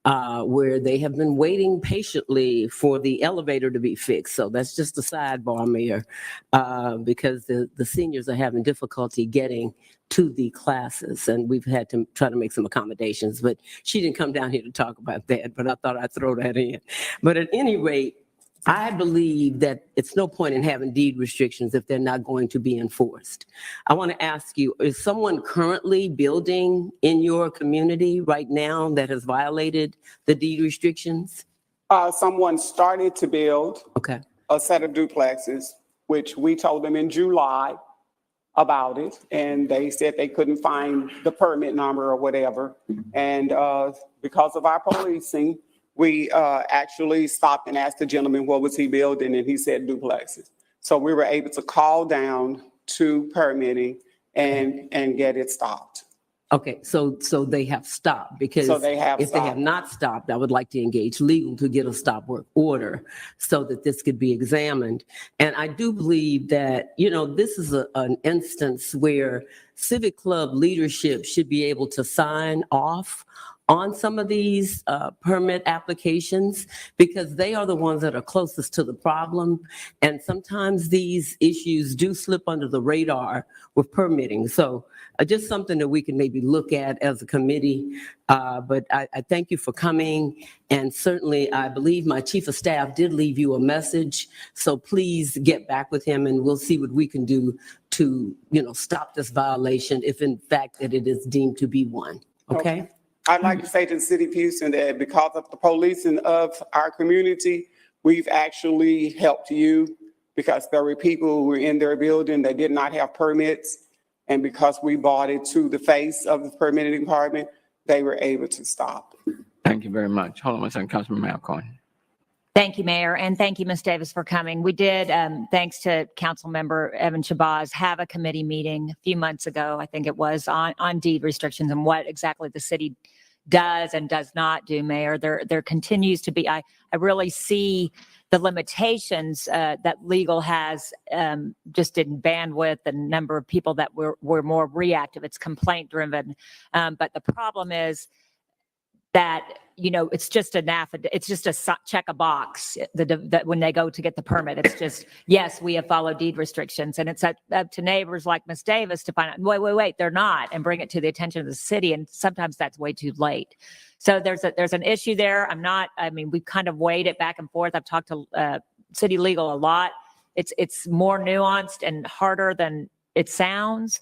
where they have been waiting patiently for the elevator to be fixed. So that's just a sidebar, Mayor, because the seniors are having difficulty getting to the classes, and we've had to try to make some accommodations. But she didn't come down here to talk about that, but I thought I'd throw that in. But at any rate, I believe that it's no point in having deed restrictions if they're not going to be enforced. I want to ask you, is someone currently building in your community right now that has violated the deed restrictions?
Someone started to build a set of duplexes, which we told them in July about it, and they said they couldn't find the permit number or whatever. And because of our policing, we actually stopped and asked the gentleman what was he building, and he said duplexes. So we were able to call down to permitting and get it stopped.
Okay, so they have stopped, because
So they have
if they have
stopped.
not stopped, I would like to engage legal to get a stop work order so that this could be examined. And I do believe that, this is an instance where Civic Club leadership should be able to sign off on some of these permit applications, because they are the ones that are closest to the problem. And sometimes these issues do slip under the radar with permitting. So just something that we can maybe look at as a committee. But I thank you for coming. And certainly, I believe my chief of staff did leave you a message. So please get back with him, and we'll see what we can do to, stop this violation, if in fact that it is deemed to be one. Okay?
I'd like to say to the city of Houston that because of the policing of our community, we've actually helped you, because there were people who were in their building that did not have permits. And because we brought it to the face of the permitting department, they were able to stop.
Thank you very much. Hold on one second, Councilman Malcoin.
Thank you, Mayor, and thank you, Ms. Davis, for coming. We did, thanks to Council Member Evan Shabazz, have a committee meeting a few months ago, I think it was, on deed restrictions and what exactly the city does and does not do, Mayor. There continues to be, I really see the limitations that legal has just in bandwidth and number of people that were more reactive. It's complaint driven. But the problem is that, you know, it's just an affidavit, it's just a check a box that when they go to get the permit, it's just, yes, we have followed deed restrictions. And it's up to neighbors like Ms. Davis to find out, wait, they're not, and bring it to the attention of the city. And sometimes that's way too late. So there's an issue there. I mean, we've kind of weighed it back and forth. I've talked to city legal a lot. It's more nuanced and harder than it sounds.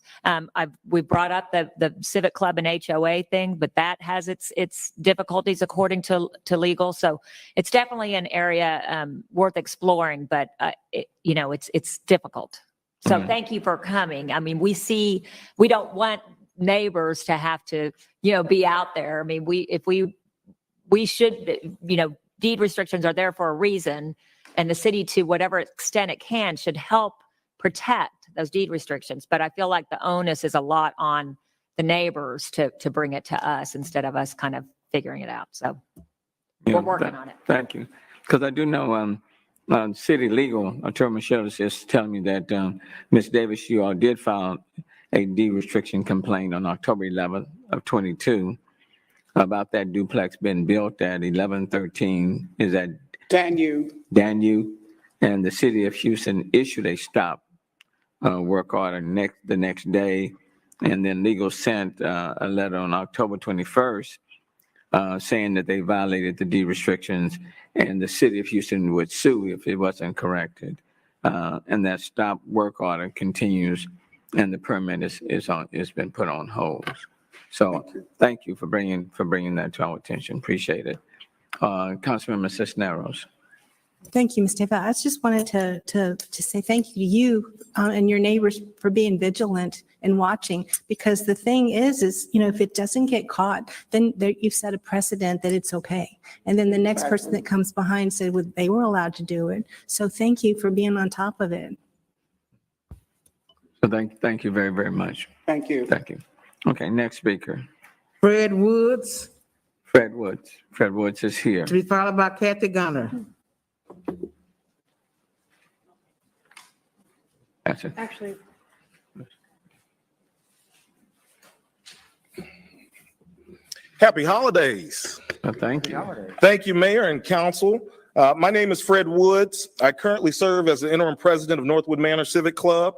We brought up the Civic Club and HOA thing, but that has its difficulties according to legal. So it's definitely an area worth exploring, but it's difficult. So thank you for coming. I mean, we don't want neighbors to have to, be out there. I mean, we should, deed restrictions are there for a reason, and the city, to whatever extent it can, should help protect those deed restrictions. But I feel like the onus is a lot on the neighbors to bring it to us instead of us kind of figuring it out. So we're working on it.
Thank you. Because I do know city legal, Attorney Michelle is just telling me that Ms. Davis, you all did file a deed restriction complaint on October 11th of 22 about that duplex being built at 1113, is that Danube, and the city of Houston issued a stop work order the next day, and then legal sent a letter on October 21st saying that they violated the deed restrictions, and the city of Houston would sue if it wasn't corrected. And that stop work order continues, and the permit is been put on hold. So thank you for bringing that to our attention. Appreciate it. Councilmember Cisneros.
Thank you, Ms. Davis. I just wanted to say thank you to you and your neighbors for being vigilant and watching, because the thing is, if it doesn't get caught, then you've set a precedent that it's okay. And then the next person that comes behind said they were allowed to do it. So thank you for being on top of it.
So thank you very, very much.
Thank you.
Thank you. Okay, next speaker.
Fred Woods.
Fred Woods is here.
To be followed by Kathy Gunner.
That's it.
Actually,
Happy holidays.
Thank you.
Thank you, Mayor and Council. My name is Fred Woods. I currently serve as the interim president of Northwood Manor Civic Club.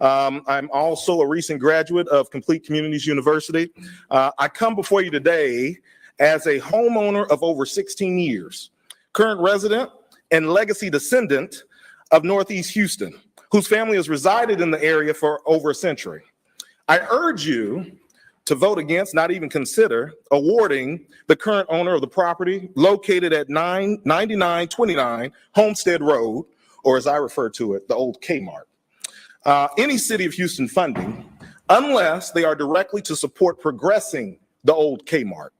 I'm also a recent graduate of Complete Communities University. I come before you today as a homeowner of over 16 years, current resident and legacy descendant of Northeast Houston, whose family has resided in the area for over a century. I urge you to vote against, not even consider, awarding the current owner of the property located at 9929 Homestead Road, or as I refer to it, the old Kmart, any City of Houston funding, unless they are directly to support progressing the old Kmart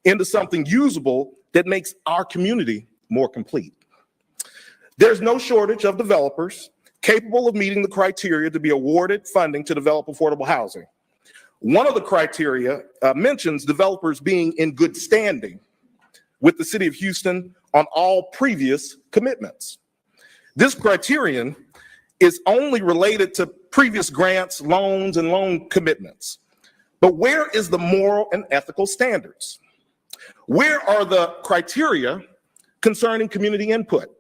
into something usable that makes our community more complete. There's no shortage of developers capable of meeting the criteria to be awarded funding to develop affordable housing. One of the criteria mentions developers being in good standing with the City of Houston on all previous commitments. This criterion is only related to previous grants, loans, and loan commitments. But where is the moral and ethical standards? Where are the criteria concerning community input?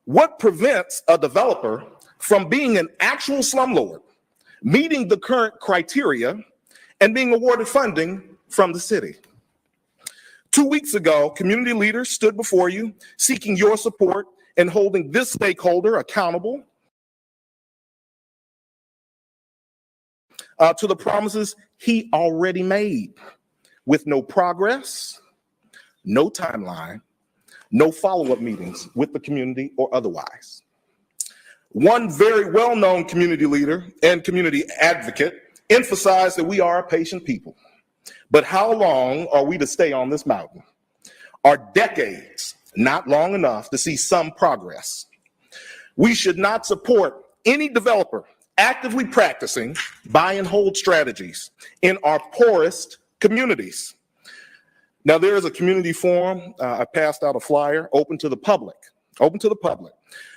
What prevents a developer from being an actual slumlord, meeting the current criteria, and being awarded funding from the city? 2 weeks ago, community leaders stood before you seeking your support and holding this stakeholder accountable to the promises he already made, with no progress, no timeline, no follow-up meetings with the community or otherwise. One very well-known community leader and community advocate emphasized that we are a patient people. But how long are we to stay on this mountain? Are decades not long enough to see some progress. We should not support any developer actively practicing buy and hold strategies in our poorest communities. Now, there is a community forum. I passed out a flyer open to the public.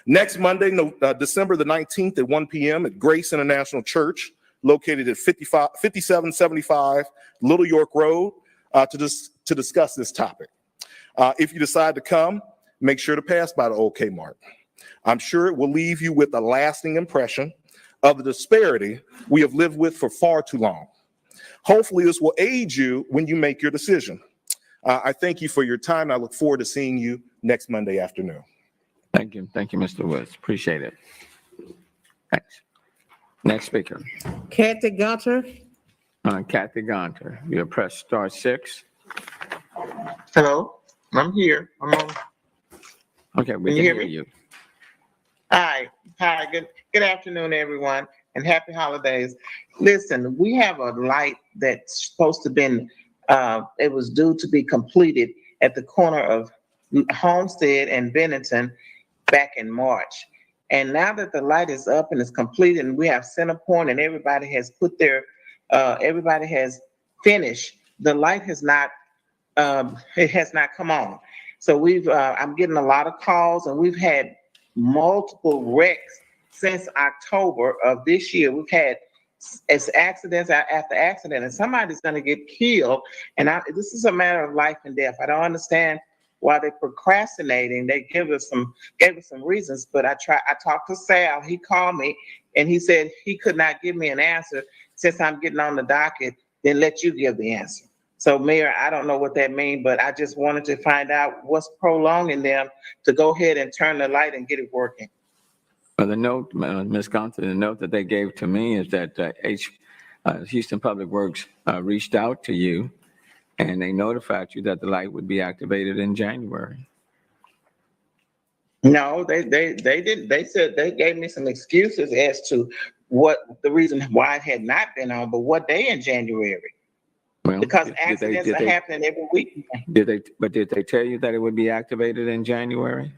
Next Monday, December the 19th at 1 p.m. at Grace International Church, located at 5775 Little York Road, to discuss this topic. If you decide to come, make sure to pass by the old Kmart. I'm sure it will leave you with a lasting impression of the disparity we have lived with for far too long. Hopefully, this will aid you when you make your decision. I thank you for your time. I look forward to seeing you next Monday afternoon.
Thank you, Mr. Woods. Appreciate it. Thanks. Next speaker.
Kathy Gunter.
Kathy Gunter, you press *6.
Hello, I'm here. I'm on.
Okay, we can hear you.
Hi, good afternoon, everyone, and happy holidays. Listen, we have a light that's supposed to been, it was due to be completed at the corner of Homestead and Bennington back in March. And now that the light is up and it's completed and we have center point and everybody has put their, everybody has finished, the light has not, it has not come on. So I'm getting a lot of calls, and we've had multiple wrecks since October of this year. We've had accidents after accident, and somebody's going to get killed. And this is a matter of life and death. I don't understand why they're procrastinating. They gave us some reasons, but I talked to Sal. He called me and he said he could not give me an answer since I'm getting on the docket. Then let you give the answer. So, Mayor, I don't know what that means, but I just wanted to find out what's prolonging them to go ahead and turn the light and get it working.
Well, the note, Ms. Gunther, the note that they gave to me is that Houston Public Works reached out to you and they notified you that the light would be activated in January.
No, they didn't. They said they gave me some excuses as to what the reason why it had not been on, but what day in January?
Well,
because accidents are happening every week.
Did they tell you that it would be activated in January?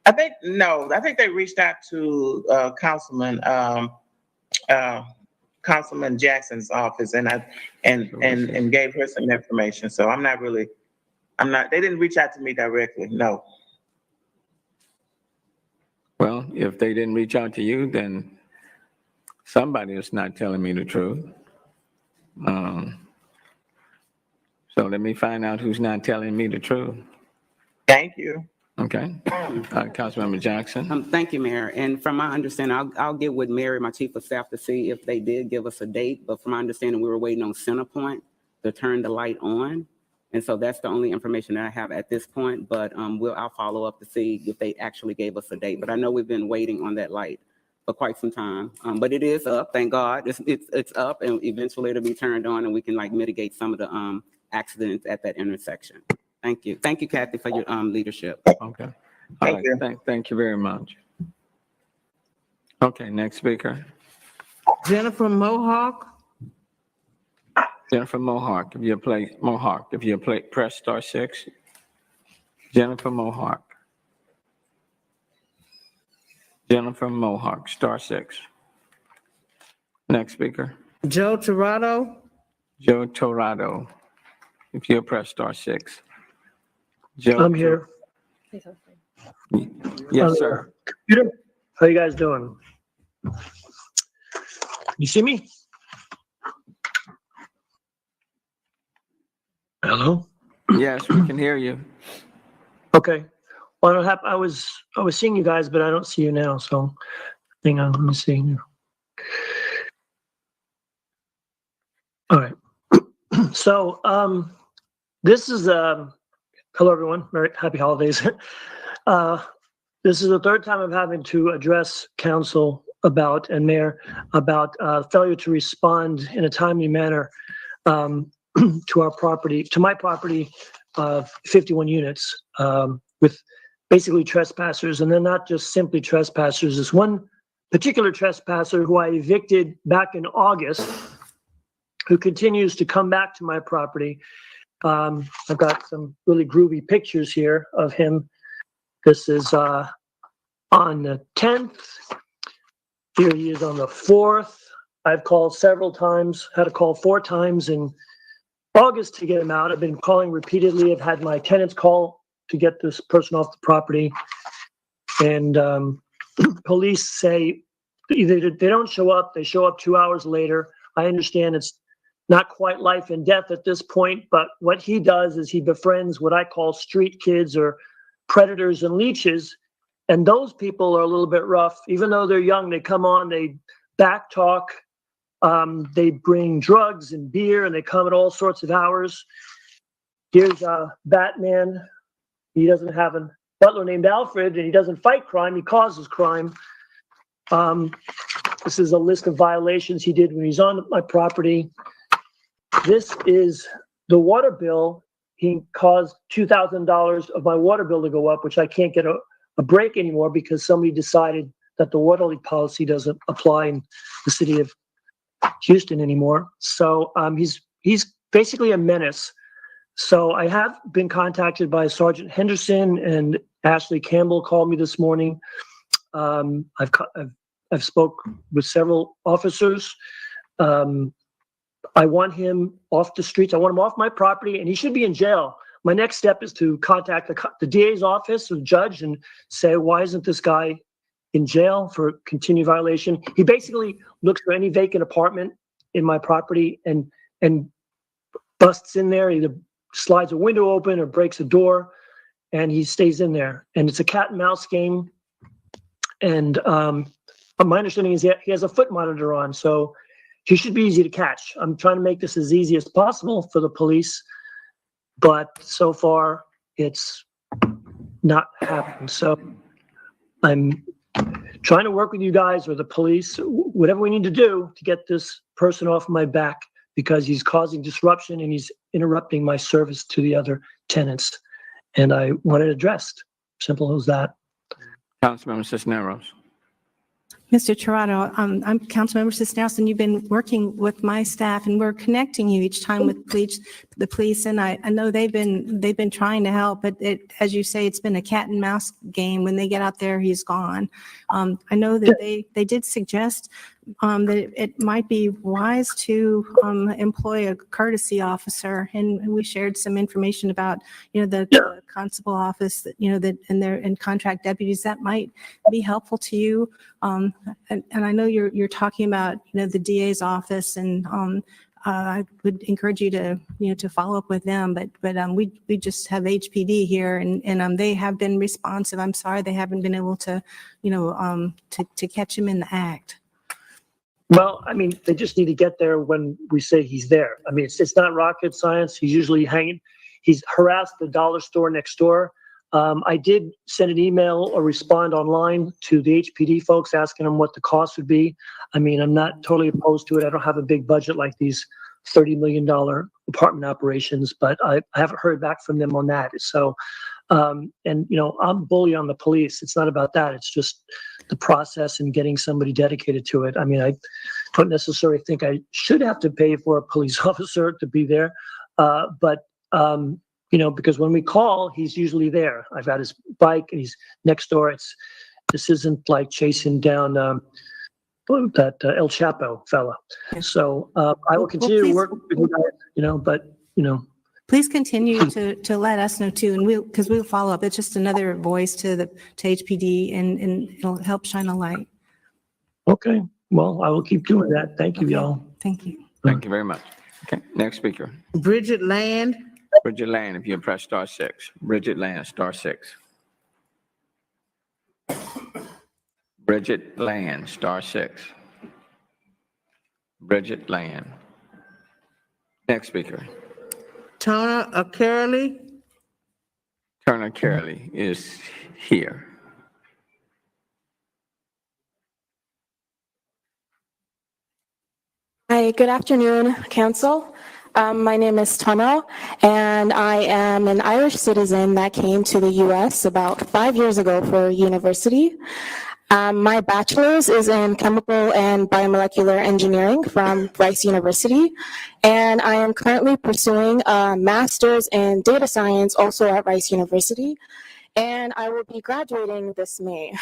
I think they reached out to Councilman Jackson's office and gave her some information. So they didn't reach out to me directly, no.
Well, if they didn't reach out to you, then somebody is not telling me the truth. So let me find out who's not telling me the truth.
Thank you.
Okay. Councilmember Jackson.
Thank you, Mayor. And from my understanding, I'll get with Mary, my chief of staff, to see if they did give us a date. But from my understanding, we were waiting on CenterPoint to turn the light on. And so that's the only information that I have at this point. But I'll follow up to see if they actually gave us a date. But I know we've been waiting on that light for quite some time. But it is up, thank God. It's up, and eventually it'll be turned on, and we can mitigate some of the accidents at that intersection. Thank you. Thank you, Kathy, for your leadership.
Okay. All right. Thank you very much. Okay, next speaker.
Jennifer Mohawk.
Jennifer Mohawk, if you press *6. Jennifer Mohawk. Jennifer Mohawk, *6. Next speaker.
Joe Torado.
Joe Torado, if you press *6. Joe,
I'm here.
Yes, sir.
Computer, how you guys doing? You see me? Hello?
Yes, we can hear you.
Okay. Well, I was seeing you guys, but I don't see you now. So, hang on. Let me see here. All right. So, this is hello everyone. Happy holidays. This is the third time I'm having to address council and mayor about failure to respond in a timely manner to our property, to my property of 51 units with basically trespassers. And they're not just simply trespassers. There's one particular trespasser who I evicted back in August, who continues to come back to my property I've got some really groovy pictures here of him. This is on the 10th. Here he is on the 4th. I've called several times, had to call 4 times in August to get him out. I've been calling repeatedly. I've had my tenants call to get this person off the property. And police say either they don't show up, they show up 2 hours later. I understand it's not quite life and death at this point, but what he does is he befriends what I call street kids or predators and leeches. And those people are a little bit rough. Even though they're young, they come on, they back talk, they bring drugs and beer, and they come at all sorts of hours. Here's Batman. He doesn't have a butler named Alfred, and he doesn't fight crime, he causes crime. This is a list of violations he did when he's on my property. This is the water bill. He caused $2,000 of my water bill to go up, which I can't get a break anymore because somebody decided that the water leak policy doesn't apply in the city of Houston anymore. So he's basically a menace. So I have been contacted by Sergeant Henderson, and Ashley Campbell called me this morning. I've spoke with several officers. I want him off the streets. I want him off my property, and he should be in jail. My next step is to contact the DA's office or the judge and say, why isn't this guy in jail for continued violation? He basically looks for any vacant apartment in my property and busts in there, either slides a window open or breaks a door, and he stays in there. And it's a cat and mouse game. And my understanding is he has a foot monitor on, so he should be easy to catch. I'm trying to make this as easy as possible for the police, but so far it's not happened. So I'm trying to work with you guys or the police, whatever we need to do to get this person off my back, because he's causing disruption and he's interrupting my service to the other tenants. And I want it addressed. Simple as that.
Councilmember Cisneros.
Mr. Tirado, I'm Councilmember Cisneros, and you've been working with my staff, and we're connecting you each time with the police. And I know they've been trying to help, but as you say, it's been a cat and mouse game. When they get out there, he's gone. I know that they did suggest that it might be wise to employ a courtesy officer, and we shared some information about the constable office and contract deputies that might be helpful to you. And I know you're talking about the DA's office, and I would encourage you to follow up with them. But we just have HPD here, and they have been responsive. I'm sorry they haven't been able to to catch him in the act.
Well, I mean, they just need to get there when we say he's there. I mean, it's not rocket science. He's usually hanging. He's harassed the dollar store next door. I did send an email or respond online to the HPD folks asking them what the cost would be. I mean, I'm not totally opposed to it. I don't have a big budget like these $30 million apartment operations, but I haven't heard back from them on that. So, and I'm bully on the police. It's not about that. It's just the process and getting somebody dedicated to it. I mean, I don't necessarily think I should have to pay for a police officer to be there, but because when we call, he's usually there. I've got his bike and he's next door. This isn't like chasing down that El Chapo fella. So I will continue to work with you guys,
Please continue to let us know too, and we'll follow up. It's just another voice to HPD, and it'll help shine a light.
Okay. Well, I will keep doing that. Thank you, y'all.
Thank you.
Thank you very much. Okay, next speaker.
Bridget Land.
Bridget Land, if you press *6. Bridget Land, *6. Bridget Land, *6. Bridget Land. Next speaker.
Turner Curley.
Turner Curley is here.
Hi, good afternoon, Council. My name is Tana, and I am an Irish citizen that came to the U.S. about 5 years ago for university. My bachelor's is in chemical and biomolecular engineering from Rice University, and I am currently pursuing a master's in data science also at Rice University, and I will be graduating this May.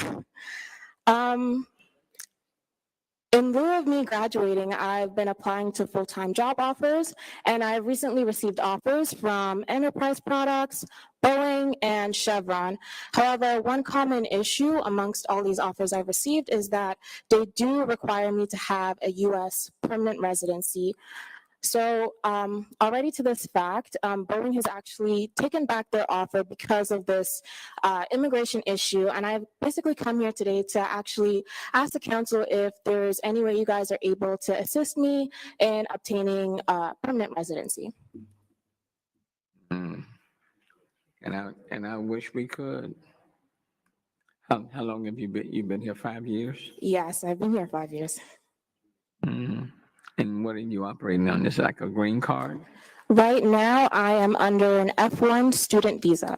In lieu of me graduating, I've been applying to full-time job offers, and I recently received offers from Enterprise Products, Boeing, and Chevron. However, one common issue amongst all these offers I've received is that they do require me to have a U.S. permanent residency. So already to this fact, Boeing has actually taken back their offer because of this immigration issue. And I've basically come here today to actually ask the council if there's any way you guys are able to assist me in obtaining permanent residency.
And I wish we could. How long have you been? You've been here 5 years?
Yes, I've been here 5 years.
And what are you operating on? Is it like a green card?
Right now, I am under an F1 student visa.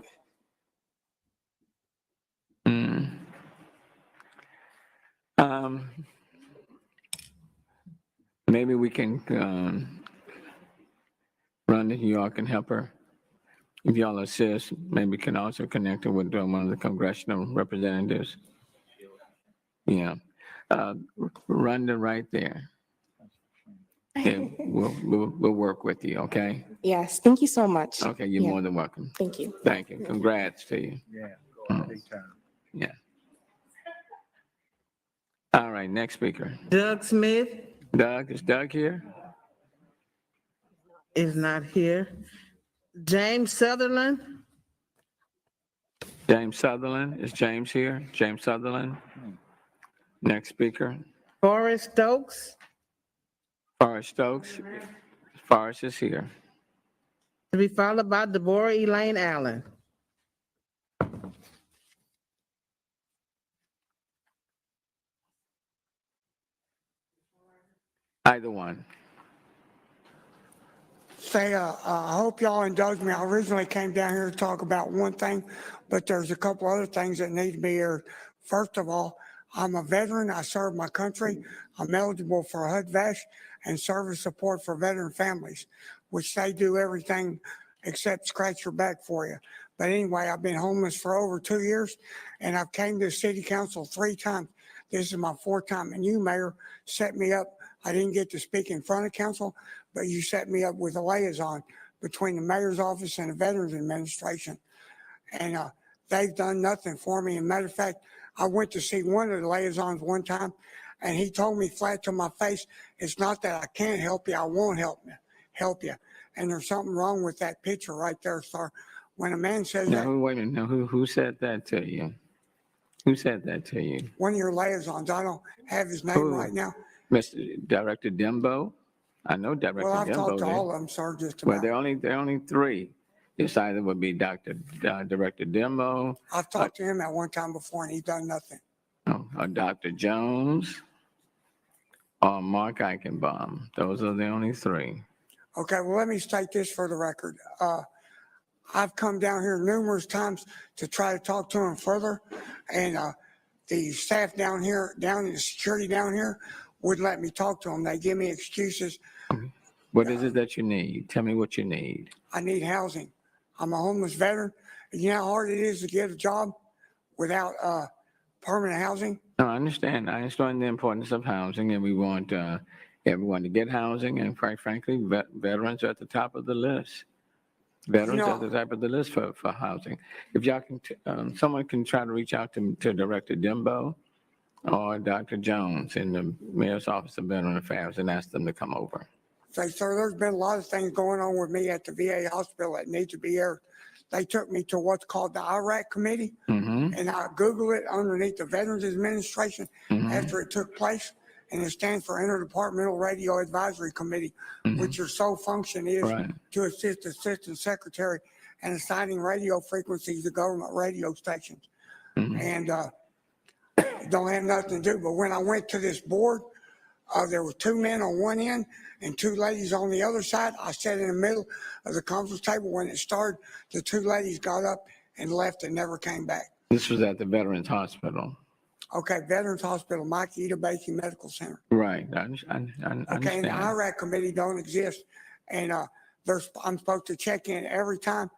Maybe we can run to New York and help her. If y'all assist, maybe we can also connect her with one of the congressional representatives. Yeah. Rhonda right there. Yeah, we'll work with you, okay?
Yes, thank you so much.
Okay, you're more than welcome.
Thank you.
Thank you. Congrats to you.
Yeah, big time.
Yeah. All right, next speaker.
Doug Smith
Doug, is Doug here?
is not here. James Sutherland,
James Sutherland, is James here? James Sutherland? Next speaker.
Forrest Stokes,
Forrest Stokes. Forrest is here.
to be followed by Deborah Elaine Allen.
Either one.
I hope y'all indulge me. I originally came down here to talk about one thing, but there's a couple other things that need to be aired. First of all, I'm a veteran. I serve my country. I'm eligible for HUD-VASH and service support for veteran families, which they do everything except scratch your back for you. But anyway, I've been homeless for over 2 years, and I've came to city council 3 times. This is my 4th time, and you, Mayor, set me up. I didn't get to speak in front of council, but you set me up with a liaison between the mayor's office and the Veterans Administration. And they've done nothing for me. As a matter of fact, I went to see one of the liaisons one time, and he told me flat to my face, it's not that I can't help you, I won't help you. And there's something wrong with that picture right there, sir. When a man says that.
No, wait a minute. No, who said that to you? Who said that to you?
One of your liaisons, I don't have his name right now.
Mr. Director Dembo? I know Director
Well, I've
Dembo.
talked to
there.
all of them, sir, just
Well,
about.
they're only 3. It's either would be Director Dembo.
I've talked to him at one time before, and he's done nothing.
Or Dr. Jones, or Mark Eichenbaum. Those are the only 3.
Okay, well, let me state this for the record. I've come down here numerous times to try to talk to him further, and the staff down here, the security down here, wouldn't let me talk to them. They give me excuses.
What is it that you need? Tell me what you need.
I need housing. I'm a homeless veteran. You know how hard it is to get a job without permanent housing?
No, I understand. I understand the importance of housing, and we want everyone to get housing. And quite frankly, veterans are at the top of the list. Veterans are at the top of the list for housing. If y'all can, someone can try to reach out to Director Dembo or Dr. Jones in the Mayor's Office of Veteran Affairs and ask them to come over.
Say, sir, there's been a lot of things going on with me at the VA hospital that need to be aired. They took me to what's called the Iraq Committee, and I Googled it underneath the Veterans Administration after it took place, and it stands for Interdepartmental Radio Advisory Committee, which your sole function is to assist the Assistant Secretary in assigning radio frequencies to government radio stations. And don't have nothing to do. But when I went to this board, there were 2 men on one end and 2 ladies on the other side. I sat in the middle of the conference table. When it started, the 2 ladies got up and left and never came back.
This was at the Veterans Hospital.
Okay, Veterans Hospital, Mike Ida Basie Medical Center.
Right, I
Okay, and the
understand.
IRAC committee don't exist. And I'm supposed to check in every time.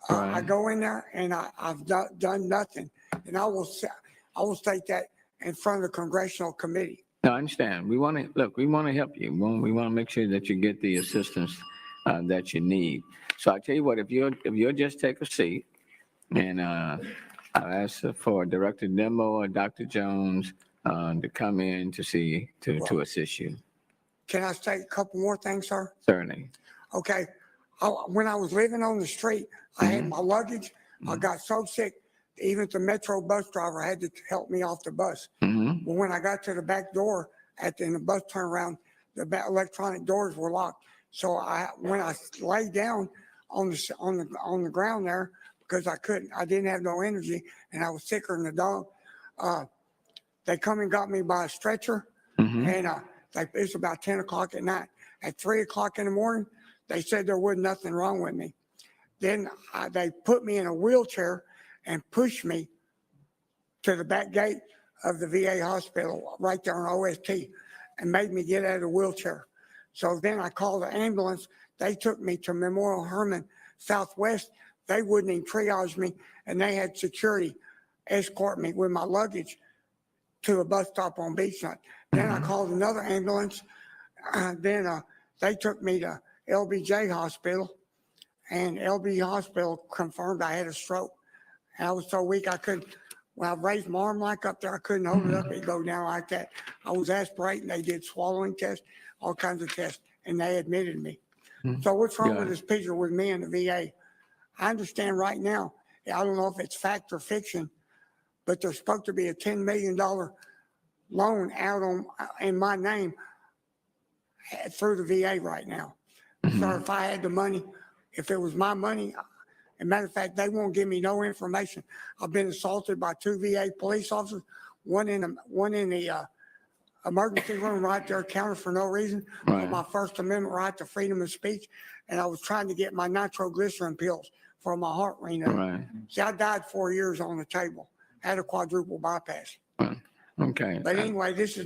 I
Right.
go in there and I've done nothing. And I will state that in front of the congressional committee.
No, I understand. We want to help you. We want to make sure that you get the assistance that you need. So I tell you what, if you'll just take a seat, and I'll ask for Director Nimmo or Dr. Jones to come in to assist you.
Can I say a couple more things, sir?
Certainly.
Okay, when I was living on the street, I had my luggage. I got so sick, even the Metro bus driver had to help me off the bus. But when I got to the back door in the bus turnaround, the electronic doors were locked. So when I lay down on the ground there, because I didn't have no energy, and I was sicker than a dog, they come and got me by a stretcher, and it's about 10 o'clock at night. At 3 o'clock in the morning, they said there was nothing wrong with me. Then they put me in a wheelchair and pushed me to the back gate of the VA hospital right there on OST and made me get out of the wheelchair. So then I called the ambulance. They took me to Memorial Hermann Southwest. They wouldn't even triage me, and they had security escort me with my luggage to a bus stop on Beachfront. Then I called another ambulance. Then they took me to LBJ Hospital, and LB Hospital confirmed I had a stroke. And I was so weak I couldn't. When I raised my arm like up there, I couldn't hold it up. It'd go down like that. I was aspirating. They did swallowing tests, all kinds of tests, and they admitted me. So what's wrong with this picture with me and the VA? I understand right now, I don't know if it's fact or fiction, but there's supposed to be a $10 million loan out in my name through the VA right now. So if I had the money, if it was my money, as a matter of fact, they won't give me no information. I've been assaulted by 2 VA police officers, one in the emergency room right there, counted for no reason, for my First Amendment right to freedom of speech. And I was trying to get my nitroglycerin pills for my heart renewed. See, I died 4 years on the table, had a quadruple bypass.
Okay.
But anyway, this has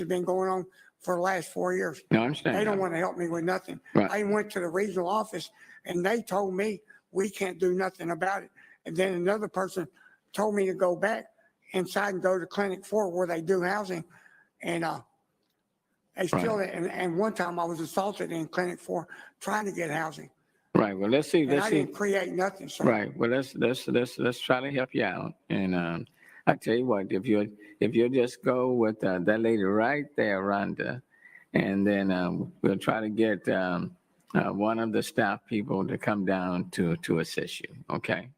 been going on for the last 4 years.
No, I understand.
They don't want to help me with nothing.
Right.
I went to the regional office and they told me we can't do nothing about it. And then another person told me to go back inside and go to Clinic 4 where they do housing. And they still, and one time I was assaulted in Clinic 4 trying to get housing.
Right. Well, let's see.
And I didn't create nothing. So.
Right. Well, let's try to help you out. And I tell you what, if you just go with that lady right there, Rhonda, and then we'll try to get one of the staff people to come down to assist you. Okay.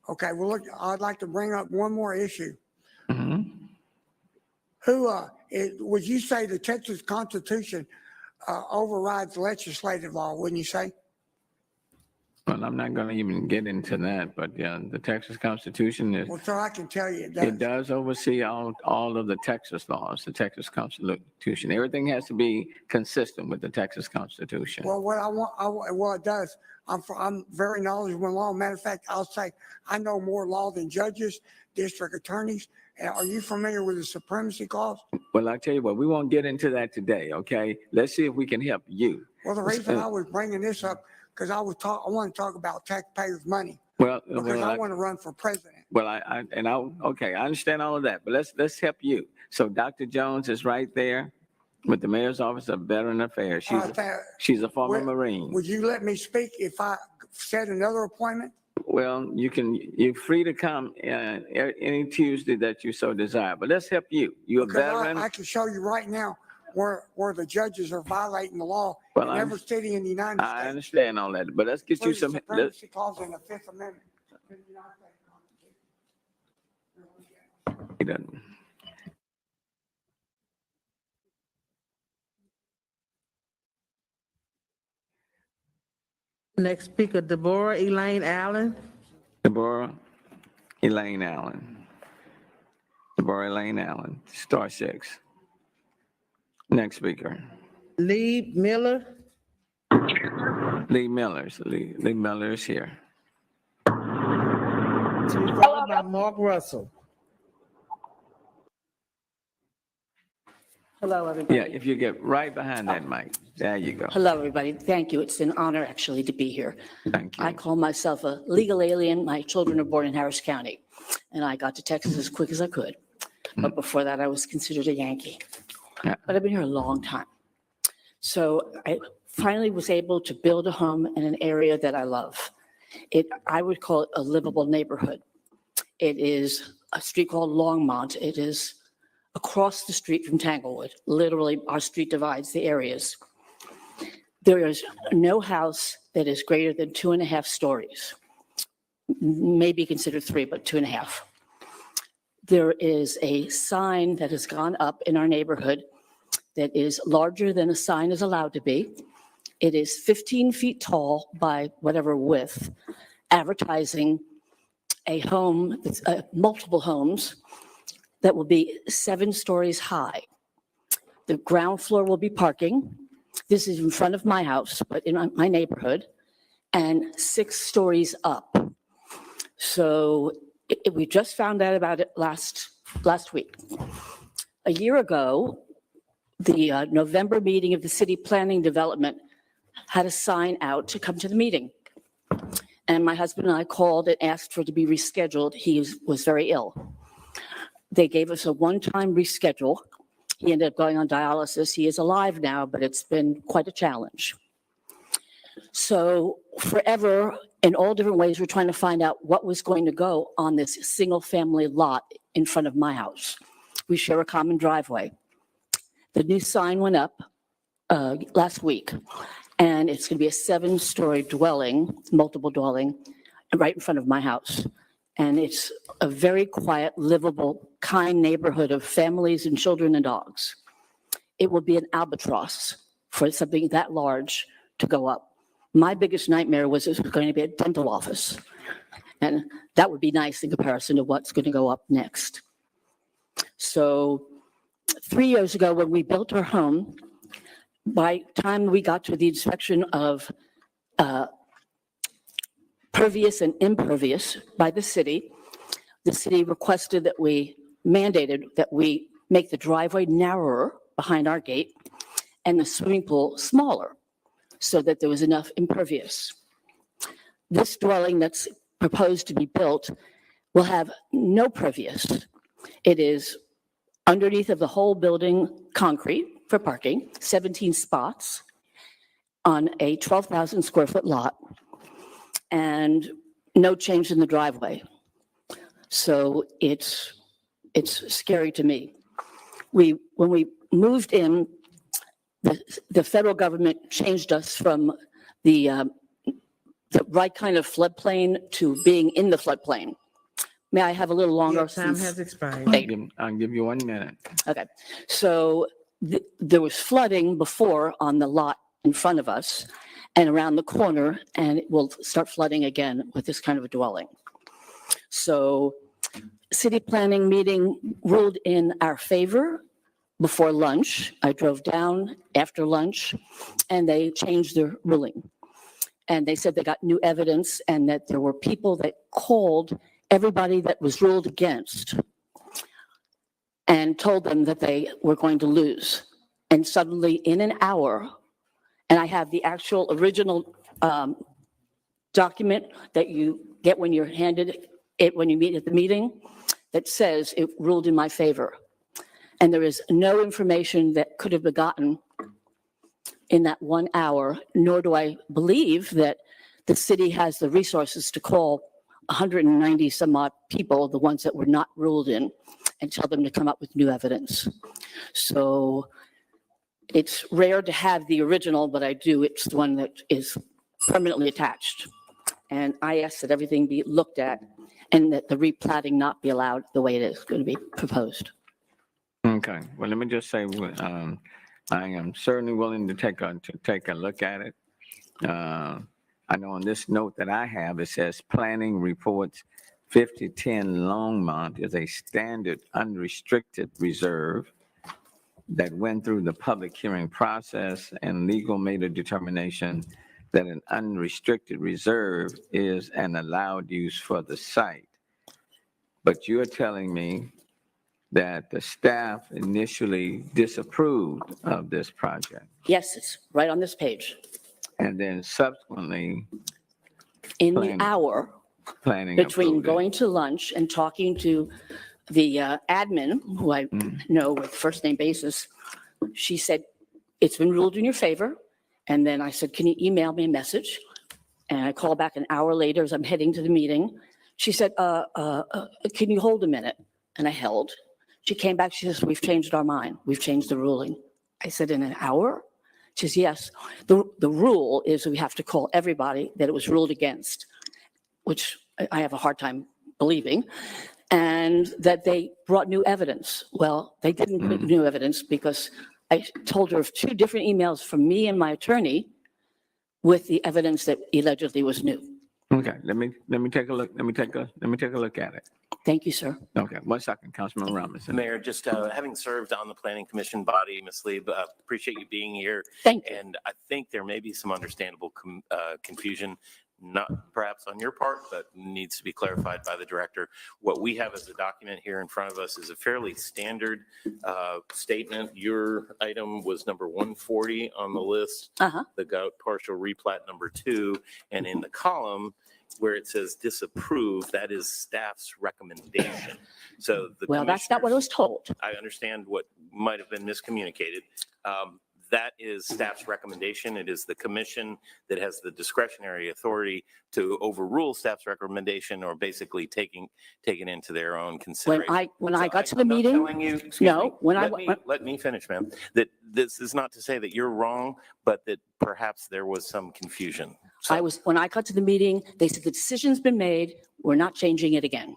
Okay. Well, look, I'd like to bring up one more issue. Who would you say the Texas Constitution overrides legislative law? Wouldn't you say?
Well, I'm not going to even get into that, but the Texas Constitution is.
Well, sir, I can tell you it does.
It does oversee all of the Texas laws, the Texas Constitution. Everything has to be consistent with the Texas Constitution.
Well, what I want, well, it does. I'm very knowledgeable in law. Matter of fact, I'll say I know more law than judges, district attorneys. Are you familiar with the supremacy clause?
Well, I tell you what, we won't get into that today. Okay, let's see if we can help you.
Well, the reason I was bringing this up because I want to talk about taxpayers' money.
Well,
because I want to run for president.
Well, I understand all of that, but let's help you. So Dr. Jones is right there with the Mayor's Office of Veteran Affairs. She's a former Marine.
Would you let me speak if I set another appointment?
Well, you're free to come any Tuesday that you so desire, but let's help you. You're a veteran.
I can show you right now where the judges are violating the law in every city in the United States.
I understand all that, but let's get you some.
Supremacy clause in the Fifth Amendment.
He doesn't.
Next speaker, Deborah Elaine Allen.
Deborah Elaine Allen. Deborah Elaine Allen, star 6. Next speaker.
Lee Miller.
Lee Miller is here.
To be followed by Mark Russell.
Hello, everybody.
Yeah, if you get right behind that mic, there you go.
Hello, everybody. Thank you. It's an honor, actually, to be here.
Thank you.
I call myself a legal alien. My children are born in Harris County, and I got to Texas as quick as I could. But before that, I was considered a Yankee.
Yeah.
But I've been here a long time. So I finally was able to build a home in an area that I love. I would call it a livable neighborhood. It is a street called Longmont. It is across the street from Tanglewood. Literally, our street divides the areas. There is no house that is greater than 2.5 stories. Maybe considered 3, but 2.5. There is a sign that has gone up in our neighborhood that is larger than a sign is allowed to be. It is 15 feet tall by whatever width, advertising a home, multiple homes that will be 7 stories high. The ground floor will be parking. This is in front of my house, but in my neighborhood, and 6 stories up. So we just found out about it last week. A year ago, the November meeting of the City Planning Development had a sign out to come to the meeting. And my husband and I called and asked for it to be rescheduled. He was very ill. They gave us a one-time reschedule. He ended up going on dialysis. He is alive now, but it's been quite a challenge. So forever, in all different ways, we're trying to find out what was going to go on this single-family lot in front of my house. We share a common driveway. The new sign went up last week, and it's going to be a 7-story dwelling, multiple dwelling, right in front of my house. And it's a very quiet, livable, kind neighborhood of families and children and dogs. It will be an albatross for something that large to go up. My biggest nightmare was it was going to be a dental office. And that would be nice in comparison to what's going to go up next. So 3 years ago, when we built our home, by the time we got to the inspection of pervious and impervious by the city requested that mandated that we make the driveway narrower behind our gate and the swimming pool smaller so that there was enough impervious. This dwelling that's proposed to be built will have no pervious. It is underneath of the whole building, concrete for parking, 17 spots on a 12,000 square foot lot, and no change in the driveway. So it's scary to me. When we moved in, the federal government changed us from the right kind of floodplain to being in the floodplain. May I have a little longer?
Your time has expired.
I'll give you 1 minute.
Okay. So there was flooding before on the lot in front of us and around the corner, and it will start flooding again with this kind of a dwelling. So city planning meeting ruled in our favor before lunch. I drove down after lunch, and they changed their ruling. And they said they got new evidence and that there were people that called everybody that was ruled against and told them that they were going to lose. And suddenly, in an hour, and I have the actual original document that you get when you're handed it when you meet at the meeting that says it ruled in my favor. And there is no information that could have been gotten in that 1 hour, nor do I believe that the city has the resources to call 190 some odd people, the ones that were not ruled in, and tell them to come up with new evidence. So it's rare to have the original, but I do. It's the one that is permanently attached. And I ask that everything be looked at and that the replatting not be allowed the way it is going to be proposed.
Okay, well, let me just say, I am certainly willing to take a look at it. I know on this note that I have, it says planning reports 5010 Longmont is a standard unrestricted reserve that went through the public hearing process, and legal made a determination that an unrestricted reserve is an allowed use for the site. But you're telling me that the staff initially disapproved of this project,
Yes, it's right on this page.
and then subsequently
In
Planning.
the hour
planning
between
approved it.
going to lunch and talking to the admin, who I know with first name basis, she said, it's been ruled in your favor. And then I said, can you email me a message? And I called back an hour later as I'm heading to the meeting. She said, can you hold a minute? And I held. She came back, she says, we've changed our mind. We've changed the ruling. I said, in an hour? She says, yes. The rule is we have to call everybody that it was ruled against, which I have a hard time believing, and that they brought new evidence. Well, they didn't bring new evidence because I told her of 2 different emails from me and my attorney with the evidence that allegedly was new.
Okay, let me take a look. Let me take a look at it.
Thank you, sir.
Okay, 1 second, Councilman Robinson.
Mayor, just having served on the planning commission body, Ms. Lieb, appreciate you being here.
Thank you.
And I think there may be some understandable confusion, not perhaps on your part, but needs to be clarified by the director. What we have as a document here in front of us is a fairly standard statement. Your item was number 140 on the list, the gout partial replat number 2, and in the column where it says disapprove, that is staff's recommendation. So
Well, that's not what I was told.
I understand what might have been miscommunicated. That is staff's recommendation. It is the commission that has the discretionary authority to overrule staff's recommendation or basically taking it into their own consideration.
When I got to the meeting,
let me finish, ma'am. That this is not to say that you're wrong, but that perhaps there was some confusion.
When I got to the meeting, they said the decision's been made. We're not changing it again.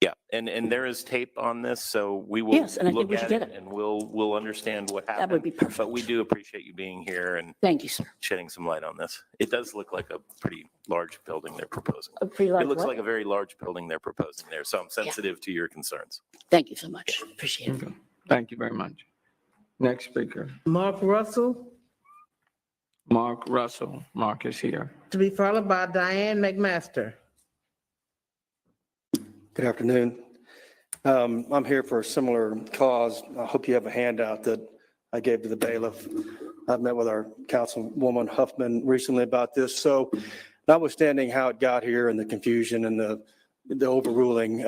Yeah, and there is tape on this, so we will
Yes, and I think
look
we should
at
get
it and we'll understand what happened.
That would be perfect.
But we do appreciate you being here and
thank you, sir.
Shedding some light on this. It does look like a pretty large building they're proposing.
A pretty large
It looks
what?
like a very large building they're proposing there, so I'm sensitive to your concerns.
Thank you so much. Appreciate it.
Okay. Thank you very much. Next speaker,
Mark Russell,
Mark Russell. Mark is here.
to be followed by Diane McMaster.
Good afternoon. I'm here for a similar cause. I hope you have a handout that I gave to the bailiff. I've met with our councilwoman Huffman recently about this. So notwithstanding how it got here and the confusion and the overruling,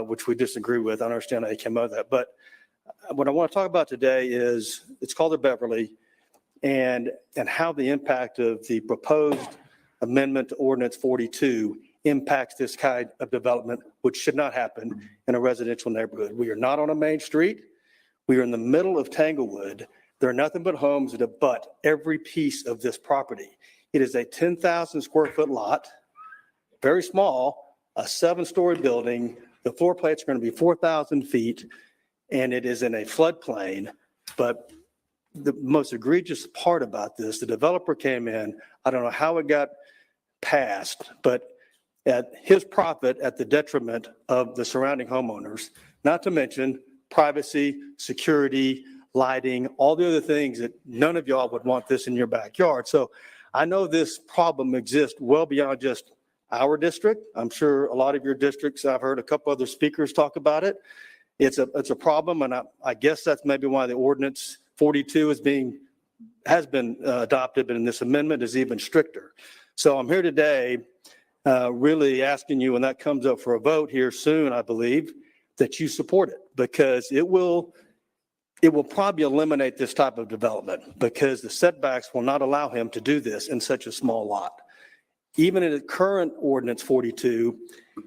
which we disagree with, I understand how they came out of that. But what I want to talk about today is, it's called the Beverly, and how the impact of the proposed amendment to ordinance 42 impacts this kind of development, which should not happen in a residential neighborhood. We are not on a main street. We are in the middle of Tanglewood. There are nothing but homes that abut every piece of this property. It is a 10,000 square foot lot, very small, a 7-story building. The floor plates are going to be 4,000 feet, and it is in a floodplain. But the most egregious part about this, the developer came in, I don't know how it got passed, but at his profit at the detriment of the surrounding homeowners, not to mention privacy, security, lighting, all the other things that none of y'all would want this in your backyard. So I know this problem exists well beyond just our district. I'm sure a lot of your districts, I've heard a couple other speakers talk about it. It's a problem, and I guess that's maybe why the ordinance 42 has been adopted, and this amendment is even stricter. So I'm here today really asking you, when that comes up for a vote here soon, I believe, that you support it, because it will probably eliminate this type of development, because the setbacks will not allow him to do this in such a small lot. Even in the current ordinance 42,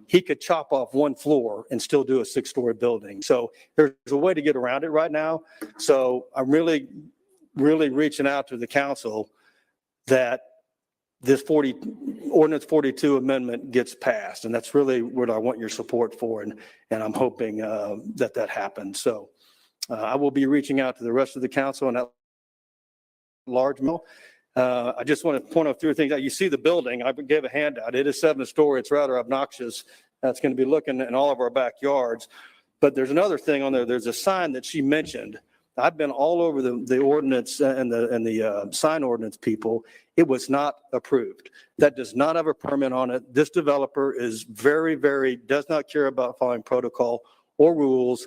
he could chop off 1 floor and still do a 6-story building. So there's a way to get around it right now. So I'm really reaching out to the council that this ordinance 42 amendment gets passed. And that's really what I want your support for. And I'm hoping that happens. So I will be reaching out to the rest of the council on that large mill. I just want to point out 3 things. You see the building, I gave a handout. It is 7-story. It's rather obnoxious. That's going to be looking in all of our backyards. But there's another thing on there. There's a sign that she mentioned. I've been all over the ordinance and the sign ordinance people. It was not approved. That does not have a permit on it. This developer is very, very, does not care about following protocol or rules.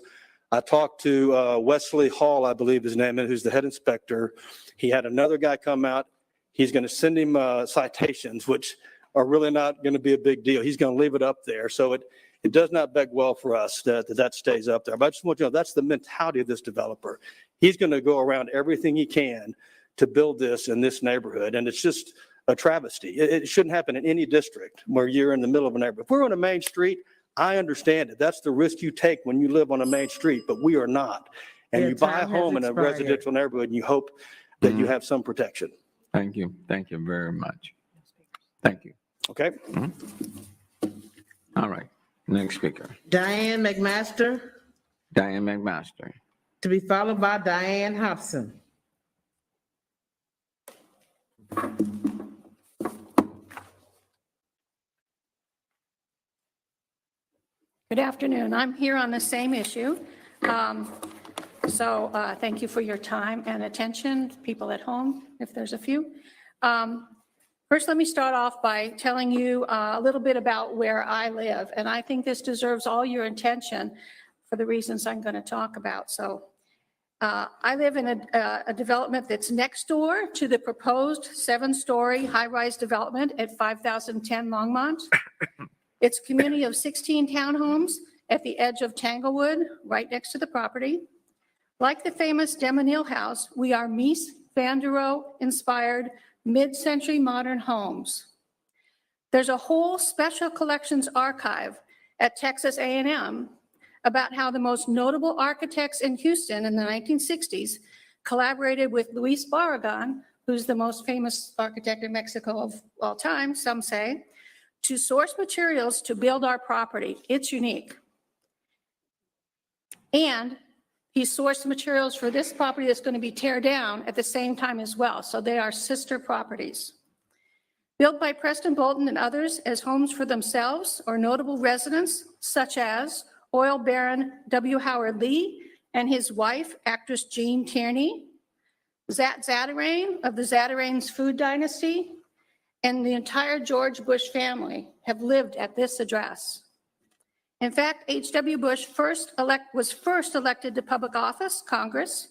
I talked to Wesley Hall, I believe his name is, who's the head inspector. He had another guy come out. He's going to send him citations, which are really not going to be a big deal. He's going to leave it up there. So it does not beg well for us that stays up there. But I just want you to know that's the mentality of this developer. He's going to go around everything he can to build this in this neighborhood. And it's just a travesty. It shouldn't happen in any district where you're in the middle of a neighborhood. If we're on a main street, I understand it. That's the risk you take when you live on a main street, but we are not. And
Your
you buy a
time has
home in a
expired.
residential neighborhood and you hope that you have some protection.
Thank you. Thank you very much. Thank you.
Okay.
All right. Next speaker,
Diane McMaster,
Diane McMaster.
to be followed by Diane Hobson.
Good afternoon. I'm here on the same issue. So thank you for your time and attention, people at home, if there's a few. First, let me start off by telling you a little bit about where I live. And I think this deserves all your attention for the reasons I'm going to talk about. So I live in a development that's next door to the proposed 7-story high-rise development at 5010 Longmont. It's a community of 16 townhomes at the edge of Tanglewood, right next to the property. Like the famous Demonil House, we are Mies van der Rohe-inspired mid-century modern homes. There's a whole special collections archive at Texas A&M about how the most notable architects in Houston in the 1960s collaborated with Luis Barragan, who's the most famous architect in Mexico of all time, some say, to source materials to build our property. It's unique. And he sourced materials for this property that's going to be tear down at the same time as well. So they are sister properties. Built by Preston Bolton and others as homes for themselves or notable residents, such as oil baron W. Howard Lee and his wife, actress Jean Tierney, Zat Zatarain of the Zatarain's food dynasty, and the entire George Bush family have lived at this address. In fact, H.W. Bush was first elected to public office, Congress,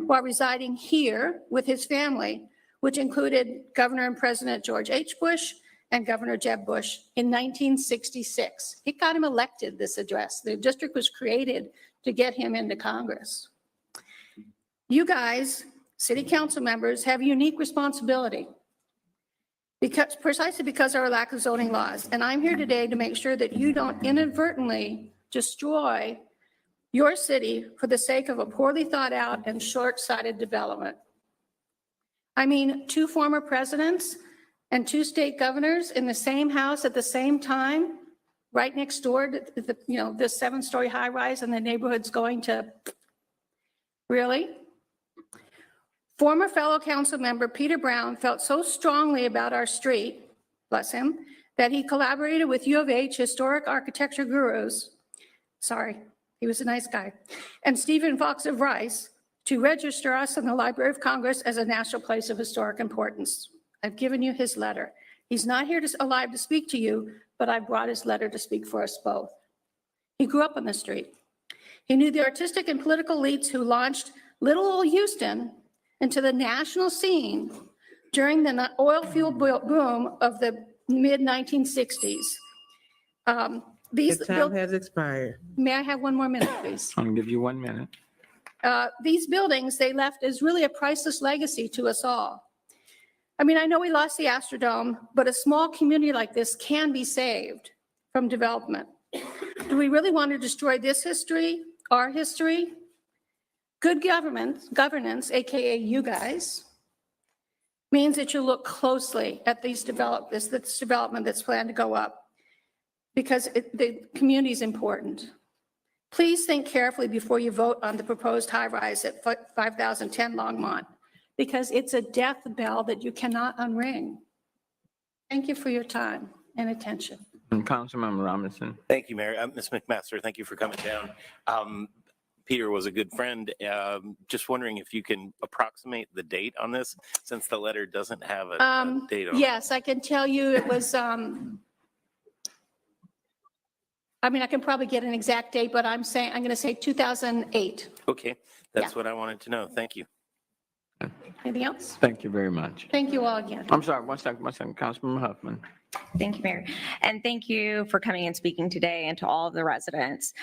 while residing here with his family, which included Governor and President George H. Bush and Governor Jeb Bush in 1966. It got him elected, this address. The district was created to get him into Congress. You guys, city council members, have a unique responsibility precisely because of our lack of zoning laws. And I'm here today to make sure that you don't inadvertently destroy your city for the sake of a poorly thought out and short-sighted development. I mean, 2 former presidents and 2 state governors in the same house at the same time, right next door to this 7-story high-rise, and the neighborhood's going to, really? Former fellow council member Peter Brown felt so strongly about our street, bless him, that he collaborated with U of H historic architecture gurus, sorry, he was a nice guy, and Stephen Fox of Rice to register us in the Library of Congress as a national place of historic importance. I've given you his letter. He's not here alive to speak to you, but I brought his letter to speak for us both. He grew up on the street. He knew the artistic and political elites who launched little old Houston into the national scene during the oil field boom of the mid-1960s.
Your time has expired.
May I have one more minute, please?
I'll give you 1 minute.
These buildings they left as really a priceless legacy to us all. I mean, I know we lost the Astrodome, but a small community like this can be saved from development. Do we really want to destroy this history, our history? Good governance, AKA you guys, means that you look closely at this development that's planned to go up, because the community is important. Please think carefully before you vote on the proposed high-rise at 5010 Longmont, because it's a death bell that you cannot unring. Thank you for your time and attention.
And Councilmember Robinson.
Thank you, Mayor. Ms. McMaster, thank you for coming down. Peter was a good friend. Just wondering if you can approximate the date on this, since the letter doesn't have a date on it.
Yes, I can tell you it was I mean, I can probably get an exact date, but I'm going to say 2008.
Okay, that's what I wanted to know. Thank you.
Anything else?
Thank you very much.
Thank you all again.
I'm sorry, one second, Councilman Huffman.
Thank you, Mayor. And thank you for coming and speaking today, and to all of the residents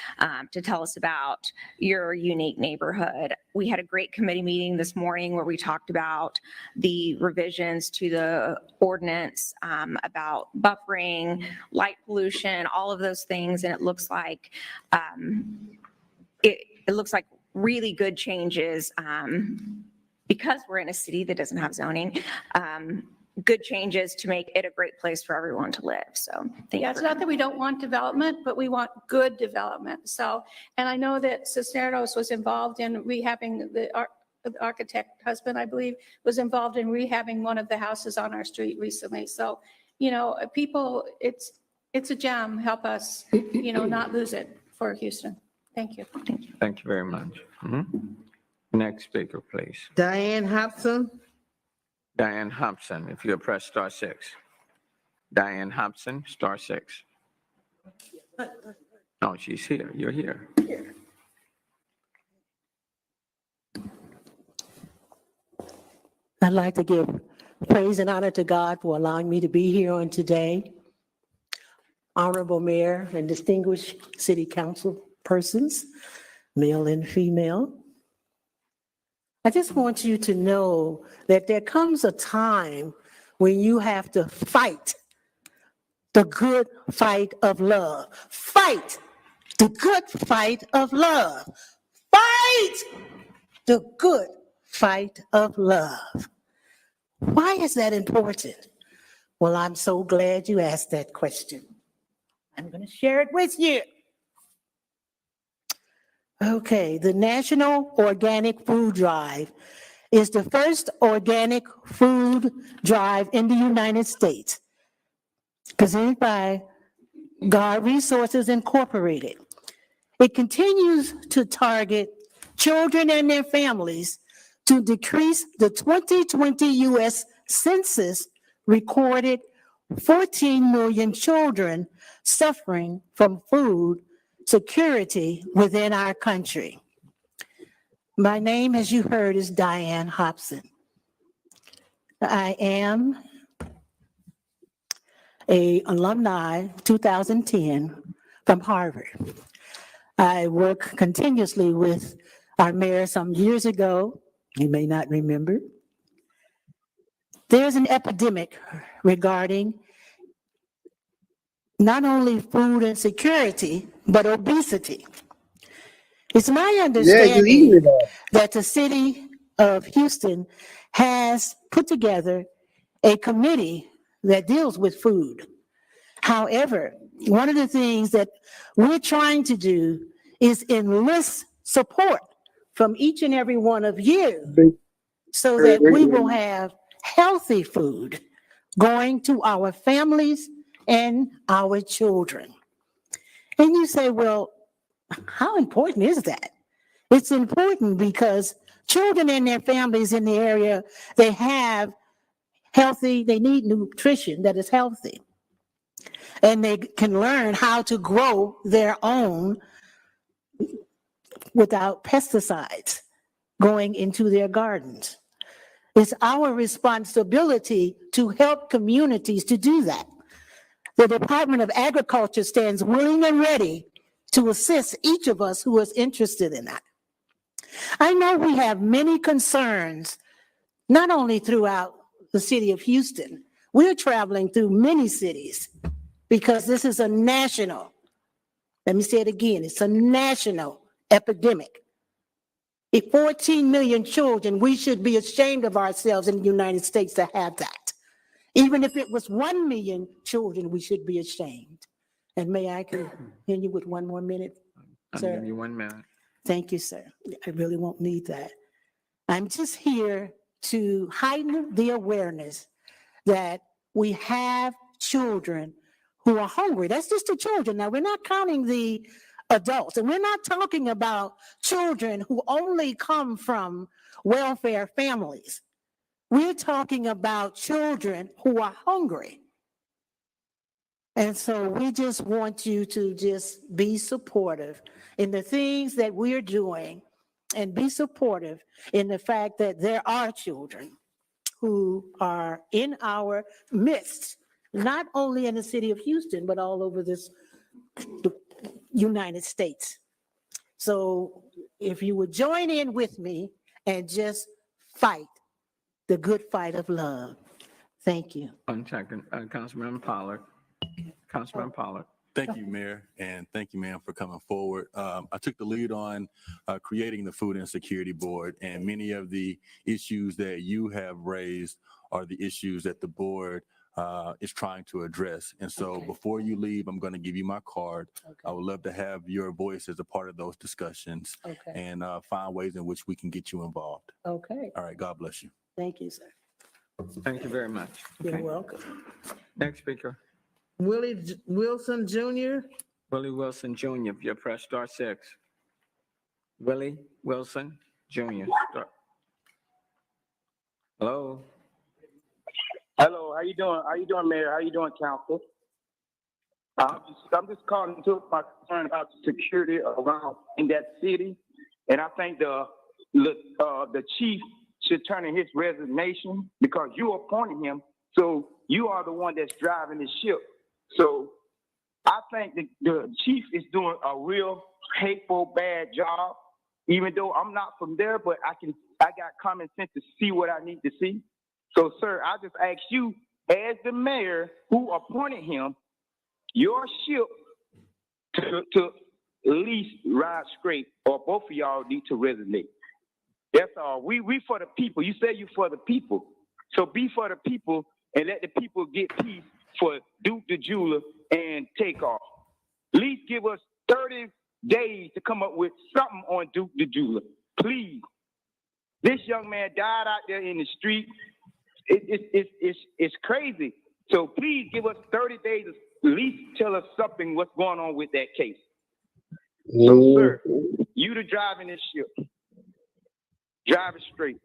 to tell us about your unique neighborhood. We had a great committee meeting this morning where we talked about the revisions to the ordinance about buffering, light pollution, all of those things. And it looks like it looks like really good changes because we're in a city that doesn't have zoning. Good changes to make it a great place for everyone to live. So thank
Yeah,
you.
it's not that we don't want development, but we want good development. So, and I know that Cisneros was involved in rehabbing the architect husband, I believe, was involved in rehabbing one of the houses on our street recently. So, you know, people, it's a gem. Help us, you know, not lose it for Houston. Thank you. Thank you.
Thank you very much. Next speaker, please.
Diane Hobson.
Diane Hobson, if you'll press *6. Diane Hobson, *6. Oh, she's here. You're here.
I'd like to give praise and honor to God for allowing me to be here on today. Honorable Mayor and distinguished City Council persons, male and female. I just want you to know that there comes a time when you have to fight the good fight of love. Fight the good fight of love. Fight the good fight of love. Why is that important? Well, I'm so glad you asked that question. I'm going to share it with you. Okay, the National Organic Food Drive is the first organic food drive in the United States, presented by God Resources Incorporated. It continues to target children and their families to decrease the 2020 U.S. Census recorded 14 million children suffering from food security within our country. My name, as you heard, is Diane Hobson. I am an alumni 2010 from Harvard. I worked continuously with our mayor some years ago. You may not remember. There's an epidemic regarding not only food insecurity, but obesity. It's my understanding that the city of Houston has put together a committee that deals with food. However, one of the things that we're trying to do is enlist support from each and every one of you so that we will have healthy food going to our families and our children. And you say, well, how important is that? It's important because children and their families in the area, they need nutrition that is healthy. And they can learn how to grow their own without pesticides going into their gardens. It's our responsibility to help communities to do that. The Department of Agriculture stands willing and ready to assist each of us who is interested in that. I know we have many concerns, not only throughout the city of Houston. We're traveling through many cities because this is a national, let me say it again, it's a national epidemic. If 14 million children, we should be ashamed of ourselves in the United States to have that. Even if it was 1 million children, we should be ashamed. And may I continue with one more minute, sir?
I'll give you 1 minute.
Thank you, sir. I really won't need that. I'm just here to heighten the awareness that we have children who are hungry. That's just the children. Now, we're not counting the adults, and we're not talking about children who only come from welfare families. We're talking about children who are hungry. And so we just want you to just be supportive in the things that we're doing and be supportive in the fact that there are children who are in our midst, not only in the city of Houston, but all over this United States. So if you would join in with me and just fight the good fight of love. Thank you.
One second, Councilman Pollard. Councilman Pollard.
Thank you, Mayor, and thank you, ma'am, for coming forward. I took the lead on creating the Food Insecurity Board, and many of the issues that you have raised are the issues that the board is trying to address. And so before you leave, I'm going to give you my card. I would love to have your voice as a part of those discussions and find ways in which we can get you involved.
Okay.
All right. God bless you.
Thank you, sir.
Thank you very much.
You're welcome.
Next speaker,
Willie Wilson Jr.
Willie Wilson Jr., if you press star 6. Willie Wilson Jr. Hello.
Hello, how you doing? How you doing, Mayor? How you doing, Council? I'm just calling to my concern about the security around in that city, and I think the chief should turn in his resignation because you appointed him, so you are the one that's driving the ship. So I think the chief is doing a real hateful, bad job. Even though I'm not from there, but I got common sense to see what I need to see. So, sir, I just ask you, as the mayor who appointed him, your ship to at least ride straight, or both of y'all need to resonate. That's all. We for the people. You say you for the people. So be for the people and let the people get peace for Duke the Jeweler and TakeOff. At least give us 30 days to come up with something on Duke the Jeweler. Please. This young man died out there in the street. It's crazy. So please give us 30 days to at least tell us something what's going on with that case. So, sir, you the driving this ship. Drive it straight.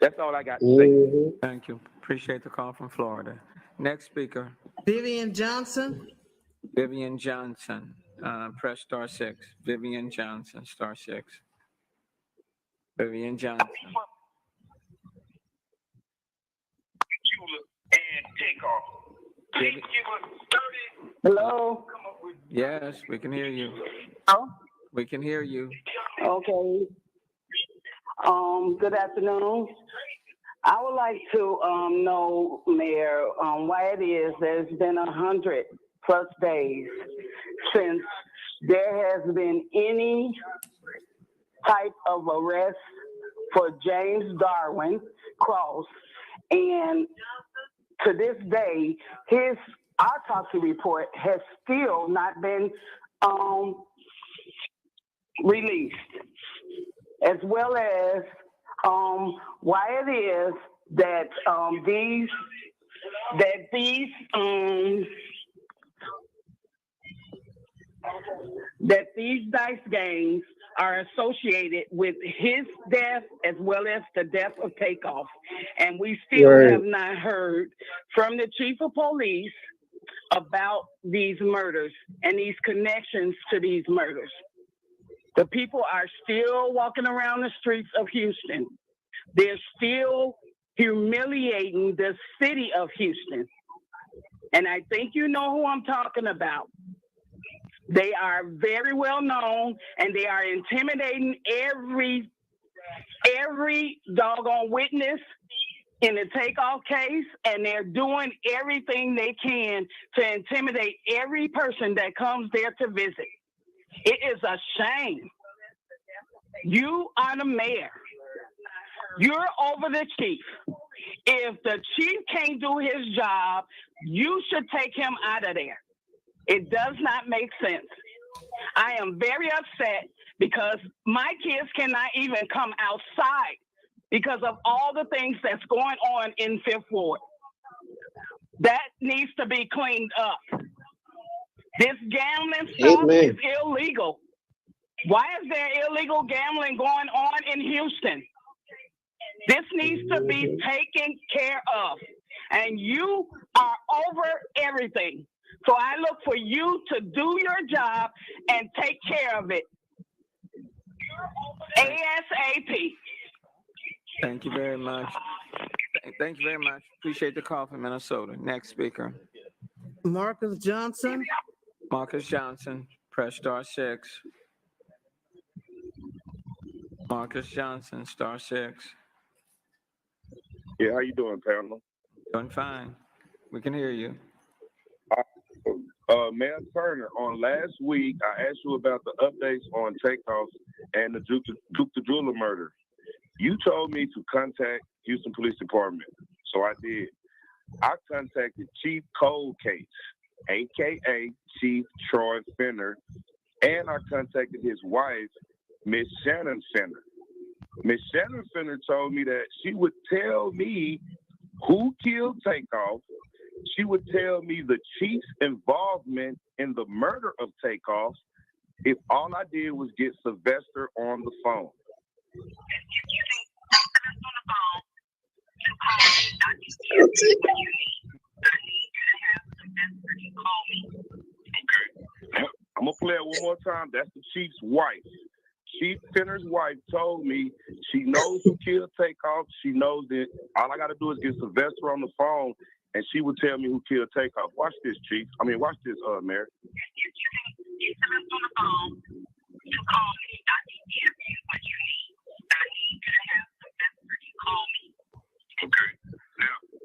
That's all I got to say.
Thank you. Appreciate the call from Florida. Next speaker,
Vivian Johnson.
Vivian Johnson. Press star 6. Vivian Johnson, star 6. Vivian Johnson.
And TakeOff. Please give us 30.
Hello?
Yes, we can hear you.
Oh,
We can hear you.
okay. Good afternoon. I would like to know, Mayor, why it is there's been 100+ days since there has been any type of arrest for James Darwin Cross, and to this day, his autopsy report has still not been released, as well as why it is that these dice games are associated with his death as well as the death of TakeOff. And we still have not heard from the chief of police about these murders and these connections to these murders. The people are still walking around the streets of Houston. They're still humiliating the city of Houston. And I think you know who I'm talking about. They are very well known, and they are intimidating every doggone witness in the TakeOff case, and they're doing everything they can to intimidate every person that comes there to visit. It is a shame. You are the mayor. You're over the chief. If the chief can't do his job, you should take him out of there. It does not make sense. I am very upset because my kids cannot even come outside because of all the things that's going on in Fifth Ward. That needs to be cleaned up. This gambling stuff is illegal. Why is there illegal gambling going on in Houston? This needs to be taken care of. And you are over everything. So I look for you to do your job and take care of it. ASAP.
Thank you very much. Thank you very much. Appreciate the call from Minnesota. Next speaker,
Marcus Johnson.
Marcus Johnson, press *6. Marcus Johnson, *6.
Yeah, how you doing, panel?
Doing fine. We can hear you.
Mayor Turner, on last week, I asked you about the updates on TakeOff and the dukethejeweler murder. You told me to contact Houston Police Department, so I did. I contacted Chief Cold Case, a.k.a. Chief Troy Fenner, and I contacted his wife, Miss Shannon Fenner. Miss Shannon Fenner told me that she would tell me who killed TakeOff. She would tell me the chief's involvement in the murder of TakeOff if all I did was get Sylvester on the phone. I'm gonna play it one more time. That's the chief's wife. Chief Fenner's wife told me she knows who killed TakeOff. She knows that all I gotta do is get Sylvester on the phone, and she would tell me who killed TakeOff. Watch this, Chief. Watch this, Mayor.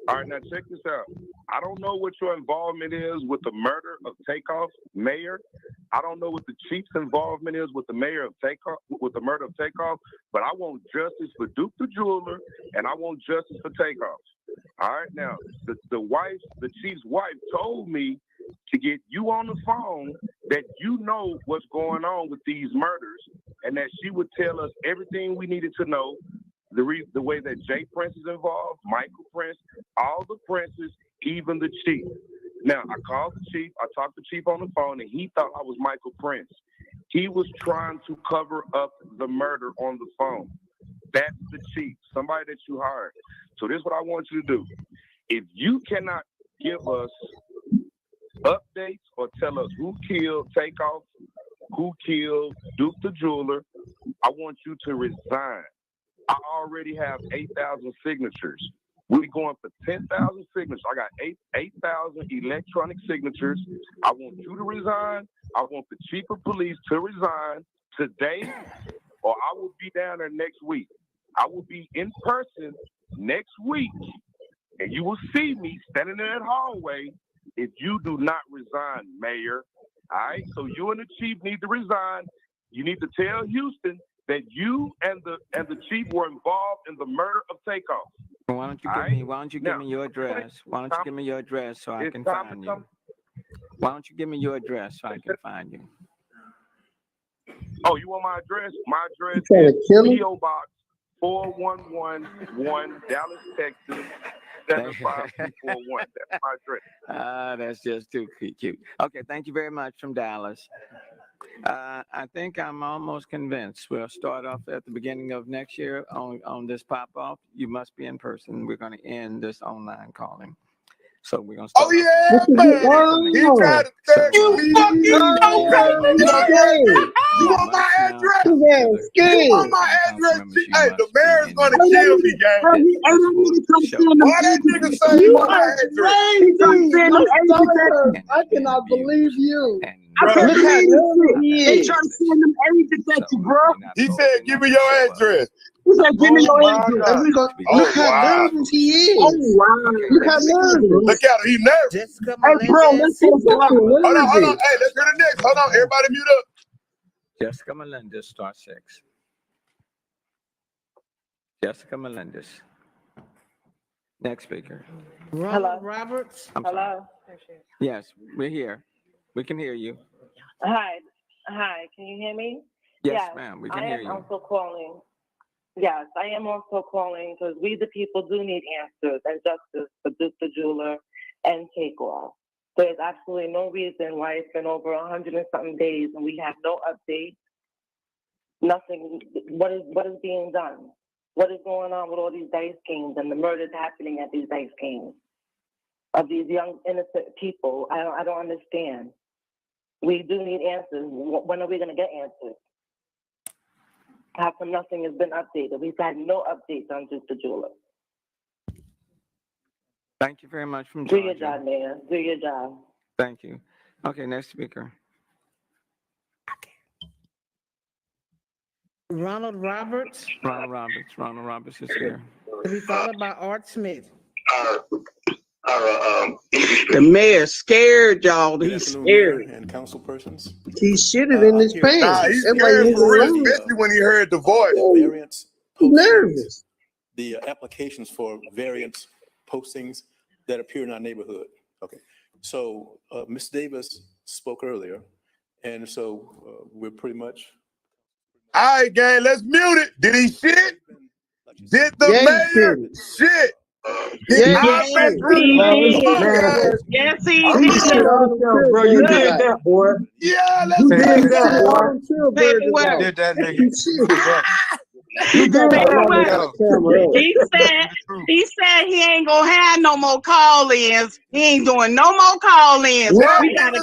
All right, now check this out. I don't know what your involvement is with the murder of TakeOff, Mayor. I don't know what the chief's involvement is with the mayor of TakeOff, with the murder of TakeOff, but I want justice for dukethejeweler, and I want justice for TakeOff. All right, now the chief's wife told me to get you on the phone that you know what's going on with these murders, and that she would tell us everything we needed to know. The way that jprince is involved, Michael Prince, all the princes, even the chief. Now, I called the chief, I talked to the chief on the phone, and he thought I was Michael Prince. He was trying to cover up the murder on the phone. That's the chief, somebody that you hired. So this is what I want you to do. If you cannot give us updates or tell us who killed TakeOff, who killed dukethejeweler, I want you to resign. I already have 8,000 signatures. We're going for 10,000 signatures. I got 8,000 electronic signatures. I want you to resign. I want the chief of police to resign today, or I will be down there next week. I will be in person next week, and you will see me standing in that hallway if you do not resign, Mayor. All right? So you and the chief need to resign. You need to tell Houston that you and the chief were involved in the murder of TakeOff.
Why don't you give me your address? Why don't you give me your address so I can find you? Why don't you give me your address so I can find you?
Oh, you want my address? My address is P.O. Box 4111, Dallas, Texas, 75241. That's my address.
That's just too cute. Okay, thank you very much from Dallas. I think I'm almost convinced. We'll start off at the beginning of next year on this pop-off. You must be in person. We're going to end this online calling. So we're going to start.
Oh, yeah, man. He tried to third you fucking You want my address? You want my address? Hey, the mayor's going to kill me, gang. Why that nigga say you want my address?
I cannot believe you.
Bro,
They trying to send them everything at you, bro.
He said, give me your address.
He said, give me your address.
Look how nervous he is.
Oh, wow. Look how nervous.
Look at him. He nervous.
Hey, bro, let's take it.
Hold on. Hey, let's hear the next. Hold on. Everybody mute up.
Jessica Melendez, *6. Jessica Melendez. Next speaker.
Hello. Roberts.
Hello. Yes, we're here. We can hear you.
Hi. Can you hear me?
Yes, ma'am. We can hear you.
I am also calling. Yes, I am also calling because we the people do need answers and justice for dukethejeweler and TakeOff. There's absolutely no reason why it's been over 100 and something days and we have no updates. Nothing. What is being done? What is going on with all these dice games and the murders happening at these dice games? of these young innocent people. I don't understand. We do need answers. When are we going to get answers? How come nothing has been updated? We've had no updates on Duke the Jeweler.
Thank you very much from
Do
Georgia.
your job, Mayor. Do your job.
Thank you. Okay, next speaker.
Ronald Roberts,
Ronald Roberts is here.
to be followed by Art Smith.
The mayor scared y'all. He's scared.
And council persons.
He shitted in his pants.
Nah, he's
That's why
scared
he
for real,
was
especially when he heard the voice.
Variance
nervous.
The applications for variance postings that appear in our neighborhood. Okay, so Ms. Davis spoke earlier, and so we're pretty much.
All right, gang, let's mute it. Did he shit? Did the mayor shit?
Yes,
he
did. Bro, you did that, boy.
Yeah, let's
you did
do
that, boy.
You
did that, nigga.
He said he ain't gonna have no more call-ins. He ain't doing no more call-ins. We gotta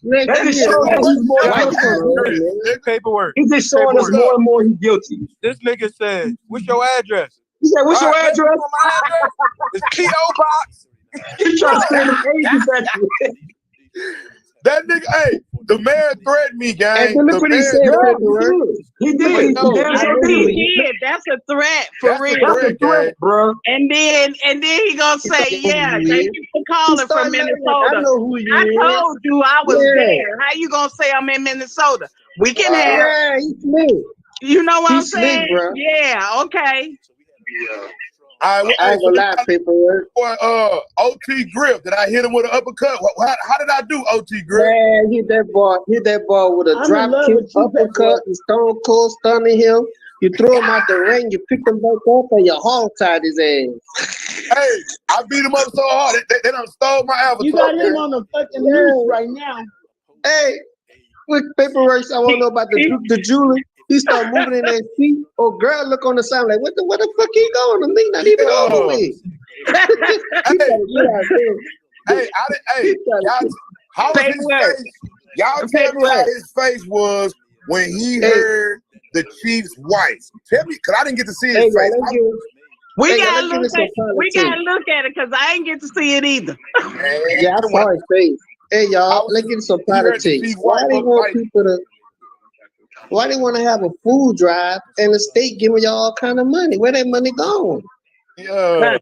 That just shows that he's more guilty.
Paperwork.
He's just showing us more and more he's guilty.
This nigga said, "What's your address?"
He said, "What's your address?"
It's P.O. Box.
He trying to send the agents at you.
That nigga, hey, the mayor threatened me, gang.
Hey, look what he said. He did.
He did. That's a threat for real.
That's a threat, bro.
And then he gonna say, "Yeah, thank you for calling from Minnesota."
I know who you
I
is.
told you I was
Yeah.
there. How you gonna say I'm in Minnesota? We can have.
Yeah, he's slick.
You know what I'm
He's slick,
saying?
bro.
Yeah. Okay.
Yeah. I
ain't gonna lie, paperwork.
For OT Grip, did I hit him with an uppercut? How did I do, OT Grip?
Man, hit that ball with a drop kick, uppercut, and stone cold stunning him. You threw him out the ring, you picked him back up, and you hog tied his ass.
Hey, I beat him up so hard, they done stole my avatar.
You got him
on
the fucking news right now. Hey, quick paperwork, I want to know about the jeweler. He started moving in that seat. Oh, girl, look on the sound like, what the fuck he going to me? Not even over with.
How was his face? Y'all tell me how his face was when he heard the chief's wife. Tell me, because I didn't get to see his face.
We gotta look at it because I ain't get to see it either.
Yeah, I saw his face. Hey, y'all, let's get some politics. Why they want to have a food drive and the state giving y'all all kind of money? Where that money going?
Yeah.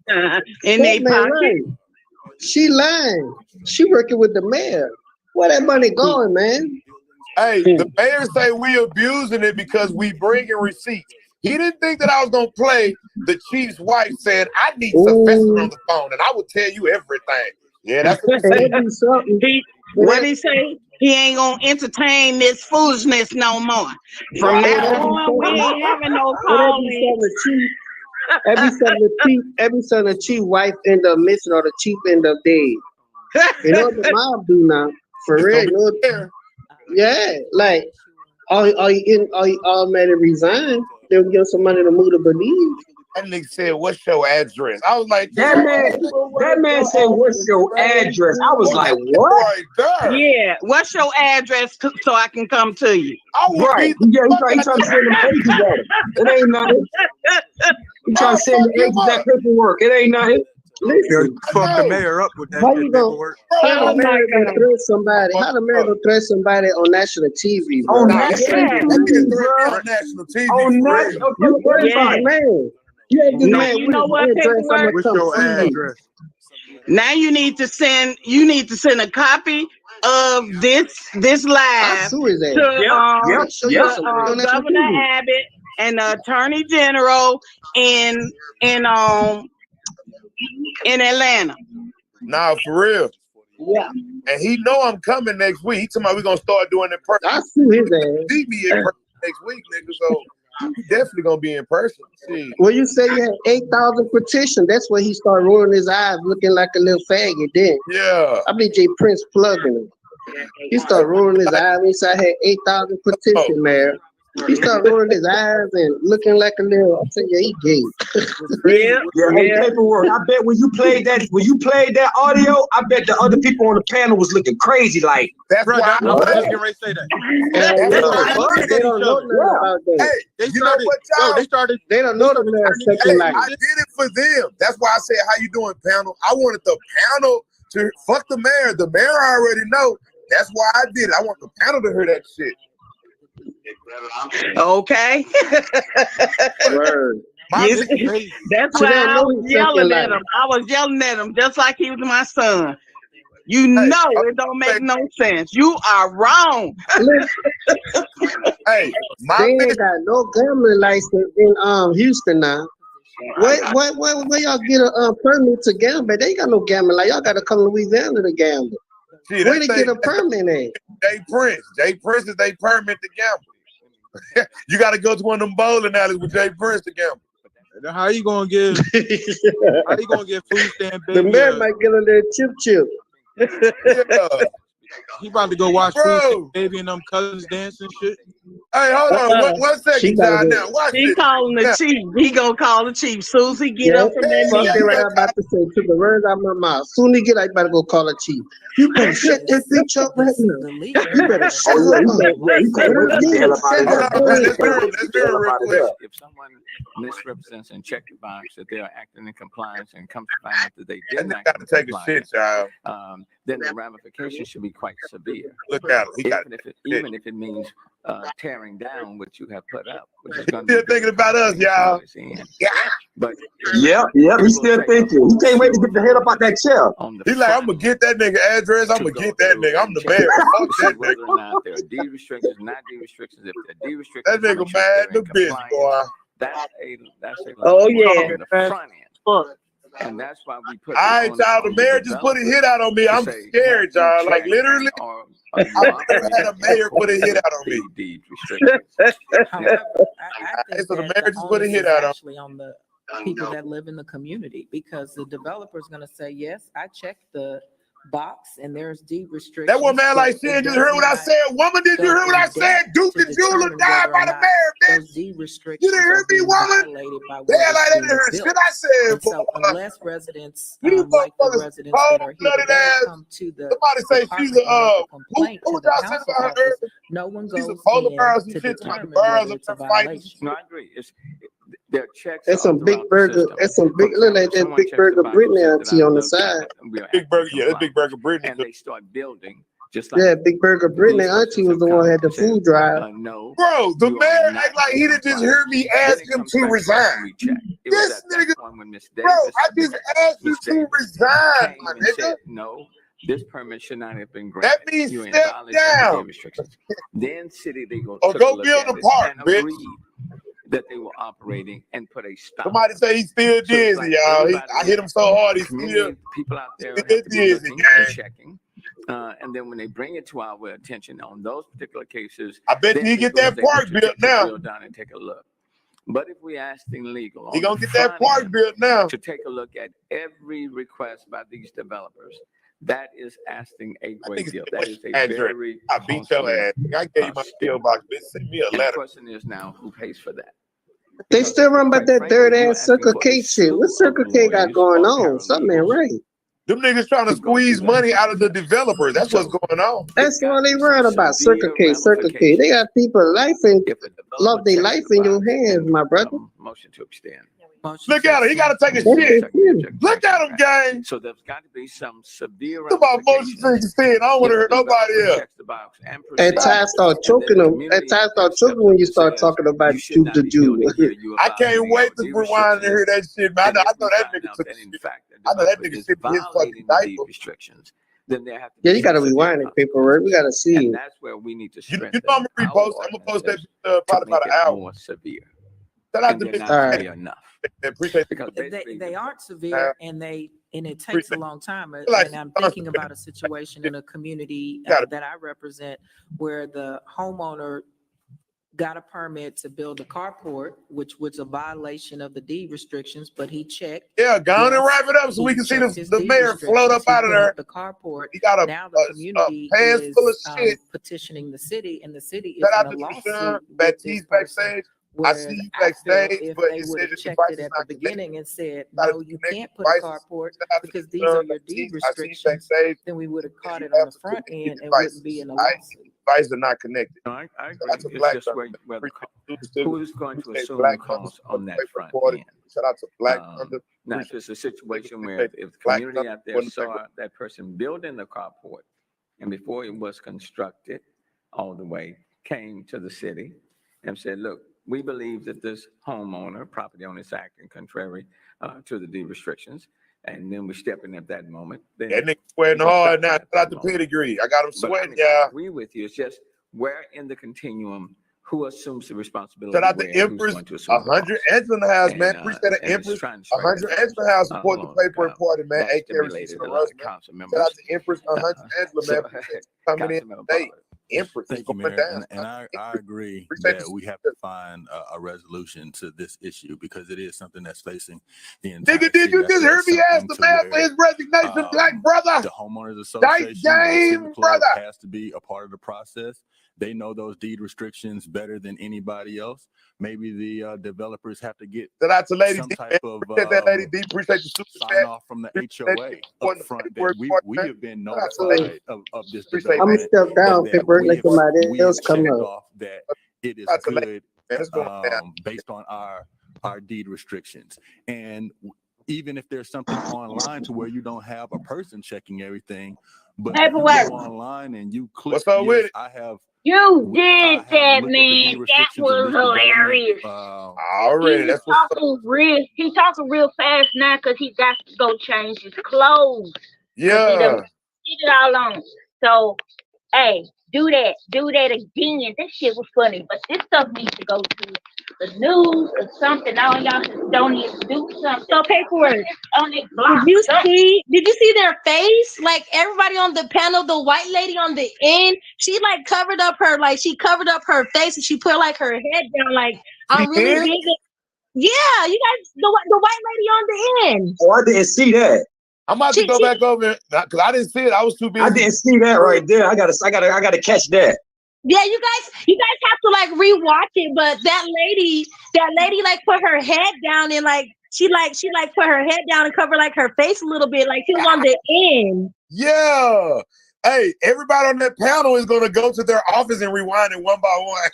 In their pocket.
She lying. She working with the mayor. Where that money going, man?
Hey, the mayor say we abusing it because we bringing receipts. He didn't think that I was gonna play the chief's wife saying, "I need Sylvester on the phone, and I will tell you everything." Yeah, that's what he said.
What he say? He ain't gonna entertain this foolishness no more. From now on, we ain't having no call-ins.
Every son the chief wife end up missing or the chief end up dead. You know what the mob do now? For real. You know, yeah, like are you automatically resign? They'll give some money to move to Belize.
That nigga said, "What's your address?" I was like,
That man said, "What's your address?" I was like, "What?"
Right there.
Yeah, what's your address so I can come to you?
Right. Yeah, he trying to send them pages at it. It ain't nothing. He trying to send the agents that paperwork. It ain't nothing. Listen,
fuck the mayor up with that paperwork.
How the mayor gonna threat somebody? How the mayor gonna threat somebody on national TV? Bro?
On national TV.
On national TV.
Now you know what, paperwork?
What's your address?
Now you need to send a copy of this live to Governor Abbott and the Attorney General in Atlanta.
Nah, for real.
Yeah.
And he know I'm coming next week. He told me we're gonna start doing it in person.
I see his ass.
See me in person next week, nigga. So he definitely gonna be in person. See.
Well, you say you had 8,000 petitions. That's when he started rolling his eyes, looking like a little faggot. Then,
yeah,
I believe jprince plugging him. He started rolling his eyes. He said, "I had 8,000 petitions, man." He started rolling his eyes and looking like a little. I said, yeah, he gay.
Yeah, hey, paperwork. I bet when you played that audio, I bet the other people on the panel was looking crazy. Like
that's why I was
yeah.
getting ready to say that.
They don't know nothing about that.
Hey, you know what, y'all?
They don't know the man's second life.
I did it for them. That's why I said, "How you doing, panel?" I wanted the panel to fuck the mayor. The mayor already know. That's why I did it. I want the panel to hear that shit.
Okay.
Word.
That's
So
why
they don't
I
know
was
his
yelling
second
at
life.
him. I was yelling at him just like he was my son. You know it don't make no sense. You are wrong.
Hey,
they ain't got no gambling license in Houston now. Where y'all get a permit to gamble? They ain't got no gambling. Like y'all got to come to Louisiana to gamble.
See,
Where they get a permit at?
Jprince is they permit to gamble. You got to go to one of them bowling alleys with Jprince to gamble.
How you gonna give? How you gonna give food stamp baby?
The man might get a little chip.
Yeah.
He about to go watch
Bro.
Food Stamp Baby and them cousins dance and shit.
Hey, hold on. One second, John. Now, watch
He
this.
calling the chief. He gonna call the chief. Susie, get up from that
Fuck
knee.
it right. I'm about to say, took the words out of my mouth. Soon as he get out, you better go call a chief. You better shut that bitch up right now. You better shut her up.
Let's do it real quick. If someone misrepresents and check the box that they are acting in compliance and comes to find out that they did not
take a shit, child.
Then the ramifications should be quite severe.
Look at him.
Even if it means tearing down what you have put up, which is going
Still thinking about us, y'all.
Yeah. But
Yep, he's still thinking. He can't wait to get the head up out that chair.
He's like, I'm gonna get that nigga address. I'm gonna get that nigga. I'm the mayor. Fuck that
whether
nigga.
or not there are D restrictions, not D restrictions. If there are D restrictions,
That nigga mad the bitch, boy.
That's a
Oh, yeah.
on the front end. And that's why we put.
All right, y'all. The mayor just put a hit out on me. I'm scared, y'all. Like literally, I've never had a mayor put a hit out on me.
These restrictions.
However, I think
So the
that
mayor just put a
onus
hit
is
out on.
actually on the people that live in the community, because the developer is going to say, yes, I checked the box and there's D restrictions.
That one man like
but
shit
it
just heard
does
what I
not
said. Woman, did you
go
hear what I
in
said?
depth
Duke
to
the jeweler
determine
died
whether
by
or
the
not
mayor,
those
bitch.
D
You
restrictions
didn't hear
are
me,
being
woman?
violated by
Yeah,
what
like
is
they
being
didn't hear
built.
shit I said,
And so
boy.
unless residents,
These
like the
motherfuckers
residents that are here
cold-blooded
today,
ass.
come to the
Somebody say she's
department and make
a
a complaint
who
to the
y'all said
council
about her
office,
earlier?
no one
She's a
goes
polar
in
bear. Some
to
shit about the
determine
birds
whether
up
it's a
there fighting.
violation.
No, I agree. There are checks.
That's some big
throughout the
burger.
system.
That's some
For
big. Look
example,
like that
someone
big
checks the
burger
box and
Brittany
says that
auntie
I
on the
looked
side.
and we are
Big
acting
burger, yeah, that's
compliant.
Big Burger Brittany.
And they start building just like
Yeah, big burger Brittany
these
auntie
persons
was
have
the one
come
had the
and said,
food drive.
no,
Bro, the
you are
mayor
not
act like he
in
didn't just
compliance.
hear me
Then
ask
it
him
comes
to
back to us
resign.
and we check. It was
This
at that
nigga,
point when Miss
bro,
Davis,
I just asked you
Miss
to
Davis
resign, my
came and
nigga.
said, no, this permit should not have been granted.
That means
You ain't
step
violated the
down.
restrictions. Then City Legal
Or
took a
go
look
build
at
a
it
park,
and
bitch.
agreed that they were operating and put a stop.
Somebody say he's still
So it's
dizzy,
like
y'all.
everybody
I hit him so hard, he's still
community people out there have to be
dizzy,
looking
gang.
and checking. And then when they bring it to our attention on those particular cases,
I bet
then
you he get
legal
that
is able
park
to
built now.
drill down and take a look. But if we asking legal
He
on
gonna
the
get that
front
park
end
built now.
to take a look at every request by these developers, that is asking a great deal. That is a
Address.
very
I beat your
costly,
ass. I gave you my PO box, bitch. Send me a
and the
letter.
question is now, who pays for that?
They still run about that
frankly,
dirt
you're
ass
asking
Circle
for a
K shit. What
slew of
Circle K got
lawyers
going
or
on? Something ain't
paralegals
right.
Them niggas trying to squeeze money out of the developers. That's what's going on.
That's all they run about. Circle K, Circle K. They got people life in love their life in your hands, my brother.
motion to extend.
Look at him. He got to take a shit. Look at him, gang.
So there's got to be some severe
Talk about motion to extend. I don't want to hear nobody else.
And Ty start choking them. And Ty start choking when you start talking about Duke the jeweler.
I can't wait to rewind and hear that shit, man. I know that nigga took shit. I know that nigga shit his fucking diaper.
Restrictions. Then there have to
Yeah,
be
you gotta
some
rewind
severe
it, paperwork. We gotta see
and
it.
that's where we need to
You
strengthen.
know I'm gonna repost. I'm gonna post that probably about an hour.
More severe.
Shout out
And
to
they're
Miss
not
All right.
severe enough.
I appreciate
Because
They aren't severe, and it takes a long time.
Like,
And I'm thinking about a situation in a community that I represent where the homeowner got a permit to build a carport, which was a violation of the deed restrictions, but he checked.
Yeah, go on and
Yes,
wrap it up so we
he
can see
checked his
the
deed
mayor float up
restrictions. He
out of
put
there.
up the carport.
He got
Now the community
pants
is
full of shit.
petitioning the city, and the city is
Shout
in
out
a
to
lawsuit
Deshaun,
with this
Baptiste
person.
backstage. I
Whereas
see you
I feel
backstage,
if
but
they
it
would
said
have
your
checked
device
it
is
at
not
the
connected.
beginning and said,
Gotta
no, you
connect
can't put a
devices.
carport
Shout out to
because these
Deshaun,
are your deed
Baptiste. I see you
restrictions,
backstage.
then we would have caught
You
it on
have
the
to
front
connect your
end and wouldn't be
devices.
in a
All right?
lawsuit.
Devices are not connected.
No, I
Shout
agree.
out to
It's
Black
just
Thunder.
where the
Appreciate
who is going to
appreciate
assume
Black
the
Thunder
cost
for
on
the
that
paper
front
party.
end.
Shout out to Black Thunder.
Now, if it's a situation where if the
Black
community
Thunder
out there
for the
saw
paper.
that person building the carport, and before it was constructed all the way, came to the city and said, look, we believe that this homeowner, property owner, is acting contrary to the deed restrictions, and then we step in at that moment. Then
That nigga sweating
we can
hard
stop
now.
at
Shout
that
out to
moment.
Pedigree. I got him
But I
sweating,
mean, I
y'all.
agree with you. It's just where in the continuum, who assumes the responsibility
Shout out
where,
to
and who's
Empress.
going to assume the
100
cost.
Ends in the house, man.
And,
Appreciate it,
and it's
Empress.
trying to strike
100 Ends in the house. Support the paper party, man.
that
AK
stimulated
resisting
a lot
arrest,
of
man.
council
Shout out
members.
to Empress 100 Angela,
So,
man. Appreciate you coming in
Councilmember
today.
Pollard.
Empress is
Thank you,
going
Mayor.
down.
And I agree
Appreciate
that
the
we have to find a resolution to this issue because it is something that's facing the entire
Nigga, did
city.
you
I
just
think
hear
it's
me ask
something
the
to
man for
where,
his resignation, black brother?
the homeowners
Dice
association or the
game,
civic club
brother.
has to be a part of the process. They know those deed restrictions better than anybody else. Maybe the developers have to get
Shout out to Lady
some
D,
type
man.
of
Appreciate that, Lady D. Appreciate the super
sign
chat.
off from the
Appreciate
HOA
you
up
supporting the
front that
paperwork
we
party, man.
have been
Shout out to Lady.
notified of this
Appreciate
I'm gonna
development
step
and
down,
that
Pipper,
we
let
have
somebody else come
checked
up.
off that it is
Shout out to Lady.
good
Man, it's going down.
based on our deed restrictions. And even if there's something online to where you don't have a person checking everything, but you
Paperwork.
go online and you click,
What's up with
yes,
it?
I have
You did
I have
that,
looked at the deed
man. That
restrictions in
was
this development.
hilarious.
Already,
He's
that's what's up.
talking real. He's talking real fast now because he got to go change his clothes. 'Cause he done
Yeah.
did it all on. So, hey, do that again. That shit was funny, but this stuff needs to go to the news or something. All y'all just don't need to do something.
So paperwork.
On it block.
Did you see their face? Like everybody on the panel, the white lady on the end, she like covered up her face and she put like her head down. Like I'm
She
really
did?
digging. Yeah, you guys, the white lady on the end.
Oh, I didn't see that.
I'm about to go back over because I didn't see it. I was too busy.
I didn't see that right there. I gotta catch that.
Yeah, you guys have to like rewatch it. But that lady like put her head down and like she put her head down and covered like her face a little bit, like she was on the end.
Yeah. Hey, everybody on that panel is gonna go to their office and rewind it one by one.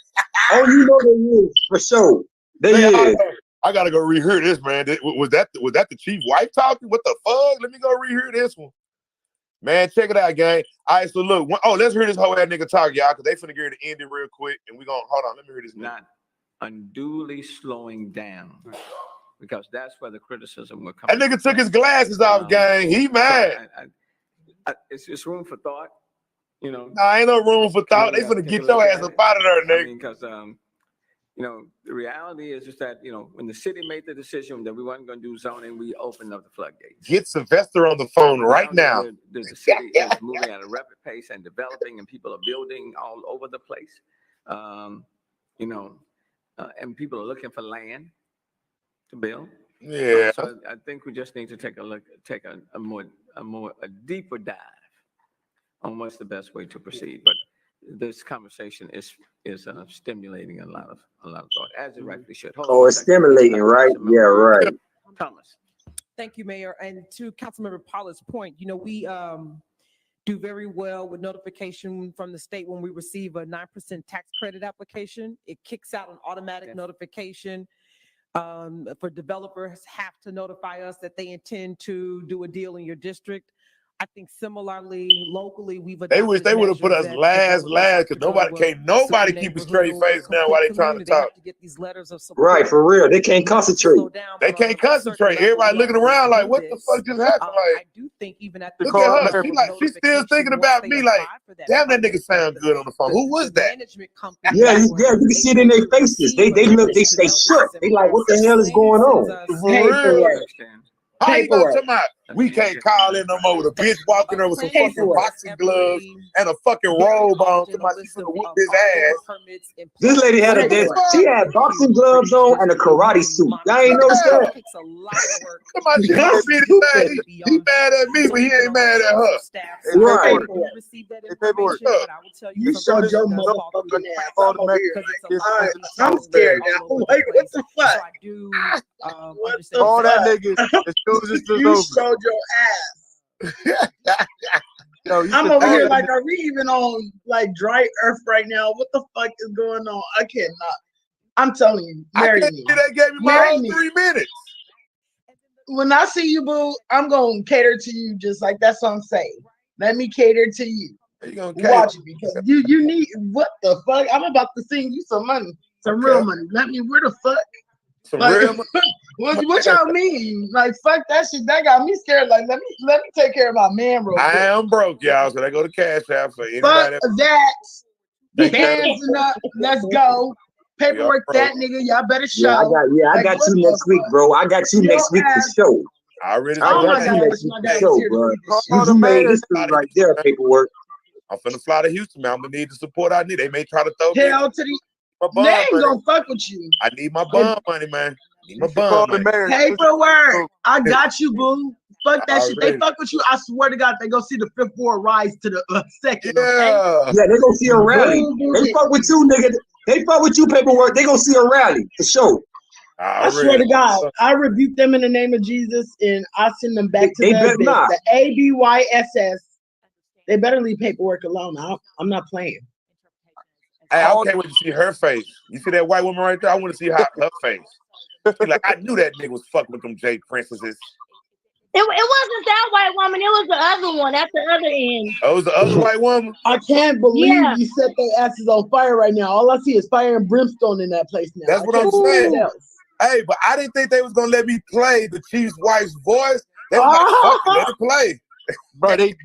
Oh, you know they is for sure. They is.
I gotta go rehear this, man. Was that the chief wife talking? What the fuck? Let me go rehear this one. Man, check it out, gang. All right, so look. Let's hear this whole ass nigga talk, y'all, because they finna get ready to end it real quick. And we gonna, hold on, let me hear this.
Not unduly slowing down, because that's where the criticism will come.
That nigga took his glasses off, gang. He mad.
It's room for thought, you know.
Nah, ain't no room for thought. They finna get your ass up out of there, nigga.
Because you know, the reality is just that, you know, when the city made the decision that we weren't going to do zoning, we opened up the floodgates.
Get Sylvester on the phone right now.
The city is moving at a rapid pace and developing, and people are building all over the place. You know, and people are looking for land to build.
Yeah.
So I think we just need to take a deeper dive on what's the best way to proceed. But this conversation is stimulating a lot of thought, as it rightly should. Hold
Oh,
on a
it's
second.
stimulating, right? Yeah, right.
Thomas.
Thank you, Mayor. And to Councilmember Pollard's point, you know, we do very well with notification from the state when we receive a 9% tax credit application. It kicks out an automatic notification. For developers have to notify us that they intend to do a deal in your district. I think similarly, locally, we've
They wish they would have put us last because nobody keep a straight face now while they trying to talk.
Right, for real. They can't concentrate.
They can't concentrate. Everybody looking around like, what the fuck just happened? Like,
I do think even at
look at her. She like, she's still thinking about me. Like, damn, that nigga sound good on the phone. Who was that?
Yeah, you can see it in their faces. They look, they shook. They like, what the hell is going on?
For real. How you gonna come out? We can't call in no more with a bitch walking there with some fucking boxing gloves and a fucking robe on. Somebody she's gonna whoop his ass.
This lady had she had boxing gloves on and a karate suit. Y'all ain't noticed that?
Takes a lot of work.
Somebody she gonna be the thing. He mad at me, but he ain't mad at her.
Right.
You showed your motherfucking ass. I'm over here. I'm scared now. Like, what the fuck? What the
All that
fuck?
nigga, as soon as this is
You
over.
showed your ass.
Yo, you
I'm
should
over here
tell
like,
them.
are we even on like dry earth right now? What the fuck is going on? I cannot. I'm telling you, marry me.
They gave me my
Marry
whole
me.
3 minutes.
When I see you, boo, I'm gonna cater to you just like that song say. Let me cater to you.
You gonna
watch it because you need what the fuck? I'm about to sing you some money, some real money. Let me where the fuck?
Some
like,
real money.
what y'all mean? Like fuck that shit. That got me scared. Like let me take care of my man real quick.
I am broke, y'all, so they go to Cash App for
Fuck
anybody.
that.
Take care of-
Bands up. Let's go. Paperwork that nigga. Y'all better show.
I got you next week, bro. I got you next week for show.
I already
I got you next week for show, bro. You made history right there, paperwork.
I'm finna fly to Houston, man. I'm gonna need the support I need. They may try to throw me
Hell to the
my
they
bond
ain't
money.
gonna fuck with you.
I need my bond money, man. Need my bond money.
Paperwork. I got you, boo. Fuck that shit. They
Already.
fuck with you. I swear to God, they go see the fifth ward rise to the second.
Yeah.
Yeah, they gonna see a rally. They fuck with you, nigga. They fuck with you, paperwork. They gonna see a rally for sure.
I swear to God, I rebuke them in the name of Jesus, and I send them back to
They
the
better
abyss.
not.
The ABYSS. They better leave paperwork alone. I'm not playing.
Hey, I can't wait to see her face. You see that white woman right there? I want to see her face. She like, I knew that nigga was fucking with them jprinces.
It wasn't that white woman. It was the other one at the other end.
Oh, it was the other white woman?
I can't believe
Yeah.
you set their asses on fire right now. All I see is fire and brimstone in that place now.
That's
I
what
can't
I'm
see
saying.
nothing else.
Hey, but I didn't think they was gonna let me play the Chief's wife's voice. They was like, fuck it, let it play.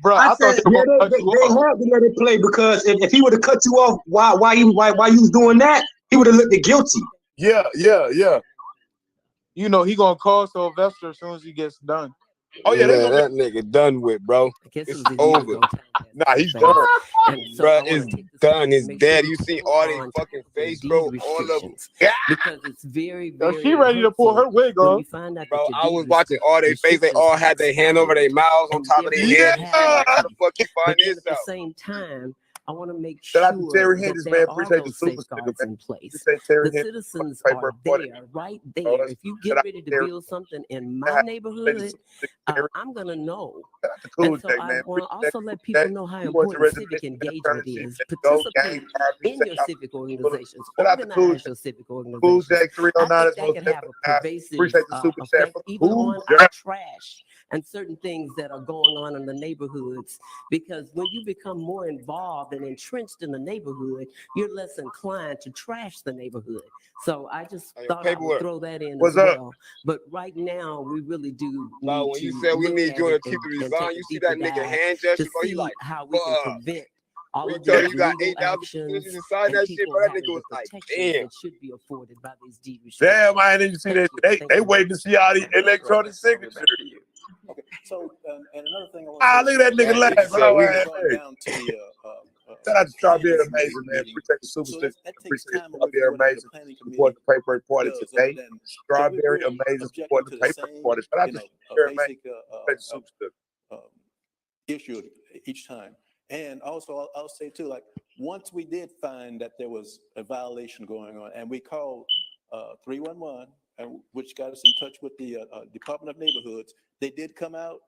Bro, I thought they were gonna cut you
they
off.
had to let it play because if he would have cut you off while you was doing that, he would have looked guilty.
Yeah.
You know he gonna call Sylvester as soon as he gets done.
Oh yeah,
man, that nigga done with, bro. It's over.
Nah, he's done.
Bro, it's done. It's dead. You see all they fucking face, bro. All of them.
Because it's very,
Yo,
very
she ready to pull her wig
when
off.
you find out
Bro,
that your
I
deed
was watching all their face. They all had their hand over their mouths on top of their head. Like, how the fuck you find
But then
this
at the
out?
same time, I want to make
Shout
sure
out to Terry
that
Hendricks,
there
man.
are
Appreciate the
those
super
safeguards
sticker,
in place.
Appreciate Terry
The
Hendricks.
citizens
Paper
are
recorded.
there, right
Oh,
there.
that's-
If you
shout
get
out
ready to
Terry.
build something in my
Shout out
neighborhood,
Terry.
I'm going to know.
Shout out to Cool
And so
J,
I
man.
want to
Appreciate
also
that.
let people know how
You went to
important civic
reservation,
engagement
Turner,
is.
Go,
Participate
Game, RP,
in your
shout out
civic
to
organizations.
Shout out to Cool
Organize
J.
your civic
Cool
organizations.
Jack 309
I
is
think that
most
could have a
definitely.
pervasive
Appreciate the super chat
effect
for
even
Cool
on
Jack.
our trash and certain things that are going on in the neighborhoods. Because when you become more involved and entrenched in the neighborhood, you're less inclined to trash the neighborhood. So I just thought I would
Paperwork.
throw that in
What's
as
up?
well. But right now, we really do
Bro,
need
when you
to
said we
look
need
at
you and
it
the chief to
and
resign,
take a
you see
deeper
that nigga
dive
hand
to
gesture, bro. You
see
like,
how we can
fuck.
prevent all
We
of
told
these
him you got
legal
8,000
actions
positions inside
and
that shit,
people
bro. That
having
nigga
the
was like,
protections
damn.
that should be afforded by these deed restrictions.
Damn, I didn't even see that. They waiting to see all these electronic signatures.
Okay, so and another thing I want
Ah,
to
look at that nigga laugh. Oh, hey.
down to the
Shout out to Strawberry Amazing, man. Appreciate the super sticker. Appreciate Strawberry Amazing. Support the paper party today. Strawberry Amazing support the paper party. Shout out to Strawberry Amazing. Appreciate the super sticker.
issue each time. And also, I'll say too, like once we did find that there was a violation going on, and we called 311, and which got us in touch with the Department of Neighborhoods, they did come out,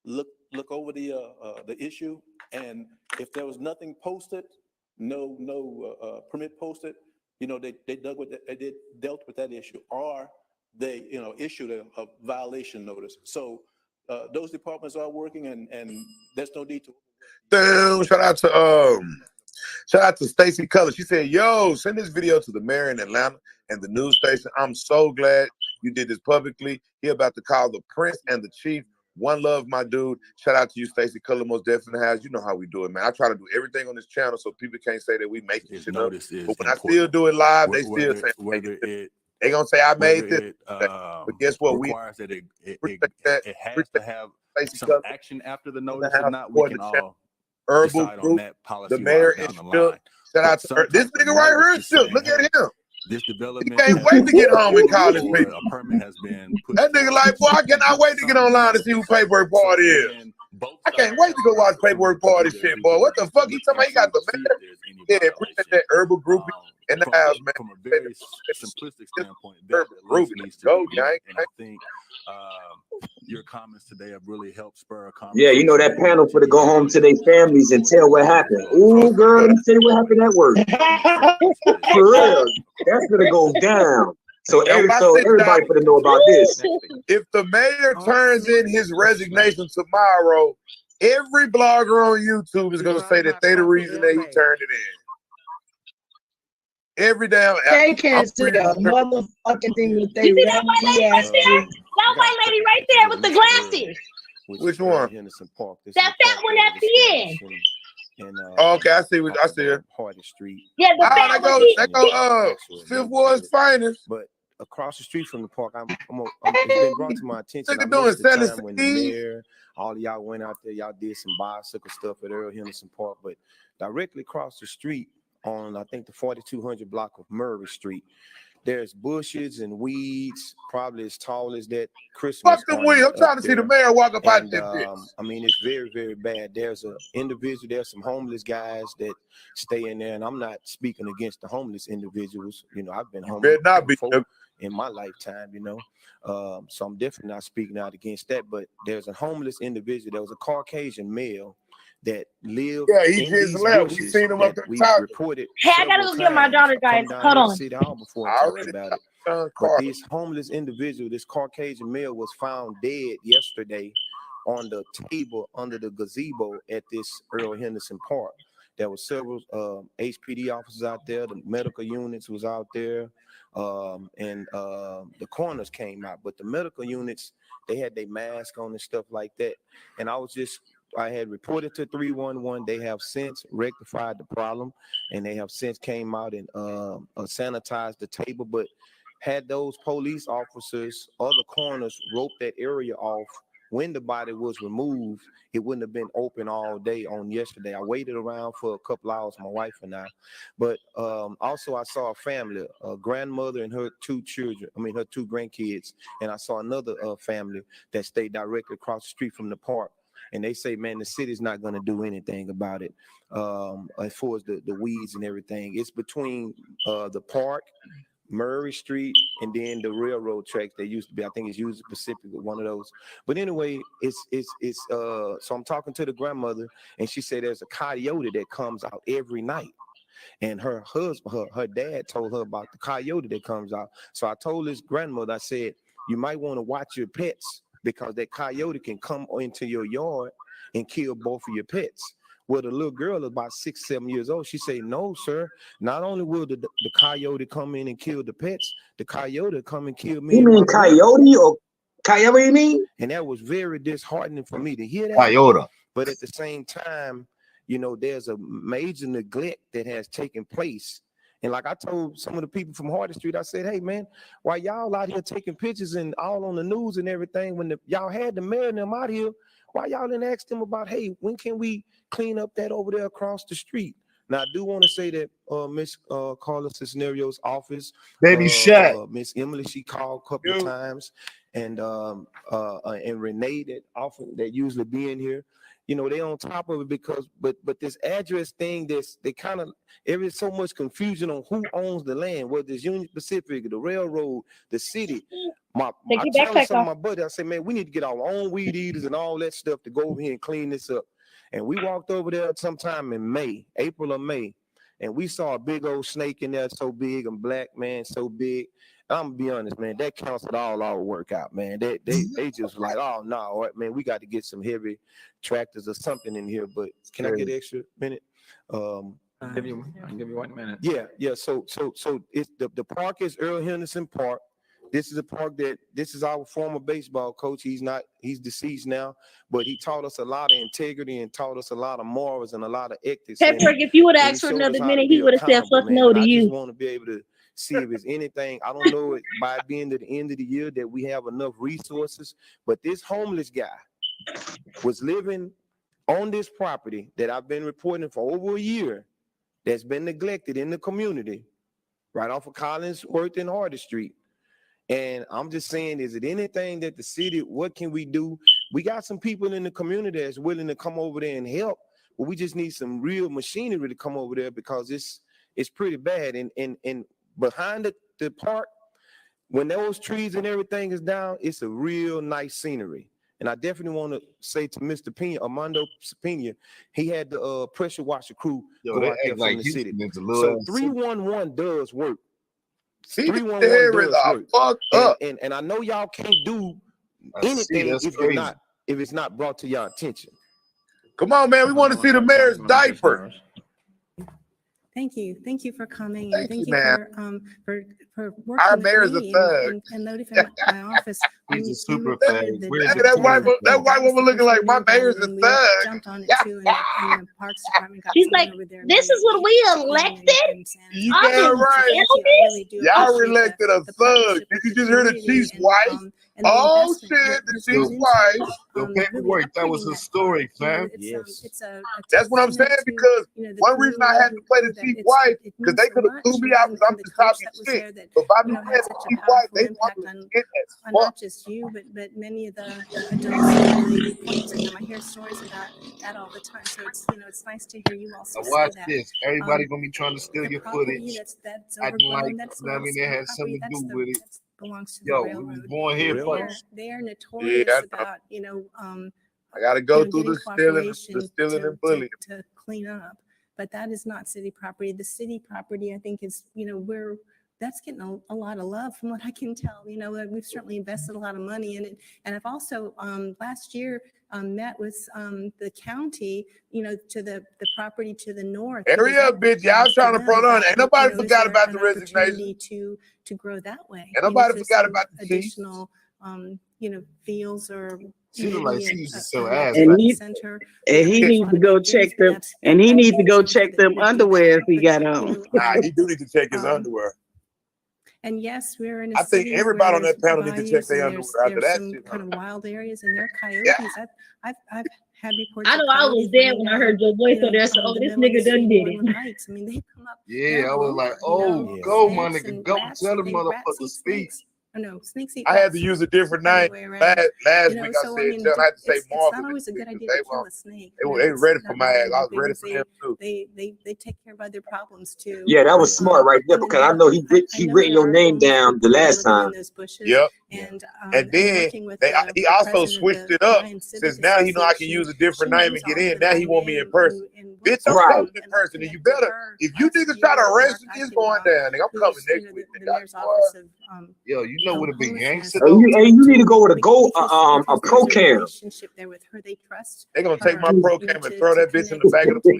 look over the issue, and if there was nothing posted, no permit posted, you know, they dealt with that issue, or they issued a violation notice. So those departments are working, and there's no need to.
Damn, shout out to Stacy Color. She said, yo, send this video to the mayor in Atlanta and the news station. I'm so glad you did this publicly. He about to call the prince and the chief. One love, my dude. Shout out to you, Stacy Color. Most definitely has. You know how we do it, man. I try to do everything on this channel so people can't say that we make shit up. But when I still do it live, they still say they gonna say I made this. But guess what?
Requires that it has to have some action after the notice or not, we can all
herbal
decide on
group.
that policy
The mayor
down
is
the
shook.
line.
Shout out to this nigga right here is shook. Look at him.
This
He
development
can't wait to get home and call his people.
a permit has been put
That nigga like, boy, I cannot wait to get online to see who Paperwork Party is. I can't wait to go watch Paperwork Party shit, boy. What the fuck he talking about? He got the man. Yeah, appreciate that herbal group in the house, man.
From a very simplistic standpoint, that
group
needs to
go,
be
gang.
and I think your comments today have really helped spur a conversation.
Yeah, you know that panel for to go home to their families and tell what happened. Ooh, girl, let me tell you what happened at work. For real, that's gonna go down. So everybody gonna know about this.
If the mayor turns in his resignation tomorrow, every blogger on YouTube is gonna say that they the reason that he turned it in. Every damn.
They can't see a motherfucking thing that they
You see that white lady right there? That white lady right there with the glasses.
Which one?
That fat one at the end.
Oh, okay, I see her.
Hardy Street.
Yeah, the fat one.
That go Fifth Ward's finest.
But across the street from the park, it's been brought to my attention.
Nigga doing selling
when the mayor, all of y'all went out there, y'all did some bicycle stuff at Earl Henderson Park, but directly across the street on, I think, the 4200 block of Murray Street, there's bushes and weeds, probably as tall as that Christmas.
Fuck the weeds. I'm trying to see the mayor walk up out there.
I mean, it's very, very bad. There's an individual, there's some homeless guys that stay in there, and I'm not speaking against the homeless individuals. You know, I've been homeless before in my lifetime, you know. So I'm definitely not speaking out against that, but there's a homeless individual. There was a Caucasian male that lived.
Yeah, he just left. We seen him up the top.
Reported.
Hey, I gotta go get my daughter, guys. Hold on.
City Hall before I talked about it. But this homeless individual, this Caucasian male, was found dead yesterday on the table under the gazebo at this Earl Henderson Park. There were several HPD officers out there. The medical units was out there, and the coroners came out. But the medical units, they had their mask on and stuff like that. And I had reported to 311. They have since rectified the problem, and they have since came out and sanitized the table. But had those police officers or the coroners roped that area off when the body was removed, it wouldn't have been open all day on yesterday. I waited around for a couple hours, my wife and I. But also I saw a family, a grandmother and her two grandkids, and I saw another family that stayed directly across the street from the park. And they say, man, the city's not going to do anything about it as far as the weeds and everything. It's between the park, Murray Street, and then the railroad tracks that used to be. I think it's Union Pacific or one of those. But anyway, so I'm talking to the grandmother, and she said there's a coyote that comes out every night. And her husband, her dad told her about the coyote that comes out. So I told this grandmother, I said, you might want to watch your pets, because that coyote can come into your yard and kill both of your pets. Well, the little girl is about 6, 7 years old. She said, no, sir. Not only will the coyote come in and kill the pets, the coyote come and kill me.
You mean coyote or coyote, you mean?
And that was very disheartening for me to hear that.
Coyote.
But at the same time, you know, there's a major neglect that has taken place. And like I told some of the people from Hardy Street, I said, hey, man, why y'all out here taking pictures and all on the news and everything, when y'all had the mayor and them out here, why y'all didn't ask them about, hey, when can we clean up that over there across the street? Now, I do want to say that Miss Carla Cisnerio's office,
Baby Shaq,
Miss Emily, she called a couple of times, and Renee that usually be in here. You know, they on top of it because, but this address thing, there is so much confusion on who owns the land, whether it's Union Pacific, the railroad, the city. I tell some of my buddies, I say, man, we need to get our own weed eaters and all that stuff to go over here and clean this up. And we walked over there sometime in April or May, and we saw a big old snake in there, so big, and black, man, so big. I'm gonna be honest, man, that canceled all our workout, man. They just like, oh no, man, we got to get some heavy tractors or something in here. But can I get an extra minute?
I'll give you 1 minute.
Yeah. So it's the park is Earl Henderson Park. This is a park this is our former baseball coach. He's deceased now, but he taught us a lot of integrity and taught us a lot of morals and a lot of ethics.
Pepper, if you would have asked for another minute, he would have said fuck no to you.
I just want to be able to see if there's anything. I don't know it by being to the end of the year that we have enough resources, but this homeless guy was living on this property that I've been reporting for over a year that's been neglected in the community, right off of Collinsworth and Harder Street. And I'm just saying, is it anything that the city, what can we do? We got some people in the community that's willing to come over there and help, but we just need some real machinery to come over there because it's pretty bad. And behind the park, when those trees and everything is down, it's a real nice scenery. And I definitely want to say to Mr. Pena, Armando Pena, he had the pressure washer crew go out there from the city. So 311 does work. 311 does work. And I know y'all can't do anything if it's not brought to your attention.
Come on, man. We want to see the mayor's diaper.
Thank you. Thank you for coming.
Thank
and thank
you,
you
man.
for working
Our
with
mayor's
me
a thug.
and notifying my office.
He's a super
thug.
That white woman looking like my mayor's a thug.
Jumped on it too, and the Parks Department got
She's
someone
like,
over there.
this is what we elected?
You got right. Y'all elected a thug. Did you just hear the chief's wife? Oh shit, the chief's wife.
The paperwork, that was historic, man.
That's what I'm saying, because one reason I had to play the chief's wife, because they could have threw me out because I'm just talking shit. But by me playing the chief's wife, they wanted to get that.
Not just you, but many of the adults really point to them. I hear stories about that all the time. So it's nice to hear you also
Now
say
watch
that.
this. Everybody gonna be trying to steal your footage.
That's
Acting like,
overgrown, that's
I mean, they had something to do with it.
belongs to
Yo,
the
we was
railroad.
born here first.
They are notorious about
I gotta go through
getting
the stealing and bullying.
to clean up. But that is not city property. The city property, I think, is that's getting a lot of love from what I can tell. We've certainly invested a lot of money in it. And I've also last year met with the county, to the property to the north.
Hurry up, bitch. Y'all trying to front on. Ain't nobody forgot about the resignation.
To grow that way.
And nobody forgot about the
additional, fields or.
She look like she used to sell ass.
And he needs to go check them. And he needs to go check them underwear if he got on.
Nah, he do need to check his underwear.
And yes, we're in a
I think
city
everybody on
where
that panel
there's
need to check their
bayous
underwear
and
after
there's
that
some
shit.
kind of wild areas and there are coyotes. I've had reports.
I know I was there when I heard your voice on there. So, this nigga done did it.
I mean, they come up.
Yeah, I was like, oh, go, my nigga, go tell the motherfucker speak.
No, snakes eat
I had to use a different name. Last week I said, I had to say Marvin.
It's not always a good idea to kill a snake.
They ready for my ass. I was ready for them too.
They take care of other problems too.
Yeah, that was smart right there, because I know he written your name down the last time.
Yep. And then he also switched it up. Since now he know I can use a different name and get in. Now he want me in person. Bitch, I'm coming in person. And you better, if you niggas try to arrest me, it's going down. Nigga, I'm coming next week.
Yo, you know what a big gangster.
You need to go with a pro cam.
They're gonna take my pro cam and throw that bitch in the back of the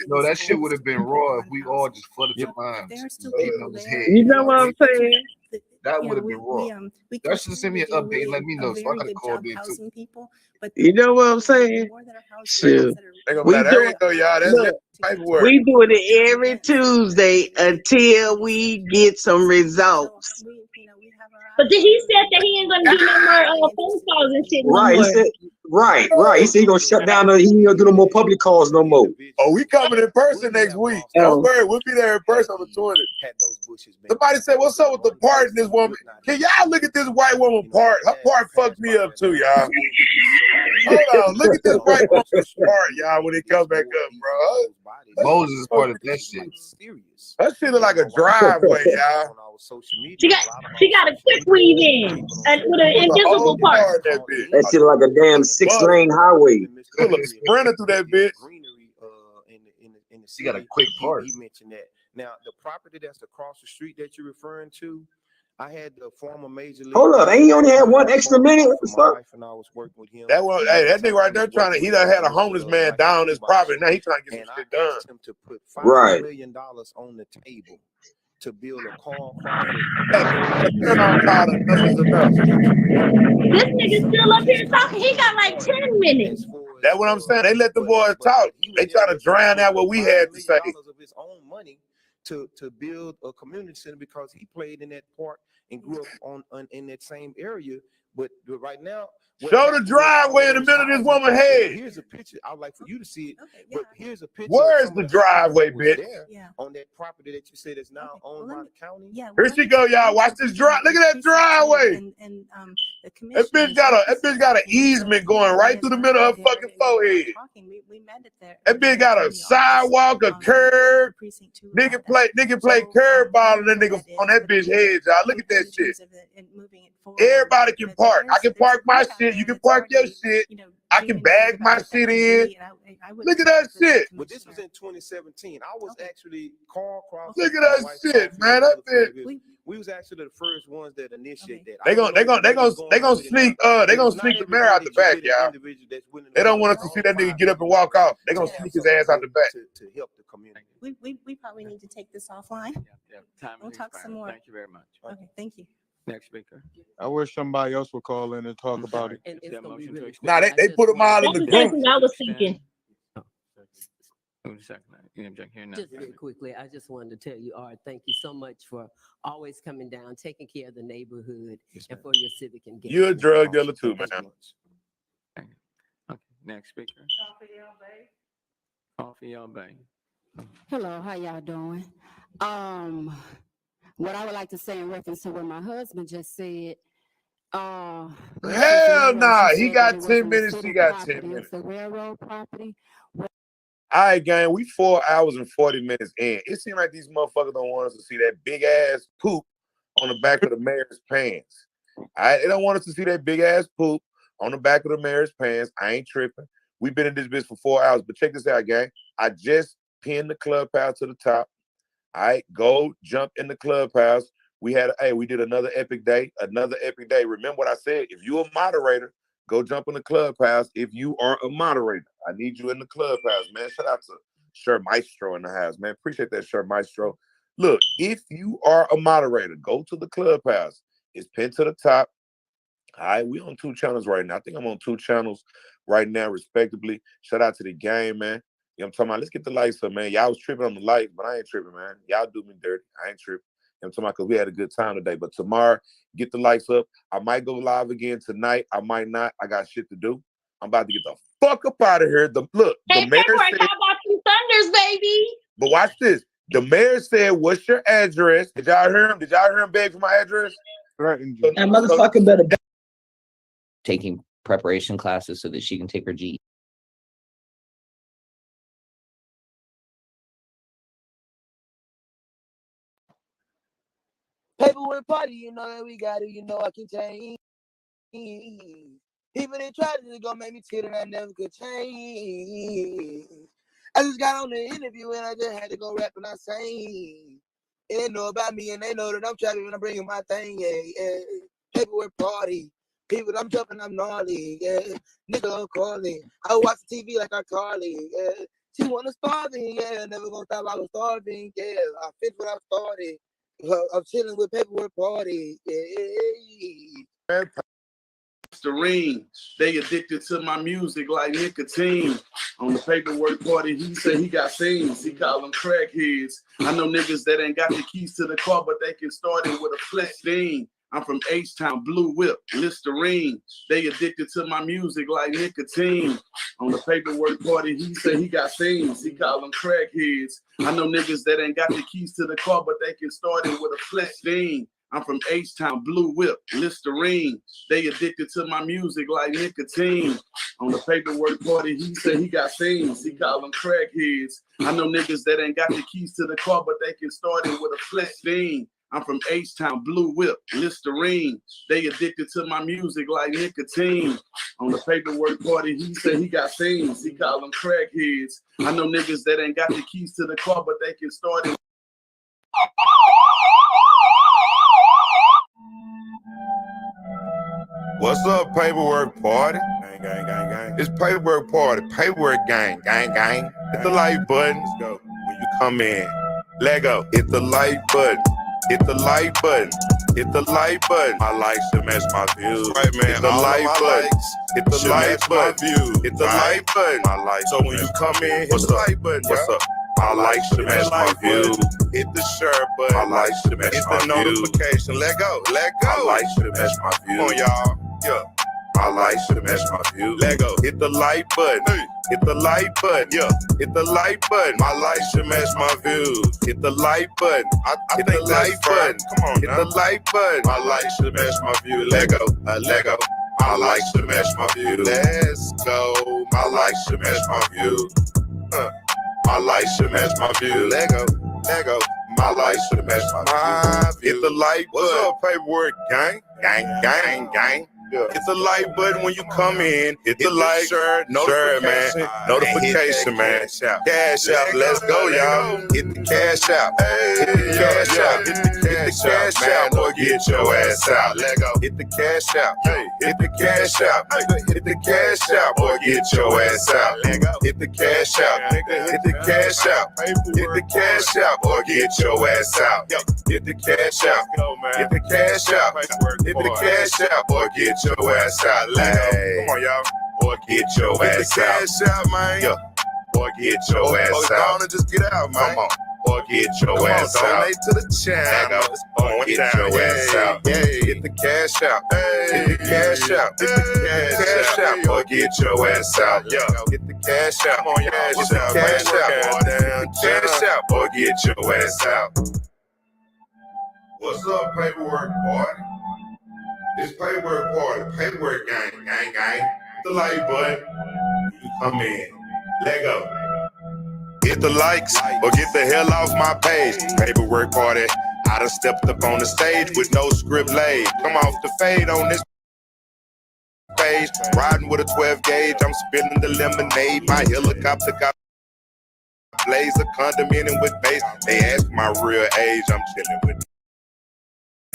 No, that shit would have been raw if we all just flooded the lines.
You know what I'm saying?
That would have been raw. Y'all should send me an update and let me know, so I gotta call in too.
You know what I'm saying? Shoot. We doing it every Tuesday until we get some results.
But then he said that he ain't gonna do no more phone calls and shit.
Right, he said, right. He said he gonna shut down. He ain't gonna do no more public calls no more.
Oh, we coming in person next week. Don't worry, we'll be there in person on the 20th. Somebody said, "What's up with the part in this woman?" Can y'all look at this white woman part? Her part fucked me up too, y'all. Hold on, look at this white woman's part, y'all. When it comes back up, bro.
Moses is part of that shit.
That shit look like a driveway, y'all.
She got a quick weave in and with an invisible part.
That shit like a damn 6-lane highway.
Look, sprinting through that bitch.
She got a quick part.
He mentioned that. Now, the property that's across the street that you're referring to, I had the former major league.
Hold up, ain't he only had 1 extra minute? What the fuck?
That one, hey, that nigga right there trying to. He done had a homeless man down his property. Now he trying to get some shit done.
Him to put
Right.
$5 million on the table to build a car.
This nigga's still up here talking. He got like 10 minutes.
That's what I'm saying. They let the boys talk. They trying to drown out what we had to say.
Of his own money to build a community center because he played in that part and grew up on in that same area. But right now,
show the driveway in the middle of this woman's head.
Here's a picture. I would like for you to see it. But here's a picture.
Where's the driveway, bitch?
On that property that you said is now owned by the county.
Yeah.
Here she go, y'all. Watch this drive. Look at that driveway.
The
That bitch got an easement going right through the middle of her fucking forehead.
We met it there.
That bitch got a sidewalk, a curb. Nigga play curb ball on that nigga on that bitch head, y'all. Look at that shit. Everybody can park. I can park my shit. You can park your shit. I can bag my shit in. Look at that shit.
But this was in 2017. I was actually car crossing.
Look at that shit, man. That bitch.
We was actually the first ones that initiated that.
They gonna sneak the mayor out the back, y'all. They don't want us to see that nigga get up and walk off. They gonna sneak his ass out the back.
To help the community.
We probably need to take this offline. We'll talk some more.
Thank you very much.
Okay, thank you.
Next speaker.
I wish somebody else would call in and talk about it.
Nah, they put them all in the group.
I was thinking.
Just very quickly, I just wanted to tell you, Art, thank you so much for always coming down, taking care of the neighborhood, and for your civic engagement.
You're a drug dealer too, man.
Okay, next speaker. Coffee, y'all bang.
Hello, how y'all doing? What I would like to say in reference to what my husband just said.
Hell nah, he got 10 minutes. She got 10 minutes.
The railroad property.
All right, gang, we 4 hours and 40 minutes in. It seems like these motherfuckers don't want us to see that big ass poop on the back of the mayor's pants. All right, they don't want us to see that big ass poop on the back of the mayor's pants. I ain't tripping. We've been in this bitch for 4 hours, but check this out, gang. I just pinned the clubhouse to the top. All right, go jump in the clubhouse. We did another epic day. Remember what I said? If you're a moderator, go jump in the clubhouse. If you are a moderator, I need you in the clubhouse, man. Shout out to Sher Maestro in the house, man. Appreciate that, Sher Maestro. Look, if you are a moderator, go to the clubhouse. It's pinned to the top. All right, we on 2 channels right now. I think I'm on 2 channels right now, respectively. Shout out to the game, man. You know what I'm talking about? Let's get the lights up, man. Y'all was tripping on the lights, but I ain't tripping, man. Y'all do me dirty. I ain't tripping. You know what I'm talking about? Because we had a good time today. But tomorrow, get the lights up. I might go live again tonight. I might not. I got shit to do. I'm about to get the fuck up out of here. The mayor said,
how about you Thunders, baby?
but watch this. The mayor said, what's your address? Did y'all hear him? Did y'all hear him beg for my address?
That motherfucker better.
Taking preparation classes so that she can take her G.
Paperwork party, you know that we got it, you know I can change. People they tried to go make me tell it, I never could change. I just got on the interview and I just had to go rap and I sing. And they know about me and they know that I'm trapping and I'm bringing my thing, yeah. Paperwork party. People, I'm jumping, I'm gnarly, yeah. Nigga, I'm calling. I watch the TV like I'm Carly, yeah. She wanna starve me, yeah. Never gonna stop, I was starving, yeah. I finished what I started. I'm chilling with paperwork party. Yeah.
Listerine, they addicted to my music like nicotine. On the paperwork party, he said he got things. He call them crackheads. I know niggas that ain't got the keys to the car, but they can start it with a flex thing. I'm from H-Town, Blue Whip, Listerine. They addicted to my music like nicotine. On the paperwork party, he said he got things. He call them crackheads. I know niggas that ain't got the keys to the car, but they can start it with a flex thing. I'm from H-Town, Blue Whip, Listerine. They addicted to my music like nicotine. On the paperwork party, he said he got things. He call them crackheads. I know niggas that ain't got the keys to the car, but they can start it with a flex thing. I'm from H-Town, Blue Whip, Listerine. They addicted to my music like nicotine. On the paperwork party, he said he got things. He call them crackheads. I know niggas that ain't got the keys to the car, but they can start it.
What's up, paperwork party? Gang, gang, gang, gang. It's paperwork party, paperwork gang, gang, gang. Hit the like button. Let's go. When you come in, let go. Hit the like button. Hit the like button. Hit the like button. My likes should match my views. Right, man. Hit the like button. Hit the like button. Hit the like button. My likes. So when you come in, hit the like button. What's up? My life should match my view. Hit the share button. My life should match my view. Hit the notification. Let go. Let go. My life should match my view. Come on, y'all. Yeah. My life should match my view. Let go. Hit the like button. Hey. Hit the like button. Yeah. Hit the like button. My life should match my view. Hit the like button. I hit the like button. Come on. Hit the like button. My life should match my view. Let go. Let go. My life should match my view. Let's go. My life should match my view. My life should match my view. Lego. My life should match my view. Hit the like button. What's up, paperwork gang? Gang. Yeah. Hit the like button when you come in. Hit the like, share, notification, man. Cash out. Let's go, y'all. Hit the cash out. Hit the cash out. Hit the cash out, boy. Get your ass out. Let go. Hit the cash out. Hit the cash out. Hit the cash out, boy. Get your ass out. Let go. Hit the cash out. Hit the cash out. Hit the cash out, boy. Get your ass out. Hit the cash out. Hit the cash out. Hit the cash out, boy. Get your ass out, come on, y'all. Boy, get your ass out, man. Yeah. Boy, get your ass out. Just get out, man. Come on. Boy, get your ass out. Donate to the channel. Boy, get your ass out. Get the cash out. Get the cash out. Get the cash out. Boy, get your ass out. Yeah. Get the cash out. Come on, y'all. Get the cash out. Cash out. Boy, get your ass out. What's up, paperwork party? It's paperwork party, paperwork gang. Hit the like button. You come in. Let go. Hit the likes or get the hell off my page. Paperwork party. I done stepped up on the stage with no script laid. Come off the fade on this page. Riding with a 12 gauge. I'm spilling the lemonade. My helicopter got blaze a condominium with base. They ask my real age. I'm chilling with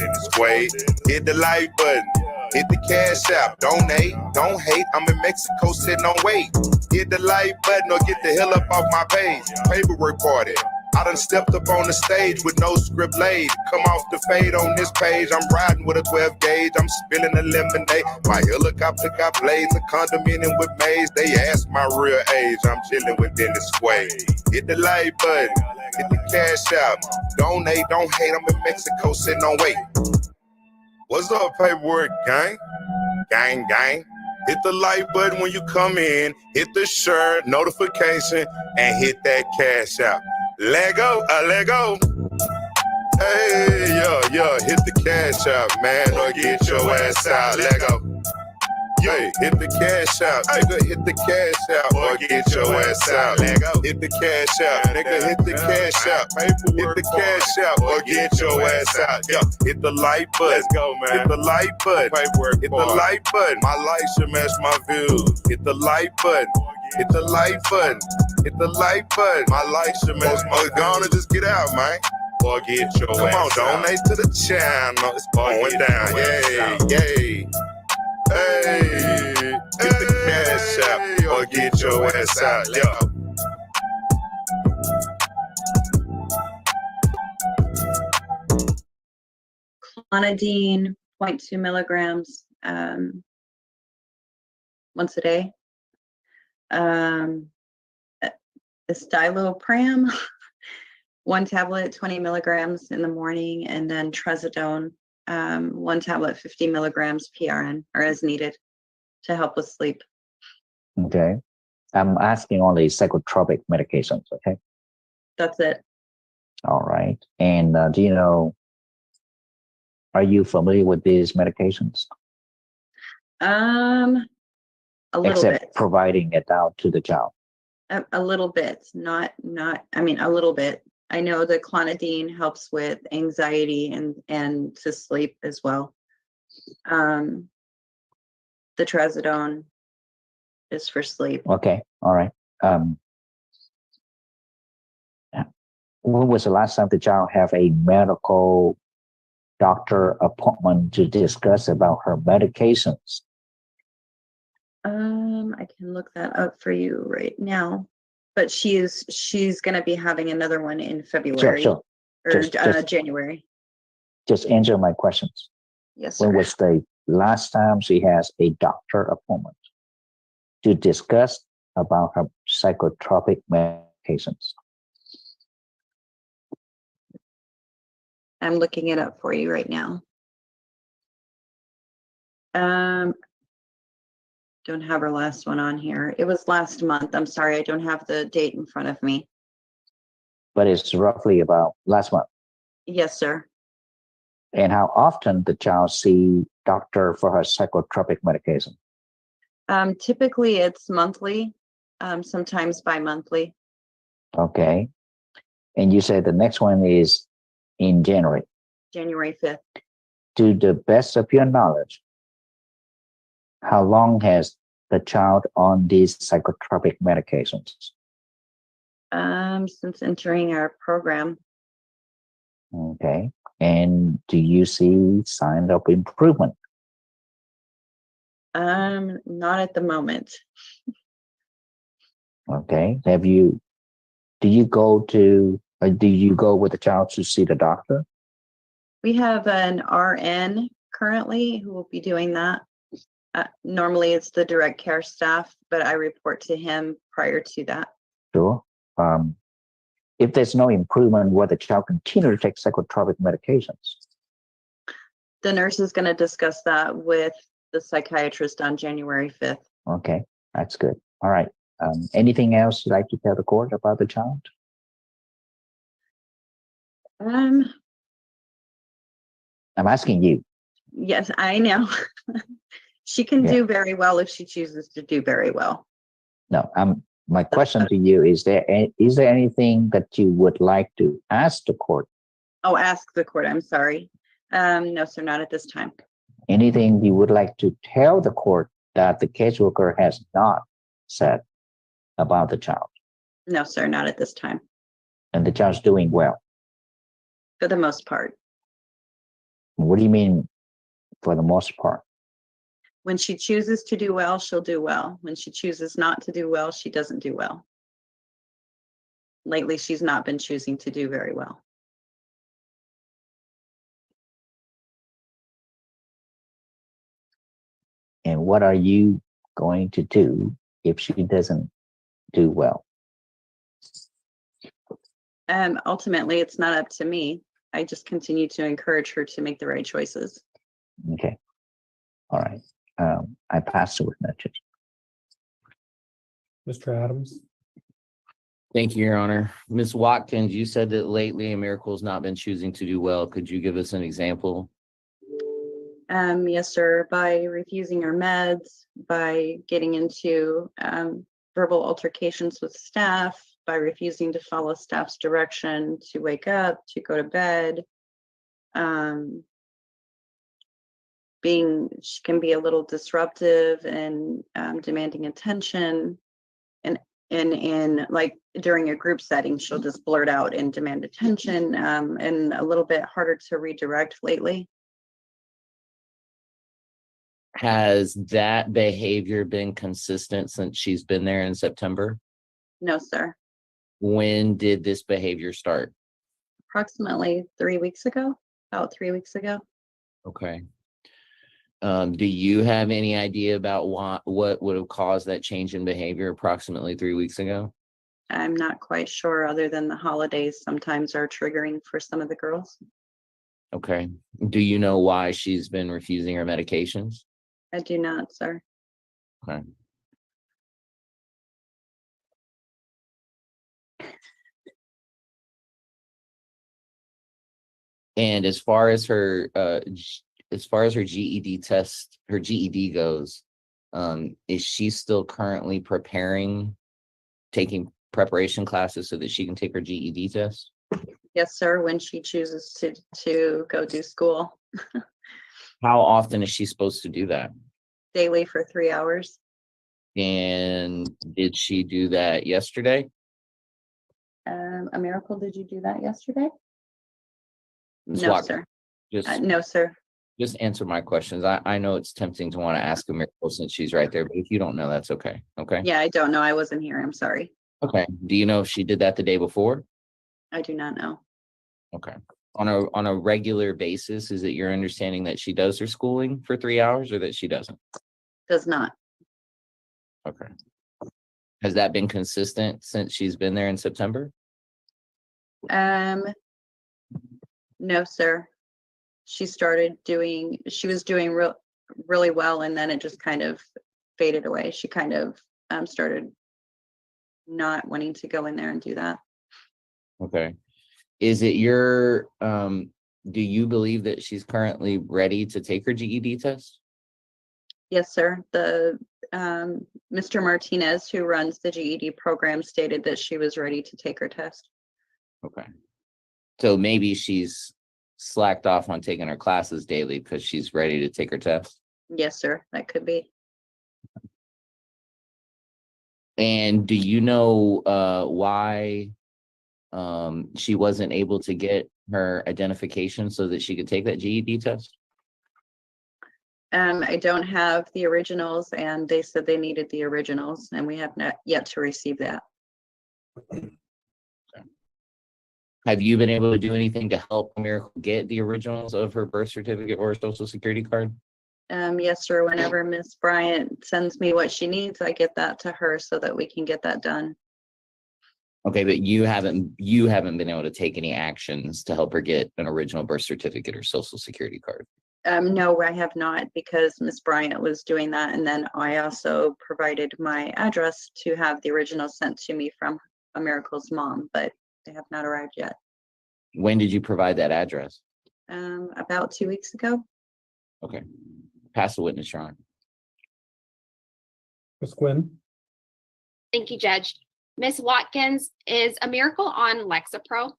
in the square. Hit the like button. Hit the cash out. Donate. Don't hate. I'm in Mexico sitting on wait. Hit the like button or get the hell up off my page. Paperwork party. I done stepped up on the stage with no script laid. Come off the fade on this page. I'm riding with a 12 gauge. I'm spilling a lemonade. My helicopter got blades. A condominium with maze. They ask my real age. I'm chilling within the square. Hit the like button. Hit the cash out. Donate. Don't hate. I'm in Mexico sitting on wait. What's up, paperwork gang? Gang. Hit the like button when you come in. Hit the share, notification, and hit that cash out. Let go. Hey, yeah. Hit the cash out, man, or get your ass out. Let go. Hey, hit the cash out, nigga. Hit the cash out, or get your ass out. Let go. Hit the cash out, nigga. Hit the cash out. Hit the cash out, or get your ass out. Yeah. Hit the like button. Let's go, man. Hit the like button. Hit the like button. My life should match my views. Hit the like button. Hit the like button. Hit the like button. My life should match my gonna just get out, man. Or get your ass out. Come on, donate to the channel. It's going down. Yay. Hey, get the cash out or get your ass out, yo.
Clonidine, 0.2 milligrams once a day. Estilopram, 1 tablet, 20 milligrams in the morning, and then trazodone, 1 tablet, 50 milligrams PRN, or as needed, to help with sleep.
Okay. I'm asking only psychotropic medications, okay?
That's it.
All right. And do you know, are you familiar with these medications?
A little
Except
bit.
providing it out to the child.
A little bit, a little bit. I know the clonidine helps with anxiety and to sleep as well. The trazodone is for sleep.
Okay, all right. When was the last time the child have a medical doctor appointment to discuss about her medications?
I can look that up for you right now, but she's going to be having another one in February.
Sure.
Or January.
Just answer my questions.
Yes,
When
sir.
was the last time she has a doctor appointment to discuss about her psychotropic medications?
I'm looking it up for you right now. Don't have her last one on here. It was last month. I'm sorry, I don't have the date in front of me.
But it's roughly about last month.
Yes, sir.
And how often the child see doctor for her psychotropic medication?
Typically it's monthly, sometimes bi-monthly.
Okay. And you said the next one is in January.
January 5th.
To the best of your knowledge, how long has the child on these psychotropic medications?
Since entering our program.
Okay. And do you see signs of improvement?
Not at the moment.
Okay. Do you go with the child to see the doctor?
We have an RN currently who will be doing that. Normally it's the direct care staff, but I report to him prior to that.
Sure. If there's no improvement, will the child continue to take psychotropic medications?
The nurse is going to discuss that with the psychiatrist on January 5th.
Okay, that's good. All right. Anything else you'd like to tell the court about the child? I'm asking you.
Yes, I know. She can do very well if she chooses to do very well.
No, my question to you is there anything that you would like to ask the court?
Oh, ask the court. I'm sorry. No, sir, not at this time.
Anything you would like to tell the court that the caseworker has not said about the child?
No, sir, not at this time.
And the child's doing well?
For the most part.
What do you mean for the most part?
When she chooses to do well, she'll do well. When she chooses not to do well, she doesn't do well. Lately, she's not been choosing to do very well.
And what are you going to do if she doesn't do well?
Ultimately, it's not up to me. I just continue to encourage her to make the right choices.
Okay. All right. I pass the witness.
Mr. Adams.
Thank you, Your Honor. Ms. Watkins, you said that lately Miracle's not been choosing to do well. Could you give us an example?
Yes, sir. By refusing her meds, by getting into verbal altercations with staff, by refusing to follow staff's direction to wake up, to go to bed. She can be a little disruptive and demanding attention. And like during a group setting, she'll just blurt out and demand attention, and a little bit harder to redirect lately.
Has that behavior been consistent since she's been there in September?
No, sir.
When did this behavior start?
Approximately 3 weeks ago, about 3 weeks ago.
Okay. Do you have any idea about what would have caused that change in behavior approximately 3 weeks ago?
I'm not quite sure, other than the holidays sometimes are triggering for some of the girls.
Okay. Do you know why she's been refusing her medications?
I do not, sir.
Okay. And as far as her GED test, her GED goes, is she still currently taking preparation classes so that she can take her GED test?
Yes, sir, when she chooses to go do school.
How often is she supposed to do that?
Daily for 3 hours.
And did she do that yesterday?
A miracle, did you do that yesterday?
Ms.
No,
Watkins,
sir. No, sir.
Just answer my questions. I know it's tempting to want to ask a miracle since she's right there, but if you don't know, that's okay. Okay.
Yeah, I don't know. I wasn't here. I'm sorry.
Okay. Do you know if she did that the day before?
I do not know.
Okay. On a regular basis, is it your understanding that she does her schooling for 3 hours or that she doesn't?
Does not.
Okay. Has that been consistent since she's been there in September?
No, sir. She was doing really well, and then it just kind of faded away. She kind of started not wanting to go in there and do that.
Okay. Is it your, do you believe that she's currently ready to take her GED test?
Yes, sir. The Mr. Martinez, who runs the GED program, stated that she was ready to take her test.
Okay. So maybe she's slacked off on taking her classes daily because she's ready to take her test.
Yes, sir. That could be.
And do you know why she wasn't able to get her identification so that she could take that GED test?
I don't have the originals, and they said they needed the originals, and we have not yet to receive that.
Have you been able to do anything to help Miracle get the originals of her birth certificate or social security card?
Yes, sir. Whenever Miss Bryant sends me what she needs, I get that to her so that we can get that done.
Okay, but you haven't been able to take any actions to help her get an original birth certificate or social security card.
No, I have not, because Miss Bryant was doing that, and then I also provided my address to have the original sent to me from Miracle's mom, but they have not arrived yet.
When did you provide that address?
About 2 weeks ago.
Okay. Pass the witness, Sean.
Ms. Quinn.
Thank you, Judge. Ms. Watkins, is a Miracle on Lexapro?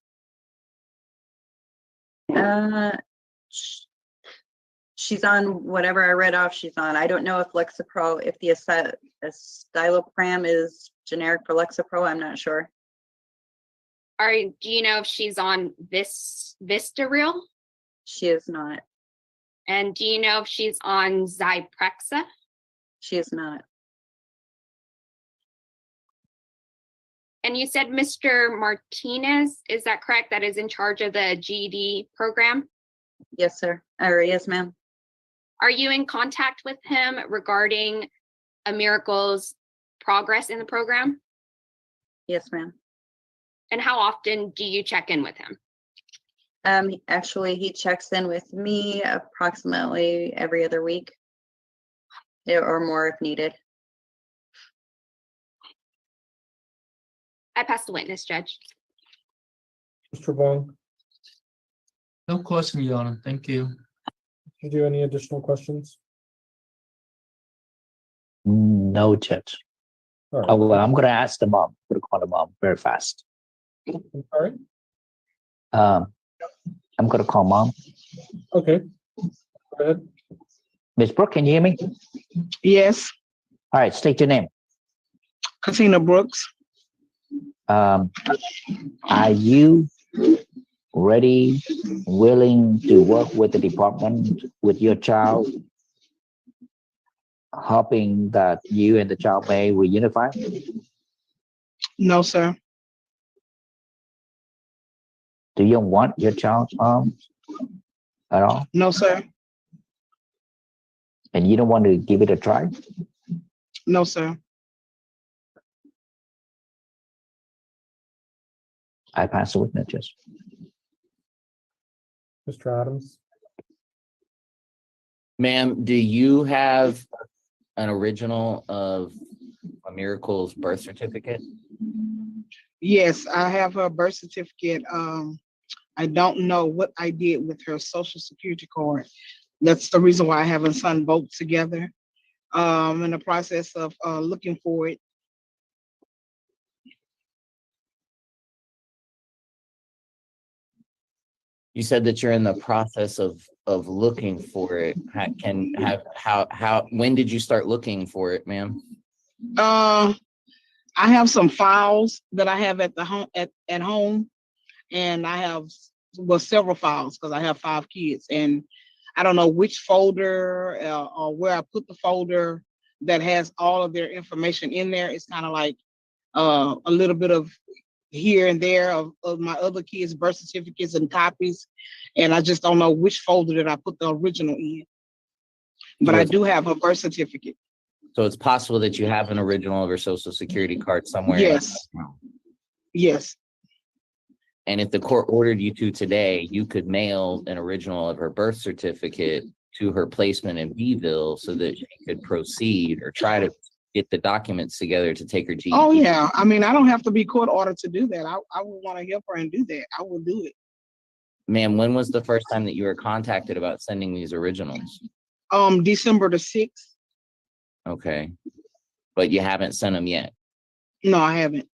She's on whatever I read off she's on. I don't know if Lexapro, if the Escitalopram is generic for Lexapro, I'm not sure.
Do you know if she's on Vistaril?
She is not.
And do you know if she's on Zyprexa?
She is not.
And you said Mr. Martinez, is that correct? That is in charge of the GED program?
Yes, sir. Or yes, ma'am.
Are you in contact with him regarding a Miracle's progress in the program?
Yes, ma'am.
And how often do you check in with him?
Actually, he checks in with me approximately every other week, or more if needed.
I pass the witness, Judge.
Mr. Vaughn.
No question, Your Honor. Thank you.
Did you have any additional questions?
No, Judge.
All right.
Oh, well, I'm going to ask the mom. I'm going to call the mom very fast.
I'm sorry?
I'm going to call mom.
Okay. Go ahead.
Miss Brooke, can you hear me?
Yes.
All right, state your name.
Katina Brooks.
Are you ready, willing to work with the department with your child, hoping that you and the child may reunify?
No, sir.
Do you want your child's arms at all?
No, sir.
And you don't want to give it a try?
No, sir.
I pass the witnesses.
Mr. Adams.
Ma'am, do you have an original of a Miracle's birth certificate?
Yes, I have her birth certificate. I don't know what I did with her social security card. That's the reason why I haven't signed both together. In the process of looking for it.
You said that you're in the process of looking for it. When did you start looking for it, ma'am?
I have some files that I have at the home at home, and I have several files because I have 5 kids, and I don't know which folder or where I put the folder that has all of their information in there. It's kind of like a little bit of here and there of my other kids' birth certificates and copies, and I just don't know which folder that I put the original in. But I do have a birth certificate.
So it's possible that you have an original of her social security card somewhere.
Yes. Yes.
And if the court ordered you to today, you could mail an original of her birth certificate to her placement in Beeville so that she could proceed or try to get the documents together to take her GED.
Oh yeah, I mean, I don't have to be court ordered to do that. I would want to help her and do that. I will do it.
Ma'am, when was the first time that you were contacted about sending these originals?
December the 6th.
Okay, but you haven't sent them yet?
No, I haven't.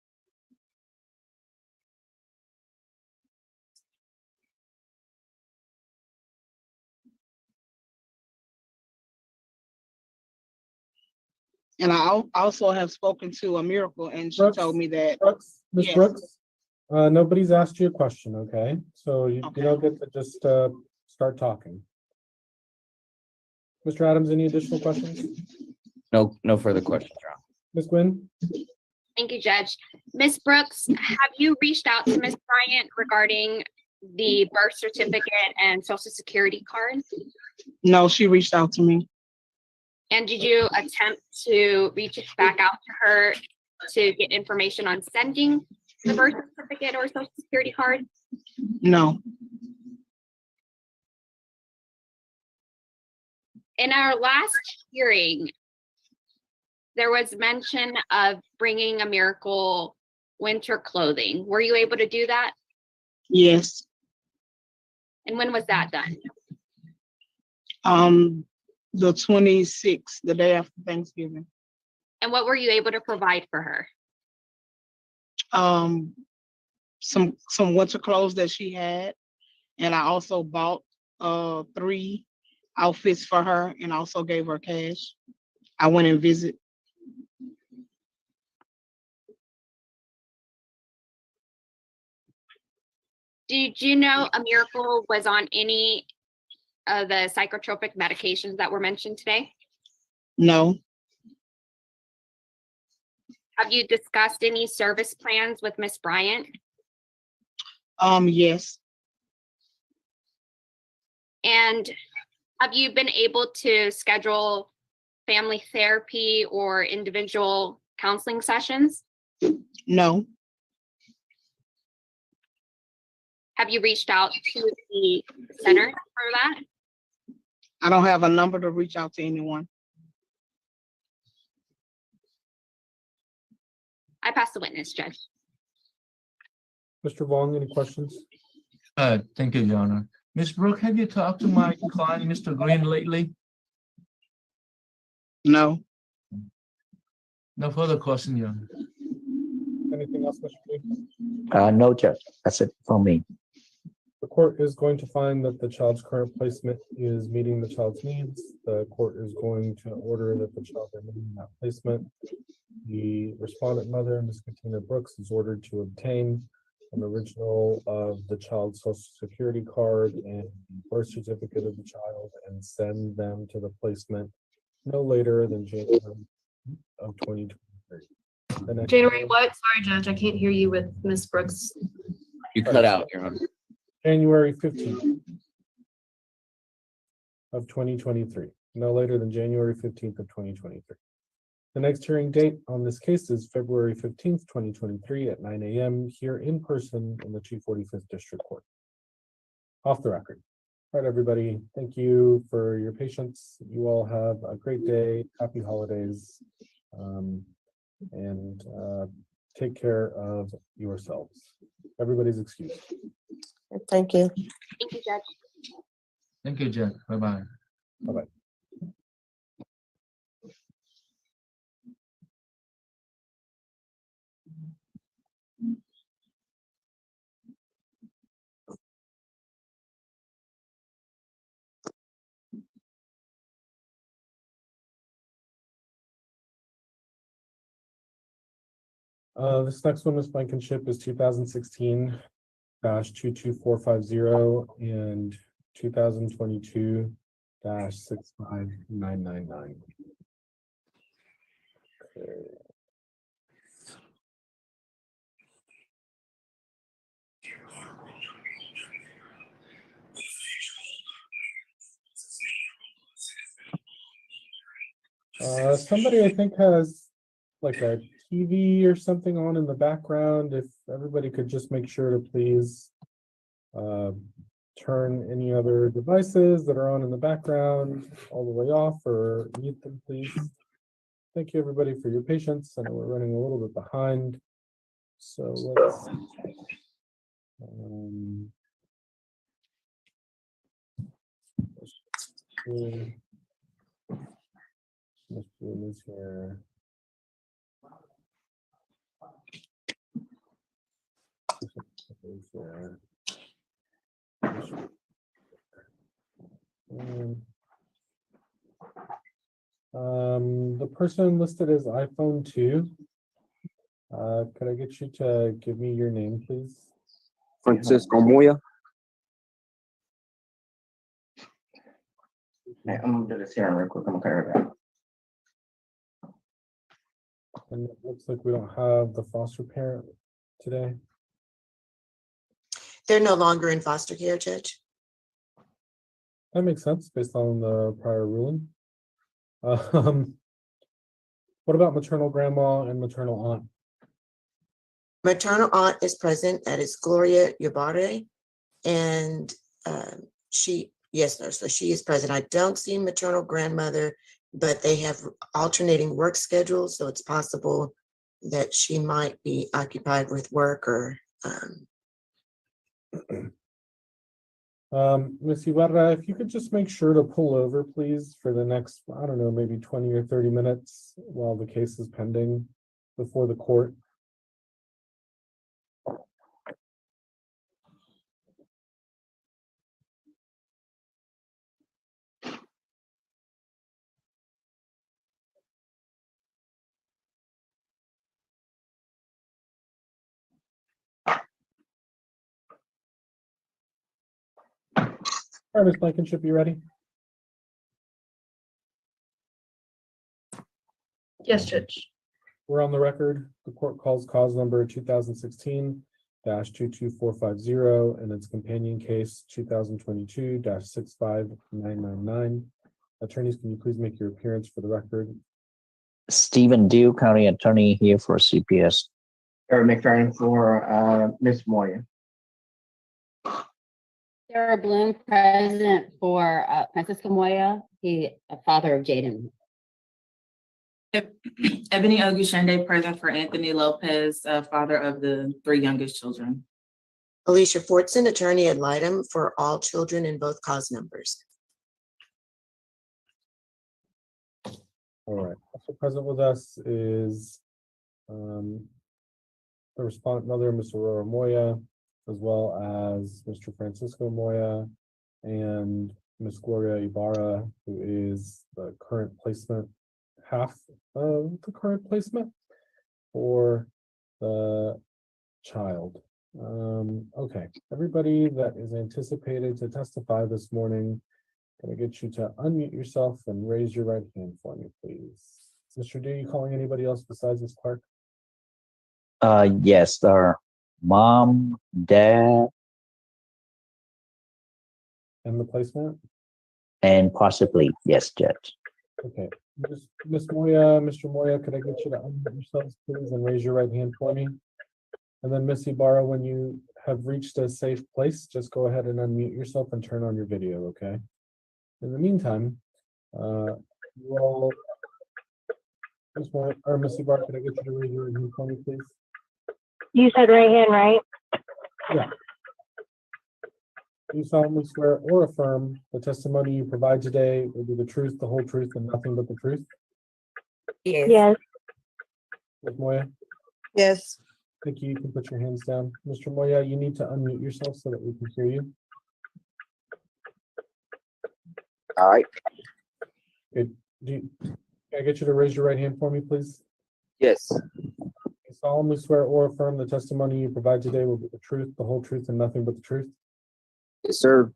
And I also have spoken to a Miracle, and she told me that.
Ms.
Yes.
Brooks, nobody's asked you a question, okay? So you don't get to just start talking. Mr. Adams, any additional questions?
No further questions, John.
Ms. Gwynn?
Thank you, Judge. Ms. Brooks, have you reached out to Ms. Bryant regarding the birth certificate and social security card?
No, she reached out to me.
And did you attempt to reach back out to her to get information on sending the birth certificate or social security card?
No.
In our last hearing, there was mention of bringing a Miracle winter clothing. Were you able to do that?
Yes.
And when was that done?
The 26th, the day after Thanksgiving.
And what were you able to provide for her?
Some winter clothes that she had, and I also bought 3 outfits for her and also gave her cash. I went and visit.
Did you know a Miracle was on any of the psychotropic medications that were mentioned today?
No.
Have you discussed any service plans with Ms. Bryant?
Yes.
And have you been able to schedule family therapy or individual counseling sessions?
No.
Have you reached out to the center for that?
I don't have a number to reach out to anyone.
I pass the witness, Judge.
Mr. Vaughn, any questions?
Thank you, Your Honor. Ms. Brooke, have you talked to my client, Mr. Green, lately?
No.
No further question, Your Honor.
Anything else, Mr. Green?
No, Judge. That's it from me.
The court is going to find that the child's current placement is meeting the child's needs. The court is going to order that the child remain in that placement. The respondent mother, Ms. Katina Brooks, is ordered to obtain an original of the child's social security card and birth certificate of the child and send them to the placement no later than January of 2023.
January what? Sorry, Judge, I can't hear you with Ms. Brooks.
You cut out, Your Honor.
January 15th of 2023, no later than January 15th of 2023. The next hearing date on this case is February 15th, 2023 at 9 a.m. here in person in the 245th District Court. Off the record. All right, everybody, thank you for your patience. You all have a great day. Happy holidays. And take care of yourselves. Everybody's excused.
Thank you.
Thank you, Judge.
Thank you, Judge. Bye-bye.
Bye-bye. This next one is Blankenship is 2016-22450 and 2022-65999. Okay. Somebody I think has like a TV or something on in the background. If everybody could just make sure to please turn any other devices that are on in the background all the way off or mute them, please. Thank you, everybody, for your patience. I know we're running a little bit behind. So let's is here. The person listed as iPhone 2. Could I get you to give me your name, please?
Francisco Moya.
Okay, I'm gonna do this here real quick. I'm gonna carry it back.
And it looks like we don't have the foster parent today.
They're no longer in foster care, Judge.
That makes sense based on the prior ruling. What about maternal grandma and maternal aunt?
Maternal aunt is present. That is Gloria Yabare. And yes, nurse, so she is present. I don't see maternal grandmother, but they have alternating work schedules. So it's possible that she might be occupied with work or.
Ms. Ibarra, if you could just make sure to pull over, please, for the next, I don't know, maybe 20 or 30 minutes while the case is pending before the court. All right, Ms. Blankenship, you ready?
Yes, Judge.
We're on the record. The court calls cause number 2016-22450 and its companion case 2022-65999. Attorneys, can you please make your appearance for the record?
Stephen Dew, County Attorney here for CPS.
Eric McFerrin for Ms. Moya.
Sarah Bloom, present for Francisco Moya, the father of Jaden.
Ebony Ogushende, present for Anthony Lopez, father of the 3 youngest children.
Alicia Fortson, attorney ad litem for all children in both cause numbers.
All right. Also present with us is the respondent mother, Ms. Aurora Moya, as well as Mr. Francisco Moya and Ms. Gloria Ibarra, who is the current placement, half of the current placement for the child. Okay, everybody that is anticipated to testify this morning, can I get you to unmute yourself and raise your right hand for me, please? Mr. D, you calling anybody else besides Ms. Clark?
Yes, our mom, dad,
and the placement?
and possibly, yes, Judge.
Okay, Ms. Moya, Mr. Moya, could I get you to unmute yourselves, please, and raise your right hand for me? And then Ms. Ibarra, when you have reached a safe place, just go ahead and unmute yourself and turn on your video, okay? In the meantime, you all, Ms. Moya, or Ms. Ibarra, could I get you to raise your right hand for me, please?
You said right hand, right?
Yeah. Do you solemnly swear or affirm the testimony you provide today will be the truth, the whole truth, and nothing but the truth?
Yes.
Ms. Moya?
Yes.
Thank you. You can put your hands down. Mr. Moya, you need to unmute yourself so that we can hear you.
All right.
Good. Can I get you to raise your right hand for me, please?
Yes.
I solemnly swear or affirm the testimony you provide today will be the truth, the whole truth, and nothing but the truth?
Yes, sir.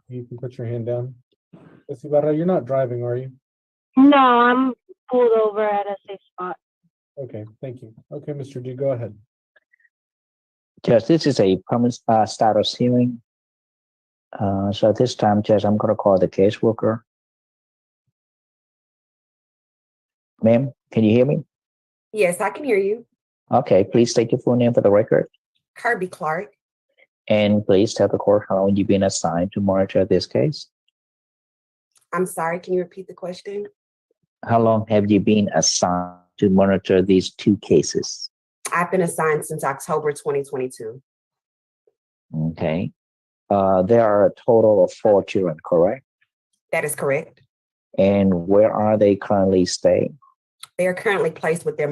You can put your hand down. Ms. Ibarra, you're not driving, are you?
No, I'm pulled over at a safe spot.
Okay, thank you. Okay, Mr. D, go ahead.
Judge, this is a permanent status hearing. So at this time, Judge, I'm going to call the caseworker. Ma'am, can you hear me?
Yes, I can hear you.
Okay, please state your full name for the record.
Kirby Clark.
And please tell the court how long you've been assigned to monitor this case.
I'm sorry, can you repeat the question?
How long have you been assigned to monitor these two cases?
I've been assigned since October 2022.
Okay. There are a total of 4 children, correct?
That is correct.
And where are they currently staying?
They are currently placed with their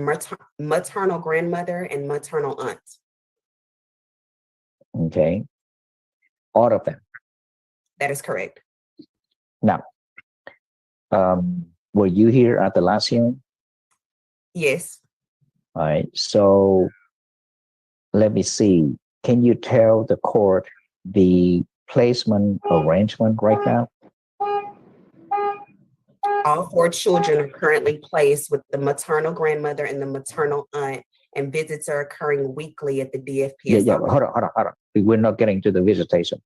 maternal grandmother and maternal aunt.
Okay. All of them.
That is correct.
Now, were you here at the last hearing?
Yes.
All right. So let me see. Can you tell the court the placement arrangement right now?
All 4 children are currently placed with the maternal grandmother and the maternal aunt, and visits are occurring weekly at the DFPS.
Yeah. Hold on. We're not getting to the visitation.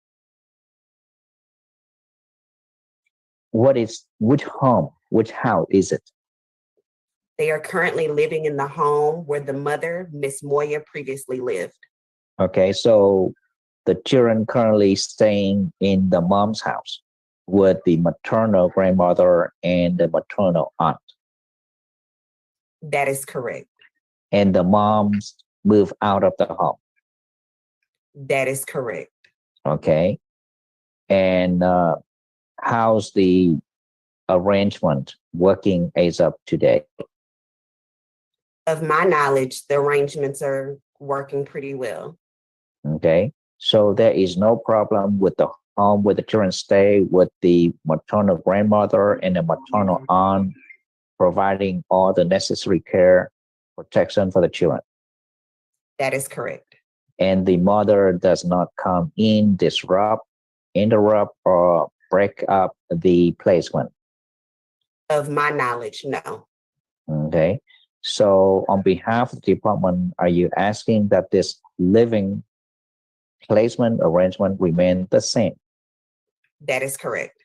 Which house is it?
They are currently living in the home where the mother, Miss Moya, previously lived.
Okay, so the children currently staying in the mom's house with the maternal grandmother and the maternal aunt.
That is correct.
And the moms move out of the home.
That is correct.
Okay. And how's the arrangement working as of today?
Of my knowledge, the arrangements are working pretty well.
Okay. So there is no problem with the home where the children stay with the maternal grandmother and the maternal aunt providing all the necessary care, protection for the children.
That is correct.
And the mother does not come in, disrupt, interrupt, or break up the placement.
Of my knowledge, no.
Okay. So on behalf of the department, are you asking that this living placement arrangement remain the same?
That is correct.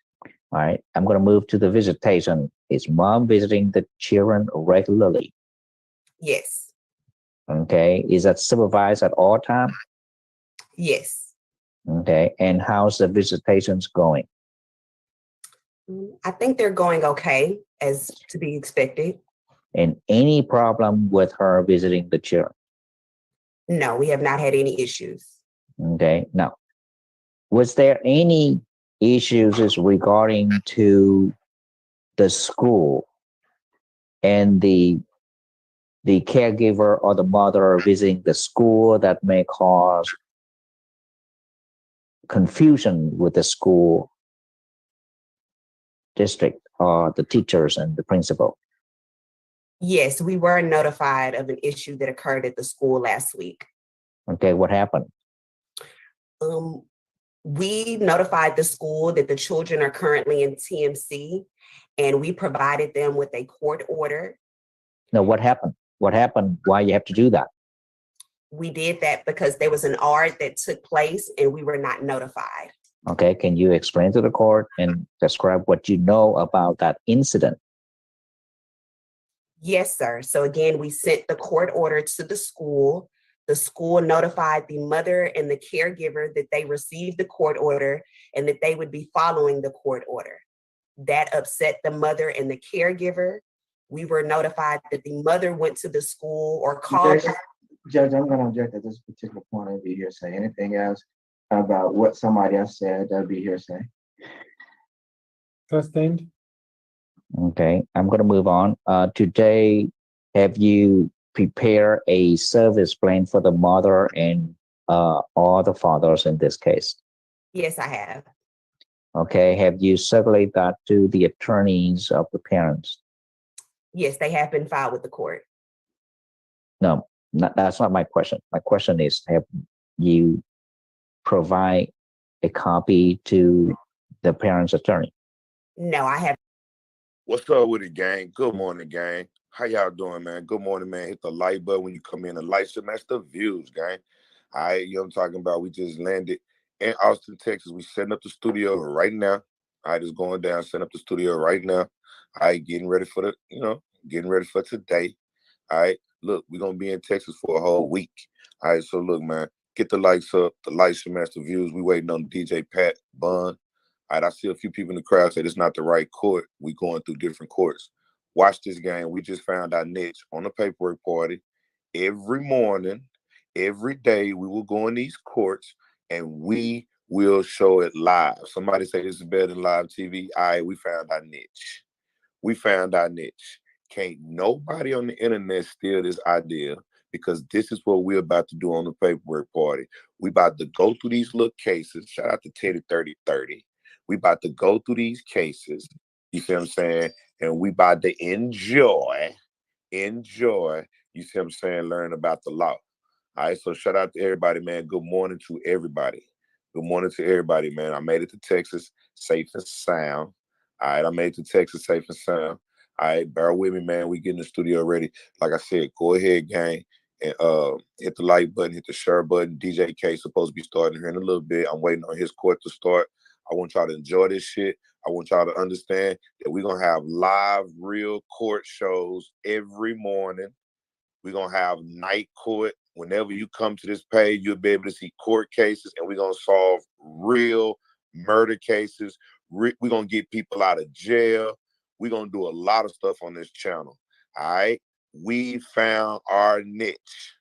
All right. I'm going to move to the visitation. Is mom visiting the children regularly?
Yes.
Okay. Is that supervised at all times?
Yes.
Okay. And how's the visitations going?
I think they're going okay, as to be expected.
And any problem with her visiting the children?
No, we have not had any issues.
Okay. Now, was there any issues regarding to the school and the caregiver or the mother visiting the school that may cause confusion with the school district or the teachers and the principal?
Yes, we were notified of an issue that occurred at the school last week.
Okay, what happened?
We notified the school that the children are currently in TMC, and we provided them with a court order.
No, what happened? What happened? Why you have to do that?
We did that because there was an ARD that took place and we were not notified.
Okay, can you explain to the court and describe what you know about that incident?
Yes, sir. So again, we sent the court order to the school. The school notified the mother and the caregiver that they received the court order and that they would be following the court order. That upset the mother and the caregiver. We were notified that the mother went to the school or called.
Judge, I'm going to object at this particular point and be hearsay. Anything else about what somebody else said, that'd be hearsay.
Sustained.
Okay, I'm going to move on. Today, have you prepared a service plan for the mother and all the fathers in this case?
Yes, I have.
Okay, have you circulated that to the attorneys of the parents?
Yes, they have been filed with the court.
No, that's not my question. My question is, have you provide a copy to the parents' attorney?
No, I have.
What's up with it, gang? Good morning, gang. How y'all doing, man? Good morning, man. Hit the like button when you come in. The light should match the views, gang. All right, you know what I'm talking about? We just landed in Austin, Texas. We setting up the studio right now. All right, it's going down. Setting up the studio right now. All right, getting ready for the, getting ready for today. All right, Look, we're gonna be in Texas for a whole week. All right, so look, man, get the lights up, the light semester views. We waiting on DJ Pat Bun. All right, I see a few people in the crowd said it's not the right court. We going through different courts. Watch this game. We just found our niche on the paperwork party. Every morning, every day, we will go in these courts and we will show it live. Somebody say this is better than live TV. All right, we found our niche. We found our niche. Can't nobody on the internet steal this idea, because this is what we're about to do on the paperwork party. We about to go through these little cases. Shout out to Teddy 3030. We about to go through these cases. You see what I'm saying? And we about to enjoy. You see what I'm saying? Learn about the law. All right, so shout out to everybody, man. Good morning to everybody. Good morning to everybody, man. I made it to Texas safe and sound. All right, I made it to Texas safe and sound. All right, bear with me, man. We get in the studio ready. Like I said, go ahead, gang, and hit the like button, hit the share button. DJ K supposed to be starting here in a little bit. I'm waiting on his court to start. I want y'all to enjoy this shit. I want y'all to understand that we're gonna have live, real court shows every morning. We're gonna have night court. Whenever you come to this page, you'll be able to see court cases, and we're gonna solve real murder cases. We're gonna get people out of jail. We're going to do a lot of stuff on this channel. All right. We found our niche.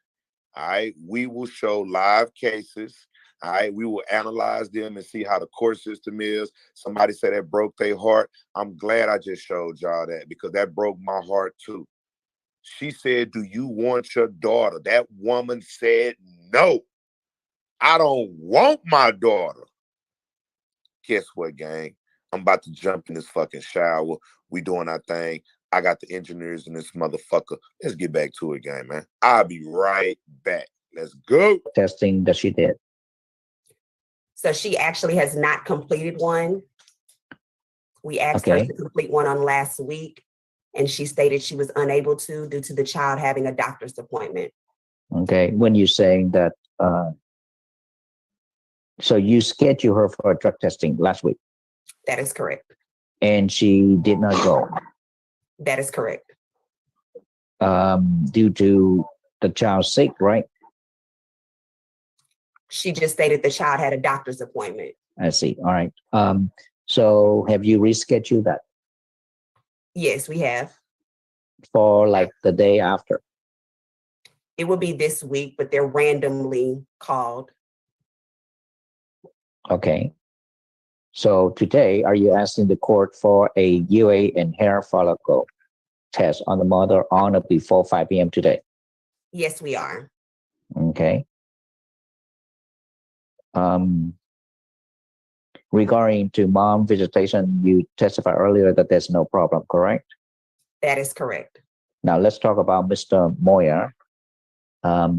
All right. We will show live cases. All right. We will analyze them and see how the court system is. Somebody said that broke their heart. I'm glad I just showed y'all that, because that broke my heart too. She said, do you want your daughter? That woman said, no, I don't want my daughter. Guess what, gang? I'm about to jump in this fucking shower. We doing our thing. I got the engineers in this motherfucker. Let's get back to it, gang, man. I'll be right back. Let's go.
Testing that she did.
So she actually has not completed one. We asked her to complete one on last week, and she stated she was unable to due to the child having a doctor's appointment.
Okay, when you're saying that, so you scheduled her for drug testing last week?
That is correct.
And she did not go?
That is correct.
Due to the child sick, right?
She just stated the child had a doctor's appointment.
I see. All right. So have you rescheduled that?
Yes, we have.
For like the day after?
It will be this week, but they're randomly called.
Okay. So today, are you asking the court for a UA and hair follicle test on the mother on or before 5 p.m. today?
Yes, we are.
Okay. Regarding to mom visitation, you testified earlier that there's no problem, correct?
That is correct.
Now let's talk about Mr. Moyer. Are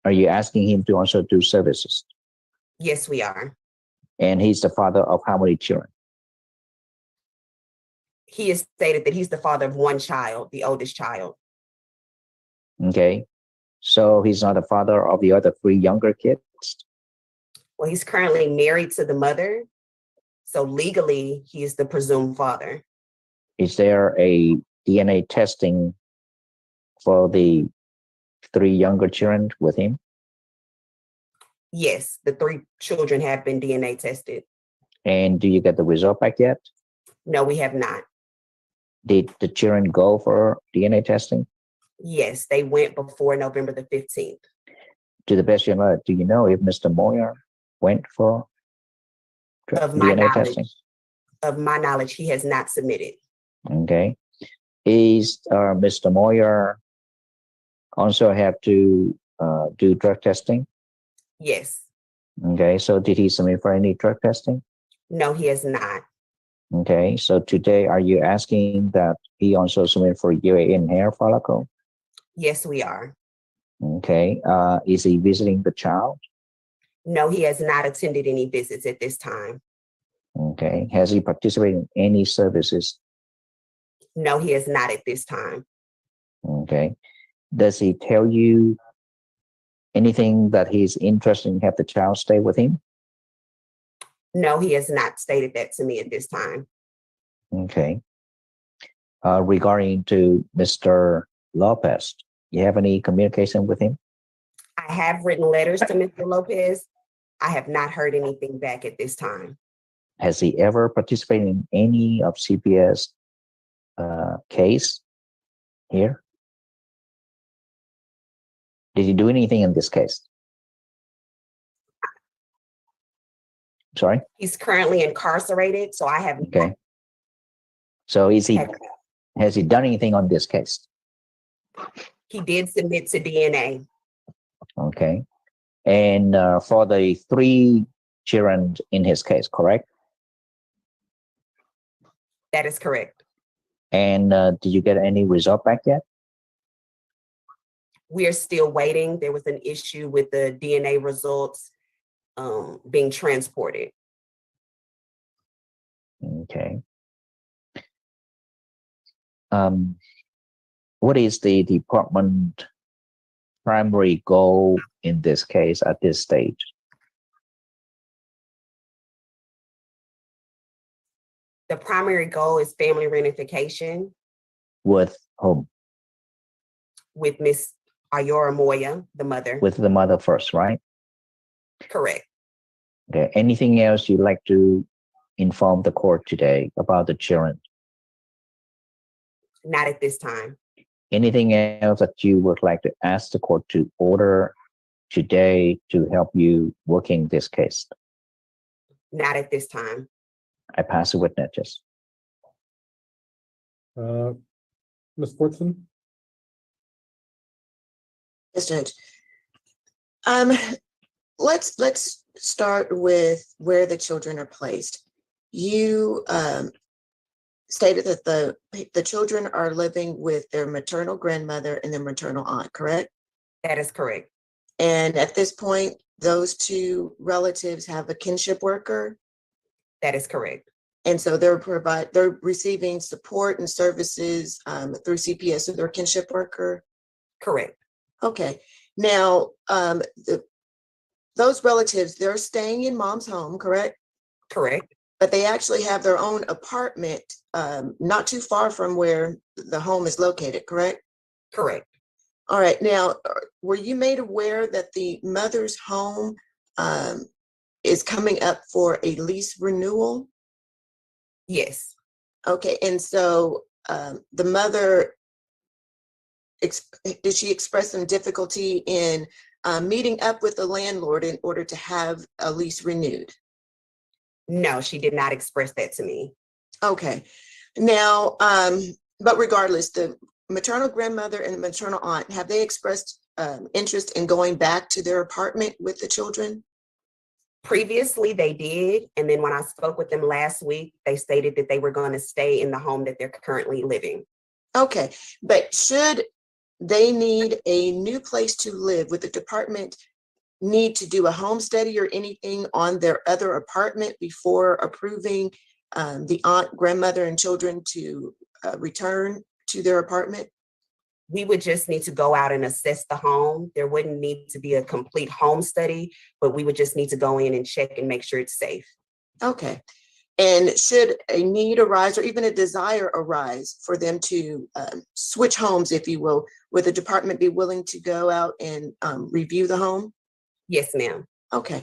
you asking him to also do services?
Yes, we are.
And he's the father of how many children?
He has stated that he's the father of one child, the oldest child.
Okay. So he's not the father of the other 3 younger kids?
Well, he's currently married to the mother. So legally, he is the presumed father.
Is there a DNA testing for the 3 younger children with him?
Yes, the 3 children have been DNA tested.
And do you get the result back yet?
No, we have not.
Did the children go for DNA testing?
Yes, they went before November the 15th.
To the best of your knowledge, do you know if Mr. Moyer went for DNA testing?
Of my knowledge, he has not submitted.
Okay. Is Mr. Moyer also have to do drug testing?
Yes.
Okay, so did he submit for any drug testing?
No, he has not.
Okay, so today, are you asking that he also submit for UA and hair follicle?
Yes, we are.
Okay, is he visiting the child?
No, he has not attended any visits at this time.
Okay, has he participated in any services?
No, he has not at this time.
Okay, does he tell you anything that he's interested in have the child stay with him?
No, he has not stated that to me at this time.
Okay. Regarding to Mr. Lopez. You have any communication with him?
I have written letters to Mr. Lopez. I have not heard anything back at this time.
Has he ever participated in any of CPS case here? Did he do anything in this case? Sorry?
He's currently incarcerated, so I have
Okay. So has he done anything on this case?
he did submit to DNA.
Okay. And for the 3 children in his case, correct?
That is correct.
And did you get any result back yet?
We are still waiting. There was an issue with the DNA results being transported.
Okay. What is the department primary goal in this case at this stage?
The primary goal is family reunification
With whom?
with Miss Ayora Moya, the mother.
With the mother first, right?
Correct.
Okay. Anything else you'd like to inform the court today about the children?
Not at this time.
Anything else that you would like to ask the court to order today to help you working this case?
Not at this time.
I pass the witnesses.
Ms. Fortson?
Yes, Judge. Let's start with where the children are placed. You stated that the children are living with their maternal grandmother and their maternal aunt, correct?
That is correct.
And at this point, those 2 relatives have a kinship worker?
That is correct.
And so they're receiving support and services through CPS through their kinship worker?
Correct.
Okay. Now, those relatives, they're staying in mom's home, correct?
Correct.
But they actually have their own apartment not too far from where the home is located, correct?
Correct.
All right. Now, were you made aware that the mother's home is coming up for a lease renewal?
Yes.
Okay. And so the mother, did she express some difficulty in meeting up with the landlord in order to have a lease renewed?
No, she did not express that to me.
Okay. Now, but regardless, the maternal grandmother and the maternal aunt, have they expressed interest in going back to their apartment with the children?
Previously, they did. And then when I spoke with them last week, they stated that they were going to stay in the home that they're currently living.
Okay. But should they need a new place to live, would the department need to do a home study or anything on their other apartment before approving the aunt, grandmother, and children to return to their apartment?
We would just need to go out and assess the home. There wouldn't need to be a complete home study, but we would just need to go in and check and make sure it's safe.
Okay. And should a need arise or even a desire arise for them to switch homes, if you will, would the department be willing to go out and review the home?
Yes, ma'am.
Okay.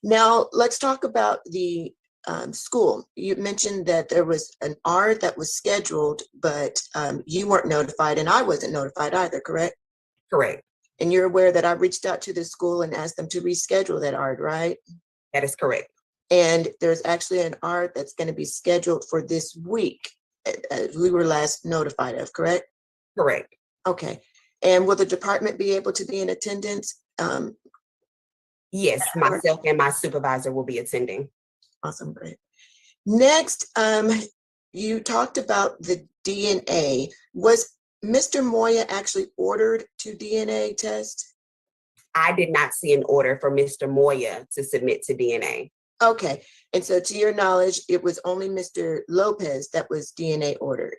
Now let's talk about the school. You mentioned that there was an art that was scheduled, but you weren't notified and I wasn't notified either, correct?
Correct.
And you're aware that I reached out to the school and asked them to reschedule that art, right?
That is correct.
And there's actually an art that's going to be scheduled for this week, as we were last notified of, correct?
Correct.
Okay. And will the department be able to be in attendance?
Yes, myself and my supervisor will be attending.
Awesome, great. Next, you talked about the DNA. Was Mr. Moya actually ordered to DNA test?
I did not see an order for Mr. Moya to submit to DNA.
Okay, and so to your knowledge, it was only Mr. Lopez that was DNA ordered?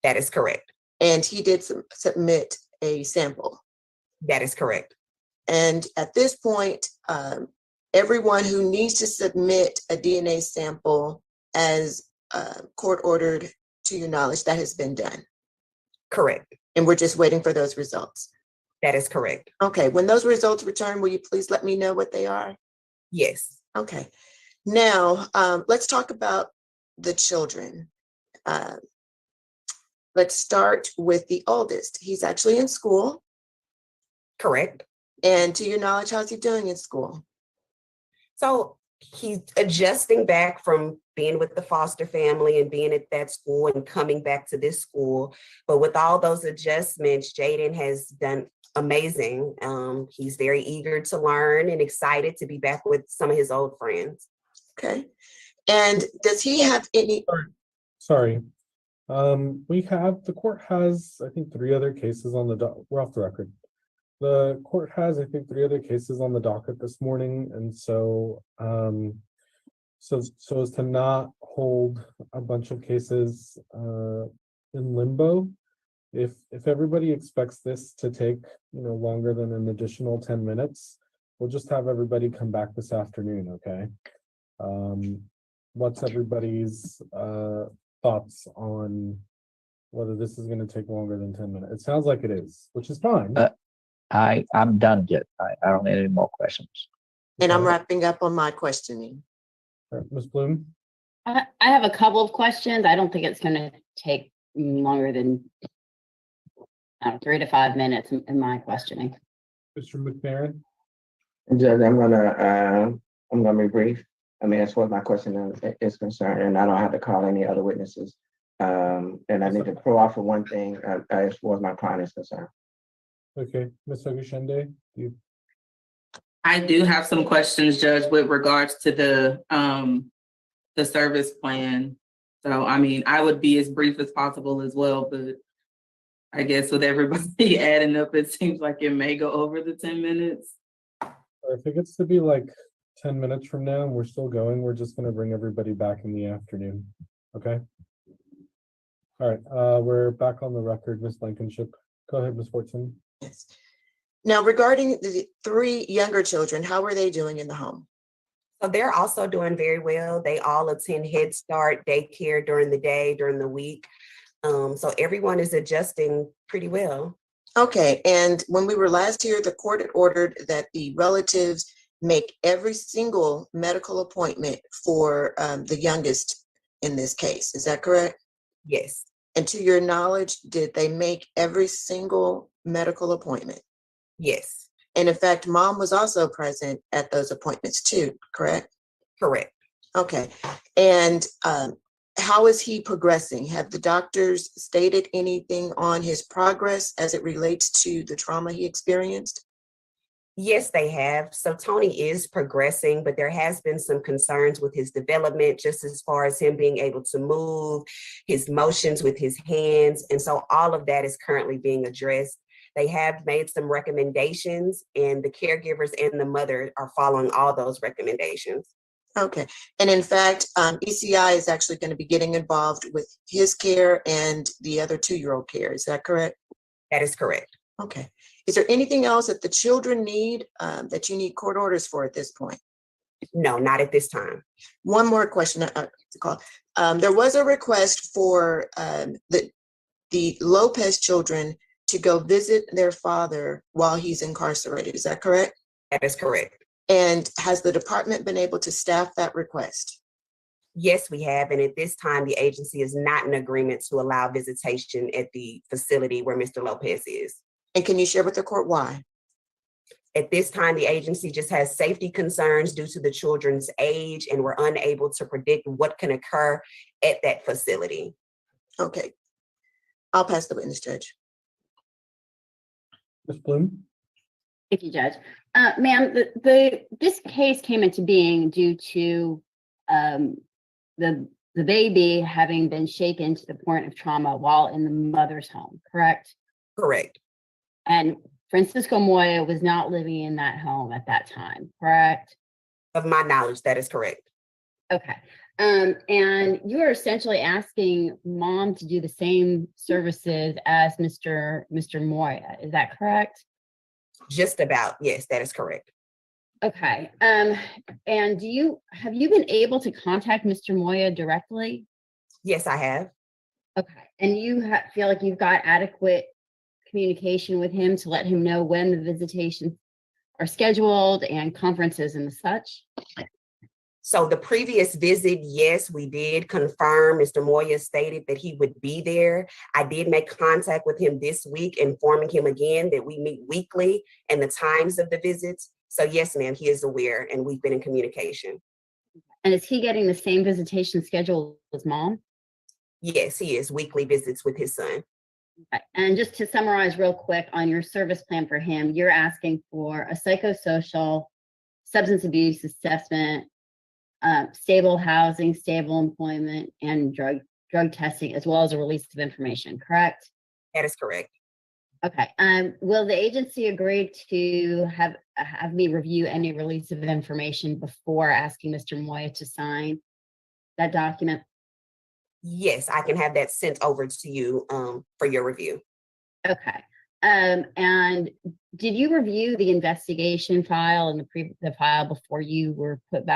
That is correct.
And he did submit a sample?
That is correct.
And at this point, everyone who needs to submit a DNA sample as court ordered, to your knowledge, that has been done?
Correct.
And we're just waiting for those results.
That is correct.
Okay, when those results return, will you please let me know what they are?
Yes.
Okay. Now, let's talk about the children. Let's start with the oldest. He's actually in school.
Correct.
And to your knowledge, how's he doing in school?
So he's adjusting back from being with the foster family and being at that school and coming back to this school. But with all those adjustments, Jaden has done amazing. He's very eager to learn and excited to be back with some of his old friends.
Okay. And does he have any?
Sorry. The court has, I think, 3 other cases on the docket. We're off the record. The court has, I think, 3 other cases on the docket this morning. And so, so as to not hold a bunch of cases in limbo, if everybody expects this to take, longer than an additional 10 minutes, we'll just have everybody come back this afternoon, okay? What's everybody's thoughts on whether this is going to take longer than 10 minutes? It sounds like it is, which is fine.
I'm done yet. I don't have any more questions.
And I'm wrapping up on my questioning.
Ms. Bloom?
I have a couple of questions. I don't think it's going to take longer than 3 to 5 minutes in my questioning.
Mr. McMahon?
Judge, I'm gonna be brief. I mean, that's what my question is concerned, and I don't have to call any other witnesses. And I need to throw off for one thing as far as my client is concerned.
Okay, Ms. Ogishende, you.
I do have some questions, Judge, with regards to the service plan. So, I mean, I would be as brief as possible as well, but I guess with everybody adding up, it seems like it may go over the 10 minutes.
If it gets to be like 10 minutes from now and we're still going, we're just going to bring everybody back in the afternoon. Okay. All right. We're back on the record, Ms. Blankenship. Go ahead, Ms. Fortson.
Yes. Now, regarding the 3 younger children, how are they doing in the home?
So they're also doing very well. They all attend Head Start daycare during the day, during the week. So everyone is adjusting pretty well.
Okay, and when we were last here, the court had ordered that the relatives make every single medical appointment for the youngest in this case. Is that correct?
Yes.
And to your knowledge, did they make every single medical appointment?
Yes.
And in fact, mom was also present at those appointments too, correct?
Correct.
Okay, and how is he progressing? Have the doctors stated anything on his progress as it relates to the trauma he experienced?
Yes, they have. So Tony is progressing, but there has been some concerns with his development, just as far as him being able to move, his motions with his hands. And so all of that is currently being addressed. They have made some recommendations, and the caregivers and the mother are following all those recommendations.
Okay, and in fact, ECI is actually going to be getting involved with his care and the other 2-year-old care. Is that correct?
That is correct.
Okay. Is there anything else that the children need that you need court orders for at this point?
No, not at this time.
One more question. There was a request for the Lopez children to go visit their father while he's incarcerated. Is that correct?
That is correct.
And has the department been able to staff that request?
Yes, we have. And at this time, the agency is not in agreement to allow visitation at the facility where Mr. Lopez is.
And can you share with the court why?
At this time, the agency just has safety concerns due to the children's age, and we're unable to predict what can occur at that facility.
Okay. I'll pass the witness, Judge.
Ms. Bloom?
Thank you, Judge. Ma'am, this case came into being due to the baby having been shaken to the point of trauma while in the mother's home, correct?
Correct.
And Francisco Moya was not living in that home at that time, correct?
Of my knowledge, that is correct.
Okay. And you are essentially asking mom to do the same services as Mr. Moya. Is that correct?
Just about, yes, that is correct.
Okay. And have you been able to contact Mr. Moya directly?
Yes, I have.
Okay. And you feel like you've got adequate communication with him to let him know when the visitations are scheduled and conferences and such?
So the previous visit, yes, we did confirm. Mr. Moya stated that he would be there. I did make contact with him this week, informing him again that we meet weekly and the times of the visits. So yes, ma'am, he is aware and we've been in communication.
And is he getting the same visitation schedule as mom?
Yes, he is, weekly visits with his son.
Okay. And just to summarize real quick on your service plan for him, you're asking for a psychosocial, substance abuse assessment, stable housing, stable employment, and drug testing, as well as a release of information, correct?
That is correct.
Okay. Will the agency agree to have me review any release of information before asking Mr. Moya to sign that document?
Yes, I can have that sent over to you for your review.
Okay. And did you review the investigation file and the file before you were put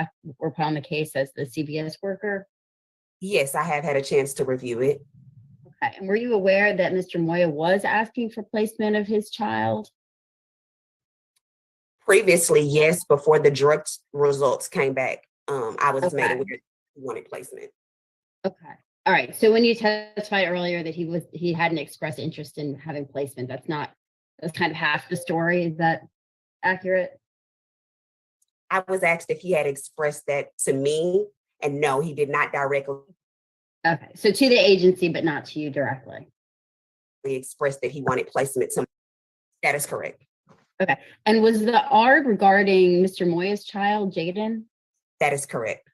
on the case as the CPS worker?
Yes, I have had a chance to review it.
Okay. And were you aware that Mr. Moya was asking for placement of his child?
Previously, yes, before the drug results came back, I was made
Okay.
aware he wanted placement.
Okay. All right. So when you testified earlier that he hadn't expressed interest in having placement, that's kind of half the story. Is that accurate?
I was asked if he had expressed that to me, and no, he did not directly
Okay. So to the agency, but not to you directly.
express that he wanted placement to me. That is correct.
Okay. And was the ARD regarding Mr. Moya's child, Jaden?
That is correct.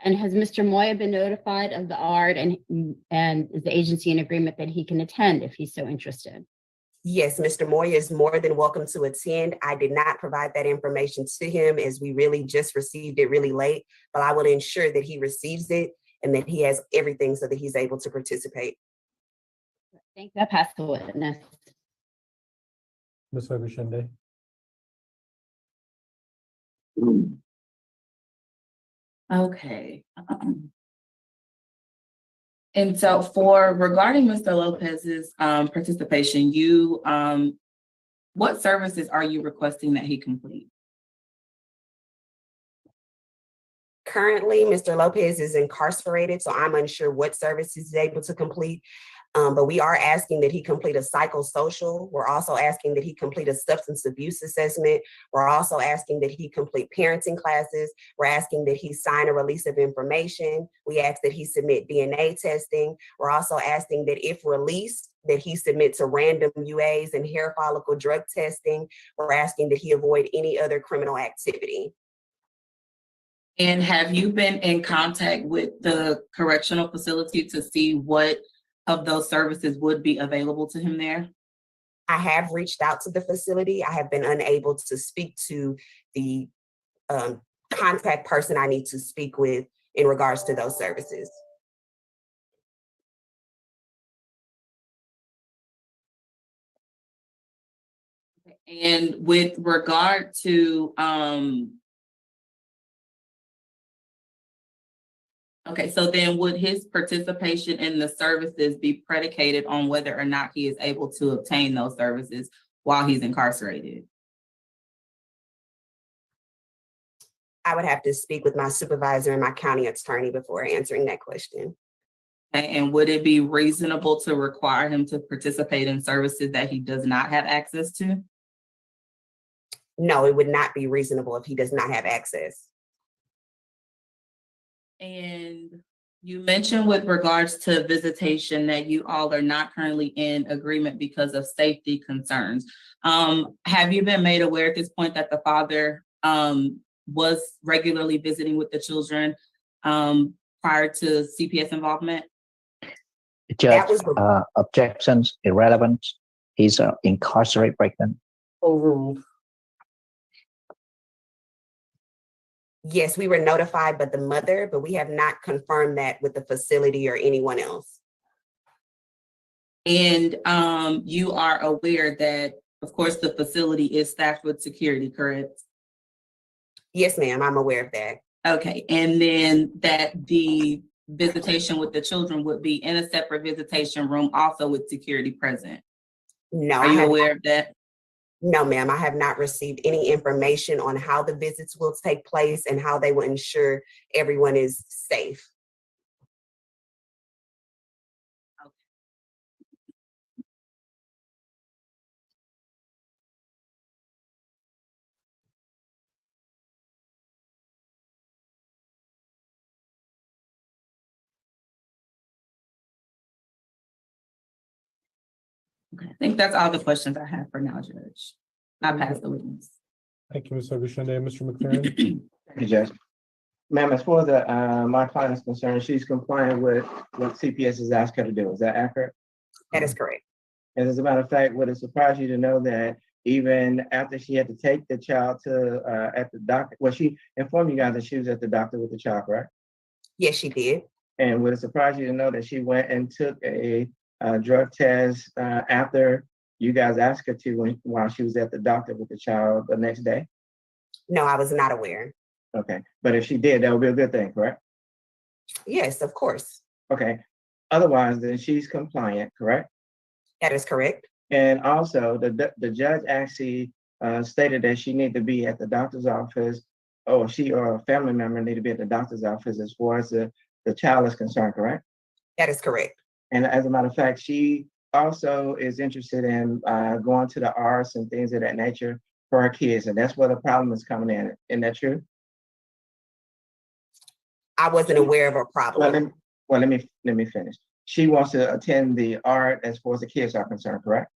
And has Mr. Moya been notified of the ARD and is the agency in agreement that he can attend if he's so interested?
Yes, Mr. Moya is more than welcome to attend. I did not provide that information to him as we really just received it really late, but I will ensure that he receives it and that he has everything so that he's able to participate.
Thank you. I pass the witness.
Ms. Weber-Shinde.
Okay. And so regarding Mr. Lopez's participation, what services are you requesting that he complete?
Currently, Mr. Lopez is incarcerated, so I'm unsure what service he's able to complete. But we are asking that he complete a psychosocial. We're also asking that he complete a substance abuse assessment. We're also asking that he complete parenting classes. We're asking that he sign a release of information. We ask that he submit DNA testing. We're also asking that if released, that he submits a random UAs and hair follicle drug testing. We're asking that he avoid any other criminal activity.
And have you been in contact with the correctional facility to see what of those services would be available to him there?
I have reached out to the facility. I have been unable to speak to the contact person I need to speak with in regards to those services.
And with regard to, okay, so then would his participation in the services be predicated on whether or not he is able to obtain those services while he's incarcerated?
I would have to speak with my supervisor and my county attorney before answering that question.
Okay, and would it be reasonable to require him to participate in services that he does not have access to?
No, it would not be reasonable if he does not have access.
And you mentioned with regards to visitation that you all are not currently in agreement because of safety concerns. Have you been made aware at this point that the father was regularly visiting with the children prior to CPS involvement?
Judge, objections, irrelevant. He's incarcerated right now.
Overruled. Yes, we were notified by the mother, but we have not confirmed that with the facility or anyone else.
And you are aware that, of course, the facility is staffed with security, correct?
Yes, ma'am, I'm aware of that.
Okay, and then that the visitation with the children would be in a separate visitation room, also with security present.
No,
Are
I
you
have
aware
not.
of that?
No, ma'am, I have not received any information on how the visits will take place and how they will ensure everyone is safe.
Okay, I think that's all the questions I have for now, Judge. I pass the witness.
Thank you, Ms. Ogushende. Mr. McLaren?
Thank you, Judge. Ma'am, as far as my client is concerned, she's complying with what CPS has asked her to do. Is that accurate?
That is correct.
And as a matter of fact, would it surprise you to know that even after she had to take the child to at the doctor, well, she informed you guys that she was at the doctor with the child, correct?
Yes, she did.
And would it surprise you to know that she went and took a drug test after you guys asked her to while she was at the doctor with the child the next day?
No, I was not aware.
Okay, but if she did, that would be a good thing, correct?
Yes, of course.
Okay, otherwise then she's compliant, correct?
That is correct.
And also the judge actually stated that she need to be at the doctor's office, or she or a family member need to be at the doctor's office as far as the child is concerned, correct?
That is correct.
And as a matter of fact, she also is interested in going to the arts and things of that nature for her kids, and that's where the problem is coming in. Isn't that true?
I wasn't aware of a problem.
Let me finish. She wants to attend the art as far as the kids are concerned, correct?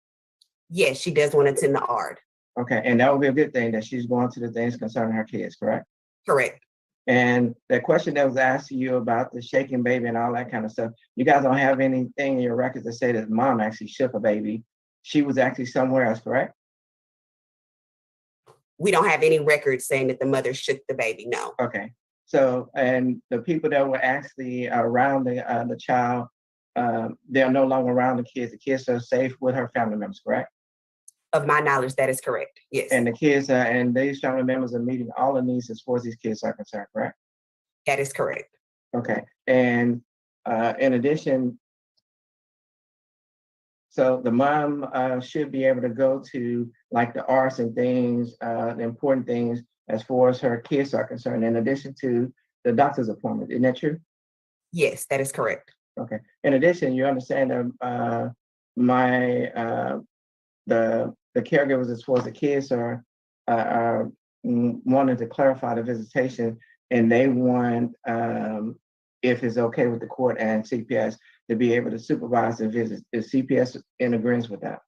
Yes, she does want to attend the art.
Okay, and that would be a good thing that she's going to the things concerning her kids, correct?
Correct.
And the question that was asked to you about the shaking baby and all that kind of stuff, you guys don't have anything in your records that say that mom actually shook a baby. She was actually somewhere else, correct?
We don't have any records saying that the mother shook the baby, no.
Okay. So, and the people that were actually around the child, they're no longer around the kids. The kids are safe with her family members, correct?
Of my knowledge, that is correct. Yes.
And the kids and these family members are meeting all the needs as far as these kids are concerned, correct?
That is correct.
Okay. And in addition, so the mom should be able to go to like the arts and things, the important things as far as her kids are concerned, in addition to the doctor's appointment. Isn't that true?
Yes, that is correct.
Okay. In addition, you understand that the caregivers as far as the kids are wanting to clarify the visitation, and they want, if it's okay with the court and CPS, to be able to supervise the visits. Is CPS in agreement with that?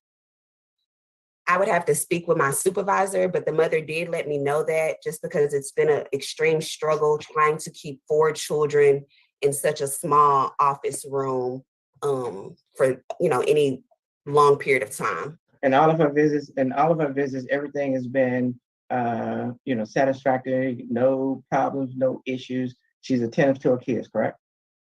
I would have to speak with my supervisor, but the mother did let me know that, just because it's been an extreme struggle trying to keep 4 children in such a small office room for any long period of time.
And all of her visits, everything has been satisfactory, no problems, no issues. She's attentive to her kids, correct?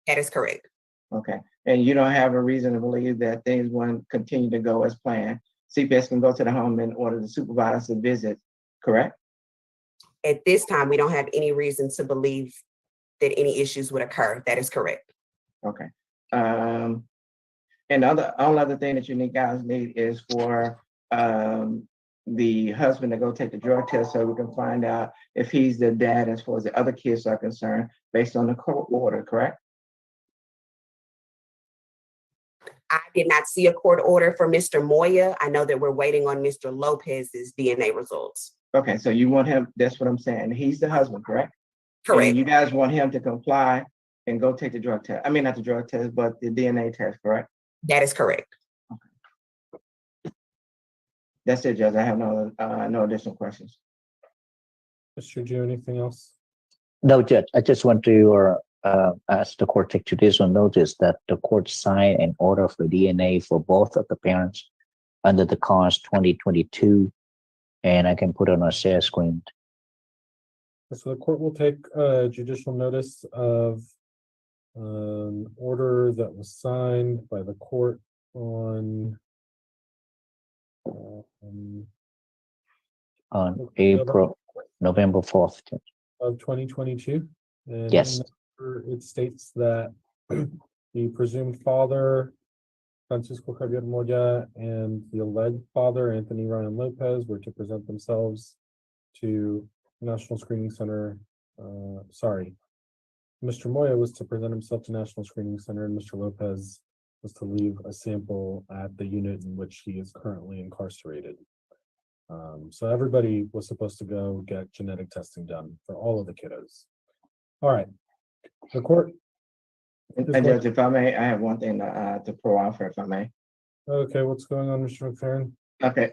That is correct.
Okay. And you don't have a reason to believe that things won't continue to go as planned. CPS can go to the home in order to supervise the visit, correct?
At this time, we don't have any reason to believe that any issues would occur. That is correct.
Okay. And the only other thing that you guys need is for the husband to go take the drug test so we can find out if he's the dad as far as the other kids are concerned based on the court order, correct?
I did not see a court order for Mr. Moya. I know that we're waiting on Mr. Lopez's DNA results.
Okay, so you want him, that's what I'm saying. He's the husband, correct?
Correct.
And you guys want him to comply and go take the drug test. I mean, not the drug test, but the DNA test, correct?
That is correct.
Okay. That's it, Judge. I have no additional questions.
Mr. Joe, anything else?
No, Judge, I just want to ask the court take judicial notice that the court signed an order for DNA for both of the parents under the cause 2022, and I can put it on our share screen.
So the court will take judicial notice of an order that was signed by the court on
November 4th.
Of 2022. And
yes.
It states that the presumed father Francisco Javier Moya and the alleged father, Anthony Ryan Lopez, were to present themselves to National Screening Center. Mr. Moya was to present himself to National Screening Center, and Mr. Lopez was to leave a sample at the unit in which he is currently incarcerated. So everybody was supposed to go get genetic testing done for all of the kiddos. All right, the court.
And Judge, if I may, I have one thing to pro-offer, if I may.
Okay, what's going on, Mr. McFerrin?
Okay,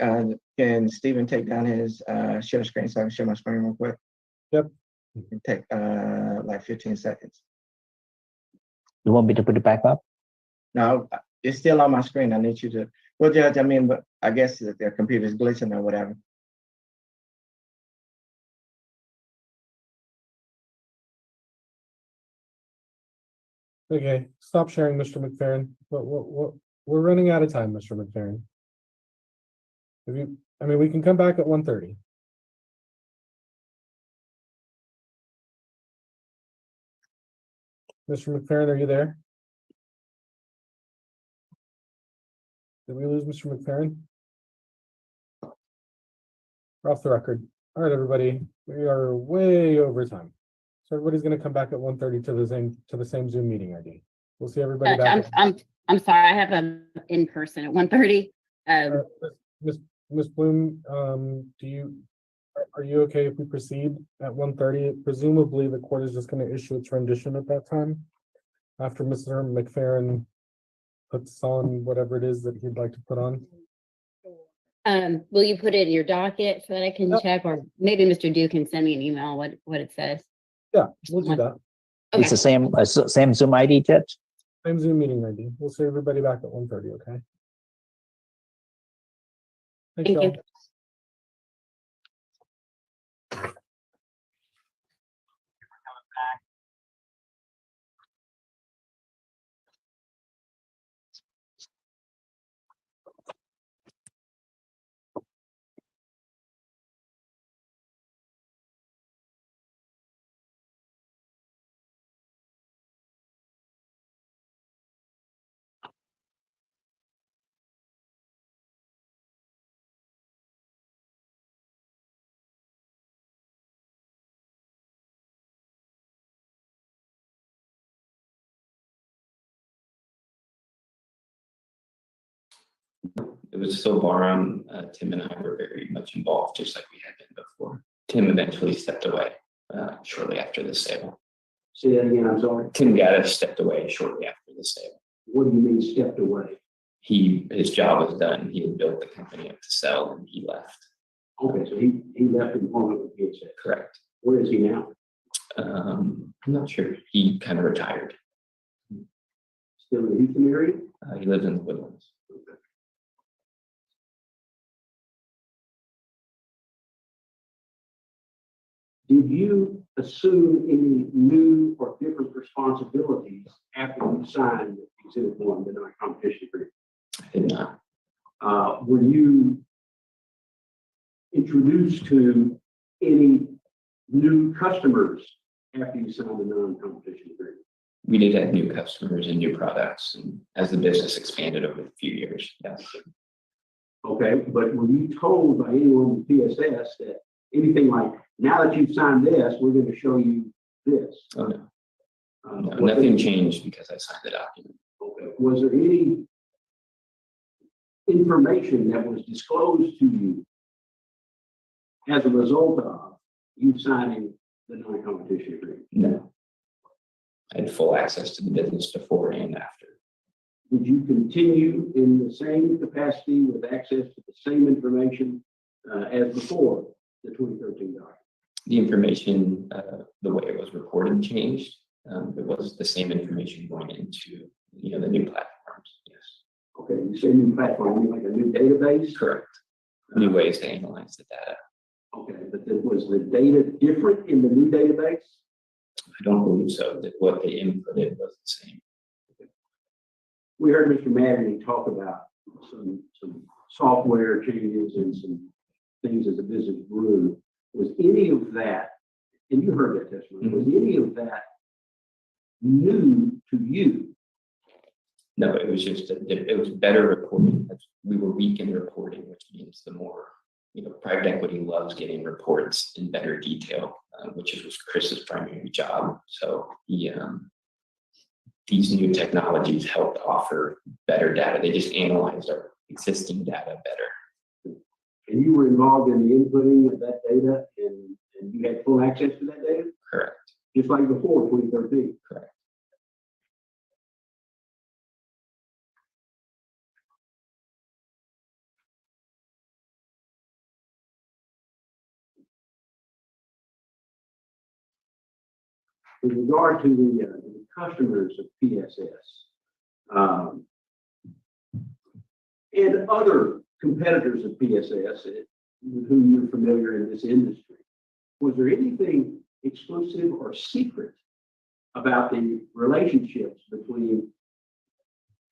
can Stephen take down his share screen so I can share my screen real quick?
Yep.
It can take like 15 seconds.
You want me to put it back up?
No, it's still on my screen. I need you to, well, Judge, I mean, but I guess that their computer's glitching or whatever.
Okay, stop sharing, Mr. McFerrin. We're running out of time, Mr. McFerrin. We can come back at 1:30. Mr. McFerrin, are you there? Did we lose Mr. McFerrin? We're off the record. All right, everybody, we are way over time. So everybody's going to come back at 1:30 to the same Zoom meeting ID. We'll see everybody back.
I'm sorry, I have an in-person at 1:30.
Ms. Bloom, are you okay if we proceed at 1:30? Presumably the court is just going to issue its rendition at that time after Mr. McFerrin puts on whatever it is that he'd like to put on.
Will you put it in your docket so that I can check, or maybe Mr. Duke can send me an email what it says?
Yeah, we'll do that.
It's the same Zoom ID, Judge?
Same Zoom meeting ID. We'll see everybody back at 1:30, okay? Thank you.
It was still Barham. Tim and I were very much involved, just like we had been before. Tim eventually stepped away shortly after the sale.
Say that again, I'm sorry.
Tim Gaddis stepped away shortly after the sale.
What do you mean stepped away?
His job was done. He had built the company up to sell, and he left.
Okay, so he left in the moment of the sale.
Correct.
Where is he now?
I'm not sure. He kind of retired.
Still in the Houston area?
He lives in the Woodlands.
Did you assume any new or different responsibilities after you signed Exhibit 1, the non-competition agreement?
I did not.
Were you introduced to any new customers after you signed the non-competition agreement?
We did have new customers and new products, and as the business expanded over a few years, yes.
Okay, but were you told by anyone with PSS that anything like, now that you've signed this, we're going to show you this?
Oh, no. No, nothing changed because I signed the document.
Okay. Was there any information that was disclosed to you as a result of you signing the non-competition agreement?
No. I had full access to the business before and after.
Did you continue in the same capacity with access to the same information as before the 2013 document?
The information, the way it was reported changed. It was the same information going into the new platforms. Yes.
Okay, you say new platform, you mean like a new database?
Correct. New ways to analyze the data.
Okay, but was the data different in the new database?
I don't believe so. That what they inputted was the same.
Okay. We heard Mr. Madden talk about some software changes and some things as the business grew. Was any of that, and you heard that testimony, was any of that new to you
No, it was just, it was better reporting. We were weak in reporting, which means the more, private equity loves getting reports in better detail, which was Chris's primary job. So these new technologies helped offer better data. They just analyzed our existing data better.
And you were involved in the inputting of that data and you had full access to that data?
Correct.
Just like before 2013?
Correct.
With regard to the customers of PSS and other competitors of PSS with whom you're familiar in this industry, was there anything exclusive or secret about the relationships between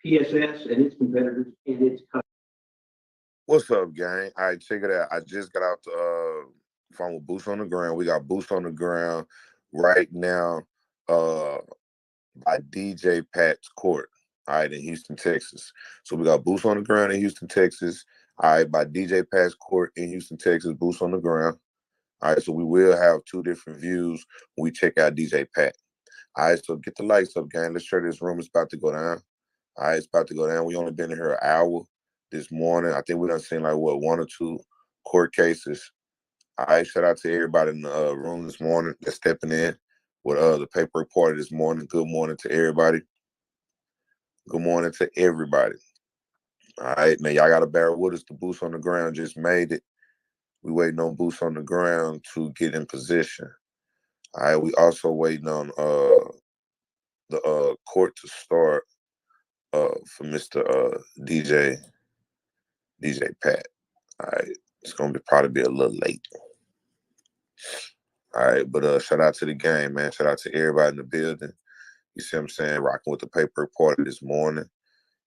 PSS and its competitors and its customers?
What's up, gang? All right, check it out. I just got out the phone with Boots on the Ground. We got Boots on the Ground right now by DJ Pat's court, all right, in Houston, Texas. So we got Boots on the Ground in Houston, Texas, all right, by DJ Pat's court in Houston, Texas, Boots on the Ground. All right, so we will have two different views when we check out DJ Pat. All right, so get the lights up, gang. Let's share this room. It's about to go down. All right, it's about to go down. We only been in here an hour this morning. I think we done seen like, what, 1 or 2 court cases. All right, shout out to everybody in the room this morning that's stepping in with the paperwork party this morning. Good morning to everybody. Good morning to everybody. All right, man, y'all got to bear with us. The Boots on the Ground just made it. We waiting on Boots on the Ground to get in position. All right, we also waiting on the court to start for Mr. DJ Pat. All right, it's gonna probably be a little late. All right, but shout out to the game, man. Shout out to everybody in the building. You see what I'm saying? Rocking with the paperwork party this morning.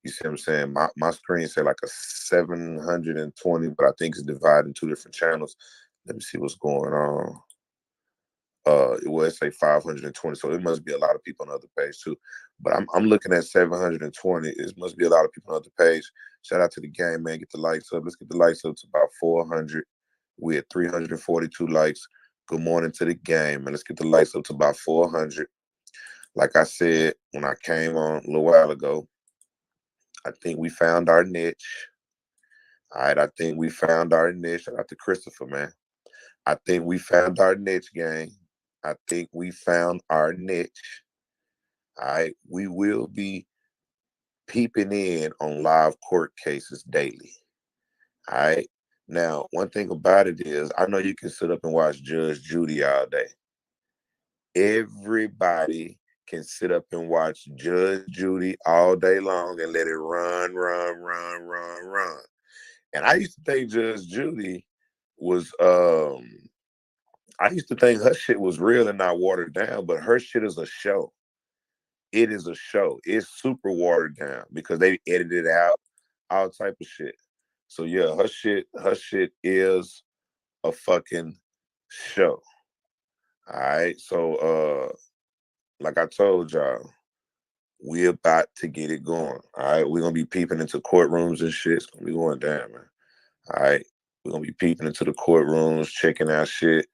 You see what I'm saying? My screen said like a 720, but I think it's divided in 2 different channels. Let me see what's going on. It was say 520, so it must be a lot of people on the other page too. But I'm looking at 720. It must be a lot of people on the other page. Shout out to the game, man. Get the likes up. Let's get the likes up to about 400. We're at 342 likes. Good morning to the game, man. Let's get the likes up to about 400. Like I said when I came on a little while ago, I think we found our niche. All right, I think we found our niche. Shout out to Christopher, man. I think we found our niche, gang. I think we found our niche. All right, we will be peeping in on live court cases daily. All right. Now, one thing about it is, I know you can sit up and watch Judge Judy all day. Everybody can sit up and watch Judge Judy all day long and let it run. And I used to think Judge Judy was, I used to think her shit was real and not watered down, but her shit is a show. It is a show. It's super watered down because they edited out all type of shit. So yeah, her shit is a fucking show. All right. So like I told y'all, we're about to get it going. All right. We're gonna be peeping into courtrooms and shit. It's gonna be going down, man. All right. We're gonna be peeping into the courtrooms, checking out shit.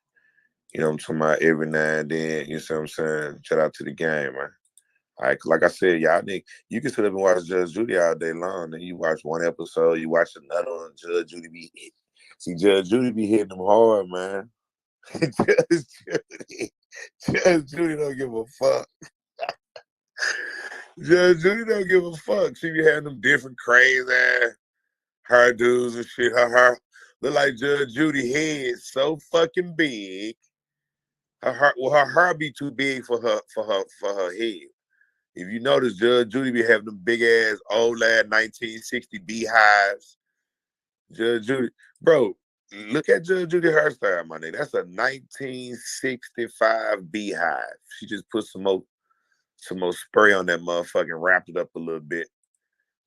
You know what I'm talking about, every now and then. You see what I'm saying? Shout out to the game, man. All right, like I said, y'all think you can sit up and watch Judge Judy all day long. Then you watch one episode, you watch another one. Judge Judy be hit. See, Judge Judy be hitting them hard, man. Judge Judy don't give a fuck. Judge Judy don't give a fuck. She be having them different crazy hairdos and shit. Her hair look like Judge Judy head so fucking big. Her hair be too big for her head. If you notice, Judge Judy be having them big ass old lad 1960 beehives. Judge Judy, bro, look at Judge Judy hairstyle, my nigga. That's a 1965 beehive. She just put some more spray on that motherfucker and wrapped it up a little bit.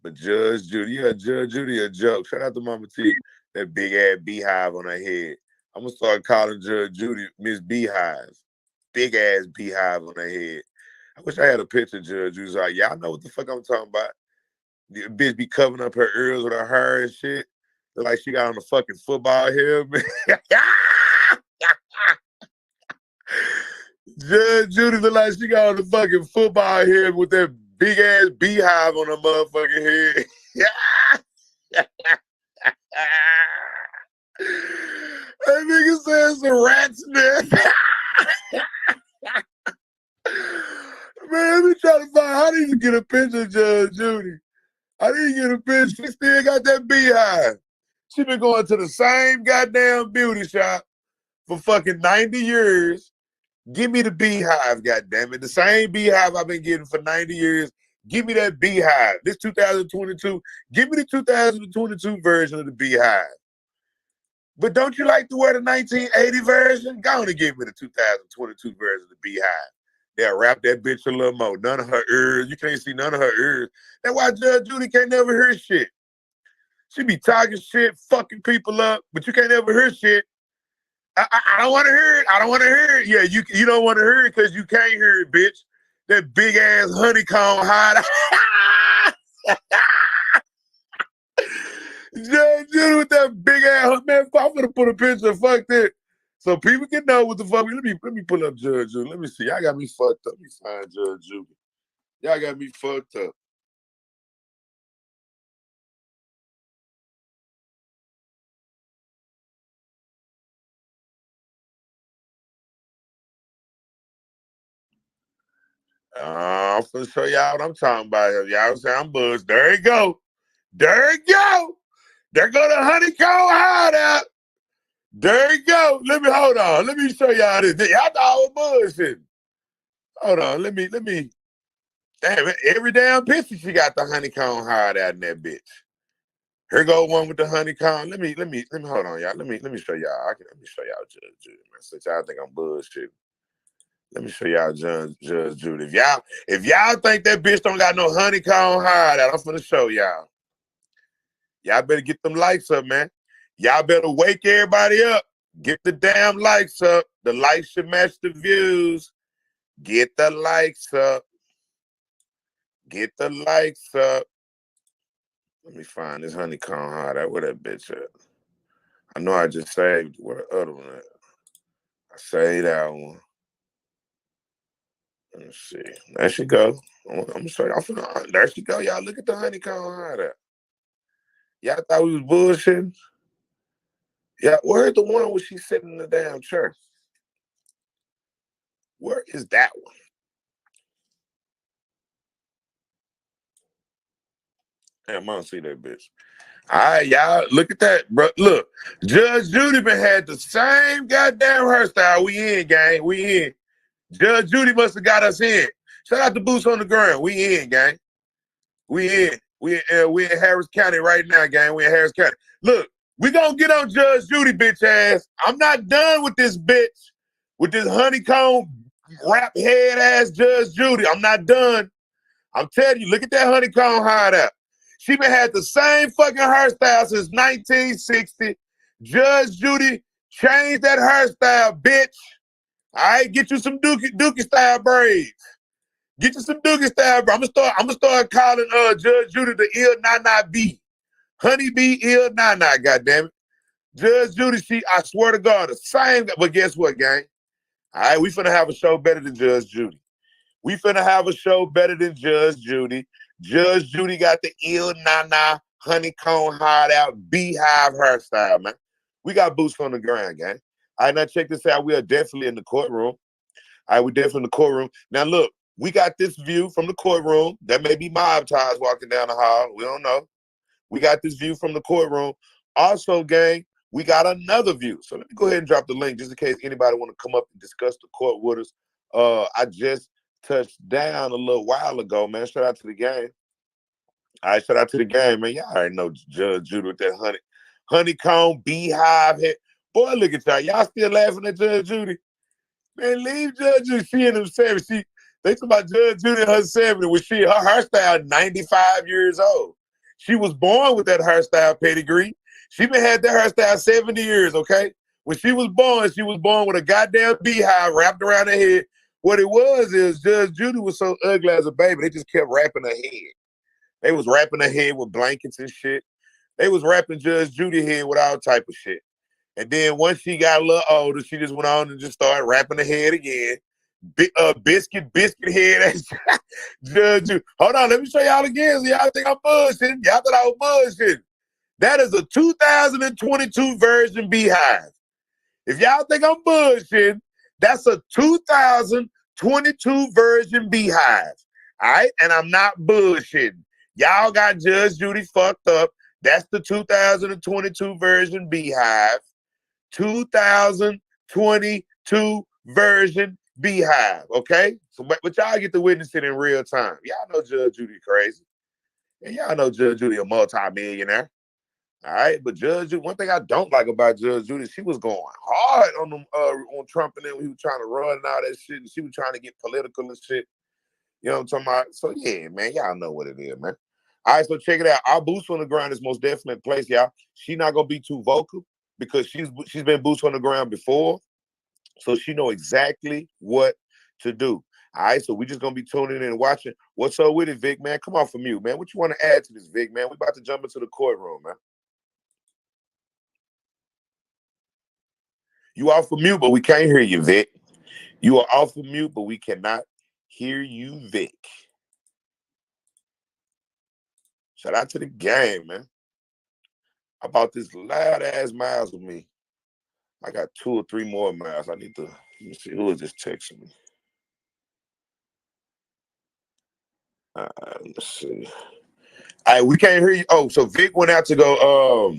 But Judge Judy, yeah, Judge Judy a joke. Shout out to Mama T, that big ass beehive on her head. I'm gonna start calling Judge Judy Miss Beehive. Big ass beehive on her head. I wish I had a picture of Judge Judy. Like, y'all know what the fuck I'm talking about. The bitch be covering up her ears with her hair and shit. Look like she got on a fucking football helmet. Judge Judy look like she got on the fucking football helmet with that big ass beehive on her motherfucking head. That nigga says the rat's nest. Man, let me try to find how did you get a picture of Judge Judy? I didn't get a picture. She still got that beehive. She been going to the same goddamn beauty shop for fucking 90 years. Give me the beehive, goddammit. The same beehive I've been getting for 90 years. Give me that beehive. This 2022, give me the 2022 version of the beehive. But don't you like to wear the 1980 version? Go on and give me the 2022 version of the beehive. They'll wrap that bitch a little more. None of her ears. You can't see none of her ears. That's why Judge Judy can't never hear shit. She be talking shit, fucking people up, but you can't ever hear shit. I don't want to hear it. I don't want to hear it. Yeah, you don't want to hear it because you can't hear it, bitch. That big ass honeycomb hide. Judge Judy with that big ass, man, I'm gonna put a picture, fuck that. So people can know what the fuck. Let me pull up Judge Judy. Let me see. Y'all got me fucked up. Let me find Judge Judy. Y'all got me fucked up. I'm finna show y'all what I'm talking about. Y'all say I'm buzzed. There you go. There you go. There go the honeycomb hideout. There you go. Hold on. Let me show y'all this. Y'all thought I was bullshit. Hold on. Let me. Damn it. Every damn picture she got the honeycomb hideout in that bitch. Here go one with the honeycomb. Let me hold on, y'all. Let me show y'all. Let me show y'all Judge Judy, man. Since y'all think I'm bullshit. Let me show y'all Judge Judy. If y'all think that bitch don't got no honeycomb hideout, I'm finna show y'all. Y'all better get them lights up, man. Y'all better wake everybody up. Get the damn lights up. The lights should match the views. Get the lights up. Get the lights up. Let me find this honeycomb hideout. Where that bitch at? I know I just saved. Where the other one at? I saved that one. Let me see. There she go. I'm gonna show y'all. There she go. Y'all look at the honeycomb hideout. Y'all thought we was bullshitting? Yeah, where's the one where she's sitting in the damn church? Where is that one? Damn, I don't see that bitch. All right, y'all, look at that, bro. Look, Judge Judy been had the same goddamn hairstyle. We in, gang. We in. Judge Judy must have got us in. Shout out to Boots on the Ground. We in, gang. We in. We in Harris County right now, gang. We in Harris County. Look, we gonna get on Judge Judy, bitch ass. I'm not done with this bitch, with this honeycomb wrap head ass Judge Judy. I'm not done. I'm telling you, look at that honeycomb hideout. She been had the same fucking hairstyle since 1960. Judge Judy changed that hairstyle, bitch. All right, get you some Dookie style braids. Get you some Dookie style braids. I'm gonna start calling Judge Judy the Il Nana B. Honeybee Il Nana, goddammit. Judge Judy, I swear to God, the same, but guess what, gang? All right, we finna have a show better than Judge Judy. We finna have a show better than Judge Judy. Judge Judy got the Il Nana honeycomb hideout beehive hairstyle, man. We got Boots on the Ground, gang. All right, now check this out. We are definitely in the courtroom. All right, we're definitely in the courtroom. Now look, we got this view from the courtroom. That may be mob ties walking down the hall. We don't know. We got this view from the courtroom. Also, gang, we got another view. So let me go ahead and drop the link just in case anybody want to come up and discuss the court with us. I just touched down a little while ago, man. Shout out to the game. All right, shout out to the game, man. Y'all already know Judge Judy with that honeycomb beehive head. Boy, look at y'all. Y'all still laughing at Judge Judy? Man, leave Judge Judy. She in them 70s. They talk about Judge Judy in her 70s when her hairstyle 95 years old. She was born with that hairstyle pedigree. She been had that hairstyle 70 years, okay? When she was born with a goddamn beehive wrapped around her head. What it was is Judge Judy was so ugly as a baby, they just kept wrapping her head. They was wrapping her head with blankets and shit. They was wrapping Judge Judy head with all type of shit. And then once she got a little older, she just went on and just started wrapping her head again. Biscuit head. Judge Judy. Hold on, let me show y'all again. So y'all think I'm bullshitting. Y'all thought I was bullshitting. That is a 2022 version Beehive. If y'all think I'm bullshitting, that's a 2022 version Beehive. All right? And I'm not bullshitting. Y'all got Judge Judy fucked up. That's the 2022 version Beehive. 2022 version Beehive. Okay? So, but y'all get to witness it in real time. Y'all know Judge Judy crazy. And y'all know Judge Judy a multi-millionaire. All right, but Judge Judy, one thing I don't like about Judge Judy, she was going hard on them on Trump and them. He was trying to run and all that shit, and she was trying to get political and shit. You know what I'm talking about? So yeah, man, y'all know what it is, man. All right, so check it out. Our boots on the ground is most definitely in place, y'all. She not gonna be too vocal because she's been boots on the ground before, so she know exactly what to do. All right, so we just gonna be tuning in and watching. What's up with it, Vic, man? Come off from mute, man. What you want to add to this, Vic, man? We about to jump into the courtroom, man. You off of mute, but we can't hear you, Vic. You are off of mute, but we cannot hear you, Vic. Shout out to the game, man. I bought this loud ass miles with me. I got 2 or 3 more miles. I need to, let me see, who is this texting me? Let's see. All right, we can't hear you. Oh, so Vic went out to go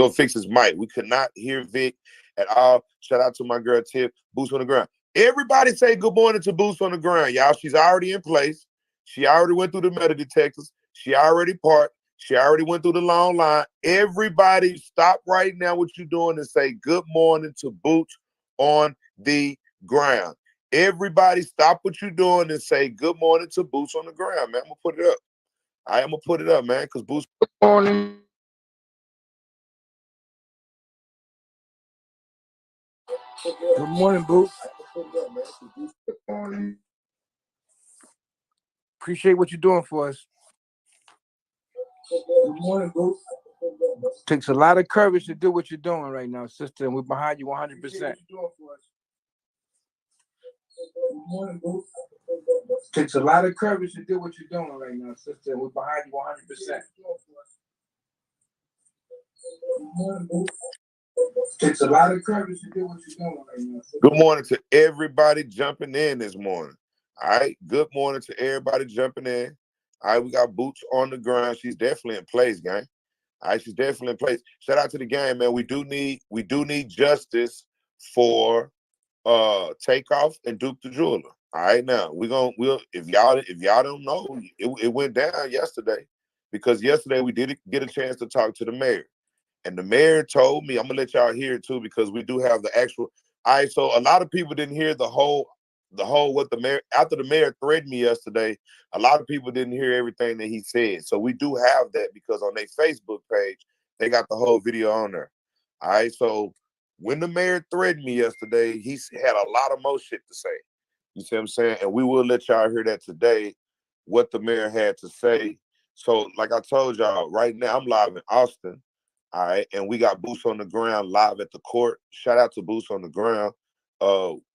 fix his mic. We could not hear Vic at all. Shout out to my girl Tiff, Boots on the Ground. Everybody say good morning to Boots on the Ground, y'all. She's already in place. She already went through the metal detectors. She already parked. She already went through the long line. Everybody stop right now what you're doing and say good morning to Boots on the Ground. Everybody stop what you're doing and say good morning to Boots on the Ground, man. I'm going to put it up. I'm going to put it up, man, because Boots. Good morning.
Good morning, Boots. Good morning. Appreciate what you're doing for us. Good morning, Boots. Takes a lot of courage to do what you're doing right now, sister, and we're behind you 100%. Good morning, Boots. Takes a lot of courage to do what you're doing right now, sister, and we're behind you 100%. Good morning, Boots. Takes a lot of courage to do what you're doing right now.
Good morning to everybody jumping in this morning. All right. Good morning to everybody jumping in. All right. We got Boots on the Ground. She's definitely in place, gang. All right. She's definitely in place. Shout out to the game, man. We do need justice for TakeOff and Duke the Jeweler. All right. Now if y'all don't know, it went down yesterday because yesterday we did get a chance to talk to the mayor. And the mayor told me, I'm gonna let y'all hear it too, because we do have the actual. All right, so a lot of people didn't hear the whole what the mayor, after the mayor threatened me yesterday, a lot of people didn't hear everything that he said. So we do have that because on their Facebook page, they got the whole video on there. All right, so when the mayor threatened me yesterday, he had a lot of more shit to say. You see what I'm saying? And we will let y'all hear that today, what the mayor had to say. So like I told y'all, right now I'm live in Austin. All right, and we got Boots on the Ground live at the court. Shout out to Boots on the Ground.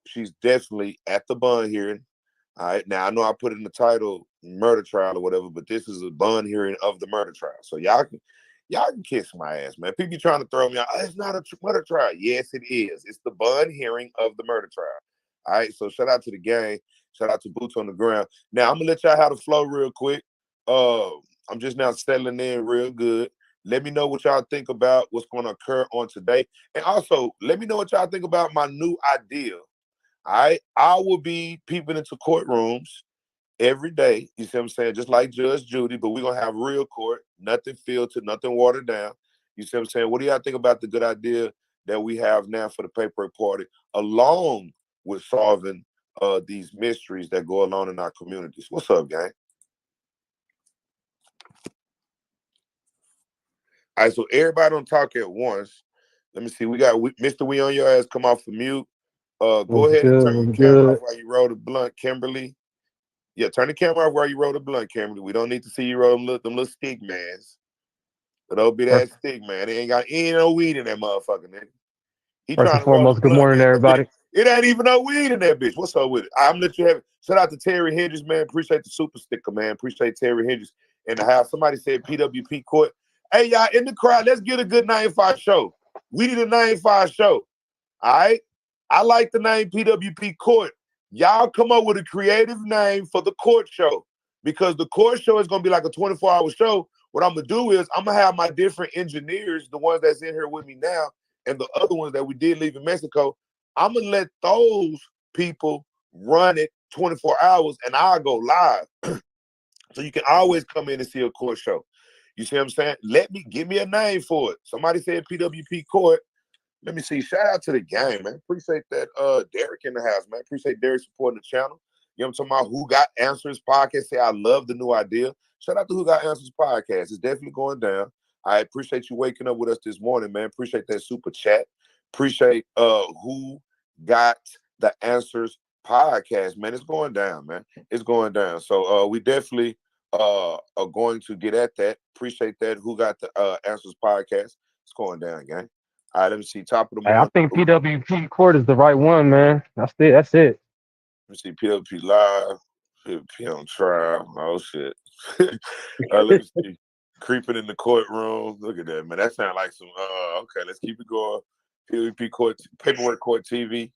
She's definitely at the bond hearing. All right, now I know I put in the title murder trial or whatever, but this is a bond hearing of the murder trial. So y'all can kiss my ass, man. People trying to throw me out. Oh, it's not a murder trial. Yes, it is. It's the bond hearing of the murder trial. All right, so shout out to the gang. Shout out to Boots on the Ground. Now I'm gonna let y'all have the flow real quick. I'm just now settling in real good. Let me know what y'all think about what's going to occur on today. And also, let me know what y'all think about my new idea. All right? I will be peeping into courtrooms every day. You see what I'm saying? Just like Judge Judy, but we're going to have real court. Nothing filtered, nothing watered down. You see what I'm saying? What do y'all think about the good idea that we have now for the paperwork party, along with solving these mysteries that go along in our communities? What's up, gang? All right, so everybody don't talk at once. Let me see. We got Mr. We on your ass. Come off the mute. Go ahead and turn your camera off while you roll the blunt, Kimberly. Yeah, turn the camera off while you roll the blunt, Cameron. We don't need to see you roll them little stick mans. But don't be that stick, man. They ain't no weed in that motherfucker, nigga. He
First
trying
and
to roll
foremost,
the
good
blunt,
morning,
man.
everybody.
It ain't even no weed in that bitch. What's up with it? I'm gonna let you have it. Shout out to Terry Hendricks, man. Appreciate the super sticker, man. Appreciate Terry Hendricks in the house. Somebody said PWP court. Hey, y'all in the crowd, let's get a good 9-5 show. We need a 9-5 show. All right? I like the name PWP court. Y'all come up with a creative name for the court show, because the court show is going to be like a 24-hour show. What I'm going to do is I'm going to have my different engineers, the ones that's in here with me now, and the other ones that we did leave in Mexico, I'm going to let those people run it 24 hours, and I'll go live. So you can always come in and see a court show. You see what I'm saying? Give me a name for it. Somebody said PWP court. Let me see. Shout out to the game, man. Appreciate that. Derek in the house, man. Appreciate Derek supporting the channel. You know what I'm talking about? Who Got Answers podcast. Say I love the new idea. Shout out to Who Got Answers podcast. It's definitely going down. I appreciate you waking up with us this morning, man. Appreciate that super chat. Appreciate Who Got the Answers podcast, man. It's going down, man. It's going down. So we definitely are going to get at that. Appreciate that. Who Got the Answers podcast. It's going down, gang. All right, let me see. Top of the morning.
I think PWP court is the right one, man. That's it. That's it.
Let me see. PWP live. PWP on trial. Oh shit. Let me see. Creeping in the courtroom. Look at that, man. That sounds like some. Okay, let's keep it going. PWP court. Paperwork court TV.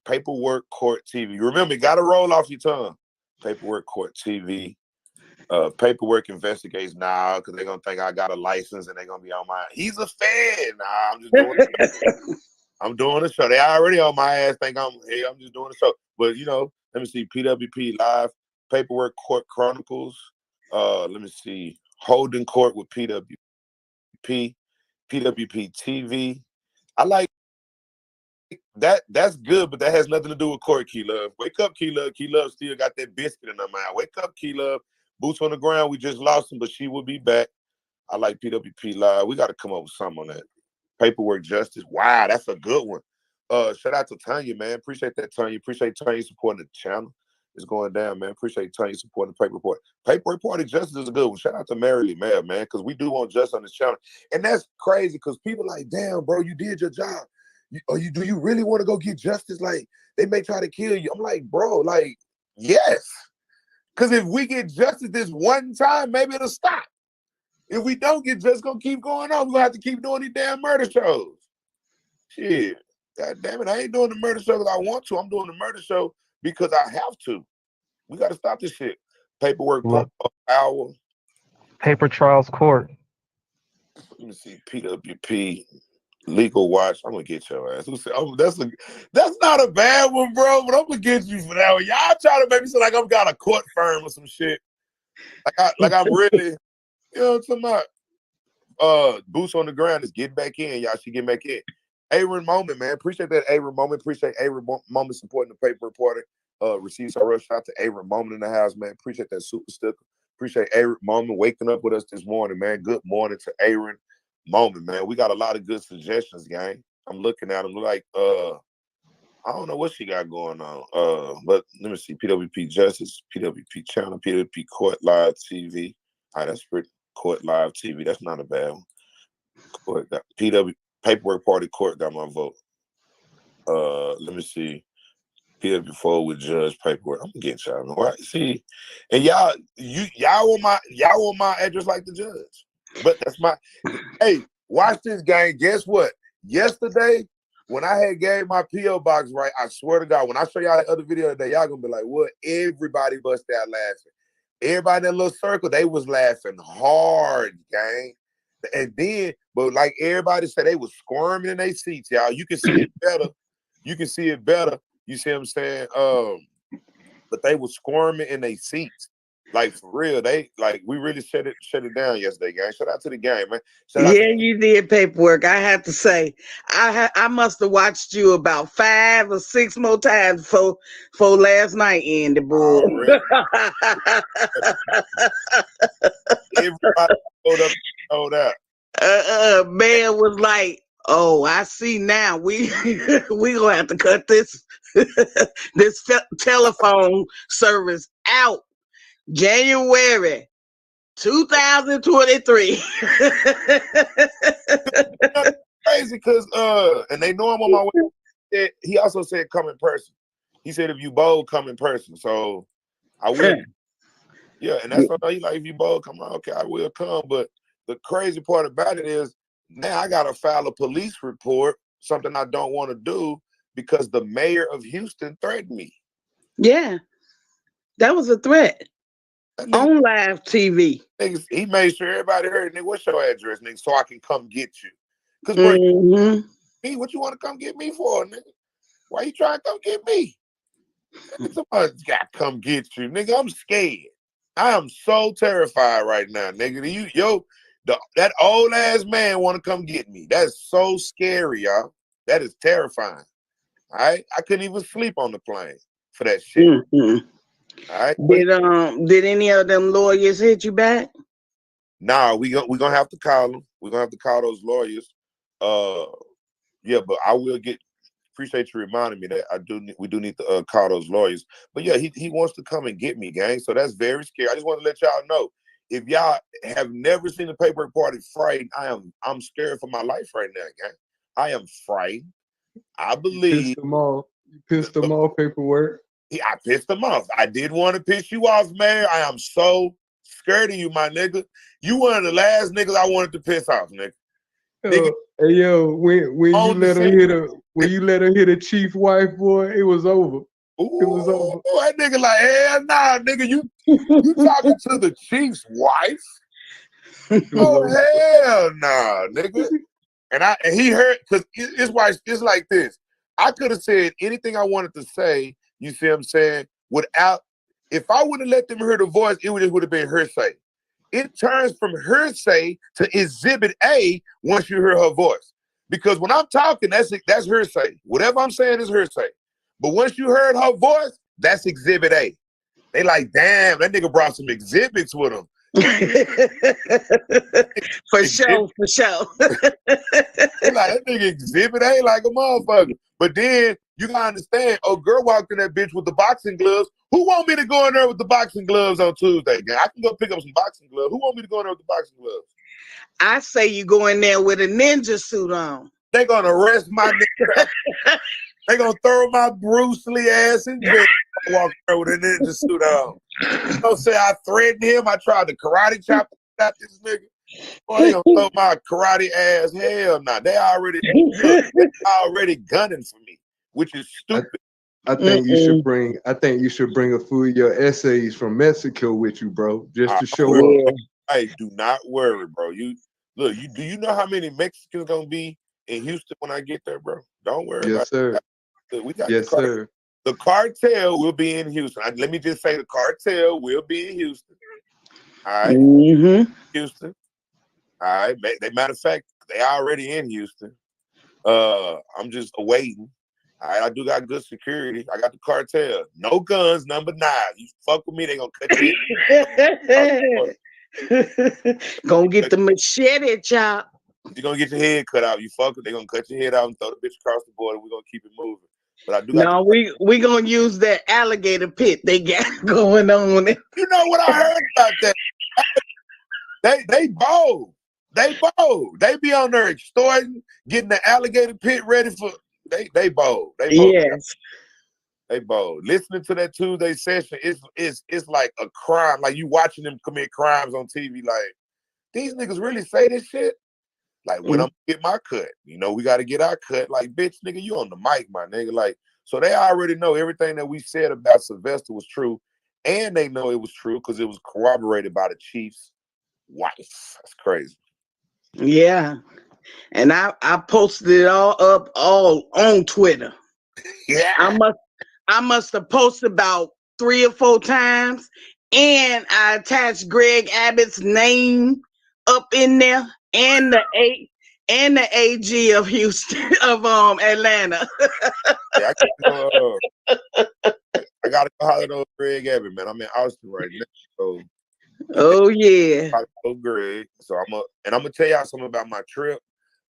Paperwork court TV. Remember, you gotta roll off your tongue. Paperwork court TV. Paperwork investigates now, because they're gonna think I got a license and they're gonna be on my. He's a fan. Nah, I'm just doing. I'm doing a show. They already on my ass. Think I'm just doing a show. But you know, let me see. PWP live. Paperwork court chronicles. Let me see. Holding court with PWP. PWP TV. I like that. That's good, but that has nothing to do with court. Key Love. Wake up, Key Love. Key Love still got that biscuit in her mind. Wake up, Key Love. Boots on the ground. We just lost him, but she will be back. I like PWP live. We got to come up with something on that. Paperwork justice. Wow, that's a good one. Shout out to Tanya, man. Appreciate that, Tanya. Appreciate Tanya supporting the channel. It's going down, man. Appreciate Tanya supporting the paperwork. Paperwork party justice is a good one. Shout out to Marilee Mab, man, because we do want justice on this channel. And that's crazy, because people like, damn, bro, you did your job. Do you really want to go get justice? Like, they may try to kill you. I'm like, bro, like, yes. Because if we get justice this one time, maybe it'll stop. If we don't get justice, it's going to keep going on. We're going to have to keep doing these damn murder shows. Shit. God damn it. I ain't doing the murder show because I want to. I'm doing the murder show because I have to. We got to stop this shit. Paperwork hour.
Paper trials court.
Let me see. PWP legal watch. I'm gonna get your ass. Oh, that's not a bad one, bro. But I'm gonna get you for that one. Y'all try to make me sound like I've got a court firm or some shit. Like I'm really, you know what I'm talking about? Boots on the ground is getting back in. Y'all should get back in. Aaron Moment, man. Appreciate that, Aaron Moment. Appreciate Aaron Moment supporting the paper reporter. Receipts are rush out to Aaron Moment in the house, man. Appreciate that super sticker. Appreciate Aaron Moment waking up with us this morning, man. Good morning to Aaron Moment, man. We got a lot of good suggestions, gang. I'm looking at them like, I don't know what she got going on. But let me see. PWP Justice, PWP Channel, PWP Court Live TV. All right, that's pretty. Court Live TV. That's not a bad one. Court got PW Paperwork Party Court got my vote. Let me see. PW4 with Judge Paperwork. I'm gonna get y'all. Right? See, and y'all want my address like the judge. But that's my. Hey, watch this, gang. Guess what? Yesterday, when I had gave my PO box right, I swear to God, when I show y'all that other video today, y'all gonna be like, "What?" Everybody bust out laughing. Everybody in that little circle, they was laughing hard, gang. And then, but like everybody said, they was squirming in their seats, y'all. You can see it better. You can see it better. You see what I'm saying? But they was squirming in their seats. Like for real, we really shut it down yesterday, gang. Shout out to the game, man.
You did paperwork. I have to say, I must have watched you about 5 or 6 more times for last night, Andy boy.
Everybody showed up. Man
was like, Oh, I see now. We gonna have to cut this telephone service out. January 2023.
Crazy because and they know I'm on my way. He also said come in person. He said if you bold, come in person. So I will. Yeah, and that's what he's like. If you bold, come on. Okay, I will come. But the crazy part about it is now I gotta file a police report, something I don't want to do because the mayor of Houston threatened me.
Yeah, that was a threat on live TV.
Niggas, he made sure everybody heard, nigga, what's your address, nigga, so I can come get you. Because, me, what you want to come get me for, nigga? Why you trying to come get me? Somebody's got to come get you, nigga. I'm scared. I am so terrified right now, nigga. That old ass man want to come get me. That's so scary, y'all. That is terrifying. All right, I couldn't even sleep on the plane for that shit. All right.
Did any of them lawyers hit you back?
Nah, we gonna have to call them. We're gonna have to call those lawyers. Yeah, but I will appreciate you reminding me that we do need to call those lawyers. But yeah, he wants to come and get me, gang. So that's very scary. I just want to let y'all know, if y'all have never seen the paperwork party frightened, I'm scared for my life right now, gang. I am frightened. I believe
You pissed them off, paperwork.
I pissed them off. I didn't want to piss you off, man. I am so scared of you, my nigga. You one of the last niggas I wanted to piss off, nigga.
Hey yo, when you let her hit a chief wife, boy, it was over. It was over.
That nigga like, hell nah, nigga. You talking to the chief's wife? Oh hell nah, nigga. And he heard, because it's like this. I could have said anything I wanted to say, you see what I'm saying, if I would have let them hear the voice, it would have been hearsay. It turns from hearsay to exhibit A once you hear her voice. Because when I'm talking, that's hearsay. Whatever I'm saying is hearsay. But once you heard her voice, that's exhibit A. They like, damn, that nigga brought some exhibits with him.
For sure.
They like, that nigga exhibit A like a motherfucker. But then you gotta understand, girl walked in that bitch with the boxing gloves. Who want me to go in there with the boxing gloves on Tuesday? I can go pick up some boxing gloves. Who want me to go in there with the boxing gloves?
I say you go in there with a ninja suit on.
They gonna arrest my nigga. They gonna throw my Bruce Lee ass in jail. I walk there with a ninja suit on. You know, say I threatened him. I tried to karate chop this nigga. Boy, they gonna throw my karate ass. Hell nah. They already gunning for me, which is stupid.
I think you should bring a few of your essays from Mexico with you, bro, just to show up.
Hey, do not worry, bro. Do you know how many Mexicans gonna be in Houston when I get there, bro? Don't worry about
sir.
It. We got
yes, sir.
The cartel will be in Houston. Let me just say the cartel will be in Houston. All right. Houston. All right. Matter of fact, they already in Houston. I'm just awaiting. All right, I do got good security. I got the cartel. No guns, number 9. You fuck with me, they gonna cut you.
Gonna get the machete chop.
You're gonna get your head cut out. You fuck with, they gonna cut your head out and throw the bitch across the border. We're gonna keep it moving. But I do got
we gonna use that alligator pit they got going on.
You know what I heard about that? They bold. They bold. They be on there extorting, getting the alligator pit ready for. They bold. They bold.
Yes.
They bold. Listening to that Tuesday session, it's like a crime. Like you watching them commit crimes on TV. Like these niggas really say this shit. Like when I'm gonna get my cut, you know, we got to get our cut. Like bitch, nigga, you on the mic, my nigga. Like so they already know everything that we said about Sylvester was true, and they know it was true because it was corroborated by the chief's wife. That's crazy.
Yeah. And I posted it all on Twitter.
Yeah.
I must have posted about 3 or 4 times, and I attached Greg Abbott's name up in there, and the AG of Houston of Atlanta.
Yeah, I gotta go holler at Greg Abbott, man. I'm in Austin right now, so.
Oh yeah.
Oh, Greg. So I'm gonna tell y'all something about my trip.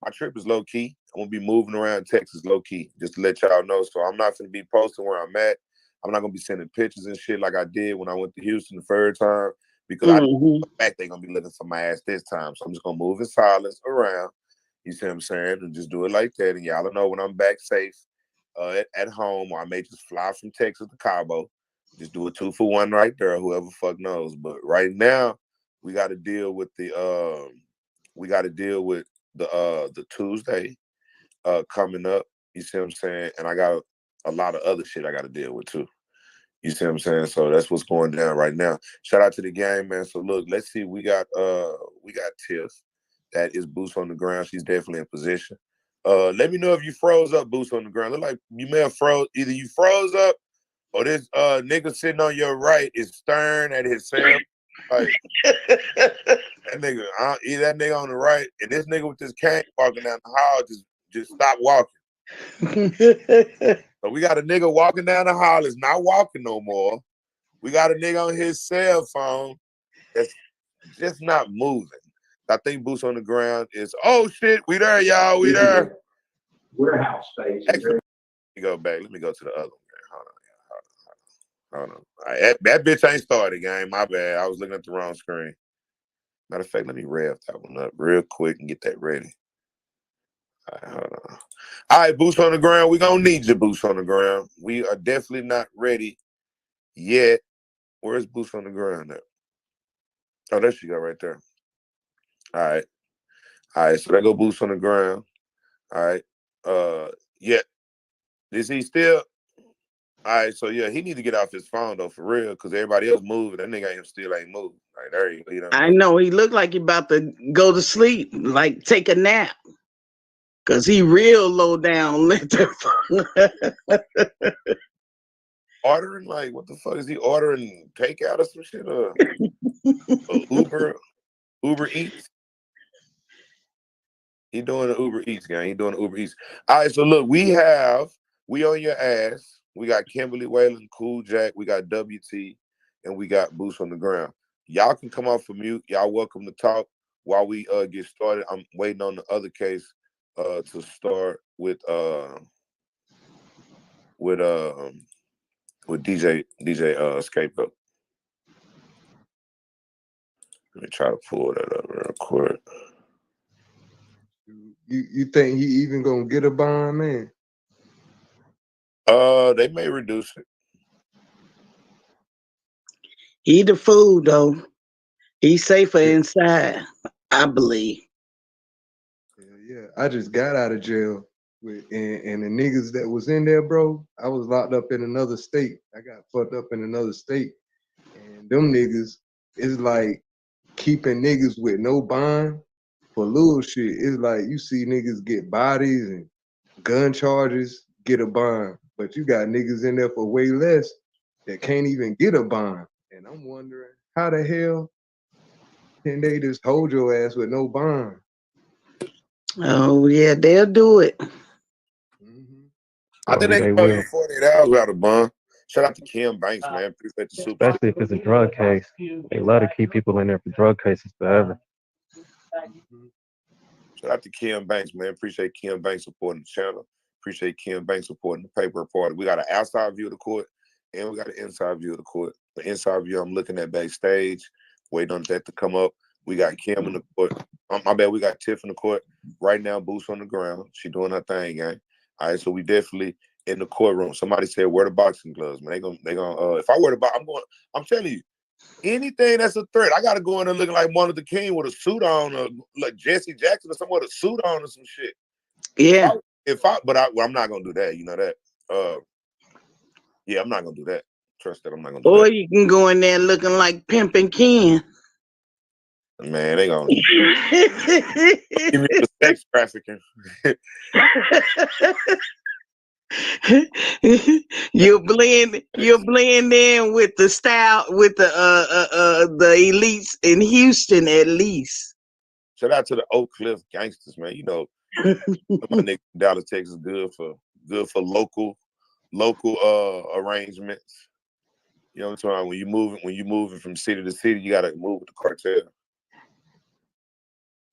My trip is low key. I'm gonna be moving around Texas low key, just to let y'all know. So I'm not gonna be posting where I'm at. I'm not gonna be sending pictures and shit like I did when I went to Houston the third time, because I know back they're gonna be looking for my ass this time. So I'm just gonna move in silence around. You see what I'm saying? And just do it like that. And y'all know when I'm back safe at home, or I may just fly from Texas to Cabo. Just do a 2-for-1 right there. Whoever fuck knows. But right now, we got to deal with the Tuesday coming up. You see what I'm saying? And I got a lot of other shit I got to deal with too. You see what I'm saying? So that's what's going down right now. Shout out to the gang, man. So look, let's see. We got Tiff. That is boots on the ground. She's definitely in position. Let me know if you froze up, boots on the ground. Look like you may have froze. Either you froze up, or this nigga sitting on your right is staring at himself. Like that nigga on the right, and this nigga with this cane walking down the hall just stop walking. So we got a nigga walking down the hall is not walking no more. We got a nigga on his cell phone that's just not moving. I think boots on the ground is, oh shit, we there, y'all, we there.
Warehouse space.
Let me go back. Let me go to the other one. Hold on. All right, that bitch ain't started, gang. My bad. I was looking at the wrong screen. Matter of fact, let me rev that one up real quick and get that ready. All right, hold on. All right, boots on the ground. We're going to need your boots on the ground. We are definitely not ready yet. Where's boots on the ground at? Oh, there she go right there. All right. So there go boots on the ground. All right. Yeah. Is he still? All right. So yeah, he need to get off his phone though, for real, because everybody else moving. That nigga still ain't moved. Like there you go. You know.
I know he looked like he about to go to sleep, like take a nap, cause he real low down.
Ordering, like, what the fuck is he ordering? Takeout or some shit? Or Uber Eats? He doing the Uber Eats, gang. He doing the Uber Eats. All right, so look, we on your ass. We got Kimberly Whalen, Cool Jack, we got WT, and we got Boots on the Ground. Y'all can come off from mute. Y'all welcome to talk while we get started. I'm waiting on the other case to start with DJ Scapegoat. Let me try to pull that up real quick.
You think he even gonna get a bond, man?
They may reduce it.
He the fool though. He's safer inside, I believe.
Yeah, I just got out of jail and the niggas that was in there, bro. I was locked up in another state. I got fucked up in another state, and them niggas is like keeping niggas with no bond for little shit. It's like you see niggas get bodies and gun charges, get a bond, but you got niggas in there for way less that can't even get a bond. And I'm wondering how the hell can they just hold your ass with no bond?
Oh yeah, they'll do it.
I think they can hold you 48 hours without a bond. Shout out to Kim Banks, man. Appreciate the super.
Especially if it's a drug case. They love to keep people in there for drug cases forever.
Shout out to Kim Banks, man. Appreciate Kim Banks supporting the channel. Appreciate Kim Banks supporting the paper party. We got an outside view of the court, and we got an inside view of the court. The inside view, I'm looking at backstage, waiting on that to come up. We got Kim in the court. My bad, we got Tiff in the court. Right now, boots on the ground. She doing her thing, gang. All right, so we definitely in the courtroom. Somebody said, wear the boxing gloves, man. They gonna if I wear the box, I'm telling you, anything that's a threat, I gotta go in there looking like Martin Luther King with a suit on, or like Jesse Jackson or someone with a suit on or some shit.
Yeah.
I'm not gonna do that. You know that. Yeah, I'm not gonna do that. Trust that I'm not gonna do
Or
that.
you can go in there looking like Pimpin' Ken.
Man, they gonna give me the sex trafficking.
You'll blend in with the style, with the elites in Houston at least.
Shout out to the Oak Cliff gangsters, man. You know, my nigga Dallas, Texas, good for local arrangements. You know what I'm talking about? When you moving from city to city, you gotta move with the cartel.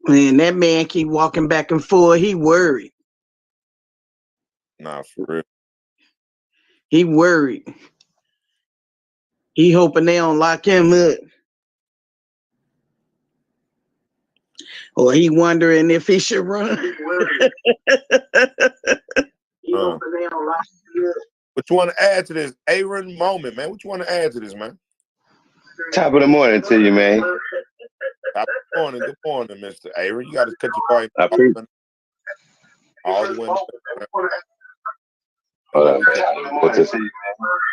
Man, that man keep walking back and forth. He worried.
Nah, for real.
He worried. He hoping they don't lock him up. Or he wondering if he should run.
What you want to add to this Aaron moment, man? What you want to add to this, man?
Top of the morning to you, man.
Top of the morning. Good morning, Mr. Aaron. You got to cut your volume
I appreciate
all the way.
Good to see you, man.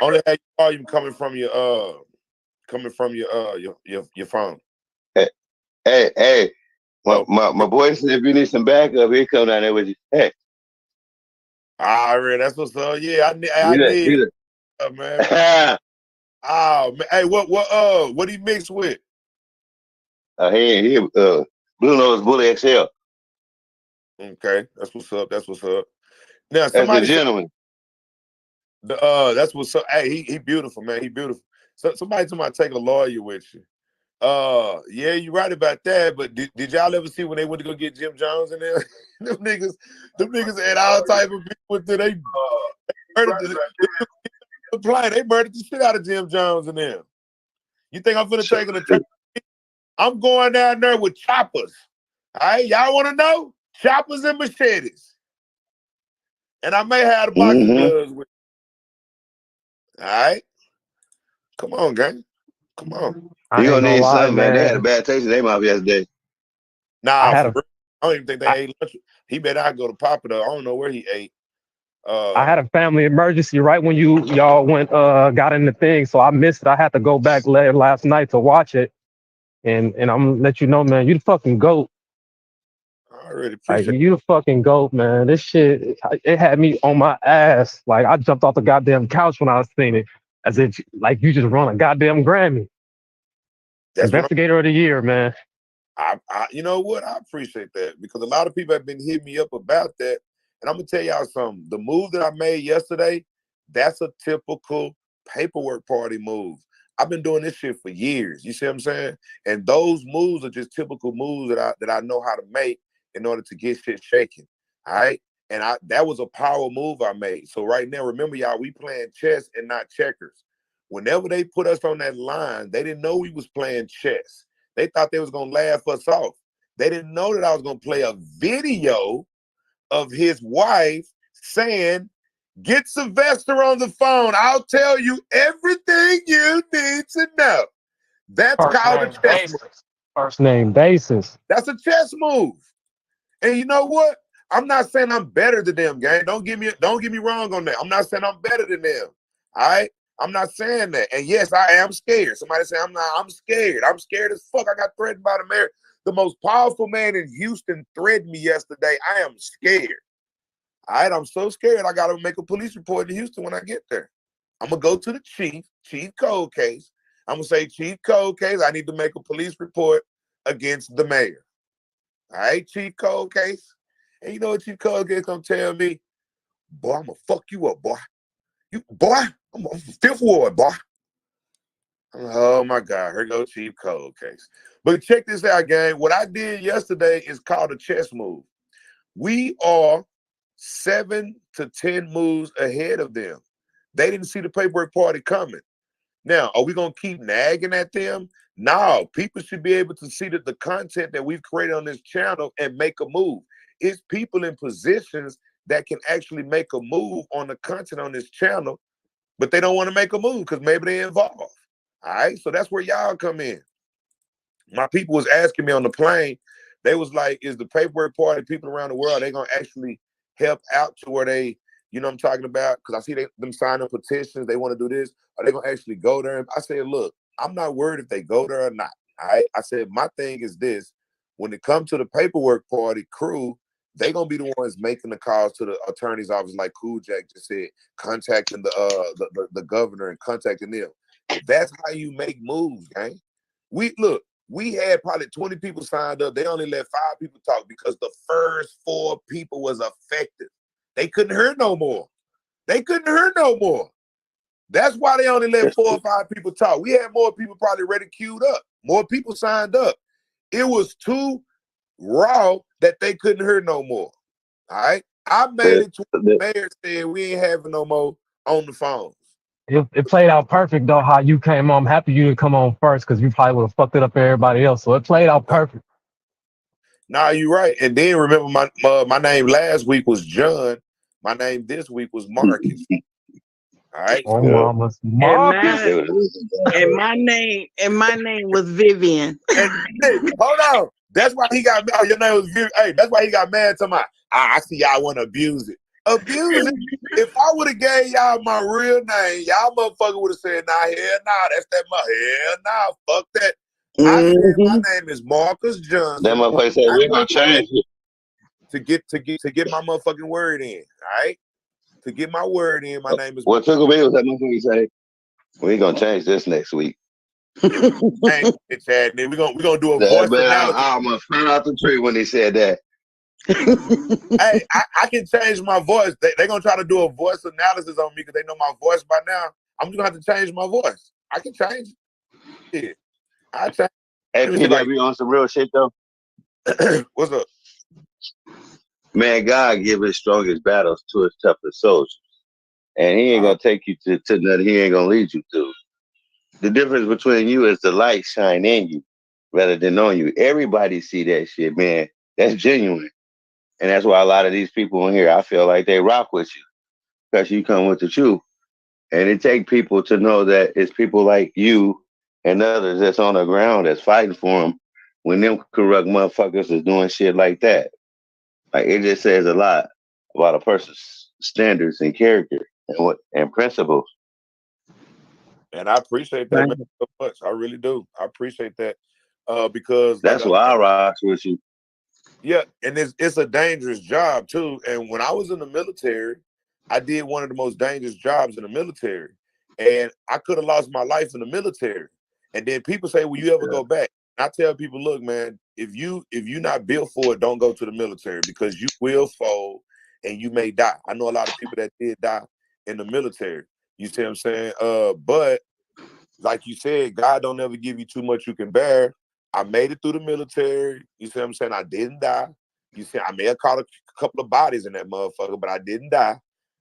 Only have your volume coming from your phone.
Hey. My boy said if you need some backup, he come down there with you. Hey.
All right, that's what's up. Yeah, I need man. Oh man. Hey, what he mixed with?
He Blue Nose Bully XL.
Okay, that's what's up. That's what's up. Now
That's the
somebody
gentleman.
That's what's up. Hey, he beautiful, man. He beautiful. So somebody take a lawyer with you. Yeah, you're right about that. But did y'all ever see when they went to go get Jim Jones in there? them niggas had all type of people with them. They murdered they murdered the shit out of Jim Jones in there. You think I'm finna take an attorney? I'm going down there with choppers. All right, y'all want to know? Choppers and machetes. And I may have the boxing gloves with me. All right? Come on, gang. Come on.
You gonna need something, man. They had a bad taste in their mouth yesterday.
Nah, I don't even think they ate lunch. He better not go to Papa though. I don't know where he ate.
I had a family emergency right when y'all went got in the thing, so I missed it. I had to go back last night to watch it, and I'm gonna let you know, man. You the fucking goat.
I already appreciate
Like, you the fucking goat, man. This shit, it had me on my ass. Like, I jumped off the goddamn couch when I was seeing it, as if like you just won a goddamn Grammy. Investigator of the Year, man.
I you know what? I appreciate that because a lot of people have been hitting me up about that. And I'm gonna tell y'all something. The move that I made yesterday, that's a typical paperwork party move. I've been doing this shit for years. You see what I'm saying? And those moves are just typical moves that I know how to make in order to get shit shaking. All right. And that was a power move I made. So right now, remember y'all, we playing chess and not checkers. Whenever they put us on that line, they didn't know we was playing chess. They thought they was gonna laugh us off. They didn't know that I was gonna play a video of his wife saying, "Get Sylvester on the phone. I'll tell you everything you need to know." That's called a chess move.
First name basis.
That's a chess move. And you know what? I'm not saying I'm better than them, gang. Don't get me wrong on that. I'm not saying I'm better than them. All right? I'm not saying that. And yes, I am scared. Somebody say I'm not. I'm scared. I'm scared as fuck. I got threatened by the mayor. The most powerful man in Houston threatened me yesterday. I am scared. All right, I'm so scared. I got to make a police report in Houston when I get there. I'm going to go to the chief cold case. I'm going to say, "Chief cold case, I need to make a police report against the mayor." All right, chief cold case. And you know what chief cold case going to tell me? "Boy, I'm going to fuck you up, boy. I'm on 5th Ward, boy." Oh my God, here goes chief cold case. But check this out, gang. What I did yesterday is called a chess move. We are 7 to 10 moves ahead of them. They didn't see the paperwork party coming. Now, are we going to keep nagging at them? No, people should be able to see that the content that we've created on this channel and make a move. It's people in positions that can actually make a move on the content on this channel, but they don't want to make a move because maybe they're involved. All right, so that's where y'all come in. My people was asking me on the plane, they was like, is the paperwork party people around the world, they going to actually help out to where they, you know what I'm talking about? Because I see them signing petitions, they want to do this. Are they going to actually go there? And I said, look, I'm not worried if they go there or not. All right, I said, my thing is this. When it comes to the paperwork party crew, they going to be the ones making the calls to the attorney's office, like Cool Jack just said, contacting the governor and contacting them. That's how you make moves, gang. We had probably 20 people signed up. They only let 5 people talk because the first 4 people was affected. They couldn't hear no more. That's why they only let 4 or 5 people talk. We had more people probably ready queued up. More people signed up. It was too raw that they couldn't hear no more. All right. I made it to the mayor said we ain't having no more on the phone.
It played out perfect though. How you came on. I'm happy you didn't come on first because you probably would have fucked it up for everybody else. So it played out perfect.
Nah, you right. And then remember my name last week was John. My name this week was Marcus. All right.
Oh, mama's Marcus.
And my name was Vivian.
And hey, hold on. That's why he got. Oh, your name was Vivian. Hey, that's why he got mad to my. I see y'all want to abuse it. Abuse it. If I would have gave y'all my real name, y'all motherfucker would have said, "Nah, hell nah, that's that hell nah, fuck that." I said my name is Marcus Johnson.
That motherfucker said we're gonna change it.
To get my motherfucking word in, all right? To get my word in, my name is.
What took away was that motherfucker say, "We gonna change this next week."
Hey, Chad, we're gonna do a voice analysis.
I almost fell out the tree when he said that.
Hey, I can change my voice. They're gonna try to do a voice analysis on me because they know my voice by now. I'm just gonna have to change my voice. I can change it. Yeah. I change.
Hey, PW on some real shit though.
What's up?
Man, God give his strongest battles to his toughest soldiers. And he ain't gonna take you to nothing he ain't gonna lead you to. The difference between you is the light shine in you rather than on you. Everybody see that shit, man. That's genuine. And that's why a lot of these people in here, I feel like they rock with you because you come with the truth. And it takes people to know that it's people like you and others that's on the ground that's fighting for them when them corrupt motherfuckers is doing shit like that. Like, it just says a lot about a person's standards and character and principles.
And I appreciate that man, so much. I really do. I appreciate that because
that's why I rock with you.
Yeah, and it's a dangerous job too. And when I was in the military, I did one of the most dangerous jobs in the military, and I could have lost my life in the military. And then people say, "Will you ever go back?" I tell people, "Look, man, if you're not built for it, don't go to the military because you will fold and you may die." I know a lot of people that did die in the military. You see what I'm saying? But like you said, God don't ever give you too much you can bear. I made it through the military. You see what I'm saying? I didn't die. You see, I may have caught a couple of bodies in that motherfucker, but I didn't die.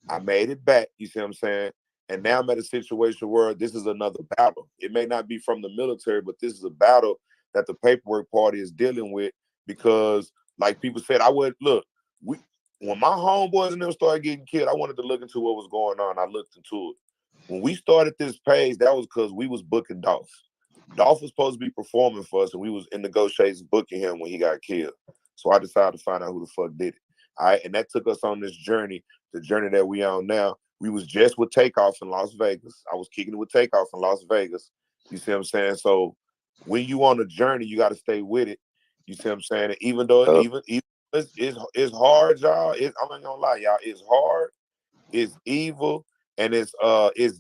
I made it back. You see what I'm saying? And now I'm at a situation where this is another battle. It may not be from the military, but this is a battle that the paperwork party is dealing with because, like people said, I would look. When my homeboys and them started getting killed, I wanted to look into what was going on. I looked into it. When we started this page, that was because we was booking Dolph. Dolph was supposed to be performing for us, and we was in negotiations booking him when he got killed. So I decided to find out who the fuck did it. All right, and that took us on this journey, the journey that we on now. We was just with TakeOff in Las Vegas. I was kicking it with TakeOff in Las Vegas. You see what I'm saying? So when you on a journey, you got to stay with it. You see what I'm saying? And even though even it's hard, y'all. I'm not gonna lie, y'all. It's hard. It's evil. And it's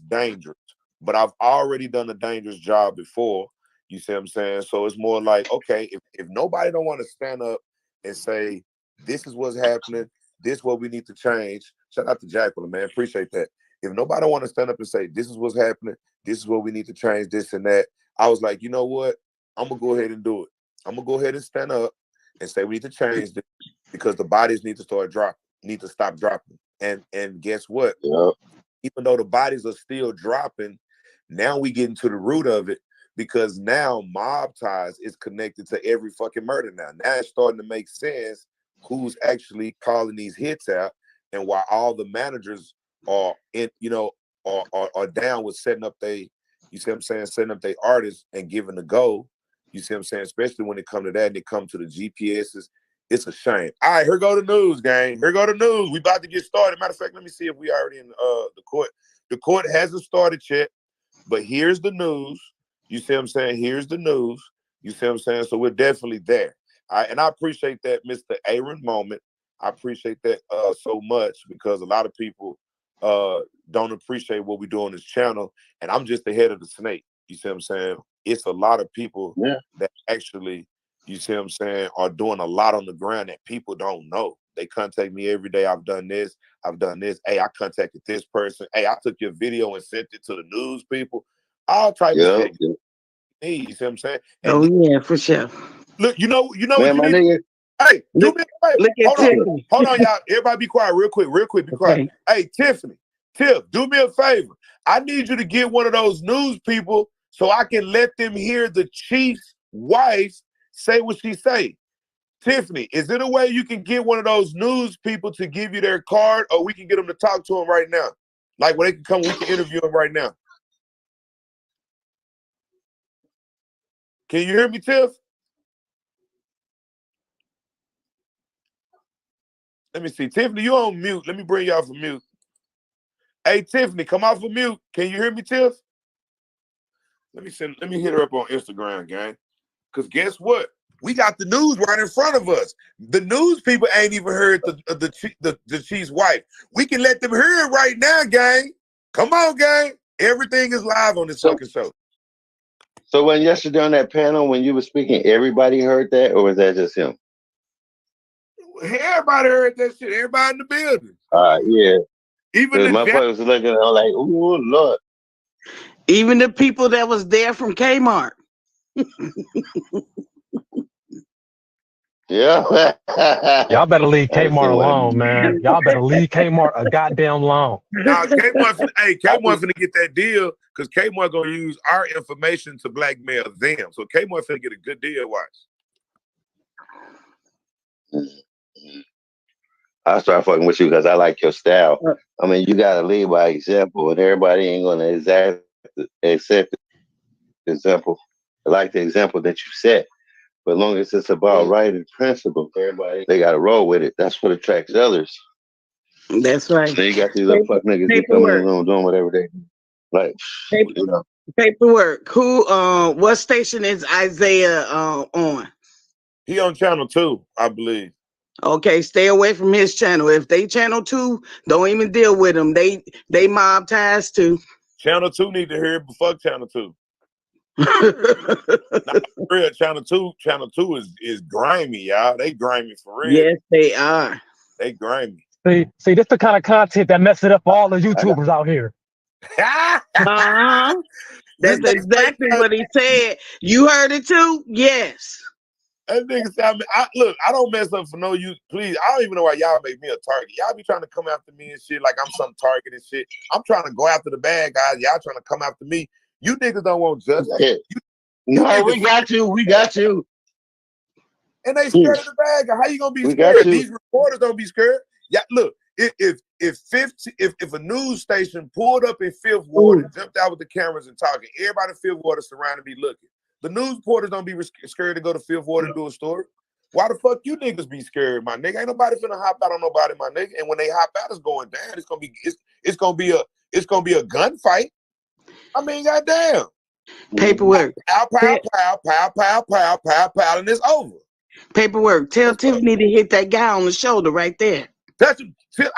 dangerous. But I've already done a dangerous job before. You see what I'm saying? So it's more like, okay, if nobody don't want to stand up and say, this is what's happening, this is what we need to change. Shout out to Jacqueline, man. Appreciate that. If nobody don't want to stand up and say, this is what's happening, this is what we need to change, this and that, I was like, you know what? I'm going to go ahead and do it. I'm going to go ahead and stand up and say we need to change this because the bodies need to stop dropping. And guess what?
Yep.
Even though the bodies are still dropping, now we get into the root of it because now mob ties is connected to every fucking murder now. Now it's starting to make sense who's actually calling these hits out and why all the managers are are down with setting up setting up their artists and giving the go. You see what I'm saying? Especially when it comes to that and it comes to the GPSs. It's a shame. All right, here go the news, gang. Here go the news. We about to get started. Matter of fact, let me see if we already in the court. The court hasn't started yet, but here's the news. You see what I'm saying? Here's the news. You see what I'm saying? So we're definitely there. All right, and I appreciate that, Mr. Aaron Moment. I appreciate that so much because a lot of people don't appreciate what we do on this channel, and I'm just the head of the snake. You see what I'm saying? It's a lot of people that actually, you see what I'm saying, are doing a lot on the ground that people don't know. They contact me every day. I've done this. I've done this. Hey, I contacted this person. Hey, I took your video and sent it to the news people. All types of shit. You see what I'm saying? And
oh yeah, for sure.
Look, you know
man,
what you need. Hey, do me a favor.
Look at Tiffany.
Hold on, y'all. Everybody be quiet real quick, be quiet. Hey, Tiffany, Tiff, do me a favor. I need you to get one of those news people so I can let them hear the chief's wife say what she say. Tiffany, is there a way you can get one of those news people to give you their card, or we can get them to talk to them right now? Like when they can come, we can interview them right now. Can you hear me, Tiff? Let me see. Tiffany, you on mute. Let me bring you off of mute. Hey, Tiffany, come off of mute. Can you hear me, Tiff? Let me hit her up on Instagram, gang. Because guess what? We got the news right in front of us. The news people ain't even heard the chief's wife. We can let them hear it right now, gang. Come on, gang. Everything is live on this fucking show.
So when yesterday on that panel, when you were speaking, everybody heard that, or was that just him?
Everybody heard that shit. Everybody in the building.
Yeah.
Even the
my boy was looking, I'm like, oh Lord.
Even the people that was there from Kmart.
Yeah.
Y'all better leave Kmart alone, man. Y'all better leave Kmart a goddamn alone.
Nah, Kmart, Kmart finna get that deal because Kmart gonna use our information to blackmail them. So Kmart finna get a good deal. Watch.
I start fucking with you because I like your style. I mean, you gotta lead by example, and everybody ain't gonna accept the example. I like the example that you set. But as long as it's about right and principle, everybody they gotta roll with it. That's what attracts others.
That's right.
So you got these little fuck niggas that come in the room doing whatever they do. Like, you know.
Paperwork. Who what station is Isaiah on?
He on channel 2, I believe.
Okay, stay away from his channel. If they channel 2, don't even deal with them. They mob ties too.
Channel 2 need to hear it, but fuck channel 2. Real channel 2 is grimy, y'all. They grimy for real.
Yes, they are.
They grimy.
See, this the kind of content that messes it up for all the YouTubers out here.
That's exactly what he said. You heard it too? Yes.
That nigga said, look, I don't mess up for no you. Please, I don't even know why y'all make me a target. Y'all be trying to come after me and shit like I'm some target and shit. I'm trying to go after the bad guys. Y'all trying to come after me. You niggas don't want justice.
No, we got you. We got you.
And they scared of the bad guy. How you gonna be
We
scared?
got you.
These reporters don't be scared. Yeah, look, if a news station pulled up in Fifth Ward and jumped out with the cameras and talking, everybody in Fifth Ward is surrounded me looking. The news reporters don't be scared to go to Fifth Ward and do a story. Why the fuck you niggas be scared, my nigga? Ain't nobody finna hop out on nobody, my nigga. And when they hop out, it's going down. It's gonna be a gunfight. I mean, goddamn.
Paperwork.
Pow, pow, pow, pow, pow, pow, pow, pow, and it's over.
Paperwork. Tell Tiffany to hit that guy on the shoulder right there.
I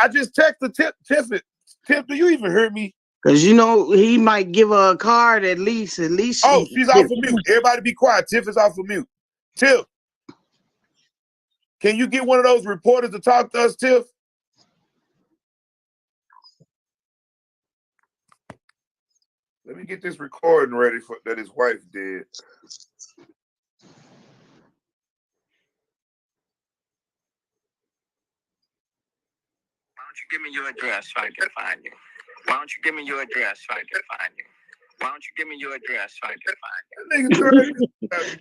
just texted Tiffany. Tiff, do you even hear me?
Because you know he might give her a card at least.
Oh, she's off of mute. Everybody be quiet. Tiff is off of mute. Tiff, can you get one of those reporters to talk to us, Tiff? Let me get this recording ready for that his wife did.
Why don't you give me your address so I can find you? Why don't you give me your address so I can find you? Why don't you give me your address so I can find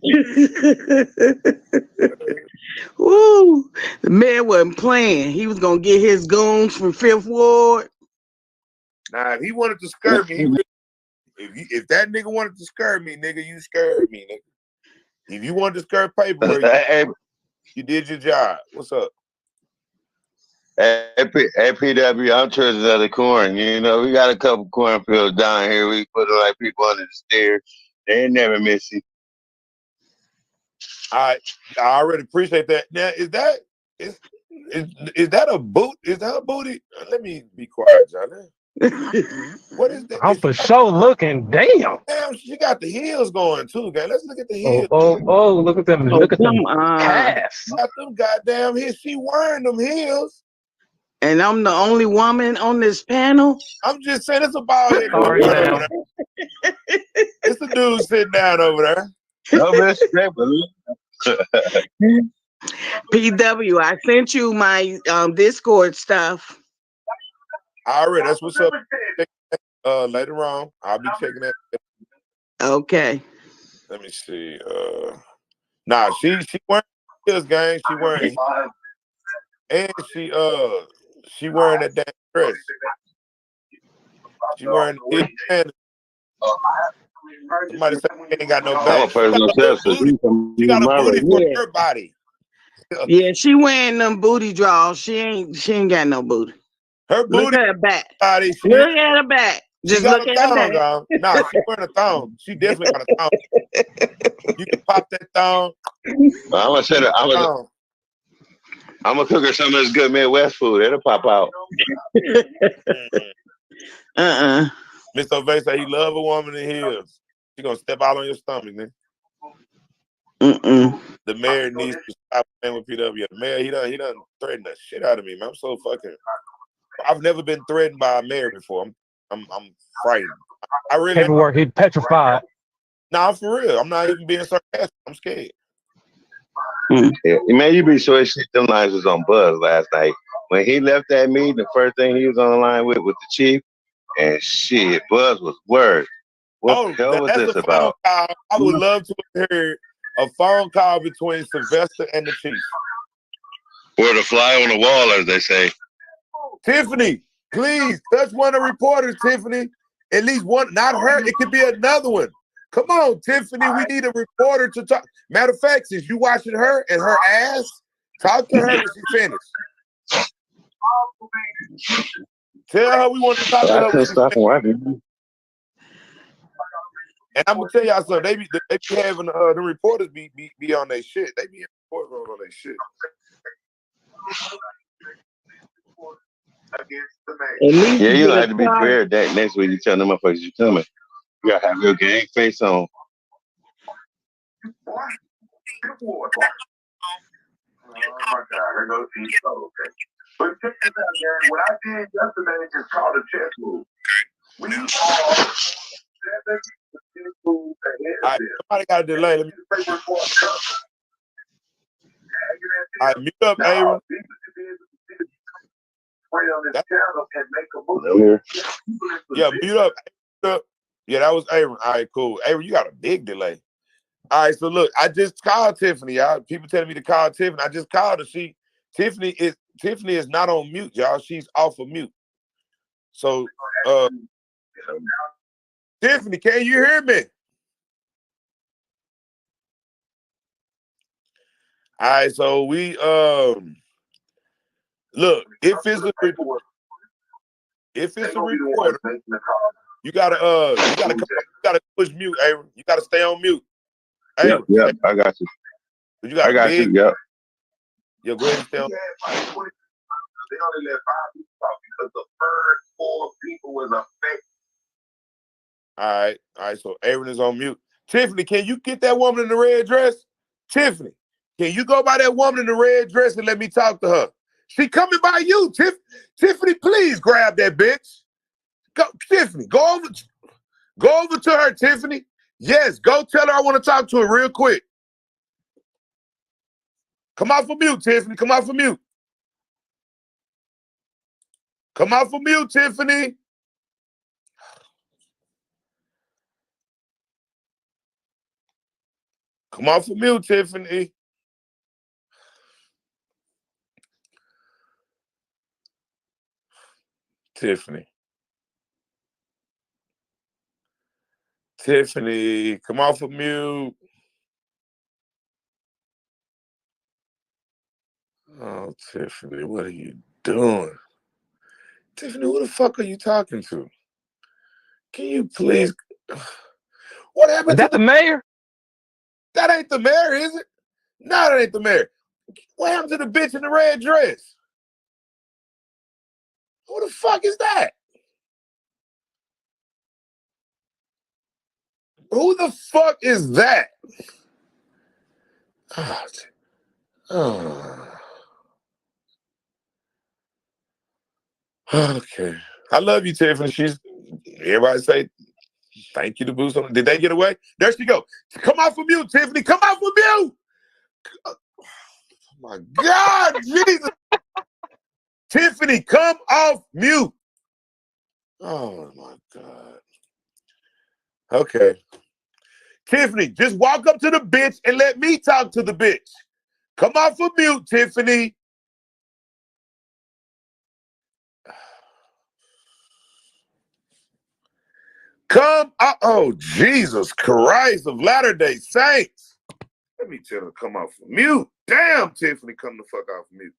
you?
Woo! The man wasn't playing. He was gonna get his goons from Fifth Ward.
Nah, if he wanted to scare me, if that nigga wanted to scare me, nigga, you scared me, nigga. If you wanted to scare Paperwork, you did your job. What's up?
Hey, PW, I'm Church of the Corn. You know, we got a couple cornfields down here. We put like people under the stairs. They ain't never missing.
I already appreciate that. Now, is that a boot? Is that a booty? Let me be quiet, Johnny. What is that?
I'm for sure looking. Damn.
Damn, she got the heels going too, guy. Let's look at the heels.
Oh, look at them. Look at them.
Calves. Got them goddamn heels. She wearing them heels.
And I'm the only woman on this panel.
I'm just saying, it's a bald head.
Sorry, now.
It's a dude sitting down over there.
No,
PW, I sent you my Discord stuff.
All right, that's what's up. Later on, I'll be checking that.
Okay.
Let me see. Nah, she wearing this gang. She wearing, and she wearing that damn dress. She wearing it. Somebody said she ain't got no back.
I'm a personal chef, so
She got a booty for her body.
Yeah, she wearing them booty draws. She ain't got no booty.
Her booty.
Look at her back.
Body,
look at her back. Just look at her back.
On. Nah, she wearing a thong. She definitely got a thong. You can pop that thong.
I'm gonna send her. I'm gonna cook her some of this good Midwest food. It'll pop out.
Mr. O'Vay said he love a woman in heels. She gonna step out on your stomach, man. The mayor needs to stop playing with PW. The mayor, he done threatened the shit out of me, man. I'm so fucking. I've never been threatened by a mayor before. I'm frightened. I really.
Paperwork, he petrified.
Nah, for real. I'm not even being sarcastic. I'm scared.
Yeah, man, you be sure shit. Them lines was on Buzz last night. When he left that meeting, the first thing he was on the line with the chief, and shit, Buzz was worried. What the hell was this about?
I would love to have heard a phone call between Sylvester and the chief.
Or the fly on the wall, as they say.
Tiffany, please touch one of the reporters, Tiffany. At least one, not her. It could be another one. Come on, Tiffany. We need a reporter to talk. Matter of fact, since you watching her and her ass, talk to her when she finished. Tell her we want to talk to her.
I couldn't stop watching.
And I'm gonna tell y'all something. They be having the reporters be on their shit. They be reporters on their shit.
Yeah, you don't have to be prepared that next week. You tell them motherfuckers you coming. You gotta have your gang face on.
Oh my God, here goes the okay. But check this out, man. What I did yesterday is called a chess move. We all
somebody got a delay. Let me. All right, mute up, Aaron. Yeah, mute up. Yeah, that was Aaron. All right, cool. Aaron, you got a big delay. All right, so look, I just called Tiffany, y'all. People telling me to call Tiffany. I just called her. Tiffany is not on mute, y'all. She's off of mute. So, Tiffany, can you hear me? All right, so we look, if it's a reporter, you gotta push mute, Aaron. You gotta stay on mute. Aaron,
Yep, I got you. I got you. Yep.
Yeah, go ahead and stay on.
They only let 5 people talk because the first 4 people was affected.
All right, so Aaron is on mute. Tiffany, can you get that woman in the red dress? Tiffany, can you go by that woman in the red dress and let me talk to her? She coming by you, Tiffany, please grab that bitch. Go, Tiffany, go over to her, Tiffany. Yes, go tell her I want to talk to her real quick. Come off of mute, Tiffany. Come off of mute. Come off of mute, Tiffany. Come off of mute, Tiffany. Tiffany, come off of mute. Oh, Tiffany, what are you doing? Tiffany, who the fuck are you talking to? Can you please? What happened
Is that the mayor?
That ain't the mayor, is it? No, that ain't the mayor. What happened to the bitch in the red dress? Who the fuck is that? Who the fuck is that? Okay. I love you, Tiffany. Everybody say thank you to Boost. Did they get away? There she go. Come off of mute, Tiffany. Come off of mute. My God, Jesus. Tiffany, come off mute. Oh my God. Okay. Tiffany, just walk up to the bitch and let me talk to the bitch. Come off of mute, Tiffany. Come up. Oh, Jesus Christ of Latter-day Saints. Let me tell her to come off of mute. Damn, Tiffany, come the fuck off mute.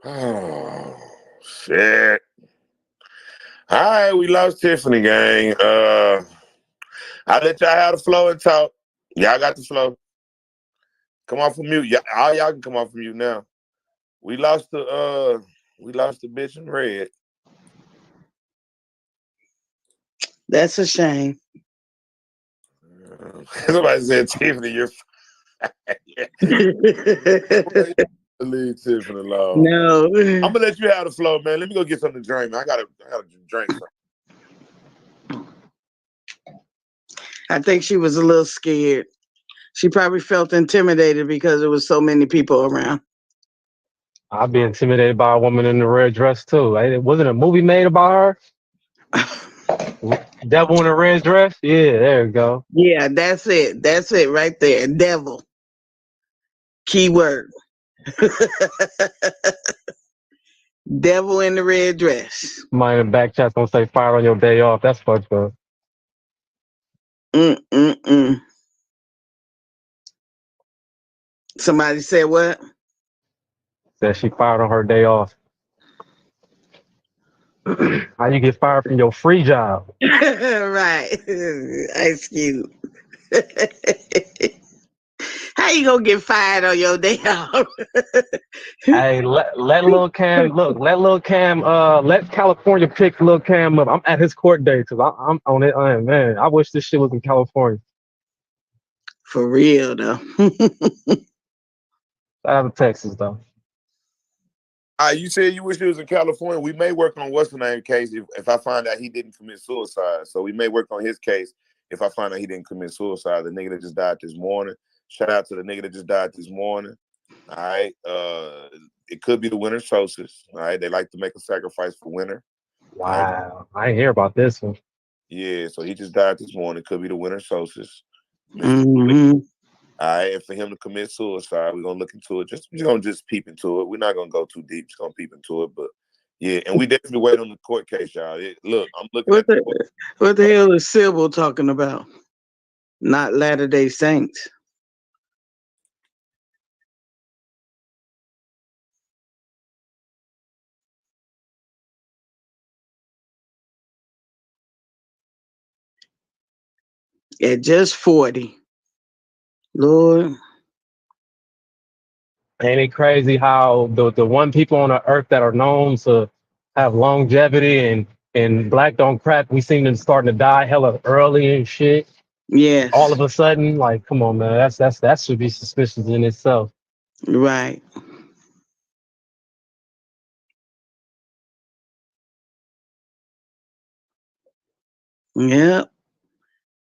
Oh, shit. All right, we lost Tiffany, gang. I'll let y'all have the flow and talk. Y'all got the flow. Come off of mute. All y'all can come off of mute now. We lost the bitch in red.
That's a shame.
Somebody said, Tiffany, you're leave Tiffany alone.
No.
I'm gonna let you have the flow, man. Let me go get something to drink, man. I gotta drink something.
I think she was a little scared. She probably felt intimidated because there was so many people around.
I'd be intimidated by a woman in the red dress too. Wasn't a movie made about her? Devil in a red dress? Yeah, there you go.
Yeah, that's it. That's it right there. Devil. Keyword. Devil in the red dress.
Somebody in the back chat gonna say fire on your day off. That's fucked up.
Somebody said what?
Said she fired on her day off. How you get fired from your free job?
Right. Ice Cube. How you gonna get fired on your day off?
Hey, let Lil Cam let California pick Lil Cam up. I'm at his court date because I'm on it. Man, I wish this shit was in California.
For real though.
Out of Texas though.
You said you wish it was in California. We may work on what's the name case if I find out he didn't commit suicide. So we may work on his case if I find out he didn't commit suicide. The nigga that just died this morning. Shout out to the nigga that just died this morning. All right. It could be the winter solstice. All right. They like to make a sacrifice for winter.
Wow. I didn't hear about this one.
Yeah, so he just died this morning. Could be the winter solstice.
Mm-hmm.
All right, and for him to commit suicide, we're gonna look into it. We're gonna just peep into it. We're not gonna go too deep. Just gonna peep into it. But yeah, and we definitely wait on the court case, y'all. Look, I'm looking
What the hell is Sybil talking about? Not Latter-day Saints. At just 40. Lord.
Ain't it crazy how the one people on the earth that are known to have longevity and black don't crack, we seen them starting to die hella early and shit.
Yes.
All of a sudden, like, come on, man, that should be suspicious in itself.
Right. Yep.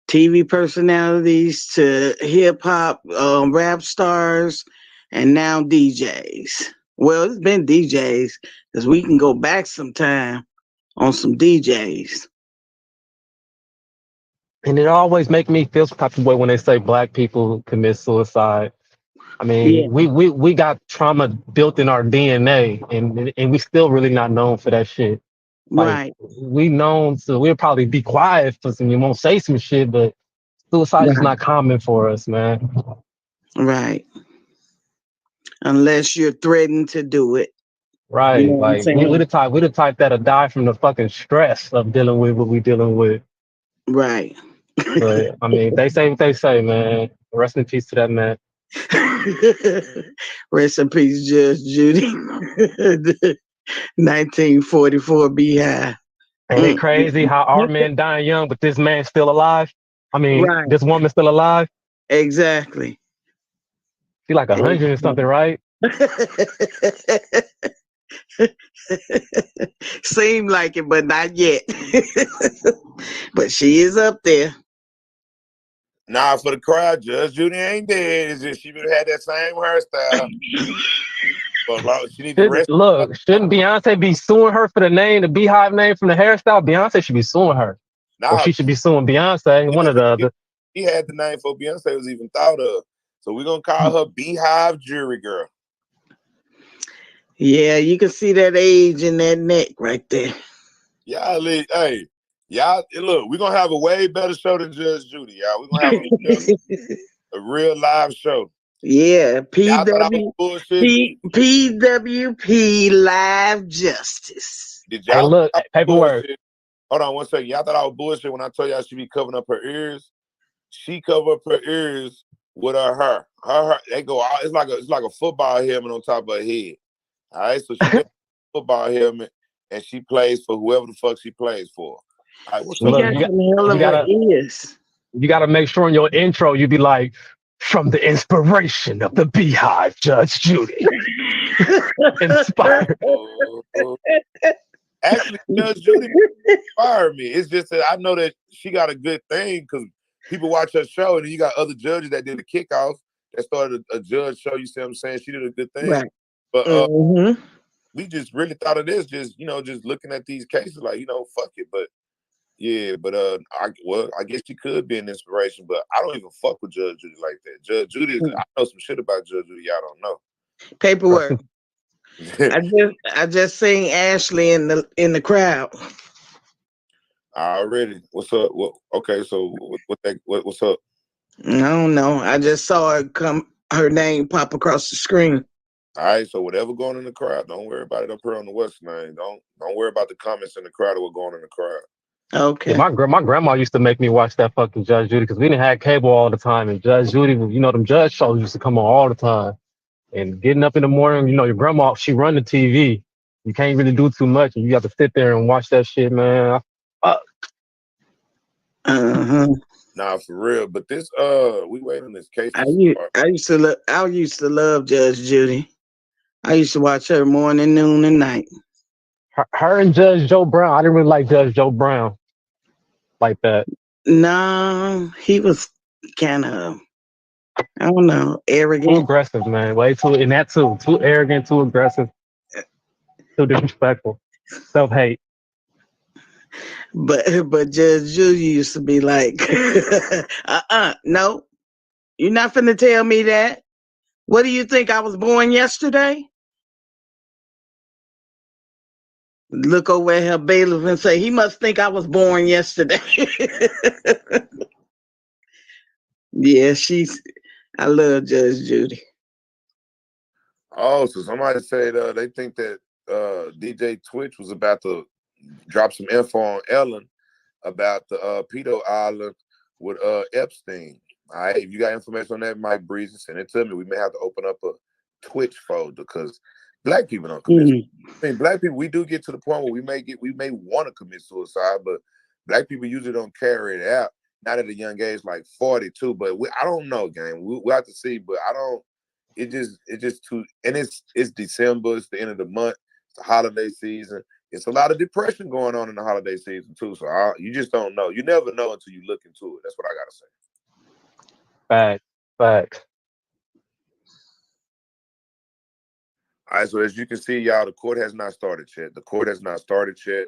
TV personalities to hip hop, rap stars, and now DJs. Well, it's been DJs because we can go back sometime on some DJs.
And it always make me feel some type of way when they say black people commit suicide. I mean, we got trauma built in our DNA, and we still really not known for that shit. Like,
Right.
we known, so we'll probably be quiet for some. We won't say some shit, but suicide is not common for us, man.
Right. Unless you're threatened to do it.
Right.
You know what I'm
Like
saying?
we the type that'll die from the fucking stress of dealing with what we dealing with.
Right.
But I mean, they say what they say, man. Rest in peace to that man.
Rest in peace, Judge Judy. 1944 Beehive.
Ain't it crazy how our men dying young, but this man's still alive? I mean,
Right.
this woman's still alive?
Exactly.
She like 100 or something, right?
Seem like it, but not yet. But she is up there.
Nah, for the crowd, Judge Judy ain't dead. It's just she would have had that same hairstyle. But she need to rest.
Look, shouldn't Beyonce be suing her for the name, the Beehive name from the hairstyle? Beyonce should be suing her. Or
Nah,
she should be suing Beyonce, one or the other.
He had the name for Beyonce was even thought of. So we're gonna call her Beehive Jury Girl.
Yeah, you can see that age in that neck right there.
Y'all, hey, y'all, look, we're gonna have a way better show than Judge Judy, y'all. We're gonna have a real live show.
Yeah,
PWP
Live Justice.
Did y'all
Hey, look, paperwork.
bullshit? Hold on one second. Y'all thought I was bullshit when I told y'all she be covering up her ears. She cover up her ears with her hair. Her they go out. It's like a football helmet on top of her head. All right, so she wears a football helmet and she plays for whoever the fuck she plays for. All right, what's
Look,
up?
you gotta make sure in your intro you be like, from the inspiration of the Beehive, Judge Judy. Inspired.
Actually, Judge Judy inspired me. It's just that I know that she got a good thing because people watch her show, and then you got other judges that did the kickoff that started a judge show. You see what I'm saying? She did a good thing.
Right.
But we just really thought of this, just looking at these cases, like, fuck it. But yeah, but I guess she could be an inspiration, but I don't even fuck with Judge Judy like that. Judge Judy, I know some shit about Judge Judy y'all don't know.
Paperwork. I just seen Ashley in the crowd.
Already. What's up? Okay, so what's up?
I don't know. I just saw her name pop across the screen.
All right, so whatever going in the crowd, don't worry about it up here on the West Nine. Don't worry about the comments in the crowd or what's going in the crowd.
Okay.
Yeah, my grandma used to make me watch that fucking Judge Judy because we didn't have cable all the time, and Judge Judy, them judge shows used to come on all the time. And getting up in the morning, your grandma, she run the TV. You can't really do too much, and you have to sit there and watch that shit, man.
Nah, for real. But this, we wait on this case.
I used to love Judge Judy. I used to watch her morning, noon, and night.
Her and Judge Joe Brown. I didn't really like Judge Joe Brown like that.
No, he was kind of, I don't know, arrogant.
Too aggressive, man. Way too, and that too. Too arrogant, too aggressive, too disrespectful, self-hate.
But Judge Judy used to be like, no, you're not finna tell me that. What do you think, I was born yesterday? Look over at her bailiff and say, he must think I was born yesterday. Yeah, I love Judge Judy.
Oh, so somebody said they think that DJ Twitch was about to drop some info on Ellen about the pedo island with Epstein. All right, if you got information on that, Mike Breezy, send it to me. We may have to open up a Twitch folder because black people don't commit. I mean, black people, we do get to the point where we may want to commit suicide, but black people usually don't carry it out. Not at a young age, like 42. But I don't know, gang. We have to see, but I don't. It just too. And it's December. It's the end of the month. It's the holiday season. It's a lot of depression going on in the holiday season too. So you just don't know. You never know until you look into it. That's what I gotta say.
Facts.
All right, so as you can see, y'all, the court has not started yet. The court has not started yet.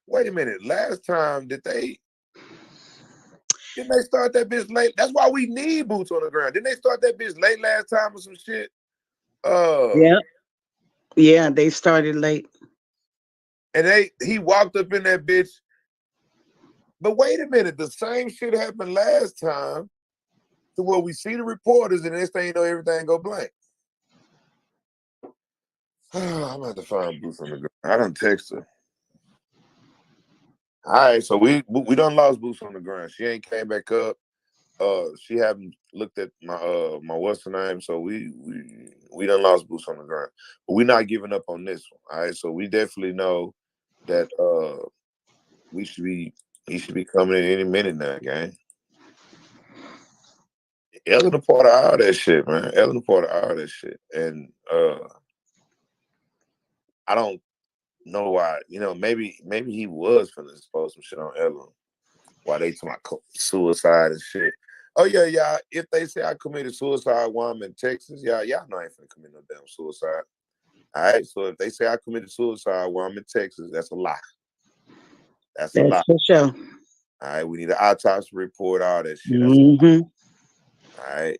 Wait a minute. Last time, didn't they start that bitch late? That's why we need boots on the ground. Didn't they start that bitch late last time or some shit?
Yeah, they started late.
And he walked up in that bitch. But wait a minute, the same shit happened last time to where we see the reporters and this thing, you know, everything go blank. I'm gonna have to find Boots on the ground. I done text her. All right, so we done lost Boots on the ground. She ain't came back up. She haven't looked at my what's her name. So we done lost Boots on the ground. But we're not giving up on this one. All right, so we definitely know that he should be coming in any minute now, gang. Ellen a part of all that shit, man. Ellen a part of all that shit. And I don't know why. You know, maybe he was finna expose some shit on Ellen. Why they talking about suicide and shit. Oh yeah. If they say I committed suicide while I'm in Texas, y'all know I ain't finna commit no damn suicide. All right. So if they say I committed suicide while I'm in Texas, that's a lie. That's a lie.
for sure.
All right. We need an autopsy report, all that shit. All right.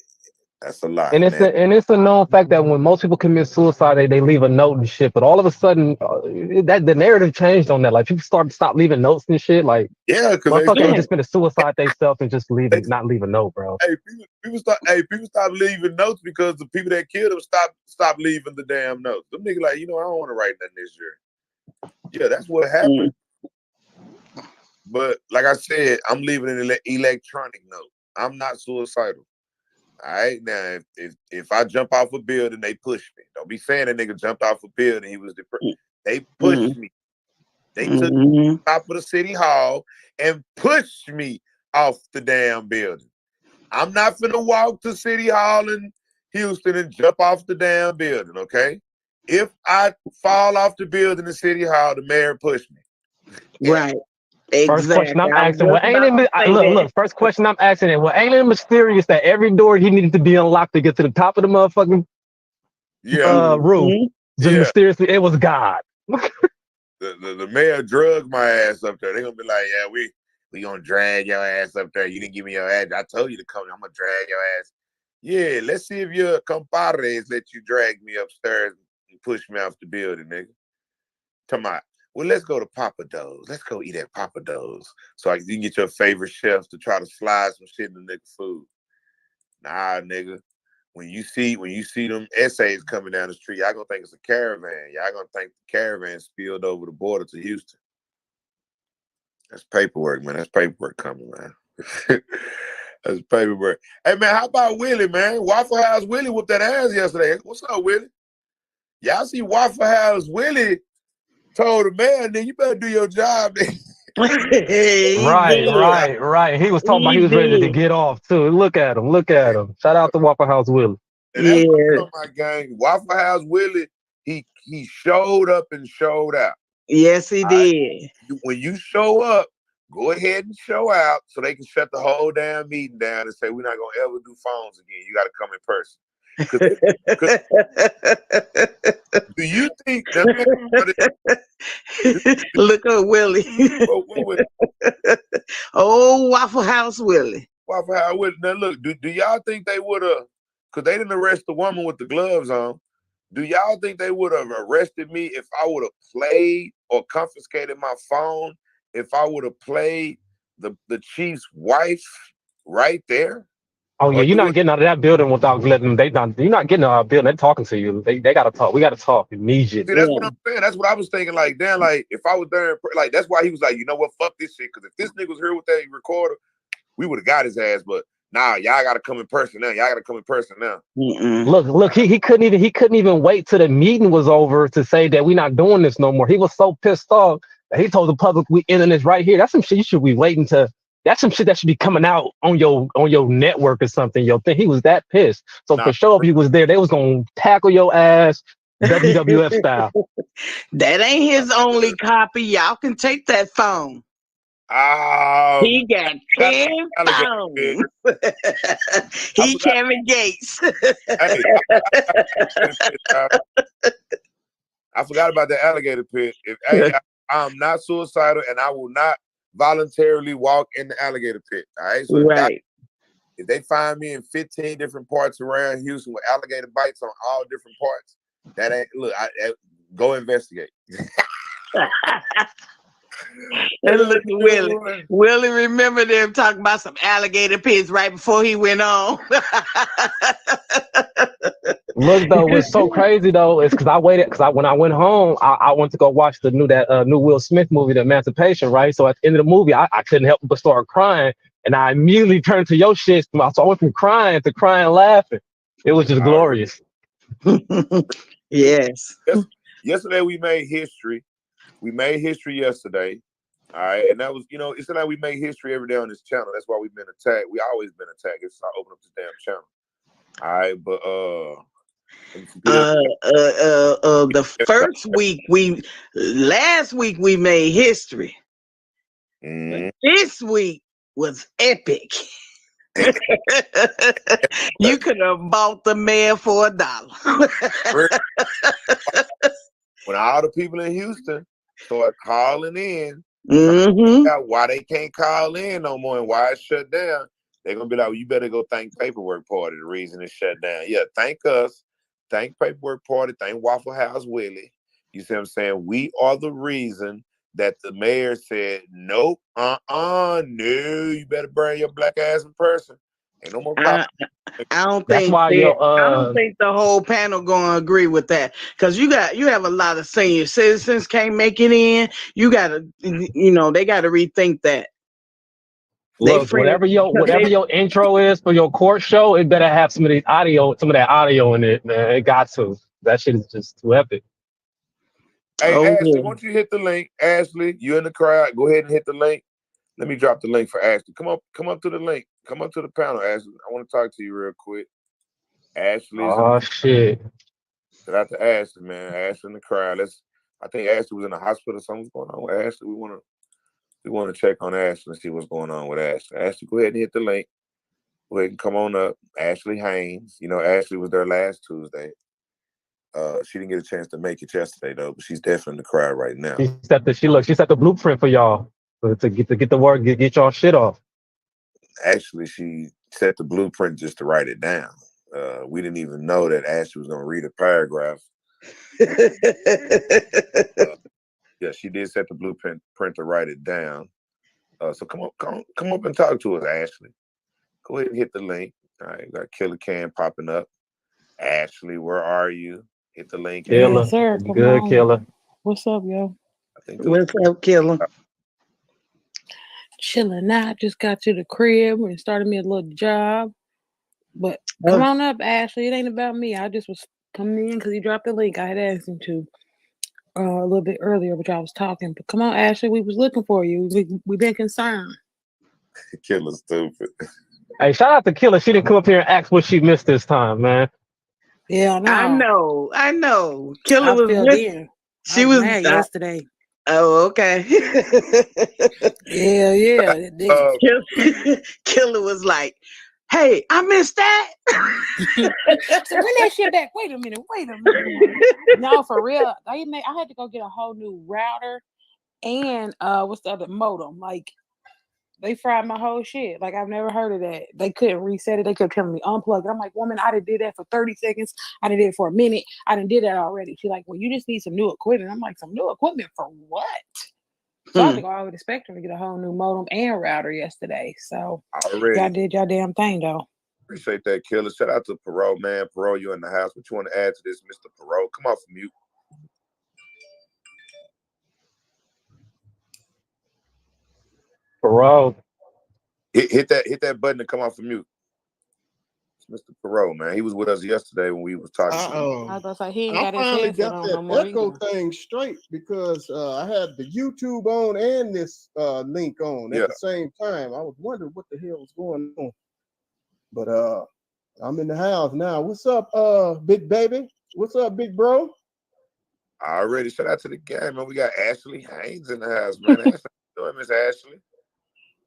That's a lie.
And it's a known fact that when most people commit suicide, they leave a note and shit. But all of a sudden, that the narrative changed on that. Like people stop leaving notes and shit. Like
because
motherfuckers ain't just been a suicide themselves and just not leave a note, bro.
People stop leaving notes because the people that killed them stop leaving the damn notes. Them niggas like, I don't want to write nothing this year. Yeah, that's what happened. But like I said, I'm leaving an electronic note. I'm not suicidal. All right, now if I jump off a building, they push me. Don't be saying that nigga jumped off a building, he was depressed. They pushed me. They took me to the top of the city hall and pushed me off the damn building. I'm not finna walk to City Hall in Houston and jump off the damn building, okay? If I fall off the building in City Hall, the mayor pushed me.
Right.
First question I'm asking, well, look, first question I'm asking it, well, ain't it mysterious that every door he needed to be unlocked to get to the top of the motherfucking roof, just mysteriously, it was God.
The mayor drugged my ass up there. They're gonna be like, yeah, we gonna drag your ass up there. You didn't give me your address. I told you to come. I'm gonna drag your ass. Yeah, let's see if your compadres let you drag me upstairs and push me off the building, nigga. Come on. Well, let's go to Papa Do's. Let's go eat at Papa Do's. So you can get your favorite chefs to try to slide some shit in the nigga food. Nah, nigga. When you see them essays coming down the street, y'all gonna think it's a caravan. Y'all gonna think the caravan spilled over the border to Houston. That's paperwork, man. That's paperwork coming, man. That's paperwork. Hey, man, how about Willie, man? Waffle House Willie whooped that ass yesterday. What's up, Willie? Y'all see Waffle House Willie told the man, then you better do your job.
Right. He was talking about he was ready to get off, too. Look at him. Shout out to Waffle House Willie.
And that's what I'm talking about, gang. Waffle House Willie, he showed up and showed out.
Yes, he did.
When you show up, go ahead and show out so they can shut the whole damn meeting down and say, we're not going to ever do phones again. You got to come in person. Do you think
look at Willie? Oh, Waffle House Willie.
Waffle House Willie. Now look, do y'all think they would have, because they didn't arrest the woman with the gloves on, do y'all think they would have arrested me if I would have played or confiscated my phone, if I would have played the chief's wife right there?
Oh yeah, you're not getting out of that building without letting them. You're not getting out of the building. They're talking to you. They gotta talk. We gotta talk immediately.
See, that's what I'm saying. That's what I was thinking. Like, damn, like if I was there, like that's why he was like, you know what, fuck this shit. Because if this nigga was here with that recorder, we would have got his ass. But nah, y'all gotta come in person now. Y'all gotta come in person now.
Look, he couldn't even wait till the meeting was over to say that we're not doing this no more. He was so pissed off that he told the public we ending this right here. That's some shit you should be waiting to. That's some shit that should be coming out on your network or something. He was that pissed. So for sure, if he was there, they was gonna tackle your ass, WWF style.
That ain't his only copy. Y'all can take that phone. He got 10 phones. He Kevin Gates.
I forgot about the alligator pit. I'm not suicidal, and I will not voluntarily walk in the alligator pit. All right. So if they find me in 15 different parts around Houston with alligator bites on all different parts, that ain't go investigate.
And look at Willie. Willie remember them talking about some alligator pits right before he went on.
Look though, what's so crazy though is because when I went home, I went to go watch the new Will Smith movie, The Emancipation, right? So at the end of the movie, I couldn't help but start crying, and I immediately turned to your shit. So I went from crying to crying laughing. It was just glorious.
Yes.
Yesterday we made history. We made history yesterday. All right, and that was, it's like we make history every day on this channel. That's why we've been attacked. We always been attacked. It's I open up this damn channel. All right, but
The first week last week we made history. This week was epic. You could have bought the man for $1.
When all the people in Houston start calling in, out why they can't call in no more and why it's shut down, they're gonna be like, well, you better go thank Paperwork Party. The reason it's shut down. Yeah, thank us, thank Paperwork Party, thank Waffle House Willie. You see what I'm saying? We are the reason that the mayor said, nope, no, you better bring your black ass in person. Ain't no more
I don't
That's
think
why
I don't think the whole panel gonna agree with that, because you have a lot of senior citizens can't make it in. You gotta, they gotta rethink that.
Look, whatever your intro is for your court show, it better have some of that audio in it, man. It got to. That shit is just too epic.
Hey, Ashley, why don't you hit the link? Ashley, you in the crowd. Go ahead and hit the link. Let me drop the link for Ashley. Come up to the link. Come up to the panel, Ashley. I want to talk to you real quick. Ashley.
Oh, shit.
Shout out to Ashley, man. Ashley in the crowd. I think Ashley was in the hospital. Something's going on with Ashley. We want to check on Ashley and see what's going on with Ashley. Ashley, go ahead and hit the link. Go ahead and come on up. Ashley Haynes. You know, Ashley was there last Tuesday. She didn't get a chance to make it yesterday though, but she's definitely in the crowd right now.
She set the blueprint for y'all to get the work, get y'all shit off.
Actually, she set the blueprint just to write it down. We didn't even know that Ashley was going to read a paragraph. Yeah, she did set the blueprint to write it down. So come up and talk to us, Ashley. Go ahead and hit the link. All right, we got Killer Can popping up. Ashley, where are you? Hit the link.
Killer.
Yes, sir. Come
Good,
on.
Killer.
What's up, yo?
What's up, Killer?
Chilling out. Just got to the crib and started me a little job. But come on up, Ashley. It ain't about me. I just was coming in because he dropped the link. I had asked him to a little bit earlier, but I was talking. But come on, Ashley. We was looking for you. We've been concerned.
Killer stupid.
Hey, shout out to Killer. She didn't come up here and ask what she missed this time, man.
Yeah, no.
I know. Killer was
filled
with.
in.
She
I
was
mad yesterday.
Oh, okay.
Yeah.
Killer was like, "Hey, I missed that."
So bring that shit back. Wait a minute. No, for real. I had to go get a whole new router and what's the other modem? Like they fried my whole shit. Like I've never heard of that. They couldn't reset it. They kept telling me unplug it. I'm like, woman, I done did that for 30 seconds. I done did it for a minute. I done did that already. She's like, well, you just need some new equipment. I'm like, some new equipment for what? So I had to go over to Spectrum to get a whole new modem and router yesterday. So y'all did y'all damn thing though.
Appreciate that, Killer. Shout out to Parole, man. Parole, you in the house. What you want to add to this, Mr. Parole? Come off mute.
Parole.
Hit that button to come off of mute. It's Mr. Parole, man. He was with us yesterday when we was talking.
I was about to say he ain't
I
got his
finally
headset
got
on
that
no more
echo
either.
thing straight because I had the YouTube on and this link on at the same time. I was wondering what the hell was going on. But I'm in the house now. What's up, big baby? What's up, big bro?
Already shout out to the gang, man. We got Ashley Haynes in the house, man. Ashley, how you doing, Miss Ashley?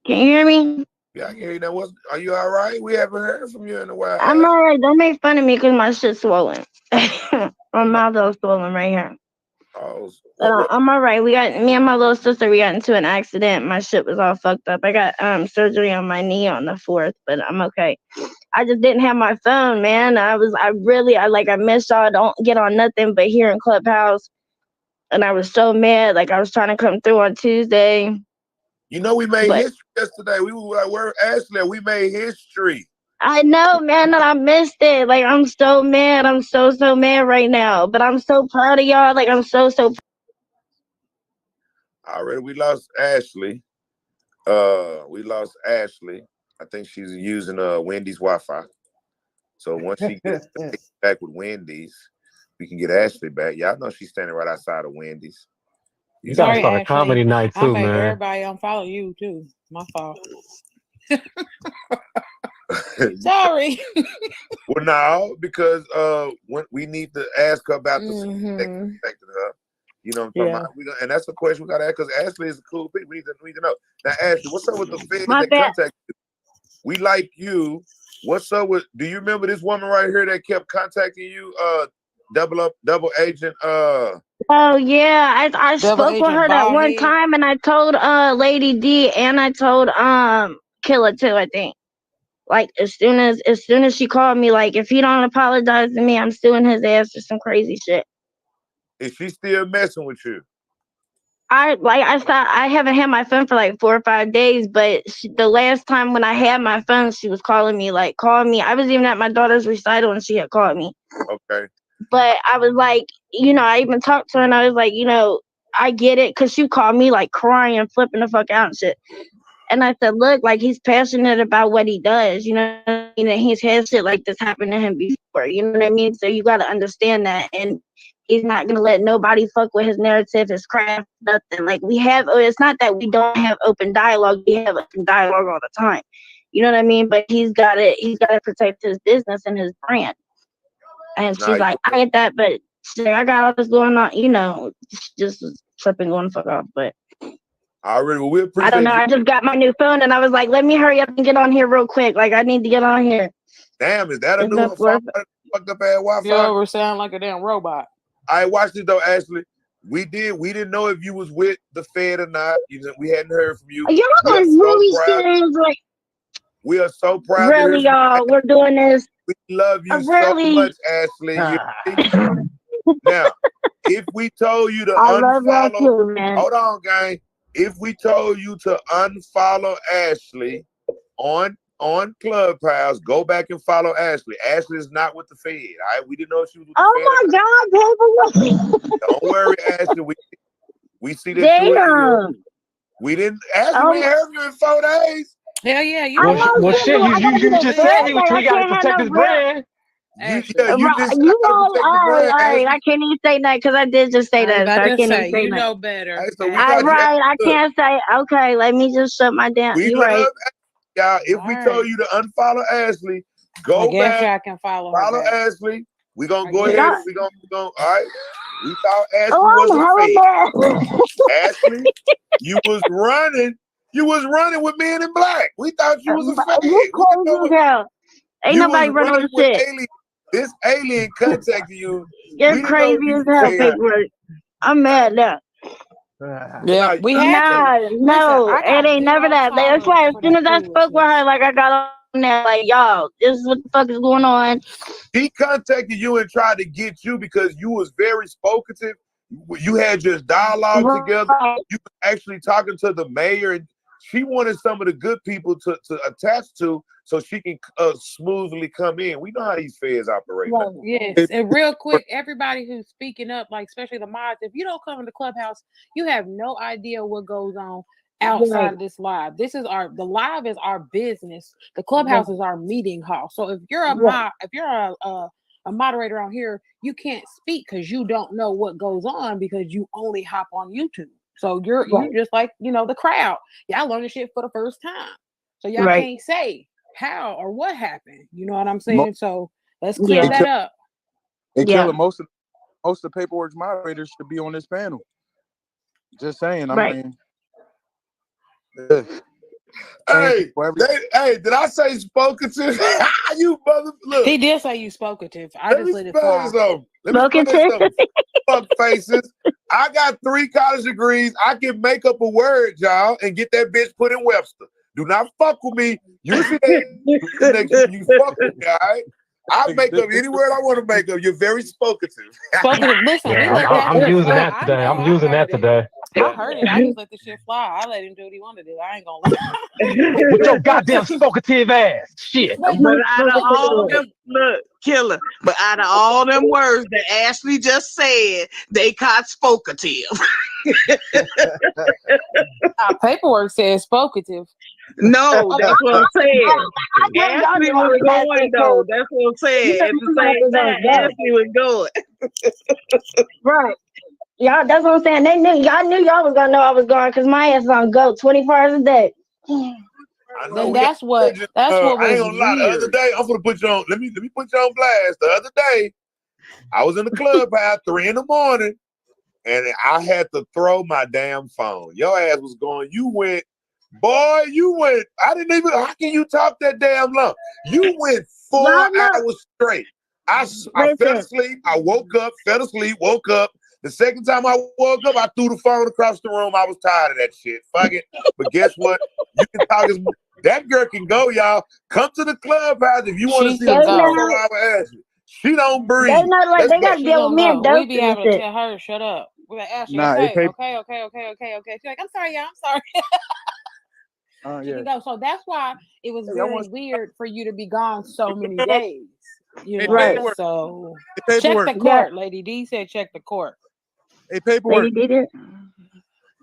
Can you hear me?
Yeah, I can hear you now. Are you all right? We haven't heard from you in a while.
I'm all right. Don't make fun of me because my shit's swollen. My mouth is swollen right here. I'm all right. Me and my little sister, we got into an accident. My shit was all fucked up. I got surgery on my knee on the 4th, but I'm okay. I just didn't have my phone, man. I missed y'all. I don't get on nothing but here in Clubhouse. And I was so mad. Like I was trying to come through on Tuesday.
You know, we made history yesterday. We were like, where Ashley? We made history.
I know, man, and I missed it. Like, I'm so mad. I'm so mad right now. But I'm so proud of y'all. Like, I'm so
Already, we lost Ashley. I think she's using Wendy's Wi-Fi. So once she gets back with Wendy's, we can get Ashley back. Y'all know she's standing right outside of Wendy's.
You gotta start a comedy night too,
I made
man.
everybody unfollow you too. My fault. Sorry.
Well, no, because when we need to ask her about the that affected her. You know what I'm talking about? And that's a question we gotta ask because Ashley is a cool people. We need to know. Now, Ashley, what's up with the feds that contact you? We like you. What's up with? Do you remember this woman right here that kept contacting you? Double agent.
Oh yeah, I spoke with her that one time, and I told Lady D, and I told Killer too. I think. Like as soon as she called me, like if he don't apologize to me, I'm suing his ass for some crazy shit.
Is she still messing with you?
I haven't had my phone for like 4 or 5 days, but the last time when I had my phone, she was calling me. I was even at my daughter's recital and she had called me.
Okay.
But I was like, I even talked to her and I was like, I get it, because she called me like crying, flipping the fuck out and shit. And I said, look, like he's passionate about what he does, and he's had shit like this happen to him before, you know what I mean? So you got to understand that. And he's not going to let nobody fuck with his narrative, his craft, nothing. Like it's not that we don't have open dialogue. We have open dialogue all the time. You know what I mean? But he's got to protect his business and his brand. And she's like, I get that, but I got all this going on, just tripping, going the fuck off. But
we appreciate
I don't know.
you.
I just got my new phone and I was like, let me hurry up and get on here real quick. Like, I need to get on here.
Damn, is that a new phone? Fucked up ass Wi-Fi?
You ever sound like a damn robot.
I watched it though, Ashley. We didn't know if you was with the Fed or not. We hadn't heard from you.
Y'all are really serious. Like,
we are so proud.
Really, y'all, we're doing this.
We love you so much, Ashley. Now, if we told you to unfollow,
too, man.
Hold on, gang. If we told you to unfollow Ashley on Clubhouse, go back and follow Ashley. Ashley is not with the Fed. All right, we didn't know if she was with the Fed.
Oh my God,
don't worry, Ashley. We see that
damn.
We didn't. Ashley, we heard you in 4 days.
Hell yeah, you.
Well, shit, you just said he got to protect his brand.
You just
all right. I can't even say that because I did just say that. So I can't even say
you
that.
know better.
I can't say. Okay, let me just shut my damn.
You right. Y'all, if we told you to unfollow Ashley, go back.
I can follow
Ashley. We're gonna go ahead. We're gonna all right. We thought Ashley was a fake. Ashley, you was running. You was running with Men in Black. We thought you was a fake.
Ain't nobody running with shit.
This alien contacted you.
You're crazy as hell, paperwork. I'm mad now.
Yeah, we had
no, it ain't never that. That's why as soon as I spoke with her, like I got on there, like, y'all, this is what the fuck is going on.
He contacted you and tried to get you because you was very spokative. You had just dialogue together. You were actually talking to the mayor, and she wanted some of the good people to attach to so she can smoothly come in. We know how these feds operate.
Well, yes, and real quick, everybody who's speaking up, like especially the mods, if you don't come in the clubhouse, you have no idea what goes on outside of this live. The live is our business. The clubhouse is our meeting hall. So if you're a moderator out here, you can't speak because you don't know what goes on because you only hop on YouTube. So you're just like, the crowd. Y'all learning shit for the first time. So y'all can't say how or what happened. You know what I'm saying? So let's clear that up.
And Killer, most of the paperwork moderators should be on this panel. Just saying. I mean,
Hey, did I say spokative? You mother, look.
He did say you spokative. I just let it fly.
Spokative.
Fuck faces. I got 3 college degrees. I can make up a word, y'all, and get that bitch put in Webster. Do not fuck with me. You see that? You fuck with me, all right? I make up any word I want to make up. You're very spokative.
Listen,
I'm using that today. I'm using that today.
I heard it. I just let the shit fly. I let him do what he wanted to do. I ain't gonna lie.
With your goddamn spokative ass. Shit.
But out of all them, look, Killer. But out of all them words that Ashley just said, they caught spokative.
Our paperwork says spokative.
No, that's what I'm saying. Ashley was going though. That's what I'm saying. At the same time, Ashley was going.
Right. Y'all, that's what I'm saying. Y'all knew y'all was gonna know I was going because my ass is on go 24 hours a day.
I know
Then
we got
that's what
legend.
was
I ain't gonna lie. The other
weird.
day, I'm gonna put you on. Let me put you on blast. The other day, I was in the club at 3 in the morning, and I had to throw my damn phone. Your ass was going. You went, boy. You went. I didn't even. How can you talk that damn long? You went 4 hours straight. I fell asleep. I woke up. Fell asleep. Woke up. The second time I woke up, I threw the phone across the room. I was tired of that shit. Fuck it. But guess what? You can talk as that girl can go, y'all. Come to the clubhouse if you want to see the 24-hour ass. She don't breathe.
They not like
Let's
they got to
go.
deal with me and
We
Dustin
be
and
able to
shit.
tell her, shut up. We're like, Ashley,
Nah,
okay,
it
okay. She's like, I'm sorry, y'all. I'm sorry. She
yeah.
can go. So that's why it was
Hey, I
very
want
weird for you to be gone so many days. You
Hey,
know,
paperwork.
so
Hey,
check
paperwork.
the court. Lady D said check the court.
Hey, paperwork.
Lady did it.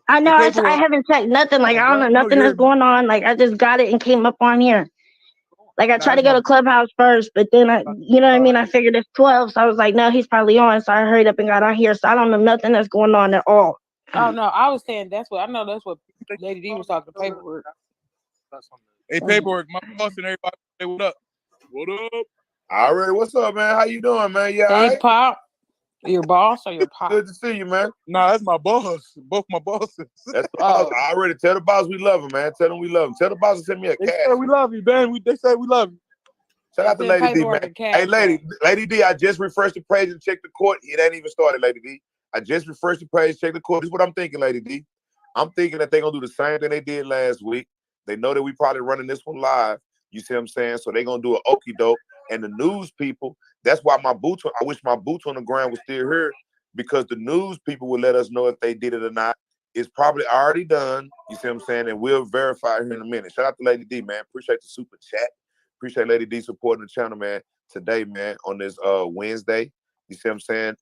I know.
Hey,
I
paperwork.
haven't checked nothing. Like I don't know
I know
nothing that's going on. Like I just got it and came up on here. Like I
Nah,
tried to
that's
go to Clubhouse first, but then you know what I mean. I figured it's 12, so I was like, no, he's probably on. So I hurried up and got on here. So I don't know nothing that's going on at all.
Oh no, I was saying that's what Lady D was talking paperwork.
Hey, paperwork. My boss and everybody say what up. What up?
Already. What's up, man? How you doing, man? Yeah.
Hey, Pop. Your boss or your pop?
Good to see you, man.
Nah, that's my boss. Both my bosses.
That's the boss. I already tell the boss we love him, man. Tell him we love him. Tell the boss to send me a
They
cash.
say we love you, man. They say we love you.
Shout out to Lady D, man. Hey, Lady D, I just refreshed the page and checked the court. It ain't even started, Lady D. I just refreshed the page, checked the court. This is what I'm thinking, Lady D. I'm thinking that they're going to do the same thing they did last week. They know that we probably running this one live. You see what I'm saying? So they're going to do an okie doke. And the news people, that's why I wish my boots on the ground was still here, because the news people will let us know if they did it or not. It's probably already done. You see what I'm saying? And we'll verify here in a minute. Shout out to Lady D, man. Appreciate the super chat. Appreciate Lady D supporting the channel, man. Today, man, on this Wednesday. You see what I'm saying?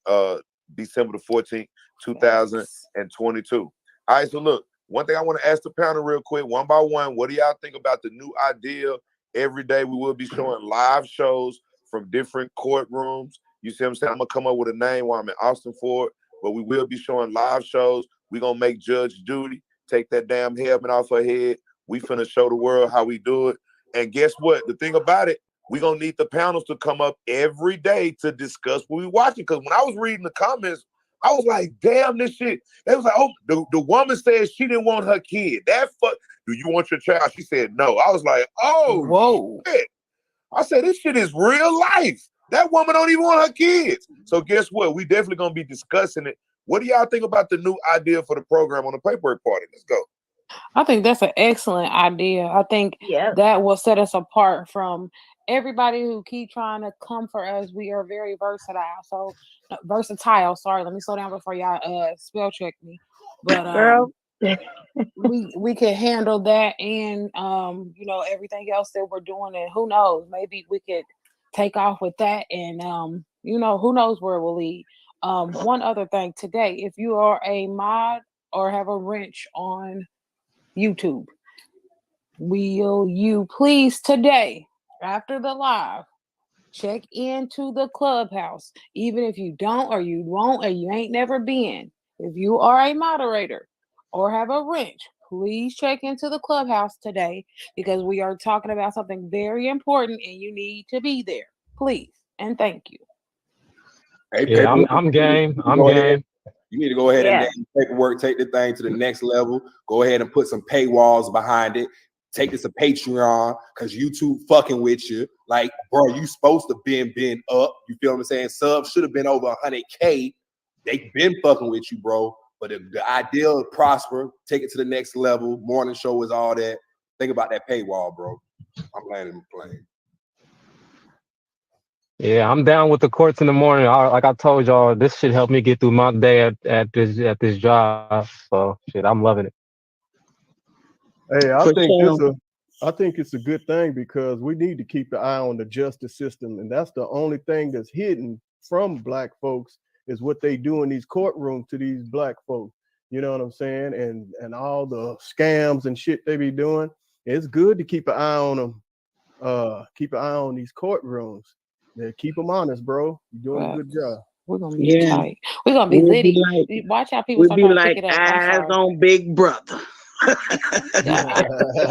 December the 14th, 2022. All right, so look, one thing I want to ask the panel real quick, one by one, what do y'all think about the new idea? Every day we will be showing live shows from different courtrooms. You see what I'm saying? I'm going to come up with a name while I'm in Austin for it, but we will be showing live shows. We're going to make Judge Judy take that damn helmet off her head. We finna show the world how we do it. And guess what? The thing about it, we're going to need the panels to come up every day to discuss what we're watching. Because when I was reading the comments, I was like, damn, this shit. They was like, oh, the woman said she didn't want her kid. Do you want your child? She said no. I was like, oh, whoa. Shit. I said, this shit is real life. That woman don't even want her kids. So guess what? We definitely going to be discussing it. What do y'all think about the new idea for the program on the paperwork party? Let's go.
I think that's an excellent idea. I think that will set us apart from everybody who keep trying to come for us. We are very versatile. Sorry, let me slow down before y'all spell check me. But
Girl.
we can handle that and everything else that we're doing, and who knows, maybe we could take off with that, and who knows where it will lead. One other thing today, if you are a mod or have a wrench on YouTube, will you please today, after the live, check into the clubhouse, even if you don't or you won't or you ain't never been. If you are a moderator or have a wrench, please check into the clubhouse today, because we are talking about something very important and you need to be there. Please and thank you.
Hey,
yeah, I'm game. I'm game.
You need to go ahead and paperwork, take the thing to the next level. Go ahead and put some paywalls behind it. Take this to Patreon, because YouTube fucking with you. Like, bro, you supposed to been up. You feel what I'm saying? Subs should have been over 100K. They been fucking with you, bro. But if the idea is prosper, take it to the next level. Morning show is all that. Think about that paywall, bro. I'm landing the plane.
Yeah, I'm down with the courts in the morning. Like I told y'all, this should help me get through my day at this job. So shit, I'm loving it.
Hey, I think it's a good thing, because we need to keep an eye on the justice system, and that's the only thing that's hidden from black folks is what they do in these courtrooms to these black folks. You know what I'm saying? And all the scams and shit they be doing. It's good to keep an eye on them. Keep an eye on these courtrooms. Yeah, keep them honest, bro. You're doing a good job.
We're gonna be tight. We're gonna be litty. Watch how people
We'll be
sometimes
like
pick it up.
eyes on Big Brother.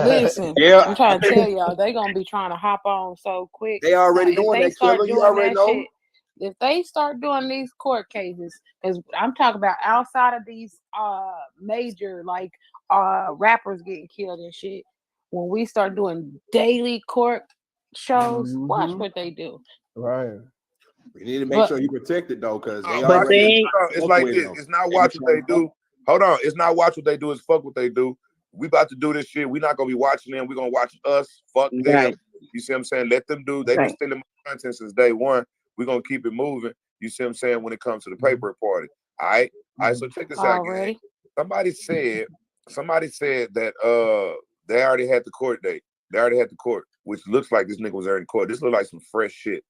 Listen,
Yeah.
I'm trying to tell y'all, they gonna be trying to hop on so quick.
They already
Now, if
doing
they
that,
start
Killer. You
doing
already
that
know.
shit, if they start doing these court cases, because I'm talking about outside of these major like rappers getting killed and shit, when we start doing daily court shows, watch what they do.
Right.
We need to make
But-
sure you protect it though, because they
But
already.
it's like this. It's not watch what they do. Hold on. It's not watch what they do. It's fuck what they do. We about to do this shit. We're not gonna be watching them. We're gonna watch us. Fuck them.
Right.
You see what I'm saying? Let them do. They've been
Right.
stealing my content since day one. We're gonna keep it moving. You see what I'm saying? When it comes to the paperwork party. All right. All right. So check this out, gang.
Already.
Somebody said that they already had the court date. They already had the court, which looks like this nigga was already in court. This looks like some fresh shit.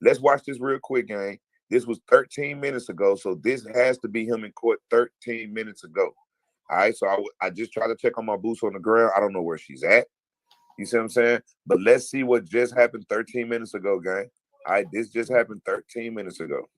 Let's watch this real quick, gang. This was 13 minutes ago, so this has to be him in court 13 minutes ago. All right, so I just tried to check on my boots on the ground. I don't know where she's at. You see what I'm saying? But let's see what just happened 13 minutes ago, gang. All right, this just happened 13 minutes ago.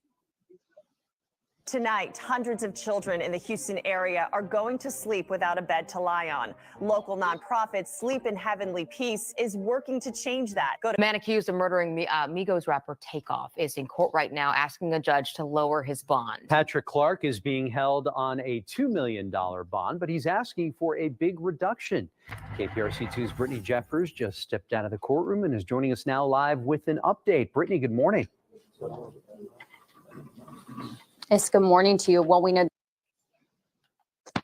Tonight, hundreds of children in the Houston area are going to sleep without a bed to lie on. Local nonprofit Sleep in Heavenly Peace is working to change that.
The man accused of murdering Migos rapper TakeOff is in court right now asking a judge to lower his bond.
Patrick Clark is being held on a $2 million bond, but he's asking for a big reduction. KPRC2's Brittany Jeffers just stepped out of the courtroom and is joining us now live with an update. Brittany, good morning.
It's good morning to you. Well, we know.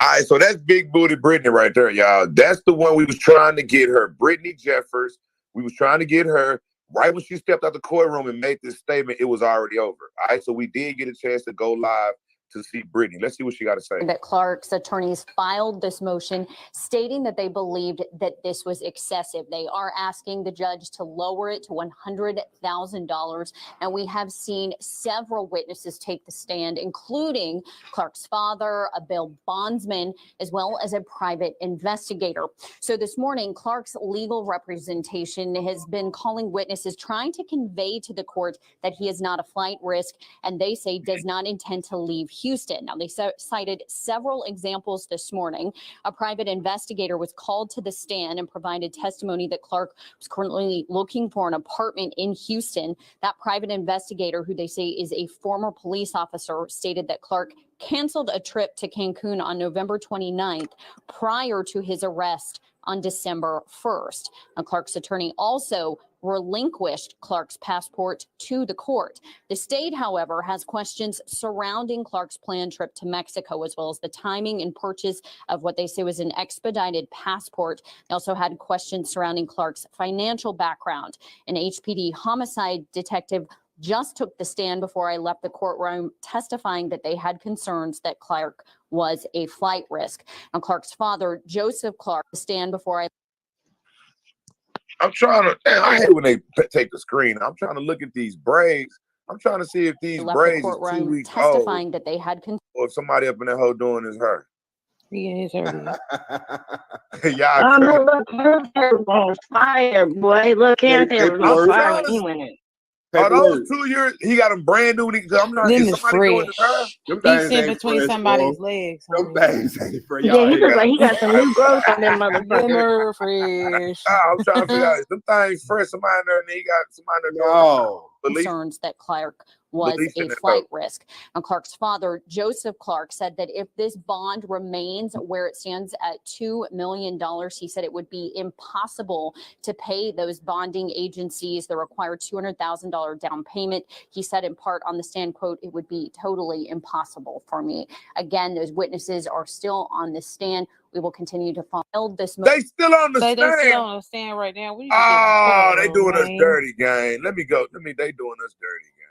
All right, so that's big booty Brittany right there, y'all. That's the one we was trying to get her, Brittany Jeffers. We was trying to get her right when she stepped out the courtroom and made this statement. It was already over. All right, so we did get a chance to go live to see Brittany. Let's see what she got to say.
That Clark's attorneys filed this motion stating that they believed that this was excessive. They are asking the judge to lower it to $100,000. And we have seen several witnesses take the stand, including Clark's father, a bail bondsman, as well as a private investigator. So this morning, Clark's legal representation has been calling witnesses, trying to convey to the court that he is not a flight risk, and they say does not intend to leave Houston. Now, they cited several examples this morning. A private investigator was called to the stand and provided testimony that Clark was currently looking for an apartment in Houston. That private investigator, who they say is a former police officer, stated that Clark canceled a trip to Cancun on November 29th prior to his arrest on December 1st. Now, Clark's attorney also relinquished Clark's passport to the court. The state, however, has questions surrounding Clark's planned trip to Mexico, as well as the timing and purchase of what they say was an expedited passport. They also had questions surrounding Clark's financial background. An HPD homicide detective just took the stand before I left the courtroom, testifying that they had concerns that Clark was a flight risk. Now, Clark's father, Joseph Clark, stand before
I'm trying to, I hate when they take the screen. I'm trying to look at these braids. I'm trying to see if these
left the
braids is 2
courtroom,
weeks
testifying
old,
that they had concerns.
or if somebody up in that hole doing is her.
Yeah, it's her.
Y'all crazy.
Look, Hannah was on fire, boy. Look, Hannah was on fire when he went in.
Are those 2 years? He got them brand new. I'm not.
Them
Is
is
somebody doing her?
fresh. He's in between somebody's legs.
Them things ain't fresh.
Yeah, he looks like he got some new growth on them motherfuckers.
Them are fresh.
I'm trying to figure out. Them things fresh. Somebody in there, and he got somebody in there.
No.
Concerns that Clark was a flight risk. And Clark's father, Joseph Clark, said that if this bond remains where it stands at $2 million, he said it would be impossible to pay those bonding agencies the required $200,000 down payment. He said in part on the stand, quote, "It would be totally impossible for me." Again, those witnesses are still on the stand. We will continue to follow this.
They still on the
stand.
stand.
They still on the stand right now. We
Oh, they doing us dirty, gang. Let me go. They doing us dirty, gang.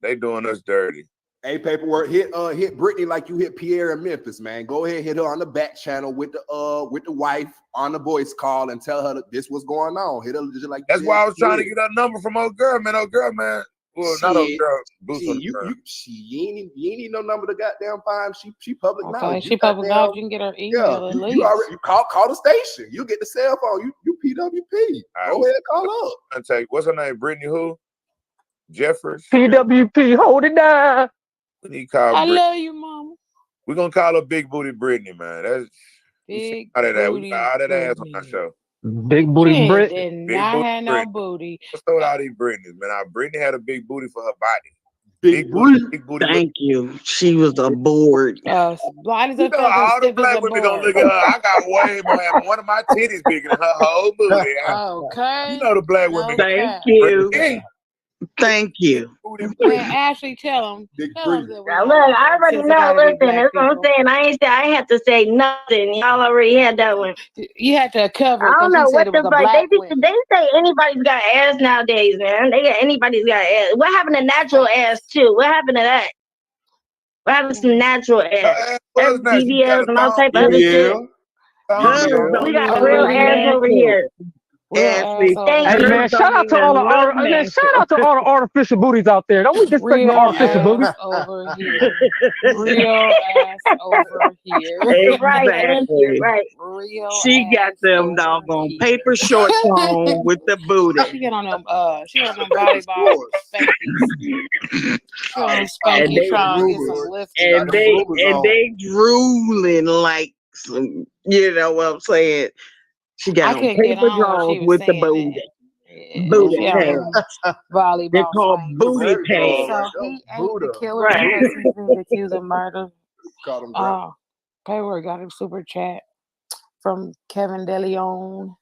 They doing us dirty.
Hey, paperwork, hit Brittany like you hit Pierre in Memphis, man. Go ahead, hit her on the back channel with the wife on the voice call and tell her that this was going on. Hit her just like
that's why I was trying to get that number from old girl, man. Old girl, man. Well, not old girl.
You ain't need no number to goddamn find. She public knowledge.
She public knowledge. You can get her email at least.
You call the station. You get the cell phone. You PWP. Go ahead, call up.
I tell you, what's her name? Brittany who? Jeffers.
PWP, hold it down.
We need to call
I
Brittany.
love you, mama.
We're gonna call her Big Booty Brittany, man.
Big
Out of that, we
booty
got all that ass on our
Brittany.
show.
Big booty
She
Brit.
did
Big
not
booty
have no
Brittany.
booty.
What's with all these Brittany's, man? Brittany had a big booty for her body.
Big
booty.
Thank you. She was a board.
Blind as
You
a
know,
feather,
all the
stiff as
black
a
women gonna
board.
look at her. I got way more. One of my titties bigger than her whole booty.
Okay.
You know the black women.
Thank you.
Brittany.
Thank you.
Man, Ashley, tell him. Tell him that we
Now,
got
look, I already
since it
know.
gotta be
Listen,
black
that's what I'm
people.
saying. I had to say nothing. Y'all already had that one.
You had to cover it
I don't
because you
know
said
what
it was
the
a
fuck.
black woman.
They say anybody's got ass nowadays, man. They got anybody's got ass. What happened to natural ass too? What happened to that? What happened to some natural ass? There's BBLs and all type of other shit. We got real ass over here.
Ashley,
Thank
Hey
you.
man, shout out to all the artificial booties out there. Don't we disrespect the
Real
artificial booties?
ass over here. Real ass over here.
Right,
Exactly.
right.
Real
She got them doggone paper shorts on with the booty.
She got on them volleyball spankies. She on them
And
spankies trying to get some lift.
they drooling like some, you know what I'm saying? She got
I
on
couldn't get
paper
on when
drawers
she was
with the
saying
booty.
that.
Booty
She on
pants.
them volleyball
They're called
spankies.
booty pants.
So he ain't the killer because he's been accused of murder. Paperwork got a super chat from Kevin DeLeon.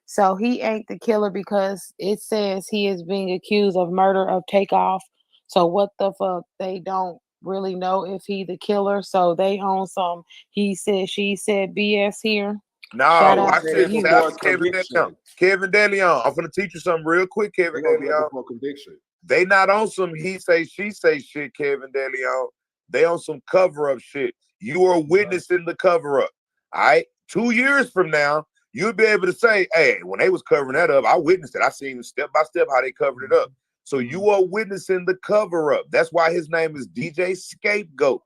So he ain't the killer because it says he is being accused of murder of TakeOff. So what the fuck? They don't really know if he the killer. So they own some he said, she said BS here.
No,
Shout out
watch
to
this.
you.
Shout out to Kevin DeLeon. Kevin DeLeon. I'm gonna teach you something real quick, Kevin DeLeon.
Conviction.
They not on some he say, she say shit, Kevin DeLeon. They on some cover-up shit. You are witnessing the cover-up. All right? 2 years from now, you'll be able to say, hey, when they was covering that up, I witnessed it. I seen step by step how they covered it up. So you are witnessing the cover-up. That's why his name is DJ Scapegoat.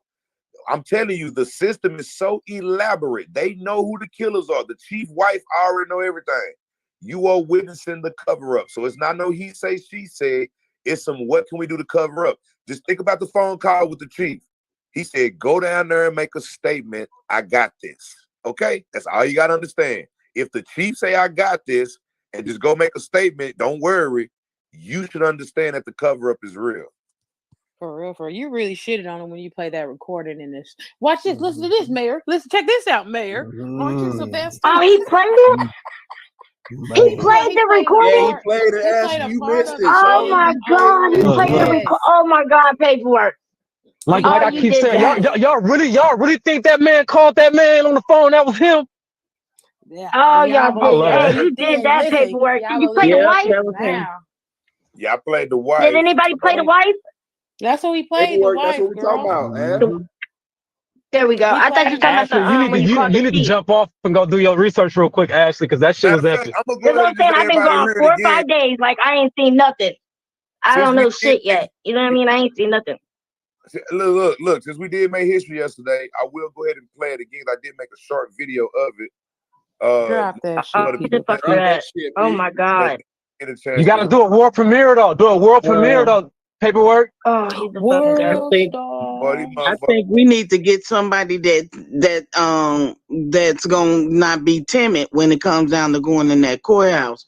I'm telling you, the system is so elaborate. They know who the killers are. The chief wife already know everything. You are witnessing the cover-up. So it's not no he say, she said. It's some what can we do to cover up. Just think about the phone call with the chief. He said, go down there and make a statement. I got this. Okay? That's all you got to understand. If the chief say, I got this, and just go make a statement, don't worry. You should understand that the cover-up is real.
For real. You really shitted on him when you play that recording in this. Watch this. Listen to this, Mayor. Listen, check this out, Mayor. Aren't you Sylvester?
Oh, he played it? He played the recording?
Yeah, he played it. Ashley, you missed it.
Oh my God, he played the recording. Oh my God, paperwork.
Like I keep saying, y'all really think that man called that man on the phone? That was him.
Yeah.
Oh, y'all did.
that.
Hey, you did that paperwork. Did you play the wife?
Yeah, I played the wife.
Did anybody play the wife?
That's what we played. The wife,
that's what we talking about.
There we go. I thought you were talking about the when you called the
you need to
chief.
jump off and go do your research real quick, Ashley, because that shit was epic.
That's what I'm saying. I've been gone 4 or 5 days. Like I ain't seen nothing. I don't know shit yet. You know what I mean? I ain't seen nothing.
Look. Since we did make history yesterday, I will go ahead and play it again. I did make a short video of it.
Drop that shit.
Oh my God.
You got to do a world premiere though. Do a world premiere though. Paperwork.
Oh, he's a fucking
I think we need to get somebody that's gonna not be timid when it comes down to going in that courthouse.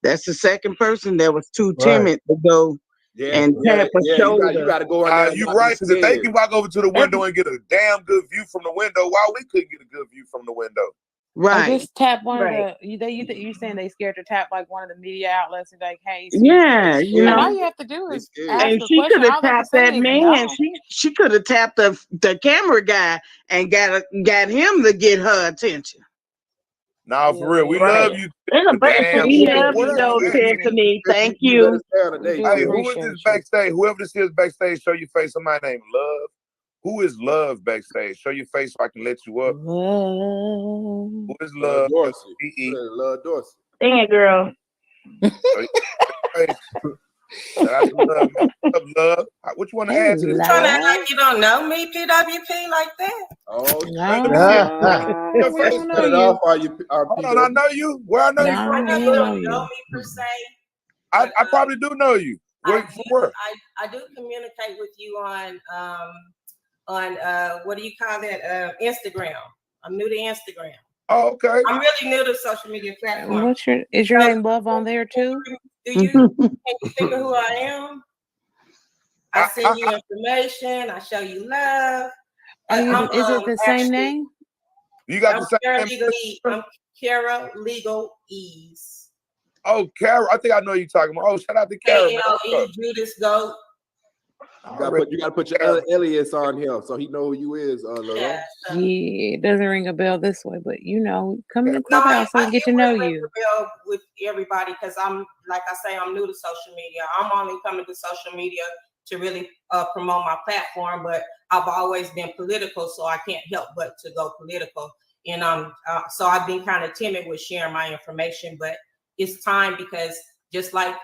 That's the second person that was too timid to go and tap a shoulder.
You got to go in there.
You're right, because if they can walk over to the window and get a damn good view from the window, why we couldn't get a good view from the window?
Right.
Just tap one of the. You saying they scared to tap like one of the media outlets and like, hey,
yeah, you know.
And all you have to do is ask
and
a
she
question.
could
All
have
they have to
tapped
say
that
is
man.
no.
She could have tapped the camera guy and got him to get her attention.
Nah, for real, we love you.
We love you though, Tiffany. Thank you.
Hey, who is this backstage? Whoever this is backstage, show your face. Somebody named Love. Who is Love backstage? Show your face so I can let you up. Who is Love?
Dorsey. Love Dorsey.
Dang it, girl.
Love. Love. What you want to add to this?
Trying to act like you don't know me, PWP, like that.
Oh,
Your face
cut it off.
Hold on, I know you. Where I know you from?
You don't know me per se.
I probably do know you. Where?
I do communicate with you on what do you call that? Instagram. I'm new to Instagram.
Oh, okay.
I'm really new to social media platforms.
Is your name Love on there too?
Can you think of who I am? I send you information. I show you love.
Is it the same name?
You got the same
name? I'm Kara Legal Ease.
Oh, Kara. I think I know you talking about. Oh, shout out to Kara.
KLE Judas Goat.
You gotta put your alias on here so he know who you is.
Yeah, it doesn't ring a bell this way, but come in the clubhouse so we get to know you.
With everybody, because I'm like I say, I'm new to social media. I'm only coming to social media to really promote my platform, but I've always been political, so I can't help but to go political. And so I've been kind of timid with sharing my information, but it's time because just like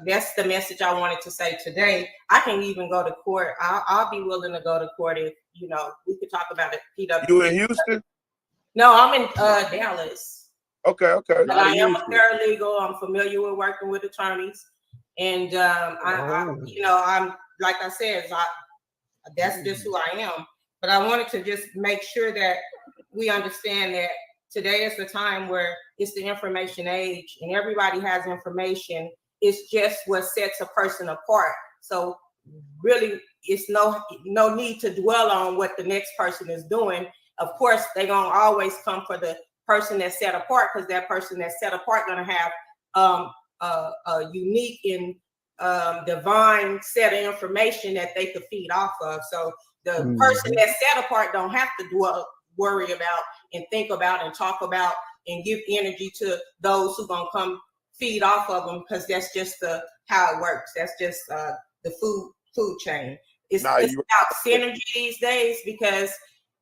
that's the message I wanted to say today. I can even go to court. I'll be willing to go to court if we could talk about it. PW.
You in Houston?
No, I'm in Dallas.
Okay.
But I am a paralegal. I'm familiar with working with attorneys, and I'm like I said, that's just who I am. But I wanted to just make sure that we understand that today is the time where it's the information age, and everybody has information. It's just what sets a person apart. So really, it's no need to dwell on what the next person is doing. Of course, they're gonna always come for the person that's set apart, because that person that's set apart gonna have a unique and divine set of information that they could feed off of. So the person that's set apart don't have to worry about and think about and talk about and give energy to those who gonna come feed off of them, because that's just how it works. That's just the food chain. It's about synergy these days, because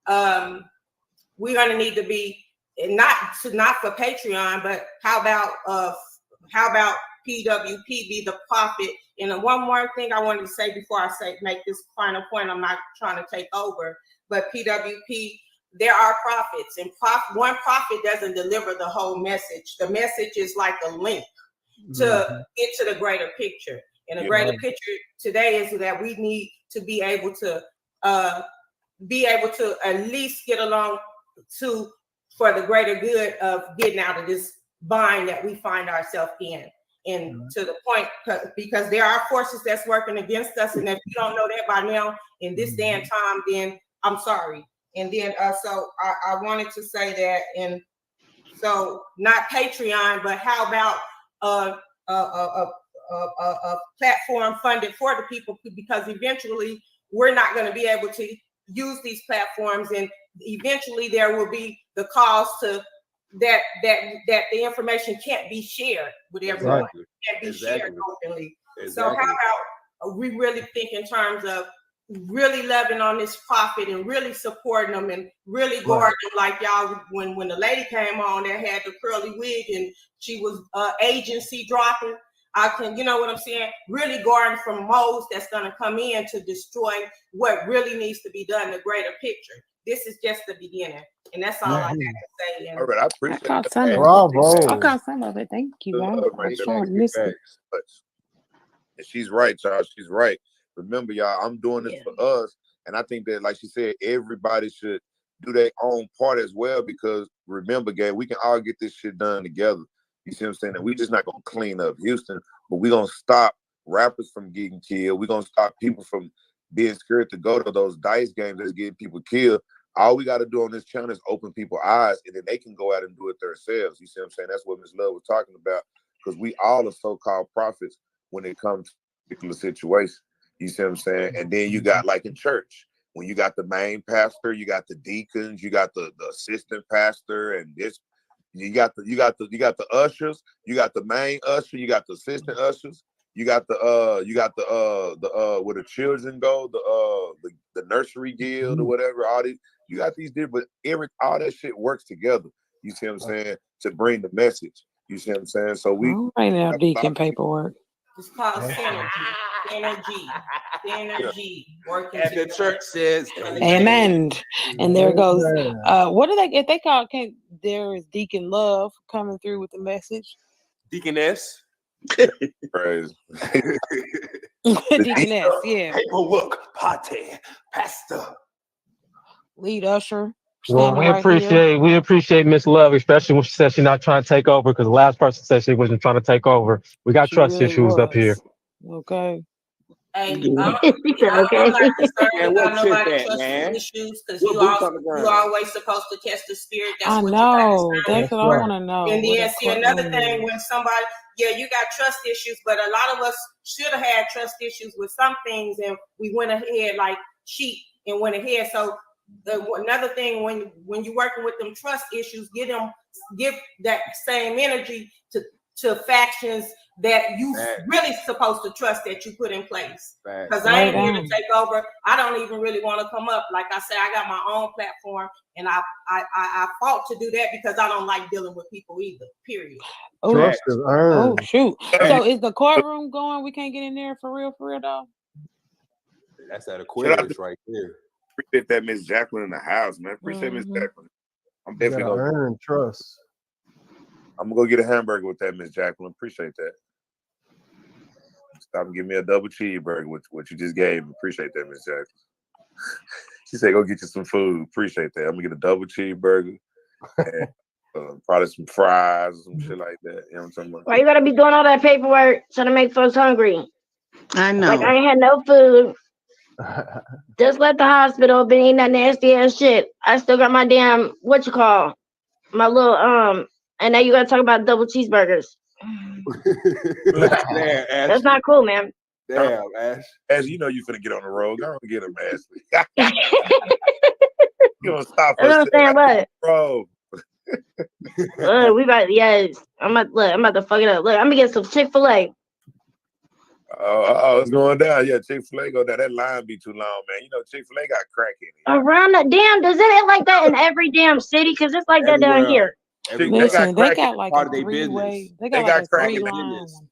we're gonna need to be not for Patreon, but how about PWP be the profit? And one more thing I wanted to say before I make this final point. I'm not trying to take over, but PWP, there are profits, and one profit doesn't deliver the whole message. The message is like a link to get to the greater picture. And the greater picture today is that we need to be able to at least get along for the greater good of getting out of this bind that we find ourselves in. And to the point, because there are forces that's working against us, and if you don't know that by now in this day and time, then I'm sorry. And then so I wanted to say that, and so not Patreon, but how about a platform funded for the people, because eventually we're not going to be able to use these platforms, and eventually there will be the cost to that the information can't be shared with everyone. It can't be shared openly. So how about we really think in terms of really loving on this prophet and really supporting them and really guarding them, like y'all, when the lady came on that had the curly wig and she was agency dropping. You know what I'm saying? Really guarding from moles that's gonna come in to destroy what really needs to be done, the greater picture. This is just the beginning, and that's all I have to say. And
all right, I appreciate
caught
that.
some of it.
Bravo.
I caught some of it. Thank you. I missed it.
And she's right, y'all. She's right. Remember, y'all, I'm doing this for us. And I think that, like she said, everybody should do their own part as well, because remember, gang, we can all get this shit done together. You see what I'm saying? And we just not going to clean up Houston, but we're going to stop rappers from getting killed. We're going to stop people from being scared to go to those dice games that's getting people killed. All we got to do on this channel is open people's eyes, and then they can go out and do it themselves. You see what I'm saying? That's what Ms. Love was talking about, because we all are so-called prophets when it comes to a particular situation. You see what I'm saying? And then you got, like in church, when you got the main pastor, you got the deacons, you got the assistant pastor, and this, you got the ushers, you got the main usher, you got the assistant ushers, you got the where the children go, the nursery guild or whatever. All these, you got these different, all that shit works together. You see what I'm saying? To bring the message. You see what I'm saying? So we
right now, deacon paperwork.
It's called synergy. Synergy. Working.
And the church says,
amen. And there goes. What do they? If they call, there is Deacon Love coming through with the message.
Deaconess.
Praise.
Deaconess, yeah.
Paperwork party, pastor,
lead usher.
Well,
Standing right here.
we appreciate Miss Love, especially when she said she's not trying to take over, because the last person said she wasn't trying to take over. We got
She
trust
really
issues up here.
was. Okay.
Hey,
He said, okay.
I'm not concerned
Man, what
about
chick
nobody
that,
trust
man?
issues because
What boots on the
you
ground?
always supposed to test the spirit. That's
I
what you got
know.
to
That's what I want to know.
And
what
then
a
see another
courtroom
thing
is.
when somebody, yeah, you got trust issues, but a lot of us should have had trust issues with some things, and we went ahead like cheat and went ahead. So another thing when you're working with them trust issues, give that same energy to factions that you really supposed to trust that you put in place. Because I ain't here to take over. I don't even really want to come up. Like I said, I got my own platform, and I fought to do that because I don't like dealing with people either. Period.
Trust is earned.
Oh shoot! So is the courtroom going? We can't get in there for real though.
That's that Aquarius right there.
Appreciate that Miss Jacqueline in the house, man. Appreciate Miss Jacqueline. I'm definitely
gonna
gonna
earn trust.
I'm gonna go get a hamburger with that Miss Jacqueline. Appreciate that. Stop and give me a double cheeseburger with what you just gave me. Appreciate that, Miss Jacqueline. She said, "Go get you some food." Appreciate that. I'm gonna get a double cheeseburger and probably some fries or some shit like that. You know what I'm talking about?
Why you gotta be doing all that paperwork trying to make folks hungry?
I know.
Like I ain't had no food. Just left the hospital, been eating that nasty ass shit. I still got my damn my little and now you gotta talk about double cheeseburgers.
Damn, Ash.
That's not cool, man.
Damn, Ash.
As you know, you finna get on the road. Go and get him, Ashley. You gonna stop
I
us?
understand what?
Bro.
We about I'm about to fuck it up. Look, I'm gonna get some Chick-fil-A.
Oh, it's going down. Yeah, Chick-fil-A go down. That line be too long, man. You know, Chick-fil-A got crack in it.
Around the damn, does it act like that in every damn city? Because it's like that down here.
Listen, they got like
part
a
of their
three-way. They
They
got
got
like a
crack in
three-line.
business.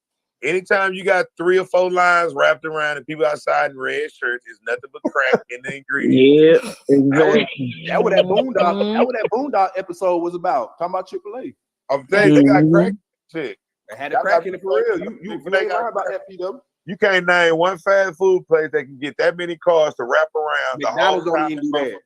Anytime you got 3 or 4 lines wrapped around and people outside in red shirts, it's nothing but crack in the ingredients.
Yeah, exactly.
That what that Boondock episode was about. Talking about Chick-fil-A.
I'm saying they got crack shit.
They had the crack in it for real. You ain't lying about FPW.
You can't name one fast food place that can get that many cars to wrap around
McDonald's
the whole
don't
time
even do that.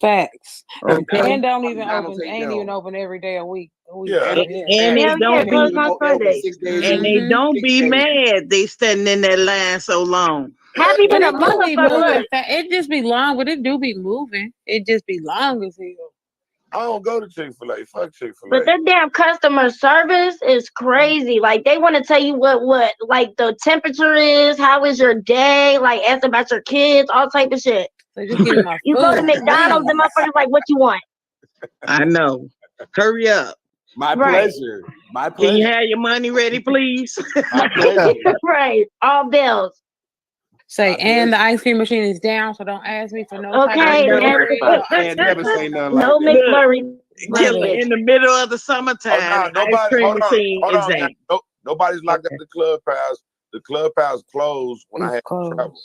Facts.
Okay.
And don't even
McDonald's
open.
ain't
Ain't
down.
even open every day a week.
Yeah.
And they don't
close
be
on Sunday.
and they don't be mad they standing in that line so long.
Happy
But
than a
it do be moving.
motherfucker.
It just be long, but it do be moving. It just be long as hell.
I don't go to Chick-fil-A. Fuck Chick-fil-A.
But that damn customer service is crazy. Like they want to tell you what like the temperature is, how is your day, like ask about your kids, all type of shit.
So just give me my
You
food,
go to McDonald's, the motherfuckers like, what you want?
I know. Hurry up.
My
Right.
pleasure. My
Can you
pleasure.
have your money ready, please?
My pleasure.
Right. All bills.
Say, and the ice cream machine is down, so don't ask me for no
Okay.
type of delivery.
And never say nothing
No
like that.
McFlurry.
Killer in the middle of the summertime.
Oh, no,
ice
nobody.
cream
Hold
machine
on.
is
Now.
down.
No, nobody's locked up the clubhouse. The clubhouse closed when I had to travel.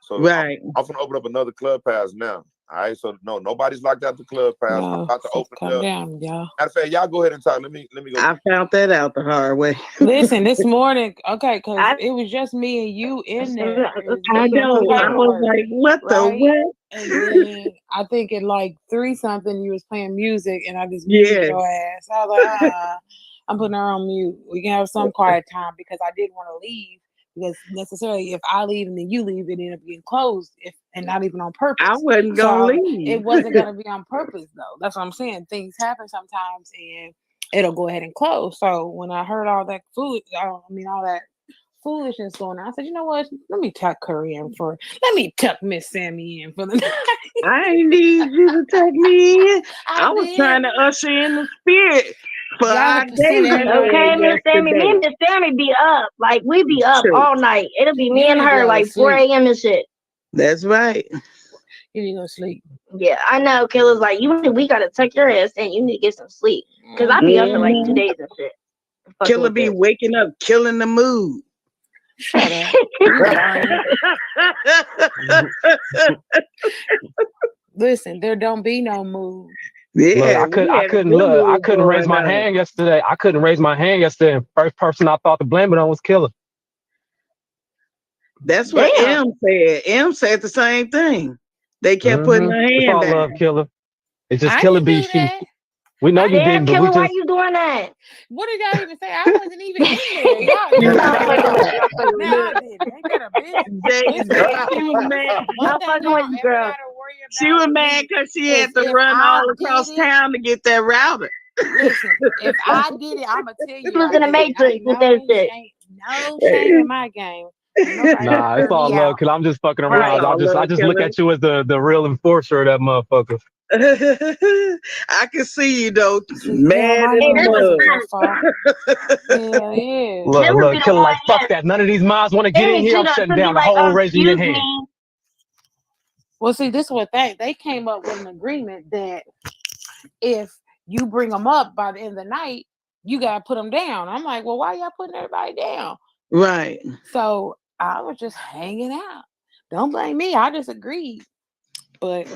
So
Right.
I'm gonna open up another clubhouse now. All right. So no, nobody's locked out the clubhouse. I'm about to open it
Calm
up.
down, y'all.
Matter of fact, y'all go ahead and talk. Let me go.
I found that out the hard way.
Listen, this morning, okay, because it was just me and you in there.
I know. I was like, what the what?
And then I think at like 3-something, you was playing music, and I just muted your ass. I was like, I'm putting her on mute. We can have some quiet time because I didn't want to leave. Because necessarily, if I leave and then you leave, it ended up getting closed, and not even on purpose.
I wasn't gonna leave.
It wasn't gonna be on purpose though. That's what I'm saying. Things happen sometimes, and it'll go ahead and close. So when I heard all that all that foolishness going on, I said, you know what? Let me tuck her in let me tuck Miss Sammy in for the night.
I ain't need you to tuck me in. I was trying to usher in the spirit. For our days
Okay, Miss Sammy. Me and Miss Sammy be up. Like we be up all night. It'll be me and her like 4 a.m. and shit.
That's right.
You need to go sleep.
Yeah, I know. Killer's like, we gotta tuck your ass in. You need to get some sleep. Cause I be up for like 2 days and shit.
Killer be waking up, killing the mood.
Shut up. Listen, there don't be no mood.
Yeah, look, I couldn't raise my hand yesterday. I couldn't raise my hand yesterday. And first person I thought to blame it on was Killer.
That's what M said. M said the same thing. They kept putting their hand
It's all
down.
love, Killer. It's just
I
Killer
didn't
B.
do that.
We know you
Damn,
didn't, but we
Killer, why
just
you doing that?
What did y'all even say? I wasn't even in there. Y'all,
You
now
fucking
I did it. Ain't that a bitch?
She was mad.
One
I'm
thing
fucking
y'all
with you,
ever
girl.
gotta worry
She
about
was
with
mad
me
because she
is
had to
if
run
I
all
did
across
it.
town to get that router.
Listen, if I did it, I'ma tell you
He was
I
in the
did it.
Matrix with that shit.
Ain't no shame in my game. Ain't nobody
nah, it's
heard
all
me
love.
out.
Cause I'm just fucking
It's
around.
all
I
love,
just look
Killer.
at you as the real enforcer of that motherfucker.
I can see you though,
Damn,
mad
I
as
know
a
it wasn't your
mug.
fault. Hell yeah.
Look, Killer, like fuck that. None of these moms want to get in here. I'm shutting down the whole raising your hand.
Well, see, this is what they came up with an agreement that if you bring them up by the end of the night, you gotta put them down. I'm like, well, why y'all putting everybody down?
Right.
So I was just hanging out. Don't blame me. I just agreed. But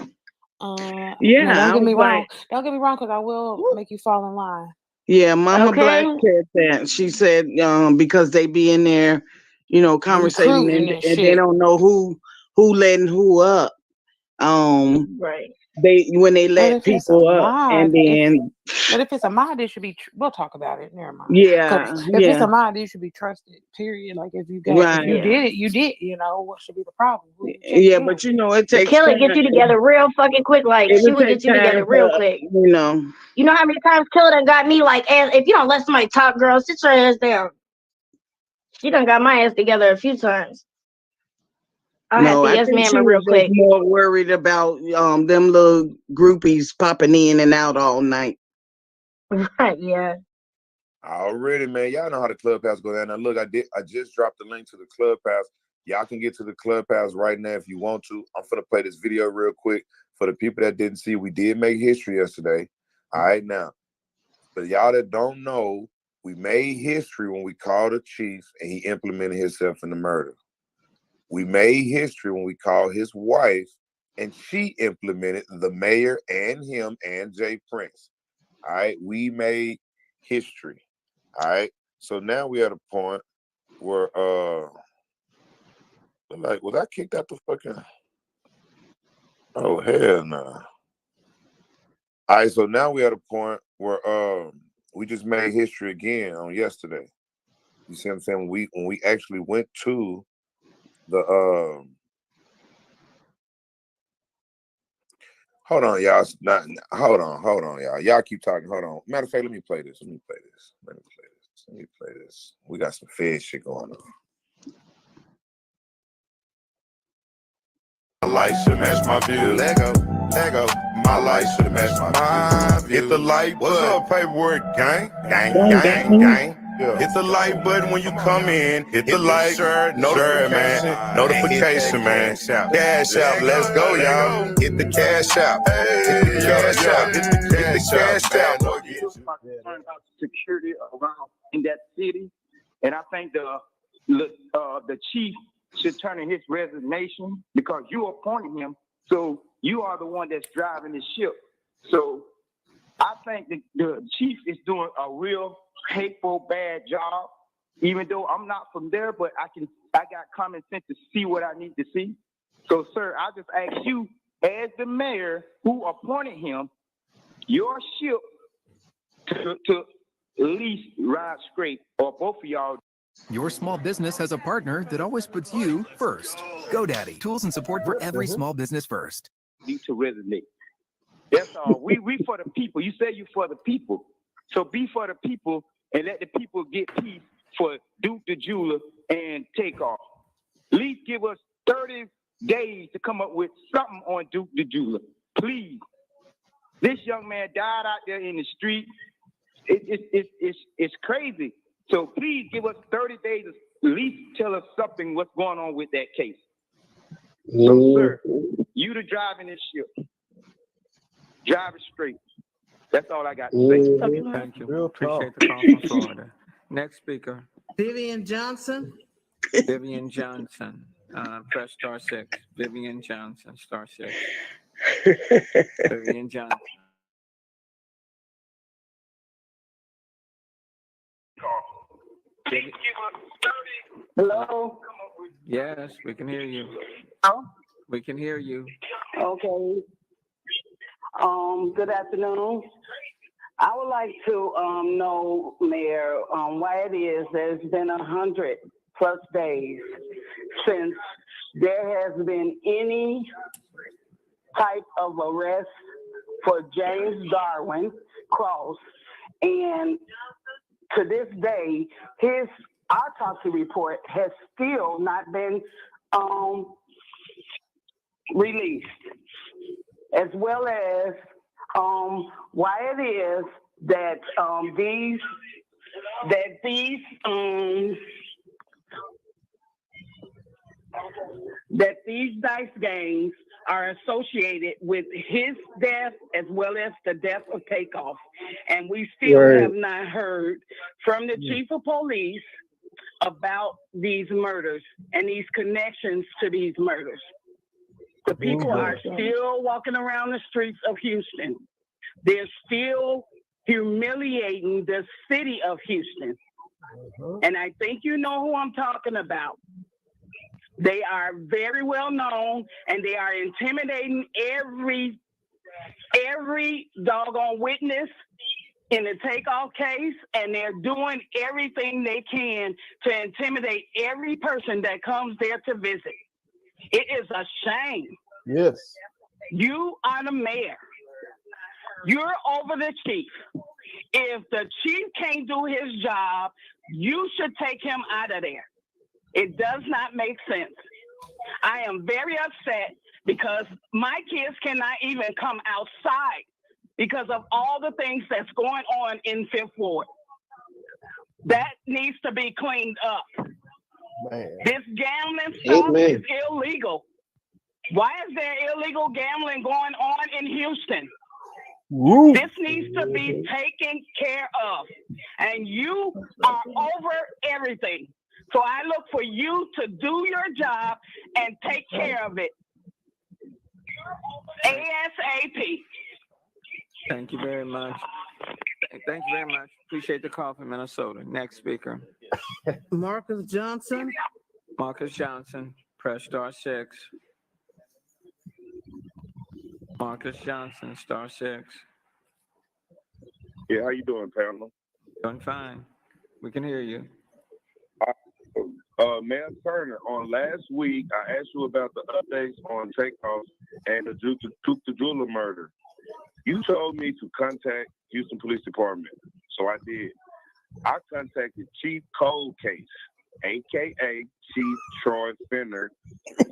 Yeah,
no, don't
I
get me
was
wrong.
like,
Don't get me wrong, because I will make you fall in line.
yeah, Mama
Okay.
Black said that. She said because they be in there, conversating
Recruiting and
and they
shit.
don't know who letting who up.
Right.
When they
But
let
if it's a
people up,
mod,
and then
but if it's a mod, it should be. We'll talk about it. Never mind.
yeah,
If it's
yeah,
a mod, it should be trusted. Period. Like if you
right,
did it, you did. What should be the problem? Who you check
yeah.
in?
But it
The
takes
Killer
time.
get you together real fucking quick. Like
It
she
would
would
take
get you
time
together real quick. You know how many times Killer done got me like, ass, if you don't let somebody talk, girl, sit your ass down. She done got my ass together a few times. I had
No,
to
I
yes
think
ma'am
she
real
was just
quick.
more worried about them little groupies popping in and out all night.
Right, yeah.
Already, man. Y'all know how the Clubhouse go down. Now, look, I just dropped the link to the Clubhouse. Y'all can get to the Clubhouse right now if you want to. I'm finna play this video real quick for the people that didn't see. We did make history yesterday. All right, now. But y'all that don't know, we made history when we called the chief and he implemented himself in the murder. We made history when we called his wife and she implemented the mayor and him and jprince. All right, we made history. All right, so now we at a point where like, was I kicked out the fucking? Oh hell no! All right, so now we at a point where we just made history again on yesterday. You see what I'm saying? When we actually went to the hold on, y'all. Hold on, y'all. Y'all keep talking. Hold on. Matter of fact, let me play this. Let me play this. We got some Fed shit going on.
My life should match my view. Lego. My life should match my view. Hit the like button. What's up, paperwork gang? Gang. Yeah. Hit the like button when you come in. Hit the like, notification, man. Cash out, let's go, y'all. Hit the cash out. Hit the cash out. Hit the cash out.
Concerned about security around in that city, and I think the chief should turn in his resignation because you appointed him, so you are the one that's driving the ship. So I think the chief is doing a real hateful, bad job. Even though I'm not from there, but I got common sense to see what I need to see. So, sir, I just ask you, as the mayor who appointed him, your ship to at least ride straight, or both of y'all.
Your small business has a partner that always puts you first. GoDaddy, tools and support for every small business first.
Need to resonate. That's all. We for the people. You say you for the people. So be for the people and let the people get peace for Duke the Jeweler and TakeOff. At least give us 30 days to come up with something on Duke the Jeweler. Please. This young man died out there in the street. It's crazy. So please give us 30 days to at least tell us something what's going on with that case. So, sir, you the driving this ship. Drive it straight. That's all I got to say.
Thank you. Appreciate the call from Florida. Next speaker.
Vivian Johnson.
Vivian Johnson. Press *6. Vivian Johnson, *6. Vivian Johnson.
Hello.
Yes, we can hear you.
Oh.
We can hear you.
Okay.
Good afternoon. I would like to know, Mayor, why it is there's been 100+ days since there has been any type of arrest for James Darwin Cross, and to this day, his autopsy report has still not been released, as well as why it is that these dice games are associated with his death as well as the death of TakeOff. And we still have not heard from the chief of police about these murders and these connections to these murders. The people are still walking around the streets of Houston. They're still humiliating the city of Houston. And I think you know who I'm talking about. They are very well known, and they are intimidating every doggone witness in the TakeOff case, and they're doing everything they can to intimidate every person that comes there to visit. It is a shame.
Yes.
You are the mayor. You're over the chief. If the chief can't do his job, you should take him out of there. It does not make sense. I am very upset because my kids cannot even come outside because of all the things that's going on in Fifth Ward. That needs to be cleaned up.
Man.
This gambling stuff is illegal. Why is there illegal gambling going on in Houston?
Woo.
This needs to be taken care of. And you are over everything. So I look for you to do your job and take care of it. ASAP.
Thank you very much. Thank you very much. Appreciate the call from Minnesota. Next speaker.
Marcus Johnson.
Marcus Johnson, press *6. Marcus Johnson, *6.
Yeah, how you doing, panel?
Doing fine. We can hear you.
Mayor Turner, on last week, I asked you about the updates on TakeOff and the dukethejeweler murder. You told me to contact Houston Police Department, so I did. I contacted Chief Cold Case, a.k.a. Chief Troy Finner,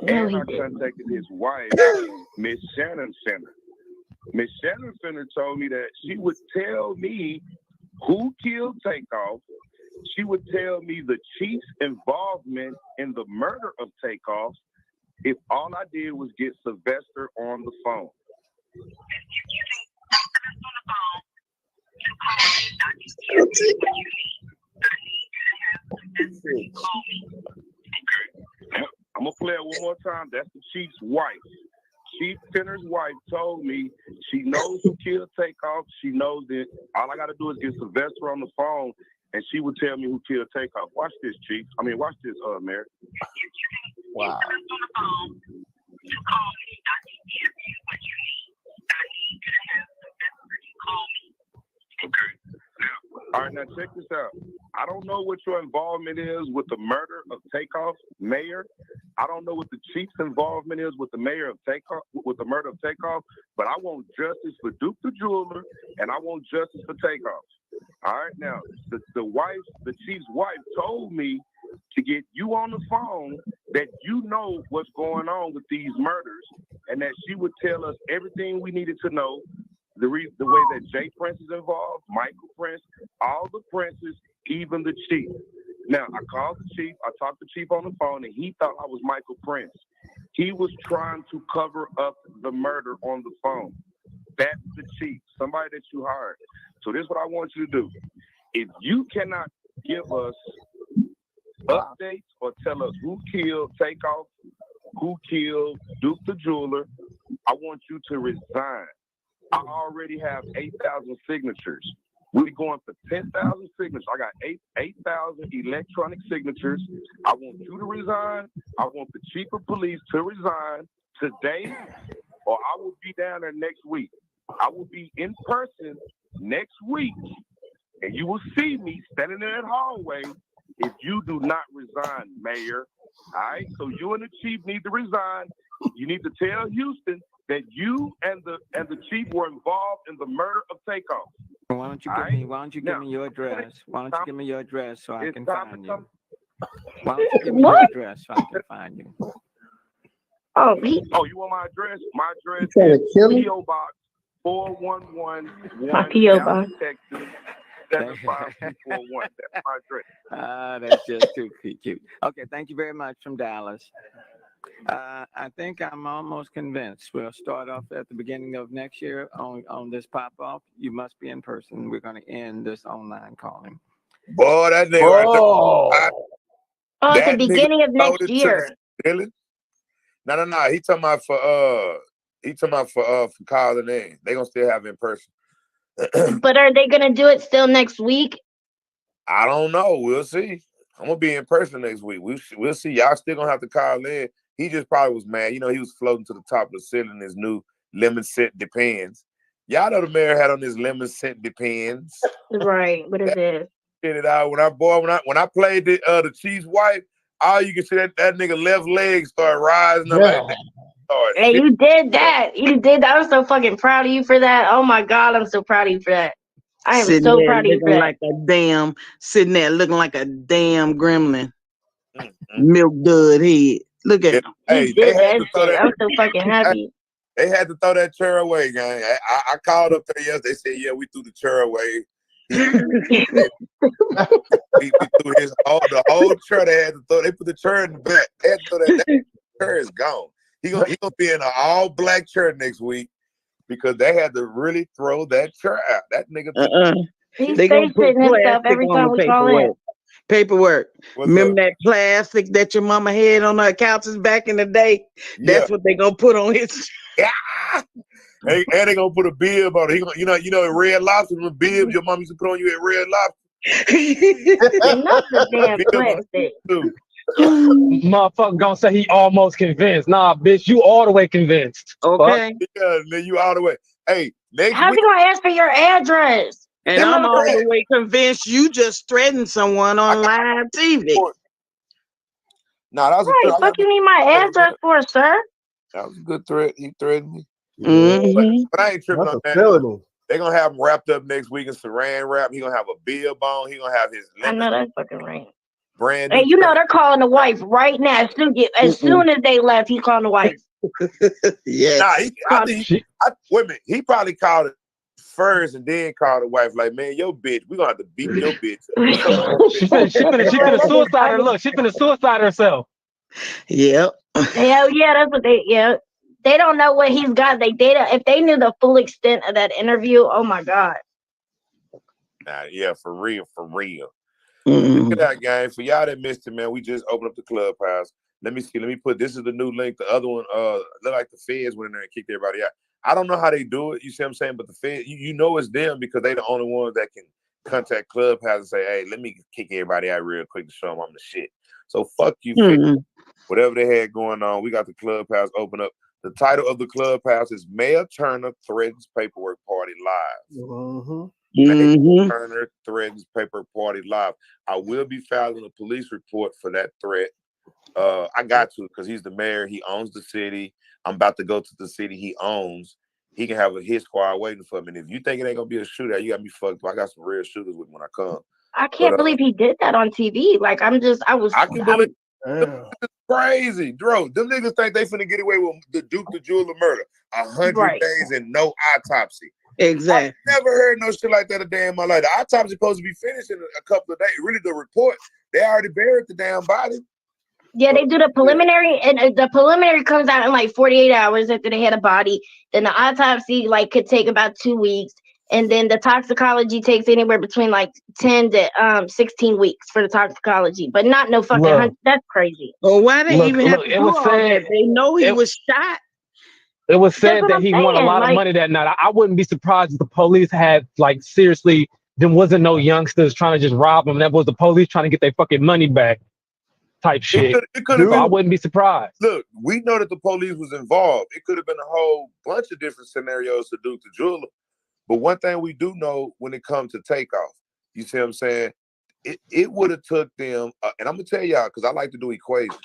and I contacted his wife, Miss Shannon Finner. Miss Shannon Finner told me that she would tell me who killed TakeOff. She would tell me the chief's involvement in the murder of TakeOff if all I did was get Sylvester on the phone. I'm gonna play it one more time. That's the chief's wife. Chief Finner's wife told me she knows who killed TakeOff. She knows that all I gotta do is get Sylvester on the phone, and she would tell me who killed TakeOff. Watch this, Chief. Watch this, Mayor.
Wow.
Okay. All right, now check this out. I don't know what your involvement is with the murder of TakeOff, Mayor. I don't know what the chief's involvement is with the mayor of TakeOff, with the murder of TakeOff, but I want justice for Duke the Jeweler, and I want justice for TakeOff. All right, now the chief's wife told me to get you on the phone that you know what's going on with these murders, and that she would tell us everything we needed to know. The way that jprince is involved, Michael Prince, all the princes, even the chief. Now, I called the chief, I talked to the chief on the phone, and he thought I was Michael Prince. He was trying to cover up the murder on the phone. That's the chief, somebody that you hired. So this is what I want you to do. If you cannot give us updates or tell us who killed TakeOff, who killed Duke the Jeweler, I want you to resign. I already have 8,000 signatures. We're going for 10,000 signatures. I got 8,000 electronic signatures. I want you to resign. I want the chief of police to resign today, or I will be down there next week. I will be in person next week, and you will see me standing in that hallway if you do not resign, Mayor. All right? So you and the chief need to resign. You need to tell Houston that you and the chief were involved in the murder of TakeOff.
Why don't you give me your address? Why don't you give me your address so I can find you? Why don't you give me your address so I can find you?
Oh, you want my address? My address is P.O. Box 4111 Dallas, Texas 75341. That's my address.
That's just too cute. Okay, thank you very much from Dallas. I think I'm almost convinced. We'll start off at the beginning of next year on this pop-off. You must be in person. We're going to end this online calling.
Boy, that nigga right there.
At the beginning of next year.
Really? No. He talking about for calling in. They gonna still have it in person.
But are they gonna do it still next week?
I don't know. We'll see. I'm gonna be in person next week. We'll see. Y'all still gonna have to call in. He just probably was mad. You know, he was floating to the top of the ceiling in his new lemon scent Depends. Y'all know the mayor had on his lemon scent Depends.
Right. What is it?
Get it out. When I played the Chiefs' wife, all you can see that nigga left leg start rising up.
Yeah. Hey, you did that. You did that. I'm so fucking proud of you for that. Oh my God, I'm so proud of you for that. I am so proud of you for that.
Sitting there looking like a damn gremlin. Milk dud head. Look at him.
Hey,
They did that shit. I'm so fucking happy.
They had to throw that chair away, gang. I called up there yesterday. They said, yeah, we threw the chair away. We threw the whole chair. They had to throw. They put the chair in the back. They had to throw that chair is gone. He gonna be in an all black chair next week because they had to really throw that chair out. That nigga.
They gonna put himself every time we call in.
Paperwork. Remember that plastic that your mama had on her couches back in the day? That's what they gonna put on his.
Yeah. And they gonna put a bib on it. He gonna, you know, Red Lobster, the bib your mom used to put on you at Red Lobster.
Not the damn plastic.
Motherfucker gonna say he almost convinced. Nah, bitch, you all the way convinced.
Okay.
Yeah, man, you all the way. Hey,
how's he gonna ask for your address?
And I'm all the way convinced you just threatened someone on live TV.
Nah, that was
right.
a
Fuck you need my address for, sir?
That was a good threat. He threatened me. But I ain't tripping on that. They're gonna have him wrapped up next week in saran wrap. He gonna have a bib on. He gonna have his.
I know that's fucking right.
Brand
new. Hey, you know they're calling the wife right now. As soon as they left, he's calling the wife.
Yes.
Nah, wait a minute. He probably called it first and then called the wife. Like, man, your bitch, we gonna have to beat your bitch.
She finna suicide her. Look, she finna suicide herself.
Yep.
Hell yeah, that's what they. Yeah. They don't know what he's got. If they knew the full extent of that interview, oh my God.
Nah, yeah, for real. Look at that, gang. For y'all that missed it, man, we just opened up the clubhouse. Let me see. Let me put. This is the new link. The other one, look like the feds went in there and kicked everybody out. I don't know how they do it. You see what I'm saying? But the feds, you know, it's them because they the only ones that can contact clubhouse and say, hey, let me kick everybody out real quick to show them I'm the shit. So fuck you, whatever they had going on. We got the clubhouse open up. The title of the clubhouse is Mayor Turner Threatens Paperwork Party Live. Mayor Turner Threatens Paperwork Party Live. I will be filing a police report for that threat. I got to because he's the mayor. He owns the city. I'm about to go to the city he owns. He can have a hit squad waiting for me. And if you think it ain't gonna be a shootout, you got me fucked up. I got some real shooters with me when I come.
I can't believe he did that on TV. Like I can't believe.
It's crazy, bro. Them niggas think they finna get away with the DuketheJeweler murder. 100 days and no autopsy.
Exactly.
I never heard no shit like that a day in my life. The autopsy supposed to be finished in a couple of days. Really, the report, they already buried the damn body.
Yeah, they do the preliminary, and the preliminary comes out in like 48 hours after they had a body. Then the autopsy could take about 2 weeks. And then the toxicology takes anywhere between 10 to 16 weeks for the toxicology, but not no fucking. That's crazy.
Well, why they even have to do all that? They know he was shot.
It was said that he won a lot of money that night. I wouldn't be surprised if the police had seriously. There wasn't no youngsters trying to just rob him. That was the police trying to get their fucking money back. type shit.
It could have
So I
been.
wouldn't be surprised.
Look, we know that the police was involved. It could have been a whole bunch of different scenarios to Duke the Jeweler. But one thing we do know when it comes to TakeOff, you see what I'm saying? It would have took them, and I'm gonna tell y'all because I like to do equations.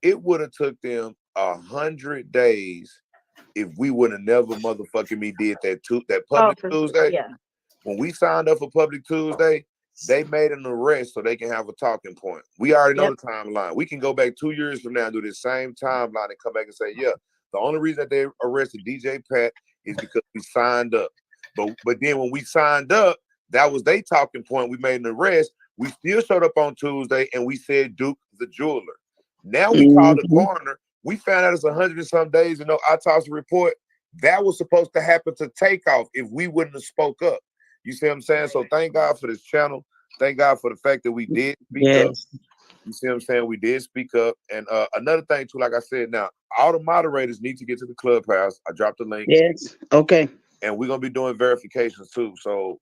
It would have took them 100 days if we would have never motherfucking me did that public Tuesday.
Yeah.
When we signed up for public Tuesday, they made an arrest so they can have a talking point. We already know the timeline. We can go back 2 years from now and do the same timeline and come back and say, yeah, the only reason that they arrested DJ Pat is because we signed up. But then when we signed up, that was their talking point. We made an arrest. We still showed up on Tuesday and we said Duke the Jeweler. Now we called the coroner. We found out it's 100 and some days and no autopsy report. That was supposed to happen to TakeOff if we wouldn't have spoke up. You see what I'm saying? So thank God for this channel. Thank God for the fact that we did speak up. You see what I'm saying? We did speak up. And another thing too, like I said, now all the moderators need to get to the clubhouse. I dropped the link.
Yes. Okay.
And we're gonna be doing verifications too. So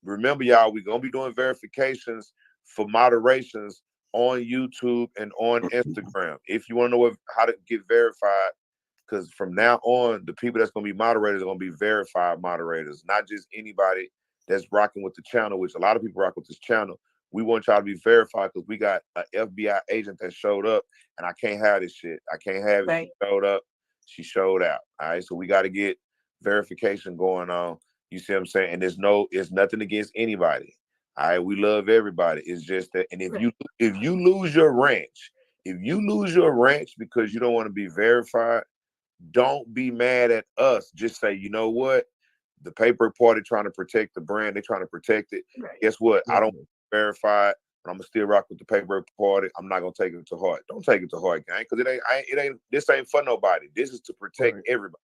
remember, y'all, we're gonna be doing verifications for moderations on YouTube and on Instagram. If you want to know how to get verified, because from now on, the people that's gonna be moderators are gonna be verified moderators, not just anybody that's rocking with the channel, which a lot of people rock with this channel. We want y'all to be verified because we got an FBI agent that showed up, and I can't have this shit. I can't have it. She showed up, she showed out. All right, so we got to get verification going on. You see what I'm saying? And it's nothing against anybody. All right, we love everybody. It's just that, and if you lose your ranch, because you don't want to be verified, don't be mad at us. Just say, you know what? The paper party trying to protect the brand. They're trying to protect it. Guess what? I don't verify it, but I'm gonna still rock with the paper party. I'm not gonna take it to heart. Don't take it to heart, gang, because it ain't. This ain't for nobody. This is to protect everybody.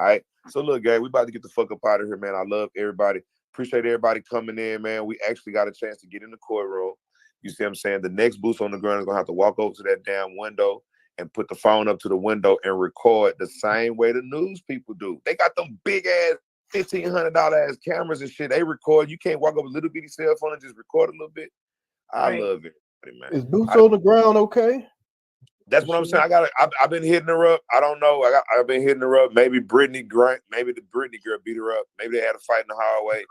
All right. So look, gang, we about to get the fuck up out of here, man. I love everybody. Appreciate everybody coming in, man. We actually got a chance to get in the courtroom. You see what I'm saying? The next boost on the ground is gonna have to walk over to that damn window and put the phone up to the window and record the same way the news people do. They got them big ass $1,500 ass cameras and shit. They record. You can't walk up a little bitty cell phone and just record a little bit. I love it, man.
Is boots on the ground okay?
That's what I'm saying. I've been hitting her up. I don't know. I've been hitting her up. Maybe Brittany Grant. Maybe the Brittany girl beat her up. Maybe they had a fight in the hallway.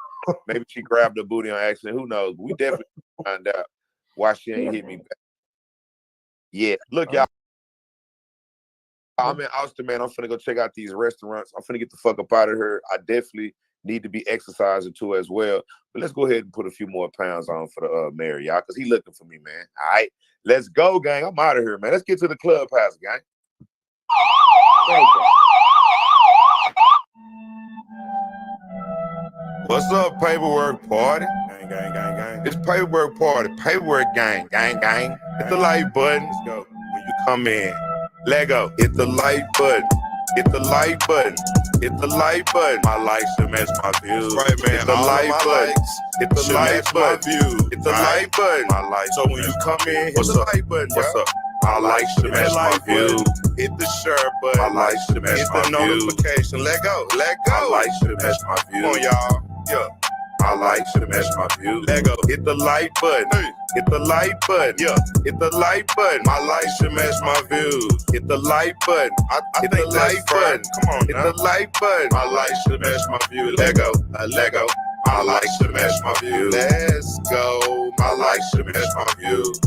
Maybe she grabbed her booty on accident. Who knows? We definitely find out why she ain't hit me back. Yeah. Look, y'all. I'm in Austin, man. I'm finna go check out these restaurants. I'm finna get the fuck up out of here. I definitely need to be exercising too as well. But let's go ahead and put a few more pounds on for the mayor, y'all, because he looking for me, man. All right. Let's go, gang. I'm out of here, man. Let's get to the clubhouse, gang.
What's up, paperwork party? Gang, gang, gang, gang. It's paperwork party, paperwork gang, gang, gang. Hit the like button. Let's go. When you come in, let go. Hit the like button. Hit the like button. Hit the like button. My likes should match my views. Right, man. Hit the like button. Hit the like button. Hit the like button. My likes. So when you come in, hit the like button. What's up? My likes should match my views. Hit the share button. My likes should match my views. Hit the notification. Let go. Let go. My likes should match my views. Come on, y'all. Yeah. My likes should match my views. Let go. Hit the like button. Hit the like button. Yeah. Hit the like button. My likes should match my views. Hit the like button. Hit the like button. Come on. Hit the like button. My likes should match my views. Let go. Let go. My likes should match my views. Let's go. My likes should match my views.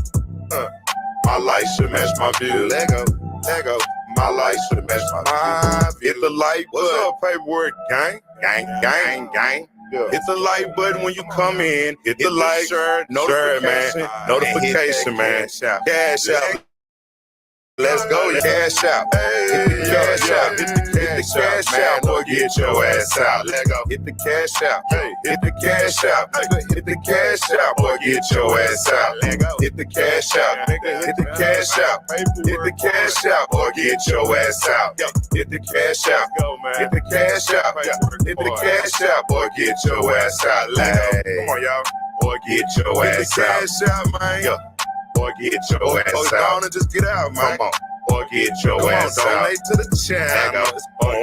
My likes should match my views. Let go. Let go. My likes should match my views. Hit the like button. What's up, paperwork gang? Gang, gang, gang. Yeah. Hit the like button when you come in. Hit the like, notification, man. Notification, man. Cash out. Let's go, cash out. Hit the cash out. Hit the cash out. Boy, get your ass out. Let go. Hit the cash out. Hit the cash out. Hit the cash out. Boy, get your ass out. Let go. Hit the cash out. Hit the cash out. Hit the cash out. Boy, get your ass out. Hit the cash out. Hit the cash out. Hit the cash out. Boy, get your ass out. Come on, y'all. Boy, get your ass out. Hit the cash out, man. Boy, get your ass out. Just get out, man. Come on. Boy, get your ass out. Donate to the channel.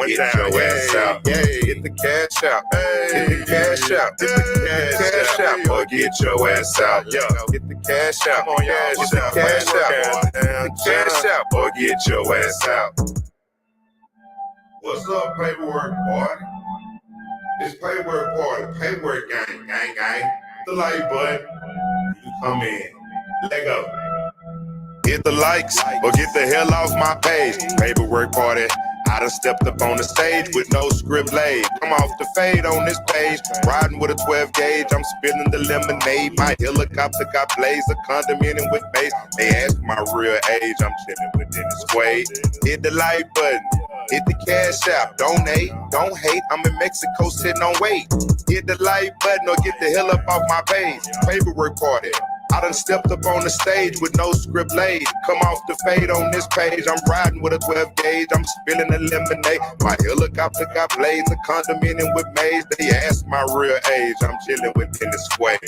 get your ass out. Hit the cash out. Hit the cash out. Hit the cash out. Or get your ass out. Hit the cash out. Hit the cash out. Cash out. Or get your ass out. What's up, paperwork party? It's paperwork party. Paperwork gang, gang, gang. The like button. You come in. Let go. Hit the likes or get the hell off my page. Paperwork party. I done stepped up on the stage with no script laid. I'm off the fade on this page. Riding with a 12 gauge. I'm spilling the lemonade. My helicopter got blaze. A condominium with base. They ask my real age. I'm chilling within the square. Hit the like button. Hit the cash app. Donate. Don't hate. I'm in Mexico sitting on wait. Hit the like button or get the hell up off my page. Paperwork party. I done stepped up on the stage with no script laid. Come off the fade on this page. I'm riding with a 12 gauge. I'm spilling the lemonade. My helicopter got blades. A condominium with maze. They ask my real age. I'm chilling within the square.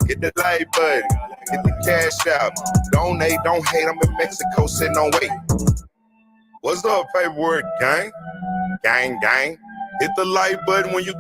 Hit the like button. Hit the cash out. Donate, don't hate. I'm in Mexico sitting on wait. What's up, paperwork gang? Gang, gang. Hit the like button when you